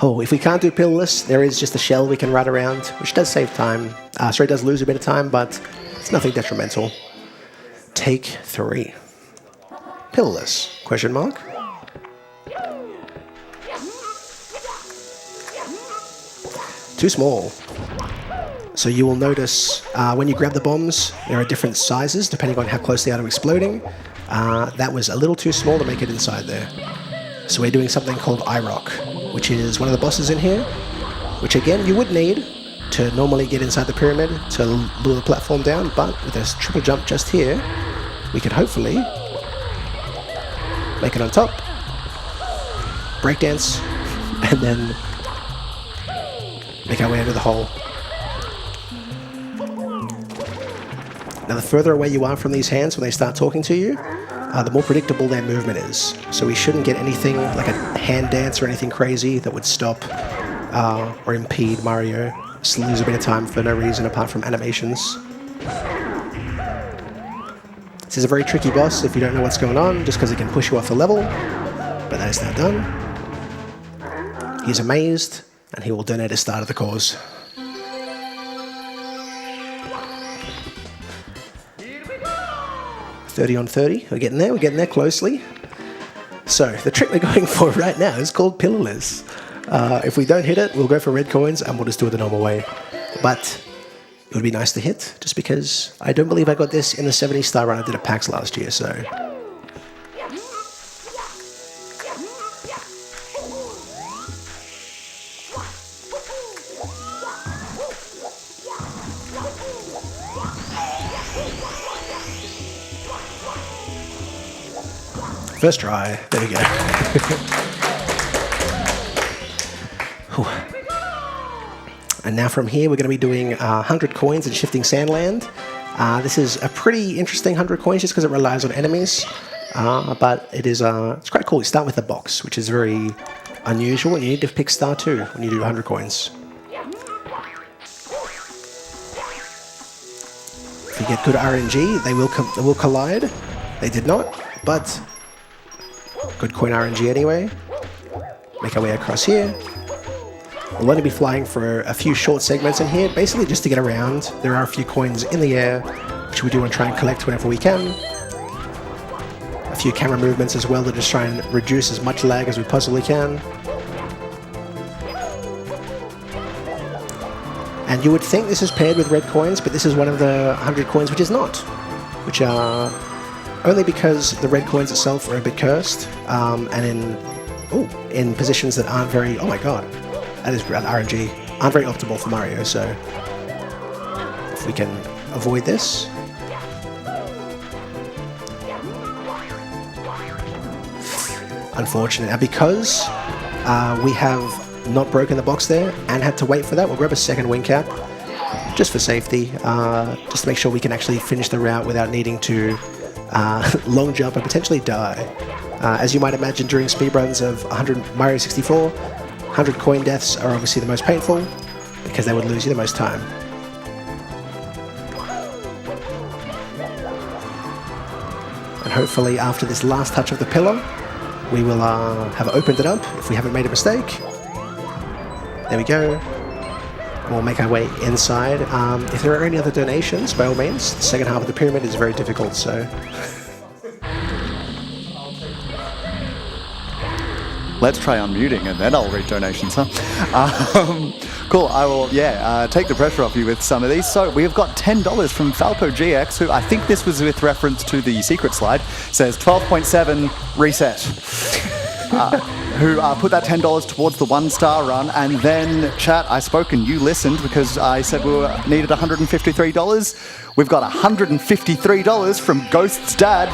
Oh, if we can't do Pillarless, there is just a shell we can ride around, which does save time. Sorry, it does lose a bit of time, but it's nothing detrimental. Take 3. Pillarless? Question mark. Too small. So you will notice when you grab the bombs, there are different sizes depending on how close they are to exploding. That was a little too small to make it inside there. So we're doing something called iRock, which is one of the bosses in here, which again you would need to normally get inside the pyramid to lure the platform down, but with this triple jump just here, we could hopefully make it on top. Breakdance and then make our way into the hole. Now, the further away you are from these hands when they start talking to you, the more predictable their movement is. So we shouldn't get anything like a hand dance or anything crazy that would stop or impede Mario. Just lose a bit of time for no reason apart from animations. This is a very tricky boss if you don't know what's going on, just because it can push you off the level. But that is now done. He's amazed, and he will donate a star to the cause. $30 on 30. We're getting there closely. So the trick we're going for right now is called Pillarless. If we don't hit it, we'll go for red coins and we'll just do it the normal way. But it would be nice to hit, just because I don't believe I got this in the 70-star run I did at PAX last year, so... First try. There we go. And now from here, we're going to be doing 100 coins in Shifting Sandland. This is a pretty interesting 100 coins just because it relies on enemies. But it's quite cool. You start with a box, which is very unusual, and you need to pick star 2 when you do 100 coins. If you get good RNG, they will collide. They did not, but good coin RNG anyway. Make our way across here. We'll only be flying for a few short segments in here, basically just to get around. There are a few coins in the air, which we do want to try and collect whenever we can. A few camera movements as well to just try and reduce as much lag as we possibly can. And you would think this is paired with red coins, but this is one of the 100 coins which is not. Which are only because the red coins itself are a bit cursed, and in positions that aren't very... Oh my god. That is RNG. Aren't very optimal for Mario, so if we can avoid this. Unfortunate. And because we have not broken the box there and had to wait for that, we'll grab a second wing cap just for safety, just to make sure we can actually finish the route without needing to long jump and potentially die. As you might imagine, during speedruns of Mario 64, 100 coin deaths are obviously the most painful because they would lose you the most time. And hopefully after this last touch of the pillar, we will have opened it up if we haven't made a mistake. There we go. We'll make our way inside. If there are any other donations, by all means, the second half of the pyramid is very difficult, so... Let's try unmuting and then I'll read donations, huh? Cool, I will, take the pressure off you with some of these. So we have got $10 from Falco GX, who I think this was with reference to the secret slide, says 12.7 reset. Who put that $10 towards the 1-star run, and then chat, I spoke and you listened because I said we needed $153. We've got $153 from Ghost's dad,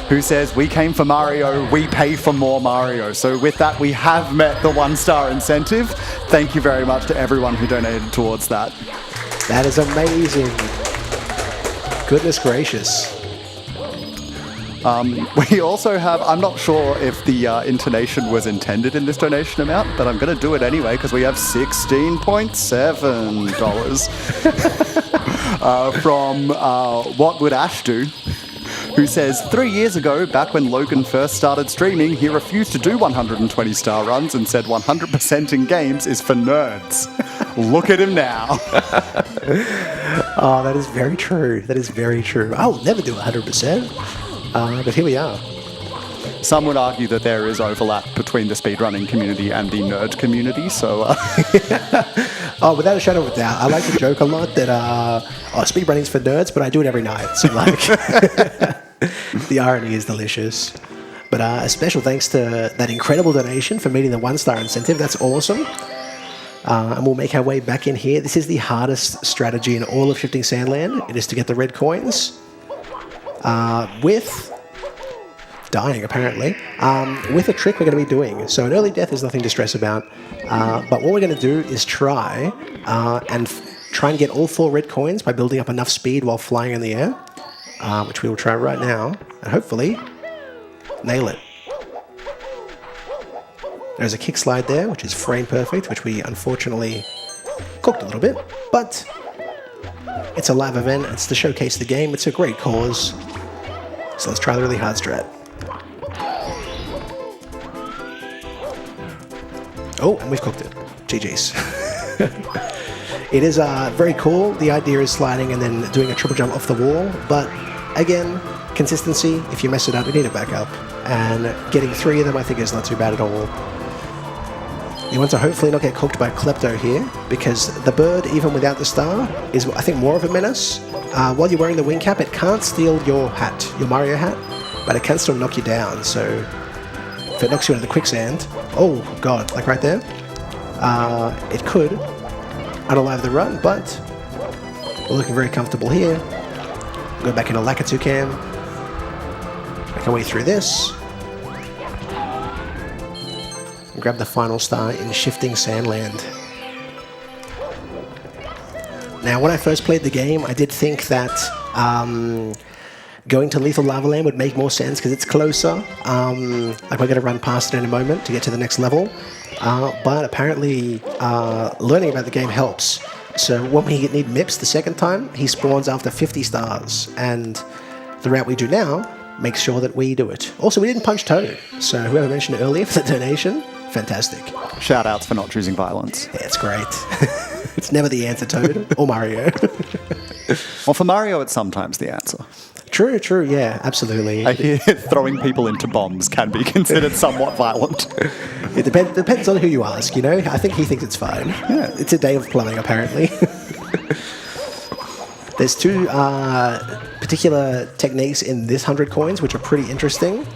who says we came for Mario, we pay for more Mario. So with that, we have met the 1-star incentive. Thank you very much to everyone who donated towards that. That is amazing. Goodness gracious. We also have, I'm not sure if the intonation was intended in this donation amount, but I'm going to do it anyway because we have $16.7 from What Would Ash Do, who says, 3 years ago, back when Logan first started streaming, he refused to do 120-star runs and said 100% in games is for nerds. Look at him now. Oh, that is very true. That is very true. I will never do 100%. But here we are. Some would argue that there is overlap between the speedrunning community and the nerd community, so... Oh, without a shadow of a doubt. I like to joke a lot that speedrunning's for nerds, but I do it every night. So, like, the irony is delicious. But a special thanks to that incredible donation for meeting the 1-star incentive. That's awesome. And we'll make our way back in here. This is the hardest strategy in all of Shifting Sandland. It is to get the red coins. With dying, apparently, with a trick we're going to be doing. So an early death is nothing to stress about. But what we're going to do is try and get all 4 red coins by building up enough speed while flying in the air, which we will try right now, and hopefully nail it. There's a kick slide there, which is frame perfect, which we unfortunately cooked a little bit, but it's a live event, it's to showcase the game, it's a great cause. So let's try the really hard strat. Oh, and we've cooked it. GG's. It is very cool. The idea is sliding and then doing a triple jump off the wall, but again, consistency, if you mess it up, you need a backup. And getting 3 of them I think is not too bad at all. You want to hopefully not get cooked by Klepto here, because the bird, even without the star, is I think more of a menace. While you're wearing the wing cap, it can't steal your hat, your Mario hat, but it can still knock you down, so if it knocks you into the quicksand, oh god, like right there, it could unalive the run, but we're looking very comfortable here. Go back into Lakitu Cam, make our way through this, and grab the final star in Shifting Sandland. Now, when I first played the game, I did think that going to Lethal Lava Land would make more sense because it's closer. Like we're going to run past it in a moment to get to the next level. But apparently, learning about the game helps. So when we need MIPS the second time, he spawns after 50 stars. And the route we do now makes sure that we do it. Also, we didn't punch Toad. So whoever mentioned it earlier for the donation, fantastic. Shout outs for not choosing violence. Yeah, it's great. It's never the answer, Toad or Mario. Well, for Mario, it's sometimes the answer. True, yeah, absolutely. I hear throwing people into bombs can be considered somewhat violent. It depends on who you ask, you know? I think he thinks it's fine. Yeah. It's a day of plumbing, apparently. There's 2 particular techniques in this 100 coins, which are pretty interesting.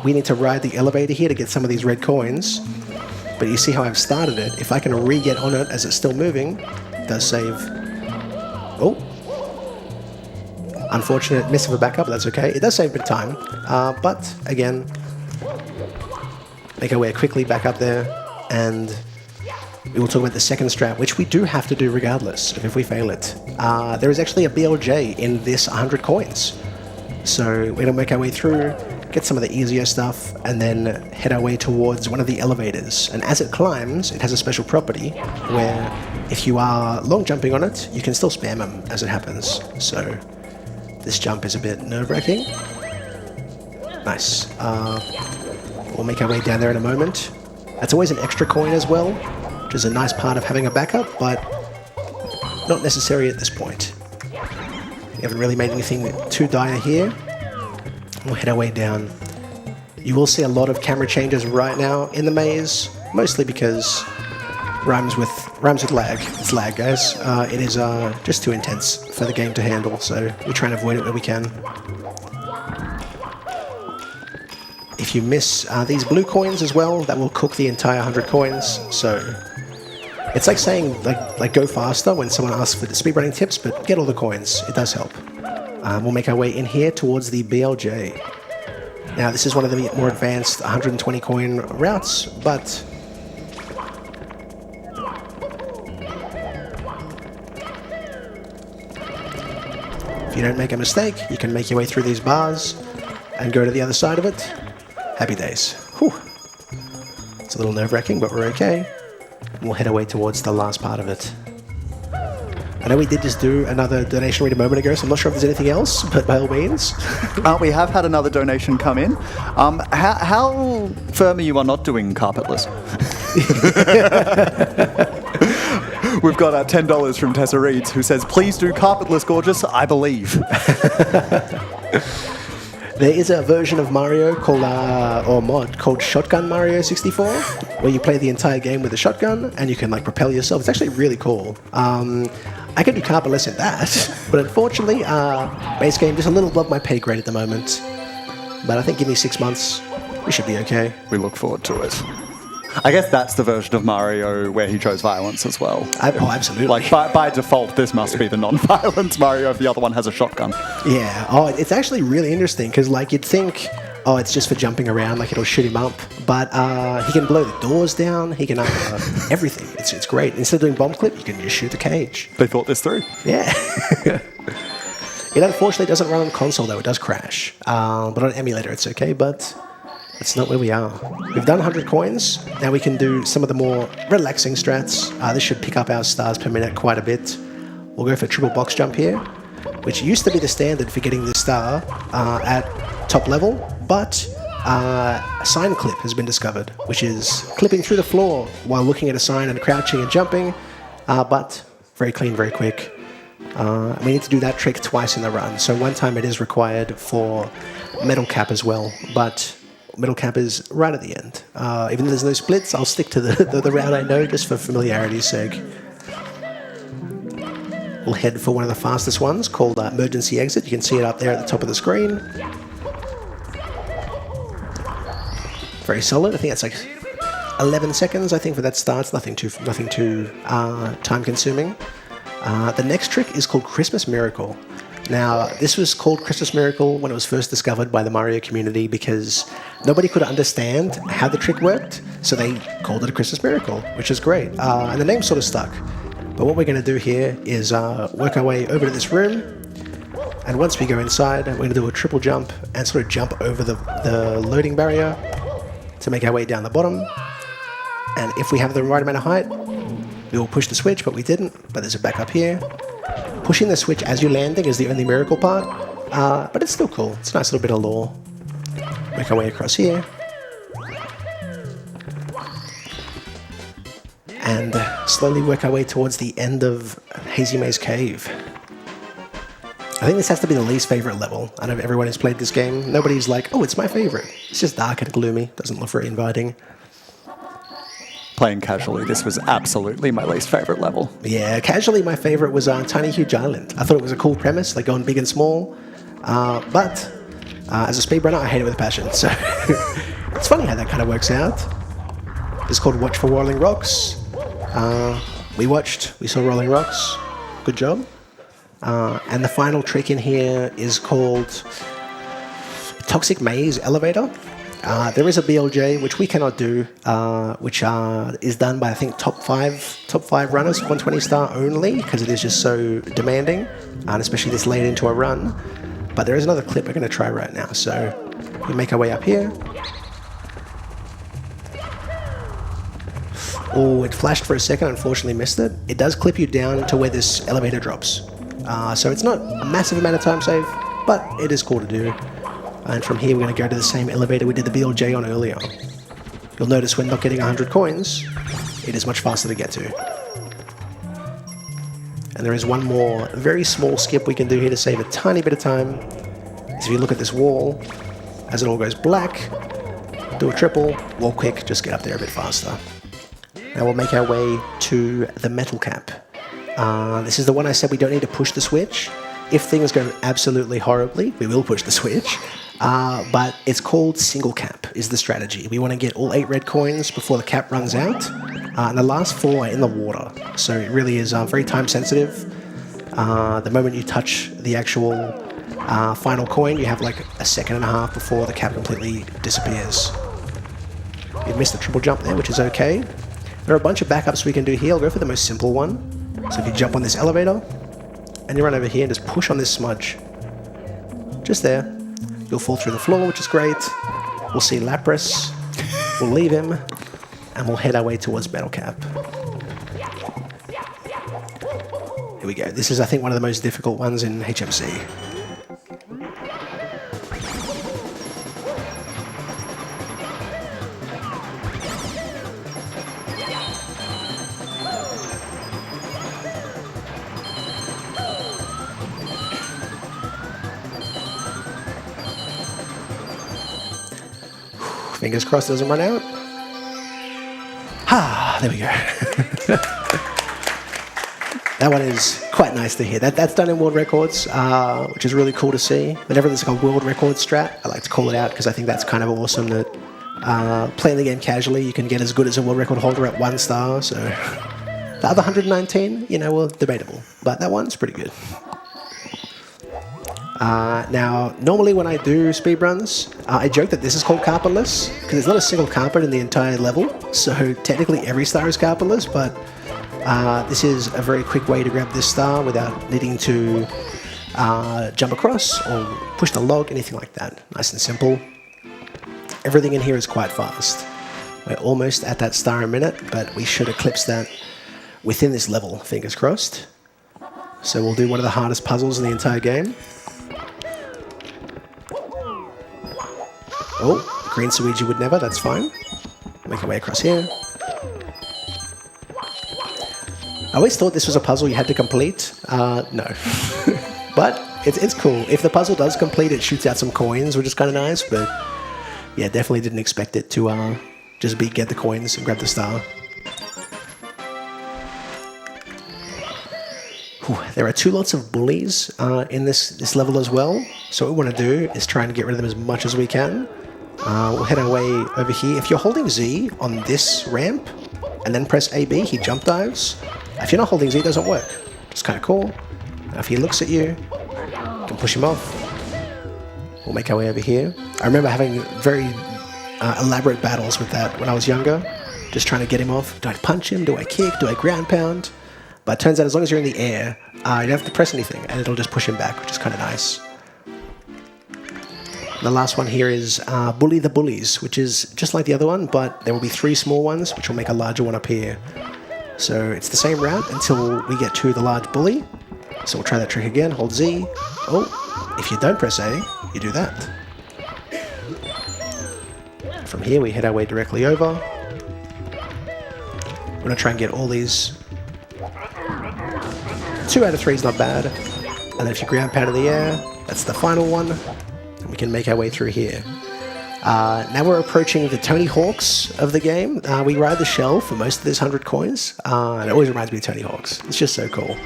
We need to ride the elevator here to get some of these red coins. But you see how I've started it. If I can re-get on it as it's still moving, it does save. Oh. Unfortunate miss of a backup, but that's okay. It does save a bit of time. But, again, make our way quickly back up there. And we will talk about the second strat, which we do have to do regardless of if we fail it. There is actually a BLJ in this 100 coins. So we're going to make our way through, get some of the easier stuff, and then head our way towards one of the elevators. And as it climbs, it has a special property where if you are long jumping on it, you can still spam them as it happens. So this jump is a bit nerve-wracking. Nice. We'll make our way down there in a moment. That's always an extra coin as well, which is a nice part of having a backup, but not necessary at this point. We haven't really made anything too dire here. We'll head our way down. You will see a lot of camera changes right now in the maze, mostly because rhymes with lag. It's lag, guys. It is just too intense for the game to handle, so we try and avoid it where we can. If you miss these blue coins as well, that will cook the entire 100 coins. So it's like saying like go faster when someone asks for the speedrunning tips, but get all the coins. It does help. We'll make our way in here towards the BLJ. Now, this is one of the more advanced 120 coin routes, but if you don't make a mistake, you can make your way through these bars and go to the other side of it. Happy days. Whew. It's a little nerve-wracking, but we're okay. We'll head our way towards the last part of it. I know we did just do another donation read a moment ago, so I'm not sure if there's anything else, but by all means. We have had another donation come in. How firm are you on not doing carpetless? We've got $10 from Tessa Reeds, who says, please do carpetless, gorgeous, I believe. There is a version of Mario called, or mod called Shotgun Mario 64, where you play the entire game with a shotgun and you can like propel yourself. It's actually really cool. I can do carpetless in that, but unfortunately, base game just a little above my pay grade at the moment. But I think give me 6 months, we should be okay. We look forward to it. I guess that's the version of Mario where he chose violence as well. Oh, absolutely. Like, by default, this must be the non-violence Mario if the other one has a shotgun. Yeah. Oh, it's actually really interesting, because, like, you'd think oh, it's just for jumping around, like it'll shoot him up. But he can blow the doors down. He can everything. It's great. Instead of doing bomb clip, you can just shoot the cage. They thought this through. Yeah. It unfortunately doesn't run on console though. It does crash. But on emulator, it's okay. But that's not where we are. We've done 100 coins. Now we can do some of the more relaxing strats. This should pick up our stars per minute quite a bit. We'll go for triple box jump here, which used to be the standard for getting this star at top level, but a sign clip has been discovered, which is clipping through the floor while looking at a sign and crouching and jumping, but very clean, very quick. We need to do that trick twice in the run, so one time it is required for metal cap as well, but metal cap is right at the end. Even though there's no splits, I'll stick to the route I know just for familiarity's sake. We'll head for one of the fastest ones called emergency exit. You can see it up there at the top of the screen. Very solid. I think that's like 11 seconds. I think for that start, it's nothing too time consuming. The next trick is called Christmas Miracle. Now, this was called Christmas Miracle when it was first discovered by the Mario community because nobody could understand how the trick worked, so they called it a Christmas Miracle, which is great. And the name sort of stuck. But what we're going to do here is work our way over to this room, and once we go inside, we're going to do a triple jump and sort of jump over the loading barrier to make our way down the bottom. And if we have the right amount of height, we will push the switch, but we didn't. But there's a backup here. Pushing the switch as you're landing is the only miracle part, but it's still cool. It's a nice little bit of lore. Make our way across here. And slowly work our way towards the end of Hazy Maze Cave. I think this has to be the least favorite level out of everyone who's played this game. Nobody's like, oh, it's my favorite. It's just dark and gloomy. Doesn't look very inviting. Playing casually, this was absolutely my least favorite level. Yeah, casually my favorite was Tiny Huge Island. I thought it was a cool premise, like going big and small. But as a speedrunner, I hate it with a passion. So it's funny how that kind of works out. It's called Watch for Rolling Rocks. We saw Rolling Rocks. Good job. And the final trick in here is called Toxic Maze Elevator. There is a BLJ, which we cannot do, which is done by, I think, top five runners, 120 star only, because it is just so demanding, and especially this late into a run. But there is another clip we're going to try right now. So we make our way up here. Oh, it flashed for a second, unfortunately missed it. It does clip you down to where this elevator drops. So it's not a massive amount of time save, but it is cool to do. And from here, we're going to go to the same elevator we did the BLJ on earlier. You'll notice when not getting 100 coins, it is much faster to get to. And there is one more very small skip we can do here to save a tiny bit of time. So if you look at this wall, as it all goes black, do a triple, wall quick, just get up there a bit faster. Now we'll make our way to the metal cap. This is the one I said we don't need to push the switch. If things go absolutely horribly, we will push the switch. But it's called single cap is the strategy. We want to get all 8 red coins before the cap runs out. And the last 4 are in the water. So it really is very time sensitive. The moment you touch the actual final coin, you have like a second and a half before the cap completely disappears. You've missed the triple jump there, which is okay. There are a bunch of backups we can do here. I'll go for the most simple one. So if you jump on this elevator, and you run over here and just push on this smudge. Just there. You'll fall through the floor, which is great. We'll see Lapras. We'll leave him. And we'll head our way towards Metal Cap. Here we go. This is, I think, one of the most difficult ones in HMC. Fingers crossed it doesn't run out. Ah, there we go. That one is quite nice to hear. That's done in world records, which is really cool to see. Whenever there's like a world record strat, I like to call it out because I think that's kind of awesome that playing the game casually, you can get as good as a world record holder at 1 star. So the other 119, well, debatable. But that one's pretty good. Now, normally when I do speedruns, I joke that this is called carpetless, because there's not a single carpet in the entire level, so technically every star is carpetless, but this is a very quick way to grab this star without needing to jump across or push the log, anything like that. Nice and simple. Everything in here is quite fast. We're almost at that star a minute, but we should eclipse that within this level, fingers crossed. So we'll do one of the hardest puzzles in the entire game. Oh, green Suiji would never, that's fine. Make our way across here. I always thought this was a puzzle you had to complete. No. But it's cool. If the puzzle does complete, it shoots out some coins, which is kind of nice, but yeah, definitely didn't expect it to just get the coins and grab the star. Whew, there are 2 lots of bullies in this level as well, so what we want to do is try and get rid of them as much as we can. We'll head our way over here. If you're holding Z on this ramp and then press AB, he jump dives. If you're not holding Z, it doesn't work. It's kind of cool. Now if he looks at you, you can push him off. We'll make our way over here. I remember having very elaborate battles with that when I was younger, just trying to get him off. Do I punch him? Do I kick? Do I ground pound? But it turns out as long as you're in the air, you don't have to press anything, and it'll just push him back, which is kind of nice. The last one here is Bully the Bullies, which is just like the other one, but there will be 3 small ones, which will make a larger one up here. So it's the same route until we get to the large bully. So we'll try that trick again, hold Z. Oh, if you don't press A, you do that. From here we head our way directly over. We're going to try and get all these. 2 out of 3 is not bad. And then if you ground pound in the air, that's the final one. And we can make our way through here. Now we're approaching the Tony Hawks of the game. We ride the shell for most of this 100 coins. And it always reminds me of Tony Hawks. It's just so cool.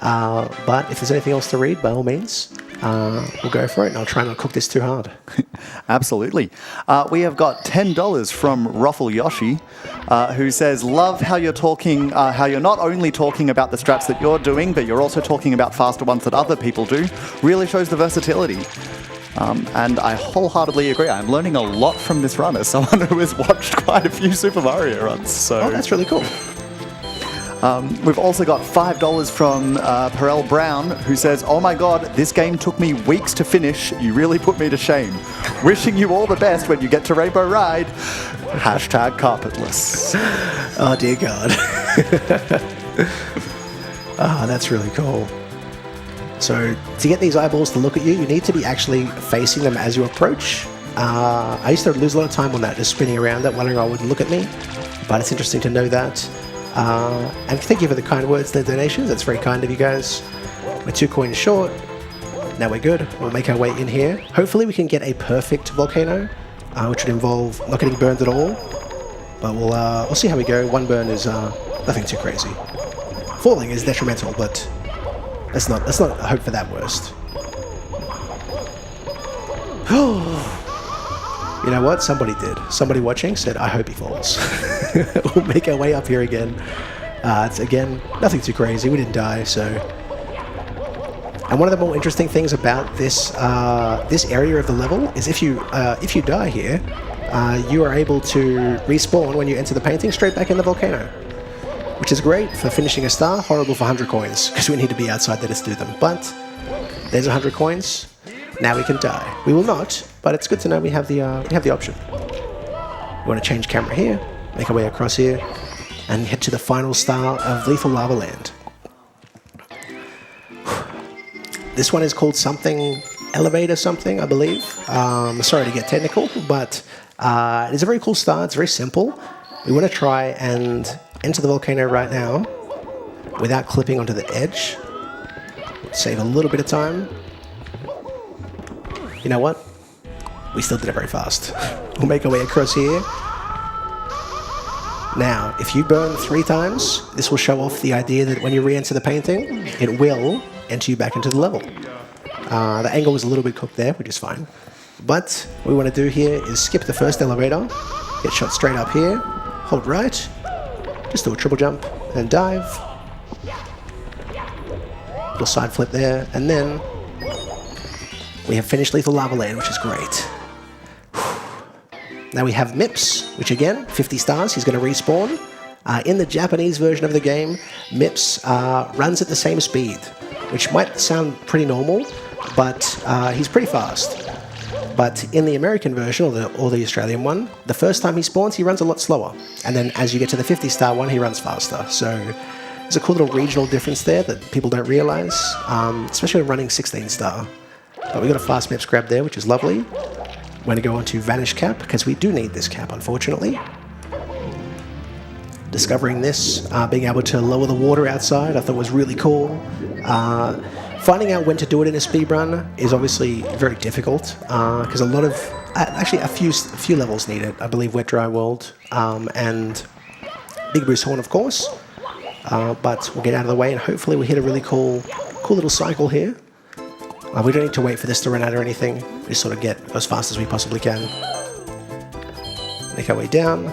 But if there's anything else to read, by all means, we'll go for it. And I'll try not to cook this too hard. Absolutely. We have got $10 from Ruffle Yoshi, who says, love how you're talking, how you're not only talking about the strats that you're doing, but you're also talking about faster ones that other people do. Really shows the versatility. And I wholeheartedly agree. I'm learning a lot from this run as someone who has watched quite a few Super Mario runs. So. Oh, that's really cool. We've also got $5 from Perel Brown, who says, oh my god, this game took me weeks to finish. You really put me to shame. Wishing you all the best when you get to Rainbow Ride. Hashtag carpetless. Oh dear god. That's really cool. So to get these eyeballs to look at you, you need to be actually facing them as you approach. I used to lose a lot of time on that, just spinning around that, wondering I would look at me. But it's interesting to know that. And thank you for the kind words and the donations. That's very kind of you guys. We're 2 coins short. Now we're good. We'll make our way in here. Hopefully we can get a perfect volcano, which would involve not getting burned at all. But we'll see how we go. 1 burn is nothing too crazy. Falling is detrimental, but let's not hope for that worst. You know what? Somebody did. Somebody watching said, I hope he falls. We'll make our way up here again. It's again, nothing too crazy. We didn't die, so. And one of the more interesting things about this this area of the level is if you die here, you are able to respawn when you enter the painting straight back in the volcano, which is great for finishing a star. Horrible for 100 coins because we need to be outside there to do them. But there's 100 coins. Now we can die. We will not, but it's good to know we have the option. We want to change camera here, make our way across here, and head to the final star of Lethal Lava Land. This one is called something Elevator something, I believe. Sorry to get technical, but it is a very cool star. It's very simple. We want to try and enter the volcano right now without clipping onto the edge. Save a little bit of time. You know what? We still did it very fast. We'll make our way across here. Now, if you burn 3 times, this will show off the idea that when you re-enter the painting, it will enter you back into the level. The angle was a little bit cooked there, which is fine. But what we want to do here is skip the first elevator, get shot straight up here, hold right, just do a triple jump and dive. Little side flip there, and then We have finished Lethal Lava Land, which is great. Now we have Mips, which again, 50 stars, he's going to respawn. In the Japanese version of the game, Mips runs at the same speed, which might sound pretty normal, but he's pretty fast. But in the American version, or the Australian one, the first time he spawns, he runs a lot slower. And then as you get to the 50-star one, he runs faster. So there's a cool little regional difference there that people don't realize, especially when running 16-star. But we got a fast Mips grab there, which is lovely. We're going to go on to Vanish Cap, because we do need this cap, unfortunately. Discovering this, being able to lower the water outside, I thought was really cool. Finding out when to do it in a speed run is obviously very difficult, because a lot of, actually a few levels need it. I believe Wet Dry World and Big Bruce Horn, of course. But we'll get out of the way and hopefully we hit a really cool little cycle here. We don't need to wait for this to run out or anything. We just sort of get as fast as we possibly can. Make our way down.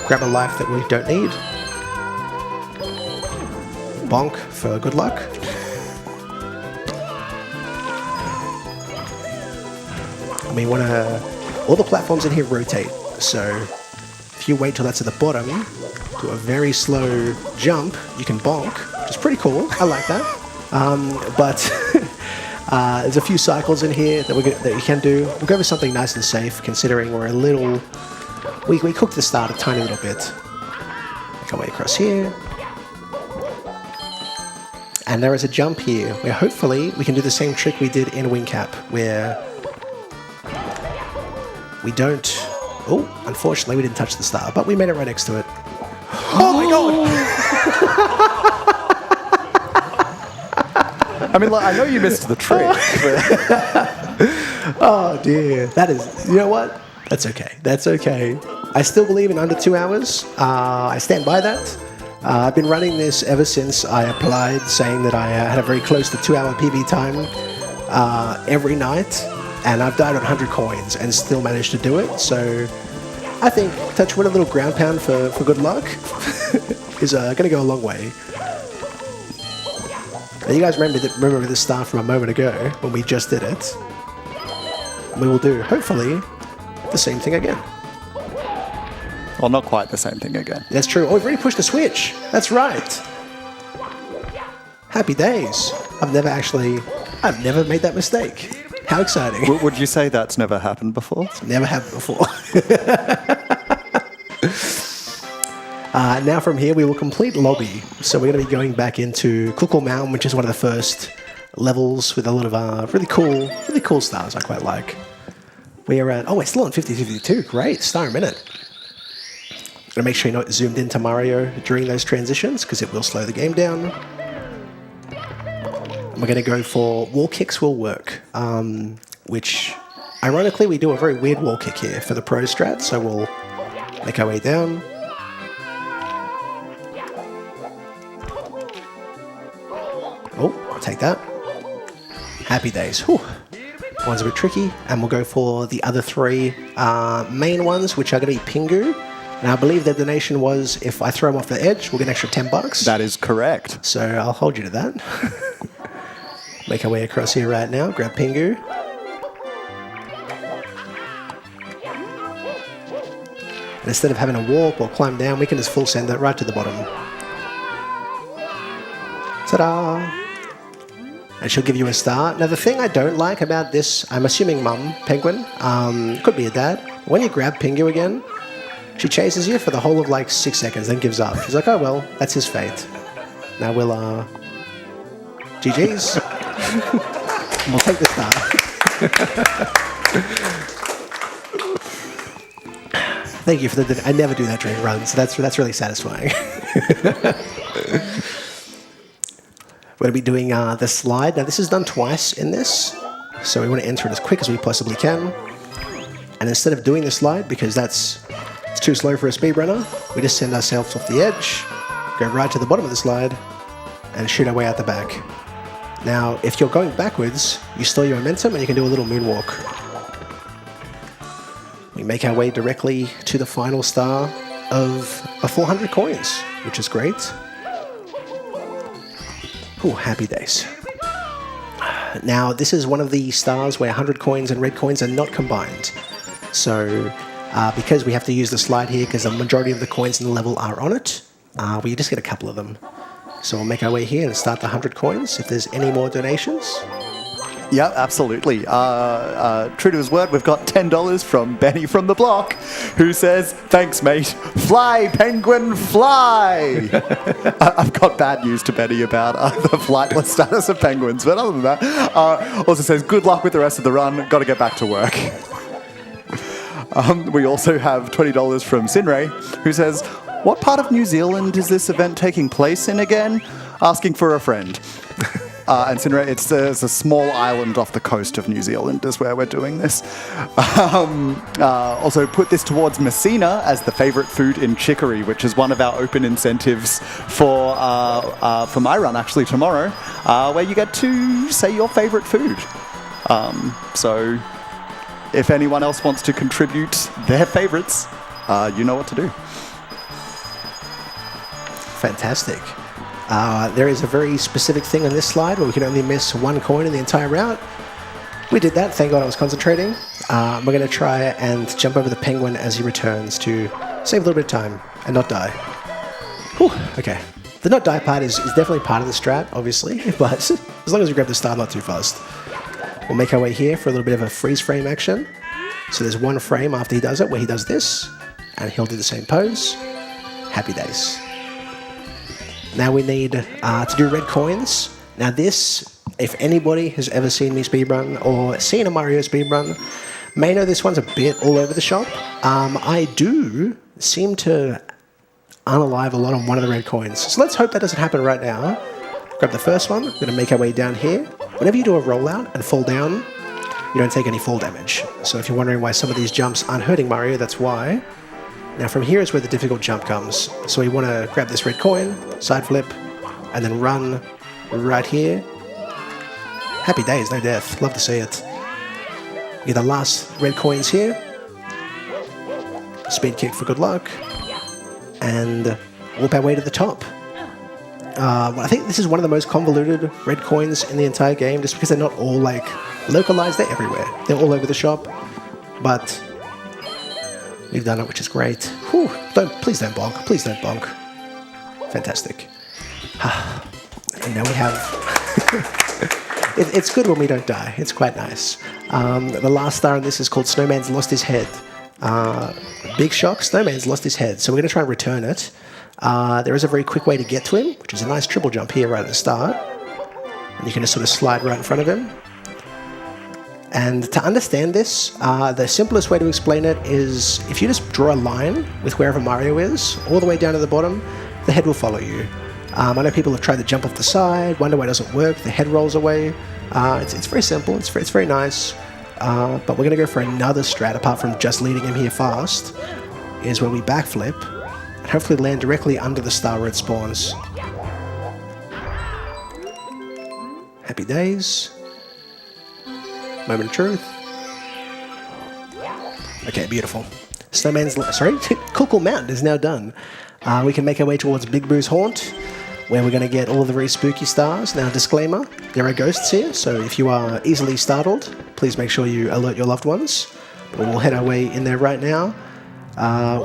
Grab a life that we don't need. Bonk for good luck. We want to... All the platforms in here rotate, so if you wait till that's at the bottom, do a very slow jump, you can bonk, which is pretty cool. I like that. But there's a few cycles in here that you can do. We'll go with something nice and safe, considering we're a little... We cooked the start a tiny little bit. Make our way across here. And there is a jump here, where hopefully we can do the same trick we did in Wing Cap, where we don't... Oh, unfortunately we didn't touch the star, but we made it right next to it. Oh my god! I mean, like, I know you missed the trick. Oh dear. That is... You know what? That's okay. That's okay. I still believe in under 2 hours. I stand by that. I've been running this ever since I applied, saying that I had a very close to 2 hour PB time every night, and I've died on 100 coins and still managed to do it. So I think touch wood, a little ground pound for good luck is going to go a long way. Now you guys remember this star from a moment ago when we just did it. We will do, hopefully, the same thing again. Well, not quite the same thing again. That's true. Oh, we've already pushed the switch. That's right. Happy days. I've never made that mistake. How exciting. Would you say that's never happened before? It's never happened before. Now from here we will complete lobby. So we're going to be going back into Kukul Mountain, which is one of the first levels with a lot of really cool stars I quite like. We are at... Oh, we're still on 50-52. Great. Star a minute. Gotta make sure you're not zoomed into Mario during those transitions, because it will slow the game down. We're going to go for wall kicks will work, which, ironically, we do a very weird wall kick here for the pro strat, so we'll make our way down. Oh, I'll take that. Happy days. Whew. One's a bit tricky, and we'll go for the other three main ones, which are going to be Pingu. Now, I believe the donation was, if I throw him off the edge, we'll get an extra $10. That is correct. So I'll hold you to that. Make our way across here right now. Grab Pingu. And instead of having to walk or climb down, we can just full send it right to the bottom. Ta-da! And she'll give you a star. Now, the thing I don't like about this, I'm assuming Mum, Penguin, could be a dad. When you grab Pingu again, she chases you for the whole of like 6 seconds, then gives up. She's like, oh well, that's his fate. Now we'll, GG's. We'll take the star. Thank you for the... I never do that during runs, so that's really satisfying. We're going to be doing the slide. Now this is done twice in this, so we want to enter it as quick as we possibly can. And instead of doing the slide, because it's too slow for a speedrunner, we just send ourselves off the edge, go right to the bottom of the slide, and shoot our way out the back. Now, if you're going backwards, you store your momentum and you can do a little moonwalk. We make our way directly to the final star of 400 coins, which is great. Ooh, happy days. Now, this is one of the stars where 100 coins and red coins are not combined. So, because we have to use the slide here, because the majority of the coins in the level are on it, we just get a couple of them. So we'll make our way here and start the 100 coins. If there's any more donations. Yeah, absolutely. True to his word, we've got $10 from Benny from the block, who says, "Thanks, mate. Fly, penguin, fly." I've got bad news to Benny about the flightless status of penguins, but other than that, also says, "Good luck with the rest of the run. Got to get back to work." We also have $20 from Sinray, who says, "What part of New Zealand is this event taking place in again? Asking for a friend." And Sinray, it's a small island off the coast of New Zealand is where we're doing this. Also put this towards Messina as the favourite food in Chicory, which is one of our open incentives for my run actually tomorrow, where you get to say your favourite food. So if anyone else wants to contribute their favourites, you know what to do. Fantastic. There is a very specific thing on this slide where we can only miss one coin in the entire route. We did that, thank God I was concentrating. We're going to try and jump over the penguin as he returns to save a little bit of time and not die. Whew, okay. The not die part is definitely part of the strat, obviously, but as long as we grab the star not too fast. We'll make our way here for a little bit of a freeze frame action. So there's one frame after he does it where he does this, and he'll do the same pose. Happy days. Now we need to do red coins. Now this, if anybody has ever seen me speedrun or seen a Mario speedrun, may know this one's a bit all over the shop. I do seem to unalive a lot on one of the red coins. So let's hope that doesn't happen right now. Grab the first one. We're going to make our way down here. Whenever you do a rollout and fall down, you don't take any fall damage. So if you're wondering why some of these jumps aren't hurting Mario, that's why. Now from here is where the difficult jump comes. So we want to grab this red coin, side flip, and then run right here. Happy days, no death. Love to see it. Get the last red coins here. Speed kick for good luck. And whoop our way to the top. I think this is one of the most convoluted red coins in the entire game, just because they're not all like localized, they're everywhere. They're all over the shop. But we've done it, which is great. Whew, please don't bonk. Please don't bonk. Fantastic. And now we have... it's good when we don't die. It's quite nice. The last star in this is called Snowman's Lost His Head. Big shock, Snowman's lost his head. So we're going to try and return it. There is a very quick way to get to him, which is a nice triple jump here right at the start. And you can just sort of slide right in front of him. And to understand this, the simplest way to explain it is if you just draw a line with wherever Mario is, all the way down to the bottom, the head will follow you. I know people have tried to jump off the side, wonder why it doesn't work, the head rolls away. It's very simple, it's very nice. But we're going to go for another strat, apart from just leading him here fast, is where we backflip and hopefully land directly under the star where it spawns. Happy days. Moment of truth. Okay, beautiful. Snowman's... Sorry? Cool Mountain is now done. We can make our way towards Big Boo's Haunt, where we're going to get all the very spooky stars. Now, disclaimer, there are ghosts here, so if you are easily startled, please make sure you alert your loved ones. But we'll head our way in there right now.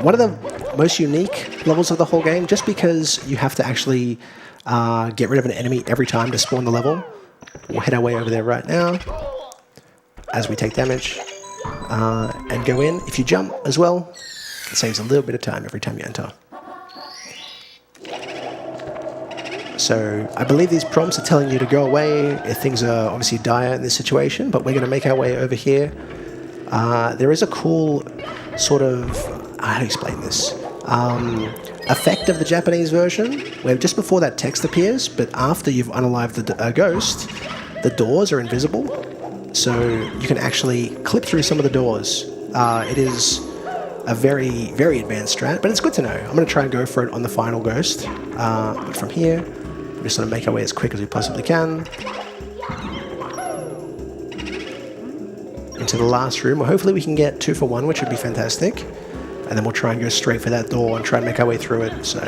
One of the most unique levels of the whole game, just because you have to actually get rid of an enemy every time to spawn the level. We'll head our way over there right now, as we take damage, and go in. If you jump as well, it saves a little bit of time every time you enter. So I believe these prompts are telling you to go away if things are obviously dire in this situation, but we're going to make our way over here. There is a cool sort of, how do I explain this, effect of the Japanese version, where just before that text appears, but after you've unalived the ghost, the doors are invisible, so you can actually clip through some of the doors. It is a very, very advanced strat, but it's good to know. I'm going to try and go for it on the final ghost, but from here, we're just going to make our way as quick as we possibly can into the last room, where hopefully we can get 2 for 1, which would be fantastic. And then we'll try and go straight for that door and try and make our way through it. So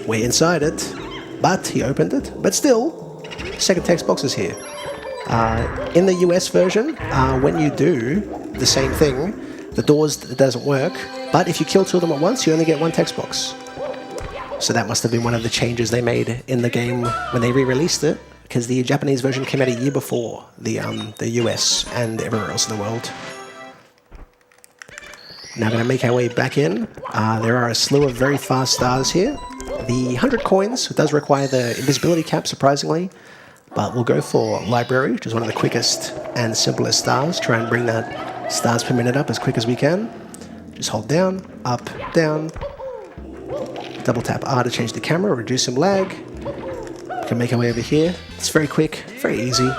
We're inside it, but he opened it. But still, second text box is here. In the US version, when you do the same thing, the doors it doesn't work, but if you kill two of them at once, you only get one text box. So that must have been one of the changes they made in the game when they re-released it, because the Japanese version came out a year before the US and everywhere else in the world. Now going to make our way back in. There are a slew of very fast stars here. The 100 coins does require the invisibility cap, surprisingly, but we'll go for Library, which is one of the quickest and simplest stars. Try and bring that stars per minute up as quick as we can. Just hold down, up, down. Double tap R to change the camera, reduce some lag. We can make our way over here. It's very quick, very easy.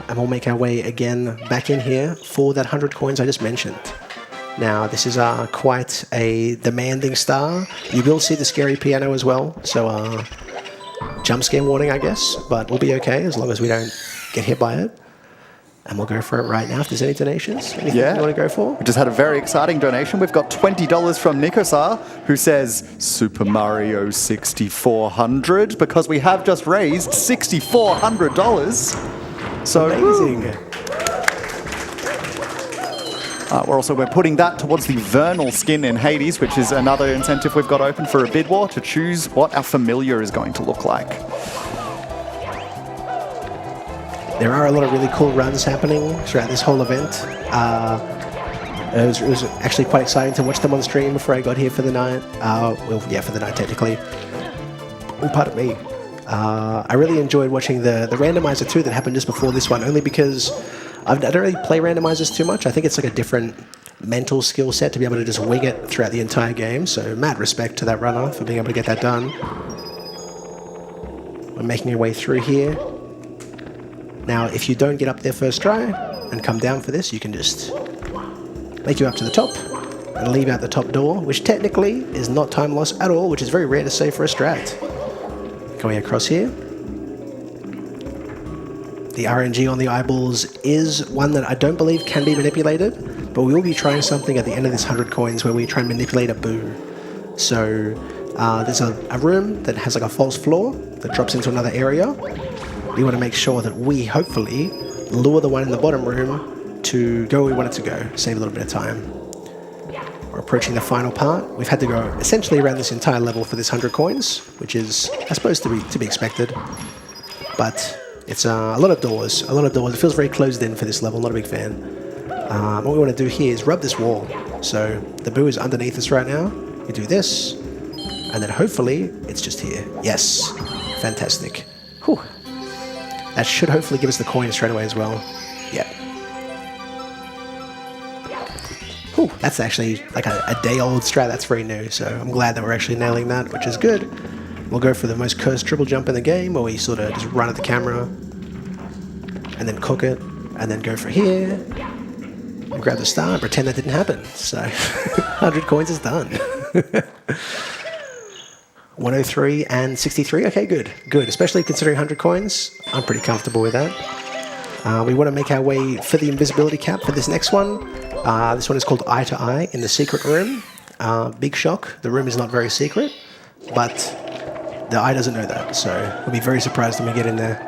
And we'll make our way again back in here for that 100 coins I just mentioned. Now, this is quite a demanding star. You will see the scary piano as well, so jump scare warning, I guess, but we'll be okay as long as we don't get hit by it. And we'll go for it right now if there's any donations. Anything you want to go for? We just had a very exciting donation. We've got $20 from Nikosar, who says Super Mario 6400, because we have just raised $6,400. So amazing. We're putting that towards the Vernal skin in Hades, which is another incentive we've got open for a bid war to choose what our familiar is going to look like. There are a lot of really cool runs happening throughout this whole event. It was actually quite exciting to watch them on stream before I got here for the night. For the night technically. Oh, pardon me. I really enjoyed watching the randomizer too that happened just before this one, only because I don't really play randomizers too much. I think it's like a different mental skill set to be able to just wing it throughout the entire game. So mad respect to that runner for being able to get that done. We're making our way through here. Now, if you don't get up there first try and come down for this, you can just make you up to the top and leave out the top door, which technically is not time loss at all, which is very rare to say for a strat. Going across here. The RNG on the eyeballs is one that I don't believe can be manipulated, but we will be trying something at the end of this 100 coins where we try and manipulate a boo. So there's a room that has like a false floor that drops into another area. We want to make sure that we hopefully lure the one in the bottom room to go where we want it to go, save a little bit of time. We're approaching the final part. We've had to go essentially around this entire level for this 100 coins, which is, I suppose, to be expected. But it's a lot of doors, It feels very closed in for this level, not a big fan. What we want to do here is rub this wall. So the boo is underneath us right now. We do this, and then hopefully it's just here. Yes, fantastic. Whew. That should hopefully give us the coin straight away as well. Yeah. Whew, that's actually like a day-old strat. That's very new, so I'm glad that we're actually nailing that, which is good. We'll go for the most cursed triple jump in the game, where we sort of just run at the camera and then cook it, and then go for here and grab the star and pretend that didn't happen. So 100 coins is done. 103 and 63. Okay, good. Especially considering 100 coins, I'm pretty comfortable with that. We want to make our way for the invisibility cap for this next one. This one is called Eye to Eye in the secret room. Big shock. The room is not very secret, but the eye doesn't know that, so we'll be very surprised when we get in there.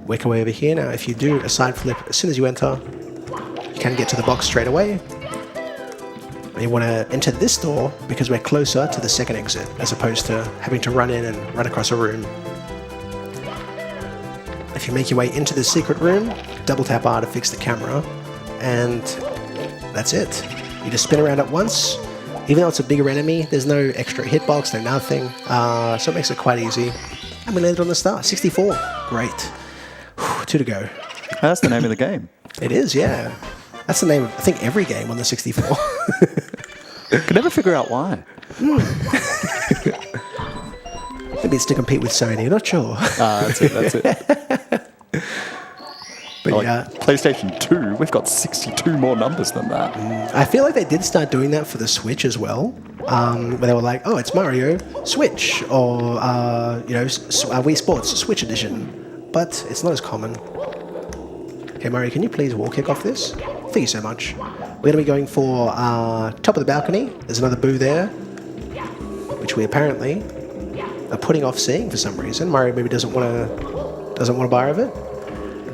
Work our way over here. Now, if you do a side flip as soon as you enter, you can get to the box straight away. And you want to enter this door because we're closer to the second exit, as opposed to having to run in and run across a room. If you make your way into the secret room, double tap R to fix the camera, and that's it. You just spin around at once. Even though it's a bigger enemy, there's no extra hitbox, no nothing, so it makes it quite easy. And we landed on the star, 64. Great. Whew, 2 to go. That's the name of the game. It is, yeah. That's the name of, I think, every game on the 64. Could never figure out why. Maybe it's to compete with Sony, I'm not sure. That's it. But PlayStation 2, we've got 62 more numbers than that. I feel like they did start doing that for the Switch as well. Where they were like, oh, it's Mario Switch, or Wii Sports Switch Edition. But it's not as common. Okay, Mario, can you please wall kick off this? Thank you so much. We're going to be going for top of the balcony. There's another boo there, which we apparently are putting off seeing for some reason. Mario maybe doesn't want to buy of it.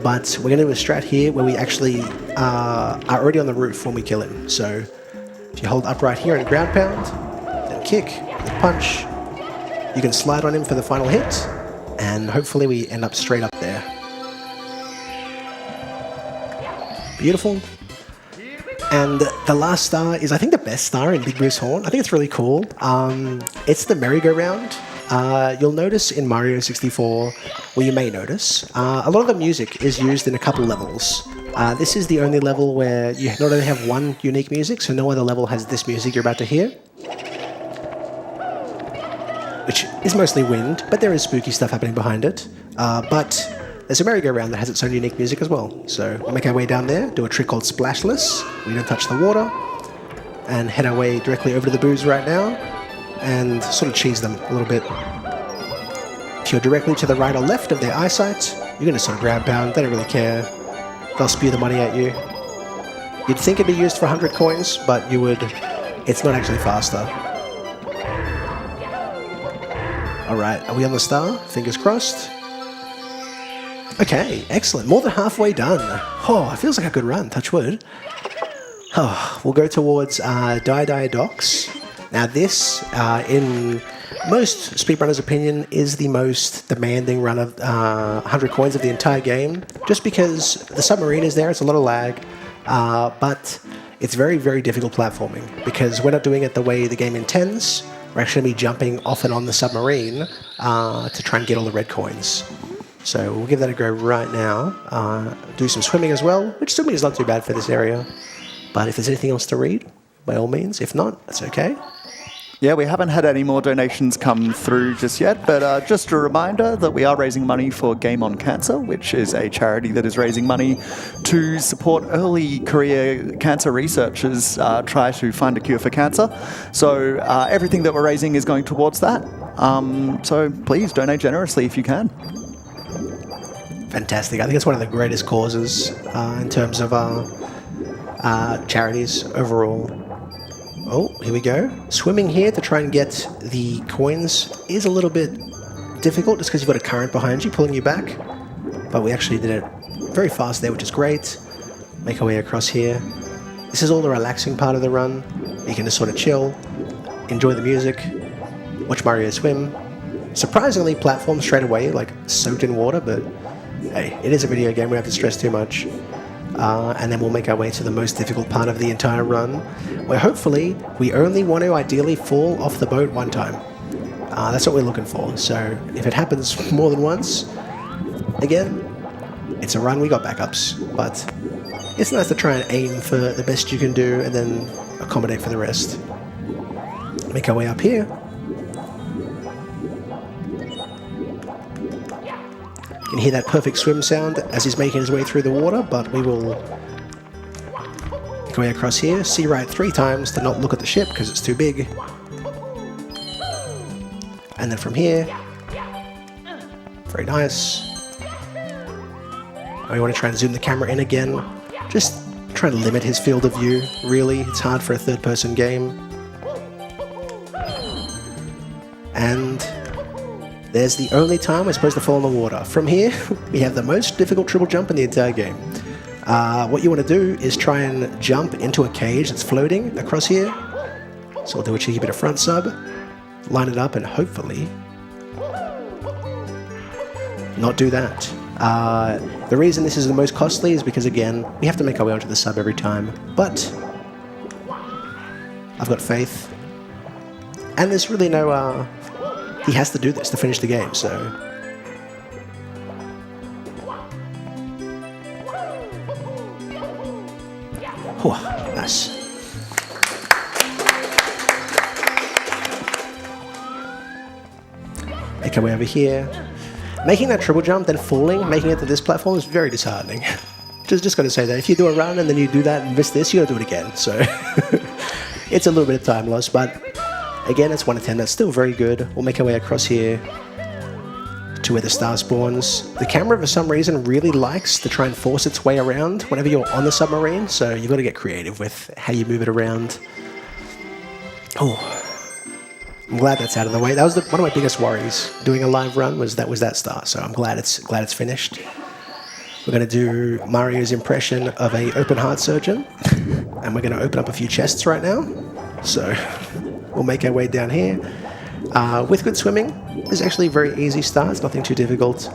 But we're going to do a strat here where we actually are already on the roof when we kill him. So if you hold upright here and ground pound, then kick, then punch, you can slide on him for the final hit, and hopefully we end up straight up there. Beautiful. And the last star is, I think, the best star in Big Moose Horn. I think it's really cool. It's the merry-go-round. You'll notice in Mario 64, well, you may notice, a lot of the music is used in a couple levels. This is the only level where you not only have one unique music, so no other level has this music you're about to hear, which is mostly wind, but there is spooky stuff happening behind it. But there's a merry-go-round that has its own unique music as well. So we'll make our way down there, do a trick called Splashless. We don't touch the water, and head our way directly over to the booze right now, and sort of cheese them a little bit. If you're directly to the right or left of their eyesight, you're going to sort of grab pound. They don't really care. They'll spew the money at you. You'd think it'd be used for 100 coins, but it's not actually faster. Alright, are we on the star? Fingers crossed. Okay, excellent. More than halfway done. Oh, it feels like a good run, touch wood. Oh, we'll go towards Die Docks. Now this, in most speedrunners' opinion, is the most demanding run of 100 coins of the entire game. Just because the submarine is there, it's a lot of lag, but it's very, very difficult platforming. Because we're not doing it the way the game intends. We're actually going to be jumping off and on the submarine to try and get all the red coins. So we'll give that a go right now. Do some swimming as well, which swimming is not too bad for this area. But if there's anything else to read, by all means. If not, that's okay. Yeah, we haven't had any more donations come through just yet, but just a reminder that we are raising money for Game on Cancer, which is a charity that is raising money to support early career cancer researchers try to find a cure for cancer. So everything that we're raising is going towards that. So please donate generously if you can. Fantastic. I think it's one of the greatest causes in terms of charities overall. Oh, here we go. Swimming here to try and get the coins is a little bit difficult just because you've got a current behind you pulling you back. But we actually did it very fast there, which is great. Make our way across here. This is all the relaxing part of the run. You can just sort of chill, enjoy the music, watch Mario swim. Surprisingly, platform straight away, like soaked in water, but hey, it is a video game, we don't have to stress too much. And then we'll make our way to the most difficult part of the entire run, where hopefully we only want to ideally fall off the boat one time. That's what we're looking for. So if it happens more than once, again, it's a run, we got backups. But it's nice to try and aim for the best you can do and then accommodate for the rest. Make our way up here. You can hear that perfect swim sound as he's making his way through the water, but we will go across here, see right 3 times to not look at the ship because it's too big. And then from here, very nice. We want to try and zoom the camera in again, just trying to limit his field of view, really. It's hard for a third-person game. And there's the only time we're supposed to fall in the water. From here, we have the most difficult triple jump in the entire game. What you want to do is try and jump into a cage that's floating across here. So we'll do a cheeky bit of front sub, line it up, and hopefully not do that. The reason this is the most costly is because, again, we have to make our way onto the sub every time. But I've got faith. And there's really no... he has to do this to finish the game, so... Whew, nice. Make our way over here. Making that triple jump, then falling, making it to this platform is very disheartening. just gotta say that. If you do a run and then you do that and miss this, you gotta do it again, so... it's a little bit of time loss, but... Again, it's 1 to 10. That's still very good. We'll make our way across here to where the star spawns. The camera, for some reason, really likes to try and force its way around whenever you're on the submarine, so you've got to get creative with how you move it around. Oh, I'm glad that's out of the way. That was one of my biggest worries doing a live run was that star. So I'm glad it's finished. We're going to do Mario's impression of a open heart surgeon, and we're going to open up a few chests right now. So we'll make our way down here. With good swimming, it's actually a very easy start. It's nothing too difficult.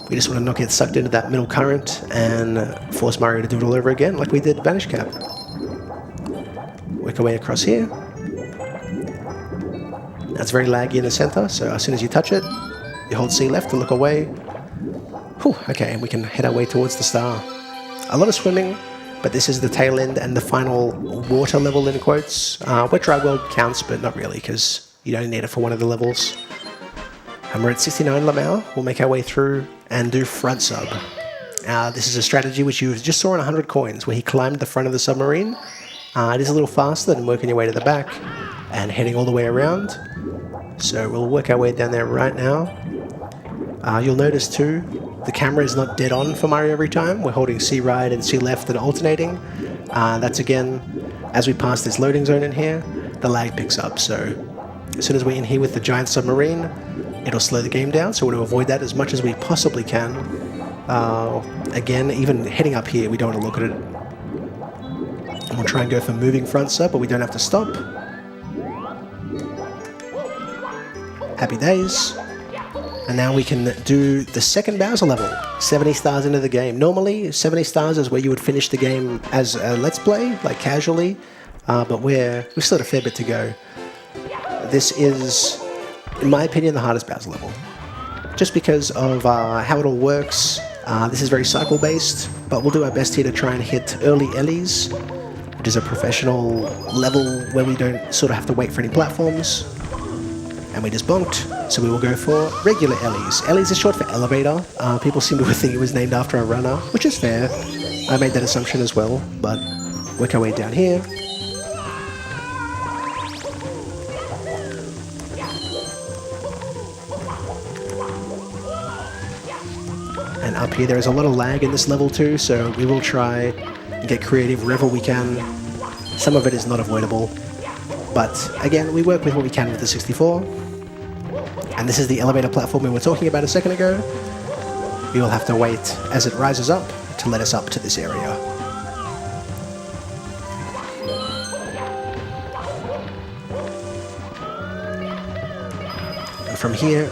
We just want to not get sucked into that middle current and force Mario to do it all over again, like we did Vanish Cap. Work our way across here. That's very laggy in the center, so as soon as you touch it, you hold C left to look away. Whew, okay, and we can head our way towards the star. A lot of swimming, but this is the tail end and the final water level in quotes. Wet Dry World counts, but not really, because you don't need it for one of the levels. And we're at 69 Lamau. We'll make our way through and do front sub. This is a strategy which you just saw in 100 coins, where he climbed the front of the submarine. It is a little faster than working your way to the back and heading all the way around. So we'll work our way down there right now. You'll notice too, the camera is not dead on for Mario every time. We're holding C right and C left and alternating. That's again, as we pass this loading zone in here, the lag picks up. So as soon as we're in here with the giant submarine, it'll slow the game down. So we want to avoid that as much as we possibly can. Again, even heading up here, we don't want to look at it. And we'll try and go for moving front sub, but we don't have to stop. Happy days. And now we can do the second Bowser level, 70 stars into the game. Normally, 70 stars is where you would finish the game as a Let's Play, like casually, but we've still got a fair bit to go. This is, in my opinion, the hardest Bowser level. Just because of how it all works. This is very cycle-based, but we'll do our best here to try and hit early Ellies, which is a professional level where we don't sort of have to wait for any platforms. And we just bonked, so we will go for regular Ellies. Ellies is short for elevator. People seem to think it was named after a runner, which is fair. I made that assumption as well, but work our way down here. And up here there is a lot of lag in this level too, so we will try and get creative wherever we can. Some of it is not avoidable, but again, we work with what we can with the 64. And this is the elevator platform we were talking about a second ago. We will have to wait as it rises up to let us up to this area. And from here,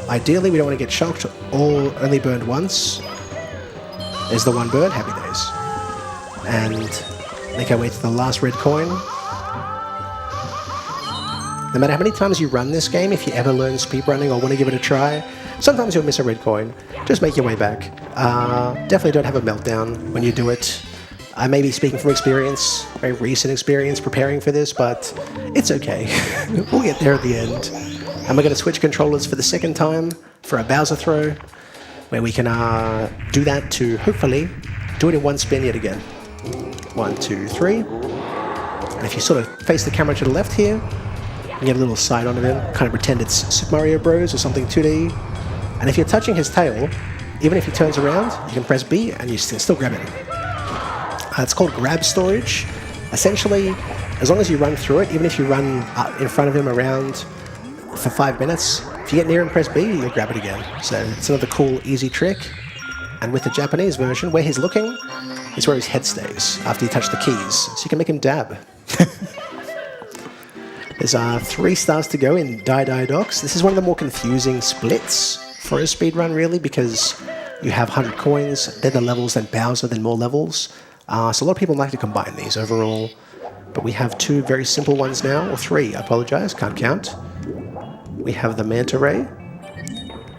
ideally we don't want to get shocked or only burned once. There's the one burn, happy days. And make our way to the last red coin. No matter how many times you run this game, if you ever learn speedrunning or want to give it a try, sometimes you'll miss a red coin. Just make your way back. Definitely don't have a meltdown when you do it. I may be speaking from experience, very recent experience preparing for this, but it's okay. We'll get there at the end. And we're going to switch controllers for the second time for a Bowser throw, where we can do that to hopefully do it in one spin yet again. 1, 2, 3. And if you sort of face the camera to the left here, you get a little side on of him, kind of pretend it's Super Mario Bros. Or something 2D. And if you're touching his tail, even if he turns around, you can press B and you can still grab him. It's called grab storage. Essentially, as long as you run through it, even if you run in front of him around for 5 minutes, if you get near and press B, you'll grab it again. So it's another cool, easy trick. And with the Japanese version, where he's looking is where his head stays after you touch the keys. So you can make him dab. There's 3 stars to go in Die Docs. This is one of the more confusing splits for a speedrun, really, because you have 100 coins, then the levels, then Bowser, then more levels. So a lot of people like to combine these overall. But we have 2 very simple ones now, or 3, I apologize, can't count. We have the Manta Ray,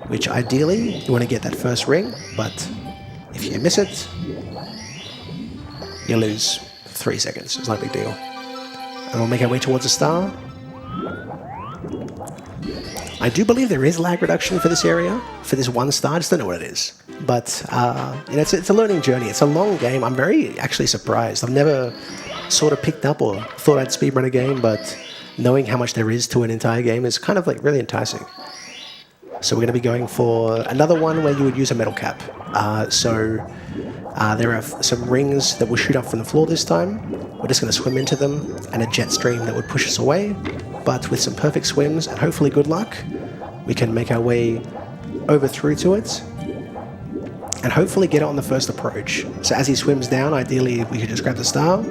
which ideally you want to get that first ring, but if you miss it, you lose 3 seconds. It's not a big deal. And we'll make our way towards a star. I do believe there is lag reduction for this area, for this 1 star. I just don't know what it is. But it's a learning journey. It's a long game. I'm very actually surprised. I've never sort of picked up or thought I'd speedrun a game, but knowing how much there is to an entire game is kind of like really enticing. So we're going to be going for another one where you would use a metal cap. So There are some rings that will shoot up from the floor this time. We're just going to swim into them, and a jet stream that would push us away. But with some perfect swims and hopefully good luck, we can make our way over through to it and hopefully get it on the first approach. So as he swims down, ideally we could just grab the star.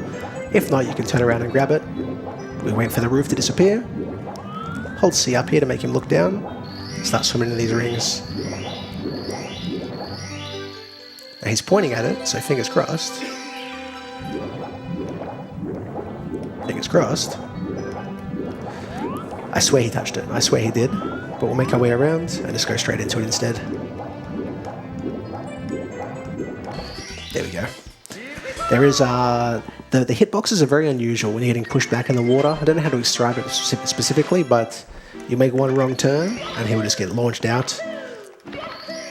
If not, you can turn around and grab it. We wait for the roof to disappear. Hold C up here to make him look down. Start swimming into these rings. Now he's pointing at it, so fingers crossed. Fingers crossed. I swear he touched it. I swear he did. But we'll make our way around and just go straight into it instead. There we go. There is the hitboxes are very unusual when you're getting pushed back in the water. I don't know how to describe it specifically, but you make one wrong turn and he will just get launched out.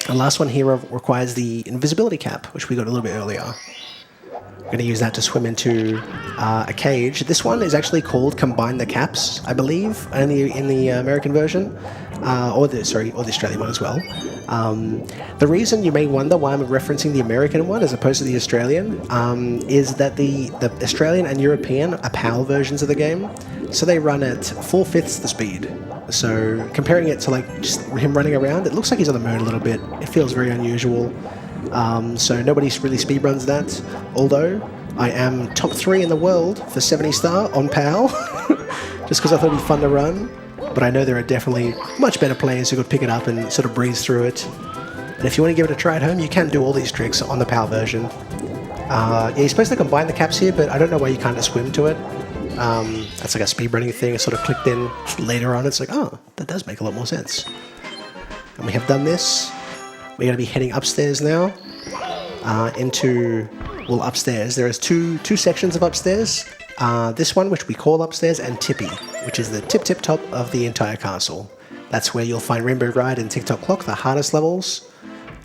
The last one here requires the invisibility cap, which we got a little bit earlier. We're going to use that to swim into a cage. This one is actually called Combine the Caps, I believe, in the American version, or the Australian one as well. The reason you may wonder why I'm referencing the American one as opposed to the Australian is that the Australian and European are PAL versions of the game, so they run at 4/5 the speed. So comparing it to like just him running around, it looks like he's on the moon a little bit. It feels very unusual. So nobody really speedruns that, although I am top 3 in the world for 70 star on PAL, just because I thought it'd be fun to run. But I know there are definitely much better players who could pick it up and sort of breeze through it. And if you want to give it a try at home, you can do all these tricks on the PAL version. Yeah, you're supposed to combine the caps here, but I don't know why you can't just swim to it. That's like a speedrunning thing. It sort of clicked in later on. It's like, oh, that does make a lot more sense. And we have done this. We're going to be heading upstairs now upstairs. There is two sections of upstairs. This one, which we call upstairs, and Tippy, which is the tip top of the entire castle. That's where you'll find Rainbow Ride and Tick-Tock Clock, the hardest levels.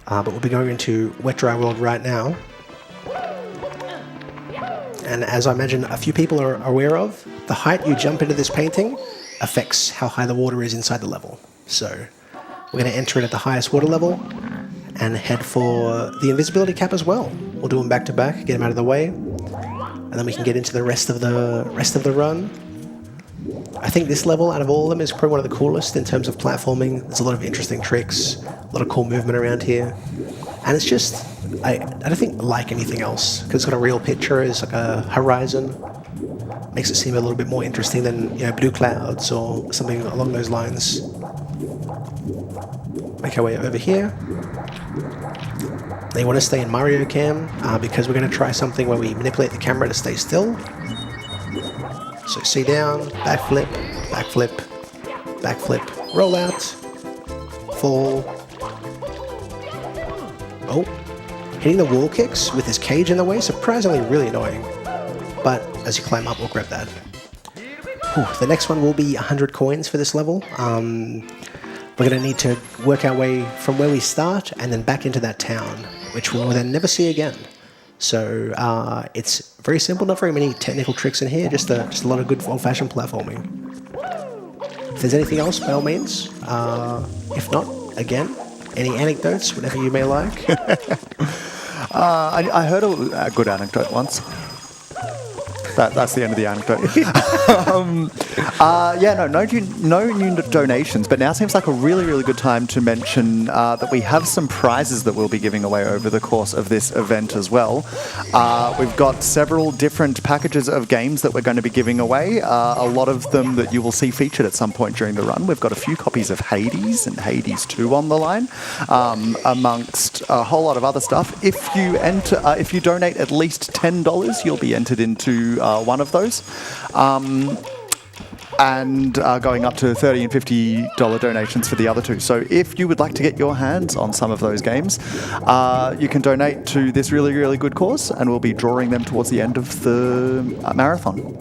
But we'll be going into Wet Dry World right now. And as I imagine a few people are aware of, the height you jump into this painting affects how high the water is inside the level. So we're going to enter it at the highest water level and head for the invisibility cap as well. We'll do them back to back, get them out of the way, and then we can get into the rest of the run. I think this level, out of all of them, is probably one of the coolest in terms of platforming. There's a lot of interesting tricks, a lot of cool movement around here, and it's just I don't think like anything else because it's got a real picture. It's like a horizon, makes it seem a little bit more interesting than blue clouds or something along those lines. Make our way over here. They want to stay in Mario Cam because we're going to try something where we manipulate the camera to stay still. So C down, backflip, backflip, backflip, roll out, fall. Oh, hitting the wall kicks with his cage in the way, surprisingly really annoying. But as you climb up, we'll grab that. Whew, the next one will be 100 coins for this level. We're going to need to work our way from where we start and then back into that town, which we'll then never see again. So it's very simple, not very many technical tricks in here, just a lot of good old-fashioned platforming. If there's anything else, by all means. If not, again, any anecdotes, whatever you may like. I heard a good anecdote once. That's the end of the anecdote. No new donations, but now seems like a really, really good time to mention that we have some prizes that we'll be giving away over the course of this event as well. We've got several different packages of games that we're going to be giving away, a lot of them that you will see featured at some point during the run. We've got a few copies of Hades and Hades 2 on the line, amongst a whole lot of other stuff. If you donate at least $10, you'll be entered into one of those. And going up to $30 and $50 donations for the other two. So if you would like to get your hands on some of those games, you can donate to this really, really good cause, and we'll be drawing them towards the end of the marathon.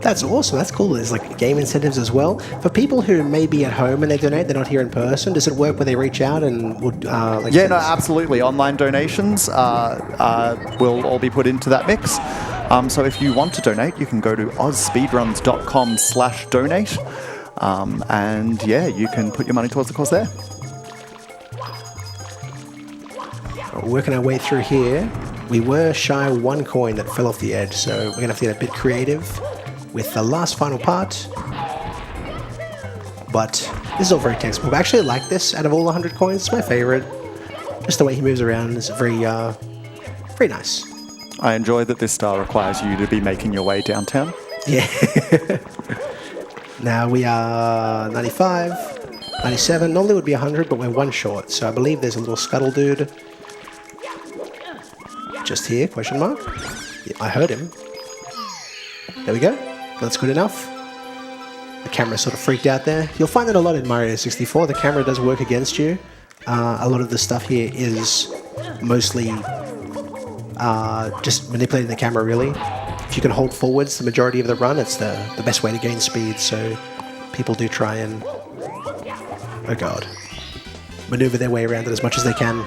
That's awesome. That's cool. There's like game incentives as well. For people who may be at home and they donate, they're not here in person, does it work where they reach out and would... absolutely. Online donations will all be put into that mix. So if you want to donate, you can go to ozspeedruns.com/donate. And you can put your money towards the cause there. Working our way through here. We were shy 1 coin that fell off the edge, so we're going to have to get a bit creative with the last final part. But this is all very textbook. I actually like this out of all 100 coins. It's my favorite. Just the way he moves around is very nice. I enjoy that this star requires you to be making your way downtown. Yeah. Now we are 95, 97. Normally it would be 100, but we're 1 short. So I believe there's a little scuttle dude. Just here, question mark. Yeah, I heard him. There we go. That's good enough. The camera sort of freaked out there. You'll find that a lot in Mario 64. The camera does work against you. A lot of the stuff here is mostly just manipulating the camera, really. If you can hold forwards the majority of the run, it's the best way to gain speed, so people do try and, oh god, maneuver their way around it as much as they can.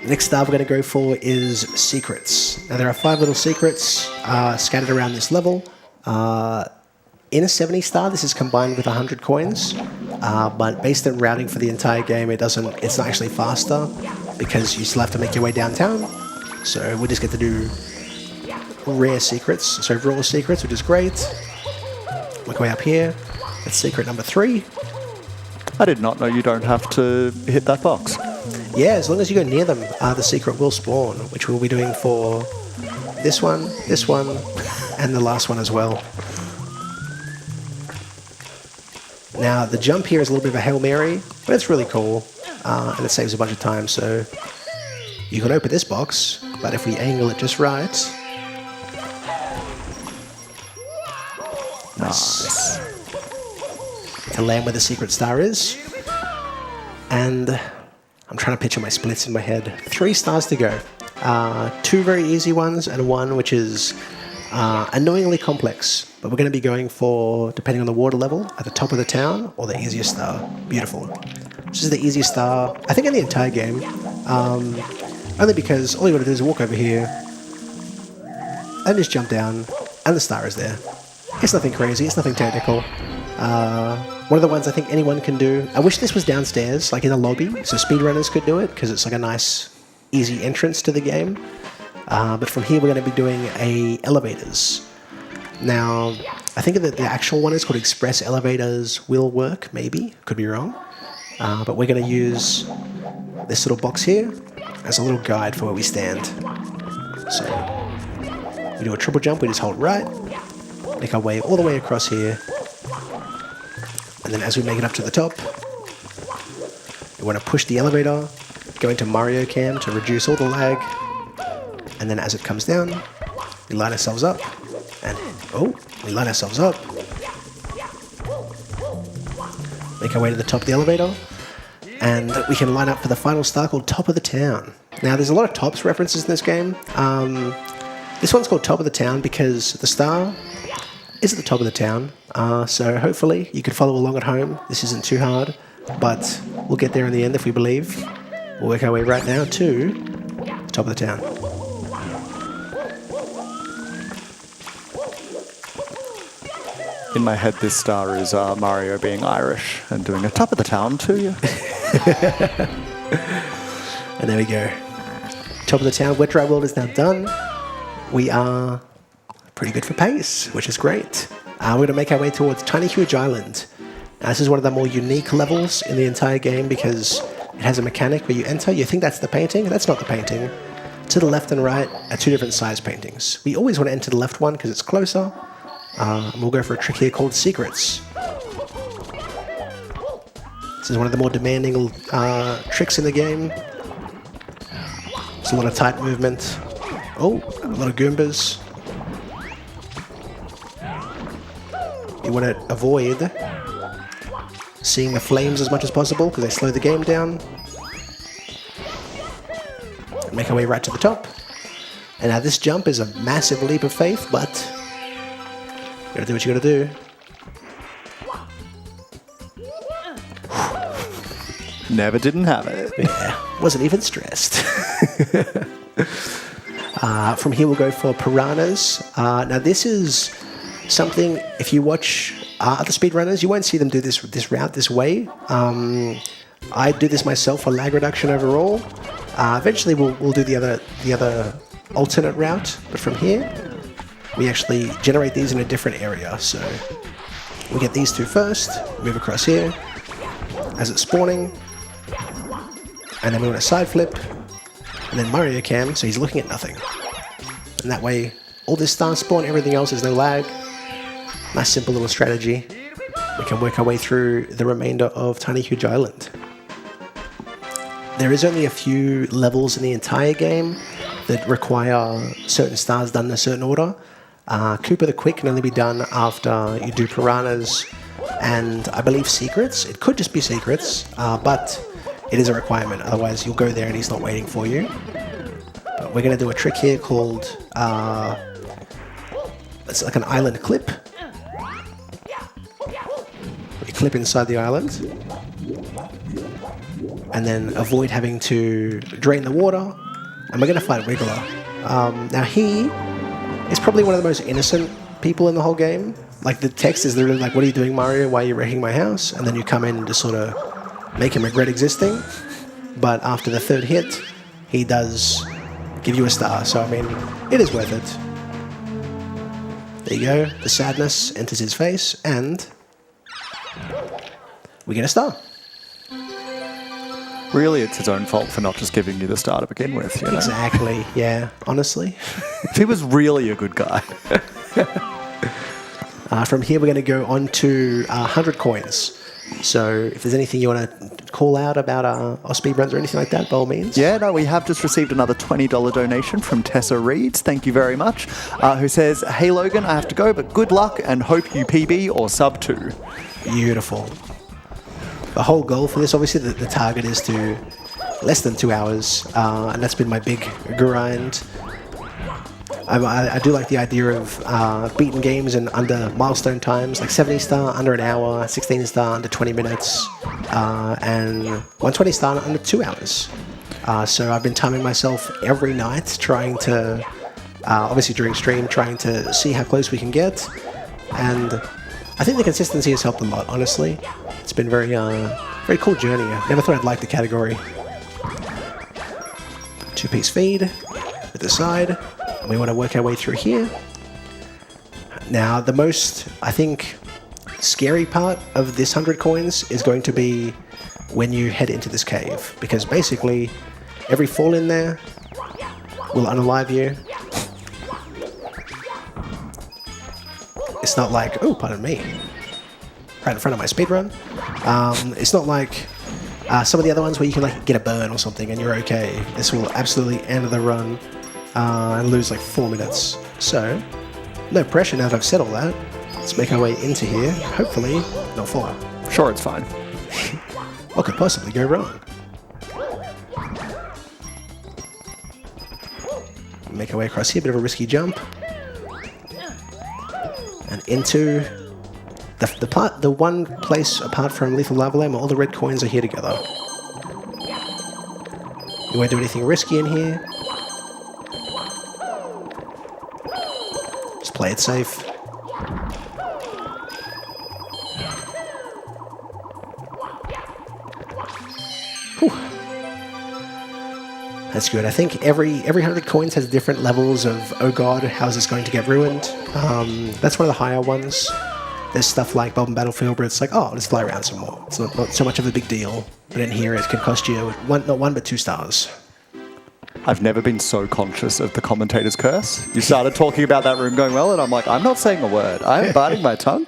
The next star we're going to go for is secrets. Now there are 5 little secrets scattered around this level. In a 70 star, this is combined with 100 coins, but based on routing for the entire game, it's not actually faster because you still have to make your way downtown. So we just get to do rare secrets, so raw secrets, which is great. Work our way up here. That's secret number 3. I did not know you don't have to hit that box. Yeah, as long as you go near them, the secret will spawn, which we'll be doing for this one, and the last one as well. Now, the jump here is a little bit of a Hail Mary, but it's really cool, and it saves a bunch of time, so you can open this box, but if we angle it just right... Nice. To land where the secret star is. And I'm trying to picture my splits in my head. 3 stars to go. 2 very easy ones, and 1 which is annoyingly complex. But we're going to be going for, depending on the water level, at the top of the town or the easiest star. Beautiful. This is the easiest star, I think, in the entire game. Only because all you got to do is walk over here and just jump down, and the star is there. It's nothing crazy, it's nothing technical. One of the ones I think anyone can do. I wish this was downstairs, like in a lobby, so speedrunners could do it, because it's like a nice, easy entrance to the game. But from here we're going to be doing elevators. Now, I think that the actual one is called Express Elevators Will Work, maybe. Could be wrong. But we're going to use this little box here as a little guide for where we stand. So, we do a triple jump, we just hold right, make our way all the way across here, and then as we make it up to the top, we want to push the elevator, go into Mario Cam to reduce all the lag, and then as it comes down, we line ourselves up, and we line ourselves up, make our way to the top of the elevator, and we can line up for the final star called Top of the Town. Now, there's a lot of Tops references in this game. This one's called Top of the Town because the star is at the top of the town. So hopefully you can follow along at home. This isn't too hard, but we'll get there in the end if we believe. We'll work our way right now to the top of the town. In my head, this star is Mario being Irish and doing a top of the town to you. And there we go. Top of the town, Wet Dry World is now done. We are pretty good for pace, which is great. We're going to make our way towards Tiny Huge Island. Now, this is one of the more unique levels in the entire game because it has a mechanic where you enter, you think that's the painting, that's not the painting. To the left and right are 2 different size paintings. We always want to enter the left one because it's closer. And we'll go for a trick here called Secrets. This is one of the more demanding tricks in the game. It's a lot of tight movement. Oh, a lot of Goombas. You want to avoid seeing the flames as much as possible because they slow the game down. And make our way right to the top. And now this jump is a massive leap of faith, but you gotta do what you gotta do. Never didn't have it. Yeah, wasn't even stressed. From here we'll go for piranhas. Now this is something, if you watch other speedrunners, you won't see them do this route this way. I do this myself for lag reduction overall. Eventually, we'll do the other alternate route, but from here, we actually generate these in a different area. So we get these two first, move across here as it's spawning, and then we want to side flip, and then Mario Cam, so he's looking at nothing. And that way, all this stars spawn, everything else is no lag. Nice simple little strategy. We can work our way through the remainder of Tiny Huge Island. There is only a few levels in the entire game that require certain stars done in a certain order. Koopa the Quick can only be done after you do Piranhas and I believe Secrets. It could just be Secrets, but it is a requirement. Otherwise, you'll go there and he's not waiting for you. But we're going to do a trick here called... it's like an island clip. We clip inside the island. And then avoid having to drain the water. And we're going to fight Wiggler. Now he is probably one of the most innocent people in the whole game. Like the text is literally like, what are you doing, Mario? Why are you wrecking my house? And then you come in and just sort of make him regret existing. But after the third hit, he does give you a star. So, I mean, it is worth it. There you go. The sadness enters his face and we get a star. Really, it's his own fault for not just giving you the star to begin with. You know? Exactly, yeah, honestly. If he was really a good guy. From here, we're going to go on to 100 coins. So if there's anything you want to call out about our speedruns or anything like that, by all means. Yeah, no, we have just received another $20 donation from Tessa Reeds. Thank you very much. Who says, hey, Logan, I have to go, but good luck and hope you PB or sub 2. Beautiful. The whole goal for this, obviously, the target is to less than 2 hours, and that's been my big grind. I do like the idea of beating games in under milestone times, like 70 star under an hour, 16 star under 20 minutes, and 120 star under 2 hours. So I've been timing myself every night, trying to, obviously during stream, trying to see how close we can get, and I think the consistency has helped a lot, honestly. It's been very cool journey. I never thought I'd like the category. 2-piece feed at the side. We want to work our way through here. Now, the most, I think, scary part of this 100 coins is going to be when you head into this cave. Because basically, every fall in there will unalive you. It's not like, oh, pardon me, right in front of my speedrun. It's not like some of the other ones where you can like get a burn or something and you're okay. This will absolutely end the run and lose like 4 minutes. So, no pressure now that I've said all that. Let's make our way into here. Hopefully, not fall. Sure, it's fine. What could possibly go wrong? Make our way across here, bit of a risky jump. And into the one place apart from Lethal Lava Lamp where all the red coins are here together. You won't do anything risky in here. Just play it safe. Whew. That's good. I think every 100 coins has different levels of, oh god, how's this going to get ruined? That's one of the higher ones. There's stuff like Bob and Battlefield where it's like, oh, let's fly around some more. It's not so much of a big deal. But in here, it can cost you not one, but 2 stars. I've never been so conscious of the commentator's curse. You started talking about that room going well, and I'm like, I'm not saying a word. I'm biting my tongue.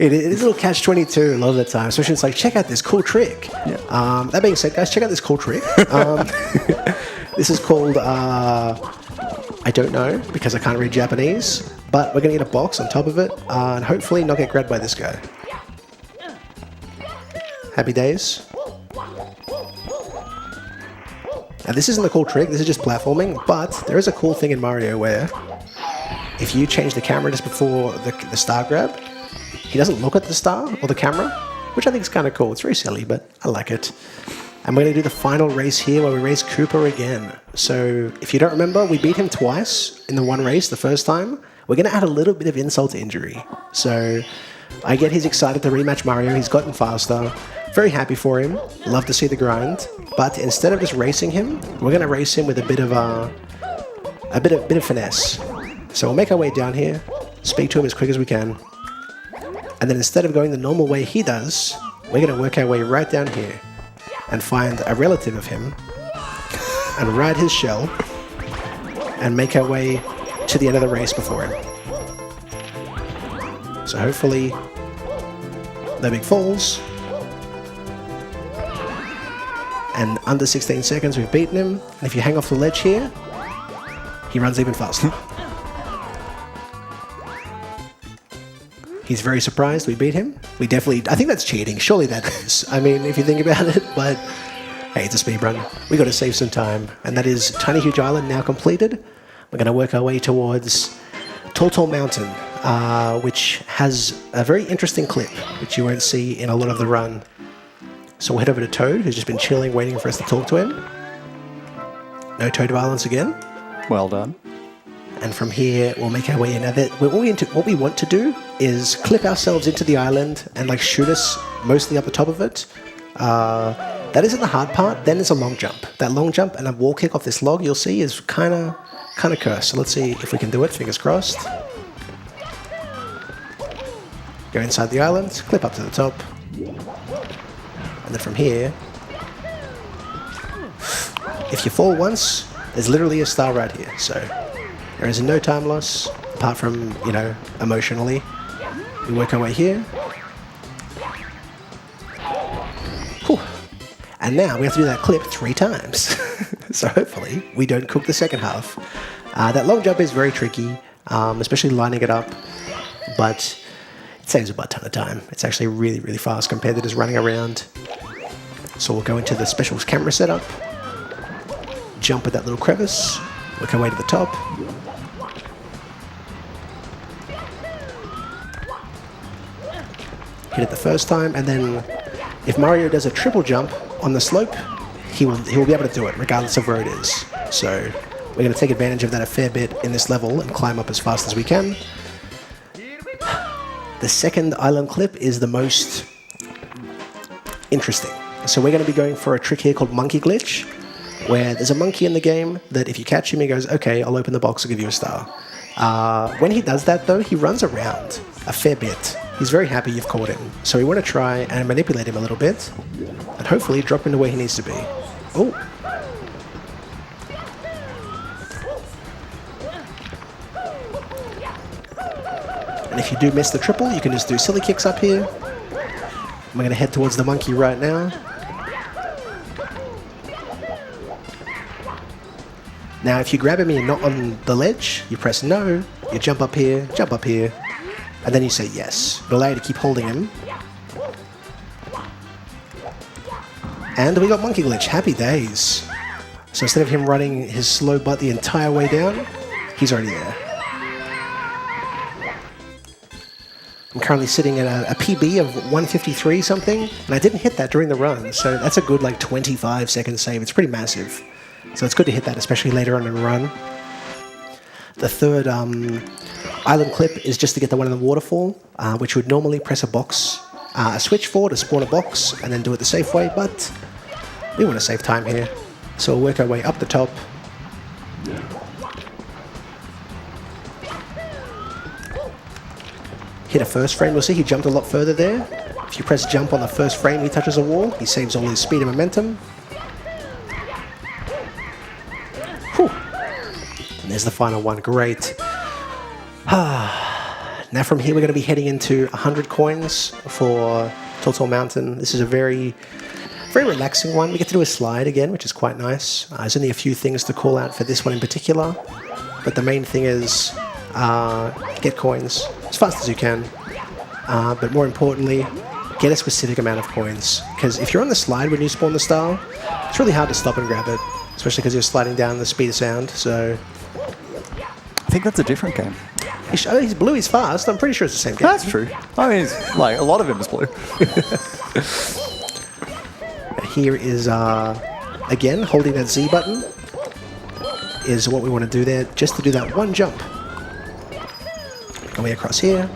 It is a little catch-22 a lot of the time, especially it's like, check out this cool trick. Yeah. That being said, guys, check out this cool trick. This is called, I don't know, because I can't read Japanese, but we're going to get a box on top of it, and hopefully not get grabbed by this guy. Happy days. Now, this isn't a cool trick, this is just platforming, but there is a cool thing in Mario where if you change the camera just before the star grab, he doesn't look at the star or the camera, which I think is kind of cool. It's very silly, but I like it. And we're going to do the final race here where we race Koopa again. So if you don't remember, we beat him twice in the one race the first time. We're going to add a little bit of insult to injury. So I get he's excited to rematch Mario. He's gotten faster. Very happy for him. Love to see the grind. But instead of just racing him, we're going to race him with a bit of finesse. So we'll make our way down here, speak to him as quick as we can, and then instead of going the normal way he does, we're going to work our way right down here and find a relative of him and ride his shell and make our way to the end of the race before him. So hopefully, no big falls. And under 16 seconds, we've beaten him. And if you hang off the ledge here, he runs even faster. He's very surprised we beat him. We definitely, I think that's cheating. Surely that is. I mean, if you think about it, but hey, it's a speed run. We got to save some time. And that is Tiny Huge Island now completed. We're going to work our way towards Tall Mountain, which has a very interesting clip, which you won't see in a lot of the run. So we'll head over to Toad, who's just been chilling, waiting for us to talk to him. No Toad violence again. Well done. And from here, we'll make our way in. Now, what we want to do is clip ourselves into the island and like shoot us mostly up the top of it. That isn't the hard part. Then there's a long jump. That long jump and a wall kick off this log, you'll see, is kind of cursed. So let's see if we can do it. Fingers crossed. Go inside the island, clip up to the top. And then from here, if you fall once, there's literally a star right here. So there is no time loss, apart from, you know, emotionally. We work our way here. Whew. And now we have to do that clip 3 times. So hopefully we don't cook the second half. That long jump is very tricky, especially lining it up. But it saves about a ton of time. It's actually really, really fast compared to just running around. So we'll go into the special camera setup, jump at that little crevice, work our way to the top. Hit it the first time, and then if Mario does a triple jump on the slope, he will be able to do it regardless of where it is. So we're going to take advantage of that a fair bit in this level and climb up as fast as we can. The second island clip is the most interesting. So we're going to be going for a trick here called Monkey Glitch, where there's a monkey in the game that if you catch him, he goes, okay, I'll open the box, I'll give you a star. When he does that, though, he runs around a fair bit. He's very happy you've caught him. So we want to try and manipulate him a little bit, and hopefully drop him to where he needs to be. Oh. And if you do miss the triple, you can just do silly kicks up here. I'm going to head towards the monkey right now. Now, if you grab him and you're not on the ledge, you press no, you jump up here, and then you say yes. It'll allow you to keep holding him. And we got Monkey Glitch. Happy days. So instead of him running his slow butt the entire way down, he's already there. I'm currently sitting at a PB of 153 something, and I didn't hit that during the run, so that's a good like 25-second save. It's pretty massive. So it's good to hit that, especially later on in the run. The third island clip is just to get the one in the waterfall, which would normally press a switch for to spawn a box, and then do it the safe way, but we want to save time here. So we'll work our way up the top. Hit a first frame, you'll see he jumped a lot further there. If you press jump on the first frame, he touches a wall, he saves all his speed and momentum. Whew. And there's the final one, great. Now from here we're going to be heading into 100 coins for Tall Mountain. This is a very relaxing one. We get to do a slide again, which is quite nice. There's only a few things to call out for this one in particular, but the main thing is get coins as fast as you can, but more importantly, get a specific amount of coins, because if you're on the slide when you spawn the star, it's really hard to stop and grab it, especially because you're sliding down the speed of sound. So I think that's a different game. He's blue, he's fast. I'm pretty sure it's the same game. That's true. I mean, it's like a lot of him is blue. Here is, again, holding that Z button is what we want to do there, just to do that one jump. Go way across here.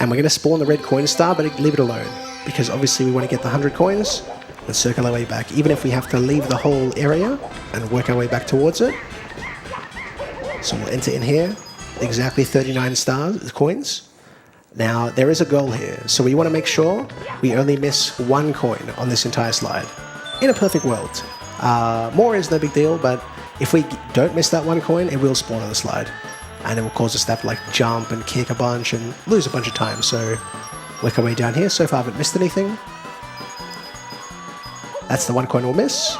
And we're going to spawn the red coin star, but leave it alone. Because obviously we want to get the 100 coins and circle our way back. Even if we have to leave the whole area and work our way back towards it. So we'll enter in here. Exactly 39 coins. Now, there is a goal here. So we want to make sure we only miss 1 coin on this entire slide. In a perfect world. More is no big deal, but if we don't miss that 1 coin, it will spawn on the slide. And it will cause us to have to like jump and kick a bunch and lose a bunch of time. So work our way down here. So far I haven't missed anything. That's the 1 coin we'll miss.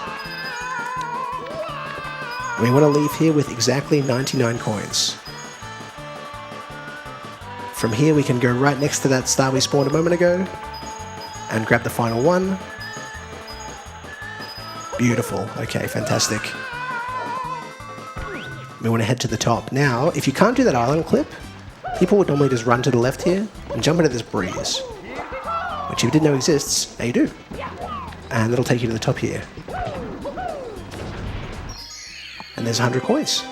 We want to leave here with exactly 99 coins. From here we can go right next to that star we spawned a moment ago and grab the final one. Beautiful. Okay, fantastic. We want to head to the top. Now, if you can't do that island clip, people would normally just run to the left here and jump into this breeze. Which if you didn't know exists, now you do. And it'll take you to the top here. And there's 100 coins.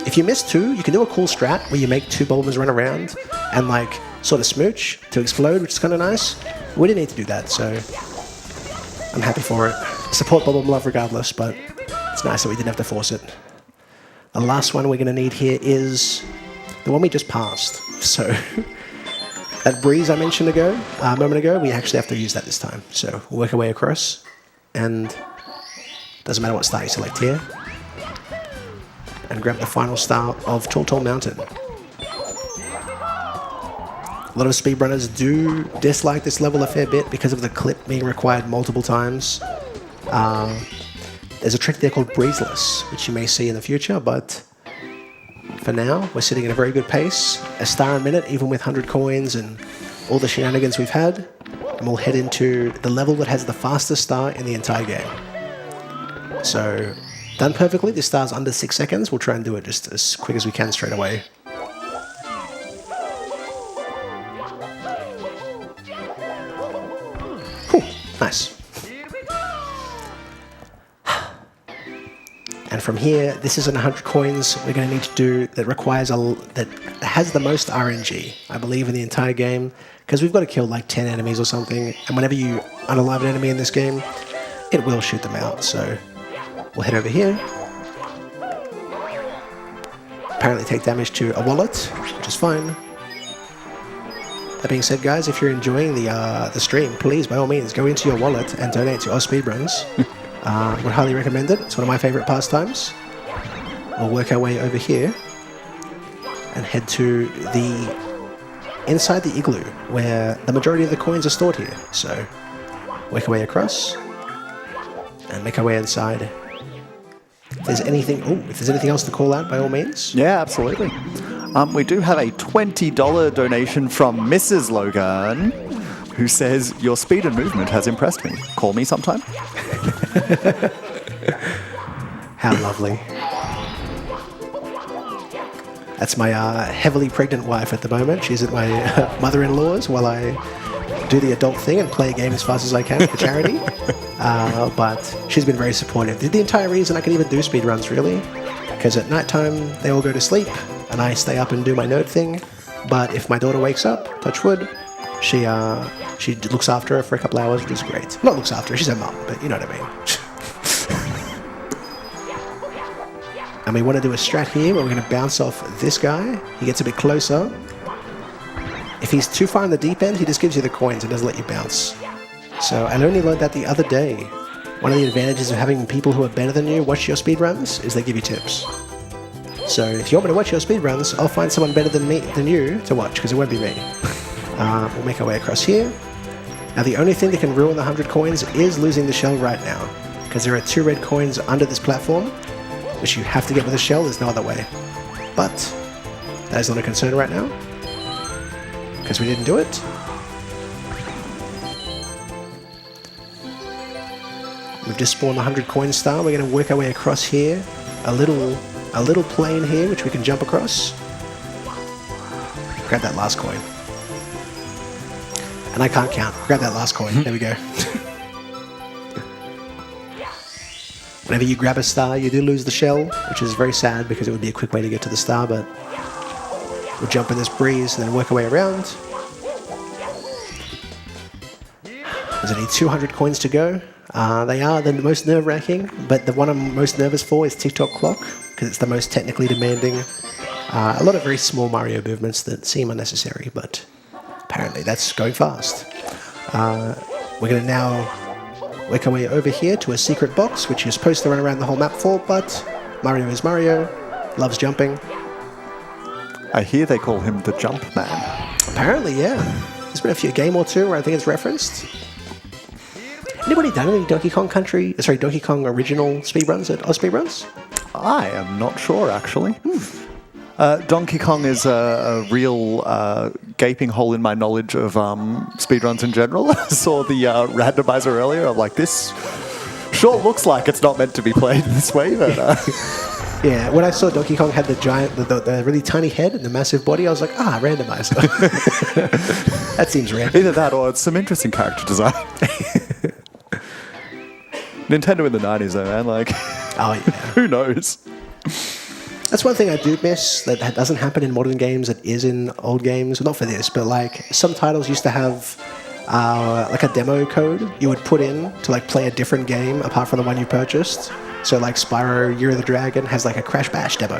If you miss 2, you can do a cool strat where you make 2 bombers run around and like sort of smooch to explode, which is kind of nice. We didn't need to do that, so I'm happy for it. Support Bubble Love regardless, but it's nice that we didn't have to force it. The last one we're going to need here is the one we just passed. So that breeze I mentioned a moment ago, we actually have to use that this time. So we'll work our way across, and doesn't matter what star you select here, and grab the final star of Tall Tall Mountain. A lot of speedrunners do dislike this level a fair bit because of the clip being required multiple times. There's a trick there called Breezeless, which you may see in the future, but for now, we're sitting at a very good pace. A star a minute, even with 100 coins and all the shenanigans we've had. And we'll head into the level that has the fastest star in the entire game. So, done perfectly, this star's under 6 seconds. We'll try and do it just as quick as we can straight away. Cool, nice. And from here, this is an 100 coins we're going to need to do that requires that has the most RNG, I believe, in the entire game, because we've got to kill like 10 enemies or something, and whenever you unalive an enemy in this game, it will shoot them out. So we'll head over here. Apparently take damage to a wallet, which is fine. That being said, guys, if you're enjoying the stream, please, by all means, go into your wallet and donate to Oz Speedruns. Would highly recommend it. It's one of my favorite pastimes. We'll work our way over here and head to the inside the igloo where the majority of the coins are stored here. So work our way across and make our way inside. If there's anything else to call out, by all means. Yeah, absolutely. We do have a $20 donation from Mrs. Logan, who says, "Your speed and movement has impressed me. Call me sometime." How lovely. That's my heavily pregnant wife at the moment. She's at my mother-in-law's while I do the adult thing and play a game as fast as I can for charity. But she's been very supportive. The entire reason I can even do speedruns, really, because at night time they all go to sleep and I stay up and do my nerd thing. But if my daughter wakes up, touch wood, she looks after her for a couple hours, which is great. Not looks after her, she's her mum, but you know what I mean. And we want to do a strat here where we're going to bounce off this guy. He gets a bit closer. If he's too far in the deep end, he just gives you the coins and doesn't let you bounce. So I only learned that the other day. One of the advantages of having people who are better than you watch your speedruns is they give you tips. So if you want me to watch your speedruns, I'll find someone better than you to watch, because it won't be me. We'll make our way across here. Now the only thing that can ruin the 100 coins is losing the shell right now, because there are 2 red coins under this platform, which you have to get with a shell. There's no other way. But that is not a concern right now, because we didn't do it. We've just spawned a 100 coin star. We're going to work our way across here. A little plane here, which we can jump across. Grab that last coin. And I can't count. Grab that last coin. There we go. Whenever you grab a star, you do lose the shell, which is very sad because it would be a quick way to get to the star, but we'll jump in this breeze and then work our way around. There's only 200 coins to go. They are the most nerve-wracking, but the one I'm most nervous for is TikTok Clock, because it's the most technically demanding. A lot of very small Mario movements that seem unnecessary, but apparently that's going fast. We're going to now work our way over here to a secret box, which you're supposed to run around the whole map for, but Mario is Mario, loves jumping. I hear they call him the Jump Man. Apparently, yeah. There's been a game or two where I think it's referenced. Anybody done any Donkey Kong original speedruns at Oz Speedruns? I am not sure, actually. Donkey Kong is a real gaping hole in my knowledge of speedruns in general. I saw the randomizer earlier. I'm like, this sure looks like it's not meant to be played this way, but... Yeah, when I saw Donkey Kong had the really tiny head and the massive body, I was like, randomizer. That seems random. Either that or it's some interesting character design. Nintendo in the 90s, though, man. Like, oh, yeah. Who knows? That's one thing I do miss that doesn't happen in modern games that is in old games. Not for this, but like some titles used to have like a demo code you would put in to like play a different game apart from the one you purchased. So like Spyro Year of the Dragon has like a Crash Bash demo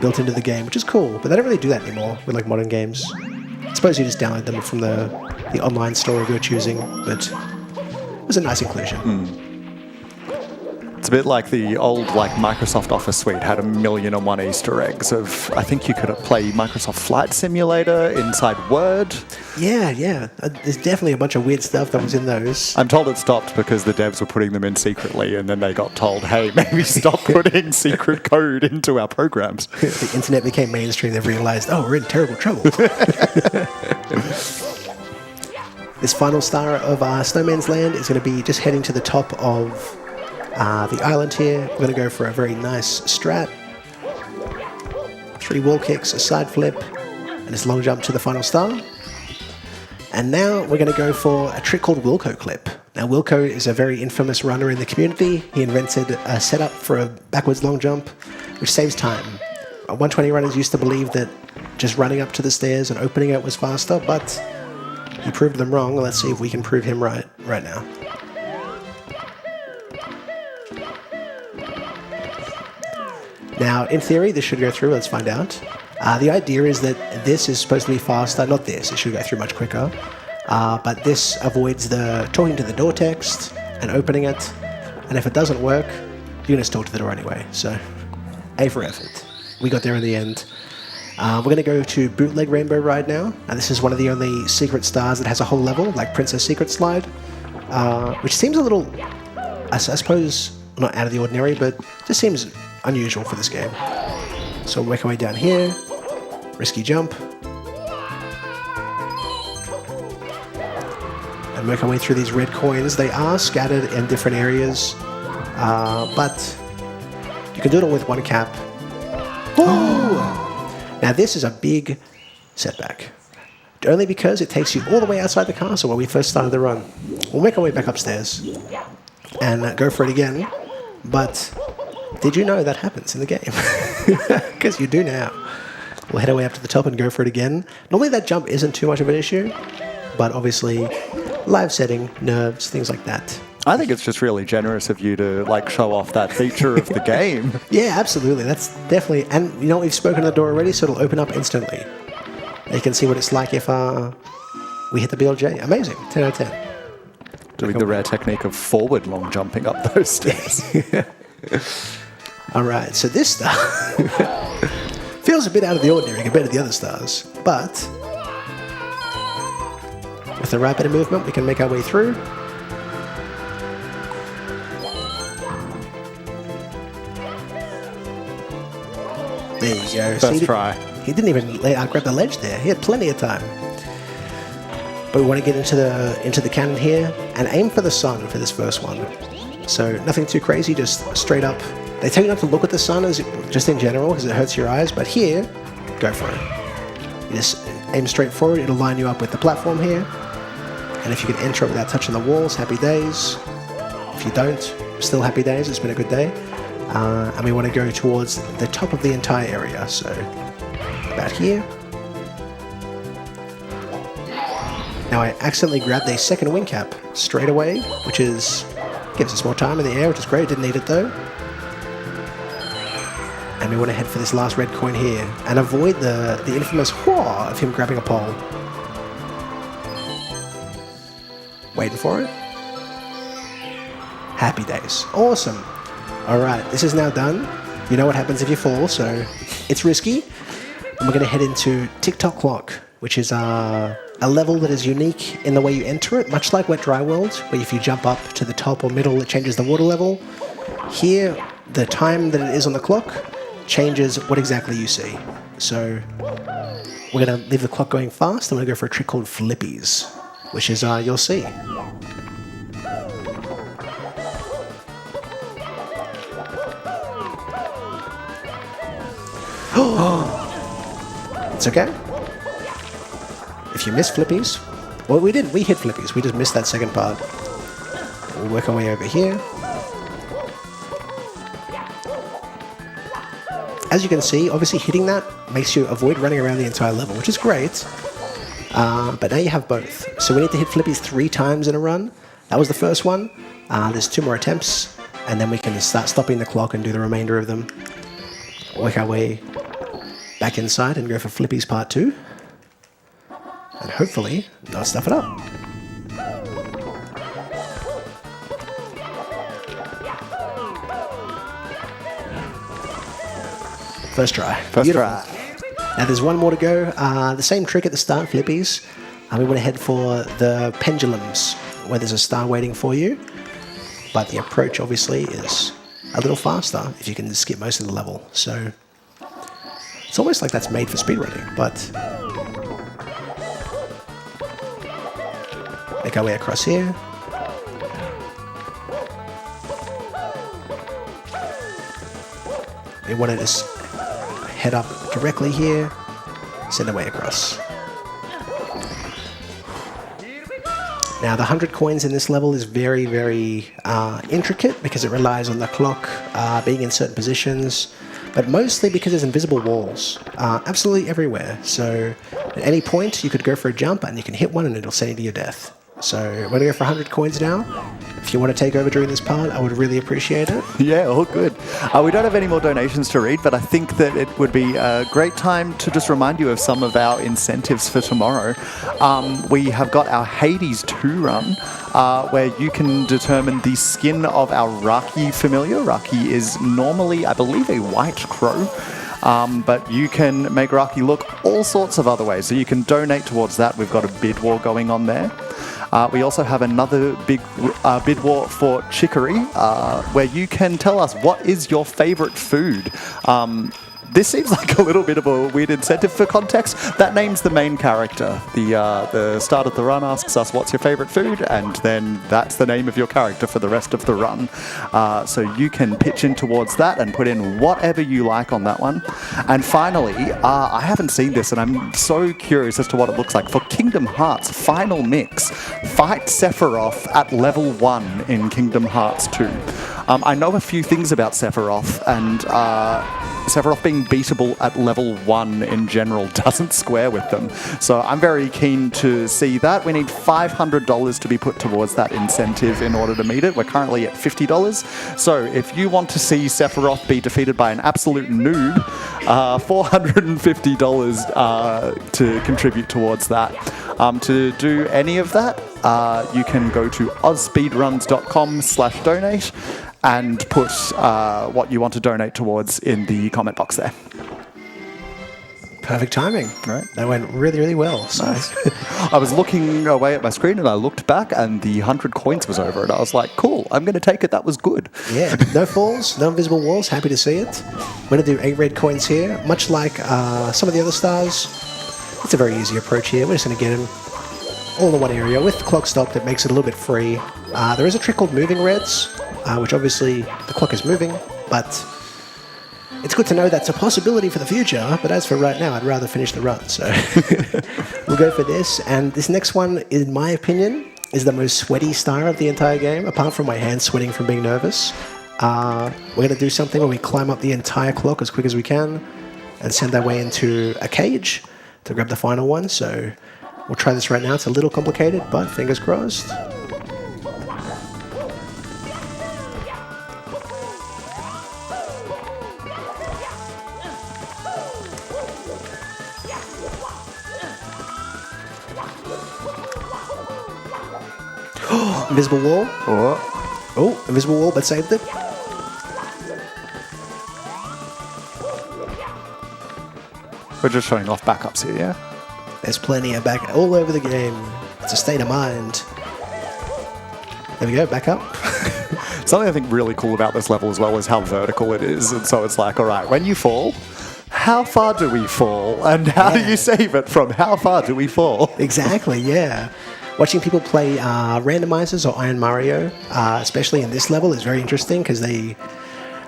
built into the game, which is cool. But they don't really do that anymore with like modern games. I suppose you just download them from the online store of your choosing, but it was a nice inclusion. It's a bit like the old Microsoft Office suite had 1,000,001 Easter eggs of, I think you could play Microsoft Flight Simulator inside Word. Yeah. There's definitely a bunch of weird stuff that was in those. I'm told it stopped because the devs were putting them in secretly and then they got told, hey, maybe stop putting secret code into our programs. The internet became mainstream. They've realized, we're in terrible trouble. This final star of Snowman's Land is going to be just heading to the top of the island here. We're going to go for a very nice strat. 3 wall kicks, a side flip, and this long jump to the final star. And now we're going to go for a trick called Wilco Clip. Now Wilco is a very infamous runner in the community. He invented a setup for a backwards long jump, which saves time. 120 runners used to believe that just running up to the stairs and opening it was faster, but he proved them wrong. Let's see if we can prove him right now. Now, in theory, this should go through. Let's find out. The idea is that this is supposed to be faster. Not this. It should go through much quicker. But this avoids the talking to the door text and opening it. And if it doesn't work, you're going to still to the door anyway. So, A for effort. We got there in the end. We're going to go to Bootleg Rainbow Ride now. And this is one of the only secret stars that has a whole level, like Princess Secret Slide. Which seems a little, I suppose, not out of the ordinary, but just seems unusual for this game. So we'll work our way down here. Risky jump. And work our way through these red coins. They are scattered in different areas, but you can do it all with one cap. Ooh! Now this is a big setback. Only because it takes you all the way outside the castle where we first started the run. We'll make our way back upstairs and go for it again. But did you know that happens in the game? Because you do now. We'll head our way up to the top and go for it again. Normally that jump isn't too much of an issue, but obviously live setting, nerves, things like that. I think it's just really generous of you to show off that feature of the game. Yeah, absolutely. That's definitely, and we've spoken the door already, so it'll open up instantly. You can see what it's like if we hit the BLJ. Amazing. 10 out of 10. Doing the rare technique of forward long jumping up those stairs. All right, so this star feels a bit out of the ordinary compared to the other stars, but with the right bit of movement, we can make our way through. There you go. First try. He didn't even grab the ledge there. He had plenty of time. But we want to get into the cannon here and aim for the sun for this first one. So nothing too crazy, just straight up. They tell you not to look at the sun just in general because it hurts your eyes, but here, go for it. You just aim straight forward, it'll line you up with the platform here. And if you can enter it without touching the walls, happy days. If you don't, still happy days, it's been a good day. And we want to go towards the top of the entire area, so about here. Now I accidentally grabbed a second wing cap straight away, which gives us more time in the air, which is great. Didn't need it though. And we want to head for this last red coin here and avoid the infamous whaw of him grabbing a pole. Waiting for it. Happy days. Awesome. Alright, this is now done. You know what happens if you fall, so it's risky. And we're going to head into Tick-Tock Clock, which is a level that is unique in the way you enter it, much like Wet Dry World, where if you jump up to the top or middle, it changes the water level. Here, the time that it is on the clock changes what exactly you see. So we're going to leave the clock going fast, and we're going to go for a trick called Flippies, which is, you'll see. It's okay. If you miss Flippies, well, we didn't. We hit Flippies. We just missed that second part. We'll work our way over here. As you can see, obviously hitting that makes you avoid running around the entire level, which is great. But now you have both. So we need to hit Flippies 3 times in a run. That was the first one. There's 2 more attempts, and then we can start stopping the clock and do the remainder of them. Work our way back inside and go for Flippies part 2. And hopefully not stuff it up. First try. First try. Now there's one more to go. The same trick at the start, Flippies. We want to head for the pendulums, where there's a star waiting for you. But the approach obviously is a little faster if you can skip most of the level. So it's almost like that's made for speedrunning, but make our way across here. We want to just head up directly here, send our way across. Now the 100 coins in this level is very, very intricate because it relies on the clock being in certain positions, but mostly because there's invisible walls absolutely everywhere. So at any point you could go for a jump and you can hit one and it'll send you to your death. So we're going to go for 100 coins now. If you want to take over during this part, I would really appreciate it. Yeah, all good. We don't have any more donations to read, but I think that it would be a great time to just remind you of some of our incentives for tomorrow. We have got our Hades 2 run, where you can determine the skin of our Raki familiar. Raki is normally, I believe, a white crow. But you can make Raki look all sorts of other ways. So you can donate towards that. We've got a bid war going on there. We also have another big bid war for Chicory, where you can tell us what is your favorite food. This seems like a little bit of a weird incentive for context. That name's the main character. The start of the run asks us what's your favorite food, and then that's the name of your character for the rest of the run. So you can pitch in towards that and put in whatever you like on that one. And finally, I haven't seen this, and I'm so curious as to what it looks like. For Kingdom Hearts Final Mix, fight Sephiroth at level 1 in Kingdom Hearts 2. I know a few things about Sephiroth, and Sephiroth being beatable at level 1 in general doesn't square with them. So I'm very keen to see that. We need $500 to be put towards that incentive in order to meet it. We're currently at $50. So if you want to see Sephiroth be defeated by an absolute noob, $450 to contribute towards that. To do any of that, you can go to ozspeedruns.com/donate and put what you want to donate towards in the comment box there. Perfect timing. Right. That went really, really well. So. Nice. I was looking away at my screen and I looked back and the 100 coins was over and I was like, cool, I'm going to take it. That was good. Yeah, no falls, no invisible walls. Happy to see it. We're going to do 8 red coins here. Much like some of the other stars, it's a very easy approach here. We're just going to get them all in one area. With the clock stopped, it makes it a little bit free. There is a trick called moving reds, which obviously the clock is moving, but it's good to know that's a possibility for the future. But as for right now, I'd rather finish the run. So we'll go for this. And this next one, in my opinion, is the most sweaty star of the entire game, apart from my hands sweating from being nervous. We're going to do something where we climb up the entire clock as quick as we can and send our way into a cage to grab the final one. So We'll try this right now. It's a little complicated, but fingers crossed. Invisible wall. Oh, invisible wall, but saved it. We're just showing off backups here, yeah? There's plenty of back all over the game. It's a state of mind. There we go, back up. Something I think really cool about this level as well is how vertical it is. And so it's like, all right, when you fall, how far do we fall? And how do you save it from how far do we fall? Exactly, yeah. Watching people play randomizers or Iron Mario, especially in this level, is very interesting because they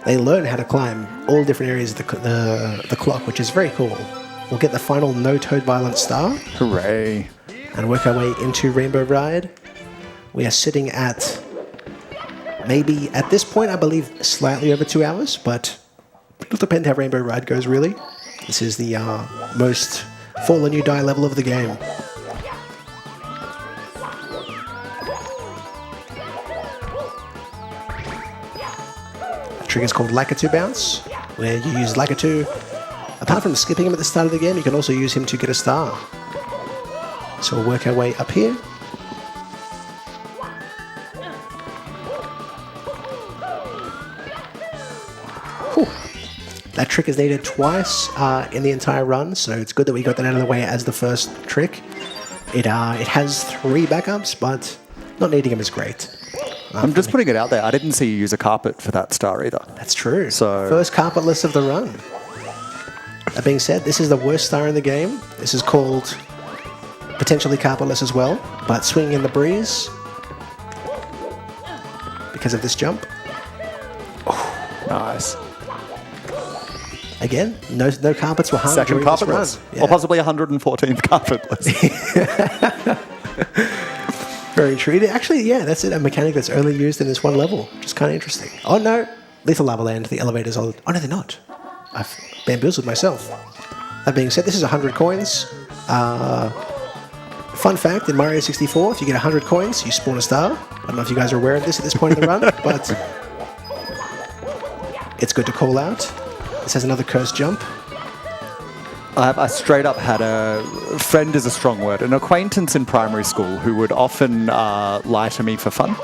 learn how to climb all different areas of the clock, which is very cool. We'll get the final no Toad Violent star. Hooray. And work our way into Rainbow Ride. We are sitting at maybe, at this point, I believe, slightly over 2 hours, but it'll depend how Rainbow Ride goes, really. This is the most fall and you die level of the game. The trick is called Lakitu Bounce, where you use Lakitu. Apart from skipping him at the start of the game, you can also use him to get a star. So we'll work our way up here. Whew. That trick is needed twice in the entire run, so it's good that we got that out of the way as the first trick. It has 3 backups, but not needing them is great. I'm just putting it out there. I didn't see you use a carpet for that star either. That's true. So first carpetless of the run. That being said, this is the worst star in the game. This is called potentially carpetless as well, but swinging in the breeze because of this jump. Oh, nice. Again, no carpets were harmed Second during this run. carpetless. Or possibly 114th carpetless. Very true. Actually, yeah, that's it. A mechanic that's only used in this one level, which is kind of interesting. Oh no, Lethal Lava Land, the elevators are... Oh no, they're not. I've bamboozled myself. That being said, this is 100 coins. Fun fact, in Mario 64, if you get 100 coins, you spawn a star. I don't know if you guys are aware of this at this point in the run, but it's good to call out. This has another cursed jump. I straight up had a friend is a strong word, an acquaintance in primary school who would often lie to me for fun.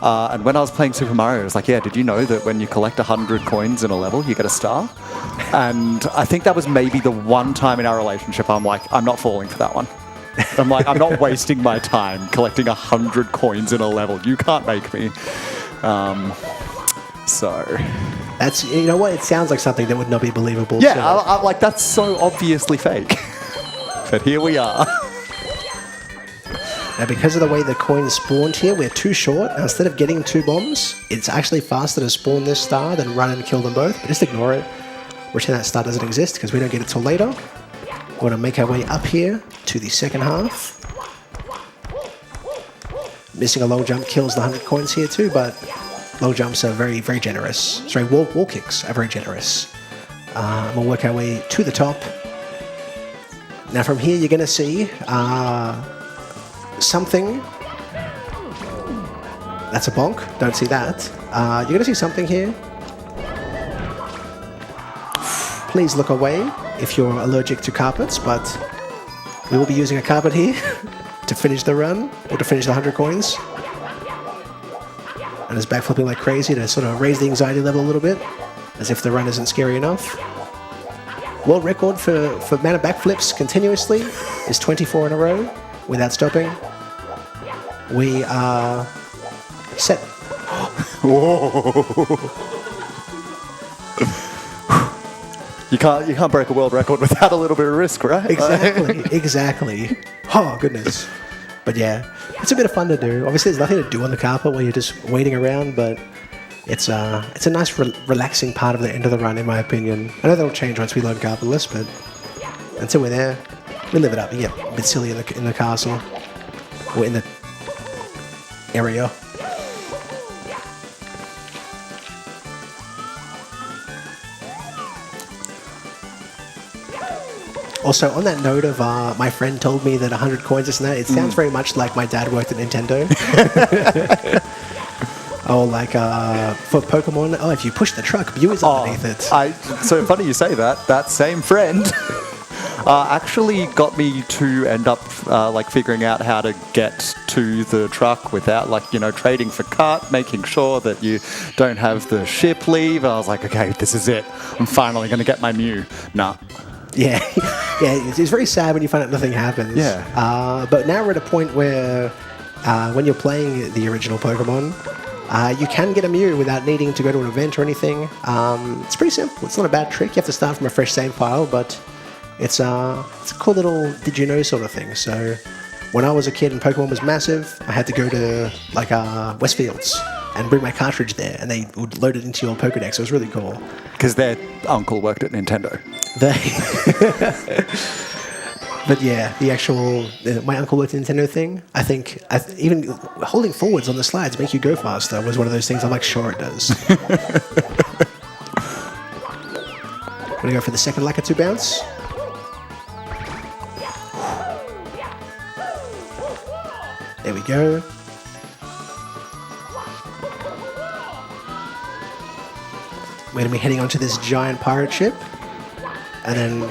And when I was playing Super Mario, I was like, yeah, did you know that when you collect 100 coins in a level, you get a star? And I think that was maybe the one time in our relationship I'm like, I'm not falling for that one. I'm like, I'm not wasting my time collecting 100 coins in a level. You can't make me. So... That's, you know what, it sounds like something that would not be believable. Yeah, I'm like, that's so obviously fake. But here we are. Now, because of the way the coins spawned here, we're too short. Now, instead of getting 2 bombs, it's actually faster to spawn this star than run and kill them both. But just ignore it. Pretend that star doesn't exist because we don't get it till later. We're going to make our way up here to the second half. Missing a low jump kills the 100 coins here too, but low jumps are very, very generous. Sorry, wall kicks are very generous. We'll work our way to the top. Now from here you're going to see something. That's a bonk. Don't see that. You're going to see something here. Please look away if you're allergic to carpets, but we will be using a carpet here to finish the run, or to finish the 100 coins. And is backflipping like crazy to sort of raise the anxiety level a little bit, as if the run isn't scary enough. World record for amount of backflips continuously is 24 in a row without stopping. We are set. Whoa. You can't break a world record without a little bit of risk, right? Exactly. Oh, goodness. But yeah, it's a bit of fun to do. Obviously, there's nothing to do on the carpet while you're just waiting around, but it's a nice relaxing part of the end of the run, in my opinion. I know that'll change once we load carpetless, but until we're there, we live it up. We get a bit silly in the castle, or in the area. Also, on that note of my friend told me that 100 coins is that, it sounds very much like my dad worked at Nintendo. Oh, like for Pokemon, if you push the truck, Mew is underneath it. So funny you say that. That same friend actually got me to end up figuring out how to get to the truck without trading for cut, making sure that you don't have the ship leave. I was like, okay, this is it. I'm finally going to get my Mew. Nah. Yeah, it's very sad when you find out nothing happens. Yeah. But now we're at a point where when you're playing the original Pokemon, you can get a Mew without needing to go to an event or anything. It's pretty simple. It's not a bad trick. You have to start from a fresh save file, but it's a cool little did you know sort of thing. So when I was a kid and Pokemon was massive, I had to go to Westfields and bring my cartridge there, and they would load it into your Pokedex. It was really cool. Because their uncle worked at Nintendo. But yeah, the actual my uncle worked at Nintendo thing. I think even holding forwards on the slides make you go faster was one of those things. I'm like, sure it does. I'm gonna go for the second Lakitu bounce. There we go. We're going to be heading onto this giant pirate ship and then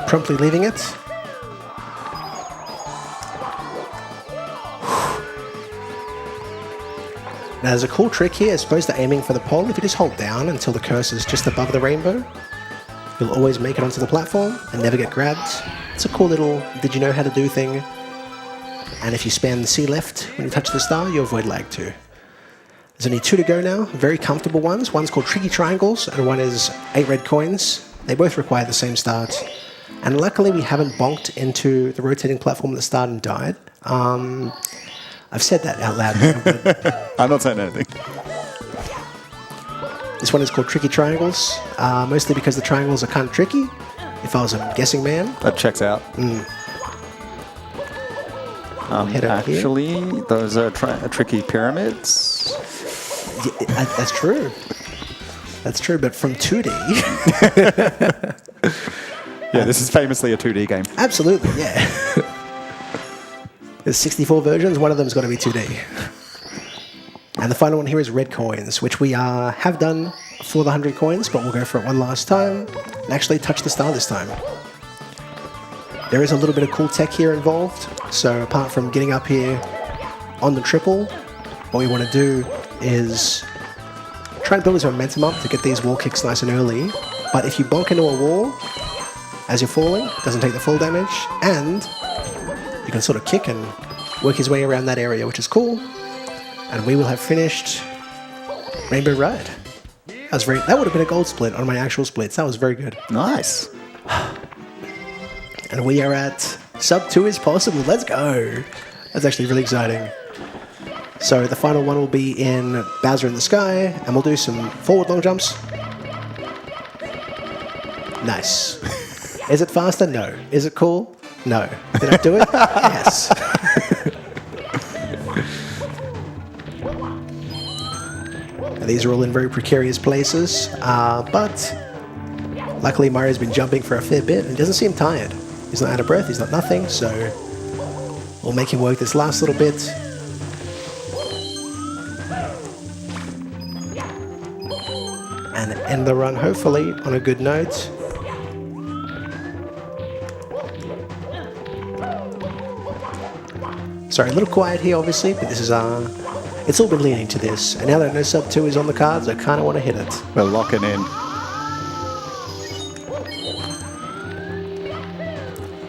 promptly leaving it. Now there's a cool trick here as opposed to aiming for the pole. If you just hold down until the cursor is just above the rainbow, you'll always make it onto the platform and never get grabbed. It's a cool little did you know how to do thing. And if you spam C left when you touch the star, you avoid lag too. There's only 2 to go now, very comfortable ones. One's called Tricky Triangles, and one is 8 red coins. They both require the same start. And luckily we haven't bonked into the rotating platform at the start and died. I've said that out loud now, but I'm not saying anything. This one is called Tricky Triangles, mostly because the triangles are kind of tricky, if I was a guessing man. That checks out. Actually, those are tricky pyramids. Yeah, that's true. That's true, but from 2D. Yeah, this is famously a 2D game. Absolutely, yeah. There's 64 versions, one of them's got to be 2D. And the final one here is red coins, which we have done for the 100 coins, but we'll go for it one last time and actually touch the star this time. There is a little bit of cool tech here involved, so apart from getting up here on the triple, what we want to do is try and build his momentum up to get these wall kicks nice and early, but if you bonk into a wall as you're falling, it doesn't take the fall damage, and you can sort of kick and work his way around that area, which is cool, and we will have finished Rainbow Ride. That would have been a gold split on my actual splits. That was very good. Nice. And we are at sub 2 is possible. Let's go. That's actually really exciting. So the final one will be in Bowser in the Sky, and we'll do some forward long jumps. Nice. Is it faster? No. Is it cool? No. Did I do it? Yes. These are all in very precarious places, but luckily Mario's been jumping for a fair bit and doesn't seem tired. He's not out of breath, he's not nothing, so we'll make him work this last little bit. And end the run, hopefully, on a good note. Sorry, a little quiet here, obviously, but this is, it's all been leading to this. And now that I know sub 2 is on the cards, I kind of want to hit it. We're locking in.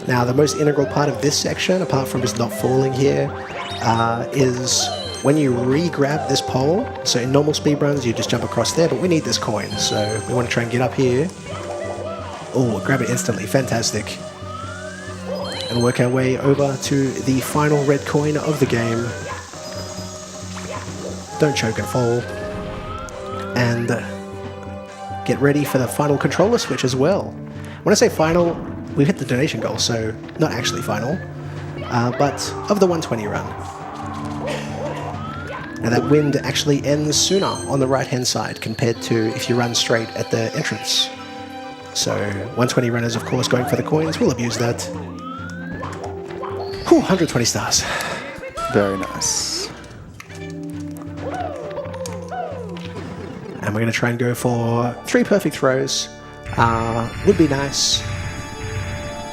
Now, the most integral part of this section, apart from just not falling here, is when you re-grab this pole. So in normal speedruns, you just jump across there, but we need this coin, so we want to try and get up here. Oh, grab it instantly. Fantastic. And work our way over to the final red coin of the game. Don't choke and fall. And get ready for the final controller switch as well. When I say final, we've hit the donation goal, so not actually final, but of the 120 run. Now that wind actually ends sooner on the right-hand side compared to if you run straight at the entrance. So 120 runners, of course, going for the coins. We'll abuse that. Whew, 120 stars. Very nice. And we're going to try and go for 3 perfect throws. Would be nice.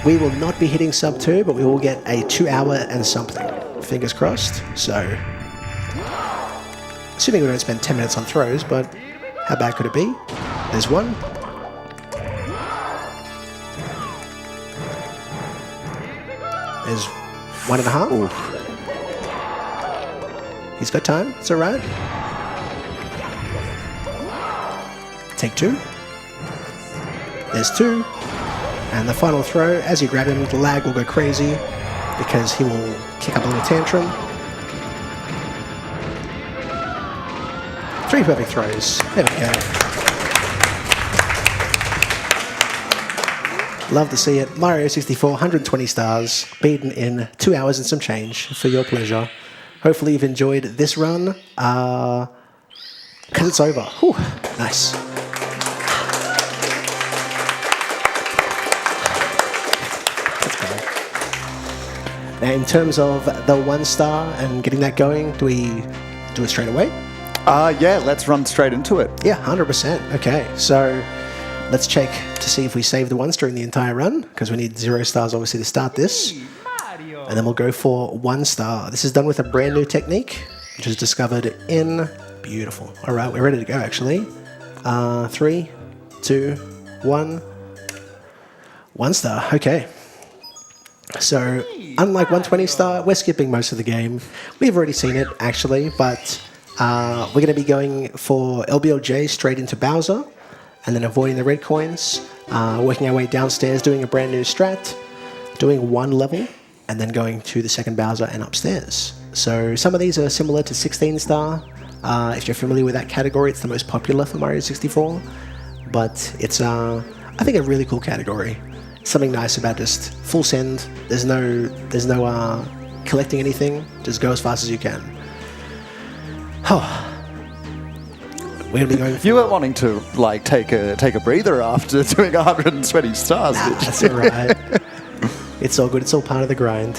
We will not be hitting sub 2, but we will get a 2 hour and something. Fingers crossed. So, assuming we don't spend 10 minutes on throws, but how bad could it be? There's one. There's 1.5. Ooh. He's got time. It's all right. Take 2. There's 2. And the final throw, as you grab him, the lag will go crazy because he will kick up a little tantrum. 3 perfect throws. There we go. Love to see it. Mario 64, 120 stars, beaten in 2 hours and some change for your pleasure. Hopefully you've enjoyed this run, because it's over. Whew, nice. Now, in terms of the 1 star and getting that going, do we do it straight away? Yeah, let's run straight into it. Yeah, 100%. Okay, so let's check to see if we saved the ones during the entire run, because we need 0 stars, obviously, to start this. And then we'll go for 1 star. This is done with a brand new technique, which was discovered in... Beautiful. All right, we're ready to go, actually. 3, 2, 1. 1 star. Okay. So, unlike 120 star, we're skipping most of the game. We've already seen it, actually, but we're going to be going for LBLJ straight into Bowser, and then avoiding the red coins, working our way downstairs, doing a brand new strat, doing 1 level, and then going to the second Bowser and upstairs. So some of these are similar to 16 star. If you're familiar with that category, it's the most popular for Mario 64, but it's, I think, a really cool category. Something nice about just full send. There's no collecting anything. Just go as fast as you can. Oh. We're gonna be going. You weren't wanting to like take a breather after doing 120 stars. Nah, that's all right. It's all good. It's all part of the grind.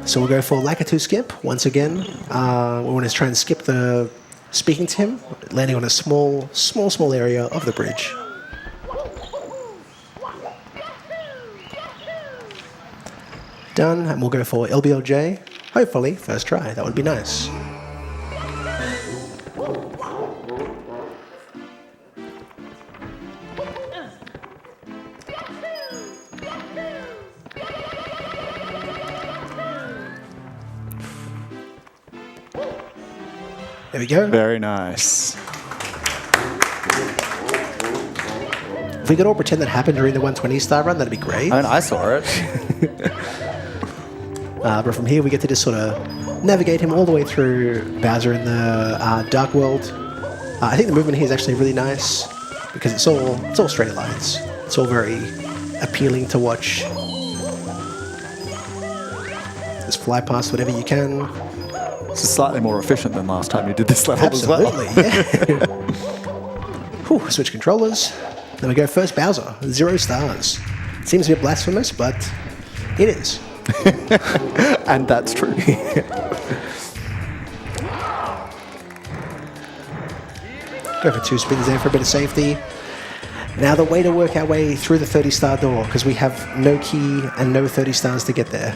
So we'll go for Lakitu skip once again. We want to try and skip the speaking to him, landing on a small area of the bridge. Done, and we'll go for LBLJ. Hopefully, first try. That would be nice. There we go. Very nice. If we could all pretend that happened during the 120 star run, that'd be great. I mean, I saw it. But from here, we get to just sort of navigate him all the way through Bowser in the Dark World. I think the movement here is actually really nice because it's all straight lines. It's all very appealing to watch. Just fly past whatever you can. This is slightly more efficient than last time you did this level as well. Absolutely, yeah. Whew, switch controllers. Then we go first Bowser, 0 stars. Seems a bit blasphemous, but it is. And that's true. Go for 2 spins there for a bit of safety. Now the way to work our way through the 30-star door, because we have no key and no 30 stars to get there,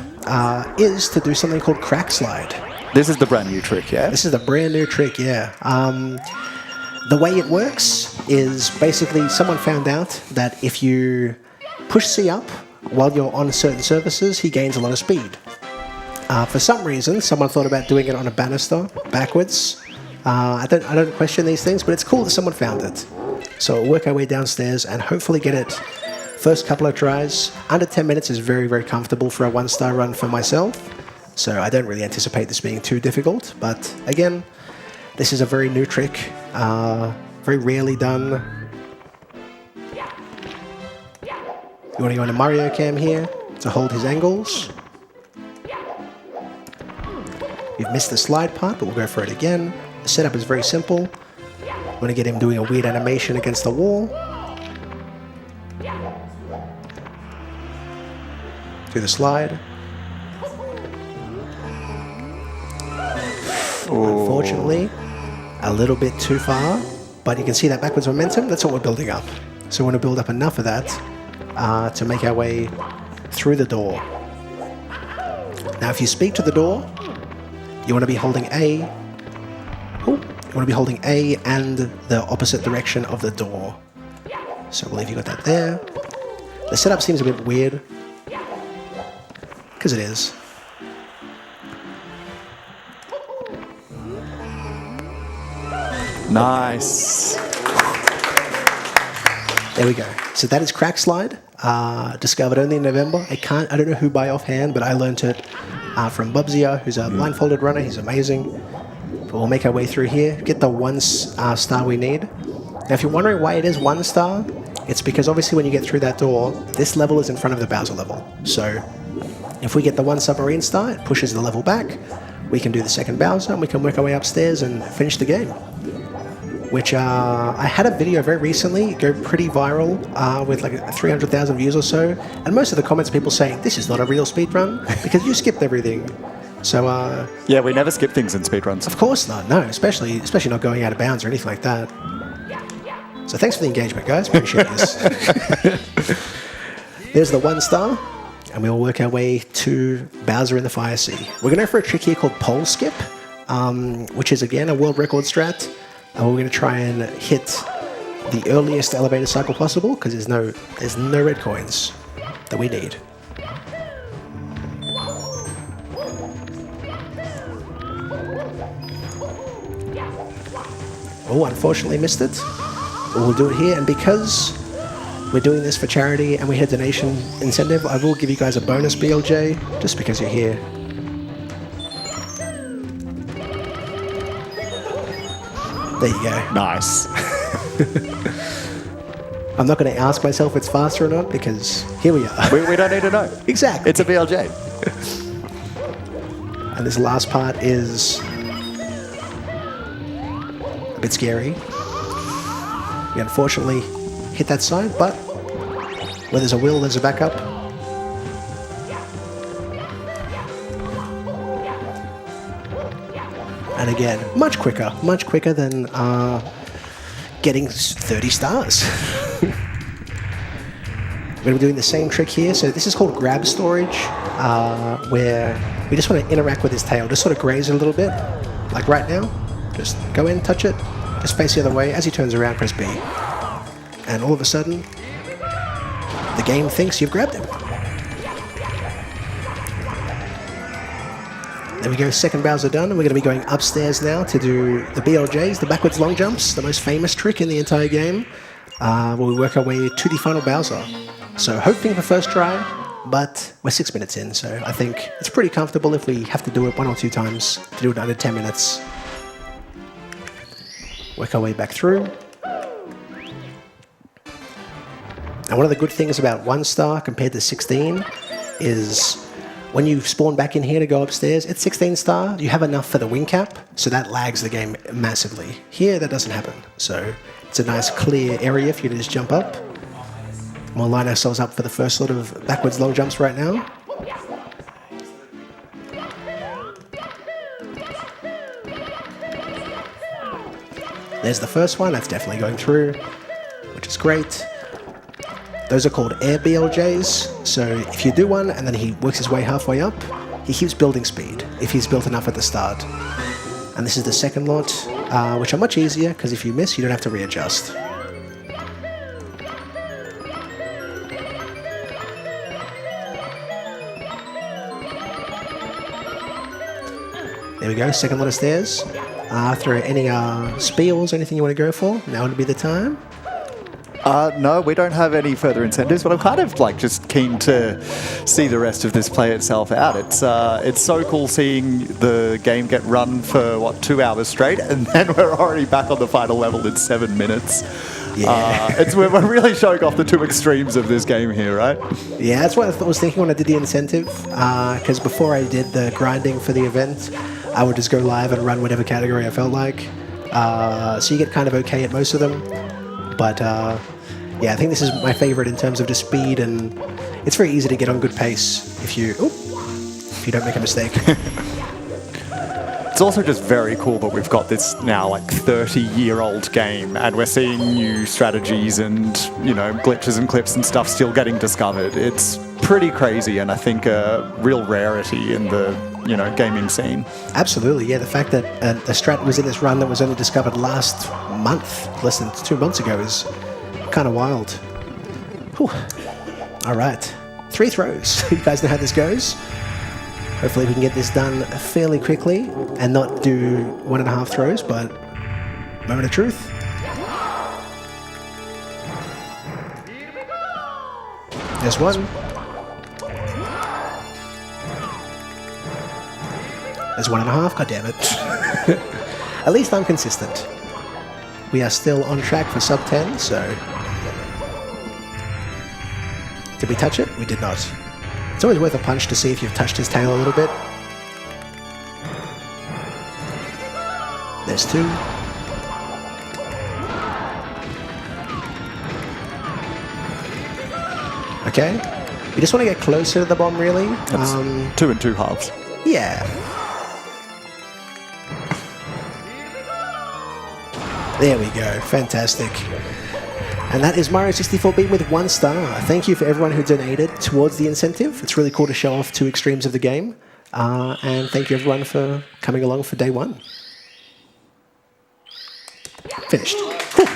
is to do something called Crack Slide. This is the brand new trick, yeah? This is the brand new trick, yeah. The way it works is basically someone found out that if you push C up while you're on certain surfaces, he gains a lot of speed. For some reason, someone thought about doing it on a banister backwards. I don't question these things, but it's cool that someone found it. So we'll work our way downstairs and hopefully get it first couple of tries. Under 10 minutes is very, very comfortable for a 1-star run for myself. So I don't really anticipate this being too difficult. But again, this is a very new trick, very rarely done. You want to go into Mario Cam here to hold his angles. We've missed the slide part, but we'll go for it again. The setup is very simple. Want to get him doing a weird animation against the wall. through the slide. Unfortunately, a little bit too far, but you can see that backwards momentum. That's what we're building up. So we want to build up enough of that to make our way through the door. Now, if you speak to the door, you want to be holding A. You want to be holding A and the opposite direction of the door. So I believe you got that there. The setup seems a bit weird, because it is. Nice. There we go. So that is Crack Slide, discovered only in November. I don't know who by offhand, but I learned it from Bubsio, who's a blindfolded runner. He's amazing. But we'll make our way through here, get the 1 star we need. Now, if you're wondering why it is 1 star, it's because obviously when you get through that door, this level is in front of the Bowser level. So if we get the 1 submarine star, it pushes the level back. We can do the second Bowser, and we can work our way upstairs and finish the game. Which I had a video very recently go pretty viral with like 300,000 views or so, and most of the comments people saying this is not a real speedrun because you skipped everything. So yeah, we never skip things in speedruns. Of course not, no, especially not going out of bounds or anything like that. So thanks for the engagement, guys. Appreciate this. There's the 1 star, and we'll work our way to Bowser in the Fire Sea. We're gonna go for a trick here called pole skip, which is again a world record strat. And we're going to try and hit the earliest elevator cycle possible because there's no red coins that we need. Oh, unfortunately missed it. But we'll do it here, and because we're doing this for charity and we had a donation incentive, I will give you guys a bonus BLJ just because you're here. There you go. Nice. I'm not going to ask myself if it's faster or not because here we are. We don't need to know. Exactly. It's a BLJ. And this last part is a bit scary. We unfortunately hit that side, but where there's a will, there's a backup. And again, much quicker than getting 30 stars. We're going to be doing the same trick here. So this is called grab storage, where we just want to interact with his tail. Just sort of graze it a little bit, like right now. Just go in, touch it, just face the other way. As he turns around, press B. And all of a sudden, the game thinks you've grabbed him. There we go, second Bowser done, and we're going to be going upstairs now to do the BLJs, the backwards long jumps, the most famous trick in the entire game, where we work our way to the final Bowser. So hoping for first try, but we're 6 minutes in, so I think it's pretty comfortable if we have to do it 1 or 2 times to do it under 10 minutes. Work our way back through. And one of the good things about 1 star compared to 16 is when you spawn back in here to go upstairs, it's 16 star, you have enough for the wing cap, so that lags the game massively. Here, that doesn't happen. So it's a nice clear area for you to just jump up. We'll line ourselves up for the first sort of backwards long jumps right now. There's the first one, that's definitely going through, which is great. Those are called air BLJs, so if you do one and then he works his way halfway up, he keeps building speed, if he's built enough at the start. And this is the second lot, which are much easier, because if you miss, you don't have to readjust. There we go, second lot of stairs. After any spiels or anything you want to go for, now would be the time. No, we don't have any further incentives, but I'm kind of like just keen to see the rest of this play itself out. It's so cool seeing the game get run for 2 hours straight, and then we're already back on the final level in 7 minutes. Yeah, we're really showing off the 2 extremes of this game here, right? Yeah, that's what I was thinking when I did the incentive. Because before I did the grinding for the event, I would just go live and run whatever category I felt like. So you get kind of okay at most of them. But yeah, I think this is my favorite in terms of just speed and it's very easy to get on good pace if you don't make a mistake. It's also just very cool that we've got this now like 30-year-old game, and we're seeing new strategies and glitches and clips and stuff still getting discovered. It's pretty crazy, and I think a real rarity in the gaming scene. Absolutely, yeah. The fact that a strat was in this run that was only discovered last month, less than 2 months ago, is kind of wild. Whew. All right, 3 throws. You guys know how this goes. Hopefully we can get this done fairly quickly and not do 1.5 throws, but moment of truth. There's one. There's 1.5, god damn it. At least I'm consistent. We are still on track for sub 10, so... Did we touch it? We did not. It's always worth a punch to see if you've touched his tail a little bit. There's 2. Okay. You just want to get closer to the bomb, really. That's 2 and 2 halves. Yeah. There we go. Fantastic. And that is Mario 64 beaten with 1 star. Thank you for everyone who donated towards the incentive. It's really cool to show off 2 extremes of the game. And thank you everyone for coming along for day 1. Finished. Cool.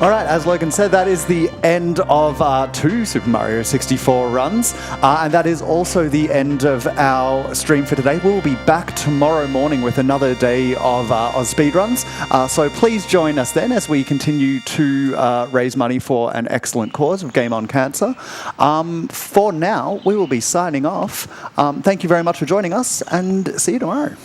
All right, as Logan said, that is the end of 2 Super Mario 64 runs, and that is also the end of our stream for today. We'll be back tomorrow morning with another day of speedruns, so please join us then as we continue to raise money for an excellent cause of Game On Cancer. For now, we will be signing off. Thank you very much for joining us, and see you tomorrow.